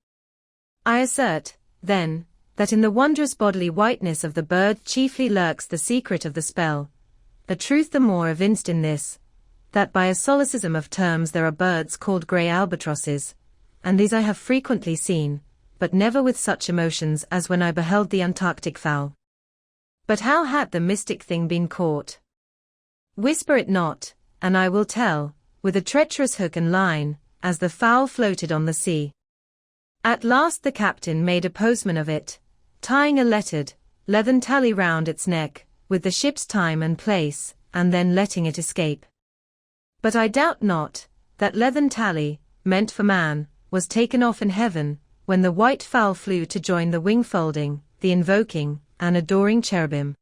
I assert, then, that in the wondrous bodily whiteness of the bird chiefly lurks the secret of the spell, a truth the more evinced in this, that by a solecism of terms there are birds called grey albatrosses, and these I have frequently seen, but never with such emotions as when I beheld the Antarctic fowl. But how had the mystic thing been caught? Whisper it not, and I will tell, with a treacherous hook and line, as the fowl floated on the sea. At last the captain made a postman of it, tying a lettered, leathern tally round its neck, with the ship's time and place, and then letting it escape. But I doubt not, that leathern tally, meant for man, was taken off in heaven, when the white fowl flew to join the wing-folding, the invoking, and adoring cherubim.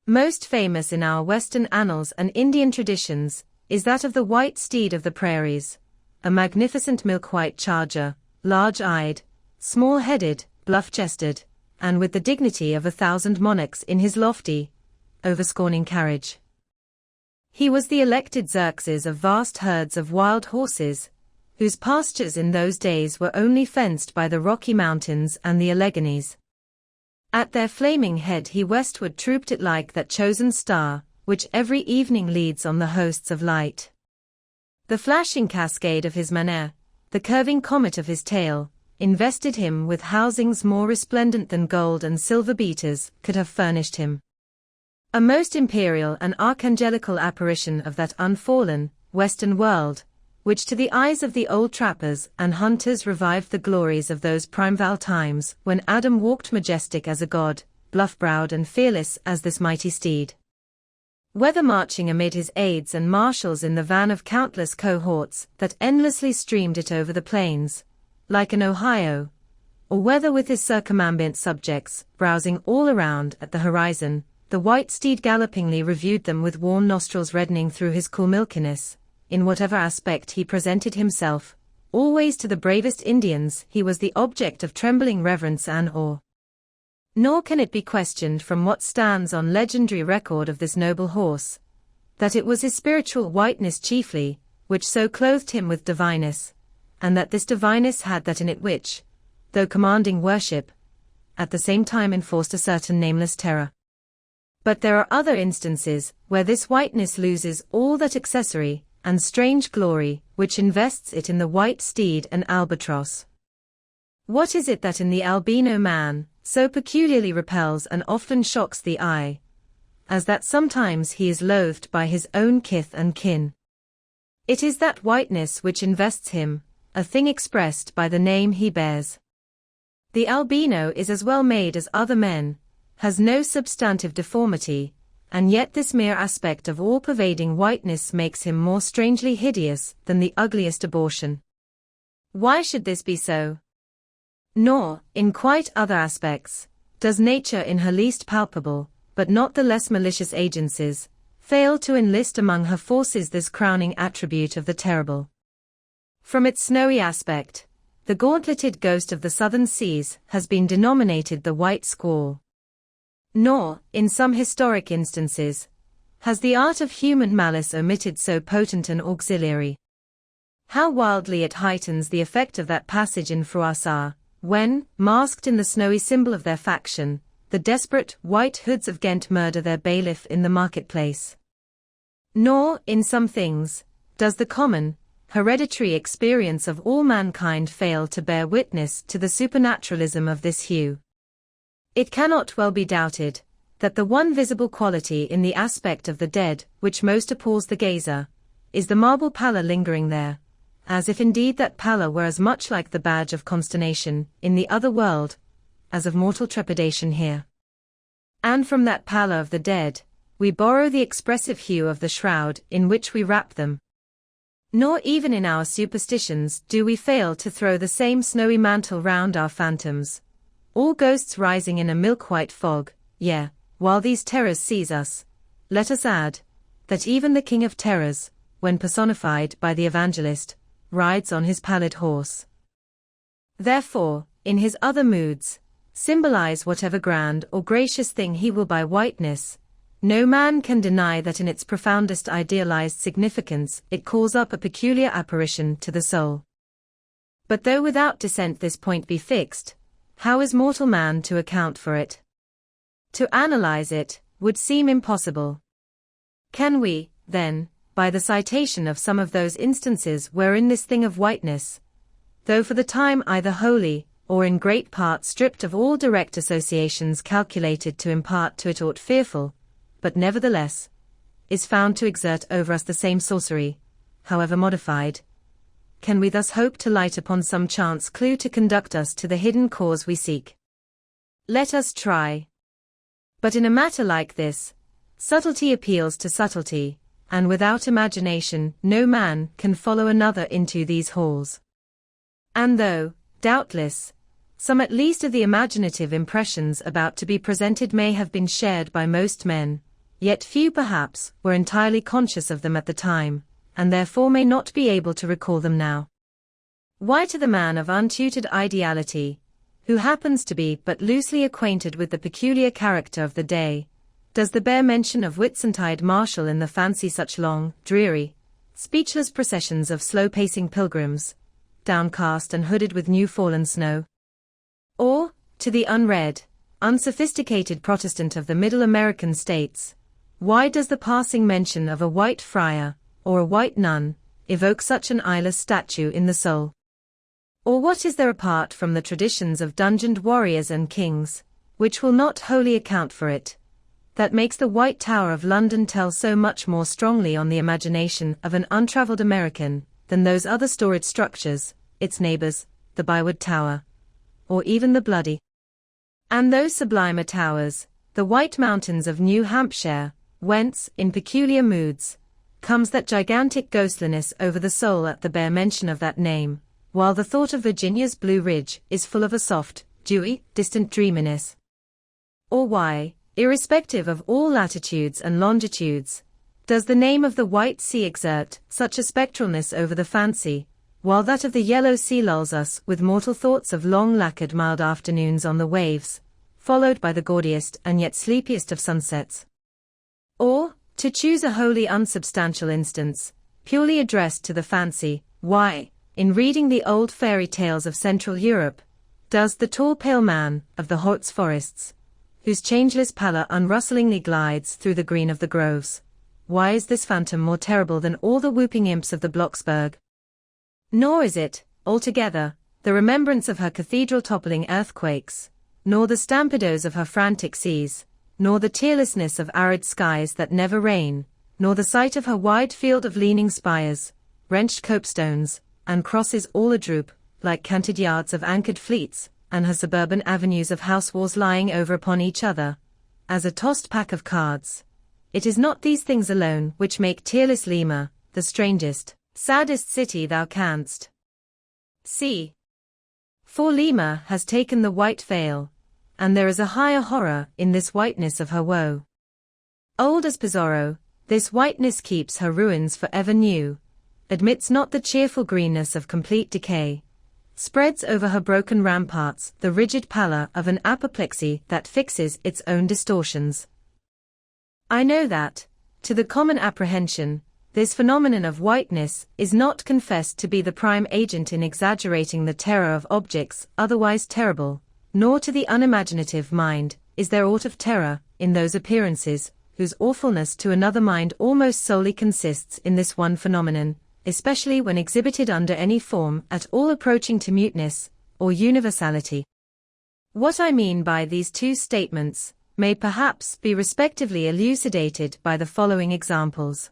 Most famous in our Western annals and Indian traditions, is that of the white steed of the prairies, a magnificent milk-white charger, large-eyed, small-headed, bluff-chested, and with the dignity of 1,000 monarchs in his lofty, overscorning carriage. He was the elected Xerxes of vast herds of wild horses, whose pastures in those days were only fenced by the Rocky Mountains and the Alleghanies. At their flaming head he westward trooped it like that chosen star, which every evening leads on the hosts of light. The flashing cascade of his manner, the curving comet of his tail, invested him with housings more resplendent than gold and silver beaters could have furnished him. A most imperial and archangelical apparition of that unfallen, western world, which to the eyes of the old trappers and hunters revived the glories of those primeval times when Adam walked majestic as a god, bluff-browed and fearless as this mighty steed. Whether marching amid his aides and marshals in the van of countless cohorts that endlessly streamed it over the plains, like an Ohio, or whether with his circumambient subjects browsing all around at the horizon, the white steed gallopingly reviewed them with warm nostrils reddening through his cool milkiness. In whatever aspect he presented himself, always to the bravest Indians he was the object of trembling reverence and awe. Nor can it be questioned from what stands on legendary record of this noble horse, that it was his spiritual whiteness chiefly, which so clothed him with divineness, and that this divineness had that in it which, though commanding worship, at the same time enforced a certain nameless terror. But there are other instances where this whiteness loses all that accessory and strange glory which invests it in the white steed and albatross. What is it that in the albino man so peculiarly repels and often shocks the eye, as that sometimes he is loathed by his own kith and kin? It is that whiteness which invests him, a thing expressed by the name he bears. The albino is as well made as other men, has no substantive deformity, and yet this mere aspect of all-pervading whiteness makes him more strangely hideous than the ugliest abortion. Why should this be so? Nor, in quite other aspects, does nature in her least palpable, but not the less malicious agencies, fail to enlist among her forces this crowning attribute of the terrible. From its snowy aspect, the gauntleted ghost of the southern seas has been denominated the white squall. Nor, in some historic instances, has the art of human malice omitted so potent an auxiliary. How wildly it heightens the effect of that passage in Froissart, when, masked in the snowy symbol of their faction, the desperate white hoods of Ghent murder their bailiff in the marketplace. Nor, in some things, does the common, hereditary experience of all mankind fail to bear witness to the supernaturalism of this hue. It cannot well be doubted, that the one visible quality in the aspect of the dead, which most appalls the gazer, is the marble pallor lingering there, as if indeed that pallor were as much like the badge of consternation in the other world, as of mortal trepidation here. And from that pallor of the dead, we borrow the expressive hue of the shroud in which we wrap them. Nor even in our superstitions do we fail to throw the same snowy mantle round our phantoms, all ghosts rising in a milk-white fog. Yea, while these terrors seize us, let us add, that even the King of Terrors, when personified by the evangelist, rides on his pallid horse. Therefore, in his other moods, symbolize whatever grand or gracious thing he will by whiteness, no man can deny that in its profoundest idealized significance it calls up a peculiar apparition to the soul. But though without dissent this point be fixed, how is mortal man to account for it? To analyze it would seem impossible. Can we, then, by the citation of some of those instances wherein this thing of whiteness, though for the time either wholly, or in great part stripped of all direct associations calculated to impart to it aught fearful, but nevertheless, is found to exert over us the same sorcery, however modified, can we thus hope to light upon some chance clue to conduct us to the hidden cause we seek? Let us try. But in a matter like this, subtlety appeals to subtlety, and without imagination no man can follow another into these halls. And though, doubtless, some at least of the imaginative impressions about to be presented may have been shared by most men, yet few perhaps were entirely conscious of them at the time, and therefore may not be able to recall them now. Why to the man of untutored ideality, who happens to be but loosely acquainted with the peculiar character of the day, does the bare mention of Whitsuntide marshal in the fancy such long, dreary, speechless processions of slow-pacing pilgrims, downcast and hooded with new-fallen snow? Or, to the unread, unsophisticated Protestant of the Middle American states, why does the passing mention of a white friar, or a white nun, evoke such an eyeless statue in the soul? Or what is there apart from the traditions of dungeoned warriors and kings, which will not wholly account for it, that makes the White Tower of London tell so much more strongly on the imagination of an untraveled American, than those other storied structures, its neighbors, the Byward Tower, or even the Bloody? And those sublimer towers, the White Mountains of New Hampshire, whence, in peculiar moods, comes that gigantic ghostliness over the soul at the bare mention of that name, while the thought of Virginia's Blue Ridge is full of a soft, dewy, distant dreaminess? Or why, irrespective of all latitudes and longitudes, does the name of the White Sea exert such a spectralness over the fancy, while that of the Yellow Sea lulls us with mortal thoughts of long lacquered mild afternoons on the waves, followed by the gaudiest and yet sleepiest of sunsets? Or, to choose a wholly unsubstantial instance, purely addressed to the fancy, why, in reading the old fairy tales of Central Europe, does the tall pale man of the Harz forests, whose changeless pallor unrustlingly glides through the green of the groves, why is this phantom more terrible than all the whooping imps of the Blocksberg? Nor is it, altogether, the remembrance of her cathedral toppling earthquakes, nor the stampedos of her frantic seas, nor the tearlessness of arid skies that never rain, nor the sight of her wide field of leaning spires, wrenched copestones, and crosses all adroop, like canted yards of anchored fleets, and her suburban avenues of house walls lying over upon each other, as a tossed pack of cards. It is not these things alone which make tearless Lima, the strangest, saddest city thou canst see. For Lima has taken the white veil, and there is a higher horror in this whiteness of her woe. Old as Pizarro, this whiteness keeps her ruins forever new, admits not the cheerful greenness of complete decay, spreads over her broken ramparts the rigid pallor of an apoplexy that fixes its own distortions. I know that, to the common apprehension, this phenomenon of whiteness is not confessed to be the prime agent in exaggerating the terror of objects otherwise terrible, nor to the unimaginative mind is there aught of terror in those appearances whose awfulness to another mind almost solely consists in this one phenomenon, especially when exhibited under any form at all approaching to muteness or universality. What I mean by these two statements may perhaps be respectively elucidated by the following examples.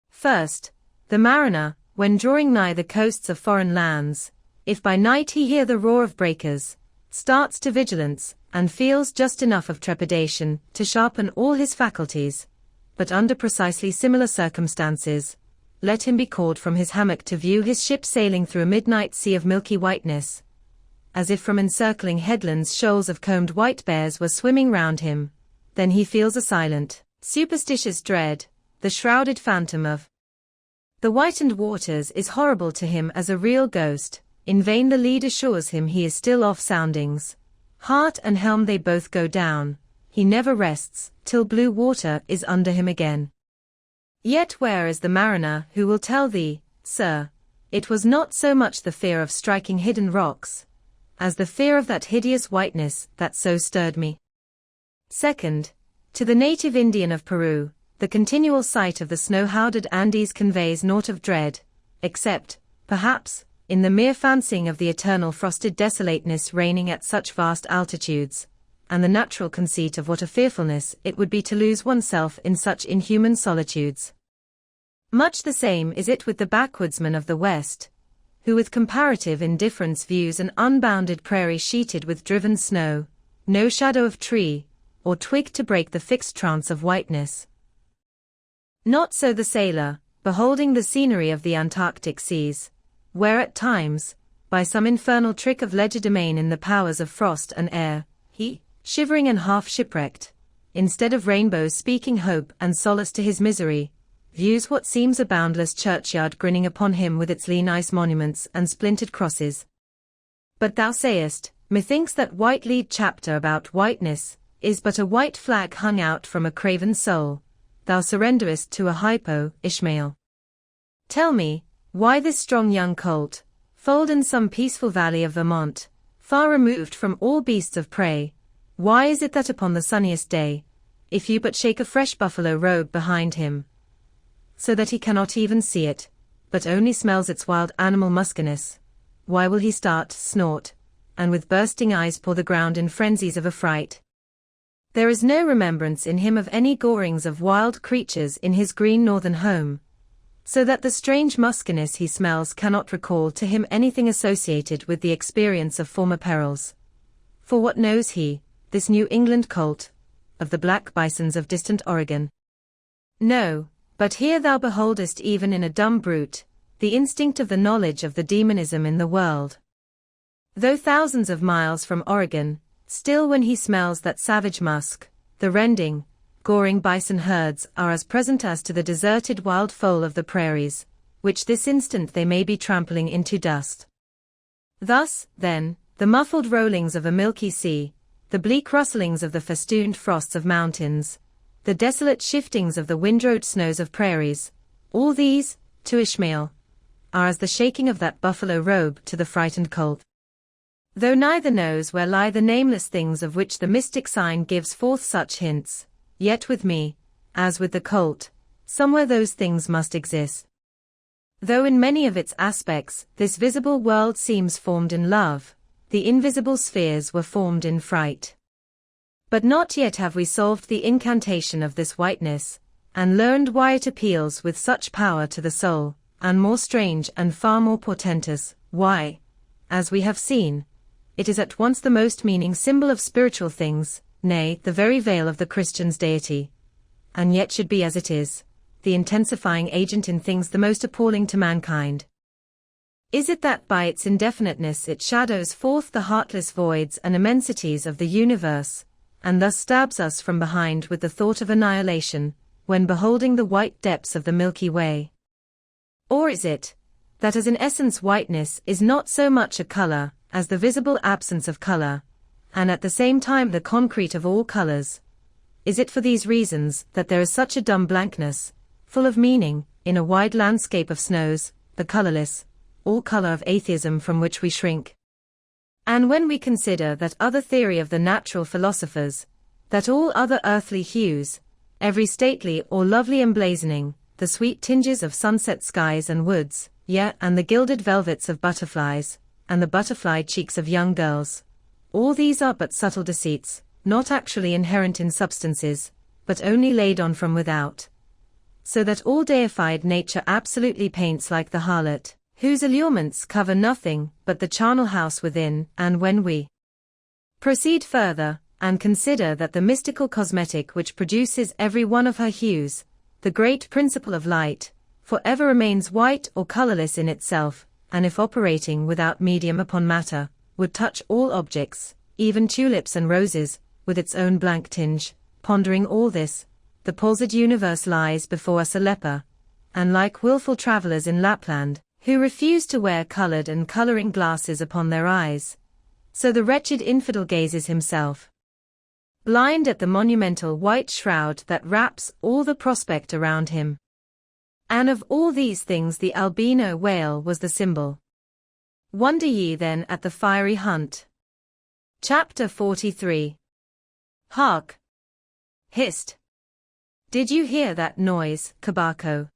First, the mariner, when drawing nigh the coasts of foreign lands, if by night he hear the roar of breakers, starts to vigilance, and feels just enough of trepidation to sharpen all his faculties, but under precisely similar circumstances, let him be called from his hammock to view his ship sailing through a midnight sea of milky whiteness, as if from encircling headlands shoals of combed white bears were swimming round him, then he feels a silent, superstitious dread, the shrouded phantom of the whitened waters is horrible to him as a real ghost. In vain the lead assures him he is still off soundings, Heart and helm they both go down, he never rests, till blue water is under him again. Yet where is the mariner who will tell thee, sir, it was not so much the fear of striking hidden rocks, as the fear of that hideous whiteness that so stirred me. Second, to the native Indian of Peru, the continual sight of the snow-howded Andes conveys naught of dread, except, perhaps, in the mere fancying of the eternal frosted desolateness reigning at such vast altitudes, and the natural conceit of what a fearfulness it would be to lose oneself in such inhuman solitudes. Much the same is it with the backwoodsman of the West, who with comparative indifference views an unbounded prairie sheeted with driven snow, no shadow of tree or twig to break the fixed trance of whiteness. Not so the sailor, beholding the scenery of the Antarctic seas, where at times, by some infernal trick of legerdemain in the powers of frost and air, he, shivering and half shipwrecked, instead of rainbows speaking hope and solace to his misery, views what seems a boundless churchyard grinning upon him with its lean ice monuments and splintered crosses. But thou sayest, methinks that white-lead chapter about whiteness is but a white flag hung out from a craven soul. Thou surrenderest to a hypo, Ishmael. Tell me, why this strong young colt, foaled in some peaceful valley of Vermont, far removed from all beasts of prey, why is it that upon the sunniest day, if you but shake a fresh buffalo robe behind him, so that he cannot even see it, but only smells its wild animal muskiness, why will he start, snort, and with bursting eyes paw the ground in frenzies of affright? There is no remembrance in him of any gorings of wild creatures in his green northern home, so that the strange muskiness he smells cannot recall to him anything associated with the experience of former perils. For what knows he, this New England colt, of the black bisons of distant Oregon? No, but here thou beholdest even in a dumb brute, the instinct of the knowledge of the demonism in the world. Though thousands of miles from Oregon, still when he smells that savage musk, the rending, goring bison herds are as present as to the deserted wild foal of the prairies, which this instant they may be trampling into dust. Thus, then, the muffled rollings of a milky sea, the bleak rustlings of the festooned frosts of mountains, the desolate shiftings of the windrowed snows of prairies, all these, to Ishmael, are as the shaking of that buffalo robe to the frightened colt. Though neither knows where lie the nameless things of which the mystic sign gives forth such hints, yet with me, as with the colt, somewhere those things must exist. Though in many of its aspects this visible world seems formed in love, the invisible spheres were formed in fright. But not yet have we solved the incantation of this whiteness, and learned why it appeals with such power to the soul, and more strange and far more portentous, why, as we have seen, it is at once the most meaning symbol of spiritual things, nay, the very veil of the Christian's deity, and yet should be as it is, the intensifying agent in things the most appalling to mankind. Is it that by its indefiniteness it shadows forth the heartless voids and immensities of the universe, and thus stabs us from behind with the thought of annihilation, when beholding the white depths of the Milky Way? Or is it, that as in essence whiteness is not so much a color, as the visible absence of color, and at the same time the concrete of all colors? Is it for these reasons that there is such a dumb blankness, full of meaning, in a wide landscape of snows, the colorless, all color of atheism from which we shrink? And when we consider that other theory of the natural philosophers, that all other earthly hues, every stately or lovely emblazoning, the sweet tinges of sunset skies and woods, yea, and the gilded velvets of butterflies, and the butterfly cheeks of young girls, all these are but subtle deceits, not actually inherent in substances, but only laid on from without. So that all deified nature absolutely paints like the harlot, whose allurements cover nothing but the charnel house within. And when we proceed further, and consider that the mystical cosmetic which produces every one of her hues, the great principle of light, forever remains white or colorless in itself, and if operating without medium upon matter, would touch all objects, even tulips and roses, with its own blank tinge. Pondering all this, the palsied universe lies before us a leper, and like willful travelers in Lapland, who refuse to wear colored and coloring glasses upon their eyes, So the wretched infidel gazes himself blind at the monumental white shroud that wraps all the prospect around him. And of all these things the albino whale was the symbol. Wonder ye then at the fiery hunt. Chapter 43. Hark! Hist! Did you hear that noise, Kabako?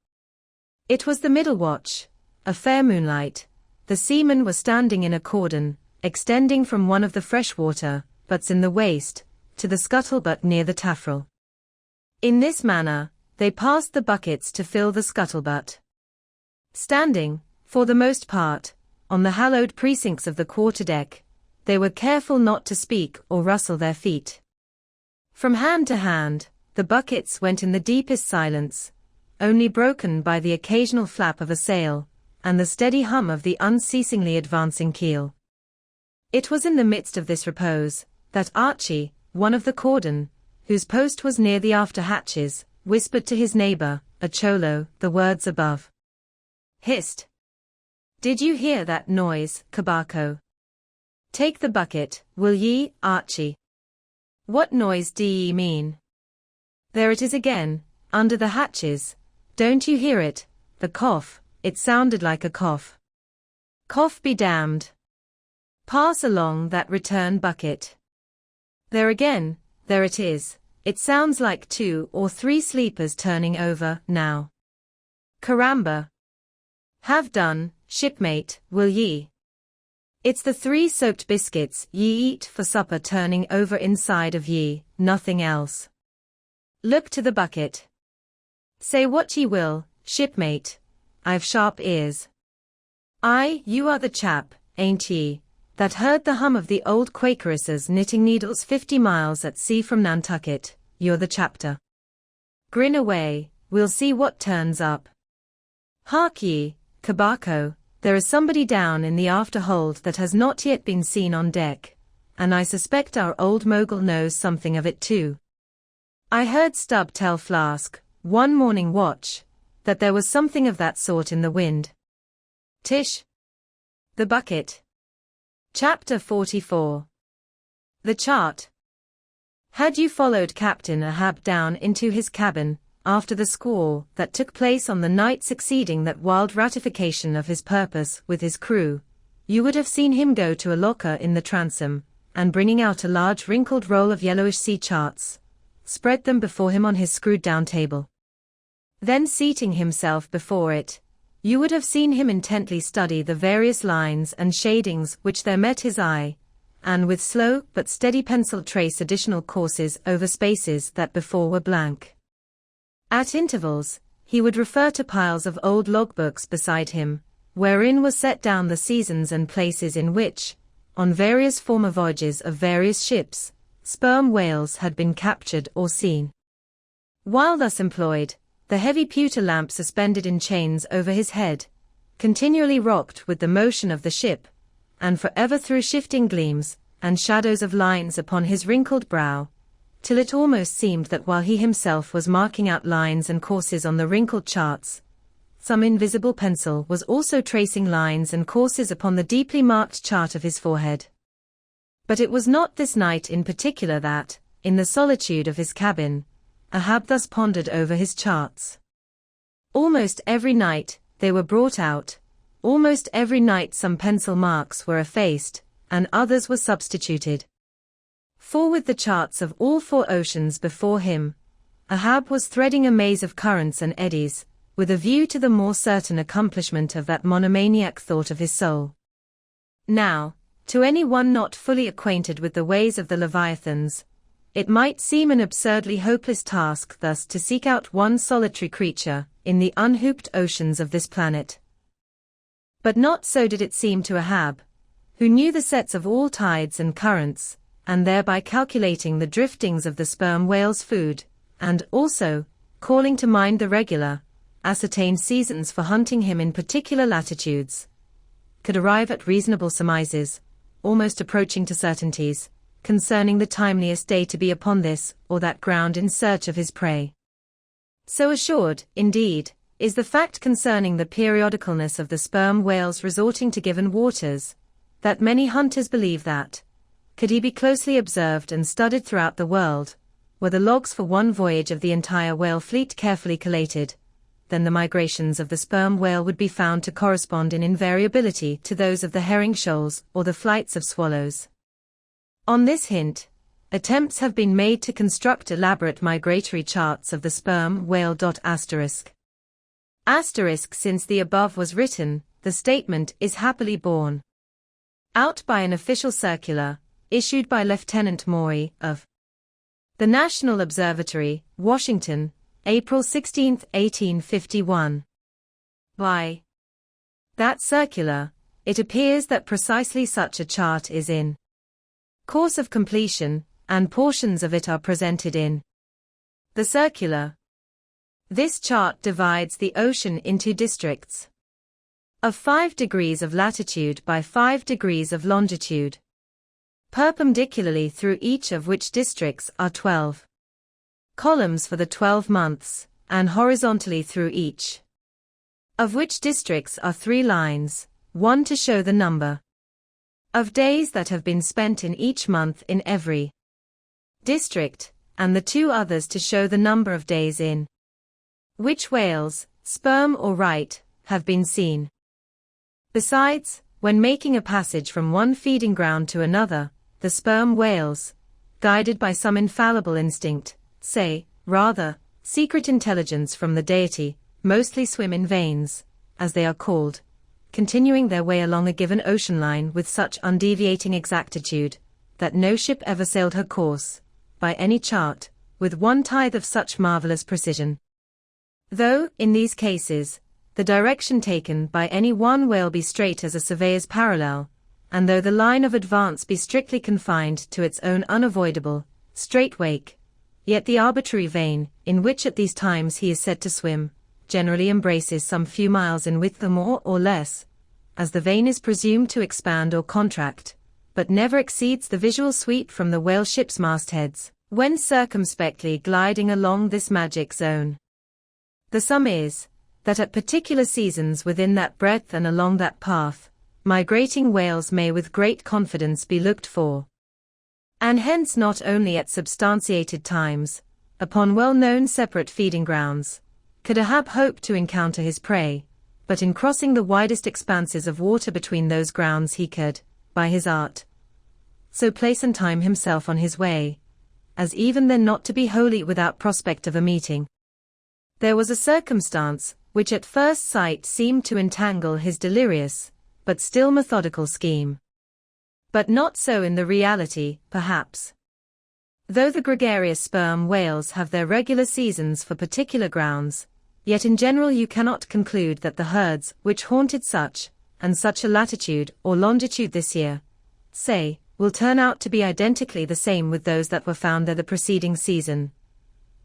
It was the middle watch, a fair moonlight. The seamen were standing in a cordon, extending from one of the freshwater butts in the waist, to the scuttlebutt near the taffrail. In this manner, they passed the buckets to fill the scuttlebutt. Standing, for the most part, on the hallowed precincts of the quarterdeck, they were careful not to speak or rustle their feet. From hand to hand, the buckets went in the deepest silence, only broken by the occasional flap of a sail, and the steady hum of the unceasingly advancing keel. It was in the midst of this repose, that Archie, one of the cordon, whose post was near the after hatches, whispered to his neighbor, a cholo, the words above. Hist! Did you hear that noise, Kabako? Take the bucket, will ye, Archie? What noise do ye mean? There it is again, under the hatches. Don't you hear it? The cough, it sounded like a cough. Cough be damned. Pass along that return bucket. There again, there it is. It sounds like 2 or 3 sleepers turning over, now. Caramba! Have done, shipmate, will ye? It's the 3 soaked biscuits ye eat for supper turning over inside of ye, nothing else. Look to the bucket. Say what ye will, shipmate, I've sharp ears. Aye, you are the chap, ain't ye, that heard the hum of the old Quakeresses knitting needles 50 miles at sea from Nantucket? You're the chapter. Grin away, we'll see what turns up. Hark ye, Kabako, there is somebody down in the after hold that has not yet been seen on deck, and I suspect our old mogul knows something of it too. I heard Stubb tell Flask, one morning watch, that there was something of that sort in the wind. Tish. The bucket. Chapter 44. The chart. Had you followed Captain Ahab down into his cabin, after the squall that took place on the night succeeding that wild ratification of his purpose with his crew, you would have seen him go to a locker in the transom, and bringing out a large wrinkled roll of yellowish sea charts, spread them before him on his screwed-down table. Then seating himself before it, you would have seen him intently study the various lines and shadings which there met his eye, and with slow but steady pencil trace additional courses over spaces that before were blank. At intervals, he would refer to piles of old logbooks beside him, wherein were set down the seasons and places in which, on various former voyages of various ships, sperm whales had been captured or seen. While thus employed, the heavy pewter lamp suspended in chains over his head, continually rocked with the motion of the ship, and forever threw shifting gleams and shadows of lines upon his wrinkled brow, till it almost seemed that while he himself was marking out lines and courses on the wrinkled charts, some invisible pencil was also tracing lines and courses upon the deeply marked chart of his forehead. But it was not this night in particular that, in the solitude of his cabin, Ahab thus pondered over his charts. Almost every night, they were brought out, almost every night some pencil marks were effaced, and others were substituted. For with the charts of all 4 oceans before him, Ahab was threading a maze of currents and eddies, with a view to the more certain accomplishment of that monomaniac thought of his soul. Now, to any one not fully acquainted with the ways of the Leviathans, it might seem an absurdly hopeless task thus to seek out one solitary creature in the unhooped oceans of this planet. But not so did it seem to Ahab, who knew the sets of all tides and currents, and thereby calculating the driftings of the sperm whale's food, and also, calling to mind the regular, ascertained seasons for hunting him in particular latitudes, could arrive at reasonable surmises, almost approaching to certainties, concerning the timeliest day to be upon this or that ground in search of his prey. So assured, indeed, is the fact concerning the periodicalness of the sperm whales resorting to given waters, that many hunters believe that, could he be closely observed and studied throughout the world, were the logs for one voyage of the entire whale fleet carefully collated, then the migrations of the sperm whale would be found to correspond in invariability to those of the herring shoals or the flights of swallows. On this hint, attempts have been made to construct elaborate migratory charts of the sperm whale. Since the above was written, the statement is happily borne out by an official circular, issued by Lieutenant Maury, of the National Observatory, Washington, April 16, 1851. By that circular, it appears that precisely such a chart is in course of completion, and portions of it are presented in the circular. This chart divides the ocean into districts of 5 degrees of latitude by 5 degrees of longitude, perpendicularly through each of which districts are 12 columns for the 12 months, and horizontally through each of which districts are 3 lines, one to show the number of days that have been spent in each month in every district, and the 2 others to show the number of days in which whales, sperm or right, have been seen. Besides, when making a passage from one feeding ground to another, the sperm whales, guided by some infallible instinct, say, rather, secret intelligence from the deity, mostly swim in veins, as they are called, continuing their way along a given ocean line with such undeviating exactitude, that no ship ever sailed her course, by any chart, with 1/10 of such marvelous precision. Though, in these cases, the direction taken by any one whale be straight as a surveyor's parallel, and though the line of advance be strictly confined to its own unavoidable, straight wake, yet the arbitrary vein, in which at these times he is said to swim, generally embraces some few miles in width more or less, as the vein is presumed to expand or contract, but never exceeds the visual sweep from the whale ship's mastheads, when circumspectly gliding along this magic zone. The sum is, that at particular seasons within that breadth and along that path, migrating whales may with great confidence be looked for. And hence not only at substantiated times, upon well-known separate feeding grounds, could Ahab hope to encounter his prey, but in crossing the widest expanses of water between those grounds he could, by his art, so place and time himself on his way, as even then not to be wholly without prospect of a meeting. There was a circumstance, which at first sight seemed to entangle his delirious, but still methodical scheme. But not so in the reality, perhaps. Though the gregarious sperm whales have their regular seasons for particular grounds, yet in general you cannot conclude that the herds which haunted such, and such a latitude or longitude this year, say, will turn out to be identically the same with those that were found there the preceding season,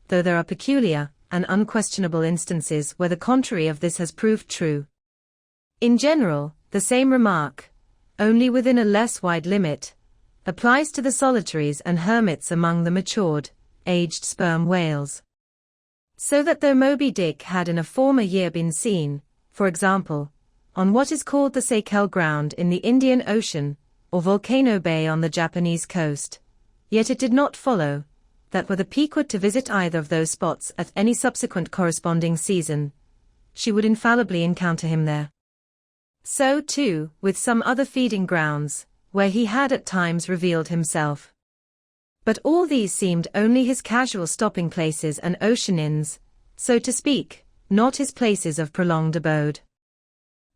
though there are peculiar and unquestionable instances where the contrary of this has proved true. In general, the same remark, only within a less wide limit, applies to the solitaries and hermits among the matured, aged sperm whales. So that though Moby Dick had in a former year been seen, for example, on what is called the Seychelles ground in the Indian Ocean, or Volcano Bay on the Japanese coast, yet it did not follow that were the Pequod to visit either of those spots at any subsequent corresponding season, she would infallibly encounter him there. So, too, with some other feeding grounds, where he had at times revealed himself. But all these seemed only his casual stopping places and ocean inns, so to speak, not his places of prolonged abode.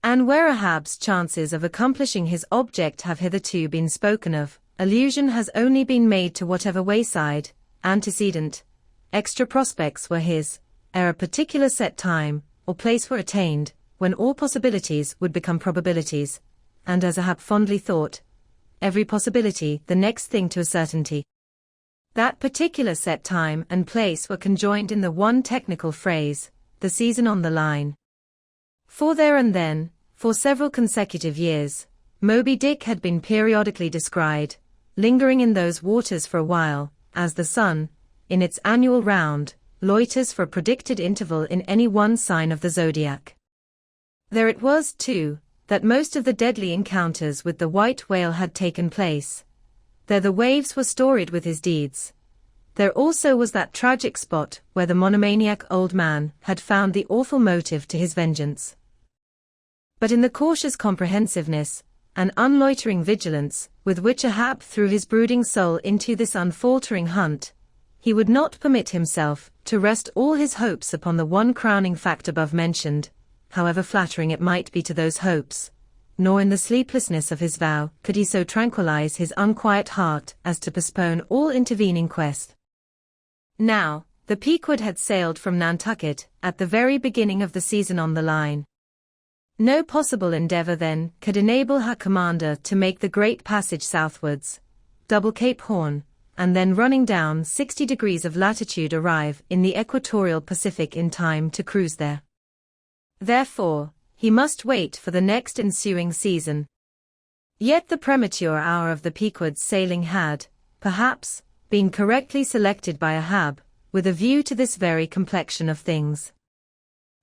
And where Ahab's chances of accomplishing his object have hitherto been spoken of, allusion has only been made to whatever wayside, antecedent, extra prospects were his, ere a particular set time, or place were attained, when all possibilities would become probabilities, and as Ahab fondly thought, every possibility the next thing to a certainty. That particular set time and place were conjoined in the one technical phrase, the season on the line. For there and then, for several consecutive years, Moby Dick had been periodically descried, lingering in those waters for a while, as the sun, in its annual round, loiters for a predicted interval in any one sign of the zodiac. There it was, too, that most of the deadly encounters with the white whale had taken place, There the waves were storied with his deeds. There also was that tragic spot where the monomaniac old man had found the awful motive to his vengeance. But in the cautious comprehensiveness and unloitering vigilance with which Ahab threw his brooding soul into this unfaltering hunt, he would not permit himself to rest all his hopes upon the one crowning fact above mentioned, however flattering it might be to those hopes, nor in the sleeplessness of his vow could he so tranquilize his unquiet heart as to postpone all intervening quest. Now, the Pequod had sailed from Nantucket at the very beginning of the season on the line. No possible endeavor then could enable her commander to make the great passage southwards, double Cape Horn, and then running down 60 degrees of latitude arrive in the equatorial Pacific in time to cruise there. Therefore, he must wait for the next ensuing season. Yet the premature hour of the Pequod's sailing had, perhaps, been correctly selected by Ahab, with a view to this very complexion of things.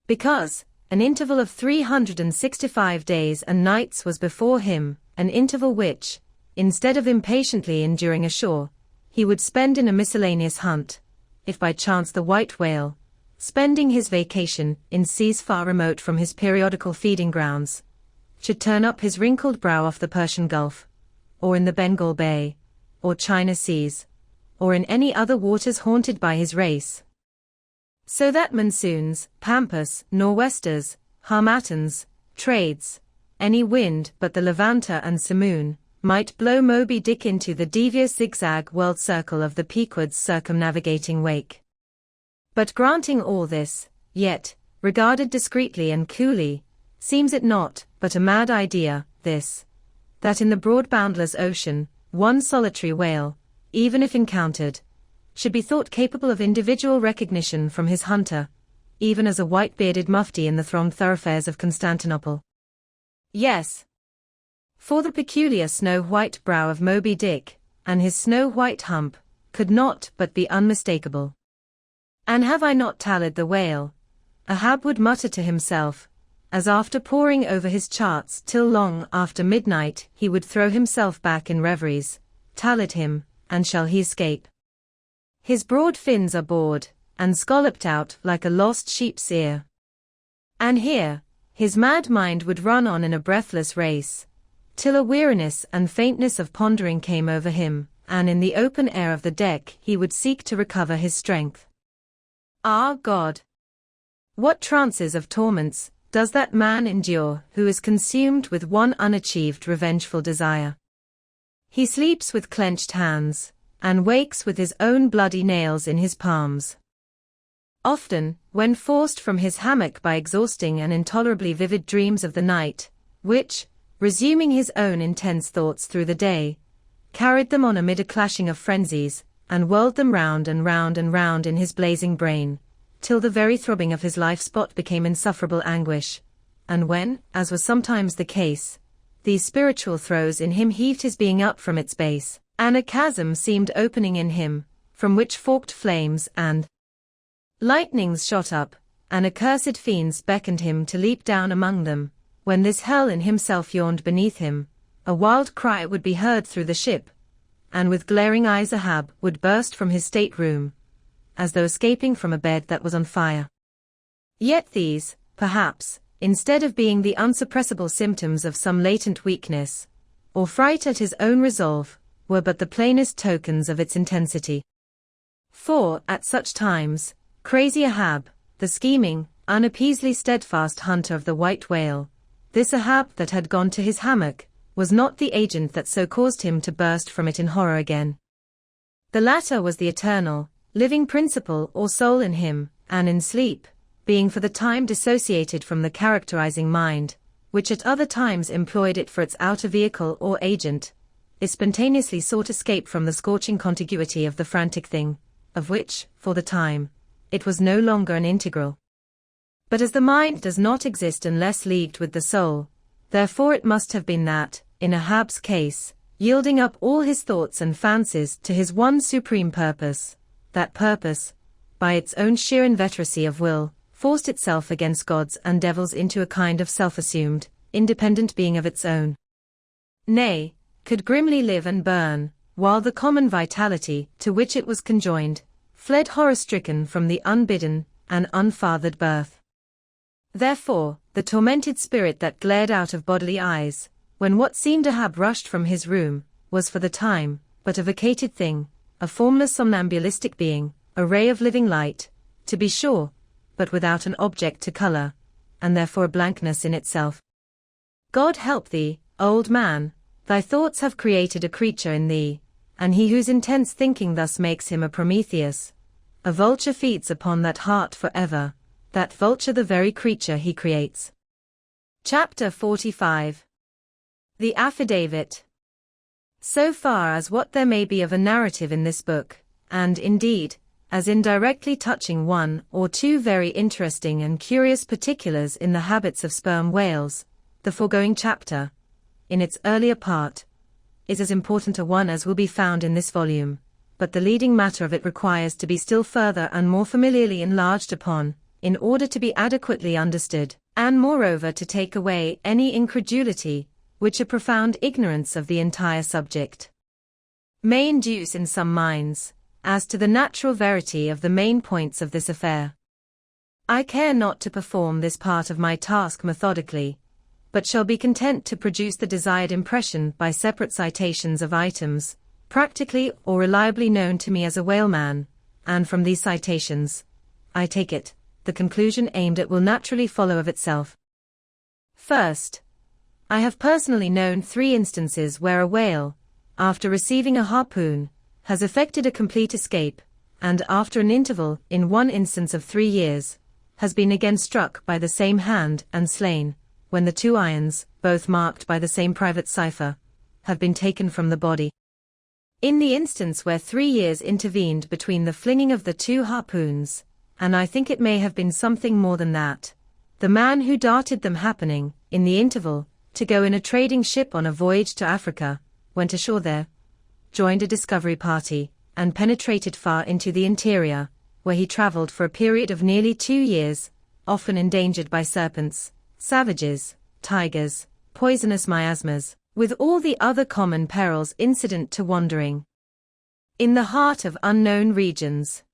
Because an interval of 365 days and nights was before him, an interval which, instead of impatiently enduring ashore, he would spend in a miscellaneous hunt, if by chance the white whale, spending his vacation in seas far remote from his periodical feeding grounds, should turn up his wrinkled brow off the Persian Gulf, or in the Bengal Bay, or China Seas, or in any other waters haunted by his race. So that monsoons, pampas, nor'westers, harmattans, trades, any wind but the levanter and simoon, might blow Moby Dick into the devious zigzag world circle of the Pequod's circumnavigating wake. But granting all this, yet, regarded discreetly and coolly, seems it not but a mad idea, this, that in the broad boundless ocean, one solitary whale, even if encountered, should be thought capable of individual recognition from his hunter, even as a white-bearded mufti in the thronged thoroughfares of Constantinople. Yes. For the peculiar snow-white brow of Moby Dick, and his snow-white hump, could not but be unmistakable. And have I not tallied the whale? Ahab would mutter to himself, as after poring over his charts till long after midnight he would throw himself back in reveries, tallied him, and shall he escape? His broad fins are bored, and scalloped out like a lost sheep's ear. And here, his mad mind would run on in a breathless race, till a weariness and faintness of pondering came over him, and in the open air of the deck he would seek to recover his strength. Ah, God! What trances of torments does that man endure who is consumed with one unachieved revengeful desire? He sleeps with clenched hands, and wakes with his own bloody nails in his palms. Often, when forced from his hammock by exhausting and intolerably vivid dreams of the night, which, resuming his own intense thoughts through the day, carried them on amid a clashing of frenzies, and whirled them round and round and round in his blazing brain, till the very throbbing of his life-spot became insufferable anguish, and when, as was sometimes the case, these spiritual throes in him heaved his being up from its base, and a chasm seemed opening in him, from which forked flames and lightnings shot up, and accursed fiends beckoned him to leap down among them, when this hell in himself yawned beneath him, a wild cry would be heard through the ship, and with glaring eyes Ahab would burst from his stateroom, as though escaping from a bed that was on fire. Yet these, perhaps, instead of being the unsuppressible symptoms of some latent weakness, or fright at his own resolve, were but the plainest tokens of its intensity. For, at such times, crazy Ahab, the scheming, unappeasably steadfast hunter of the white whale, this Ahab that had gone to his hammock, was not the agent that so caused him to burst from it in horror again. The latter was the eternal, living principle or soul in him, and in sleep, being for the time dissociated from the characterizing mind, which at other times employed it for its outer vehicle or agent, it spontaneously sought escape from the scorching contiguity of the frantic thing, of which, for the time, it was no longer an integral. But as the mind does not exist unless leagued with the soul, therefore it must have been that, in Ahab's case, yielding up all his thoughts and fancies to his one supreme purpose, that purpose, by its own sheer inveteracy of will, forced itself against gods and devils into a kind of self-assumed, independent being of its own. Nay, could grimly live and burn, while the common vitality, to which it was conjoined, fled horror-stricken from the unbidden and unfathered birth. Therefore, the tormented spirit that glared out of bodily eyes, when what seemed to have rushed from his room, was for the time but a vacated thing, a formless somnambulistic being, a ray of living light, to be sure, but without an object to color, and therefore a blankness in itself. God help thee, old man, thy thoughts have created a creature in thee, and he whose intense thinking thus makes him a Prometheus, a vulture feeds upon that heart forever, that vulture the very creature he creates. Chapter 45. The Affidavit. So far as what there may be of a narrative in this book, and indeed, as indirectly touching one or two very interesting and curious particulars in the habits of sperm whales, the foregoing chapter, in its earlier part, is as important a one as will be found in this volume, but the leading matter of it requires to be still further and more familiarly enlarged upon, in order to be adequately understood, and moreover to take away any incredulity, which a profound ignorance of the entire subject may induce in some minds, as to the natural verity of the main points of this affair. I care not to perform this part of my task methodically, but shall be content to produce the desired impression by separate citations of items, practically or reliably known to me as a whaleman, and from these citations, I take it, the conclusion aimed at will naturally follow of itself. First, I have personally known 3 instances where a whale, after receiving a harpoon, has effected a complete escape, and after an interval, in one instance of 3 years, has been again struck by the same hand and slain, when the 2 irons, both marked by the same private cipher, have been taken from the body. In the instance where 3 years intervened between the flinging of the 2 harpoons, and I think it may have been something more than that, the man who darted them happening, in the interval, to go in a trading ship on a voyage to Africa, went ashore there, joined a discovery party, and penetrated far into the interior, where he traveled for a period of nearly 2 years, often endangered by serpents, savages, tigers, poisonous miasmas, with all the other common perils incident to wandering in the heart of unknown regions.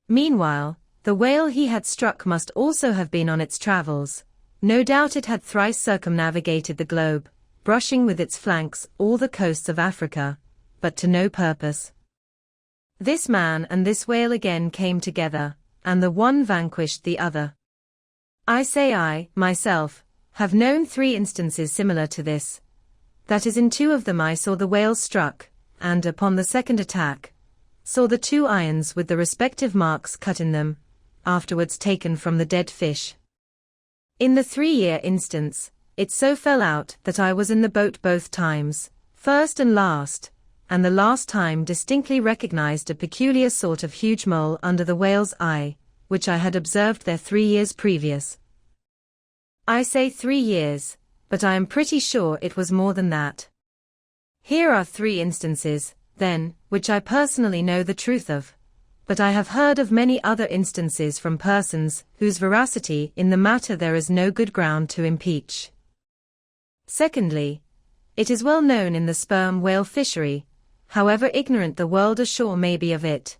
Meanwhile, the whale he had struck must also have been on its travels. No doubt it had thrice circumnavigated the globe, brushing with its flanks all the coasts of Africa, but to no purpose. This man and this whale again came together, and the one vanquished the other. I say I, myself, have known 3 instances similar to this. That is, in 2 of them I saw the whales struck, and upon the second attack, saw the 2 irons with the respective marks cut in them, afterwards taken from the dead fish. In the 3-year instance, it so fell out that I was in the boat both times, first and last, and the last time distinctly recognized a peculiar sort of huge mole under the whale's eye, which I had observed there 3 years previous. I say 3 years, but I am pretty sure it was more than that. Here are 3 instances, then, which I personally know the truth of, but I have heard of many other instances from persons whose veracity in the matter there is no good ground to impeach. Secondly, it is well known in the sperm whale fishery, however ignorant the world ashore may be of it,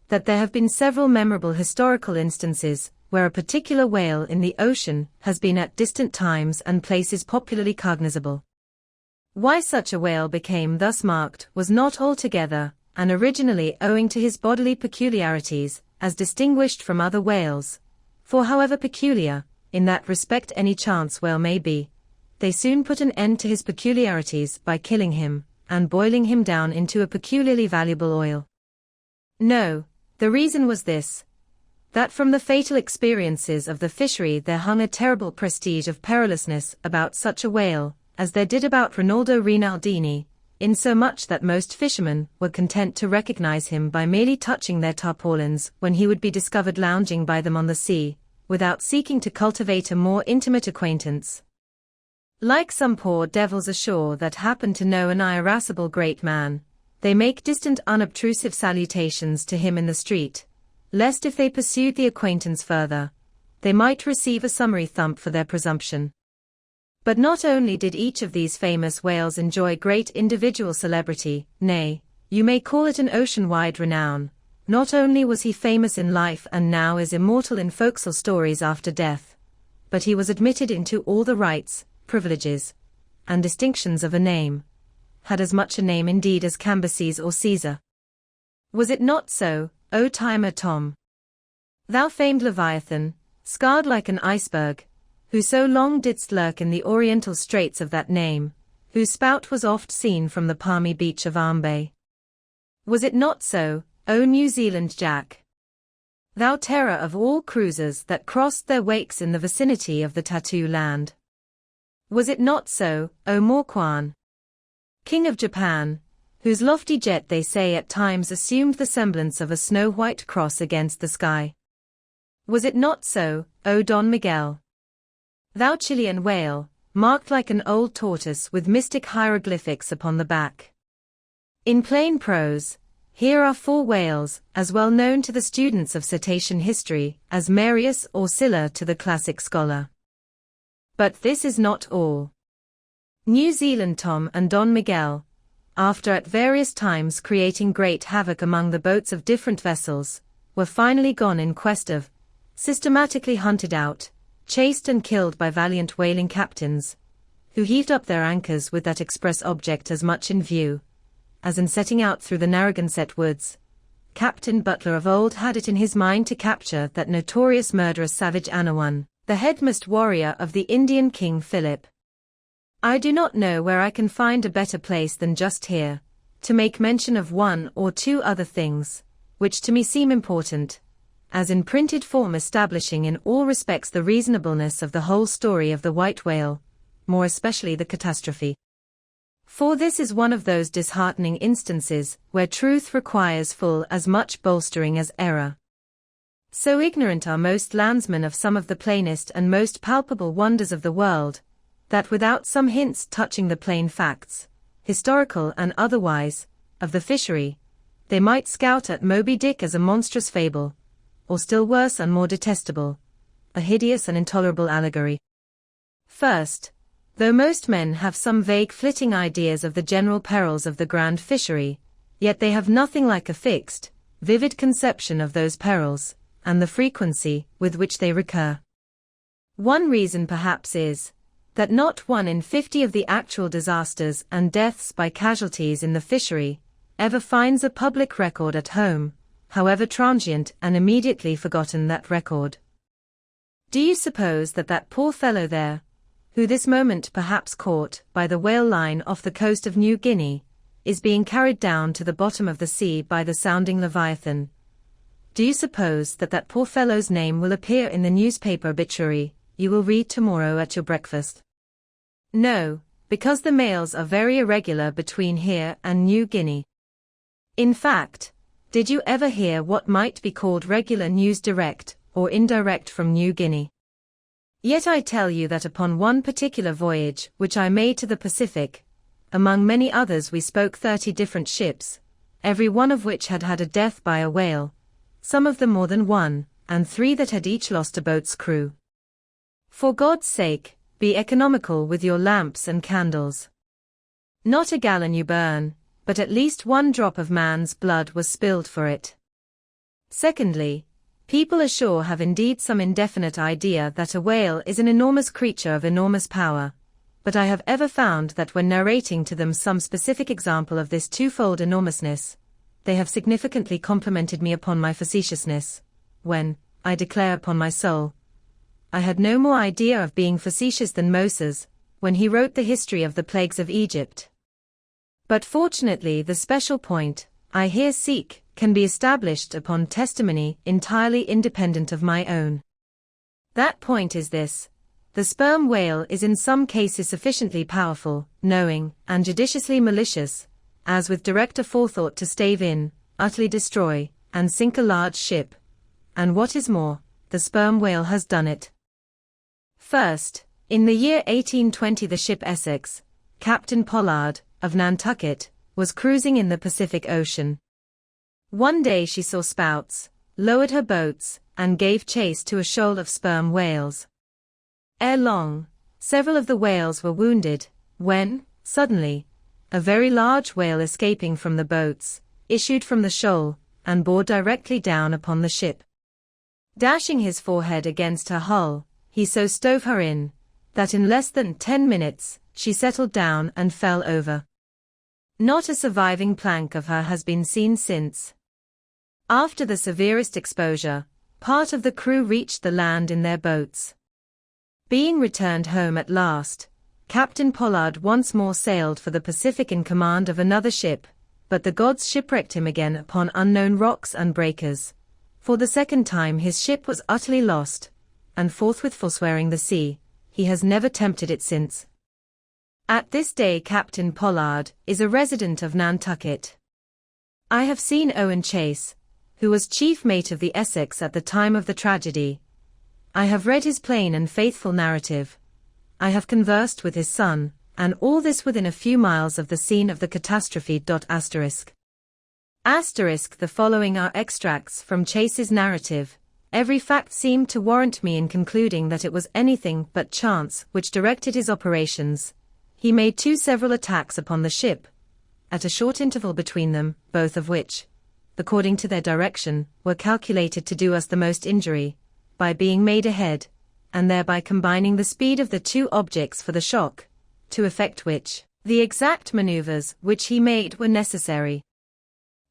that there have been several memorable historical instances where a particular whale in the ocean has been at distant times and places popularly cognizable. Why such a whale became thus marked was not altogether, and originally owing to his bodily peculiarities, as distinguished from other whales, for however peculiar, in that respect any chance whale may be, they soon put an end to his peculiarities by killing him, and boiling him down into a peculiarly valuable oil. No, the reason was this, that from the fatal experiences of the fishery there hung a terrible prestige of perilousness about such a whale, as there did about Rinaldo Rinaldini, insomuch that most fishermen were content to recognize him by merely touching their tarpaulins when he would be discovered lounging by them on the sea, without seeking to cultivate a more intimate acquaintance. Like some poor devils ashore that happen to know an irascible great man, they make distant unobtrusive salutations to him in the street, lest if they pursued the acquaintance further, they might receive a summary thump for their presumption. But not only did each of these famous whales enjoy great individual celebrity, nay, You may call it an ocean-wide renown. Not only was he famous in life and now is immortal in folksale stories after death, but he was admitted into all the rights, privileges, and distinctions of a name. Had as much a name indeed as Cambyses or Caesar. Was it not so, O timer Tom? Thou famed Leviathan, scarred like an iceberg, who so long didst lurk in the oriental straits of that name, whose spout was oft seen from the palmy beach of Arm Bay. Was it not so, O New Zealand Jack? Thou terror of all cruisers that crossed their wakes in the vicinity of the Tattoo Land. Was it not so, O Morquan, King of Japan, whose lofty jet they say at times assumed the semblance of a snow-white cross against the sky? Was it not so, O Don Miguel? Thou Chilean whale, marked like an old tortoise with mystic hieroglyphics upon the back. In plain prose, here are 4 whales, as well known to the students of cetacean history as Marius or Scylla to the classic scholar. But this is not all. New Zealand Tom and Don Miguel, after at various times creating great havoc among the boats of different vessels, were finally gone in quest of, systematically hunted out, chased and killed by valiant whaling captains, who heaved up their anchors with that express object as much in view, as in setting out through the Narragansett woods. Captain Butler of old had it in his mind to capture that notorious murderous savage Anawan, the headmost warrior of the Indian King Philip. I do not know where I can find a better place than just here, to make mention of 1 or 2 other things, which to me seem important, as in printed form establishing in all respects the reasonableness of the whole story of the white whale, more especially the catastrophe. For this is one of those disheartening instances where truth requires full as much bolstering as error. So ignorant are most landsmen of some of the plainest and most palpable wonders of the world, that without some hints touching the plain facts, historical and otherwise, of the fishery, they might scout at Moby Dick as a monstrous fable, or still worse and more detestable, a hideous and intolerable allegory. First, though most men have some vague flitting ideas of the general perils of the grand fishery, yet they have nothing like a fixed, vivid conception of those perils, and the frequency with which they recur. One reason perhaps is, that not 1 in 50 of the actual disasters and deaths by casualties in the fishery ever finds a public record at home, however transient and immediately forgotten that record. Do you suppose that poor fellow there, who this moment perhaps caught by the whale line off the coast of New Guinea, is being carried down to the bottom of the sea by the sounding Leviathan? Do you suppose that poor fellow's name will appear in the newspaper obituary you will read tomorrow at your breakfast? No, because the mails are very irregular between here and New Guinea. In fact, did you ever hear what might be called regular news direct or indirect from New Guinea? Yet I tell you that upon one particular voyage which I made to the Pacific, among many others we spoke 30 different ships, every one of which had had a death by a whale, some of them more than 1, and 3 that had each lost a boat's crew. For God's sake, be economical with your lamps and candles. Not a gallon you burn, but at least 1 drop of man's blood was spilled for it. Secondly, people ashore have indeed some indefinite idea that a whale is an enormous creature of enormous power, but I have ever found that when narrating to them some specific example of this twofold enormousness, they have significantly complimented me upon my facetiousness, when, I declare upon my soul, I had no more idea of being facetious than Moses, when he wrote the history of the plagues of Egypt. But fortunately the special point I here seek can be established upon testimony entirely independent of my own. That point is this: the sperm whale is in some cases sufficiently powerful, knowing, and judiciously malicious, as with direct forethought to stave in, utterly destroy, and sink a large ship. And what is more, the sperm whale has done it. First, in the year 1820 the ship Essex, Captain Pollard, of Nantucket, was cruising in the Pacific Ocean. One day she saw spouts, lowered her boats, and gave chase to a shoal of sperm whales. Ere long, several of the whales were wounded, when, suddenly, a very large whale escaping from the boats, issued from the shoal, and bore directly down upon the ship. Dashing his forehead against her hull, he so stove her in, that in less than 10 minutes, she settled down and fell over. Not a surviving plank of her has been seen since. After the severest exposure, part of the crew reached the land in their boats. Being returned home at last, Captain Pollard once more sailed for the Pacific in command of another ship, but the gods shipwrecked him again upon unknown rocks and breakers. For the second time his ship was utterly lost, and forthwith forswearing the sea, he has never tempted it since. At this day Captain Pollard is a resident of Nantucket. I have seen Owen Chase, who was chief mate of the Essex at the time of the tragedy. I have read his plain and faithful narrative. I have conversed with his son, and all this within a few miles of the scene of the catastrophe. Asterisk. The following are extracts from Chase's narrative. Every fact seemed to warrant me in concluding that it was anything but chance which directed his operations. He made 2 several attacks upon the ship, at a short interval between them, both of which, according to their direction, were calculated to do us the most injury, by being made ahead, and thereby combining the speed of the 2 objects for the shock, to effect which, the exact maneuvers which he made were necessary.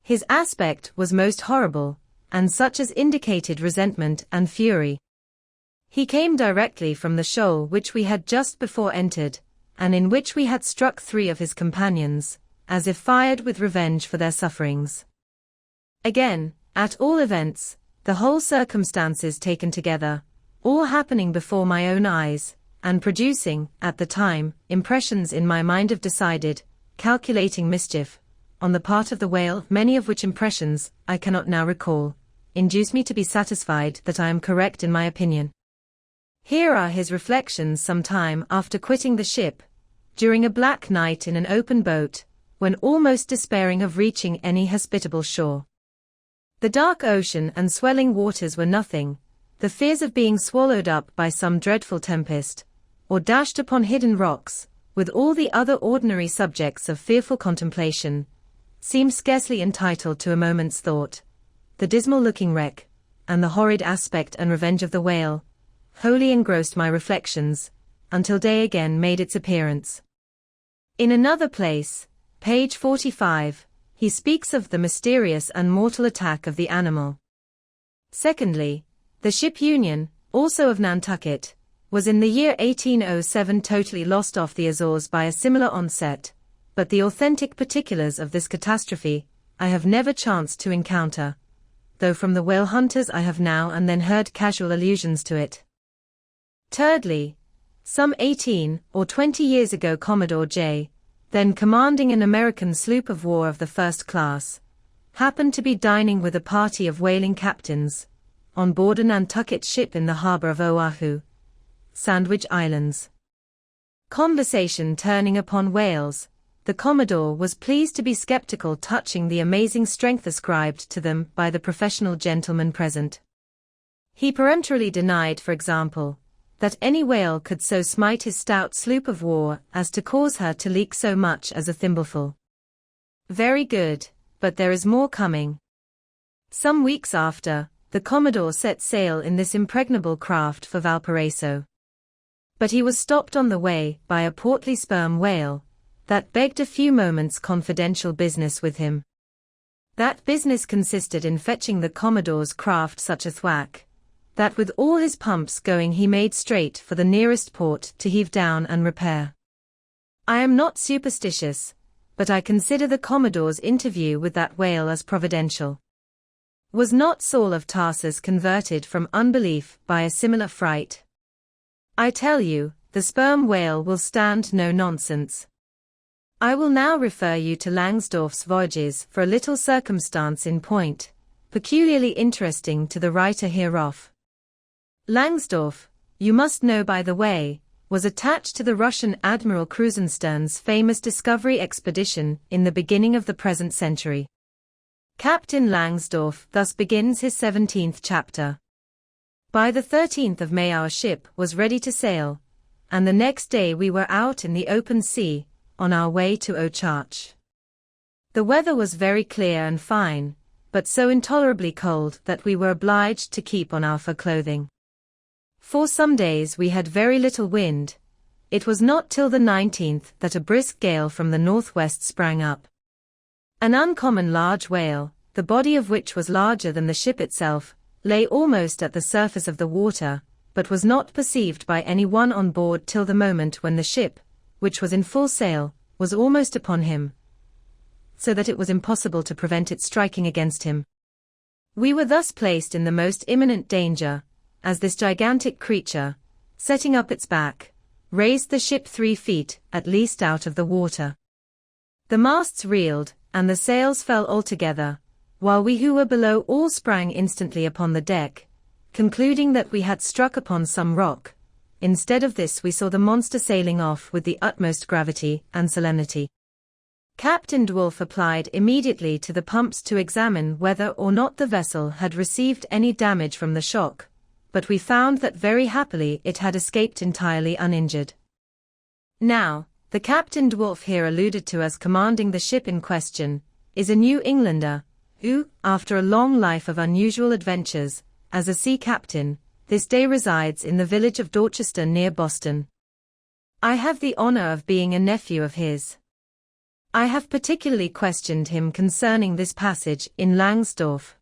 His aspect was most horrible, and such as indicated resentment and fury. He came directly from the shoal which we had just before entered, and in which we had struck 3 of his companions, as if fired with revenge for their sufferings. Again, at all events, the whole circumstances taken together, all happening before my own eyes, and producing, at the time, impressions in my mind of decided, calculating mischief, on the part of the whale, many of which impressions, I cannot now recall, induce me to be satisfied that I am correct in my opinion. Here are his reflections some time after quitting the ship, during a black night in an open boat, when almost despairing of reaching any hospitable shore. The dark ocean and swelling waters were nothing, the fears of being swallowed up by some dreadful tempest, or dashed upon hidden rocks, with all the other ordinary subjects of fearful contemplation, seemed scarcely entitled to a moment's thought. The dismal-looking wreck, and the horrid aspect and revenge of the whale, wholly engrossed my reflections, until day again made its appearance. In another place, page 45, he speaks of the mysterious and mortal attack of the animal. Secondly, the ship Union, also of Nantucket, was in the year 1807 totally lost off the Azores by a similar onset, but the authentic particulars of this catastrophe I have never chanced to encounter, though from the whale hunters I have now and then heard casual allusions to it. Thirdly, some 18 or 20 years ago Commodore J., then commanding an American sloop of war of the first class, happened to be dining with a party of whaling captains, on board a Nantucket ship in the harbor of Oahu, Sandwich Islands. Conversation turning upon whales, the Commodore was pleased to be skeptical touching the amazing strength ascribed to them by the professional gentlemen present. He peremptorily denied, for example, that any whale could so smite his stout sloop of war as to cause her to leak so much as a thimbleful. Very good, but there is more coming. Some weeks after, the Commodore set sail in this impregnable craft for Valparaiso. But he was stopped on the way by a portly sperm whale, that begged a few moments' confidential business with him. That business consisted in fetching the Commodore's craft such a thwack, that with all his pumps going he made straight for the nearest port to heave down and repair. I am not superstitious, but I consider the Commodore's interview with that whale as providential. Was not Saul of Tarsus converted from unbelief by a similar fright? I tell you, the sperm whale will stand no nonsense. I will now refer you to Langsdorff's Voyages for a little circumstance in point, peculiarly interesting to the writer hereof. Langsdorff, you must know by the way, was attached to the Russian Admiral Krusenstern's famous discovery expedition in the beginning of the present century. Captain Langsdorff thus begins his 17th chapter. By the 13th of May our ship was ready to sail, and the next day we were out in the open sea, on our way to Ocharch. The weather was very clear and fine, but so intolerably cold that we were obliged to keep on our fur clothing. For some days we had very little wind. It was not till the 19th that a brisk gale from the northwest sprang up. An uncommon large whale, the body of which was larger than the ship itself, lay almost at the surface of the water, but was not perceived by any one on board till the moment when the ship, which was in full sail, was almost upon him, so that it was impossible to prevent it striking against him. We were thus placed in the most imminent danger, as this gigantic creature, setting up its back, raised the ship 3 feet at least out of the water. The masts reeled, and the sails fell altogether, while we who were below all sprang instantly upon the deck, concluding that we had struck upon some rock. Instead of this we saw the monster sailing off with the utmost gravity and solemnity. Captain Dwulf applied immediately to the pumps to examine whether or not the vessel had received any damage from the shock, but we found that very happily it had escaped entirely uninjured. Now, the Captain Dwulf here alluded to as commanding the ship in question, is a New Englander, who, after a long life of unusual adventures, as a sea captain, this day resides in the village of Dorchester near Boston. I have the honor of being a nephew of his. I have particularly questioned him concerning this passage in Langsdorff.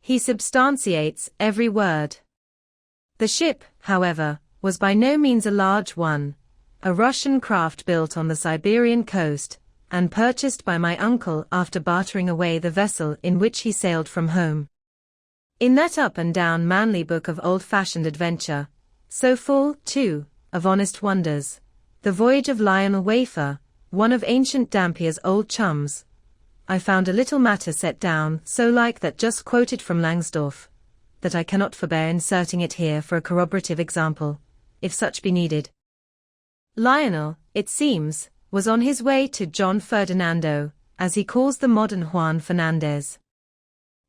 He substantiates every word. The ship, however, was by no means a large one, a Russian craft built on the Siberian coast, and purchased by my uncle after bartering away the vessel in which he sailed from home. In that up-and-down manly book of old-fashioned adventure, so full, too, of honest wonders, The Voyage of Lionel Wafer, one of ancient Dampier's old chums, I found a little matter set down so like that just quoted from Langsdorff, that I cannot forbear inserting it here for a corroborative example, if such be needed. Lionel, it seems, was on his way to John Ferdinando, as he calls the modern Juan Fernandez.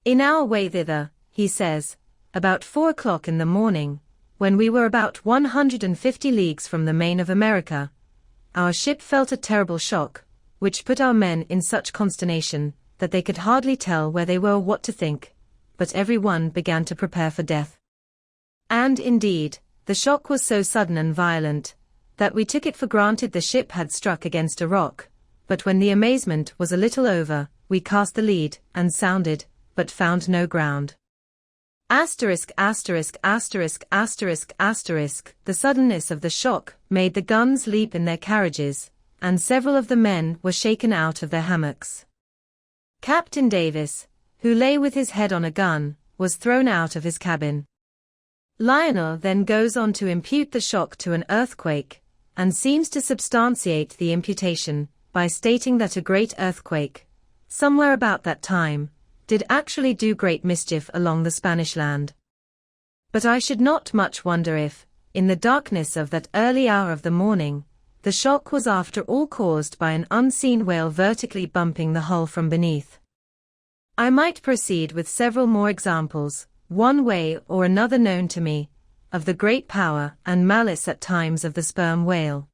In our way thither, he says, about 4 o'clock in the morning, when we were about 150 leagues from the main of America, our ship felt a terrible shock, which put our men in such consternation, that they could hardly tell where they were or what to think, but every one began to prepare for death. And indeed, the shock was so sudden and violent, that we took it for granted the ship had struck against a rock, but when the amazement was a little over, we cast the lead, and sounded, but found no ground. The suddenness of the shock made the guns leap in their carriages, and several of the men were shaken out of their hammocks. Captain Davis, who lay with his head on a gun, was thrown out of his cabin. Lionel then goes on to impute the shock to an earthquake, and seems to substantiate the imputation by stating that a great earthquake, somewhere about that time, did actually do great mischief along the Spanish land. But I should not much wonder if, in the darkness of that early hour of the morning, the shock was after all caused by an unseen whale vertically bumping the hull from beneath. I might proceed with several more examples, one way or another known to me, of the great power and malice at times of the sperm whale.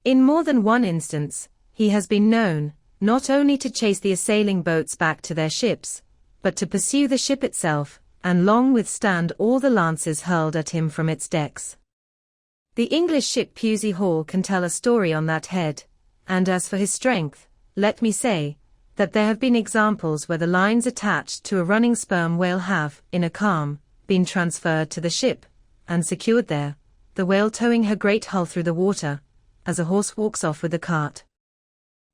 In more than one instance, he has been known, not only to chase the assailing boats back to their ships, but to pursue the ship itself, and long withstand all the lances hurled at him from its decks. The English ship Pusey Hall can tell a story on that head, and as for his strength, let me say, that there have been examples where the lines attached to a running sperm whale have, in a calm, been transferred to the ship, and secured there, the whale towing her great hull through the water, as a horse walks off with a cart.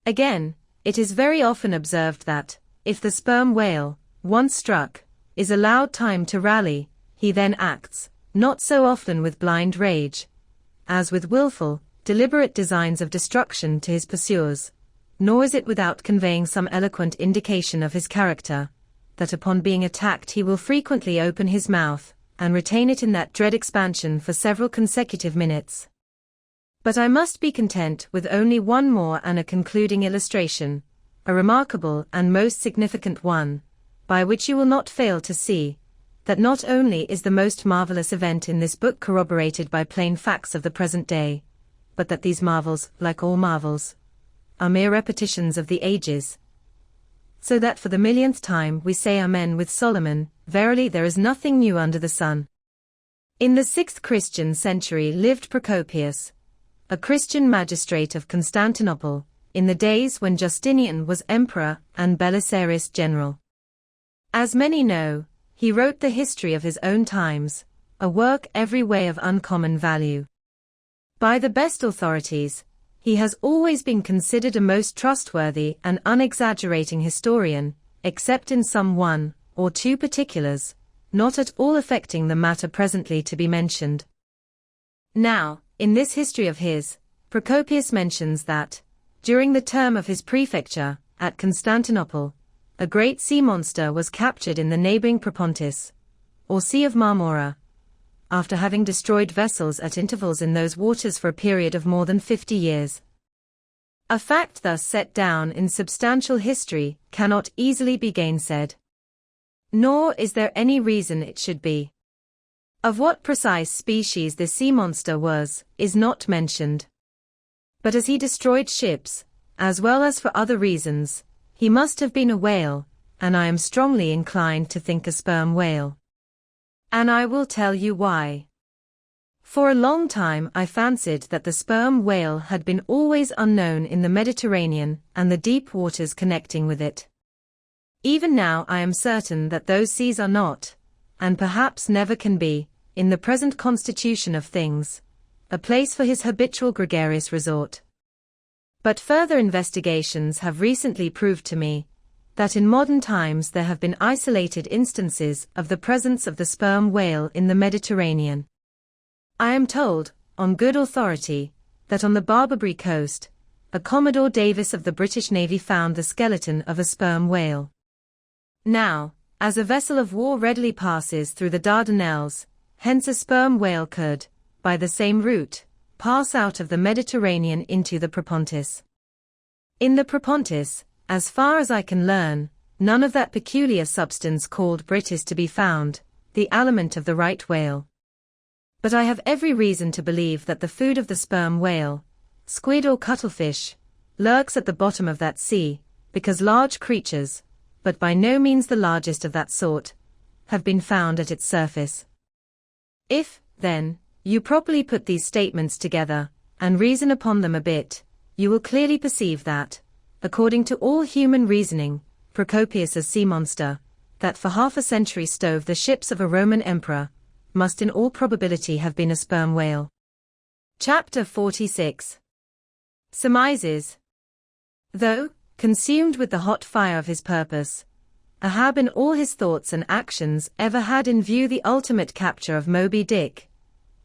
Again, it is very often observed that, if the sperm whale, once struck, is allowed time to rally, he then acts, not so often with blind rage, as with willful, deliberate designs of destruction to his pursuers, nor is it without conveying some eloquent indication of his character, that upon being attacked he will frequently open his mouth, and retain it in that dread expansion for several consecutive minutes. But I must be content with only one more and a concluding illustration, a remarkable and most significant one, by which you will not fail to see, that not only is the most marvelous event in this book corroborated by plain facts of the present day, but that these marvels, like all marvels, are mere repetitions of the ages. So that for the millionth time we say Amen with Solomon, verily there is nothing new under the sun. In the 6th Christian century lived Procopius, a Christian magistrate of Constantinople, in the days when Justinian was emperor and Belisarius general. As many know, he wrote the history of his own times, a work every way of uncommon value. By the best authorities, he has always been considered a most trustworthy and unexaggerating historian, except in some 1 or 2 particulars, not at all affecting the matter presently to be mentioned. Now, in this history of his, Procopius mentions that, during the term of his prefecture, at Constantinople, a great sea monster was captured in the neighboring Propontis, or Sea of Marmora, after having destroyed vessels at intervals in those waters for a period of more than 50 years. A fact thus set down in substantial history cannot easily be gainsaid. Nor is there any reason it should be. Of what precise species this sea monster was, is not mentioned. But as he destroyed ships, as well as for other reasons, he must have been a whale, and I am strongly inclined to think a sperm whale. And I will tell you why. For a long time I fancied that the sperm whale had been always unknown in the Mediterranean and the deep waters connecting with it. Even now I am certain that those seas are not, and perhaps never can be, in the present constitution of things, a place for his habitual gregarious resort. But further investigations have recently proved to me that in modern times there have been isolated instances of the presence of the sperm whale in the Mediterranean. I am told, on good authority, that on the Barbary coast, a Commodore Davis of the British Navy found the skeleton of a sperm whale. Now, as a vessel of war readily passes through the Dardanelles, hence a sperm whale could, by the same route, pass out of the Mediterranean into the Propontis. In the Propontis, as far as I can learn, none of that peculiar substance called brit is to be found, the aliment of the right whale. But I have every reason to believe that the food of the sperm whale, squid or cuttlefish, lurks at the bottom of that sea, because large creatures, but by no means the largest of that sort, have been found at its surface. If, then, you properly put these statements together, and reason upon them a bit, you will clearly perceive that, according to all human reasoning, Procopius's sea monster, that for half a century stove the ships of a Roman emperor, must in all probability have been a sperm whale. Chapter 46. Surmises. Though, consumed with the hot fire of his purpose, Ahab in all his thoughts and actions ever had in view the ultimate capture of Moby Dick,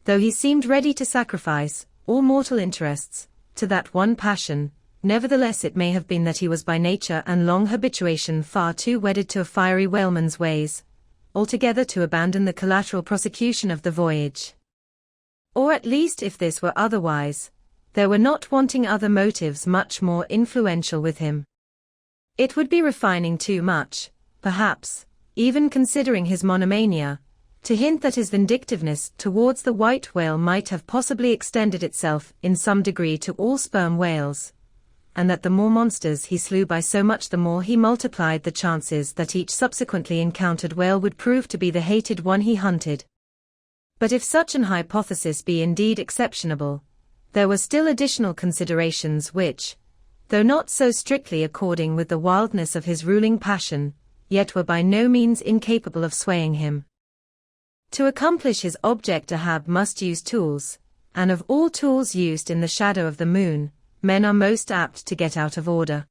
though he seemed ready to sacrifice all mortal interests to that one passion, nevertheless it may have been that he was by nature and long habituation far too wedded to a fiery whaleman's ways, altogether to abandon the collateral prosecution of the voyage. Or at least if this were otherwise, there were not wanting other motives much more influential with him. It would be refining too much, perhaps, even considering his monomania, to hint that his vindictiveness towards the white whale might have possibly extended itself in some degree to all sperm whales, and that the more monsters he slew by so much the more he multiplied the chances that each subsequently encountered whale would prove to be the hated one he hunted. But if such an hypothesis be indeed exceptionable, there were still additional considerations which, though not so strictly according with the wildness of his ruling passion, yet were by no means incapable of swaying him. To accomplish his object Ahab must use tools, and of all tools used in the shadow of the moon, men are most apt to get out of order.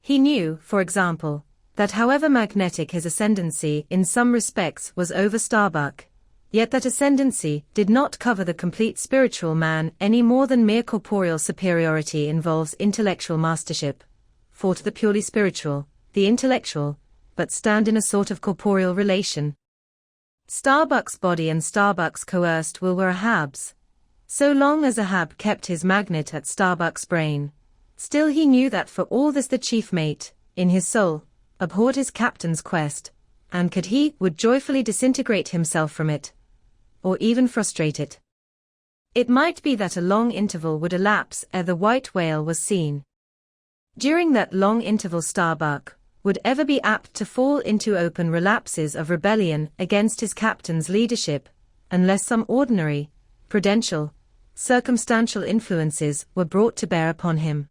He knew, for example, that however magnetic his ascendancy in some respects was over Starbuck, yet that ascendancy did not cover the complete spiritual man any more than mere corporeal superiority involves intellectual mastership, for to the purely spiritual, the intellectual, but stand in a sort of corporeal relation. Starbuck's body and Starbuck's coerced will were Ahab's. So long as Ahab kept his magnet at Starbuck's brain, still he knew that for all this the chief mate, in his soul, abhorred his captain's quest, and could he would joyfully disintegrate himself from it, or even frustrate it. It might be that a long interval would elapse ere the white whale was seen. During that long interval Starbuck would ever be apt to fall into open relapses of rebellion against his captain's leadership, unless some ordinary, prudential, circumstantial influences were brought to bear upon him.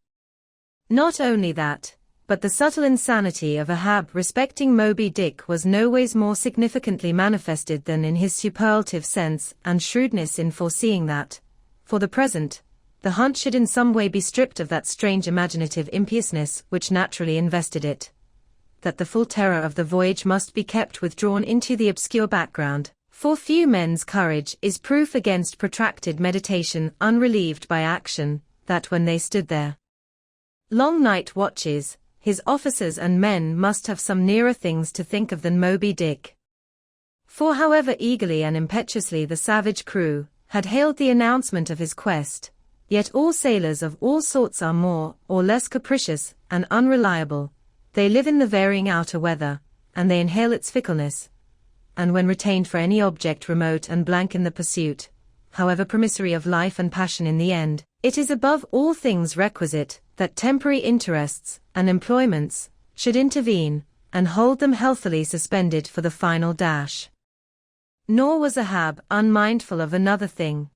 Not only that, but the subtle insanity of Ahab respecting Moby Dick was no ways more significantly manifested than in his superlative sense and shrewdness in foreseeing that, for the present, the hunt should in some way be stripped of that strange imaginative impiousness which naturally invested it. That the full terror of the voyage must be kept withdrawn into the obscure background, for few men's courage is proof against protracted meditation unrelieved by action, that when they stood there long night watches, his officers and men must have some nearer things to think of than Moby Dick. For however eagerly and impetuously the savage crew had hailed the announcement of his quest, yet all sailors of all sorts are more or less capricious and unreliable. They live in the varying outer weather, and they inhale its fickleness. And when retained for any object remote and blank in the pursuit, however promissory of life and passion in the end, it is above all things requisite that temporary interests and employments should intervene and hold them healthily suspended for the final dash. Nor was Ahab unmindful of another thing.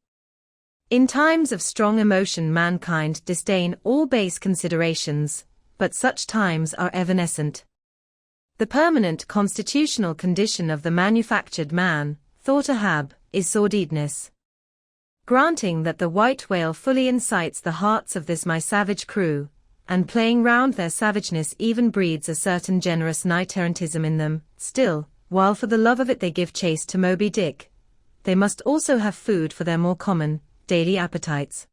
In times of strong emotion mankind disdain all base considerations, but such times are evanescent. The permanent constitutional condition of the manufactured man, thought Ahab, is sordidness. Granting that the white whale fully incites the hearts of this my savage crew, and playing round their savageness even breeds a certain generous knight-errantism in them, still, while for the love of it they give chase to Moby Dick, they must also have food for their more common, daily appetites.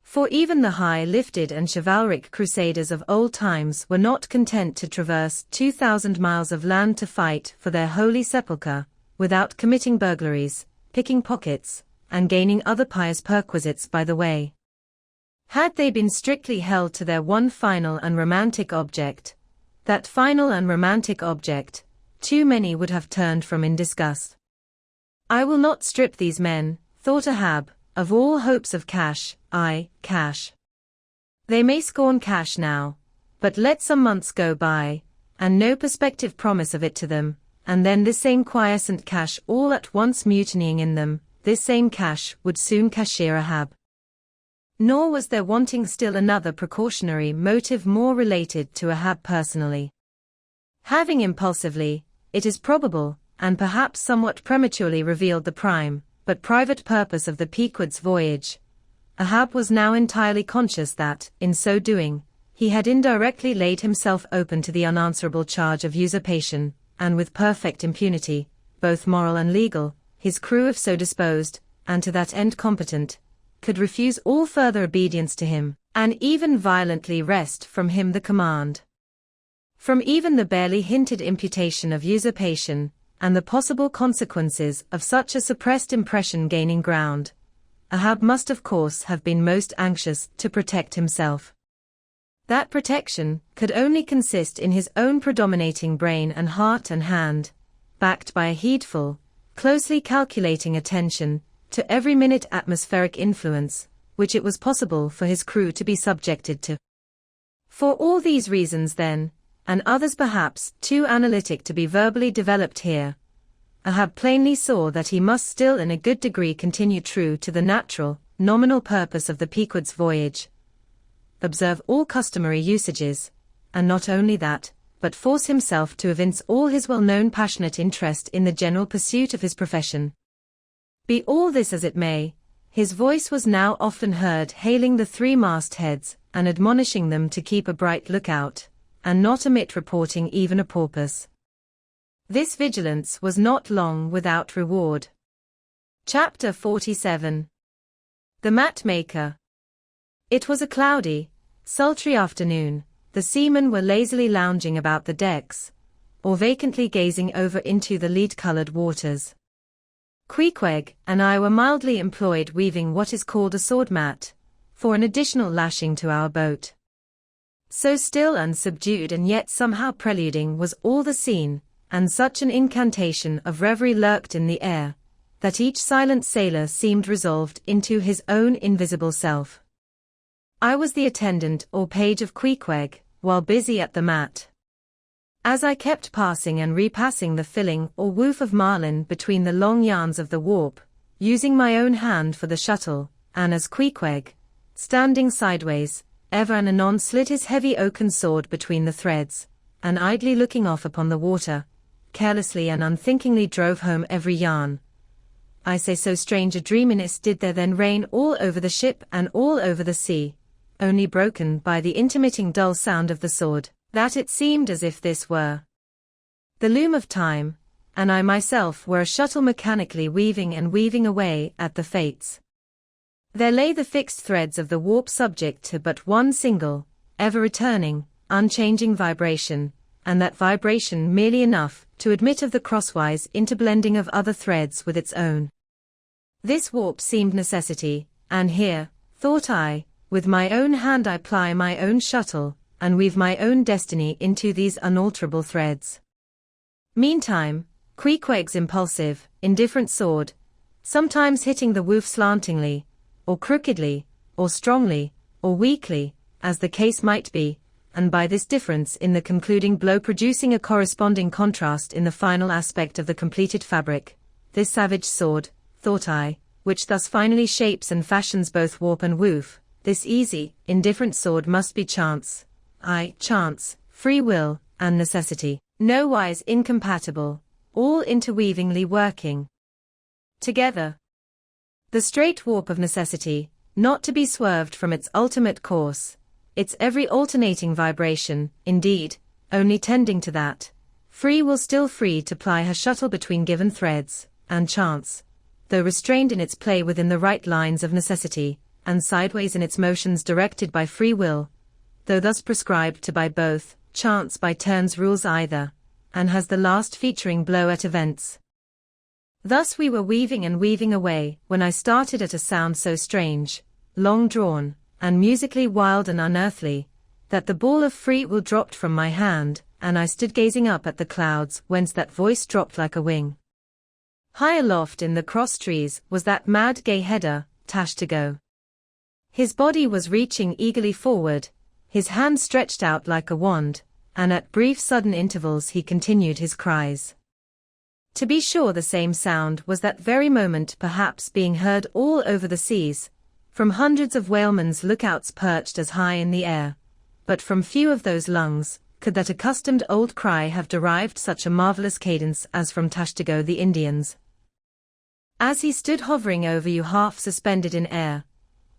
For even the high-lifted and chivalric crusaders of old times were not content to traverse 2,000 miles of land to fight for their holy sepulchre, without committing burglaries, picking pockets, and gaining other pious perquisites by the way. Had they been strictly held to their one final and romantic object, that final and romantic object, too many would have turned from in disgust. I will not strip these men, thought Ahab, of all hopes of cash. Cash. They may scorn cash now, but let some months go by, and no prospective promise of it to them, and then this same quiescent cash all at once mutinying in them, this same cash would soon cashier Ahab. Nor was there wanting still another precautionary motive more related to Ahab personally. Having impulsively, it is probable, and perhaps somewhat prematurely revealed the prime, but private purpose of the Pequod's voyage, Ahab was now entirely conscious that, in so doing, he had indirectly laid himself open to the unanswerable charge of usurpation, and with perfect impunity, both moral and legal, his crew if so disposed, and to that end competent, could refuse all further obedience to him, and even violently wrest from him the command. From even the barely hinted imputation of usurpation, and the possible consequences of such a suppressed impression gaining ground, Ahab must of course have been most anxious to protect himself. That protection could only consist in his own predominating brain and heart and hand, backed by a heedful, closely calculating attention to every minute atmospheric influence, which it was possible for his crew to be subjected to. For all these reasons then, and others perhaps too analytic to be verbally developed here, Ahab plainly saw that he must still in a good degree continue true to the natural, nominal purpose of the Pequod's voyage. Observe all customary usages, and not only that, but force himself to evince all his well-known passionate interest in the general pursuit of his profession. Be all this as it may, his voice was now often heard hailing the three mastheads and admonishing them to keep a bright lookout, and not omit reporting even a porpoise. This vigilance was not long without reward. Chapter 47. The Mat Maker. It was a cloudy, sultry afternoon. The seamen were lazily lounging about the decks, or vacantly gazing over into the lead-colored waters. Queequeg and I were mildly employed weaving what is called a sword mat, for an additional lashing to our boat. So still and subdued and yet somehow preluding was all the scene, and such an incantation of reverie lurked in the air, that each silent sailor seemed resolved into his own invisible self. I was the attendant or page of Queequeg, while busy at the mat. As I kept passing and repassing the filling or woof of marline between the long yarns of the warp, using my own hand for the shuttle, and as Queequeg, standing sideways, ever and anon slid his heavy oaken sword between the threads, and idly looking off upon the water, carelessly and unthinkingly drove home every yarn. I say so strange a dreaminess did there then reign all over the ship and all over the sea, only broken by the intermitting dull sound of the sword, that it seemed as if this were the loom of time, and I myself were a shuttle mechanically weaving and weaving away at the fates. There lay the fixed threads of the warp subject to but one single, ever-returning, unchanging vibration, and that vibration merely enough to admit of the crosswise interblending of other threads with its own. This warp seemed necessity, and here, thought I, with my own hand I ply my own shuttle, and weave my own destiny into these unalterable threads. Meantime, Queequeg's impulsive, indifferent sword, sometimes hitting the woof slantingly, or crookedly, or strongly, or weakly, as the case might be, and by this difference in the concluding blow producing a corresponding contrast in the final aspect of the completed fabric, this savage sword, thought I, which thus finally shapes and fashions both warp and woof, this easy, indifferent sword must be chance, chance, free will, and necessity, nowise incompatible, all interweavingly working together. The straight warp of necessity, not to be swerved from its ultimate course, its every alternating vibration, indeed, only tending to that. Free will still free to ply her shuttle between given threads, and chance, though restrained in its play within the right lines of necessity, and sideways in its motions directed by free will, though thus prescribed to by both, chance by turns rules either, and has the last featuring blow at events. Thus we were weaving and weaving away, when I started at a sound so strange, long-drawn, and musically wild and unearthly, that the ball of free will dropped from my hand, and I stood gazing up at the clouds whence that voice dropped like a wing. High aloft in the cross trees was that mad gay header, Tashtigo. His body was reaching eagerly forward, his hand stretched out like a wand, and at brief sudden intervals he continued his cries. To be sure the same sound was that very moment perhaps being heard all over the seas, from hundreds of whalemen's lookouts perched as high in the air, but from few of those lungs could that accustomed old cry have derived such a marvelous cadence as from Tashtigo the Indian's. As he stood hovering over you half suspended in air,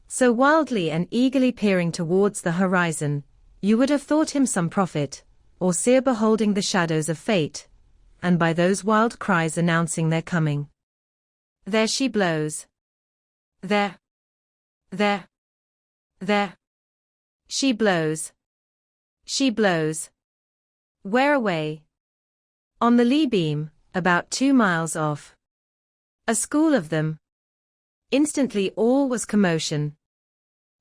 so wildly and eagerly peering towards the horizon, you would have thought him some prophet, or seer beholding the shadows of fate, and by those wild cries announcing their coming. There she blows. There. There. There. She blows. She blows. Where away? On the lee beam, about 2 miles off. A school of them. Instantly all was commotion.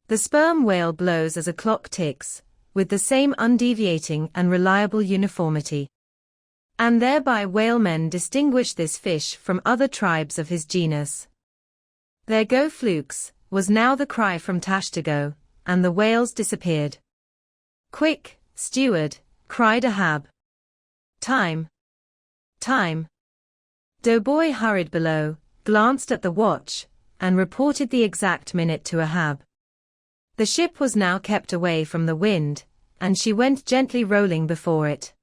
The sperm whale blows as a clock ticks, with the same undeviating and reliable uniformity. And thereby whalemen distinguish this fish from other tribes of his genus. There go flukes, was now the cry from Tashtigo, and the whales disappeared. Quick, steward, cried Ahab. Time. Time. Doughboy hurried below, glanced at the watch, and reported the exact minute to Ahab. The ship was now kept away from the wind, and she went gently rolling before it.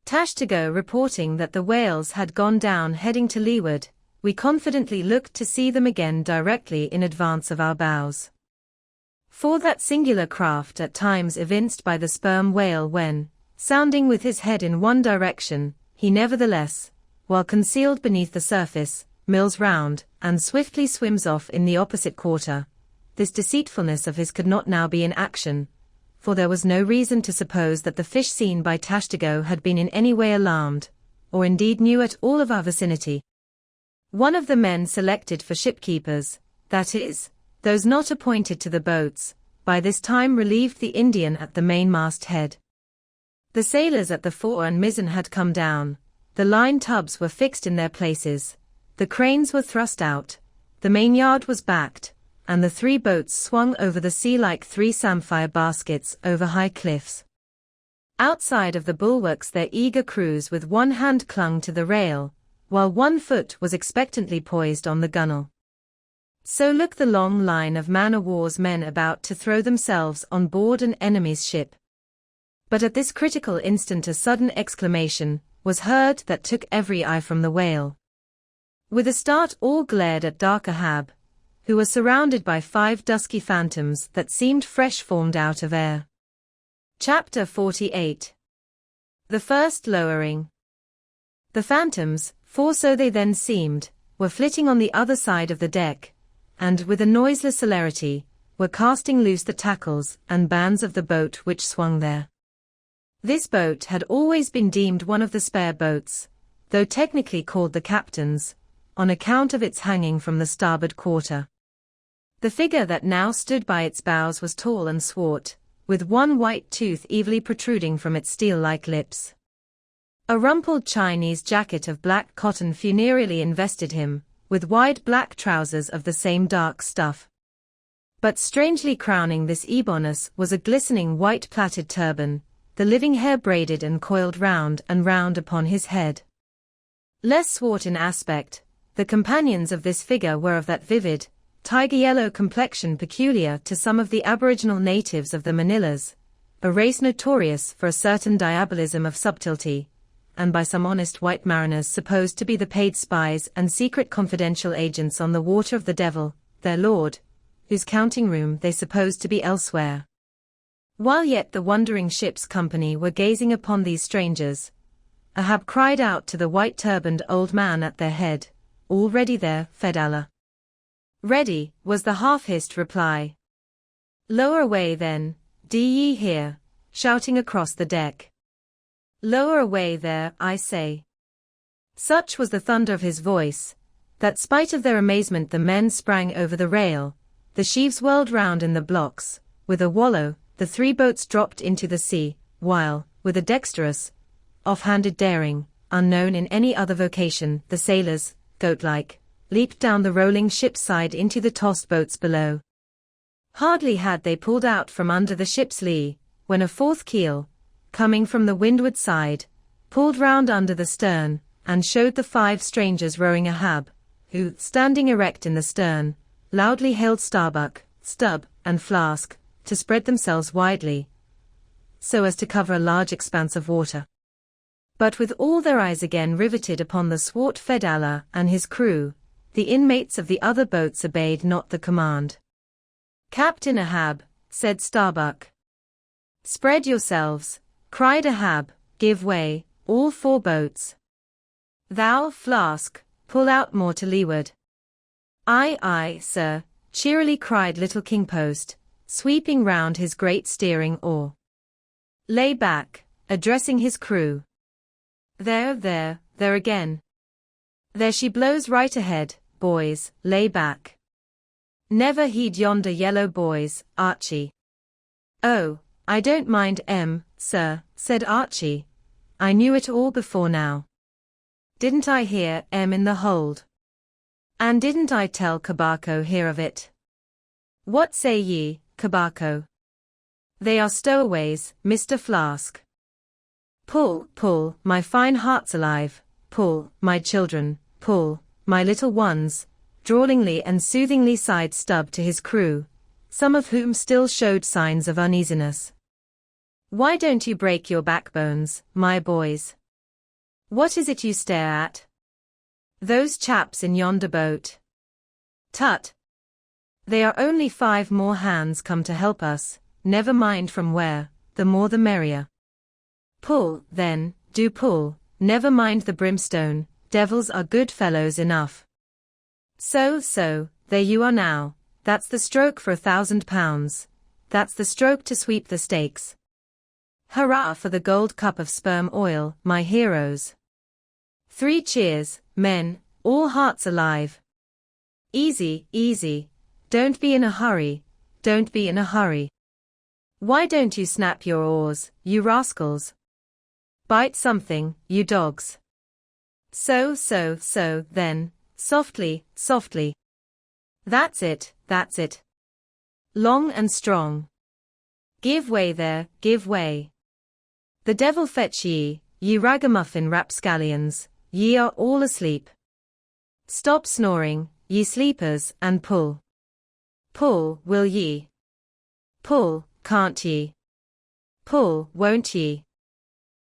Tashtigo reporting that the whales had gone down heading to leeward, we confidently looked to see them again directly in advance of our bows. For that singular craft at times evinced by the sperm whale when, sounding with his head in one direction, he nevertheless, while concealed beneath the surface, mills round, and swiftly swims off in the opposite quarter. This deceitfulness of his could not now be in action, for there was no reason to suppose that the fish seen by Tashtigo had been in any way alarmed, or indeed knew at all of our vicinity. One of the men selected for shipkeepers, that is, those not appointed to the boats, by this time relieved the Indian at the mainmast head. The sailors at the fore and mizzen had come down, the line tubs were fixed in their places, the cranes were thrust out, the mainyard was backed, and the 3 boats swung over the sea like 3 samphire baskets over high cliffs. Outside of the bulwarks their eager crews with one hand clung to the rail, while one foot was expectantly poised on the gunwale. So looked the long line of man-o'-war's men about to throw themselves on board an enemy's ship. But at this critical instant a sudden exclamation was heard that took every eye from the whale. With a start all glared at dark Ahab, who was surrounded by 5 dusky phantoms that seemed fresh formed out of air. Chapter 48. The first lowering. The phantoms, for so they then seemed, were flitting on the other side of the deck, and, with a noiseless celerity, were casting loose the tackles and bands of the boat which swung there. This boat had always been deemed one of the spare boats, though technically called the captain's, on account of its hanging from the starboard quarter. The figure that now stood by its bows was tall and swart, with one white tooth evilly protruding from its steel-like lips. A rumpled Chinese jacket of black cotton funereally invested him, with wide black trousers of the same dark stuff. But strangely crowning this ebonness was a glistening white plaited turban, the living hair braided and coiled round and round upon his head. Less swart in aspect, the companions of this figure were of that vivid, tiger-yellow complexion peculiar to some of the aboriginal natives of the Manilas, a race notorious for a certain diabolism of subtlety, and by some honest white mariners supposed to be the paid spies and secret confidential agents on the water of the devil, their lord, whose counting-room they supposed to be elsewhere. While yet the wondering ship's company were gazing upon these strangers, Ahab cried out to the white-turbaned old man at their head, "All ready there, Fedallah?" "Ready," was the half-hissed reply. "Lower away then, do ye hear?" shouting across the deck. "Lower away there, I say." Such was the thunder of his voice, that spite of their amazement the men sprang over the rail, the sheaves whirled round in the blocks, with a wallow, the 3 boats dropped into the sea, while, with a dexterous, off-handed daring, unknown in any other vocation, the sailors, goat-like, leaped down the rolling ship's side into the tossed boats below. Hardly had they pulled out from under the ship's lee, when a 4th keel, coming from the windward side, pulled round under the stern, and showed the 5 strangers rowing Ahab, who, standing erect in the stern, loudly hailed Starbuck, Stubb, and Flask, to spread themselves widely, so as to cover a large expanse of water. But with all their eyes again riveted upon the swart Fedallah and his crew, the inmates of the other boats obeyed not the command. "Captain Ahab," said Starbuck. "Spread yourselves," cried Ahab, "give way, all 4 boats. Thou, Flask, pull out more to leeward." "Aye, aye, sir," cheerily cried little Kingpost, sweeping round his great steering oar. "Lay back," addressing his crew. There again. There she blows right ahead, boys, lay back. Never heed yonder yellow boys, Archie." "Oh, I don't mind sir," said Archie. "I knew it all before now. Didn't I hear in the hold? And didn't I tell Kabako hear of it? What say ye, Kabako?" "They are stowaways, Mr. Flask." "Pull, pull, my fine hearts alive, pull, my children, pull, my little ones," drawlingly and soothingly sighed Stubb to his crew, some of whom still showed signs of uneasiness. "Why don't you break your backbones, my boys? What is it you stare at? Those chaps in yonder boat? Tut! They are only 5 more hands come to help us, never mind from where, the more the merrier. Pull, then, do pull, never mind the brimstone, devils are good fellows enough. So, there you are now, that's the stroke for £1,000, that's the stroke to sweep the stakes. Hurrah for the gold cup of sperm oil, my heroes. 3 cheers, men, all hearts alive. Easy, easy, don't be in a hurry, don't be in a hurry. Why don't you snap your oars, you rascals? Bite something, you dogs. So, then, Softly, softly. That's it, that's it. Long and strong. Give way there, give way. The devil fetch ye, ye ragamuffin rapscallions, ye are all asleep. Stop snoring, ye sleepers, and pull. Pull, will ye? Pull, can't ye? Pull, won't ye?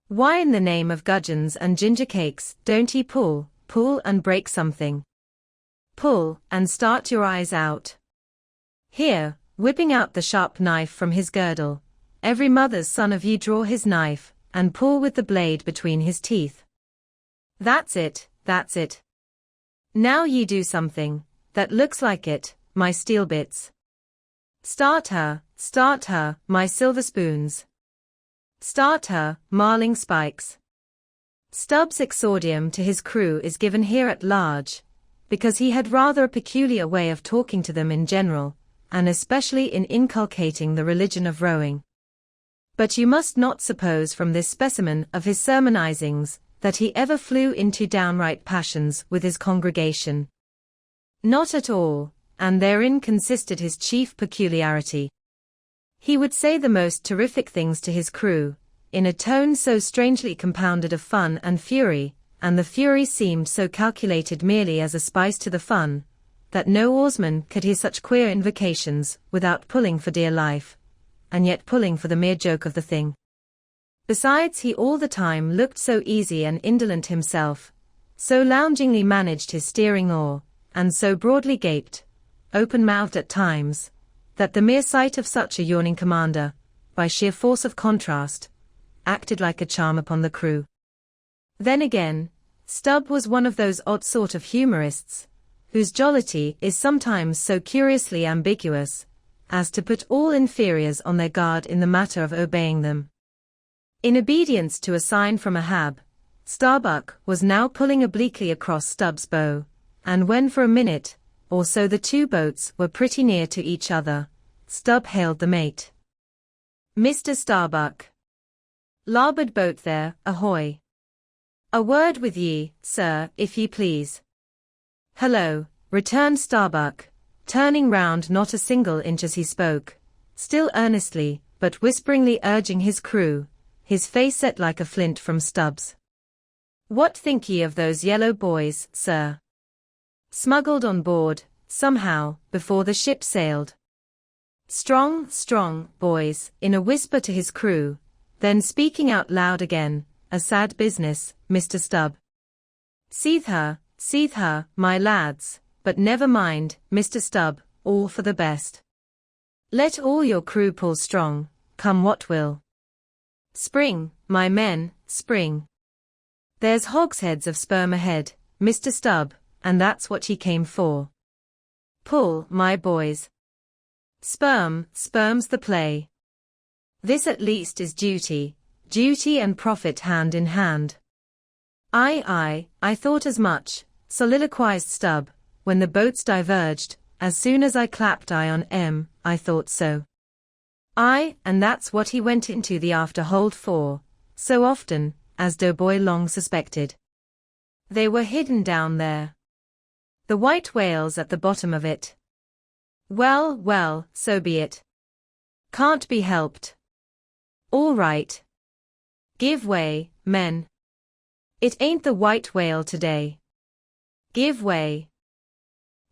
Why in the name of gudgeons and ginger cakes don't ye pull, pull and break something? Pull, and start your eyes out. Here, whipping out the sharp knife from his girdle, every mother's son of ye draw his knife, and pull with the blade between his teeth. That's it, that's it. Now ye do something, that looks like it, my steel bits. Start her, my silver spoons. Start her, marling spikes. Stubbs' exordium to his crew is given here at large, because he had rather a peculiar way of talking to them in general, and especially in inculcating the religion of rowing. But you must not suppose from this specimen of his sermonizings that he ever flew into downright passions with his congregation. Not at all, and therein consisted his chief peculiarity. He would say the most terrific things to his crew, in a tone so strangely compounded of fun and fury, and the fury seemed so calculated merely as a spice to the fun, that no oarsman could hear such queer invocations without pulling for dear life, and yet pulling for the mere joke of the thing. Besides, he all the time looked so easy and indolent himself, so loungingly managed his steering oar, and so broadly gaped, open-mouthed at times, that the mere sight of such a yawning commander, by sheer force of contrast, acted like a charm upon the crew. Then again, Stubb was one of those odd sort of humorists, whose jollity is sometimes so curiously ambiguous, as to put all inferiors on their guard in the matter of obeying them. In obedience to a sign from Ahab, Starbuck was now pulling obliquely across Stubb's bow, and when for a minute or so the two boats were pretty near to each other, Stubb hailed the mate. "Mr. Starbuck. Larboard boat there, ahoy. A word with ye, sir, if ye please." "Hello," returned Starbuck, turning round not a single inch as he spoke, still earnestly, but whisperingly urging his crew, his face set like a flint from Stubb's. "What think ye of those yellow boys, sir? Smuggled on board, somehow, before the ship sailed. Strong, strong, boys," in a whisper to his crew, then speaking out loud again, "a sad business, Mr. Stubb. Seethe her, my lads, but never mind, Mr. Stubb, all for the best. Let all your crew pull strong, come what will. Spring, my men, spring. There's hogsheads of sperm ahead, Mr. Stubb, and that's what he came for. Pull, my boys. Sperm's the play. This at least is duty and profit hand in hand." I thought as much," soliloquized Stubb, when the boats diverged. "As soon as I clapped eye on I thought so. And that's what he went into the after hold for, so often, as Doughboy long suspected. They were hidden down there. The white whales at the bottom of it. Well, so be it. Can't be helped. All right. Give way, men. It ain't the white whale today. Give way."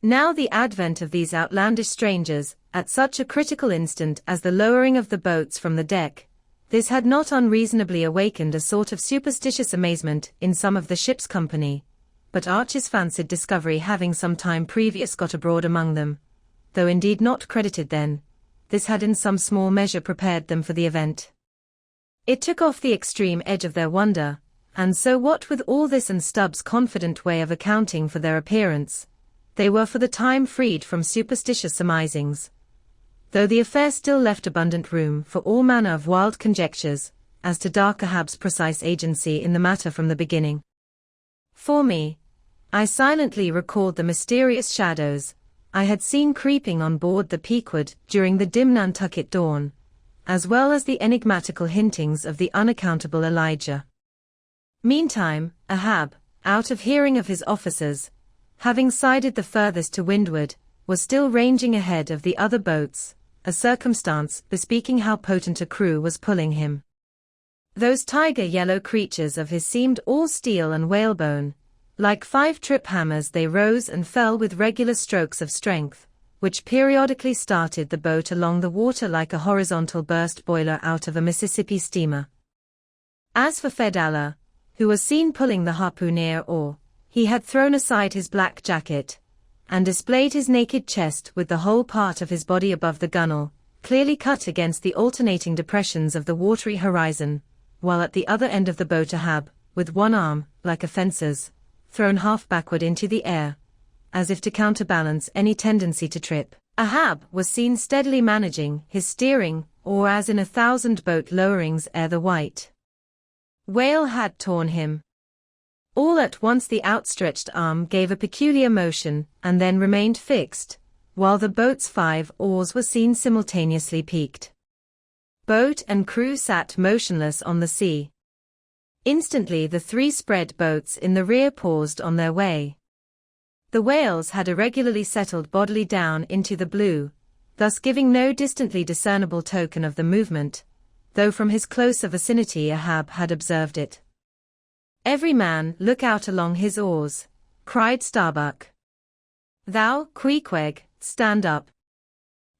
Now the advent of these outlandish strangers, at such a critical instant as the lowering of the boats from the deck, this had not unreasonably awakened a sort of superstitious amazement in some of the ship's company, but Archer's fancied discovery having some time previous got abroad among them, though indeed not credited then, this had in some small measure prepared them for the event. It took off the extreme edge of their wonder, and so what with all this and Stubb's confident way of accounting for their appearance, they were for the time freed from superstitious surmisings, though the affair still left abundant room for all manner of wild conjectures as to dark Ahab's precise agency in the matter from the beginning. For me, I silently recalled the mysterious shadows I had seen creeping on board the Pequod during the dim Nantucket dawn, as well as the enigmatical hintings of the unaccountable Elijah. Meantime, Ahab, out of hearing of his officers, having sided the furthest to windward, was still ranging ahead of the other boats, a circumstance bespeaking how potent a crew was pulling him. Those tiger-yellow creatures of his seemed all steel and whalebone. Like 5 trip hammers they rose and fell with regular strokes of strength, which periodically started the boat along the water like a horizontal burst boiler out of a Mississippi steamer. As for Fedallah, who was seen pulling the harpooner oar, he had thrown aside his black jacket, and displayed his naked chest with the whole part of his body above the gunwale, clearly cut against the alternating depressions of the watery horizon, while at the other end of the boat Ahab, with one arm, like a fencer's, thrown half backward into the air, as if to counterbalance any tendency to trip, Ahab was seen steadily managing his steering, or as in 1,000 boat lowerings ere the white whale had torn him. All at once the outstretched arm gave a peculiar motion, and then remained fixed, while the boat's 5 oars were seen simultaneously peaked. Boat and crew sat motionless on the sea. Instantly the 3 spread boats in the rear paused on their way. The whales had irregularly settled bodily down into the blue, thus giving no distantly discernible token of the movement, though from his closer vicinity Ahab had observed it. "Every man look out along his oars," cried Starbuck. "Thou, Queequeg, stand up."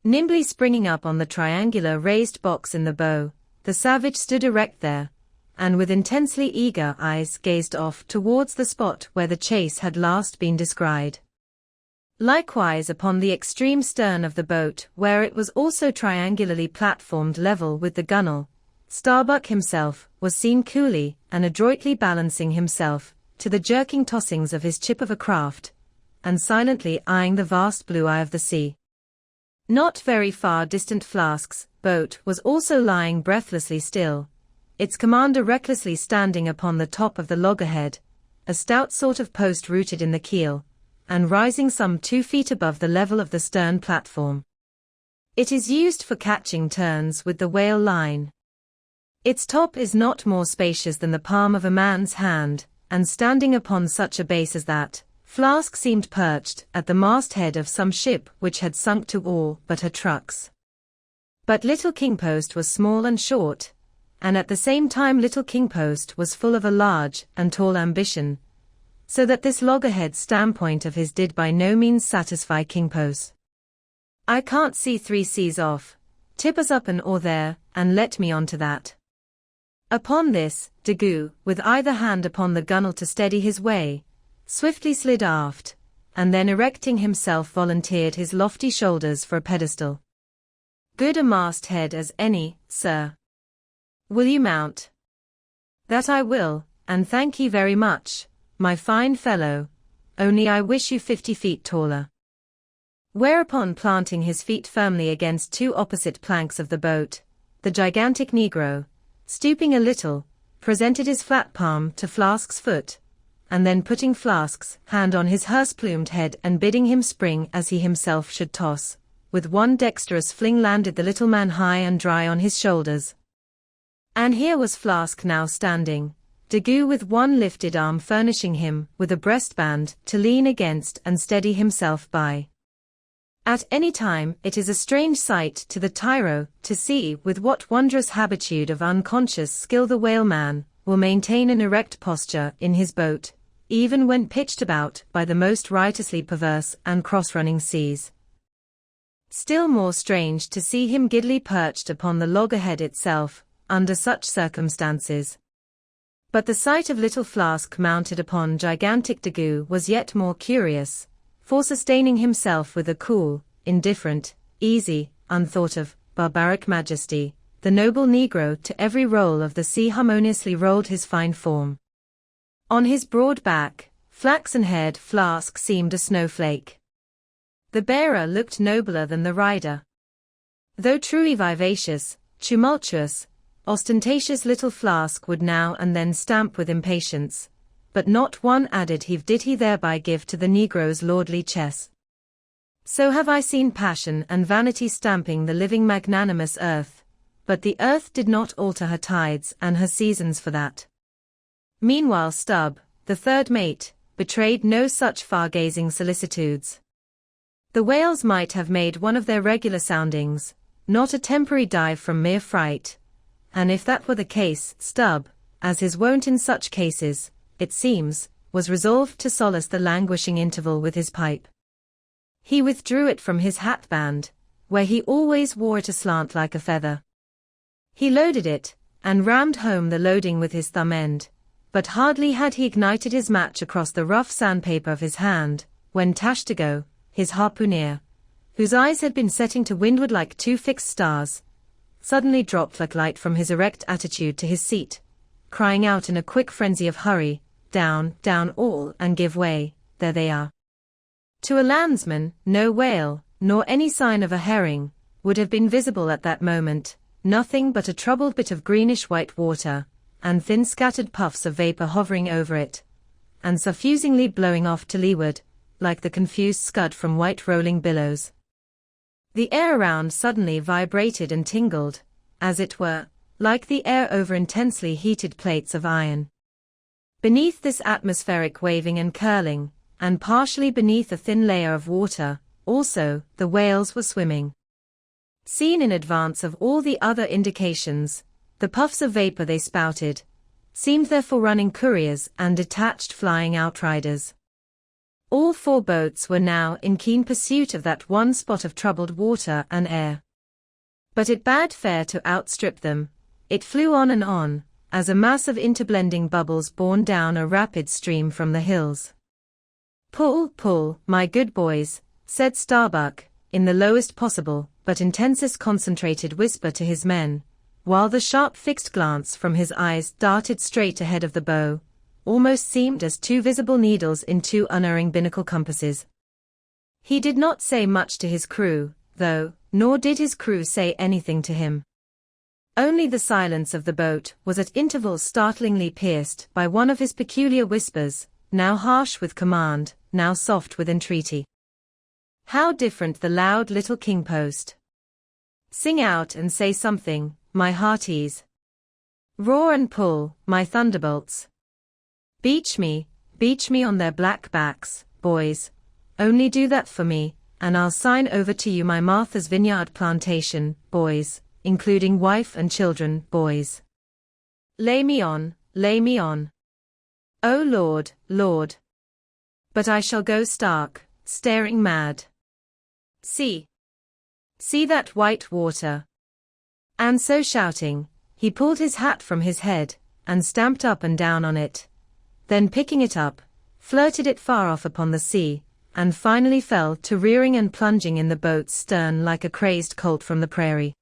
Nimbly springing up on the triangular raised box in the bow, the savage stood erect there, and with intensely eager eyes gazed off towards the spot where the chase had last been descried. Likewise upon the extreme stern of the boat, where it was also triangularly platformed level with the gunwale, Starbuck himself was seen coolly and adroitly balancing himself to the jerking tossings of his chip of a craft, and silently eyeing the vast blue eye of the sea. Not very far distant Flask's boat was also lying breathlessly still, its commander recklessly standing upon the top of the loggerhead, a stout sort of post rooted in the keel, and rising some 2 feet above the level of the stern platform. It is used for catching turns with the whale line. Its top is not more spacious than the palm of a man's hand, and standing upon such a base as that, Flask seemed perched at the masthead of some ship which had sunk to all but her trucks. But Little Kingpost was small and short, and at the same time Little Kingpost was full of a large and tall ambition, so that this loggerhead standpoint of his did by no means satisfy Kingpost. "I can't see 3 seas off. Tip us up an oar there, and let me on to that." Upon this, Daggoo, with either hand upon the gunwale to steady his way, swiftly slid aft, and then erecting himself volunteered his lofty shoulders for a pedestal. "Good a masthead as any, sir. Will you mount?" "That I will, and thank ye very much, my fine fellow, only I wish you 50 feet taller." Whereupon, planting his feet firmly against 2 opposite planks of the boat, the gigantic Negro, stooping a little, presented his flat palm to Flask's foot, and then putting Flask's hand on his hearse-plumed head and bidding him spring as he himself should toss, with one dexterous fling landed the little man high and dry on his shoulders. And here was Flask now standing, Daggoo with one lifted arm furnishing him with a breastband to lean against and steady himself by. At any time it is a strange sight to the tyro to see with what wondrous habitude of unconscious skill the whaleman will maintain an erect posture in his boat, even when pitched about by the most riotously perverse and cross-running seas. Still more strange to see him giddily perched upon the loggerhead itself, under such circumstances. But the sight of little Flask mounted upon gigantic Daggoo was yet more curious, for sustaining himself with a cool, indifferent, easy, unthought of, barbaric majesty, the noble Negro to every roll of the sea harmoniously rolled his fine form. On his broad back, flaxen-haired Flask seemed a snowflake. The bearer looked nobler than the rider. Though truly vivacious, tumultuous, ostentatious little Flask would now and then stamp with impatience, but not one added heave did he thereby give to the Negro's lordly chess. So have I seen passion and vanity stamping the living magnanimous earth, but the earth did not alter her tides and her seasons for that. Meanwhile Stubb, the third mate, betrayed no such far-gazing solicitudes. The whales might have made one of their regular soundings, not a temporary dive from mere fright. And if that were the case, Stubb, as his wont in such cases, it seems, was resolved to solace the languishing interval with his pipe. He withdrew it from his hatband, where he always wore it aslant like a feather. He loaded it, and rammed home the loading with his thumb end, but hardly had he ignited his match across the rough sandpaper of his hand, when Tashtigo, his harpooner, whose eyes had been setting to windward like two fixed stars, suddenly dropped like light from his erect attitude to his seat, crying out in a quick frenzy of hurry, "Down, down all, and give way, there they are." To a landsman, no whale, nor any sign of a herring, would have been visible at that moment, nothing but a troubled bit of greenish-white water, and thin scattered puffs of vapor hovering over it, and suffusingly blowing off to leeward, like the confused scud from white rolling billows. The air around suddenly vibrated and tingled, as it were, like the air over intensely heated plates of iron. Beneath this atmospheric waving and curling, and partially beneath a thin layer of water, also, the whales were swimming. Seen in advance of all the other indications, the puffs of vapor they spouted seemed therefore running couriers and detached flying outriders. All four boats were now in keen pursuit of that one spot of troubled water and air. But it bade fair to outstrip them. It flew on, as a mass of interblending bubbles borne down a rapid stream from the hills. "Pull, pull, my good boys," said Starbuck, in the lowest possible, but intensest concentrated whisper to his men, while the sharp fixed glance from his eyes darted straight ahead of the bow, almost seemed as two visible needles in two unerring binnacle compasses. He did not say much to his crew, though, nor did his crew say anything to him. Only the silence of the boat was at intervals startlingly pierced by one of his peculiar whispers, now harsh with command, now soft with entreaty. How different the loud little king-post! Sing out and say something, my hearties. Roar and pull, my thunderbolts. Beach me on their black backs, boys. Only do that for me, and I'll sign over to you my Martha's Vineyard plantation, boys, including wife and children, boys. Lay me on, lay me on. Oh Lord, Lord. But I shall go stark, staring mad. See that white water. And so shouting, he pulled his hat from his head, and stamped up and down on it. Then picking it up, flirted it far off upon the sea, and finally fell to rearing and plunging in the boat's stern like a crazed colt from the prairie.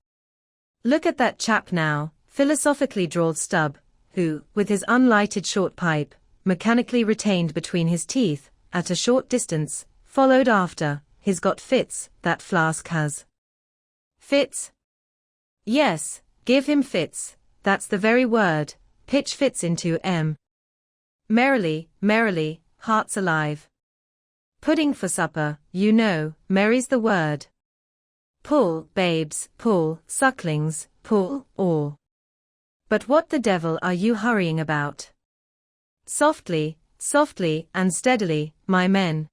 Look at that chap now, philosophically drawled Stubb, who, with his unlighted short pipe, mechanically retained between his teeth, at a short distance, followed after. He's got fits, that flask has. Fits? Yes, give him fits, that's the very word, pitch fits into him. Merrily, merrily, hearts alive. Pudding for supper, you know, merry's the word. Pull, babes, pull, sucklings, pull, all. But what the devil are you hurrying about? Softly, softly and steadily, my men.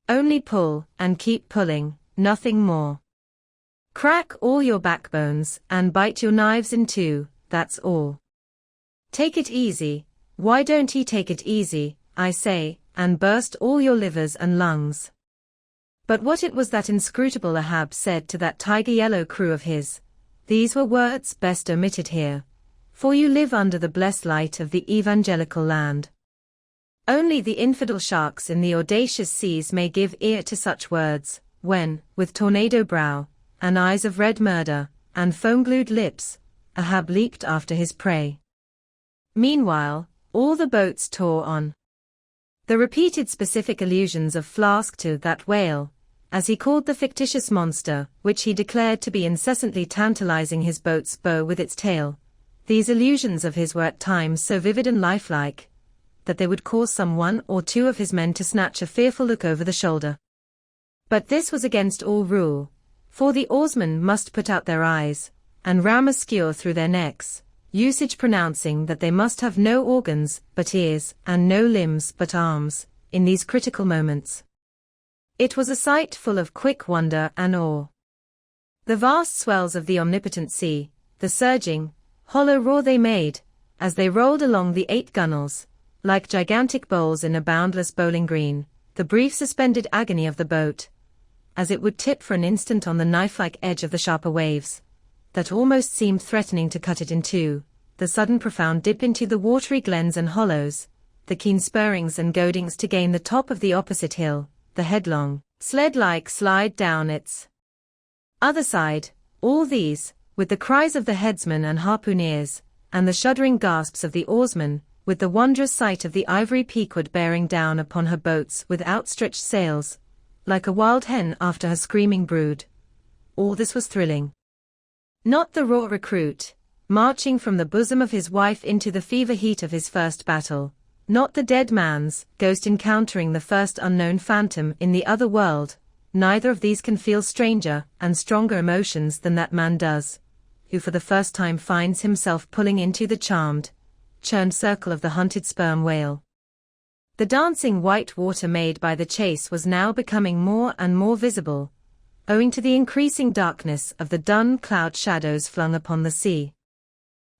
Only pull, and keep pulling, nothing more. Crack all your backbones, and bite your knives in two, that's all. Take it easy, why don't ye take it easy, I say, and burst all your livers and lungs. But what it was that inscrutable Ahab said to that tiger-yellow crew of his, these were words best omitted here, for you live under the blessed light of the evangelical land. Only the infidel sharks in the audacious seas may give ear to such words, when, with tornado brow, and eyes of red murder, and foam-glued lips, Ahab leaped after his prey. Meanwhile, all the boats tore on. The repeated specific allusions of Flask to that whale, as he called the fictitious monster, which he declared to be incessantly tantalizing his boat's bow with its tail, these allusions of his were at times so vivid and lifelike, that they would cause some one or two of his men to snatch a fearful look over the shoulder. But this was against all rule, for the oarsmen must put out their eyes, and ram a skewer through their necks, usage pronouncing that they must have no organs but ears, and no limbs but arms, in these critical moments. It was a sight full of quick wonder and awe. The vast swells of the omnipotent sea, the surging, hollow roar they made, as they rolled along the 8 gunwales, like gigantic bowls in a boundless bowling green, the brief suspended agony of the boat, as it would tip for an instant on the knife-like edge of the sharper waves, that almost seemed threatening to cut it in two, the sudden profound dip into the watery glens and hollows, the keen spurrings and goadings to gain the top of the opposite hill, the headlong, sled-like slide down its other side, all these, with the cries of the headsmen and harpooneers, and the shuddering gasps of the oarsmen, with the wondrous sight of the ivory Pequod bearing down upon her boats with outstretched sails, like a wild hen after her screaming brood. All this was thrilling. Not the raw recruit, marching from the bosom of his wife into the fever heat of his first battle, not the dead man's ghost encountering the first unknown phantom in the other world. Neither of these can feel stranger and stronger emotions than that man does, who for the first time finds himself pulling into the charmed, churned circle of the hunted sperm whale. The dancing white water made by the chase was now becoming more and more visible, owing to the increasing darkness of the dun cloud shadows flung upon the sea.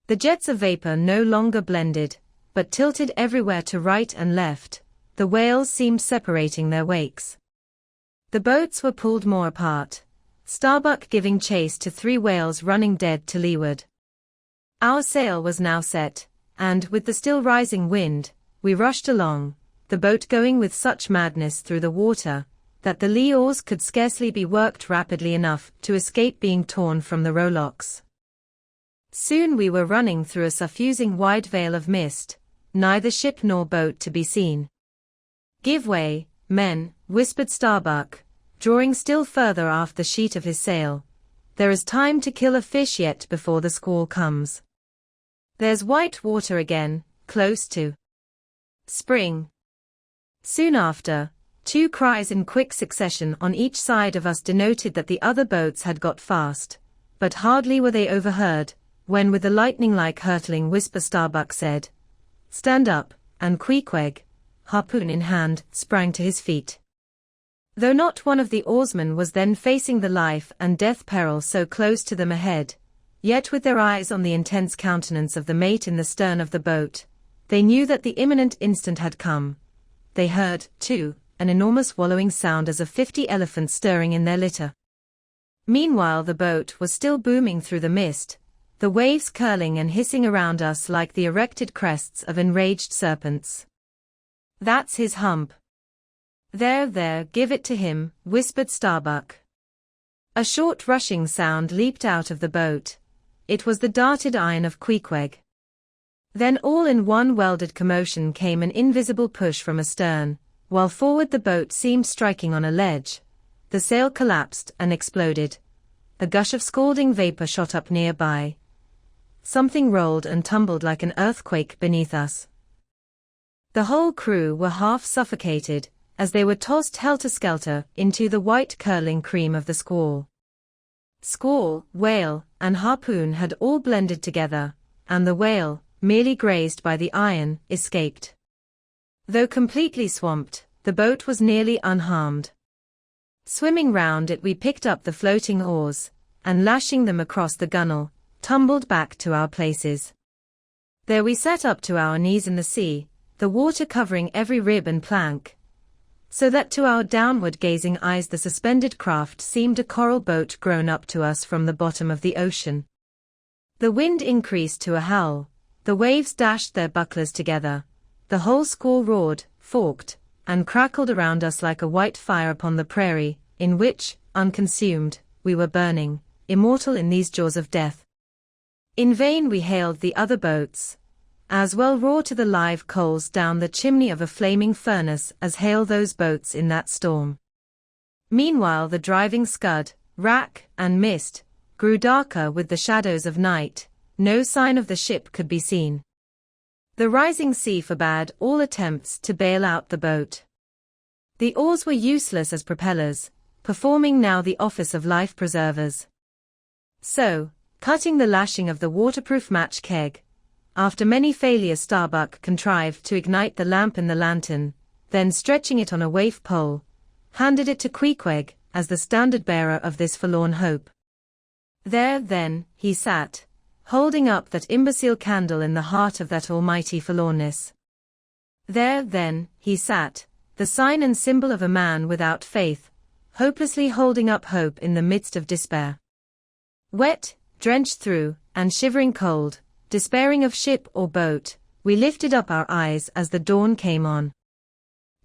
The jets of vapor no longer blended, but tilted everywhere to right and left, the whales seemed separating their wakes. The boats were pulled more apart, Starbuck giving chase to 3 whales running dead to leeward. Our sail was now set, and with the still rising wind, we rushed along, the boat going with such madness through the water, that the lee oars could scarcely be worked rapidly enough to escape being torn from the rowlocks. Soon we were running through a suffusing wide veil of mist, neither ship nor boat to be seen. "Give way, men," whispered Starbuck, drawing still further aft the sheet of his sail. "There is time to kill a fish yet before the squall comes. There's white water again, close to spring." Soon after, 2 cries in quick succession on each side of us denoted that the other boats had got fast, but hardly were they overheard, when with a lightning-like hurtling whisper Starbuck said, "Stand up," and Queequeg, harpoon in hand, sprang to his feet. Though not one of the oarsmen was then facing the life and death peril so close to them ahead, yet with their eyes on the intense countenance of the mate in the stern of the boat, they knew that the imminent instant had come. They heard, too, an enormous wallowing sound as of 50 elephants stirring in their litter. Meanwhile the boat was still booming through the mist, the waves curling and hissing around us like the erected crests of enraged serpents. "That's his hump. There, give it to him," whispered Starbuck. A short rushing sound leaped out of the boat. It was the darted iron of Queequeg. Then all in one welded commotion came an invisible push from astern, while forward the boat seemed striking on a ledge. The sail collapsed and exploded. A gush of scalding vapor shot up nearby. Something rolled and tumbled like an earthquake beneath us. The whole crew were half suffocated, as they were tossed helter-skelter into the white curling cream of the squall. Squall, whale, and harpoon had all blended together, and the whale, merely grazed by the iron, escaped. Though completely swamped, the boat was nearly unharmed. Swimming round it we picked up the floating oars, and lashing them across the gunwale, tumbled back to our places. There we sat up to our knees in the sea, the water covering every rib and plank, so that to our downward-gazing eyes the suspended craft seemed a coral boat grown up to us from the bottom of the ocean. The wind increased to a howl, the waves dashed their bucklers together, the whole squall roared, forked, and crackled around us like a white fire upon the prairie, in which, unconsumed, we were burning, immortal in these jaws of death. In vain we hailed the other boats. As well roar to the live coals down the chimney of a flaming furnace as hail those boats in that storm. Meanwhile the driving scud, rack, and mist grew darker with the shadows of night. No sign of the ship could be seen. The rising sea forbade all attempts to bail out the boat. The oars were useless as propellers, performing now the office of life preservers. So, cutting the lashing of the waterproof match keg, after many failures Starbuck contrived to ignite the lamp in the lantern, then stretching it on a waif pole, handed it to Queequeg as the standard-bearer of this forlorn hope. There, then, he sat, holding up that imbecile candle in the heart of that almighty forlornness. There, then, he sat, the sign and symbol of a man without faith, hopelessly holding up hope in the midst of despair. Wet, drenched through, and shivering cold, despairing of ship or boat, we lifted up our eyes as the dawn came on.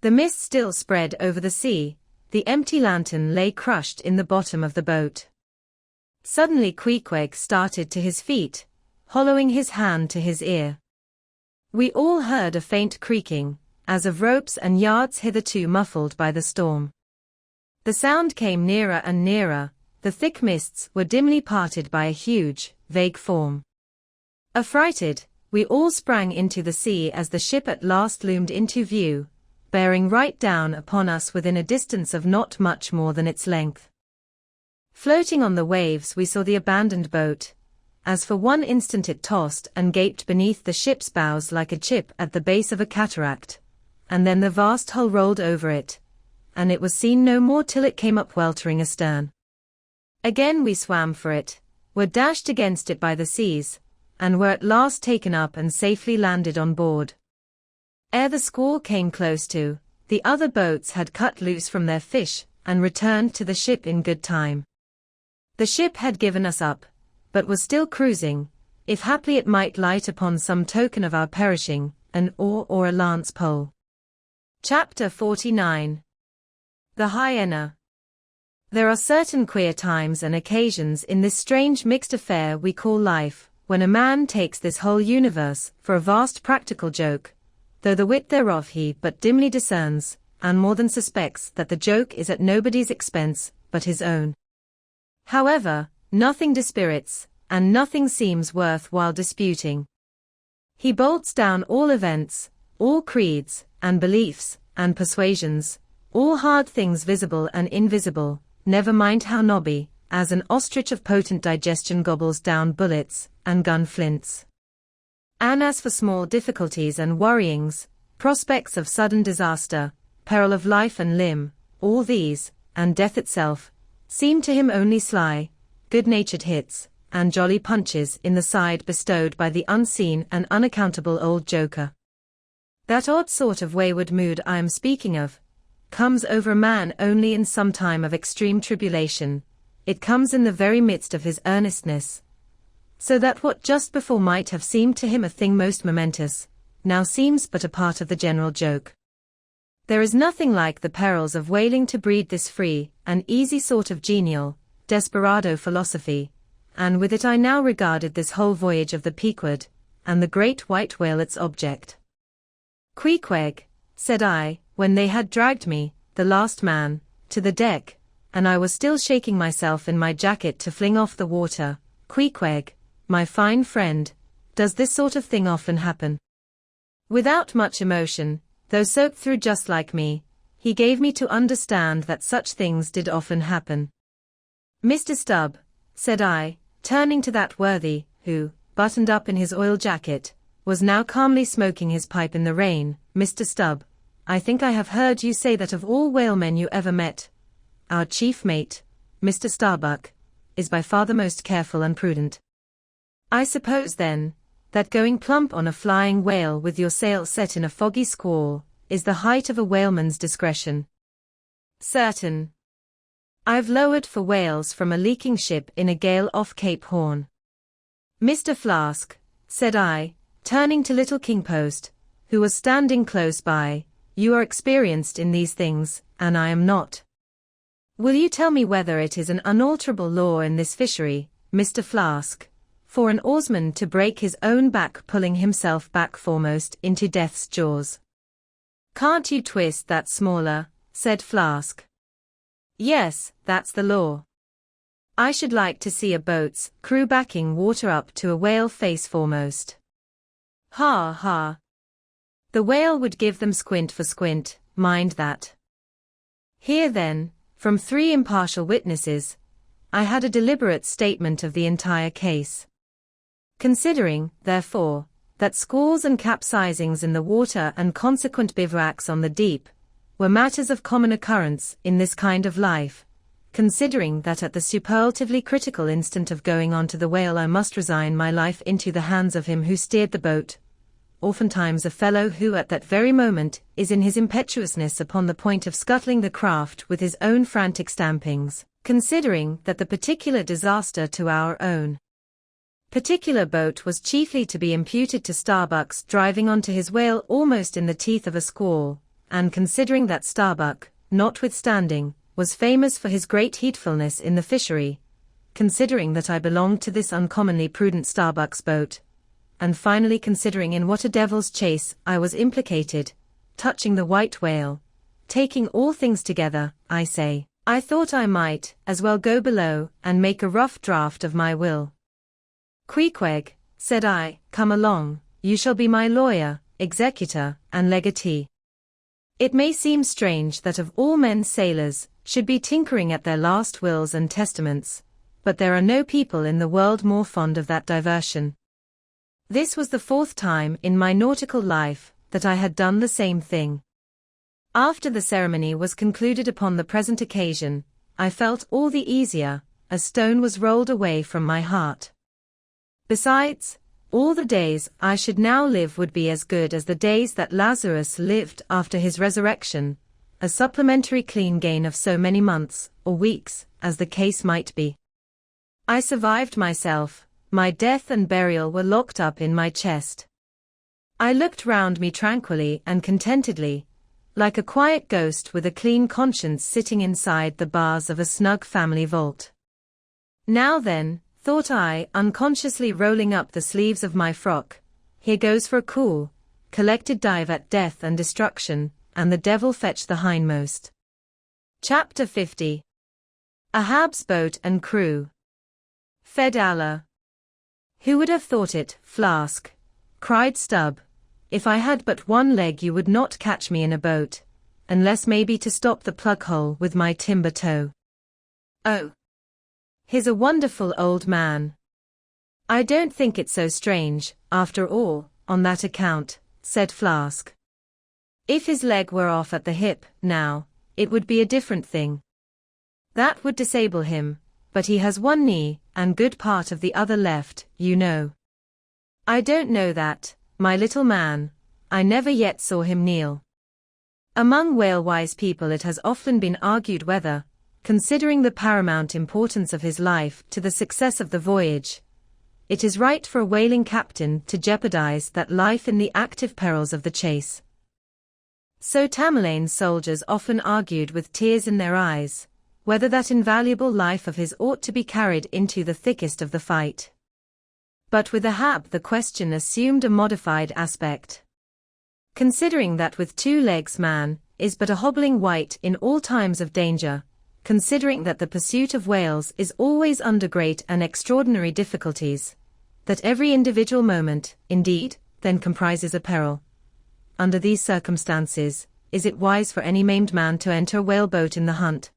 The mist still spread over the sea, the empty lantern lay crushed in the bottom of the boat. Suddenly Queequeg started to his feet, hollowing his hand to his ear. We all heard a faint creaking, as of ropes and yards hitherto muffled by the storm. The sound came nearer and nearer, the thick mists were dimly parted by a huge, vague form. Affrighted, we all sprang into the sea as the ship at last loomed into view, bearing right down upon us within a distance of not much more than its length. Floating on the waves we saw the abandoned boat, as for one instant it tossed and gaped beneath the ship's bows like a chip at the base of a cataract, and then the vast hull rolled over it, and it was seen no more till it came up weltering astern. Again we swam for it, were dashed against it by the seas, and were at last taken up and safely landed on board. Ere the squall came close to, the other boats had cut loose from their fish, and returned to the ship in good time. The ship had given us up, but was still cruising, if haply it might light upon some token of our perishing, an oar or a lance pole. Chapter 49. The Hyena. There are certain queer times and occasions in this strange mixed affair we call life, when a man takes this whole universe for a vast practical joke, though the wit thereof he but dimly discerns, and more than suspects that the joke is at nobody's expense but his own. However, nothing dispirits, and nothing seems worth while disputing. He bolts down all events, all creeds, and beliefs, and persuasions, all hard things visible and invisible, never mind how knobby, as an ostrich of potent digestion gobbles down bullets and gun flints. And as for small difficulties and worryings, prospects of sudden disaster, peril of life and limb, all these, and death itself, seem to him only sly, good-natured hits, and jolly punches in the side bestowed by the unseen and unaccountable old joker. That odd sort of wayward mood I am speaking of, comes over a man only in some time of extreme tribulation. It comes in the very midst of his earnestness, so that what just before might have seemed to him a thing most momentous, now seems but a part of the general joke. There is nothing like the perils of whaling to breed this free and easy sort of genial, desperado philosophy, and with it I now regarded this whole voyage of the Pequod, and the great white whale its object. Queequeg, said I, when they had dragged me, the last man, to the deck, and I was still shaking myself in my jacket to fling off the water, Queequeg, my fine friend, does this sort of thing often happen? Without much emotion, though soaked through just like me, he gave me to understand that such things did often happen. Mr. Stubb, said I, turning to that worthy, who, buttoned up in his oil jacket, was now calmly smoking his pipe in the rain, Mr. Stubb, I think I have heard you say that of all whalemen you ever met, our chief mate, Mr. Starbuck, is by far the most careful and prudent. I suppose, then, that going plump on a flying whale with your sail set in a foggy squall, is the height of a whaleman's discretion. Certain. I've lowered for whales from a leaking ship in a gale off Cape Horn. Mr. Flask, said I, turning to little Kingpost, who was standing close by, you are experienced in these things, and I am not. Will you tell me whether it is an unalterable law in this fishery, Mr. Flask, for an oarsman to break his own back pulling himself back foremost into death's jaws? Can't you twist that smaller, said Flask. Yes, that's the law. I should like to see a boat's crew backing water up to a whale face foremost. Ha ha. The whale would give them squint for squint, mind that. Here then, from 3 impartial witnesses, I had a deliberate statement of the entire case. Considering, therefore, that squalls and capsizings in the water and consequent bivouacs on the deep were matters of common occurrence in this kind of life, considering that at the superlatively critical instant of going on to the whale I must resign my life into the hands of him who steered the boat, oftentimes a fellow who at that very moment is in his impetuousness upon the point of scuttling the craft with his own frantic stampings, considering that the particular disaster to our own particular boat was chiefly to be imputed to Starbuck's driving onto his whale almost in the teeth of a squall, and considering that Starbuck, notwithstanding, was famous for his great heedfulness in the fishery, considering that I belonged to this uncommonly prudent Starbuck's boat, and finally considering in what a devil's chase I was implicated, touching the white whale, taking all things together, I say, I thought I might as well go below and make a rough draft of my will. Queequeg, said I, come along, you shall be my lawyer, executor, and legatee. It may seem strange that of all men sailors should be tinkering at their last wills and testaments, but there are no people in the world more fond of that diversion. This was the 4th time in my nautical life that I had done the same thing. After the ceremony was concluded upon the present occasion, I felt all the easier, a stone was rolled away from my heart. Besides, all the days I should now live would be as good as the days that Lazarus lived after his resurrection, a supplementary clean gain of so many months, or weeks, as the case might be. I survived myself, my death and burial were locked up in my chest. I looked round me tranquilly and contentedly, like a quiet ghost with a clean conscience sitting inside the bars of a snug family vault. Now then, thought I, unconsciously rolling up the sleeves of my frock, here goes for a cool, collected dive at death and destruction, and the devil fetch the hindmost. Chapter 50. Ahab's boat and crew. Fed Allah. Who would have thought it, Flask? Cried Stubb. If I had but one leg you would not catch me in a boat, unless maybe to stop the plug hole with my timber toe. Oh! He's a wonderful old man. I don't think it so strange, after all, on that account, said Flask. If his leg were off at the hip, now, it would be a different thing. That would disable him, but he has one knee, and good part of the other left, you know. I don't know that, my little man, I never yet saw him kneel. Among whale-wise people it has often been argued whether, considering the paramount importance of his life to the success of the voyage, it is right for a whaling captain to jeopardize that life in the active perils of the chase. So Tamerlane's soldiers often argued with tears in their eyes, whether that invaluable life of his ought to be carried into the thickest of the fight. But with Ahab the question assumed a modified aspect. Considering that with 2 legs man is but a hobbling wight in all times of danger, considering that the pursuit of whales is always under great and extraordinary difficulties, that every individual moment, indeed, then comprises a peril. Under these circumstances, is it wise for any maimed man to enter a whaleboat in the hunt?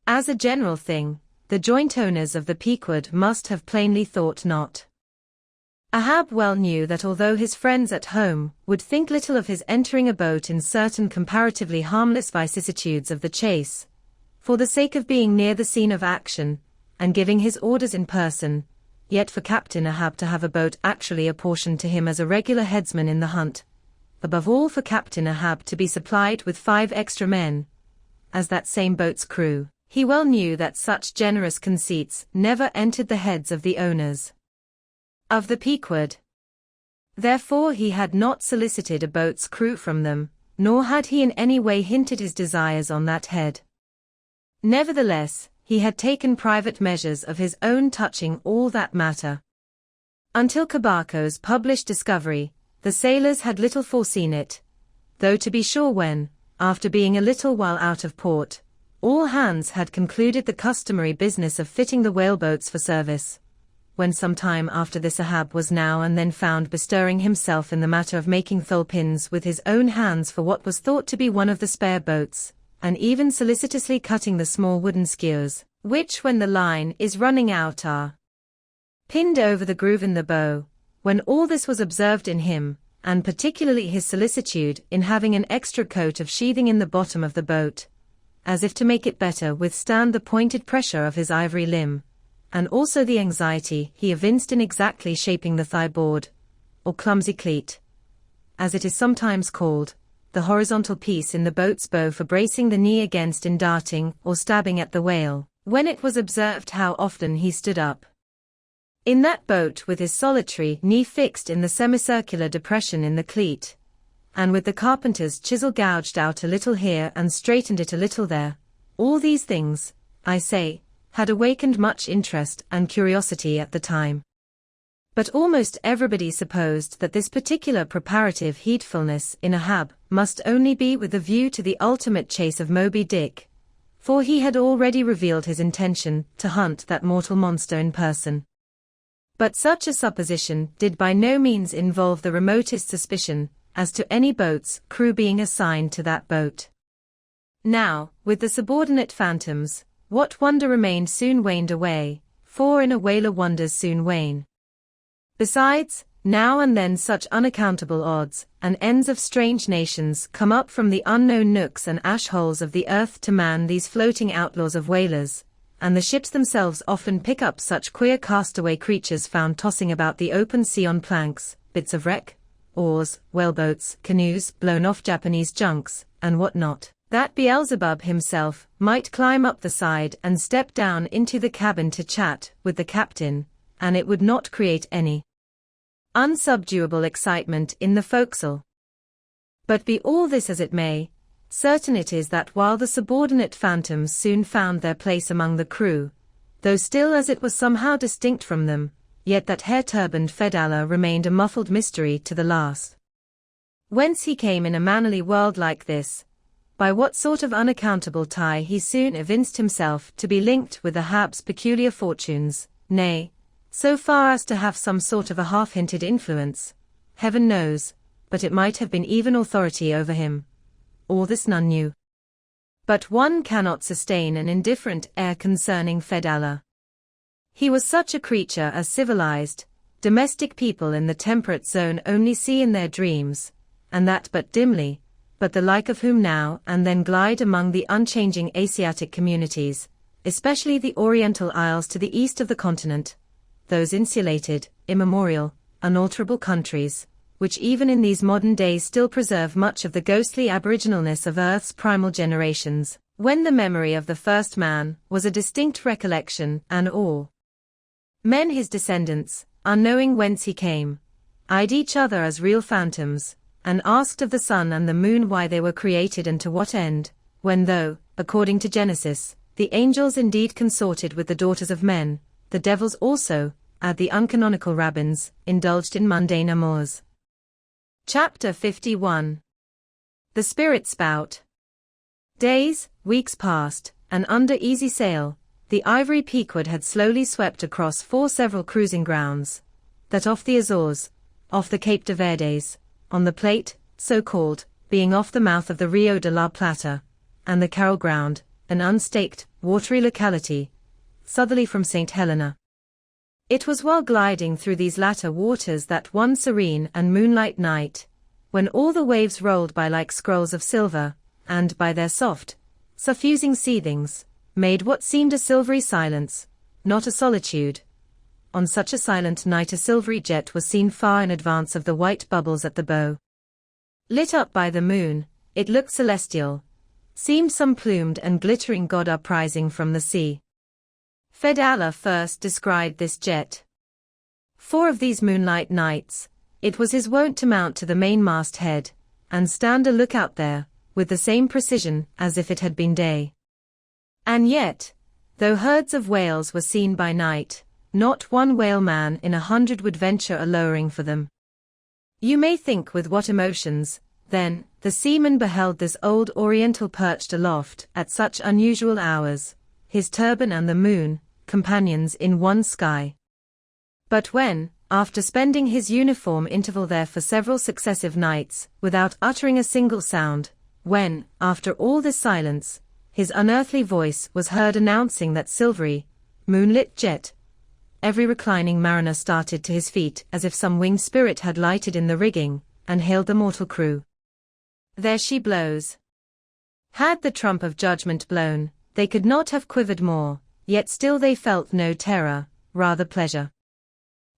As a general thing, the joint owners of the Pequod must have plainly thought not. Ahab well knew that although his friends at home would think little of his entering a boat in certain comparatively harmless vicissitudes of the chase, for the sake of being near the scene of action, and giving his orders in person, yet for Captain Ahab to have a boat actually apportioned to him as a regular headsman in the hunt, above all for Captain Ahab to be supplied with 5 extra men, as that same boat's crew, he well knew that such generous conceits never entered the heads of the owners of the Pequod. Therefore he had not solicited a boat's crew from them, nor had he in any way hinted his desires on that head. Nevertheless, he had taken private measures of his own touching all that matter. Until Cabarco's published discovery, the sailors had little foreseen it, though to be sure when, after being a little while out of port, all hands had concluded the customary business of fitting the whaleboats for service, when some time after this Ahab was now and then found bestirring himself in the matter of making thole-pins with his own hands for what was thought to be one of the spare boats, and even solicitously cutting the small wooden skewers, which when the line is running out are pinned over the groove in the bow, When all this was observed in him, and particularly his solicitude in having an extra coat of sheathing in the bottom of the boat, as if to make it better withstand the pointed pressure of his ivory limb, and also the anxiety he evinced in exactly shaping the thigh-board, or clumsy cleat, as it is sometimes called, the horizontal piece in the boat's bow for bracing the knee against in darting or stabbing at the whale, when it was observed how often he stood up in that boat with his solitary knee fixed in the semicircular depression in the cleat, and with the carpenter's chisel gouged out a little here and straightened it a little there, all these things, I say, had awakened much interest and curiosity at the time. But almost everybody supposed that this particular preparative heedfulness in Ahab must only be with a view to the ultimate chase of Moby Dick, for he had already revealed his intention to hunt that mortal monster in person. But such a supposition did by no means involve the remotest suspicion as to any boat's crew being assigned to that boat. Now, with the subordinate phantoms, what wonder remained soon waned away, for in a whaler wonders soon wane. Besides, now and then such unaccountable odds and ends of strange nations come up from the unknown nooks and ash-holes of the earth to man these floating outlaws of whalers, and the ships themselves often pick up such queer castaway creatures found tossing about the open sea on planks, bits of wreck, oars, whaleboats, canoes, blown-off Japanese junks, and what not, that Beelzebub himself might climb up the side and step down into the cabin to chat with the captain, and it would not create any unsubduable excitement in the forecastle. But be all this as it may, certain it is that while the subordinate phantoms soon found their place among the crew, though still as it was somehow distinct from them, yet that hair-turbaned Fedallah remained a muffled mystery to the last. Whence he came in a mannerly world like this, by what sort of unaccountable tie he soon evinced himself to be linked with Ahab's peculiar fortunes, nay, so far as to have some sort of a half-hinted influence, heaven knows, but it might have been even authority over him. All this none knew. But one cannot sustain an indifferent air concerning Fedallah. He was such a creature as civilized, domestic people in the temperate zone only see in their dreams, and that but dimly, but the like of whom now and then glide among the unchanging Asiatic communities, especially the Oriental isles to the east of the continent, those insulated, immemorial, unalterable countries, which even in these modern days still preserve much of the ghostly aboriginalness of Earth's primal generations, when the memory of the first man was a distinct recollection and awe. Men his descendants, unknowing whence he came, eyed each other as real phantoms, and asked of the sun and the moon why they were created and to what end, when though, according to Genesis, the angels indeed consorted with the daughters of men, the devils also, add the uncanonical rabbins, indulged in mundane amours. Chapter 51. The Spirit Spout. Days, weeks passed, and under easy sail, the ivory Pequod had slowly swept across 4 several cruising grounds, that off the Azores, off the Cape de Verdes, on the Plate, so called, being off the mouth of the Rio de la Plata, and the Carroll Ground, an unstaked, watery locality, southerly from St. Helena. It was while gliding through these latter waters that one serene and moonlight night, when all the waves rolled by like scrolls of silver, and by their soft, suffusing seethings, made what seemed a silvery silence, not a solitude. On such a silent night a silvery jet was seen far in advance of the white bubbles at the bow. Lit up by the moon, it looked celestial, seemed some plumed and glittering god uprising from the sea. Fedallah first descried this jet. 4 of these moonlight nights, it was his wont to mount to the mainmast head, and stand a lookout there, with the same precision as if it had been day. And yet, though herds of whales were seen by night, not one whaleman in 100 would venture a lowering for them. You may think with what emotions, then, the seaman beheld this old Oriental perched aloft at such unusual hours, his turban and the moon, companions in one sky. But when, after spending his uniform interval there for several successive nights, without uttering a single sound, when, after all this silence, his unearthly voice was heard announcing that silvery, moonlit jet, every reclining mariner started to his feet as if some winged spirit had lighted in the rigging, and hailed the mortal crew. There she blows. Had the trump of judgment blown, they could not have quivered more, yet still they felt no terror, rather pleasure.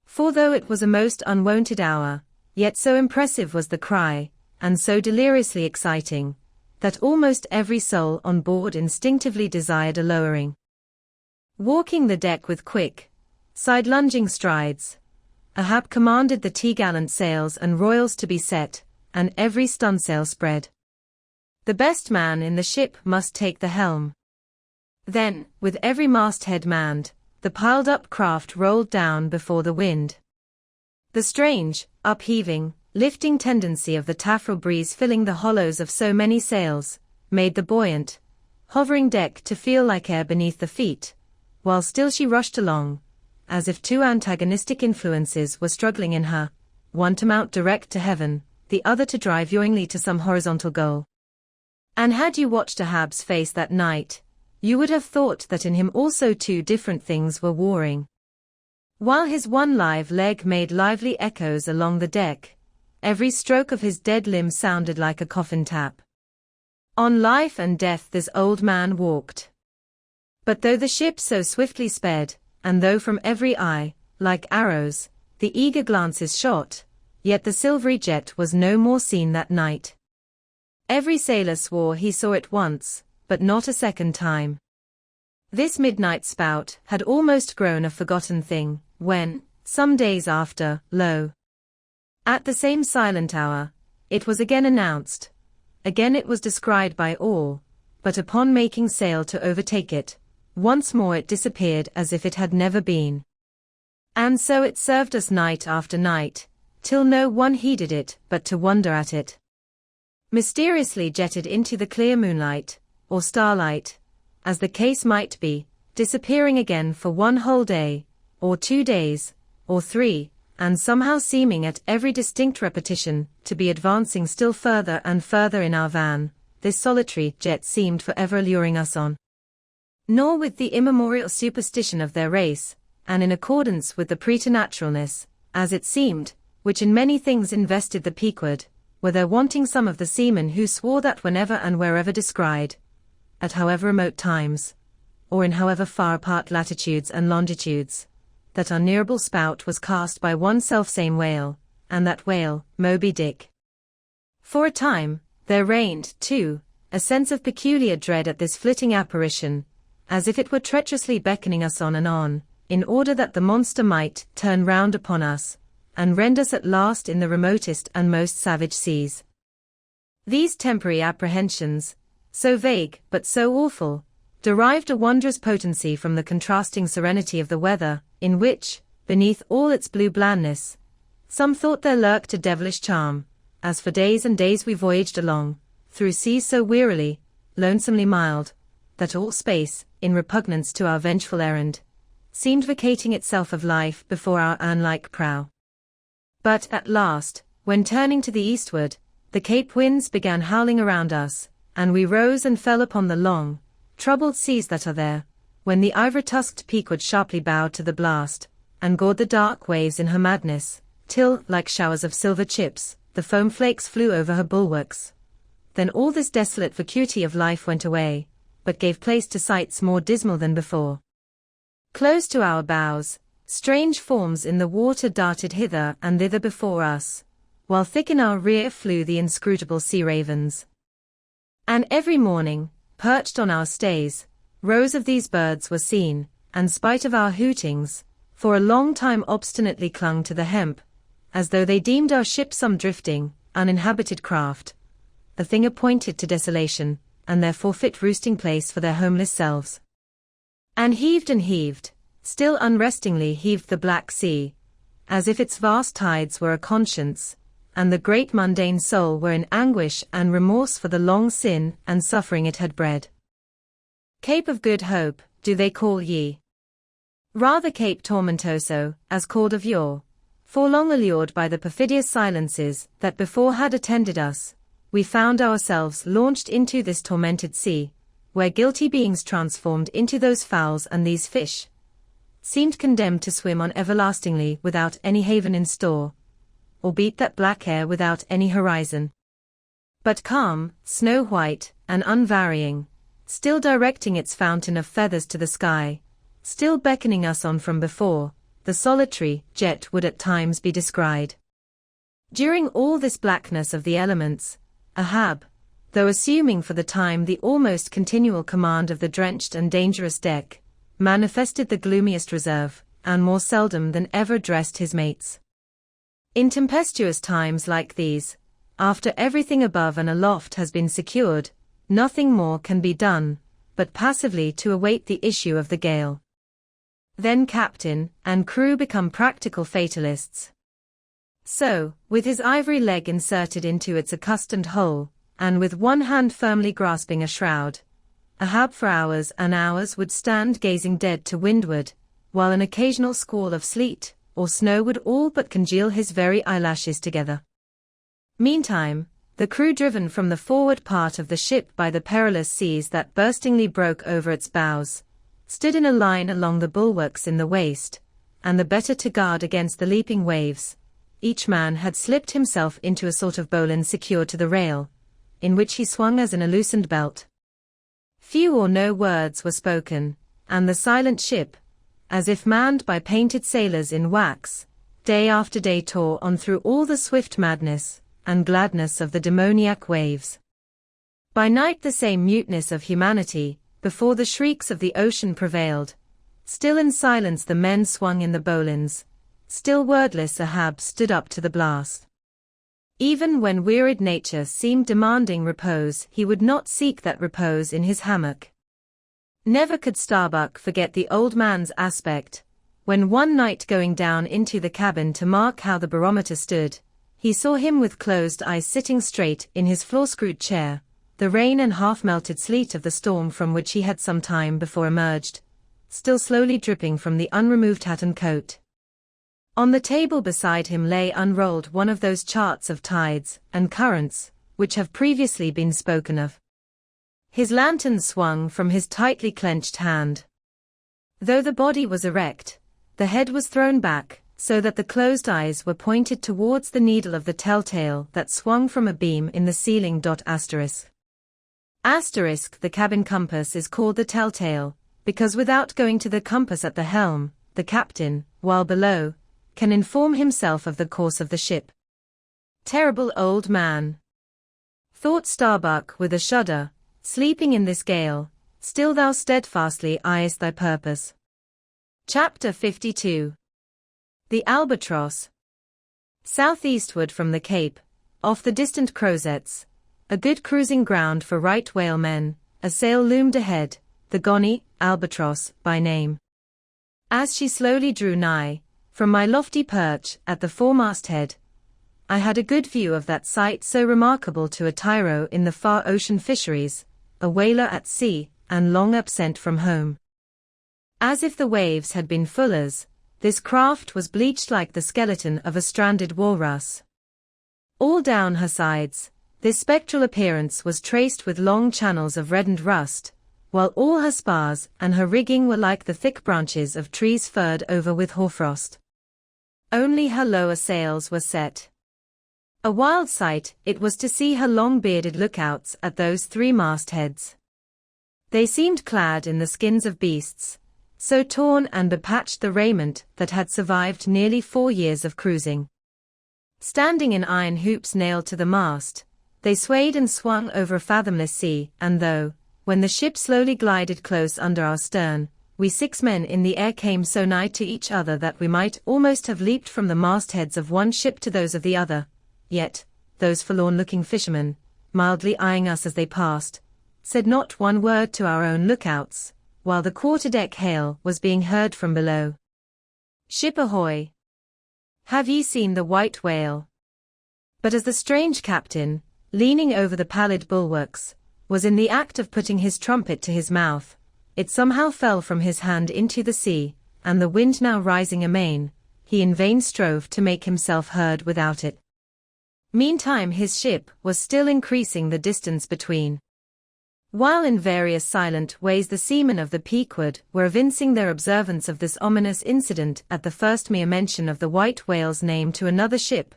For though it was a most unwonted hour, yet so impressive was the cry, and so deliriously exciting, that almost every soul on board instinctively desired a lowering. Walking the deck with quick, side-lunging strides, Ahab commanded the topgallant sails and royals to be set, and every stunsail spread. The best man in the ship must take the helm. Then, with every masthead manned, the piled-up craft rolled down before the wind. The strange, upheaving, lifting tendency of the taffrail breeze filling the hollows of so many sails, made the buoyant, hovering deck to feel like air beneath the feet, while still she rushed along, as if two antagonistic influences were struggling in her, one to mount direct to heaven, the other to drive yawingly to some horizontal goal. And had you watched Ahab's face that night, you would have thought that in him also two different things were warring. While his one live leg made lively echoes along the deck, every stroke of his dead limb sounded like a coffin tap. On life and death this old man walked. But though the ship so swiftly sped, and though from every eye, like arrows, the eager glances shot, yet the silvery jet was no more seen that night. Every sailor swore he saw it once, but not a second time. This midnight spout had almost grown a forgotten thing, when, some days after, lo! At the same silent hour, it was again announced. Again it was descried by all, but upon making sail to overtake it, once more it disappeared as if it had never been. And so it served us night after night, till no one heeded it but to wonder at it. Mysteriously jetted into the clear moonlight, or starlight, as the case might be, disappearing again for one whole day, or 2 days, or 3, and somehow seeming at every distinct repetition to be advancing still further and further in our van, this solitary jet seemed forever luring us on. Nor with the immemorial superstition of their race, and in accordance with the preternaturalness, as it seemed, which in many things invested the Pequod, were there wanting some of the seamen who swore that whenever and wherever descried, at however remote times, or in however far apart latitudes and longitudes, that unnearable spout was cast by one selfsame whale, and that whale, Moby Dick. For a time, there reigned, too, a sense of peculiar dread at this flitting apparition, as if it were treacherously beckoning us on, in order that the monster might turn round upon us, and rend us at last in the remotest and most savage seas. These temporary apprehensions, so vague but so awful, derived a wondrous potency from the contrasting serenity of the weather, in which, beneath all its blue blandness, some thought there lurked a devilish charm, as for days and days we voyaged along, through seas so wearily, lonesomely mild, that all space, in repugnance to our vengeful errand, seemed vacating itself of life before our urn-like prow. But at last, when turning to the eastward, the Cape winds began howling around us, and we rose and fell upon the long, troubled seas that are there, when the ivory-tusked Pequod sharply bowed to the blast, and gored the dark waves in her madness, till, like showers of silver chips, the foam flakes flew over her bulwarks. Then all this desolate vacuity of life went away, but gave place to sights more dismal than before. Close to our bows, strange forms in the water darted hither and thither before us, while thick in our rear flew the inscrutable sea ravens. And every morning, perched on our stays, rows of these birds were seen, and spite of our hootings, for a long time obstinately clung to the hemp, as though they deemed our ship some drifting, uninhabited craft, a thing appointed to desolation, and therefore fit roosting place for their homeless selves. And heaved, still unrestingly heaved the black sea, as if its vast tides were a conscience, and the great mundane soul were in anguish and remorse for the long sin and suffering it had bred. Cape of Good Hope, do they call ye? Rather Cape Tormentoso, as called of yore, for long allured by the perfidious silences that before had attended us, we found ourselves launched into this tormented sea, where guilty beings transformed into those fowls and these fish, seemed condemned to swim on everlastingly without any haven in store, or beat that black air without any horizon. But calm, snow-white, and unvarying, still directing its fountain of feathers to the sky, still beckoning us on from before, the solitary jet would at times be descried. During all this blackness of the elements, Ahab, though assuming for the time the almost continual command of the drenched and dangerous deck, manifested the gloomiest reserve, and more seldom than ever addressed his mates. In tempestuous times like these, after everything above and aloft has been secured, nothing more can be done, but passively to await the issue of the gale. Then captain and crew become practical fatalists. So, with his ivory leg inserted into its accustomed hole, and with one hand firmly grasping a shroud, Ahab for hours and hours would stand gazing dead to windward, while an occasional squall of sleet or snow would all but congeal his very eyelashes together. Meantime, the crew, driven from the forward part of the ship by the perilous seas that burstingly broke over its bows, stood in a line along the bulwarks in the waist, and the better to guard against the leaping waves, each man had slipped himself into a sort of bowline secured to the rail, in which he swung as in a loosened belt. Few or no words were spoken, and the silent ship, as if manned by painted sailors in wax, day after day tore on through all the swift madness and gladness of the demoniac waves. By night the same muteness of humanity, before the shrieks of the ocean prevailed. Still in silence the men swung in the bowlines, still wordless Ahab stood up to the blast. Even when wearied nature seemed demanding repose, he would not seek that repose in his hammock. Never could Starbuck forget the old man's aspect, when one night going down into the cabin to mark how the barometer stood, he saw him with closed eyes sitting straight in his floor-screwed chair, the rain and half-melted sleet of the storm from which he had some time before emerged, still slowly dripping from the unremoved hat and coat. On the table beside him lay unrolled one of those charts of tides and currents, which have previously been spoken of. His lantern swung from his tightly clenched hand. Though the body was erect, the head was thrown back, so that the closed eyes were pointed towards the needle of the telltale that swung from a beam in the ceiling. Asterisk the cabin compass is called the telltale, because without going to the compass at the helm, the captain, while below, can inform himself of the course of the ship. Terrible old man, thought Starbuck with a shudder, sleeping in this gale, still thou steadfastly eyest thy purpose. Chapter 52. The Albatross. Southeastward from the Cape, off the distant Crozetts, a good cruising ground for right whalemen, a sail loomed ahead, the Gonny Albatross by name. As she slowly drew nigh, from my lofty perch at the foremast-head, I had a good view of that sight so remarkable to a tyro in the far ocean fisheries, a whaler at sea, and long absent from home. As if the waves had been fullers, this craft was bleached like the skeleton of a stranded walrus. All down her sides, this spectral appearance was traced with long channels of reddened rust, while all her spars and her rigging were like the thick branches of trees furred over with hoarfrost. Only her lower sails were set. A wild sight it was to see her long-bearded lookouts at those three mastheads. They seemed clad in the skins of beasts, so torn and bepatched the raiment that had survived nearly 4 years of cruising. Standing in iron hoops nailed to the mast, they swayed and swung over a fathomless sea, and though, when the ship slowly glided close under our stern, we 6 men in the air came so nigh to each other that we might almost have leaped from the mastheads of one ship to those of the other, yet, those forlorn-looking fishermen, mildly eyeing us as they passed, said not one word to our own lookouts, while the quarter-deck hail was being heard from below. "Ship ahoy! Have ye seen the white whale?" But as the strange captain, leaning over the pallid bulwarks, was in the act of putting his trumpet to his mouth, it somehow fell from his hand into the sea, and the wind now rising amain, he in vain strove to make himself heard without it. Meantime his ship was still increasing the distance between. While in various silent ways the seamen of the Pequod were evincing their observance of this ominous incident at the first mere mention of the white whale's name to another ship,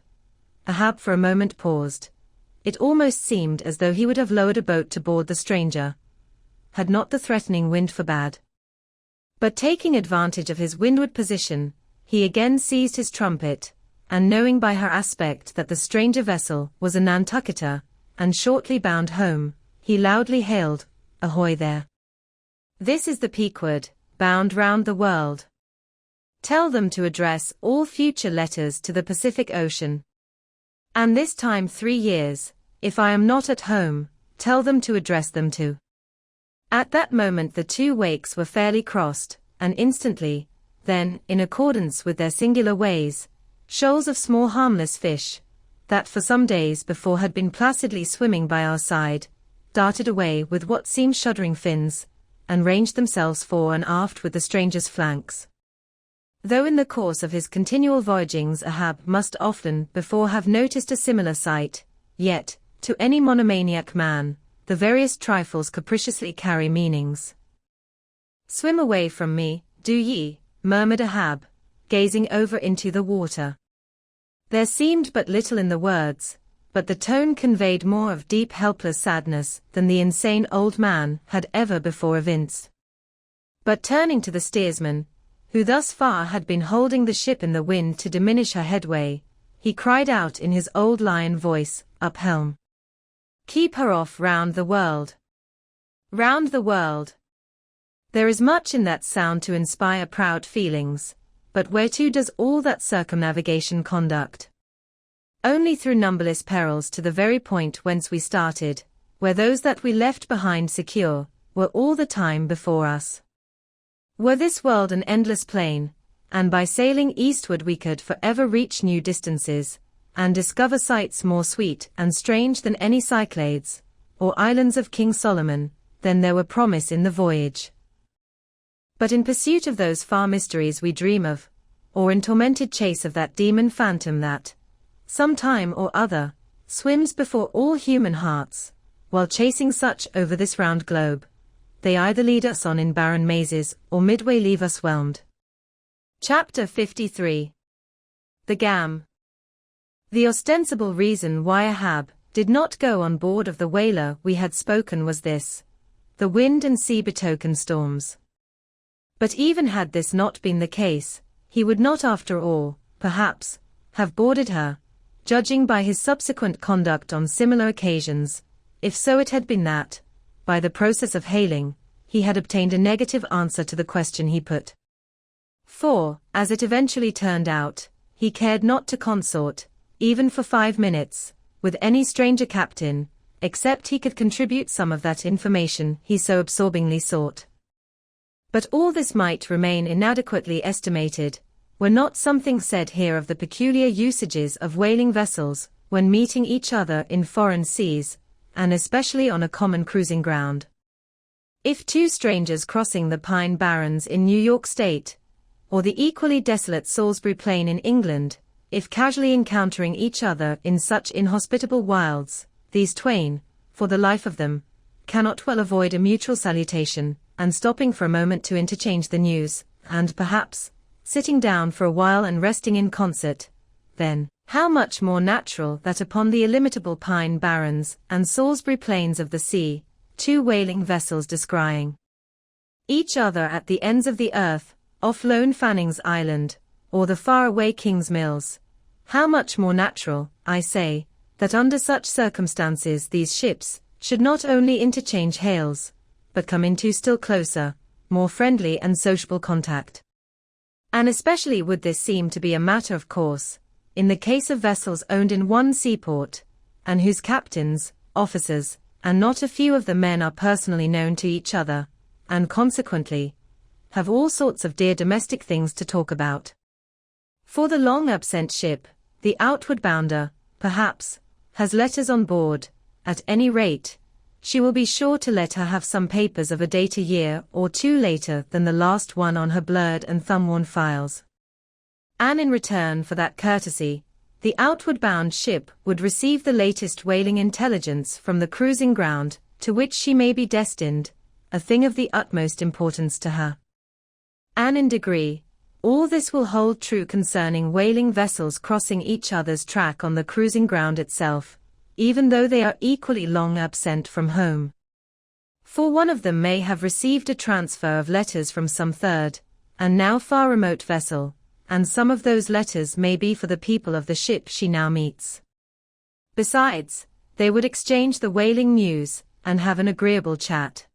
Ahab for a moment paused. It almost seemed as though he would have lowered a boat to board the stranger, had not the threatening wind forbade. But taking advantage of his windward position, he again seized his trumpet, and knowing by her aspect that the stranger vessel was a Nantucketer, and shortly bound home, he loudly hailed, "Ahoy there! This is the Pequod, bound round the world. Tell them to address all future letters to the Pacific Ocean. And this time 3 years, if I am not at home, tell them to address them to." At that moment the two wakes were fairly crossed, and instantly, then, in accordance with their singular ways, shoals of small harmless fish, that for some days before had been placidly swimming by our side, darted away with what seemed shuddering fins, and ranged themselves fore and aft with the stranger's flanks. Though in the course of his continual voyagings Ahab must often before have noticed a similar sight, yet, to any monomaniac man, the various trifles capriciously carry meanings. "Swim away from me, do ye," murmured Ahab, gazing over into the water. There seemed but little in the words, but the tone conveyed more of deep helpless sadness than the insane old man had ever before evinced. But turning to the steersman, who thus far had been holding the ship in the wind to diminish her headway, he cried out in his old lion voice, "Up helm! Keep her off round the world! Round the world!" There is much in that sound to inspire proud feelings, but whereto does all that circumnavigation conduct? Only through numberless perils to the very point whence we started, where those that we left behind secure, were all the time before us. Were this world an endless plain, and by sailing eastward we could forever reach new distances, and discover sights more sweet and strange than any Cyclades, or islands of King Solomon, then there were promise in the voyage. But in pursuit of those far mysteries we dream of, or in tormented chase of that demon phantom that, some time or other, swims before all human hearts, while chasing such over this round globe, they either lead us on in barren mazes or midway leave us whelmed. Chapter 53. The Gam. The ostensible reason why Ahab did not go on board of the whaler we had spoken was this: the wind and sea betokened storms. But even had this not been the case, he would not after all, perhaps, have boarded her, judging by his subsequent conduct on similar occasions, if so it had been that, by the process of hailing, he had obtained a negative answer to the question he put. For, as it eventually turned out, he cared not to consort, even for 5 minutes, with any stranger captain, except he could contribute some of that information he so absorbingly sought. But all this might remain inadequately estimated, were not something said here of the peculiar usages of whaling vessels, when meeting each other in foreign seas, and especially on a common cruising ground. If two strangers crossing the Pine Barrens in New York State, or the equally desolate Salisbury Plain in England, if casually encountering each other in such inhospitable wilds, these twain, for the life of them, cannot well avoid a mutual salutation, and stopping for a moment to interchange the news, and perhaps, sitting down for a while and resting in concert, then, how much more natural that upon the illimitable Pine Barrens and Salisbury Plains of the sea, two whaling vessels descrying each other at the ends of the earth, off lone Fanning's Island, or the far-away King's Mills, how much more natural, I say, that under such circumstances these ships should not only interchange hails, but come into still closer, more friendly and sociable contact. And especially would this seem to be a matter of course, in the case of vessels owned in one seaport, and whose captains, officers, and not a few of the men are personally known to each other, and consequently, have all sorts of dear domestic things to talk about. For the long-absent ship, the outward bounder, perhaps, has letters on board, at any rate, she will be sure to let her have some papers of a date a year or two later than the last one on her blurred and thumb-worn files. And in return for that courtesy, the outward-bound ship would receive the latest whaling intelligence from the cruising ground, to which she may be destined, a thing of the utmost importance to her. And in degree, all this will hold true concerning whaling vessels crossing each other's track on the cruising ground itself, even though they are equally long absent from home. For one of them may have received a transfer of letters from some third, and now far remote vessel, and some of those letters may be for the people of the ship she now meets. Besides, they would exchange the whaling news, and have an agreeable chat.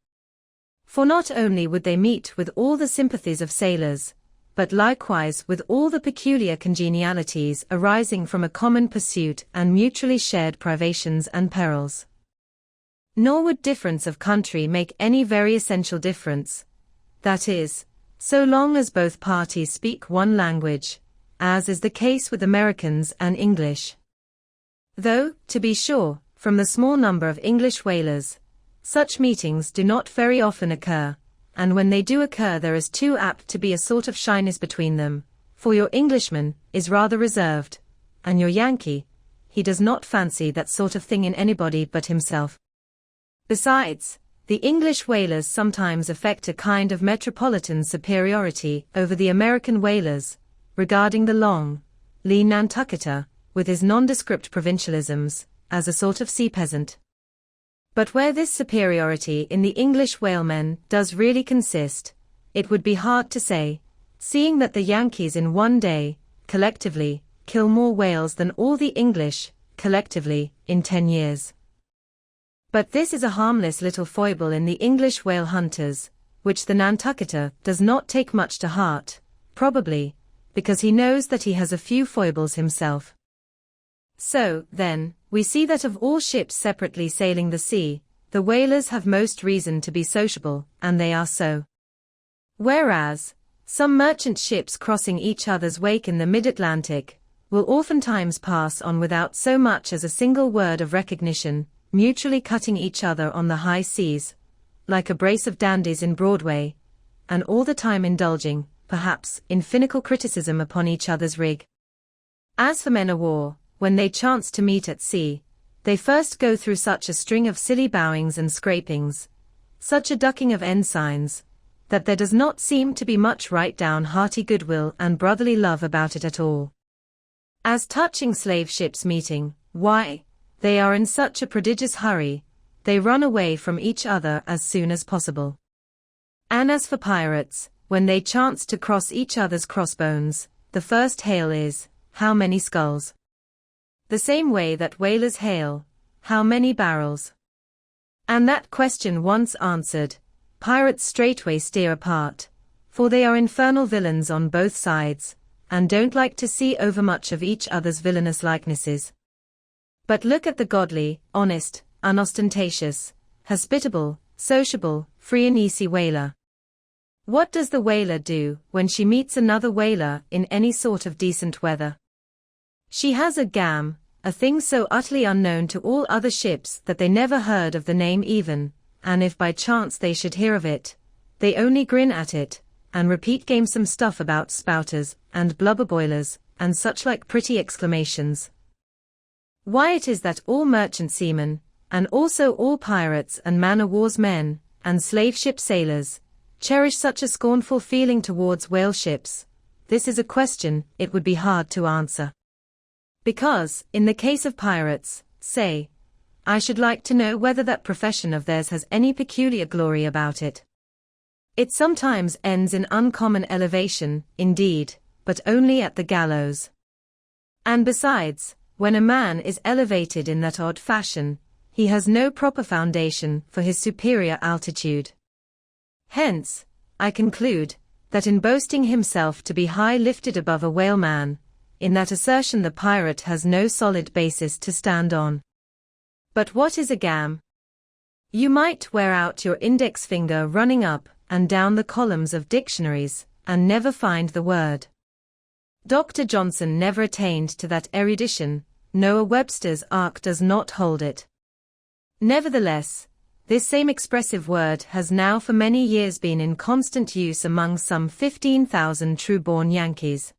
For not only would they meet with all the sympathies of sailors, but likewise with all the peculiar congenialities arising from a common pursuit and mutually shared privations and perils. Nor would difference of country make any very essential difference, that is, so long as both parties speak one language, as is the case with Americans and English. Though, to be sure, from the small number of English whalers, such meetings do not very often occur, and when they do occur there is too apt to be a sort of shyness between them, for your Englishman is rather reserved, and your Yankee, he does not fancy that sort of thing in anybody but himself. Besides, the English whalers sometimes affect a kind of metropolitan superiority over the American whalers, regarding the long, lean Nantucketer, with his nondescript provincialisms, as a sort of sea peasant. But where this superiority in the English whalemen does really consist, it would be hard to say, seeing that the Yankees in one day, collectively, kill more whales than all the English, collectively, in 10 years. But this is a harmless little foible in the English whale hunters, which the Nantucketer does not take much to heart, probably, because he knows that he has a few foibles himself. So, then, we see that of all ships separately sailing the sea, the whalers have most reason to be sociable, and they are so. Whereas, some merchant ships crossing each other's wake in the mid-Atlantic, will oftentimes pass on without so much as a single word of recognition, mutually cutting each other on the high seas, like a brace of dandies in Broadway, and all the time indulging, perhaps, in finical criticism upon each other's rig. As for men of war, when they chance to meet at sea, they first go through such a string of silly bowings and scrapings, such a ducking of ensigns, that there does not seem to be much right down hearty goodwill and brotherly love about it at all. As touching slave ships meeting, why, they are in such a prodigious hurry, they run away from each other as soon as possible. And as for pirates, when they chance to cross each other's crossbones, the first hail is, "How many skulls?" The same way that whalers hail, "How many barrels?" And that question once answered, pirates straightway steer apart, for they are infernal villains on both sides, and don't like to see overmuch of each other's villainous likenesses. But look at the godly, honest, unostentatious, hospitable, sociable, free and easy whaler. What does the whaler do when she meets another whaler in any sort of decent weather? She has a gam, a thing so utterly unknown to all other ships that they never heard of the name even, and if by chance they should hear of it, they only grin at it, and repeat gamesome stuff about spouters, and blubber boilers, and such like pretty exclamations. Why it is that all merchant seamen, and also all pirates and man-o'-war's men, and slave-ship sailors, cherish such a scornful feeling towards whale ships, this is a question it would be hard to answer. Because, in the case of pirates, say, I should like to know whether that profession of theirs has any peculiar glory about it. It sometimes ends in uncommon elevation, indeed, but only at the gallows. And besides, when a man is elevated in that odd fashion, he has no proper foundation for his superior altitude. Hence, I conclude, that in boasting himself to be high lifted above a whaleman, in that assertion the pirate has no solid basis to stand on. But what is a gam? You might wear out your index finger running up and down the columns of dictionaries, and never find the word. Dr. Johnson never attained to that erudition, Noah Webster's ark does not hold it. Nevertheless, this same expressive word has now for many years been in constant use among some 15,000 true-born Yankees.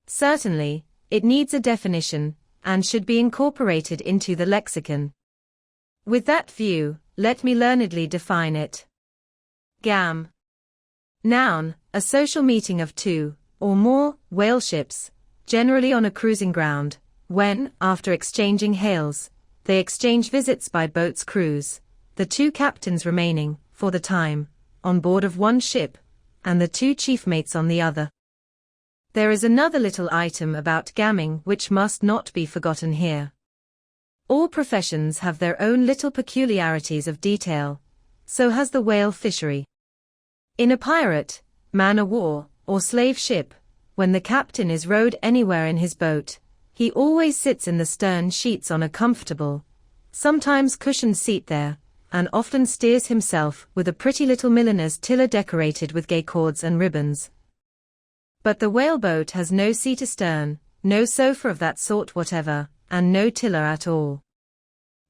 Certainly, it needs a definition, and should be incorporated into the lexicon. With that view, let me learnedly define it. Gam. Noun, a social meeting of two, or more, whale ships, generally on a cruising ground, when, after exchanging hails, they exchange visits by boat's cruise, the two captains remaining, for the time, on board of one ship, and the two chief mates on the other. There is another little item about gamming which must not be forgotten here. All professions have their own little peculiarities of detail, so has the whale fishery. In a pirate, man-o'-war, or slave ship, when the captain is rowed anywhere in his boat, he always sits in the stern sheets on a comfortable, sometimes cushioned seat there, and often steers himself with a pretty little milliner's tiller decorated with gay cords and ribbons. But the whaleboat has no seat astern, no sofa of that sort whatever, and no tiller at all.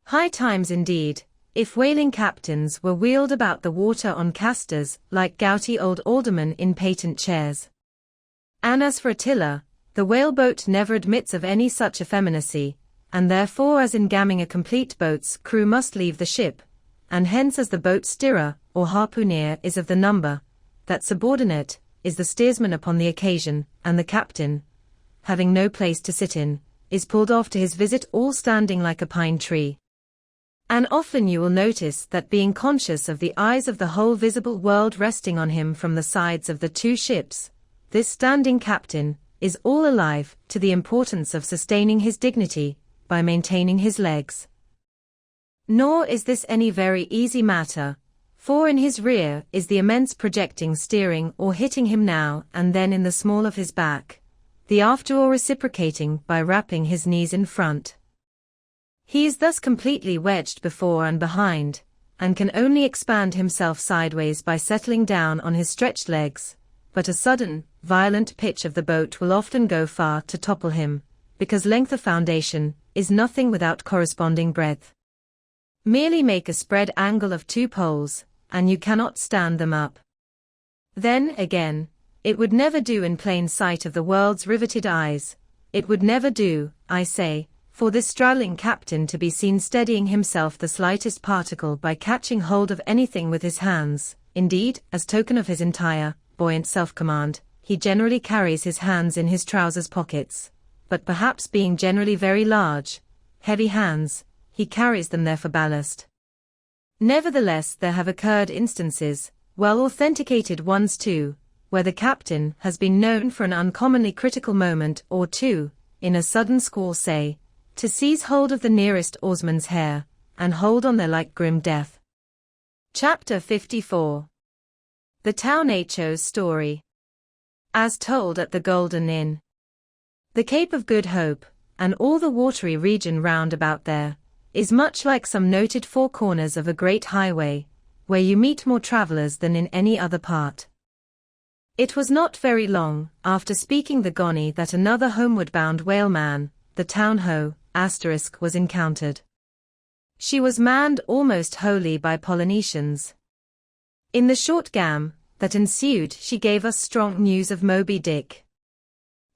High times indeed, if whaling captains were wheeled about the water on castors like gouty old aldermen in patent chairs. And as for a tiller, the whaleboat never admits of any such effeminacy, and therefore as in gamming a complete boat's crew must leave the ship, and hence as the boat steerer, or harpooner is of the number, that subordinate, is the steersman upon the occasion, and the captain, having no place to sit in, is pulled off to his visit all standing like a pine tree. And often you will notice that being conscious of the eyes of the whole visible world resting on him from the sides of the two ships, this standing captain is all alive to the importance of sustaining his dignity by maintaining his legs. Nor is this any very easy matter, for in his rear is the immense projecting steering or hitting him now and then in the small of his back, the after oar reciprocating by wrapping his knees in front. He is thus completely wedged before and behind, and can only expand himself sideways by settling down on his stretched legs, but a sudden, violent pitch of the boat will often go far to topple him, because length of foundation is nothing without corresponding breadth. Merely make a spread angle of two poles, and you cannot stand them up. Then, again, it would never do in plain sight of the world's riveted eyes, it would never do, I say, for this straddling captain to be seen steadying himself the slightest particle by catching hold of anything with his hands. Indeed, as token of his entire, buoyant self-command, he generally carries his hands in his trousers pockets, but perhaps being generally very large, heavy hands, he carries them there for ballast. Nevertheless there have occurred instances, well authenticated ones too, where the captain has been known for an uncommonly critical moment or two, in a sudden squall say, to seize hold of the nearest oarsman's hair, and hold on there like grim death. Chapter 54. The Town Ho's Story. As told at the Golden Inn. The Cape of Good Hope, and all the watery region round about there, is much like some noted four corners of a great highway, where you meet more travellers than in any other part. It was not very long after speaking the Gonny that another homeward-bound whaleman, the Town Ho, was encountered. She was manned almost wholly by Polynesians. In the short gam that ensued she gave us strong news of Moby Dick.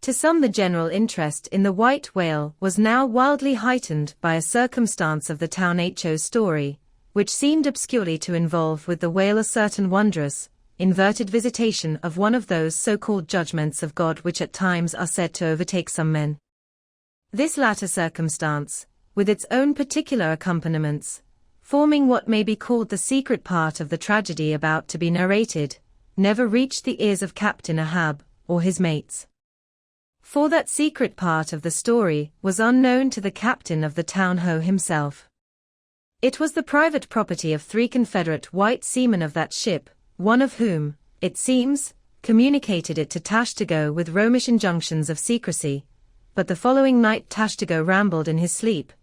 To some the general interest in the white whale was now wildly heightened by a circumstance of the Town Ho's story, which seemed obscurely to involve with the whale a certain wondrous, inverted visitation of one of those so-called judgments of God which at times are said to overtake some men. This latter circumstance, with its own particular accompaniments, forming what may be called the secret part of the tragedy about to be narrated, never reached the ears of Captain Ahab, or his mates. For that secret part of the story was unknown to the captain of the Town Ho himself. It was the private property of 3 Confederate white seamen of that ship, one of whom, it seems, communicated it to Tashtigo with Romish injunctions of secrecy, but the following night Tashtigo rambled in his sleep,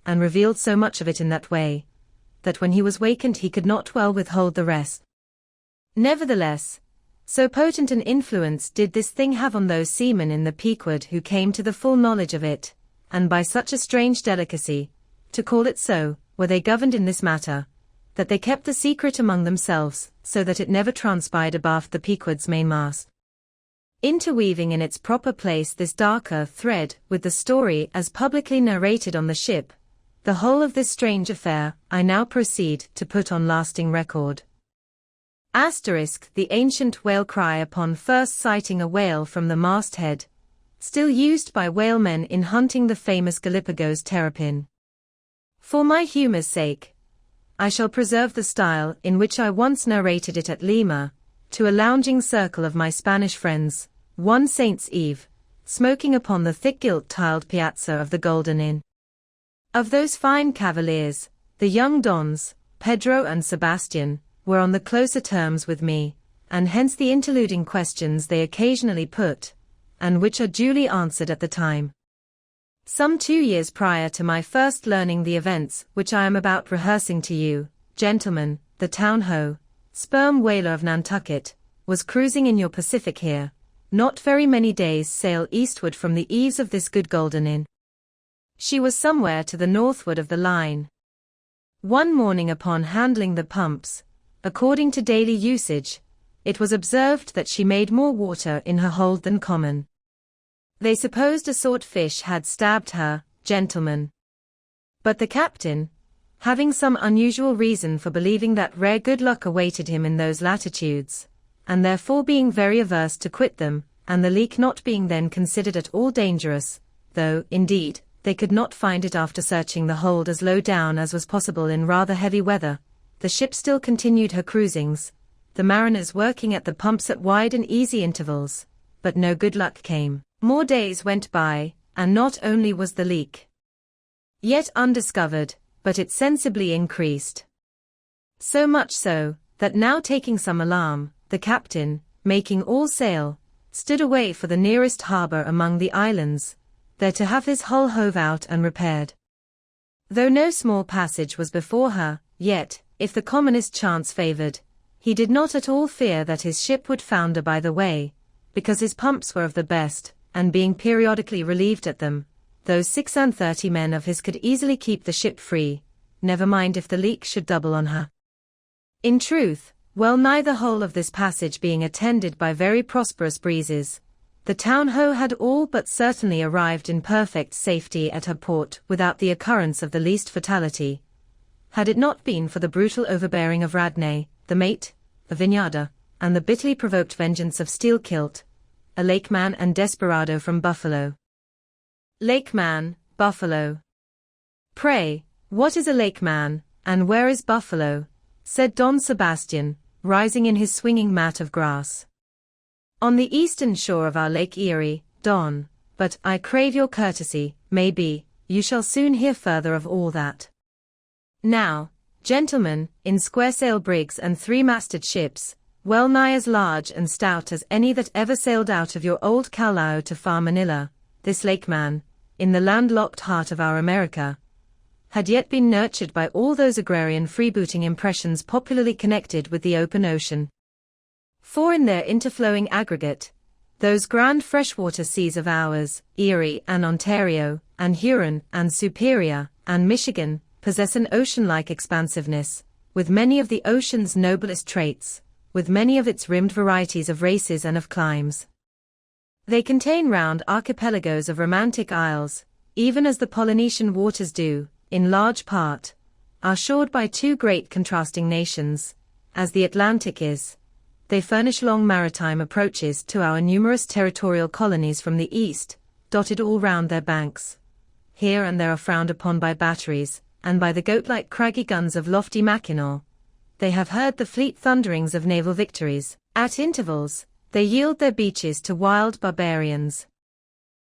and revealed so much of it in that way, that when he was wakened he could not well withhold the rest. Nevertheless, so potent an influence did this thing have on those seamen in the Pequod who came to the full knowledge of it, and by such a strange delicacy, to call it so, were they governed in this matter, that they kept the secret among themselves, so that it never transpired abaft the Pequod's mainmast. Interweaving in its proper place this darker thread with the story as publicly narrated on the ship, The whole of this strange affair I now proceed to put on lasting record. The ancient whale cry upon first sighting a whale from the masthead, still used by whalemen in hunting the famous Galapagos terrapin. For my humor's sake, I shall preserve the style in which I once narrated it at Lima, to a lounging circle of my Spanish friends, one Saint's Eve, smoking upon the thick gilt-tiled piazza of the Golden Inn. Of those fine cavaliers, the young dons, Pedro and Sebastian, were on the closer terms with me, and hence the interluding questions they occasionally put, and which are duly answered at the time. Some 2 years prior to my first learning the events which I am about rehearsing to you, gentlemen, the Town Ho, sperm whaler of Nantucket, was cruising in your Pacific here, not very many days' sail eastward from the eaves of this good Golden Inn. She was somewhere to the northward of the line. One morning upon handling the pumps, according to daily usage, it was observed that she made more water in her hold than common. They supposed a swordfish had stabbed her, gentlemen. But the captain, having some unusual reason for believing that rare good luck awaited him in those latitudes, and therefore being very averse to quit them, and the leak not being then considered at all dangerous, though, indeed, they could not find it after searching the hold as low down as was possible in rather heavy weather, the ship still continued her cruisings, the mariners working at the pumps at wide and easy intervals, but no good luck came. More days went by, and not only was the leak yet undiscovered, but it sensibly increased. So much so, that now taking some alarm, the captain, making all sail, stood away for the nearest harbor among the islands, there to have his hull hove out and repaired. Though no small passage was before her, yet, if the commonest chance favored, he did not at all fear that his ship would founder by the way, because his pumps were of the best, and being periodically relieved at them, those 36 men of his could easily keep the ship free, never mind if the leak should double on her. In truth, well nigh the whole of this passage being attended by very prosperous breezes, the Town Ho had all but certainly arrived in perfect safety at her port without the occurrence of the least fatality, had it not been for the brutal overbearing of Radney, the mate, of Vinyada, and the bitterly provoked vengeance of Steelkilt, a lakeman and desperado from Buffalo. Lakeman, Buffalo. Pray, what is a lakeman, and where is Buffalo? Said Don Sebastian, rising in his swinging mat of grass. On the eastern shore of our Lake Erie, Don, but I crave your courtesy, maybe, you shall soon hear further of all that. Now, gentlemen, in square-sail brigs and three-masted ships, well nigh as large and stout as any that ever sailed out of your old Callao to far Manila, this lakeman, in the landlocked heart of our America, had yet been nurtured by all those agrarian freebooting impressions popularly connected with the open ocean. For in their interflowing aggregate, those grand freshwater seas of ours, Erie and Ontario, and Huron and Superior, and Michigan, possess an ocean-like expansiveness, with many of the ocean's noblest traits, with many of its rimmed varieties of races and of climes. They contain round archipelagos of romantic isles, even as the Polynesian waters do, in large part, are shored by two great contrasting nations, as the Atlantic is. They furnish long maritime approaches to our numerous territorial colonies from the east, dotted all round their banks. Here and there are frowned upon by batteries, and by the goat-like craggy guns of lofty Mackinaw. They have heard the fleet thunderings of naval victories. At intervals, they yield their beaches to wild barbarians,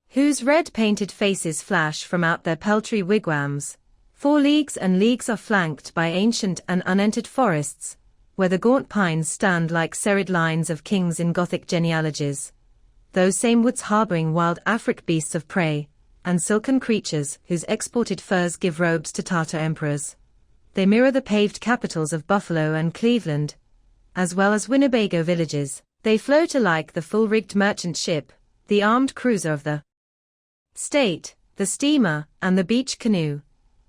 whose red-painted faces flash from out their peltry wigwams. 4 leagues and leagues are flanked by ancient and unentered forests, where the gaunt pines stand like serried lines of kings in Gothic genealogies. Those same woods harboring wild Afric beasts of prey, and silken creatures whose exported furs give robes to Tartar emperors. They mirror the paved capitals of Buffalo and Cleveland, as well as Winnebago villages. They float alike the full-rigged merchant ship, the armed cruiser of the state, the steamer, and the beach canoe.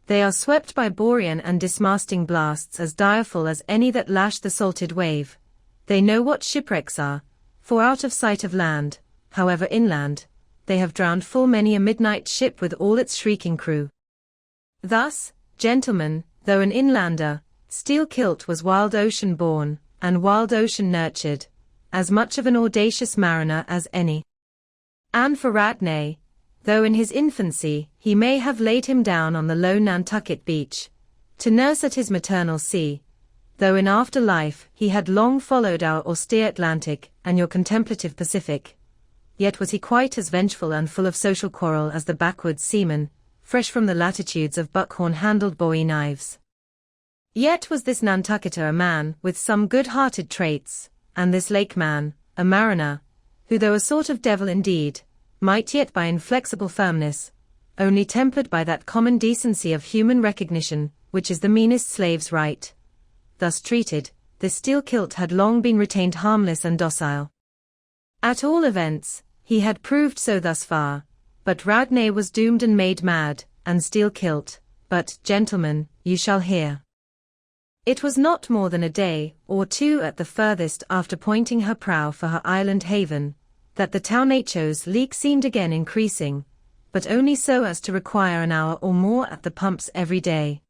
They are swept by borean and dismasting blasts as direful as any that lash the salted wave. They know what shipwrecks are, for out of sight of land, however inland, they have drowned full many a midnight ship with all its shrieking crew. Thus, gentlemen, though an inlander, Steelkilt was wild ocean born, and wild ocean nurtured, as much of an audacious mariner as any. And for Radney, though in his infancy he may have laid him down on the low Nantucket beach, to nurse at his maternal sea, though in after life he had long followed our austere Atlantic and your contemplative Pacific, yet was he quite as vengeful and full of social quarrel as the backwoods seaman, fresh from the latitudes of buckhorn-handled bowie knives. Yet was this Nantucketer a man with some good-hearted traits, and this lake man, a mariner, who though a sort of devil indeed, might yet by inflexible firmness, only tempered by that common decency of human recognition, which is the meanest slave's right. Thus treated, this Steelkilt had long been retained harmless and docile. At all events, he had proved so thus far, but Radney was doomed and made mad, and Steelkilt, but, gentlemen, you shall hear. It was not more than a day, or two at the furthest after pointing her prow for her island haven, that the Taunacho's leak seemed again increasing, but only so as to require an hour or more at the pumps every day.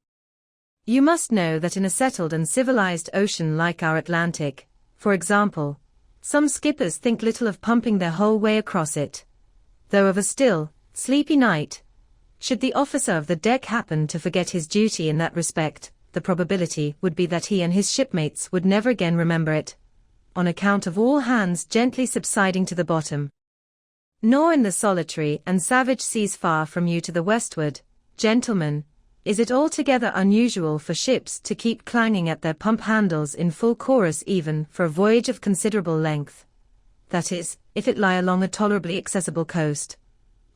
You must know that in a settled and civilized ocean like our Atlantic, for example, some skippers think little of pumping their whole way across it, though of a still, sleepy night, should the officer of the deck happen to forget his duty in that respect, the probability would be that he and his shipmates would never again remember it, on account of all hands gently subsiding to the bottom. Nor in the solitary and savage seas far from you to the westward, gentlemen, is it altogether unusual for ships to keep clanging at their pump handles in full chorus even for a voyage of considerable length. That is, if it lie along a tolerably accessible coast,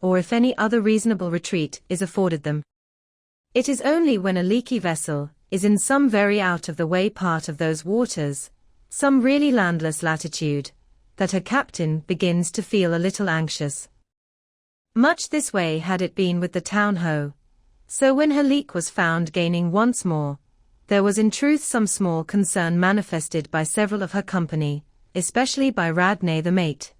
or if any other reasonable retreat is afforded them. It is only when a leaky vessel is in some very out-of-the-way part of those waters, some really landless latitude, that her captain begins to feel a little anxious. Much this way had it been with the Town-Ho. So when her leak was found gaining once more, there was in truth some small concern manifested by several of her company, especially by Radney the mate.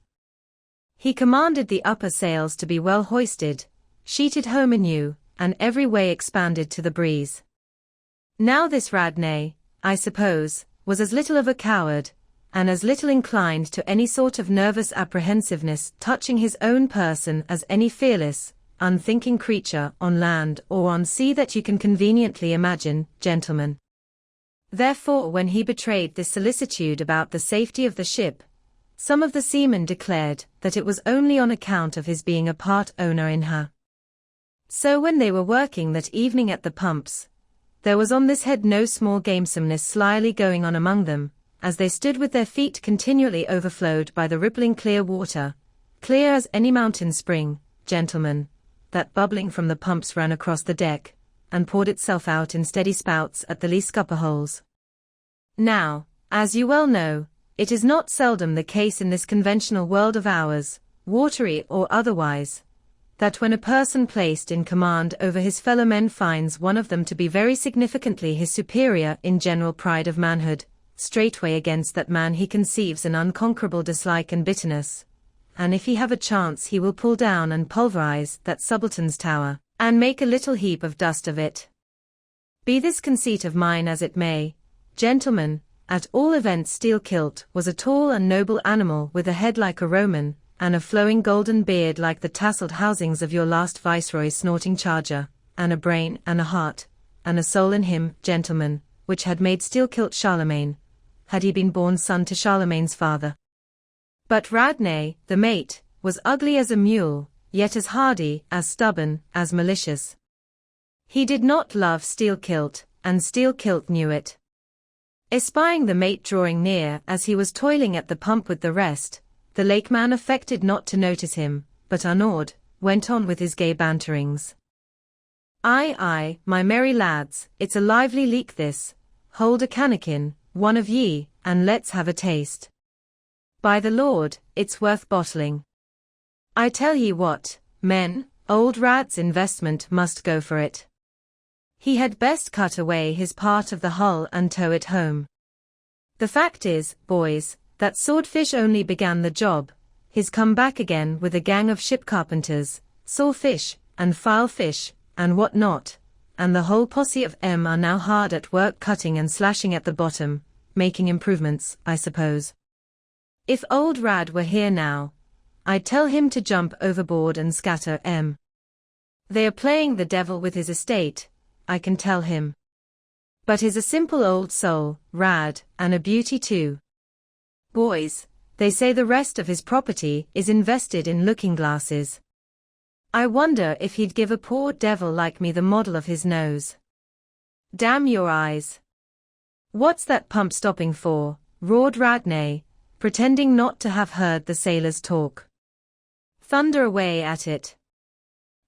He commanded the upper sails to be well hoisted, sheeted home anew, and every way expanded to the breeze. Now this Radney, I suppose, was as little of a coward, and as little inclined to any sort of nervous apprehensiveness touching his own person as any fearless, unthinking creature on land or on sea that you can conveniently imagine, gentlemen. Therefore when he betrayed this solicitude about the safety of the ship, some of the seamen declared that it was only on account of his being a part owner in her. So when they were working that evening at the pumps, there was on this head no small gamesomeness slyly going on among them, as they stood with their feet continually overflowed by the rippling clear water, clear as any mountain spring, gentlemen, that bubbling from the pumps ran across the deck, and poured itself out in steady spouts at the lee scupper holes. Now, as you well know, it is not seldom the case in this conventional world of ours, watery or otherwise, that when a person placed in command over his fellow men finds one of them to be very significantly his superior in general pride of manhood, straightway against that man he conceives an unconquerable dislike and bitterness, and if he have a chance he will pull down and pulverize that subaltern's tower, and make a little heap of dust of it. Be this conceit of mine as it may, gentlemen, at all events Steelkilt was a tall and noble animal with a head like a Roman, and a flowing golden beard like the tasselled housings of your last viceroy's snorting charger, and a brain and a heart, and a soul in him, gentlemen, which had made Steelkilt Charlemagne, had he been born son to Charlemagne's father. But Radney, the mate, was ugly as a mule, yet as hardy, as stubborn, as malicious. He did not love Steelkilt, and Steelkilt knew it. Espying the mate drawing near as he was toiling at the pump with the rest, the lakeman affected not to notice him, but unawed, went on with his gay banterings. "Aye, aye, my merry lads, it's a lively leak this. Hold a cannikin, one of ye, and let's have a taste. By the Lord, it's worth bottling. I tell ye what, men, old Rad's investment must go for it. He had best cut away his part of the hull and tow it home. The fact is, boys, that Swordfish only began the job. He's come back again with a gang of ship carpenters, sawfish, and filefish, and what not, and the whole posse of M are now hard at work cutting and slashing at the bottom, making improvements, I suppose. If old Rad were here now, I'd tell him to jump overboard and scatter M. They are playing the devil with his estate, I can tell him. But he's a simple old soul, Rad, and a beauty too. Boys, they say the rest of his property is invested in looking-glasses. I wonder if he'd give a poor devil like me the model of his nose. Damn your eyes. What's that pump stopping for? Roared Radney, pretending not to have heard the sailors talk. Thunder away at it.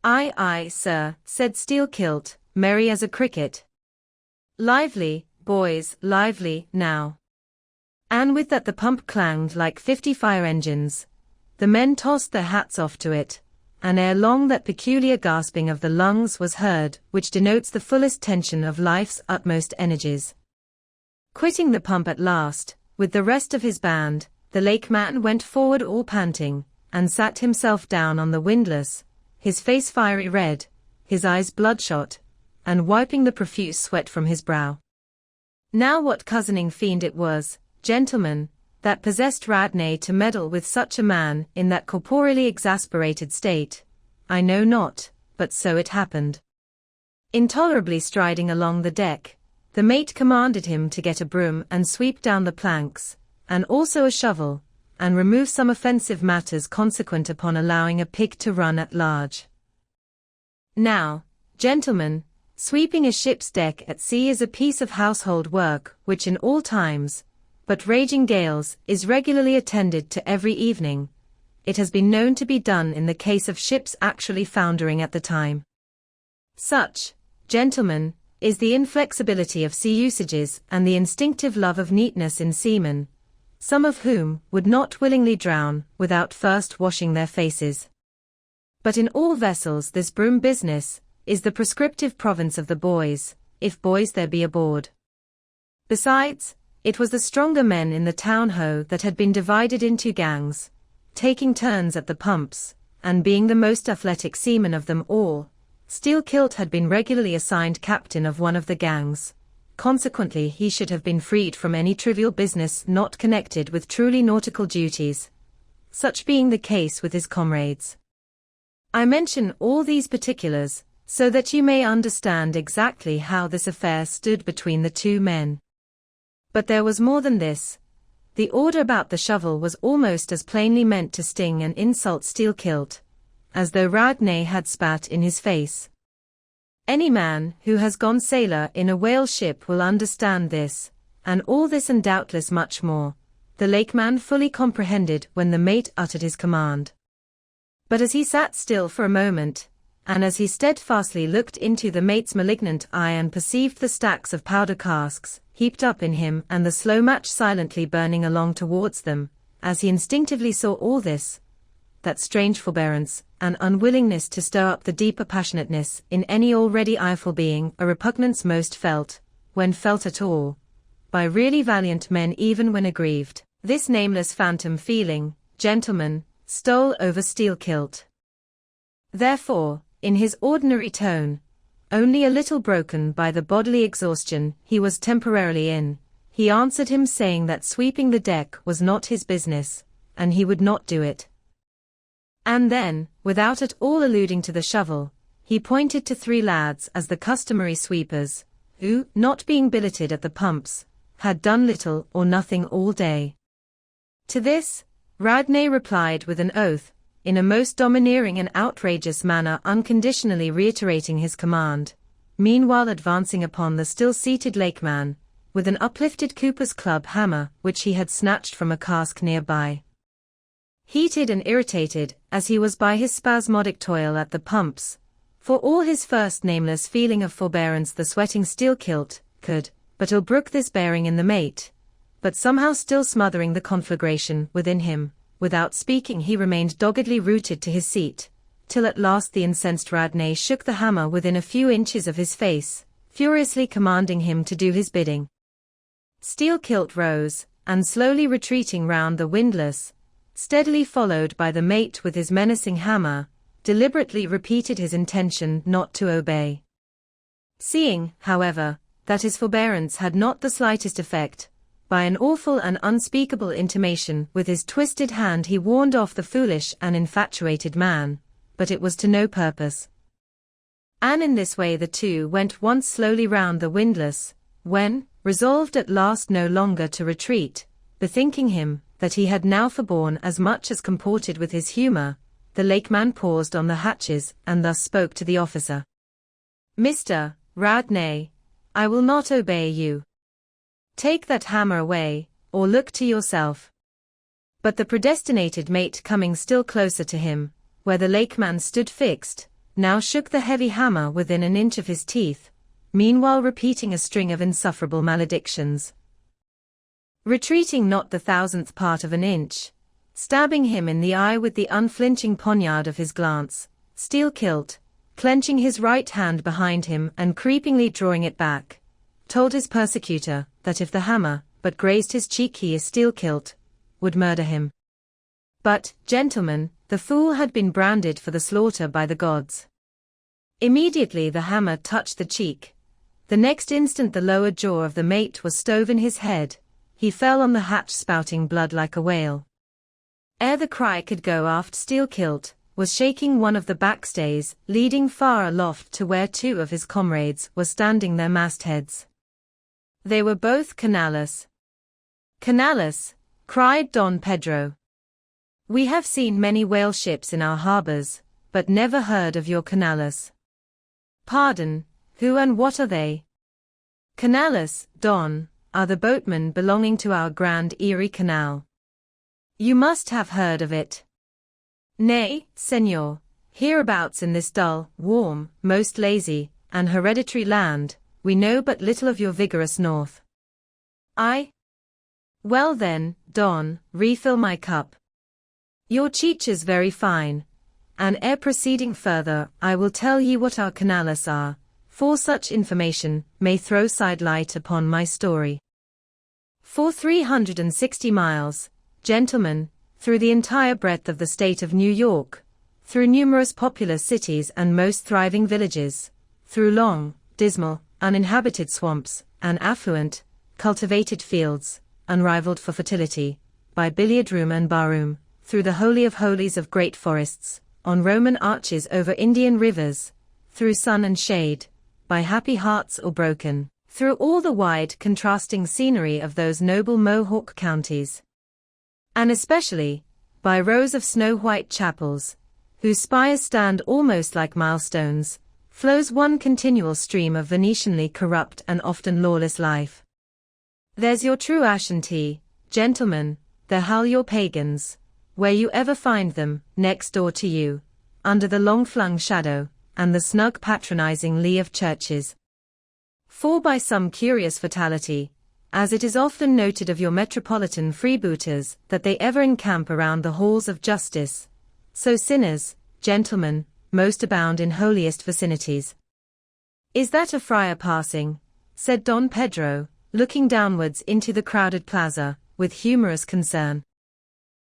Aye, aye, sir, said Steelkilt, merry as a cricket. Lively, boys, lively, now. And with that the pump clanged like 50 fire engines. The men tossed their hats off to it, and ere long that peculiar gasping of the lungs was heard, which denotes the fullest tension of life's utmost energies. Quitting the pump at last, with the rest of his band, the lakeman went forward all panting, and sat himself down on the windlass, his face fiery red, his eyes bloodshot, and wiping the profuse sweat from his brow. Now what cozening fiend it was, gentlemen, that possessed Radney to meddle with such a man in that corporeally exasperated state, I know not, but so it happened. Intolerably striding along the deck, the mate commanded him to get a broom and sweep down the planks, and also a shovel, and remove some offensive matters consequent upon allowing a pig to run at large. Now, gentlemen, sweeping a ship's deck at sea is a piece of household work which in all times, but raging gales, is regularly attended to every evening. It has been known to be done in the case of ships actually foundering at the time. Such, gentlemen, is the inflexibility of sea usages and the instinctive love of neatness in seamen, some of whom would not willingly drown without first washing their faces. But in all vessels this broom business is the prescriptive province of the boys, if boys there be aboard. Besides, it was the stronger men in the town-ho that had been divided into gangs, taking turns at the pumps, and being the most athletic seamen of them all, Steelkilt had been regularly assigned captain of one of the gangs. Consequently he should have been freed from any trivial business not connected with truly nautical duties, such being the case with his comrades. I mention all these particulars, so that you may understand exactly how this affair stood between the two men. But there was more than this. The order about the shovel was almost as plainly meant to sting and insult Steelkilt, as though Radney had spat in his face. Any man who has gone sailor in a whale ship will understand this, and all this and doubtless much more, the lakeman fully comprehended when the mate uttered his command. But as he sat still for a moment, and as he steadfastly looked into the mate's malignant eye and perceived the stacks of powder casks heaped up in him and the slow match silently burning along towards them, as he instinctively saw all this, that strange forbearance, and unwillingness to stir up the deeper passionateness in any already ireful being, a repugnance most felt, when felt at all, by really valiant men even when aggrieved. This nameless phantom feeling, gentlemen, stole over Steelkilt. Therefore, in his ordinary tone, only a little broken by the bodily exhaustion he was temporarily in, he answered him saying that sweeping the deck was not his business, and he would not do it. And then, without at all alluding to the shovel, he pointed to 3 lads as the customary sweepers, who, not being billeted at the pumps, had done little or nothing all day. To this, Radney replied with an oath, in a most domineering and outrageous manner, unconditionally reiterating his command, meanwhile advancing upon the still-seated lakeman, with an uplifted Cooper's club hammer which he had snatched from a cask nearby. Heated and irritated, as he was by his spasmodic toil at the pumps, for all his first nameless feeling of forbearance the sweating Steelkilt could but ill brook this bearing in the mate, but somehow still smothering the conflagration within him, without speaking he remained doggedly rooted to his seat, till at last the incensed Radney shook the hammer within a few inches of his face, furiously commanding him to do his bidding. Steelkilt rose, and slowly retreating round the windlass, steadily followed by the mate with his menacing hammer, deliberately repeated his intention not to obey. Seeing, however, that his forbearance had not the slightest effect, by an awful and unspeakable intimation with his twisted hand he warned off the foolish and infatuated man, but it was to no purpose. And in this way the two went once slowly round the windlass, when, resolved at last no longer to retreat, bethinking him that he had now forborne as much as comported with his humour, the lakeman paused on the hatches and thus spoke to the officer. Mr. Radney, I will not obey you. Take that hammer away, or look to yourself. But the predestinated mate, coming still closer to him, where the lakeman stood fixed, now shook the heavy hammer within an inch of his teeth, meanwhile repeating a string of insufferable maledictions. Retreating not the 1,000th part of an inch, stabbing him in the eye with the unflinching poniard of his glance, steel-kilt, clenching his right hand behind him and creepingly drawing it back, told his persecutor that if the hammer but grazed his cheek he, steel-kilt, would murder him. But, gentlemen, the fool had been branded for the slaughter by the gods. Immediately the hammer touched the cheek. The next instant the lower jaw of the mate was stove in his head. He fell on the hatch spouting blood like a whale. Ere the cry could go aft, steel-kilt was shaking one of the backstays, leading far aloft to where two of his comrades were standing their mastheads. They were both Canales. Canales, cried Don Pedro. We have seen many whale ships in our harbors, but never heard of your Canales. Pardon, who and what are they? Canales, Don, are the boatmen belonging to our Grand Erie Canal. You must have heard of it. Nay, senor, hereabouts in this dull, warm, most lazy, and hereditary land, we know but little of your vigorous north. Well then, Don, refill my cup. Your cheech's very fine, and ere proceeding further I will tell ye what our Canales are, for such information may throw side light upon my story. For 360 miles, gentlemen, through the entire breadth of the state of New York, through numerous populous cities and most thriving villages, through long, dismal, uninhabited swamps, and affluent, cultivated fields, unrivaled for fertility, by billiard room and barroom, through the holy of holies of great forests, on Roman arches over Indian rivers, through sun and shade, by happy hearts or broken, through all the wide contrasting scenery of those noble Mohawk counties. And especially, by rows of snow-white chapels, whose spires stand almost like milestones, flows one continual stream of Venetianly corrupt and often lawless life. There's your true Ashanti, gentlemen, there howl your pagans, where you ever find them, next door to you, under the long-flung shadow, and the snug patronizing lee of churches. For by some curious fatality, as it is often noted of your metropolitan freebooters that they ever encamp around the halls of justice, so sinners, gentlemen, most abound in holiest vicinities. Is that a friar passing? Said Don Pedro, looking downwards into the crowded plaza, with humorous concern.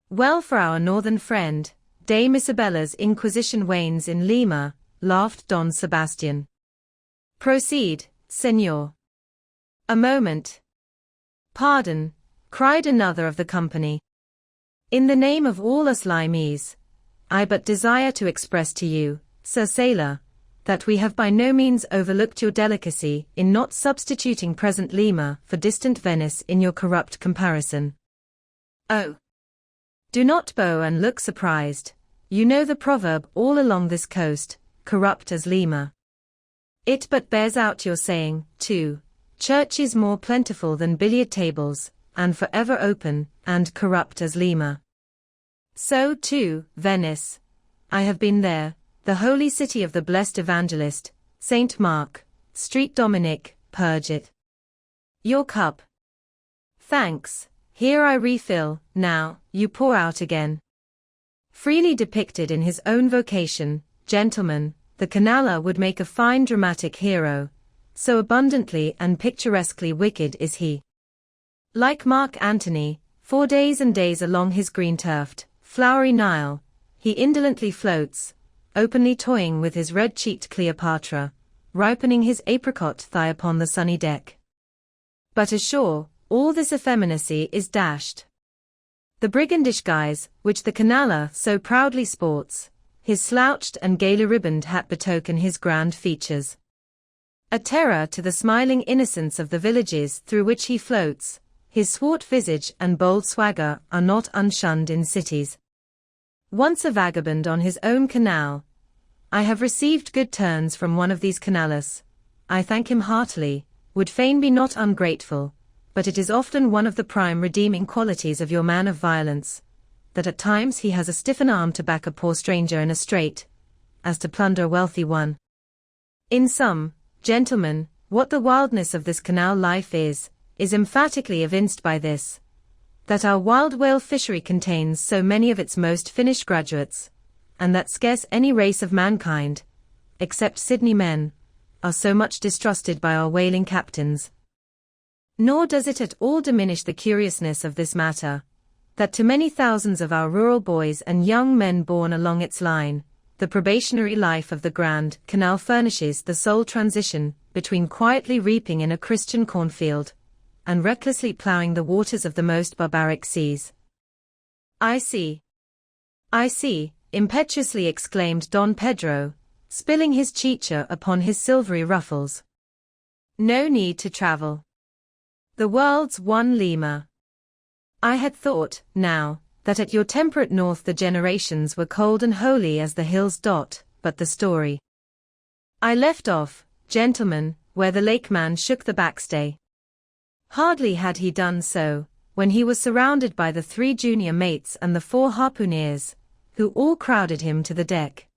Well for our northern friend, Dame Isabella's Inquisition wanes in Lima, laughed Don Sebastian. Proceed, senor. A moment. Pardon, cried another of the company. In the name of all us Limese, I but desire to express to you, Sir Sailor, that we have by no means overlooked your delicacy in not substituting present Lima for distant Venice in your corrupt comparison. Oh! Do not bow and look surprised, you know the proverb all along this coast, corrupt as Lima. It but bears out your saying, too. Church is more plentiful than billiard tables, and forever open, and corrupt as Lima. So, too, Venice. I have been there, the holy city of the blessed evangelist, Saint Mark, Street Dominic, purge it. Your cup. Thanks, here I refill, now, you pour out again. Freely depicted in his own vocation, gentlemen, the Canala would make a fine dramatic hero. So abundantly and picturesquely wicked is he. Like Mark Antony, 4 days and days along his green-turfed, flowery Nile, he indolently floats, openly toying with his red-cheeked Cleopatra, ripening his apricot thigh upon the sunny deck. But ashore, all this effeminacy is dashed. The brigandish guise, which the canaller so proudly sports, his slouched and gaily ribboned hat betoken his grand features. A terror to the smiling innocence of the villages through which he floats, his swart visage and bold swagger are not unshunned in cities. Once a vagabond on his own canal, I have received good turns from one of these canallers. I thank him heartily, would fain be not ungrateful, but it is often one of the prime redeeming qualities of your man of violence, that at times he has a stiffen arm to back a poor stranger in a strait, as to plunder a wealthy one. In sum, gentlemen, what the wildness of this canal life is emphatically evinced by this, that our wild whale fishery contains so many of its most finished graduates, and that scarce any race of mankind, except Sydney men, are so much distrusted by our whaling captains. Nor does it at all diminish the curiousness of this matter, that to many thousands of our rural boys and young men born along its line, the probationary life of the Grand Canal furnishes the sole transition between quietly reaping in a Christian cornfield and recklessly ploughing the waters of the most barbaric seas. I see, impetuously exclaimed Don Pedro, spilling his chicha upon his silvery ruffles. No need to travel. The world's one lemur. I had thought, now, that at your temperate north the generations were cold and holy as the hills dot, but the story. I left off, gentlemen, where the lakeman shook the backstay. Hardly had he done so, when he was surrounded by the 3 junior mates and the 4 harpooneers, who all crowded him to the deck.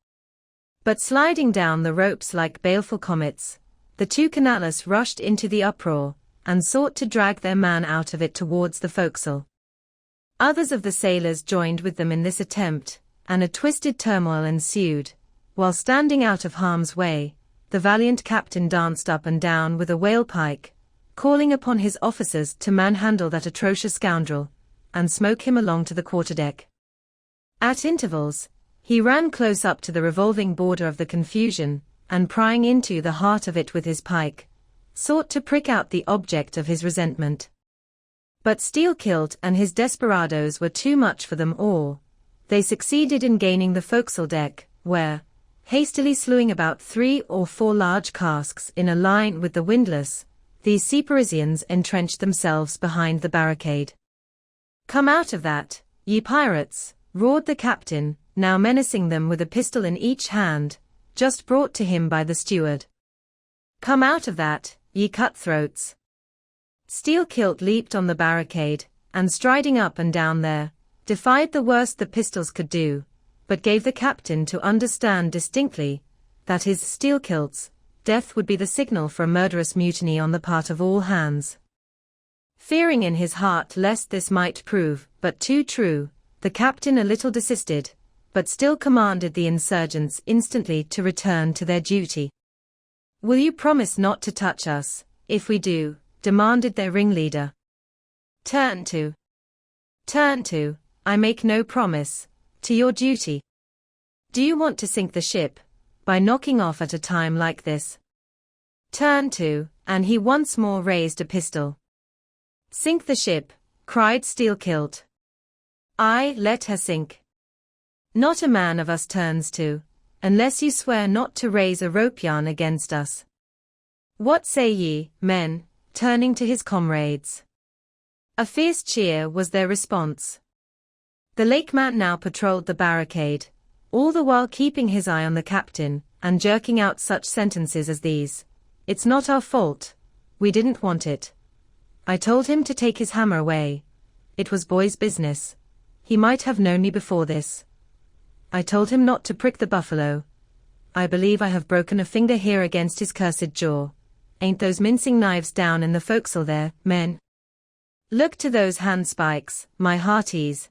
But sliding down the ropes like baleful comets, the 2 canallers rushed into the uproar, and sought to drag their man out of it towards the forecastle. Others of the sailors joined with them in this attempt, and a twisted turmoil ensued, while standing out of harm's way, the valiant captain danced up and down with a whale pike, calling upon his officers to manhandle that atrocious scoundrel, and smoke him along to the quarterdeck. At intervals, he ran close up to the revolving border of the confusion, and prying into the heart of it with his pike, sought to prick out the object of his resentment. But Steelkilt and his desperadoes were too much for them all. They succeeded in gaining the forecastle deck, where, hastily slewing about 3 or 4 large casks in a line with the windlass, these Sea Parisians entrenched themselves behind the barricade. "Come out of that, ye pirates!" roared the captain, now menacing them with a pistol in each hand, just brought to him by the steward. "Come out of that, ye cutthroats!" Steelkilt leaped on the barricade, and striding up and down there, defied the worst the pistols could do, but gave the captain to understand distinctly that his Steelkilt's death would be the signal for a murderous mutiny on the part of all hands. Fearing in his heart lest this might prove but too true, the captain a little desisted, but still commanded the insurgents instantly to return to their duty. "Will you promise not to touch us, if we do?" demanded their ringleader. Turn to, I make no promise, to your duty. Do you want to sink the ship, by knocking off at a time like this? Turn to, and he once more raised a pistol. "Sink the ship," cried Steelkilt. "Aye, let her sink. Not a man of us turns to, unless you swear not to raise a rope yarn against us. What say ye, men?" turning to his comrades. A fierce cheer was their response. The lakeman now patrolled the barricade, all the while keeping his eye on the captain, and jerking out such sentences as these. "It's not our fault. We didn't want it. I told him to take his hammer away. It was boy's business. He might have known me before this. I told him not to prick the buffalo. I believe I have broken a finger here against his cursed jaw. Ain't those mincing knives down in the forecastle there, men? Look to those handspikes, my hearties.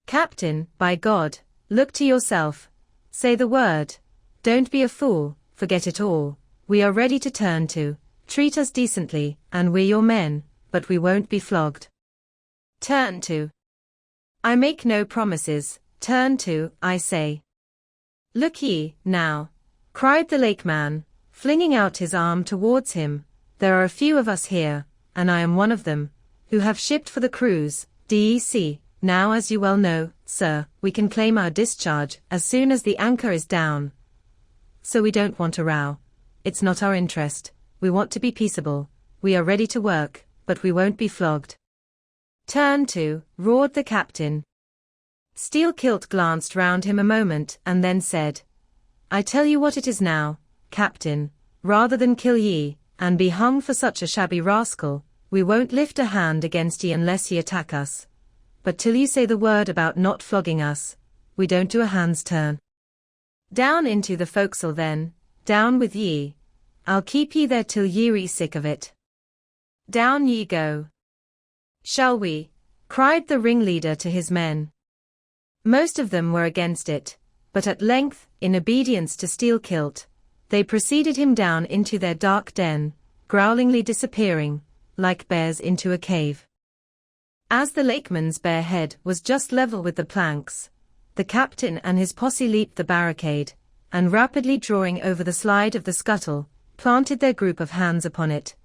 Captain, by God, look to yourself. Say the word. Don't be a fool, forget it all. We are ready to turn to. Treat us decently, and we're your men, but we won't be flogged. Turn to. I make no promises, turn to, I say. Look ye, now," cried the lakeman, flinging out his arm towards him, "There are a few of us here, and I am one of them, who have shipped for the cruise, DEC. Now, as you well know, sir, we can claim our discharge as soon as the anchor is down. So we don't want a row. It's not our interest. We want to be peaceable. We are ready to work, but we won't be flogged." "Turn to," roared the captain. Steelkilt glanced round him a moment and then said, "I tell you what it is now, captain, rather than kill ye, and be hung for such a shabby rascal, we won't lift a hand against ye unless ye attack us. But till you say the word about not flogging us, we don't do a hand's turn. Down into the forecastle then, down with ye. I'll keep ye there till ye're sick of it. Down ye go." "Shall we?" cried the ringleader to his men. Most of them were against it, but at length, in obedience to Steelkilt, they preceded him down into their dark den, growlingly disappearing, like bears into a cave. As the lakeman's bare head was just level with the planks, the captain and his posse leaped the barricade, and rapidly drawing over the slide of the scuttle, planted their group of hands upon it,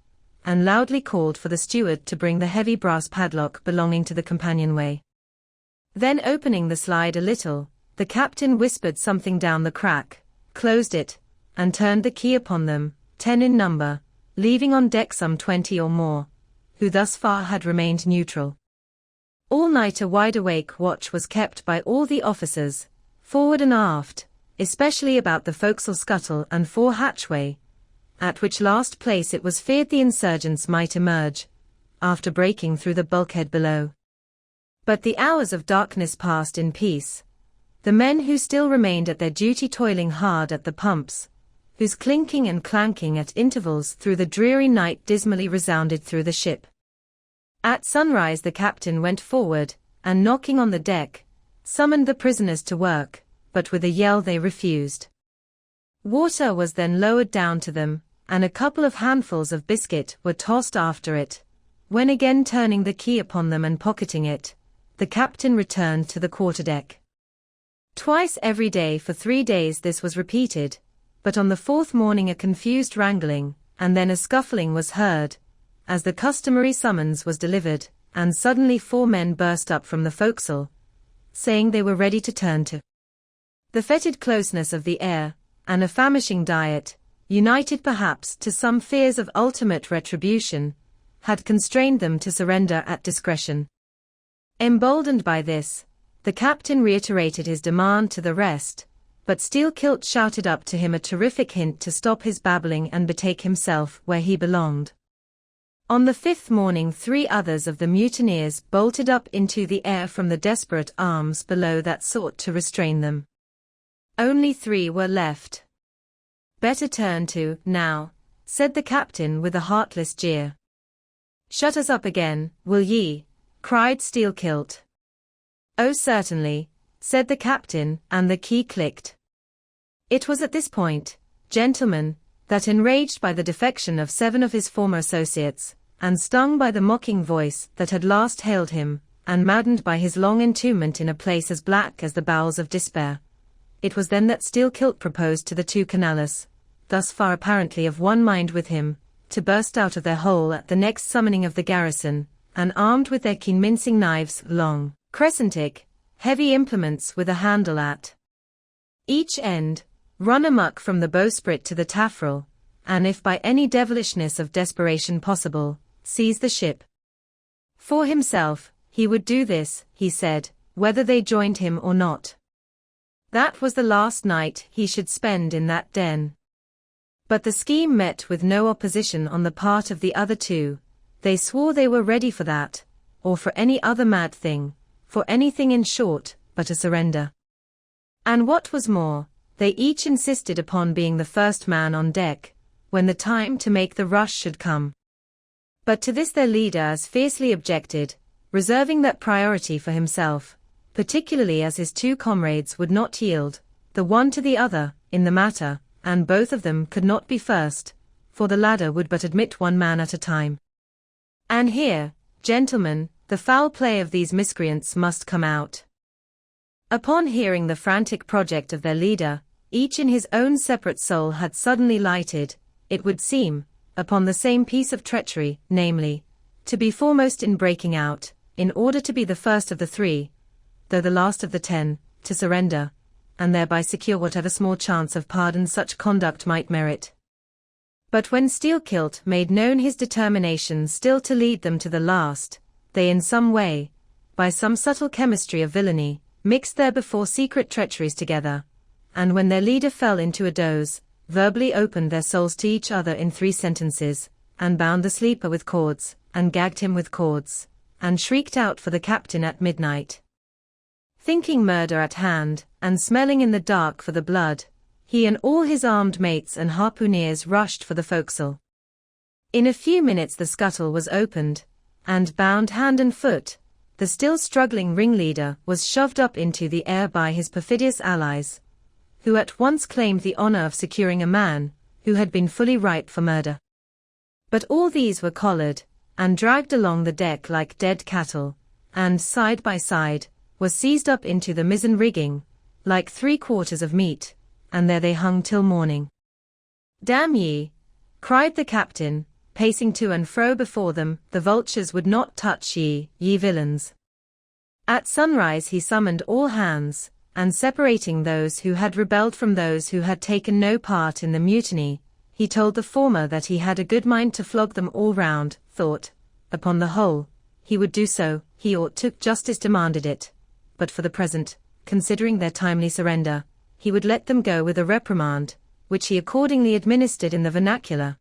and loudly called for the steward to bring the heavy brass padlock belonging to the companionway. Then opening the slide a little, the captain whispered something down the crack, closed it, and turned the key upon them, 10 in number, leaving on deck some 20 or more, who thus far had remained neutral. All night a wide-awake watch was kept by all the officers, forward and aft, especially about the forecastle scuttle and fore hatchway, at which last place it was feared the insurgents might emerge, after breaking through the bulkhead below. But the hours of darkness passed in peace. The men who still remained at their duty toiling hard at the pumps, whose clinking and clanking at intervals through the dreary night dismally resounded through the ship. At sunrise the captain went forward, and knocking on the deck, summoned the prisoners to work, but with a yell they refused. Water was then lowered down to them, and a couple of handfuls of biscuit were tossed after it, when again turning the key upon them and pocketing it, the captain returned to the quarterdeck. Twice every day for 3 days this was repeated, but on the 4th morning a confused wrangling, and then a scuffling was heard, as the customary summons was delivered, and suddenly 4 men burst up from the forecastle, saying they were ready to turn to. The fetid closeness of the air, and a famishing diet, united perhaps to some fears of ultimate retribution, had constrained them to surrender at discretion. Emboldened by this, the captain reiterated his demand to the rest, but Steelkilt shouted up to him a terrific hint to stop his babbling and betake himself where he belonged. On the 5th morning 3 others of the mutineers bolted up into the air from the desperate arms below that sought to restrain them. Only 3 were left. "Better turn to, now," said the captain with a heartless jeer. "Shut us up again, will ye?" cried Steelkilt. "Oh certainly," said the captain, and the key clicked. It was at this point, gentlemen, that enraged by the defection of 7 of his former associates, and stung by the mocking voice that had last hailed him, and maddened by his long entombment in a place as black as the bowels of despair, it was then that Steelkilt proposed to the 2 Canales, thus far apparently of one mind with him, to burst out of their hole at the next summoning of the garrison, and armed with their keen mincing knives, long, crescentic, heavy implements with a handle at each end, run amuck from the bowsprit to the taffrail, and if by any devilishness of desperation possible, seize the ship. For himself, he would do this, he said, whether they joined him or not. That was the last night he should spend in that den. But the scheme met with no opposition on the part of the other 2. They swore they were ready for that, or for any other mad thing, for anything in short, but a surrender. And what was more, they each insisted upon being the first man on deck, when the time to make the rush should come. But to this their leader as fiercely objected, reserving that priority for himself, particularly as his 2 comrades would not yield, the one to the other, in the matter, and both of them could not be first, for the ladder would but admit 1 man at a time. And here, gentlemen, the foul play of these miscreants must come out. Upon hearing the frantic project of their leader, each in his own separate soul had suddenly lighted, it would seem, upon the same piece of treachery, namely, to be foremost in breaking out, in order to be the first of the 3, though the last of the 10, to surrender, and thereby secure whatever small chance of pardon such conduct might merit. But when Steelkilt made known his determination still to lead them to the last, they in some way, by some subtle chemistry of villainy, mixed their before secret treacheries together, and when their leader fell into a doze, verbally opened their souls to each other in 3 sentences, and bound the sleeper with cords, and gagged him with cords, and shrieked out for the captain at midnight. Thinking murder at hand, and smelling in the dark for the blood, he and all his armed mates and harpooneers rushed for the forecastle. In a few minutes the scuttle was opened, and bound hand and foot, the still struggling ringleader was shoved up into the air by his perfidious allies, who at once claimed the honor of securing a man who had been fully ripe for murder. But all these were collared, and dragged along the deck like dead cattle, and, side by side, were seized up into the mizzen rigging, like 3/4 of meat, and there they hung till morning. "Damn ye!" cried the captain, pacing to and fro before them, "the vultures would not touch ye, ye villains." At sunrise he summoned all hands, and separating those who had rebelled from those who had taken no part in the mutiny, he told the former that he had a good mind to flog them all round, thought, upon the whole, he would do so, he ought to, justice demanded it, but for the present, considering their timely surrender, he would let them go with a reprimand, which he accordingly administered in the vernacular.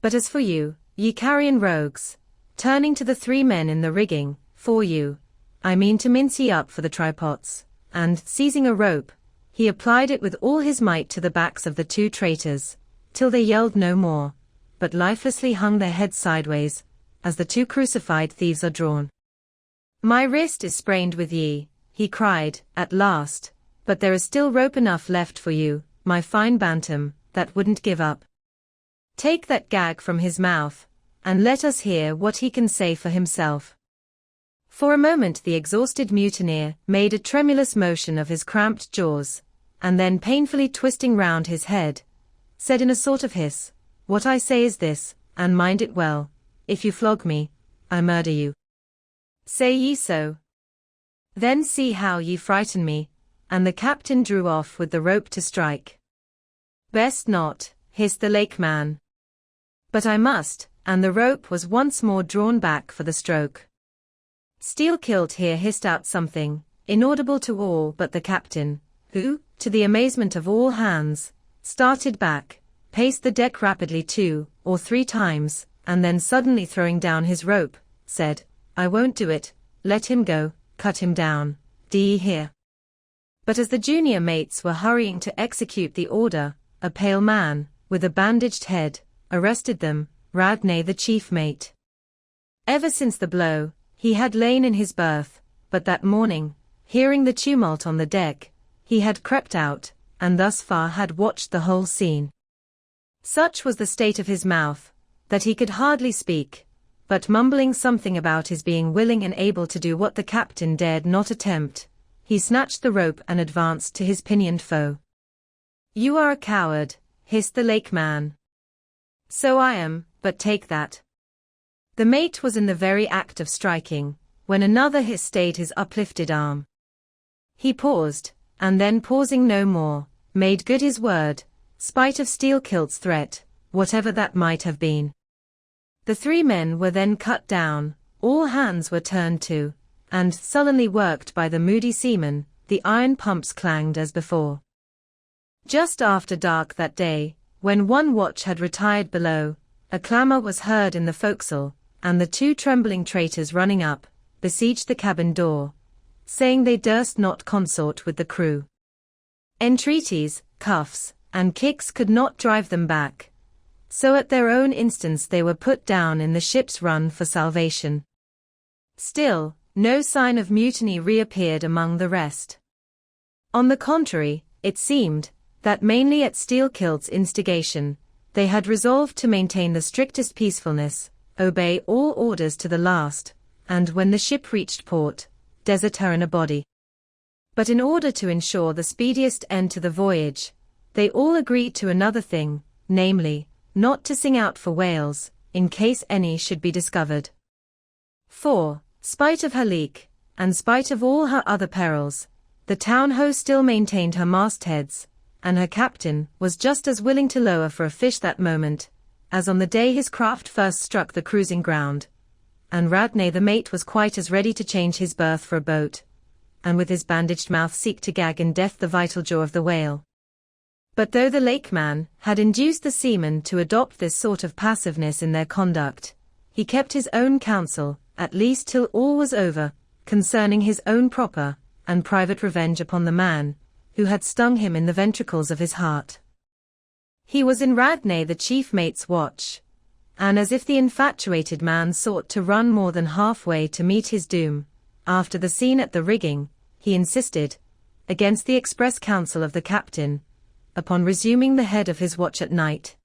"But as for you, ye carrion rogues," turning to the 3 men in the rigging, "for you, I mean to mince ye up for the tripods," and, seizing a rope, he applied it with all his might to the backs of the 2 traitors, till they yelled no more, but lifelessly hung their heads sideways, as the 2 crucified thieves are drawn. "My wrist is sprained with ye," he cried, at last, "but there is still rope enough left for you, my fine bantam, that wouldn't give up. Take that gag from his mouth, and let us hear what he can say for himself." For a moment the exhausted mutineer made a tremulous motion of his cramped jaws, and then painfully twisting round his head, said in a sort of hiss, "What I say is this, and mind it well, if you flog me, I murder you. Say ye so? Then see how ye frighten me," and the captain drew off with the rope to strike. "Best not," hissed the lakeman. "But I must," and the rope was once more drawn back for the stroke. Steelkilt here hissed out something, inaudible to all but the captain, who, to the amazement of all hands, started back, paced the deck rapidly 2 or 3 times, and then suddenly throwing down his rope, said, "I won't do it, let him go, cut him down, d'ye hear?" But as the junior mates were hurrying to execute the order, a pale man, with a bandaged head, arrested them, Radney the chief mate. Ever since the blow, he had lain in his berth, but that morning, hearing the tumult on the deck, he had crept out, and thus far had watched the whole scene. Such was the state of his mouth, that he could hardly speak, but mumbling something about his being willing and able to do what the captain dared not attempt, he snatched the rope and advanced to his pinioned foe. "You are a coward," hissed the lakeman. "So I am, but take that." The mate was in the very act of striking, when another hiss stayed his uplifted arm. He paused, and then pausing no more, made good his word, spite of Steelkilt's threat, whatever that might have been. The 3 men were then cut down, all hands were turned to, and, sullenly worked by the moody seamen, the iron pumps clanged as before. Just after dark that day, when one watch had retired below, a clamour was heard in the forecastle, and the 2 trembling traitors running up, besieged the cabin door, saying they durst not consort with the crew. Entreaties, cuffs, and kicks could not drive them back, so at their own instance they were put down in the ship's run for salvation. Still, no sign of mutiny reappeared among the rest. On the contrary, it seemed, that mainly at Steelkilt's instigation, they had resolved to maintain the strictest peacefulness, obey all orders to the last, and when the ship reached port, desert her in a body. But in order to ensure the speediest end to the voyage, they all agreed to another thing, namely, not to sing out for whales, in case any should be discovered. For, spite of her leak, and spite of all her other perils, the town-ho still maintained her mastheads, and her captain was just as willing to lower for a fish that moment, as on the day his craft first struck the cruising ground. And Radney the mate was quite as ready to change his berth for a boat, and with his bandaged mouth seek to gag in death the vital jaw of the whale. But though the lakeman had induced the seamen to adopt this sort of passiveness in their conduct, he kept his own counsel, at least till all was over, concerning his own proper and private revenge upon the man who had stung him in the ventricles of his heart. He was in Radney the chief mate's watch, and as if the infatuated man sought to run more than halfway to meet his doom, after the scene at the rigging, he insisted, against the express counsel of the captain, upon resuming the head of his watch at night.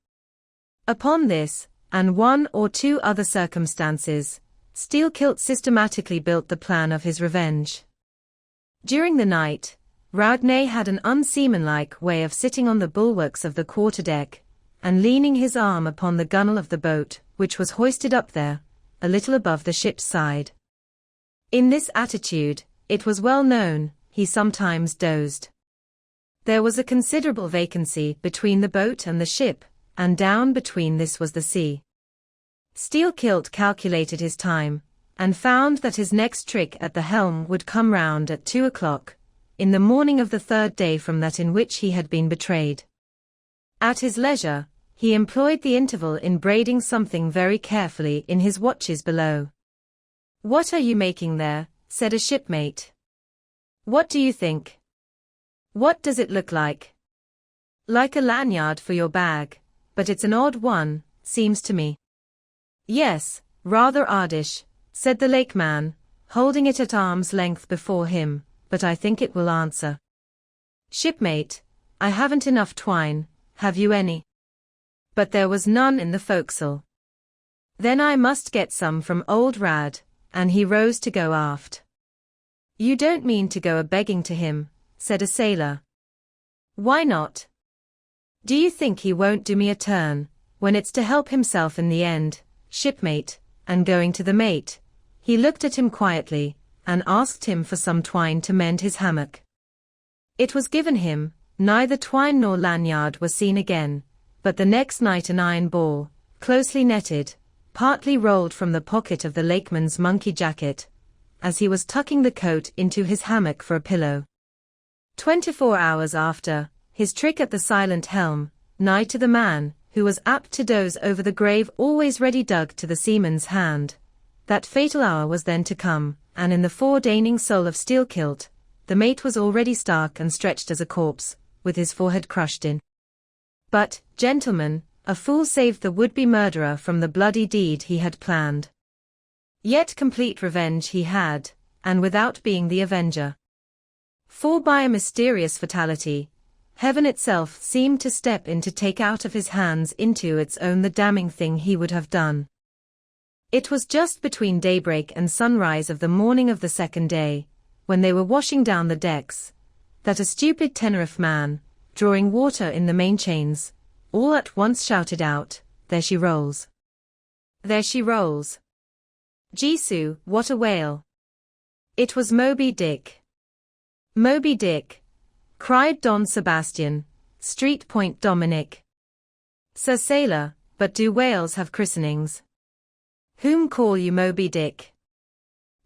Upon this, and one or two other circumstances, Steelkilt systematically built the plan of his revenge. During the night, Radney had an unseamanlike way of sitting on the bulwarks of the quarterdeck, and leaning his arm upon the gunwale of the boat, which was hoisted up there, a little above the ship's side. In this attitude, it was well known, he sometimes dozed. There was a considerable vacancy between the boat and the ship, and down between this was the sea. Steelkilt calculated his time, and found that his next trick at the helm would come round at 2 o'clock, in the morning of the third day from that in which he had been betrayed. At his leisure, he employed the interval in braiding something very carefully in his watches below. "What are you making there?" said a shipmate. "What do you think? What does it look like?" "Like a lanyard for your bag, but it's an odd one, seems to me." "Yes, rather oddish," said the lakeman, holding it at arm's length before him, "but I think it will answer." "Shipmate, I haven't enough twine, have you any?" But there was none in the forecastle. "Then I must get some from old Rad," and he rose to go aft. "You don't mean to go a-begging to him," said a sailor. "Why not? Do you think he won't do me a turn, when it's to help himself in the end, shipmate?" And going to the mate, he looked at him quietly, and asked him for some twine to mend his hammock. It was given him, neither twine nor lanyard were seen again, but the next night an iron ball, closely netted, partly rolled from the pocket of the lakeman's monkey jacket, as he was tucking the coat into his hammock for a pillow. 24 hours after, his trick at the silent helm, nigh to the man, who was apt to doze over the grave always ready dug to the seaman's hand. That fatal hour was then to come, and in the foredaining soul of Steelkilt, the mate was already stark and stretched as a corpse, with his forehead crushed in. But, gentlemen, a fool saved the would-be murderer from the bloody deed he had planned. Yet complete revenge he had, and without being the avenger. For by a mysterious fatality, heaven itself seemed to step in to take out of his hands into its own the damning thing he would have done. It was just between daybreak and sunrise of the morning of the second day, when they were washing down the decks, that a stupid Tenerife man, drawing water in the main chains, all at once shouted out, "There she rolls! There she rolls! Jesu, what a whale!" It was Moby Dick. "Moby Dick!" cried Don Sebastian, Street Point Dominic. "Sir Sailor, but do whales have christenings? Whom call you Moby Dick?"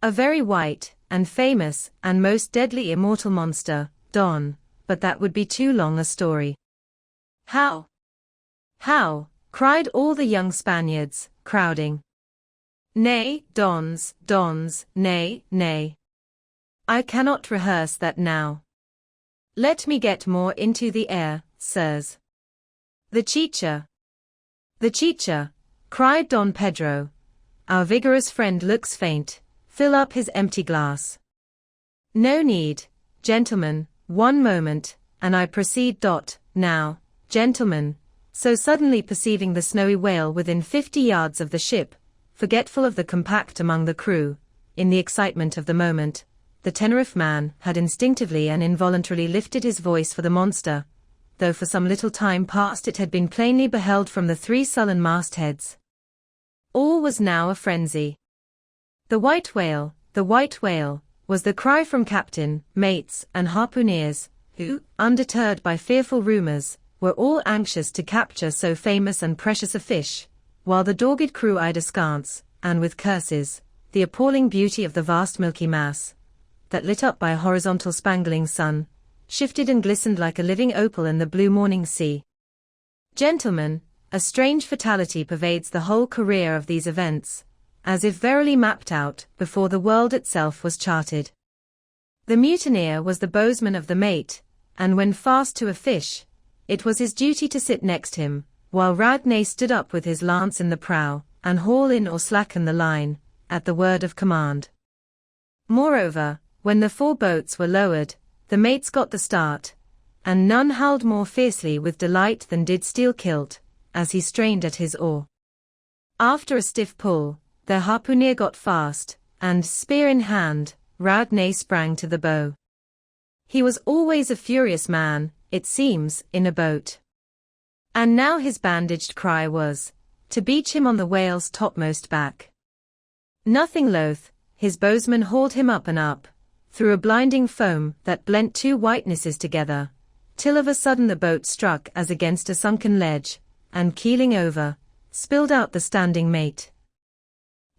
"A very white, and famous, and most deadly immortal monster, Don, but that would be too long a story." "How? How?" cried all the young Spaniards, crowding. "Nay, Dons, nay, nay. I cannot rehearse that now. Let me get more into the air, sirs." "The Chicha! The Chicha!" cried Don Pedro. "Our vigorous friend looks faint, fill up his empty glass." "No need, gentlemen, one moment, and I proceed. Now, gentlemen," so suddenly perceiving the snowy whale within 50 yards of the ship, forgetful of the compact among the crew, in the excitement of the moment, the Tenerife man had instinctively and involuntarily lifted his voice for the monster, though for some little time past it had been plainly beheld from the 3 sullen mastheads. All was now a frenzy. The white whale, was the cry from captain, mates, and harpooneers, who, undeterred by fearful rumors, were all anxious to capture so famous and precious a fish, while the dogged crew eyed askance, and with curses, the appalling beauty of the vast milky mass, that lit up by a horizontal spangling sun, shifted and glistened like a living opal in the blue morning sea. Gentlemen, a strange fatality pervades the whole career of these events, as if verily mapped out before the world itself was charted. The mutineer was the bowsman of the mate, and when fast to a fish, it was his duty to sit next him, while Radney stood up with his lance in the prow, and haul in or slacken the line, at the word of command. Moreover, when the 4 boats were lowered, the mates got the start, and none howled more fiercely with delight than did Steelkilt, as he strained at his oar. After a stiff pull, the harpooneer got fast, and, spear in hand, Radney sprang to the bow. He was always a furious man, it seems, in a boat. And now his bandaged cry was, to beach him on the whale's topmost back. Nothing loath, his bowsman hauled him up and up, through a blinding foam that blent 2 whitenesses together, till of a sudden the boat struck as against a sunken ledge, and keeling over, spilled out the standing mate.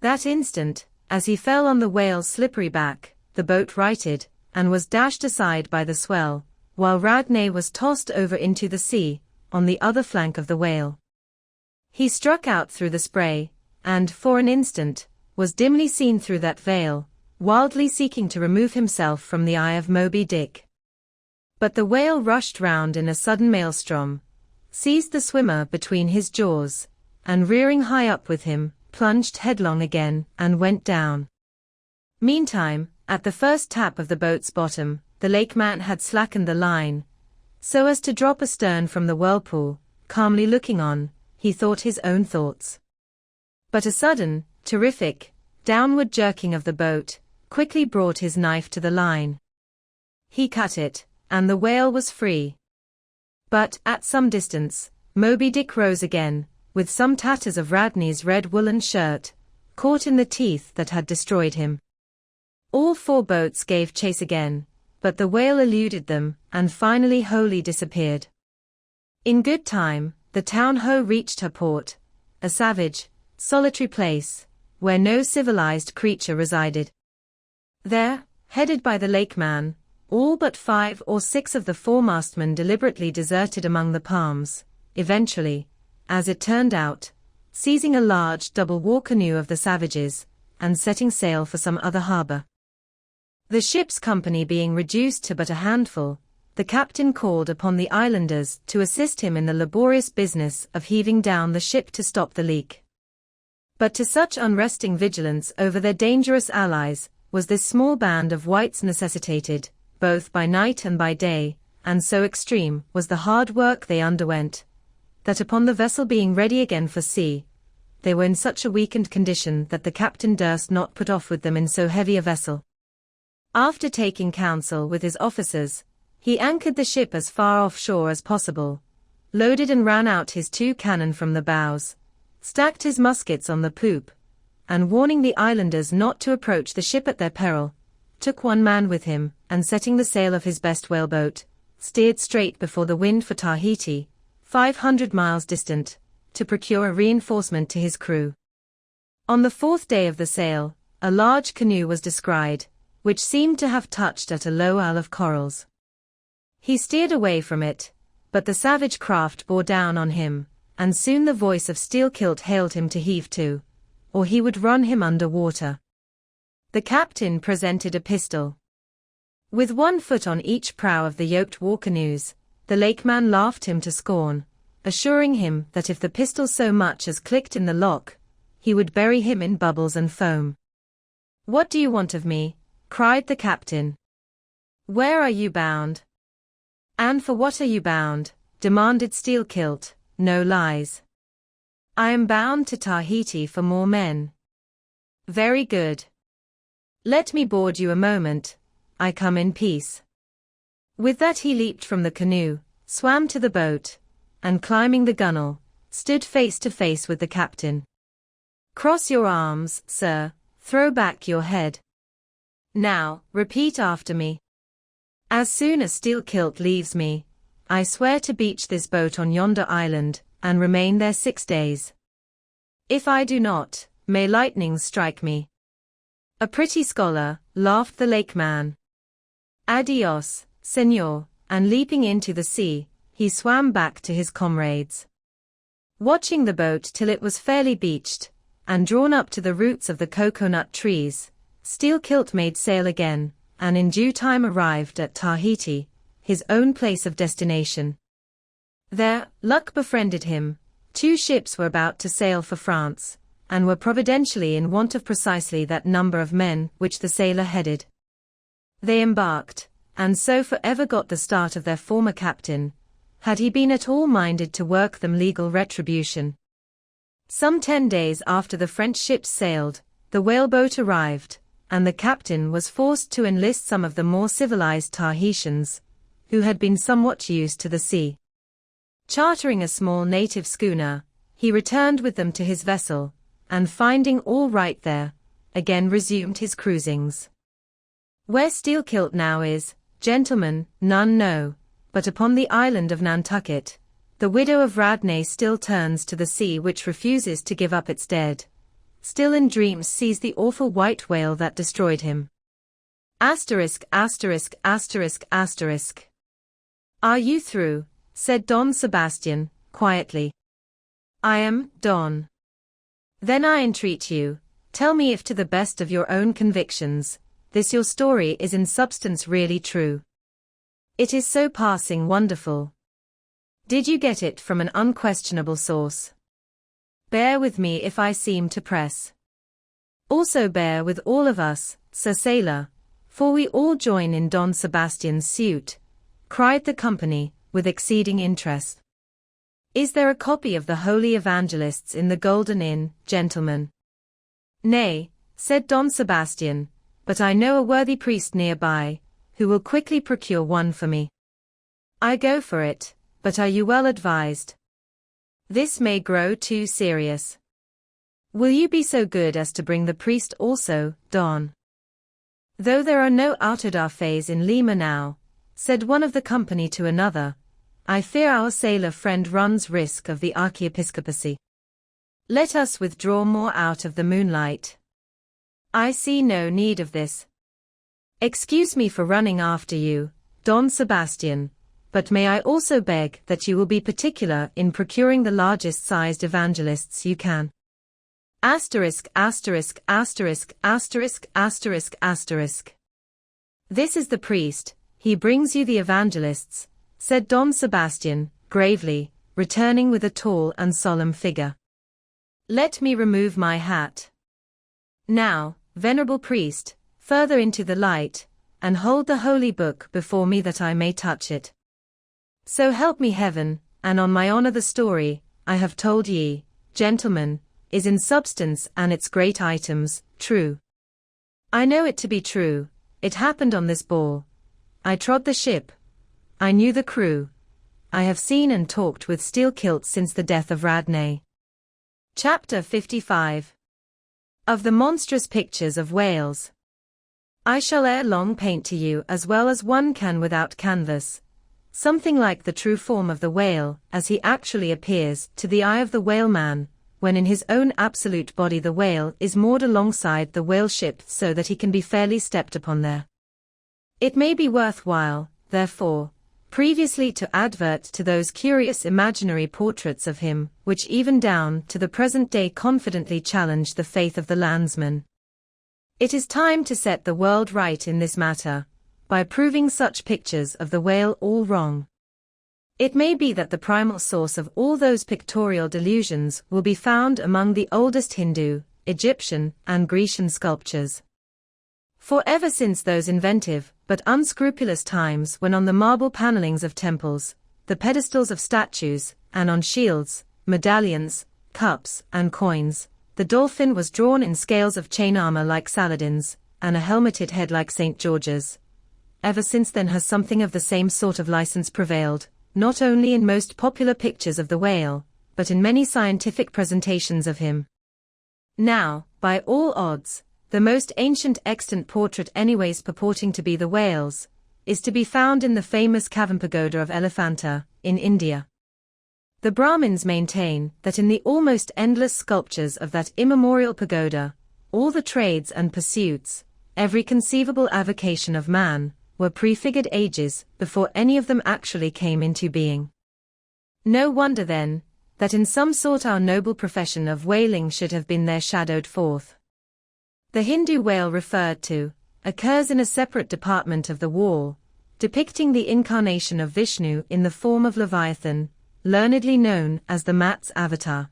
That instant, as he fell on the whale's slippery back, the boat righted, and was dashed aside by the swell, while Radney was tossed over into the sea, on the other flank of the whale. He struck out through the spray, and, for an instant, was dimly seen through that veil, wildly seeking to remove himself from the eye of Moby Dick. But the whale rushed round in a sudden maelstrom, seized the swimmer between his jaws, and rearing high up with him, plunged headlong again, and went down. Meantime, at the first tap of the boat's bottom, the lakeman had slackened the line, so as to drop astern from the whirlpool, calmly looking on, he thought his own thoughts. But a sudden, terrific, downward jerking of the boat, quickly brought his knife to the line. He cut it, and the whale was free. But, at some distance, Moby Dick rose again, with some tatters of Radney's red woolen shirt, caught in the teeth that had destroyed him. All 4 boats gave chase again, but the whale eluded them, and finally wholly disappeared. In good time, the town-ho reached her port, a savage, solitary place, where no civilized creature resided. There, headed by the lakeman, all but 5 or 6 of the foremastmen deliberately deserted among the palms, eventually, as it turned out, seizing a large double war canoe of the savages, and setting sail for some other harbor. The ship's company being reduced to but a handful, the captain called upon the islanders to assist him in the laborious business of heaving down the ship to stop the leak. But to such unresting vigilance over their dangerous allies, was this small band of whites necessitated, both by night and by day, and so extreme was the hard work they underwent, that upon the vessel being ready again for sea, they were in such a weakened condition that the captain durst not put off with them in so heavy a vessel. After taking counsel with his officers, he anchored the ship as far offshore as possible, loaded and ran out his 2 cannon from the bows, stacked his muskets on the poop, and warning the islanders not to approach the ship at their peril, took 1 man with him, and setting the sail of his best whaleboat, steered straight before the wind for Tahiti, 500 miles distant, to procure a reinforcement to his crew. On the 4th day of the sail, a large canoe was descried, which seemed to have touched at a low isle of corals. He steered away from it, but the savage craft bore down on him, and soon the voice of Steelkilt hailed him to heave to, or he would run him under water. The captain presented a pistol. With 1 foot on each prow of the yoked war canoes, the lakeman laughed him to scorn, assuring him that if the pistol so much as clicked in the lock, he would bury him in bubbles and foam. "What do you want of me?" cried the captain. "Where are you bound?" "And for what are you bound?" demanded Steelkilt. "No lies." "I am bound to Tahiti for more men." "Very good. Let me board you a moment, I come in peace." With that he leaped from the canoe, swam to the boat, and climbing the gunwale, stood face to face with the captain. "Cross your arms, sir, throw back your head. Now, repeat after me. As soon as Steelkilt leaves me, I swear to beach this boat on yonder island, and remain there 6 days. If I do not, may lightnings strike me." "A pretty scholar," laughed the lake man. "Adios, senor," and leaping into the sea, he swam back to his comrades. Watching the boat till it was fairly beached, and drawn up to the roots of the coconut trees, Steelkilt made sail again, and in due time arrived at Tahiti, his own place of destination. There, luck befriended him. 2 ships were about to sail for France, and were providentially in want of precisely that number of men which the sailor headed. They embarked, and so forever got the start of their former captain, had he been at all minded to work them legal retribution. Some 10 days after the French ships sailed, the whaleboat arrived, and the captain was forced to enlist some of the more civilized Tahitians, who had been somewhat used to the sea. Chartering a small native schooner, he returned with them to his vessel, and finding all right there, again resumed his cruisings. Where Steelkilt now is, gentlemen, none know, but upon the island of Nantucket, the widow of Radney still turns to the sea which refuses to give up its dead, still in dreams sees the awful white whale that destroyed him. Asterisk, asterisk, asterisk, asterisk. "Are you through?" said Don Sebastian, quietly. "I am, Don." "Then I entreat you, tell me if to the best of your own convictions, this your story is in substance really true. It is so passing wonderful. Did you get it from an unquestionable source? Bear with me if I seem to press. Also bear with all of us, Sir Sailor, for we all join in Don Sebastian's suit," cried the company, with exceeding interest. "Is there a copy of the Holy Evangelists in the Golden Inn, gentlemen?" "Nay," said Don Sebastian, "but I know a worthy priest nearby, who will quickly procure one for me." "I go for it, but are you well advised? This may grow too serious. Will you be so good as to bring the priest also, Don?" "Though there are no autodafés in Lima now," said one of the company to another, "I fear our sailor friend runs risk of the archiepiscopacy. Let us withdraw more out of the moonlight. I see no need of this. Excuse me for running after you, Don Sebastian, but may I also beg that you will be particular in procuring the largest sized evangelists you can. Asterisk, asterisk, asterisk, asterisk, asterisk, asterisk. This is the priest, he brings you the evangelists," said Don Sebastian, gravely, returning with a tall and solemn figure. "Let me remove my hat. Now, venerable priest, further into the light, and hold the holy book before me that I may touch it. So help me heaven, and on my honor the story, I have told ye, gentlemen, is in substance and its great items, true. I know it to be true, it happened on this ball. I trod the ship. I knew the crew. I have seen and talked with Steelkilt since the death of Radney." Chapter 55. Of the monstrous pictures of whales. I shall ere long paint to you as well as one can without canvas, something like the true form of the whale as he actually appears to the eye of the whaleman, when in his own absolute body the whale is moored alongside the whale ship so that he can be fairly stepped upon there. It may be worthwhile, therefore, previously to advert to those curious imaginary portraits of him, which even down to the present day confidently challenge the faith of the landsman. It is time to set the world right in this matter, by proving such pictures of the whale all wrong. It may be that the primal source of all those pictorial delusions will be found among the oldest Hindu, Egyptian, and Grecian sculptures. For ever since those inventive, but unscrupulous times when on the marble panellings of temples, the pedestals of statues, and on shields, medallions, cups, and coins, the dolphin was drawn in scales of chain armor like Saladin's, and a helmeted head like St. George's, ever since then has something of the same sort of license prevailed, not only in most popular pictures of the whale, but in many scientific presentations of him. Now, by all odds, the most ancient extant portrait anyways purporting to be the whale's, is to be found in the famous cavern pagoda of Elephanta, in India. The Brahmins maintain that in the almost endless sculptures of that immemorial pagoda, all the trades and pursuits, every conceivable avocation of man, were prefigured ages before any of them actually came into being. No wonder then, that in some sort our noble profession of whaling should have been there shadowed forth. The Hindu whale referred to occurs in a separate department of the wall, depicting the incarnation of Vishnu in the form of Leviathan, learnedly known as the Mat's avatar.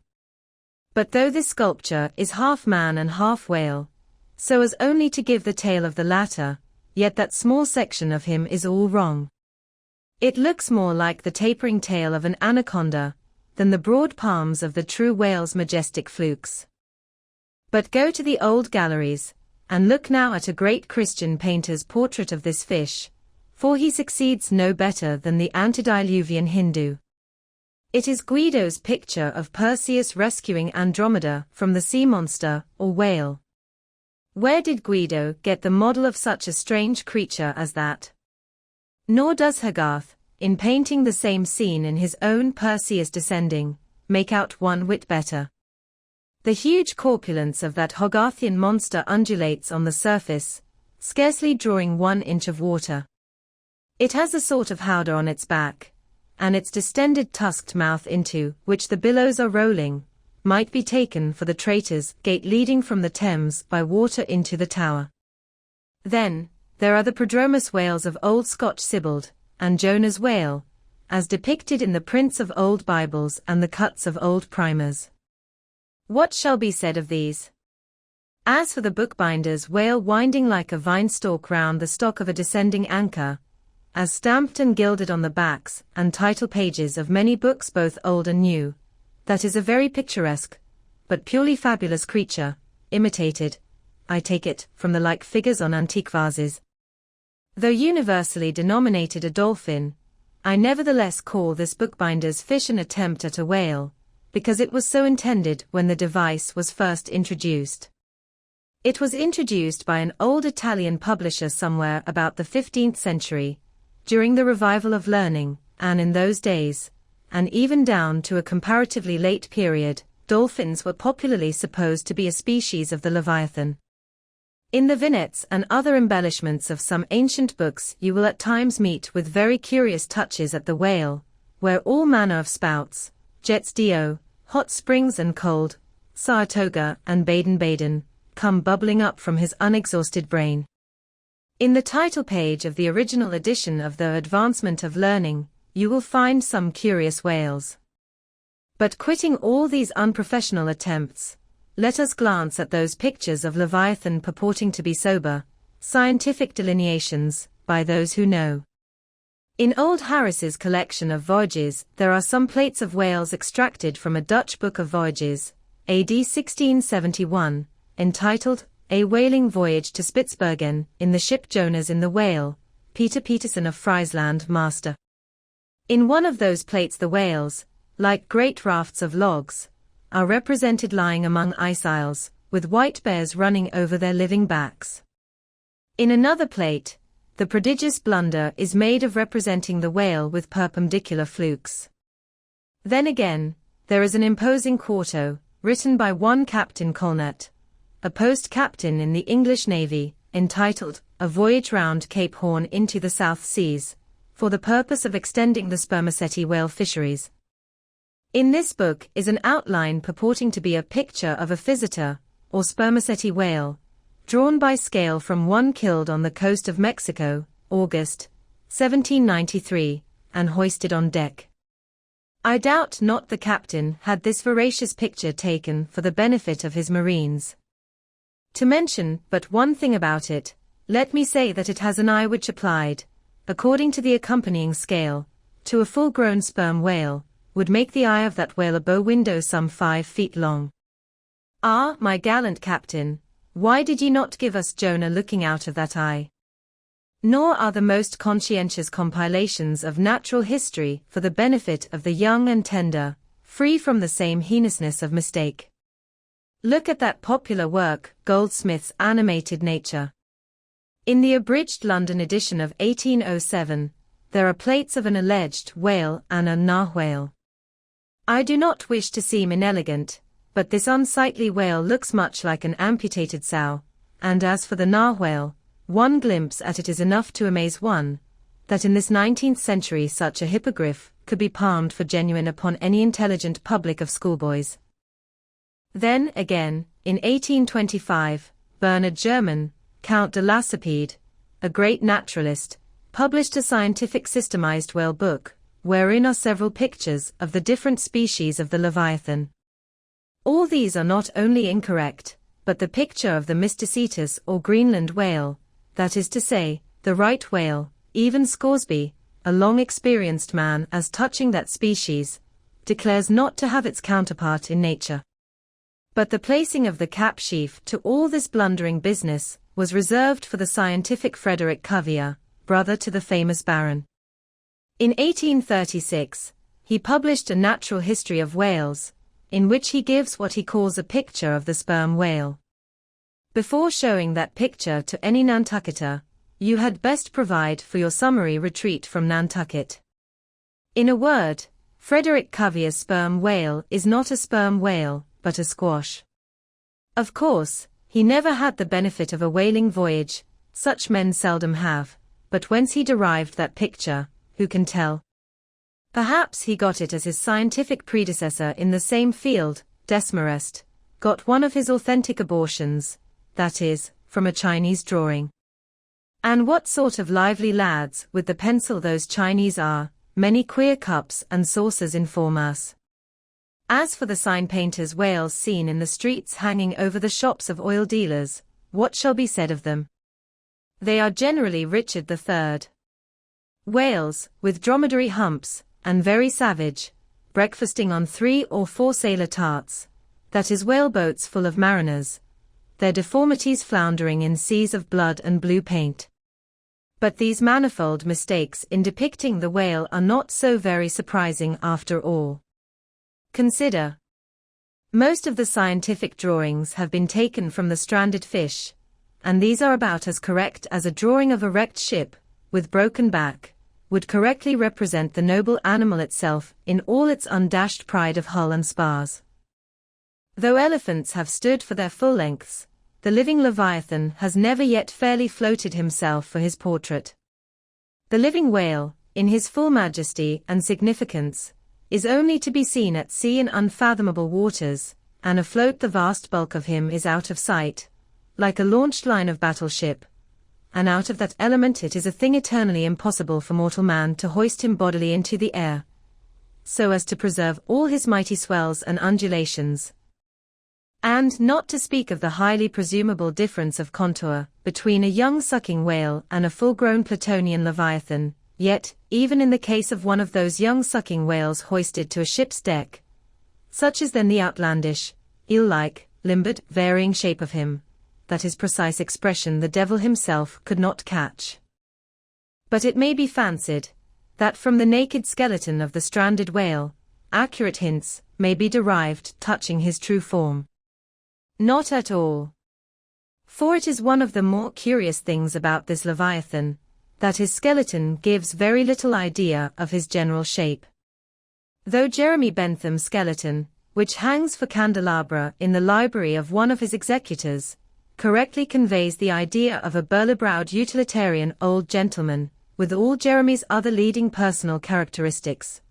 But though this sculpture is half man and half whale, so as only to give the tail of the latter, yet that small section of him is all wrong. It looks more like the tapering tail of an anaconda, than the broad palms of the true whale's majestic flukes. But go to the old galleries, and look now at a great Christian painter's portrait of this fish, for he succeeds no better than the antediluvian Hindu. It is Guido's picture of Perseus rescuing Andromeda from the sea monster, or whale. Where did Guido get the model of such a strange creature as that? Nor does Hogarth, in painting the same scene in his own Perseus Descending, make out one whit better. The huge corpulence of that Hogarthian monster undulates on the surface, scarcely drawing 1 inch of water. It has a sort of howdah on its back, and its distended tusked mouth into which the billows are rolling, might be taken for the Traitor's Gate leading from the Thames by water into the Tower. Then, there are the prodromus whales of old Scotch Sibbald, and Jonah's whale, as depicted in the prints of old Bibles and the cuts of old primers. What shall be said of these? As for the bookbinder's whale winding like a vine stalk round the stock of a descending anchor, as stamped and gilded on the backs and title pages of many books both old and new, that is a very picturesque, but purely fabulous creature, imitated, I take it, from the like figures on antique vases. Though universally denominated a dolphin, I nevertheless call this bookbinder's fish an attempt at a whale, because it was so intended when the device was first introduced. It was introduced by an old Italian publisher somewhere about the 15th century, during the revival of learning, and in those days, and even down to a comparatively late period, dolphins were popularly supposed to be a species of the Leviathan. In the vignettes and other embellishments of some ancient books you will at times meet with very curious touches at the whale, where all manner of spouts, jets d'eau, hot springs and cold, Saratoga and Baden-Baden, come bubbling up from his unexhausted brain. In the title page of the original edition of The Advancement of Learning, you will find some curious whales. But quitting all these unprofessional attempts, let us glance at those pictures of Leviathan purporting to be sober, scientific delineations, by those who know. In old Harris's collection of voyages there are some plates of whales extracted from a Dutch book of voyages, AD 1671, entitled A Whaling Voyage to Spitzbergen, in the ship Jonas in the Whale, Peter Peterson of Friesland, master. In one of those plates the whales, like great rafts of logs, are represented lying among ice isles, with white bears running over their living backs. In another plate, the prodigious blunder is made of representing the whale with perpendicular flukes. Then again, there is an imposing quarto, written by one Captain Colnett, a post-captain in the English Navy, entitled, A Voyage Round Cape Horn into the South Seas, for the purpose of extending the spermaceti whale fisheries. In this book is an outline purporting to be a picture of a physeter, or spermaceti whale, drawn by scale from one killed on the coast of Mexico, August, 1793, and hoisted on deck. I doubt not the captain had this veracious picture taken for the benefit of his marines. To mention but one thing about it, let me say that it has an eye which applied, according to the accompanying scale, to a full-grown sperm whale, would make the eye of that whale a bow window some 5 feet long. Ah, my gallant captain, why did ye not give us Jonah looking out of that eye? Nor are the most conscientious compilations of natural history for the benefit of the young and tender, free from the same heinousness of mistake. Look at that popular work, Goldsmith's Animated Nature. In the abridged London edition of 1807, there are plates of an alleged whale and a narwhale. I do not wish to seem inelegant, but this unsightly whale looks much like an amputated sow, and as for the narwhale, one glimpse at it is enough to amaze one, that in this 19th century such a hippogriff could be palmed for genuine upon any intelligent public of schoolboys. Then, again, in 1825, Bernard German, Count de Lacépède, a great naturalist, published a scientific systemized whale book, wherein are several pictures of the different species of the Leviathan. All these are not only incorrect, but the picture of the Mysticetus or Greenland whale, that is to say, the right whale, even Scoresby, a long-experienced man as touching that species, declares not to have its counterpart in nature. But the placing of the cap sheaf to all this blundering business was reserved for the scientific Frederick Cuvier, brother to the famous Baron. In 1836, he published a natural history of whales, in which he gives what he calls a picture of the sperm whale. Before showing that picture to any Nantucketer, you had best provide for your summary retreat from Nantucket. In a word, Frederick Cuvier's sperm whale is not a sperm whale, but a squash. Of course, he never had the benefit of a whaling voyage, such men seldom have, but whence he derived that picture, who can tell? Perhaps he got it as his scientific predecessor in the same field, Desmarest, got one of his authentic abortions, that is, from a Chinese drawing. And what sort of lively lads with the pencil those Chinese are, many queer cups and saucers inform us. As for the sign painters' whales seen in the streets hanging over the shops of oil dealers, what shall be said of them? They are generally Richard III. Whales, with dromedary humps, and very savage, breakfasting on 3 or 4 sailor tarts, that is whaleboats full of mariners, their deformities floundering in seas of blood and blue paint. But these manifold mistakes in depicting the whale are not so very surprising after all. Consider. Most of the scientific drawings have been taken from the stranded fish, and these are about as correct as a drawing of a wrecked ship, with broken back, would correctly represent the noble animal itself in all its undashed pride of hull and spars. Though elephants have stood for their full lengths, the living Leviathan has never yet fairly floated himself for his portrait. The living whale, in his full majesty and significance, is only to be seen at sea in unfathomable waters, and afloat the vast bulk of him is out of sight, like a launched line of battleship, and out of that element it is a thing eternally impossible for mortal man to hoist him bodily into the air, so as to preserve all his mighty swells and undulations. And not to speak of the highly presumable difference of contour between a young sucking whale and a full-grown Platonian Leviathan, yet, even in the case of one of those young sucking whales hoisted to a ship's deck, such is then the outlandish, eel-like, limbered, varying shape of him, that his precise expression the devil himself could not catch. But it may be fancied, that from the naked skeleton of the stranded whale, accurate hints may be derived touching his true form. Not at all. For it is one of the more curious things about this Leviathan, that his skeleton gives very little idea of his general shape. Though Jeremy Bentham's skeleton, which hangs for candelabra in the library of one of his executors, correctly conveys the idea of a burly-browed utilitarian old gentleman, with all Jeremy's other leading personal characteristics,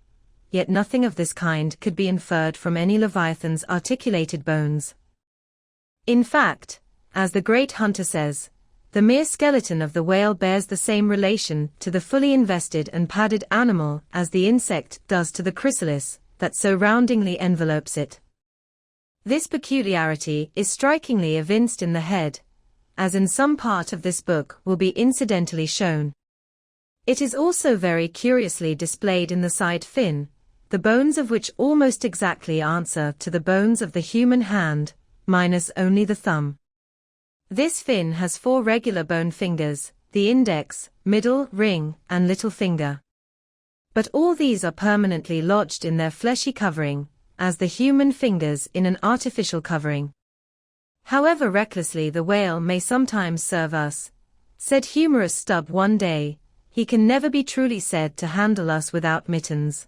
yet nothing of this kind could be inferred from any Leviathan's articulated bones. In fact, as the great Hunter says, the mere skeleton of the whale bears the same relation to the fully invested and padded animal as the insect does to the chrysalis that so roundingly envelopes it. This peculiarity is strikingly evinced in the head, as in some part of this book will be incidentally shown. It is also very curiously displayed in the side fin, the bones of which almost exactly answer to the bones of the human hand, minus only the thumb. This fin has 4 regular bone fingers, the index, middle, ring, and little finger. But all these are permanently lodged in their fleshy covering, as the human fingers in an artificial covering. However recklessly the whale may sometimes serve us, said humorous Stubb one day, he can never be truly said to handle us without mittens.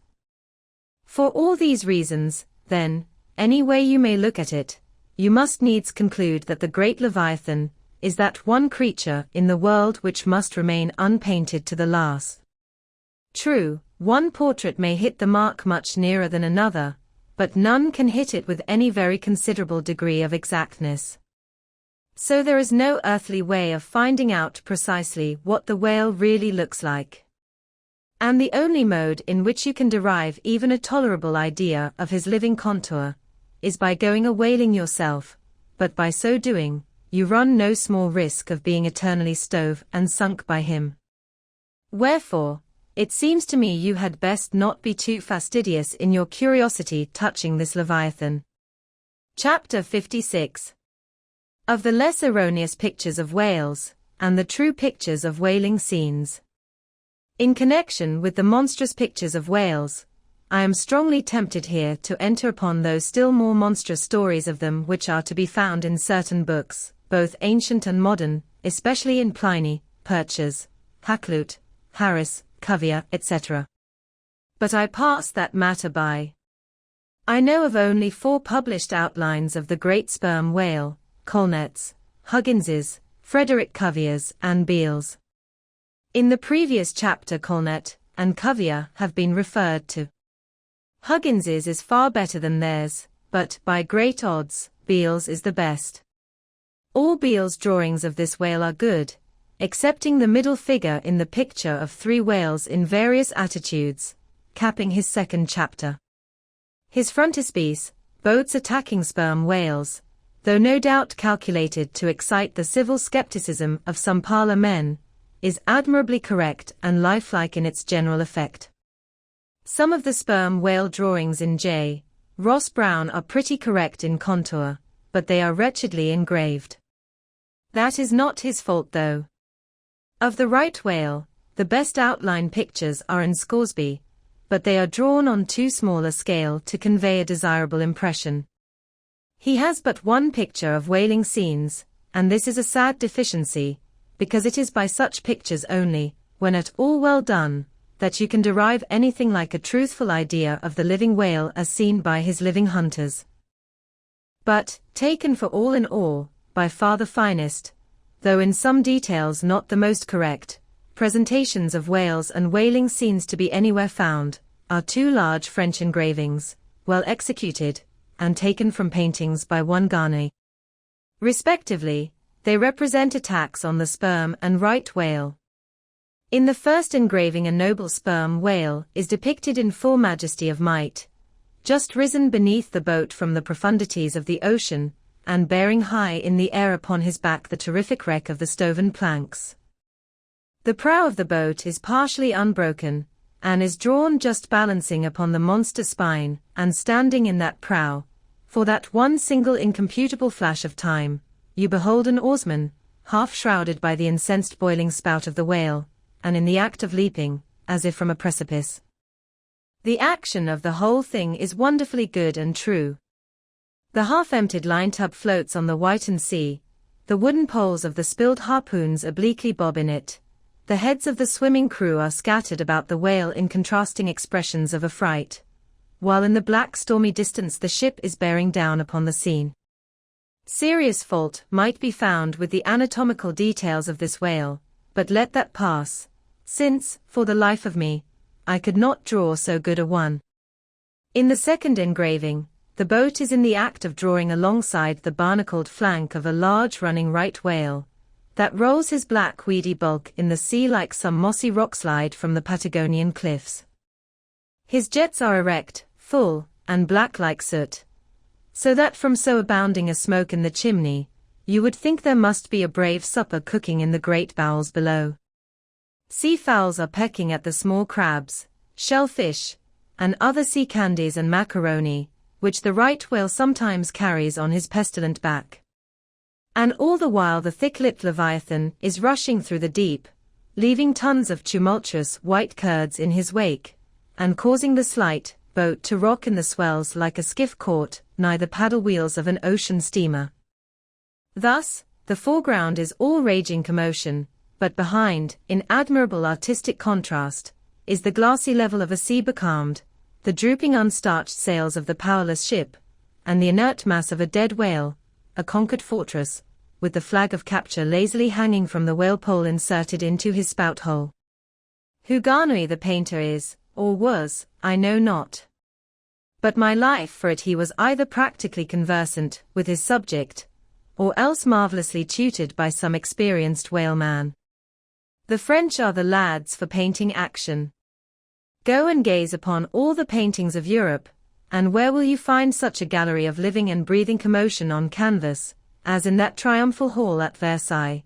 For all these reasons, then, any way you may look at it, you must needs conclude that the great Leviathan is that one creature in the world which must remain unpainted to the last. True, one portrait may hit the mark much nearer than another, but none can hit it with any very considerable degree of exactness. So there is no earthly way of finding out precisely what the whale really looks like. And the only mode in which you can derive even a tolerable idea of his living contour is by going a whaling yourself, but by so doing, you run no small risk of being eternally stove and sunk by him. Wherefore, it seems to me you had best not be too fastidious in your curiosity touching this Leviathan. Chapter 56. Of the less erroneous pictures of whales, and the true pictures of whaling scenes. In connection with the monstrous pictures of whales, I am strongly tempted here to enter upon those still more monstrous stories of them which are to be found in certain books, both ancient and modern, especially in Pliny, Purchas, Hakluyt, Harris, Cuvier, etc. But I pass that matter by. I know of only 4 published outlines of the great sperm whale, Colnett's, Huggins's, Frederick Cuvier's, and Beale's. In the previous chapter Colnett and Cuvier have been referred to. Huggins's is far better than theirs, but, by great odds, Beale's is the best. All Beale's drawings of this whale are good, excepting the middle figure in the picture of 3 whales in various attitudes, capping his second chapter. His frontispiece, boats attacking sperm whales, though no doubt calculated to excite the civil skepticism of some parlor men, is admirably correct and lifelike in its general effect. Some of the sperm whale drawings in J. Ross Brown are pretty correct in contour, but they are wretchedly engraved. That is not his fault though. Of the right whale, the best outline pictures are in Scoresby, but they are drawn on too small a scale to convey a desirable impression. He has but one picture of whaling scenes, and this is a sad deficiency, because it is by such pictures only, when at all well done, that you can derive anything like a truthful idea of the living whale as seen by his living hunters. But, taken for all in all, by far the finest, though in some details not the most correct, presentations of whales and whaling scenes to be anywhere found, are 2 large French engravings, well executed, and taken from paintings by one Garnet. Respectively, they represent attacks on the sperm and right whale. In the first engraving a noble sperm whale is depicted in full majesty of might, just risen beneath the boat from the profundities of the ocean, and bearing high in the air upon his back the terrific wreck of the stoven planks. The prow of the boat is partially unbroken, and is drawn just balancing upon the monster spine, and standing in that prow, for that one single incomputable flash of time, you behold an oarsman, half shrouded by the incensed boiling spout of the whale, and in the act of leaping, as if from a precipice. The action of the whole thing is wonderfully good and true. The half-emptied line-tub floats on the whitened sea, the wooden poles of the spilled harpoons obliquely bob in it, the heads of the swimming crew are scattered about the whale in contrasting expressions of affright, while in the black stormy distance the ship is bearing down upon the scene. Serious fault might be found with the anatomical details of this whale, but let that pass, since, for the life of me, I could not draw so good a one. In the second engraving, the boat is in the act of drawing alongside the barnacled flank of a large running right whale, that rolls his black weedy bulk in the sea like some mossy rockslide from the Patagonian cliffs. His jets are erect, full, and black like soot, so that from so abounding a smoke in the chimney, you would think there must be a brave supper cooking in the great bowels below. Sea fowls are pecking at the small crabs, shellfish, and other sea candies and macaroni, which the right whale sometimes carries on his pestilent back. And all the while the thick-lipped Leviathan is rushing through the deep, leaving tons of tumultuous white curds in his wake, and causing the slight boat to rock in the swells like a skiff caught nigh the paddle wheels of an ocean steamer. Thus, the foreground is all raging commotion, but behind, in admirable artistic contrast, is the glassy level of a sea becalmed, the drooping unstarched sails of the powerless ship, and the inert mass of a dead whale, a conquered fortress, with the flag of capture lazily hanging from the whale pole inserted into his spout hole. Who Garnery the painter is, or was, I know not. But my life for it he was either practically conversant with his subject, or else marvellously tutored by some experienced whaleman. The French are the lads for painting action. Go and gaze upon all the paintings of Europe, and where will you find such a gallery of living and breathing commotion on canvas, as in that triumphal hall at Versailles,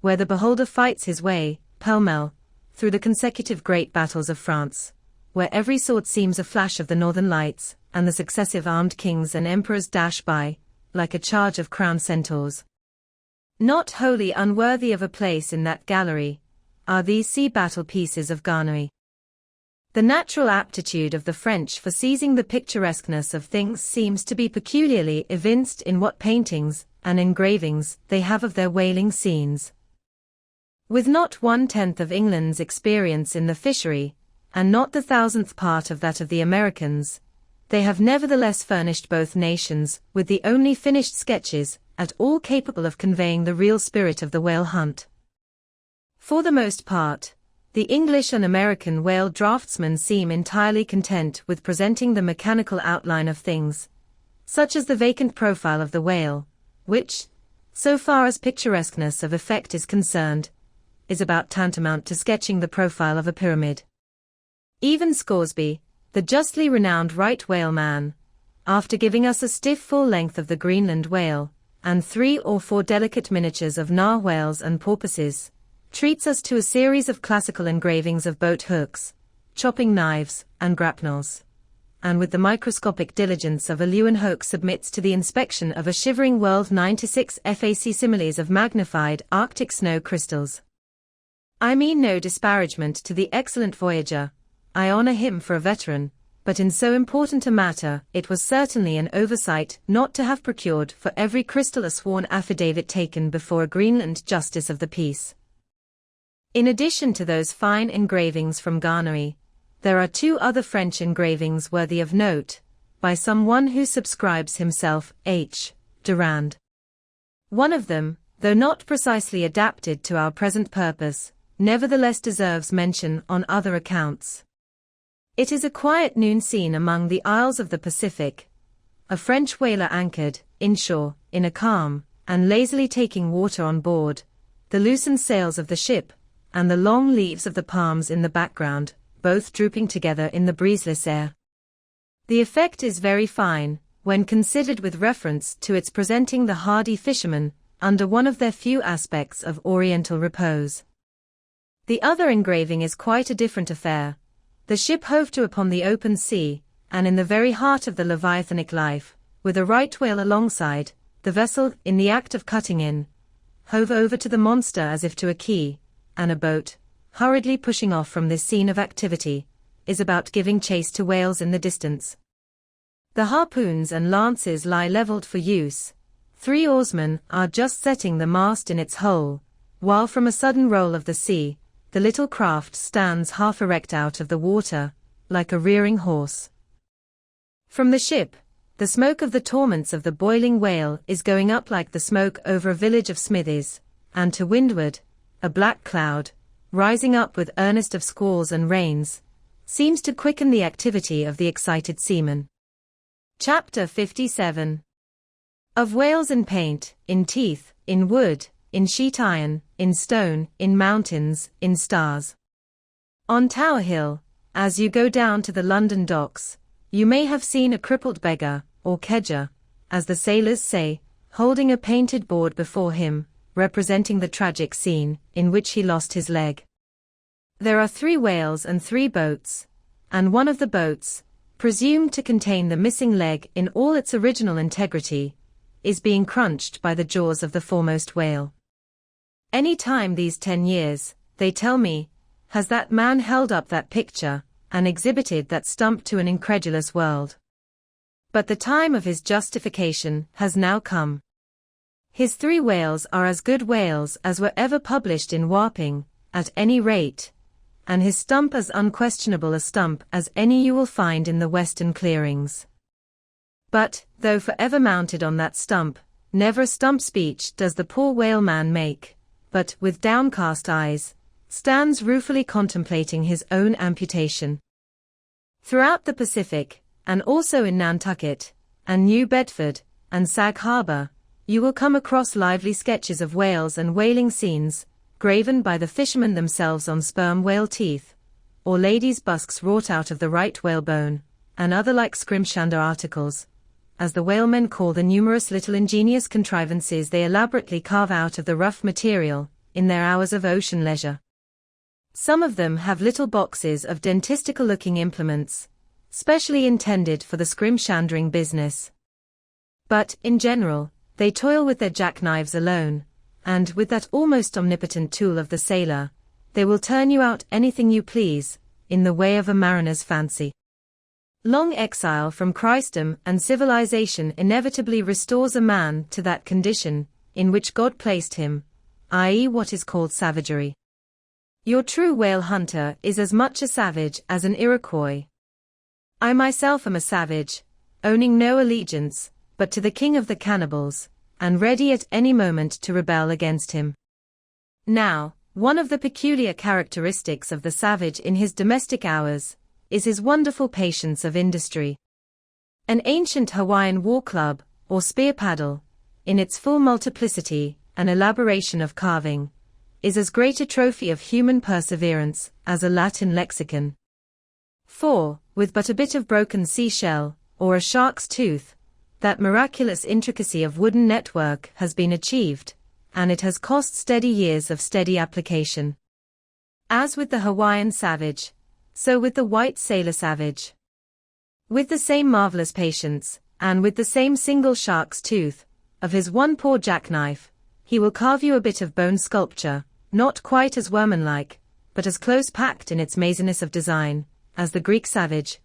where the beholder fights his way, pell-mell, through the consecutive great battles of France, where every sword seems a flash of the northern lights, and the successive armed kings and emperors dash by, like a charge of crowned centaurs. Not wholly unworthy of a place in that gallery are these sea battle pieces of Garnery. The natural aptitude of the French for seizing the picturesqueness of things seems to be peculiarly evinced in what paintings and engravings they have of their whaling scenes. With not 1/10 of England's experience in the fishery, and not the 1,000th part of that of the Americans, they have nevertheless furnished both nations with the only finished sketches at all capable of conveying the real spirit of the whale hunt. For the most part, the English and American whale draftsmen seem entirely content with presenting the mechanical outline of things, such as the vacant profile of the whale, which, so far as picturesqueness of effect is concerned, is about tantamount to sketching the profile of a pyramid. Even Scoresby, the justly renowned right whaleman, after giving us a stiff full length of the Greenland whale, and 3 or 4 delicate miniatures of narwhales and porpoises, treats us to a series of classical engravings of boat hooks, chopping knives, and grapnels, and with the microscopic diligence of a Leeuwenhoek submits to the inspection of a shivering world 96 facsimiles of magnified Arctic snow crystals. I mean no disparagement to the excellent voyager, I honor him for a veteran, but in so important a matter it was certainly an oversight not to have procured for every crystal a sworn affidavit taken before a Greenland justice of the peace. In addition to those fine engravings from Garnery, there are 2 other French engravings worthy of note, by some one who subscribes himself H. Durand. One of them, though not precisely adapted to our present purpose, nevertheless deserves mention on other accounts. It is a quiet noon scene among the isles of the Pacific, a French whaler anchored, inshore, in a calm, and lazily taking water on board, the loosened sails of the ship, and the long leaves of the palms in the background, both drooping together in the breezeless air. The effect is very fine, when considered with reference to its presenting the hardy fishermen, under one of their few aspects of oriental repose. The other engraving is quite a different affair. The ship hove to upon the open sea, and in the very heart of the leviathanic life, with a right whale alongside, the vessel, in the act of cutting in, hove over to the monster as if to a quay, and a boat, hurriedly pushing off from this scene of activity, is about giving chase to whales in the distance. The harpoons and lances lie leveled for use, 3 oarsmen are just setting the mast in its hole, while from a sudden roll of the sea, the little craft stands half erect out of the water, like a rearing horse. From the ship, the smoke of the torments of the boiling whale is going up like the smoke over a village of smithies, and to windward, a black cloud, rising up with earnest of squalls and rains, seems to quicken the activity of the excited seaman. Chapter 57. Of whales in paint, in teeth, in wood, in sheet iron, in stone, in mountains, in stars. On Tower Hill, as you go down to the London docks, you may have seen a crippled beggar, or kedger, as the sailors say, holding a painted board before him, representing the tragic scene in which he lost his leg. There are 3 whales and 3 boats, and one of the boats, presumed to contain the missing leg in all its original integrity, is being crunched by the jaws of the foremost whale. Any time these 10 years, they tell me, has that man held up that picture, and exhibited that stump to an incredulous world. But the time of his justification has now come. His 3 whales are as good whales as were ever published in Wapping, at any rate, and his stump as unquestionable a stump as any you will find in the western clearings. But, though forever mounted on that stump, never a stump speech does the poor whaleman make, but, with downcast eyes, stands ruefully contemplating his own amputation. Throughout the Pacific, and also in Nantucket, and New Bedford, and Sag Harbor, you will come across lively sketches of whales and whaling scenes, graven by the fishermen themselves on sperm whale teeth, or ladies' busks wrought out of the right whale bone, and other like scrimshander articles, as the whalemen call the numerous little ingenious contrivances they elaborately carve out of the rough material, in their hours of ocean leisure. Some of them have little boxes of dentistical-looking implements, specially intended for the scrimshandering business. But, in general, they toil with their jackknives alone, and, with that almost omnipotent tool of the sailor, they will turn you out anything you please, in the way of a mariner's fancy. Long exile from Christendom and civilization inevitably restores a man to that condition, in which God placed him, i.e. what is called savagery. Your true whale hunter is as much a savage as an Iroquois. I myself am a savage, owning no allegiance, but to the king of the cannibals, and ready at any moment to rebel against him. Now, one of the peculiar characteristics of the savage in his domestic hours, is his wonderful patience of industry. An ancient Hawaiian war club, or spear paddle, in its full multiplicity and elaboration of carving, is as great a trophy of human perseverance as a Latin lexicon. For, with but a bit of broken seashell, or a shark's tooth, that miraculous intricacy of wooden network has been achieved, and it has cost steady years of steady application. As with the Hawaiian savage, so with the white sailor savage. With the same marvelous patience, and with the same single shark's tooth, of his one poor jackknife, he will carve you a bit of bone sculpture, not quite as workmanlike, but as close-packed in its maziness of design, as the Greek savage,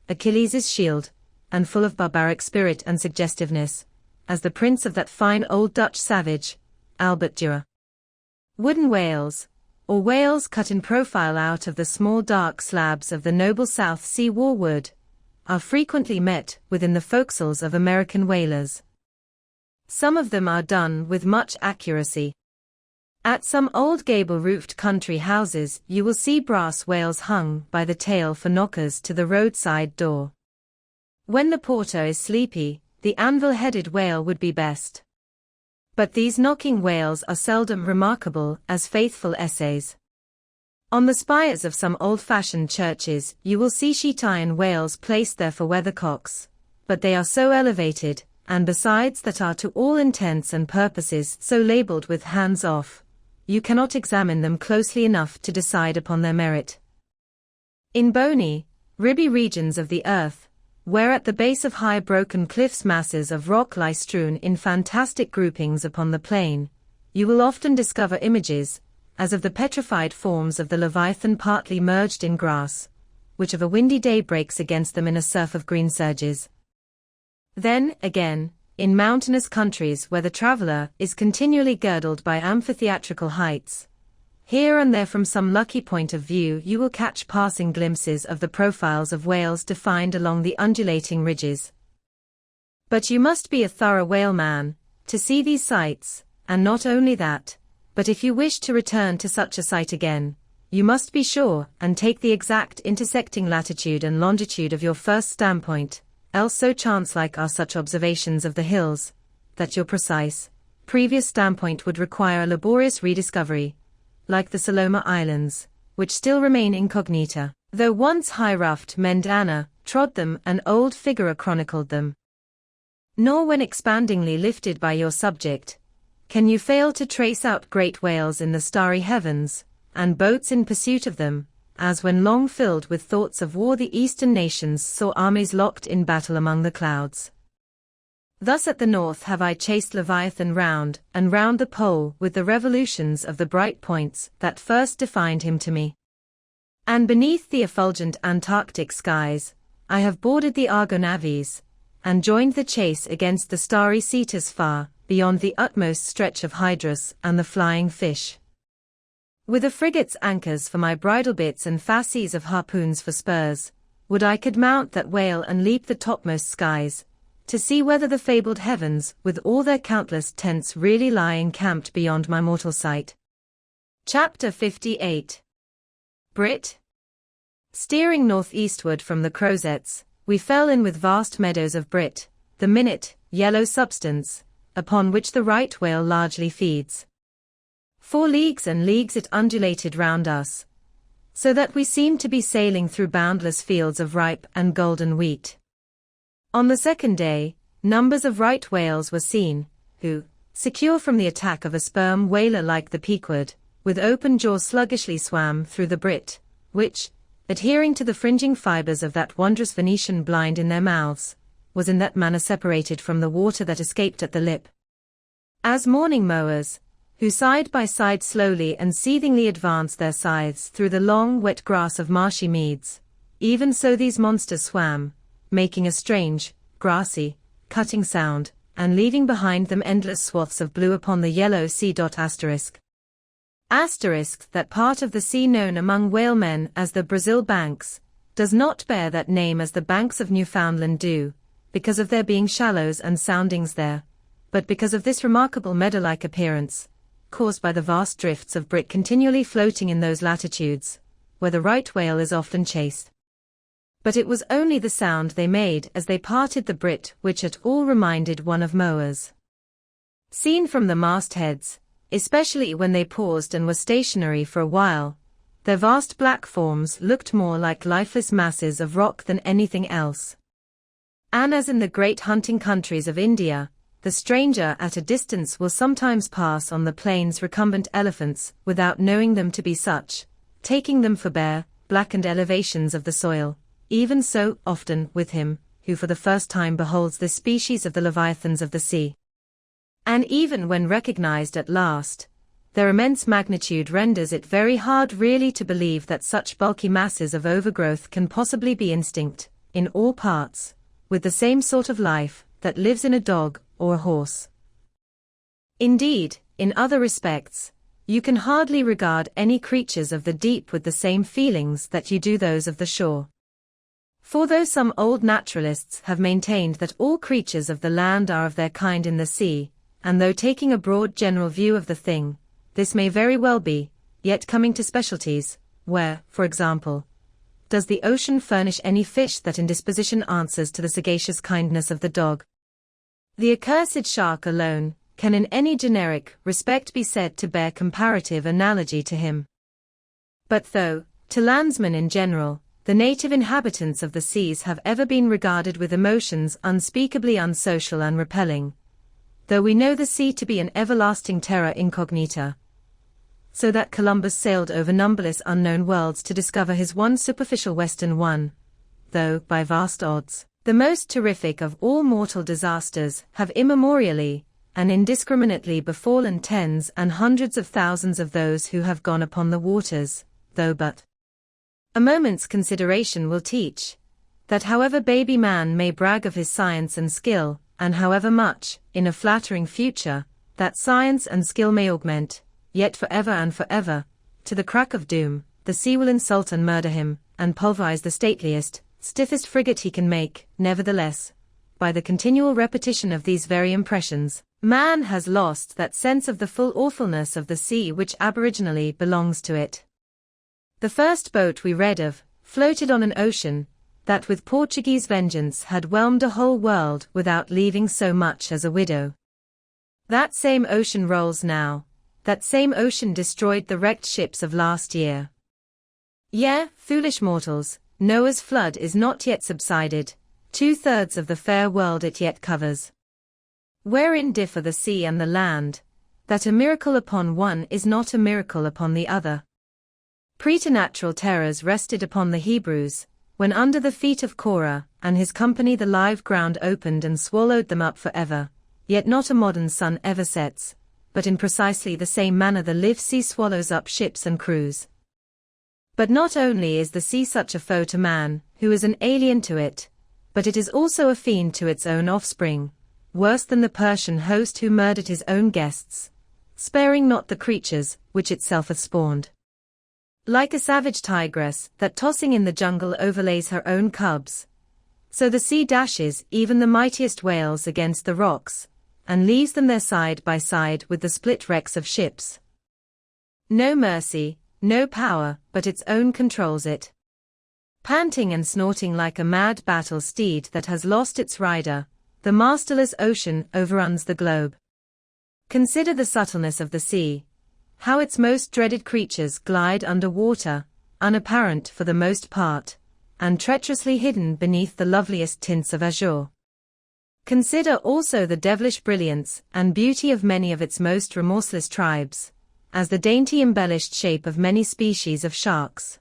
Achilles' shield, and full of barbaric spirit and suggestiveness, as the prince of that fine old Dutch savage, Albert Dürer. Wooden whales, or whales cut in profile out of the small dark slabs of the noble South Sea war wood, are frequently met within the forecastles of American whalers. Some of them are done with much accuracy. At some old gable-roofed country houses you will see brass whales hung by the tail for knockers to the roadside door. When the porter is sleepy, the anvil-headed whale would be best. But these knocking whales are seldom remarkable as faithful essays. On the spires of some old-fashioned churches you will see sheet-iron whales placed there for weathercocks, but they are so elevated, and besides that are to all intents and purposes so labelled with hands off, you cannot examine them closely enough to decide upon their merit. In bony, ribby regions of the earth, where at the base of high broken cliffs masses of rock lie strewn in fantastic groupings upon the plain, you will often discover images, as of the petrified forms of the Leviathan partly merged in grass, which of a windy day breaks against them in a surf of green surges. Then, again, in mountainous countries where the traveler is continually girdled by amphitheatrical heights, here and there from some lucky point of view you will catch passing glimpses of the profiles of whales defined along the undulating ridges. But you must be a thorough whaleman to see these sights, and not only that, but if you wish to return to such a sight again, you must be sure and take the exact intersecting latitude and longitude of your first standpoint, else so chance-like are such observations of the hills, that your precise, previous standpoint would require a laborious rediscovery, like the Saloma Islands, which still remain incognita, though once high-ruffed Mendana trod them and old Figaro chronicled them. Nor when expandingly lifted by your subject, can you fail to trace out great whales in the starry heavens, and boats in pursuit of them, as when long filled with thoughts of war the eastern nations saw armies locked in battle among the clouds. Thus at the north have I chased Leviathan round and round the pole with the revolutions of the bright points that first defined him to me. And beneath the effulgent Antarctic skies, I have boarded the Argonaves, and joined the chase against the starry Cetus far, beyond the utmost stretch of Hydrus and the flying fish. With a frigate's anchors for my bridle bits and fasces of harpoons for spurs, would I could mount that whale and leap the topmost skies, to see whether the fabled heavens with all their countless tents really lie encamped beyond my mortal sight. Chapter 58. Brit. Steering northeastward from the Crozettes, we fell in with vast meadows of brit, the minute, yellow substance, upon which the right whale largely feeds. 4 leagues and leagues it undulated round us, so that we seemed to be sailing through boundless fields of ripe and golden wheat. On the second day, numbers of right whales were seen, who, secure from the attack of a sperm whaler like the Pequod, with open jaws sluggishly swam through the brit, which, adhering to the fringing fibers of that wondrous Venetian blind in their mouths, was in that manner separated from the water that escaped at the lip. As morning mowers, who side by side slowly and seethingly advance their scythes through the long wet grass of marshy meads, even so these monsters swam, making a strange, grassy, cutting sound, and leaving behind them endless swaths of blue upon the yellow sea. That part of the sea known among whalemen as the Brazil Banks, does not bear that name as the banks of Newfoundland do, because of there being shallows and soundings there, but because of this remarkable meadow-like appearance, caused by the vast drifts of brit continually floating in those latitudes, where the right whale is often chased. But it was only the sound they made as they parted the brit which at all reminded one of mowers. Seen from the mastheads, especially when they paused and were stationary for a while, their vast black forms looked more like lifeless masses of rock than anything else. And as in the great hunting countries of India, the stranger at a distance will sometimes pass on the plains recumbent elephants without knowing them to be such, taking them for bare, blackened elevations of the soil, even so often with him, who for the first time beholds this species of the leviathans of the sea. And even when recognized at last, their immense magnitude renders it very hard really to believe that such bulky masses of overgrowth can possibly be instinct, in all parts, with the same sort of life that lives in a dog or a horse. Indeed, in other respects, you can hardly regard any creatures of the deep with the same feelings that you do those of the shore. For though some old naturalists have maintained that all creatures of the land are of their kind in the sea, and though taking a broad general view of the thing, this may very well be, yet coming to specialties, where, for example, does the ocean furnish any fish that in disposition answers to the sagacious kindness of the dog? The accursed shark alone can in any generic respect be said to bear comparative analogy to him. But though, to landsmen in general, the native inhabitants of the seas have ever been regarded with emotions unspeakably unsocial and repelling, though we know the sea to be an everlasting terra incognita, so that Columbus sailed over numberless unknown worlds to discover his one superficial western one, though, by vast odds, the most terrific of all mortal disasters have immemorially and indiscriminately befallen tens and hundreds of thousands of those who have gone upon the waters, though but a moment's consideration will teach that however baby man may brag of his science and skill, and however much, in a flattering future, that science and skill may augment, yet forever and forever, to the crack of doom, the sea will insult and murder him, and pulverize the stateliest, stiffest frigate he can make. Nevertheless, by the continual repetition of these very impressions, man has lost that sense of the full awfulness of the sea which aboriginally belongs to it. The first boat we read of, floated on an ocean, that with Portuguese vengeance had whelmed a whole world without leaving so much as a widow. That same ocean rolls now, that same ocean destroyed the wrecked ships of last year. Yea, foolish mortals, Noah's flood is not yet subsided, 2/3 of the fair world it yet covers. Wherein differ the sea and the land, that a miracle upon one is not a miracle upon the other. Preternatural terrors rested upon the Hebrews, when under the feet of Korah and his company the live ground opened and swallowed them up forever, yet not a modern sun ever sets, but in precisely the same manner the live sea swallows up ships and crews. But not only is the sea such a foe to man, who is an alien to it, but it is also a fiend to its own offspring, worse than the Persian host who murdered his own guests, sparing not the creatures which itself hath spawned. Like a savage tigress that tossing in the jungle overlays her own cubs, so the sea dashes even the mightiest whales against the rocks, and leaves them there side by side with the split wrecks of ships. No mercy, no power, but its own controls it. Panting and snorting like a mad battle steed that has lost its rider, the masterless ocean overruns the globe. Consider the subtleness of the sea, how its most dreaded creatures glide under water, unapparent for the most part, and treacherously hidden beneath the loveliest tints of azure. Consider also the devilish brilliance and beauty of many of its most remorseless tribes, as the dainty embellished shape of many species of sharks.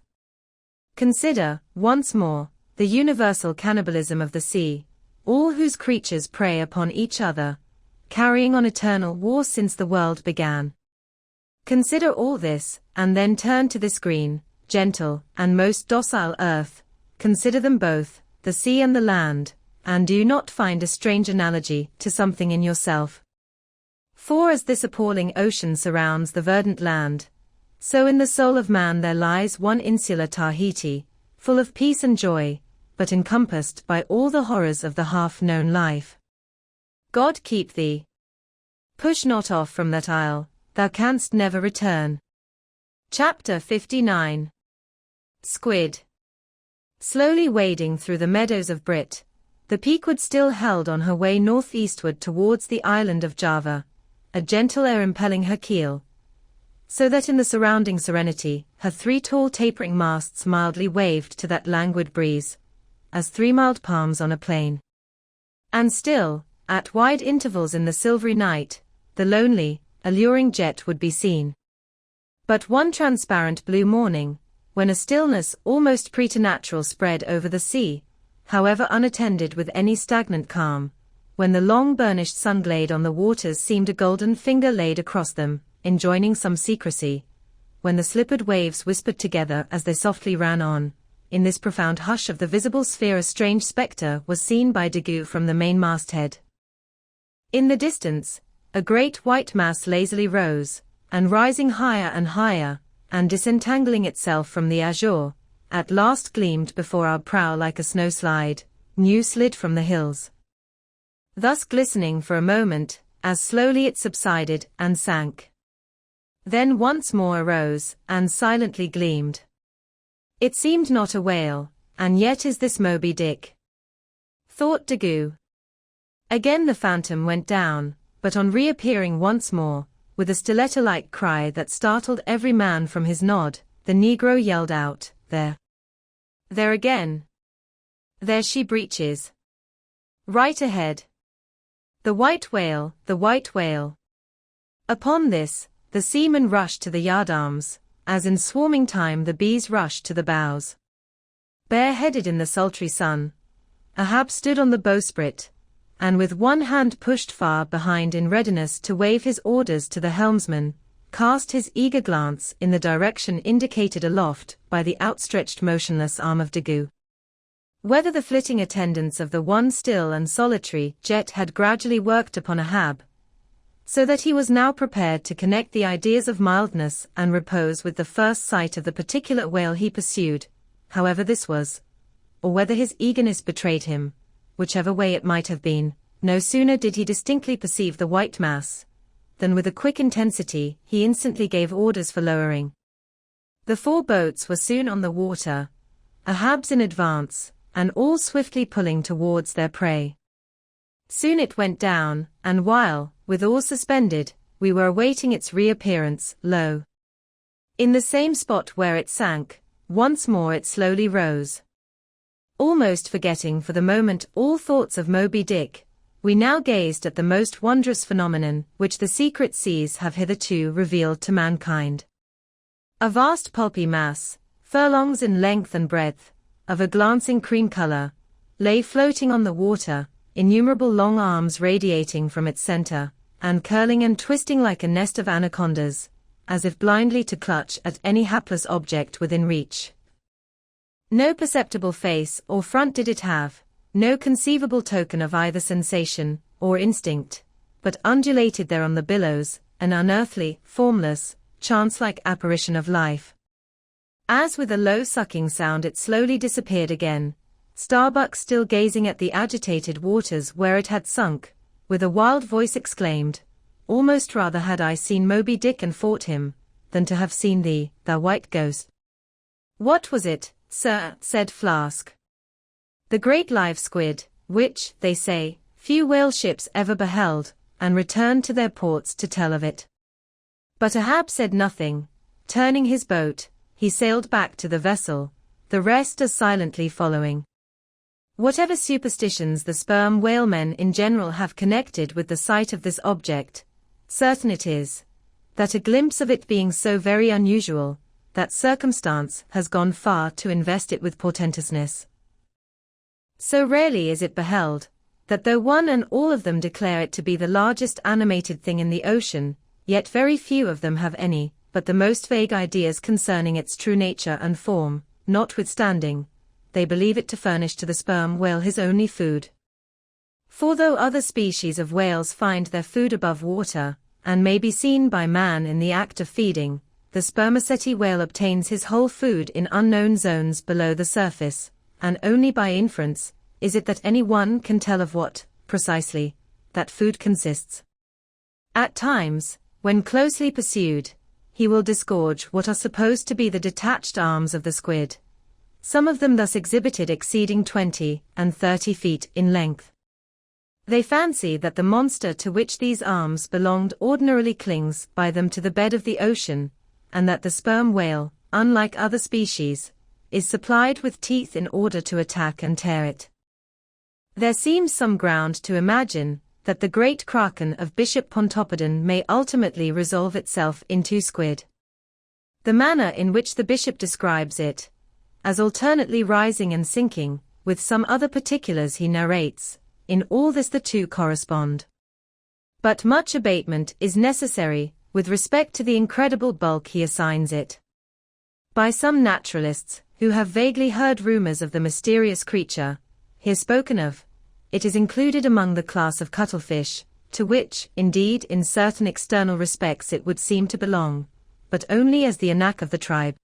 Consider, once more, the universal cannibalism of the sea, all whose creatures prey upon each other, carrying on eternal war since the world began. Consider all this, and then turn to this green, gentle, and most docile earth, consider them both, the sea and the land, and do you not find a strange analogy to something in yourself? For as this appalling ocean surrounds the verdant land, so in the soul of man there lies one insular Tahiti, full of peace and joy, but encompassed by all the horrors of the half-known life. God keep thee. Push not off from that isle, thou canst never return. Chapter 59. Squid. Slowly wading through the meadows of Brit, the Pequod still held on her way northeastward towards the island of Java, a gentle air impelling her keel, so that in the surrounding serenity her three tall tapering masts mildly waved to that languid breeze, as three mild palms on a plain. And still, at wide intervals in the silvery night, the lonely, alluring jet would be seen. But one transparent blue morning, when a stillness almost preternatural spread over the sea, however unattended with any stagnant calm, when the long burnished sunglade on the waters seemed a golden finger laid across them, enjoining some secrecy, when the slippered waves whispered together as they softly ran on, in this profound hush of the visible sphere a strange spectre was seen by Daggoo from the main masthead. In the distance, a great white mass lazily rose, and rising higher and higher, and disentangling itself from the azure, at last gleamed before our prow like a snowslide, new slid from the hills. Thus glistening for a moment, as slowly it subsided and sank. Then once more arose, and silently gleamed. It seemed not a whale, and yet is this Moby Dick? Thought Daggoo. Again the phantom went down, but on reappearing once more, with a stiletto-like cry that startled every man from his nod, the negro yelled out, "There! There again! There she breaches! Right ahead! The white whale, the white whale!" Upon this, the seamen rushed to the yardarms, as in swarming time the bees rushed to the bows. Bareheaded in the sultry sun, Ahab stood on the bowsprit, and with one hand pushed far behind in readiness to wave his orders to the helmsman, cast his eager glance in the direction indicated aloft by the outstretched motionless arm of Daggoo. Whether the flitting attendants of the one still and solitary jet had gradually worked upon Ahab, so that he was now prepared to connect the ideas of mildness and repose with the first sight of the particular whale he pursued, however this was, or whether his eagerness betrayed him, whichever way it might have been, no sooner did he distinctly perceive the white mass, than with a quick intensity he instantly gave orders for lowering. The 4 boats were soon on the water, Ahab's in advance, and all swiftly pulling towards their prey. Soon it went down, and while, with oars suspended, we were awaiting its reappearance, lo! In the same spot where it sank, once more it slowly rose. Almost forgetting for the moment all thoughts of Moby Dick, we now gazed at the most wondrous phenomenon which the secret seas have hitherto revealed to mankind. A vast pulpy mass, furlongs in length and breadth, of a glancing cream color, lay floating on the water, innumerable long arms radiating from its center, and curling and twisting like a nest of anacondas, as if blindly to clutch at any hapless object within reach. No perceptible face or front did it have, no conceivable token of either sensation or instinct, but undulated there on the billows, an unearthly, formless, chance-like apparition of life. As with a low sucking sound it slowly disappeared again, Starbuck still gazing at the agitated waters where it had sunk, with a wild voice exclaimed, "Almost rather had I seen Moby Dick and fought him, than to have seen thee, thou white ghost." "What was it, sir?" said Flask. "The great live squid, which, they say, few whale ships ever beheld, and returned to their ports to tell of it." But Ahab said nothing. Turning his boat, he sailed back to the vessel, the rest as silently following. Whatever superstitions the sperm whalemen in general have connected with the sight of this object, certain it is, that a glimpse of it being so very unusual, that circumstance has gone far to invest it with portentousness. So rarely is it beheld, that though one and all of them declare it to be the largest animated thing in the ocean, yet very few of them have any, but the most vague ideas concerning its true nature and form, notwithstanding, they believe it to furnish to the sperm whale his only food. For though other species of whales find their food above water, and may be seen by man in the act of feeding, the spermaceti whale obtains his whole food in unknown zones below the surface, and only by inference is it that any one can tell of what, precisely, that food consists. At times, when closely pursued, he will disgorge what are supposed to be the detached arms of the squid, some of them thus exhibited exceeding 20 and 30 feet in length. They fancy that the monster to which these arms belonged ordinarily clings by them to the bed of the ocean, and that the sperm whale, unlike other species, is supplied with teeth in order to attack and tear it. There seems some ground to imagine that the great kraken of Bishop Pontoppidan may ultimately resolve itself into squid. The manner in which the bishop describes it, as alternately rising and sinking, with some other particulars he narrates, in all this the two correspond. But much abatement is necessary, with respect to the incredible bulk he assigns it. By some naturalists, who have vaguely heard rumors of the mysterious creature, here spoken of, it is included among the class of cuttlefish, to which, indeed, in certain external respects it would seem to belong, but only as the anak of the tribe.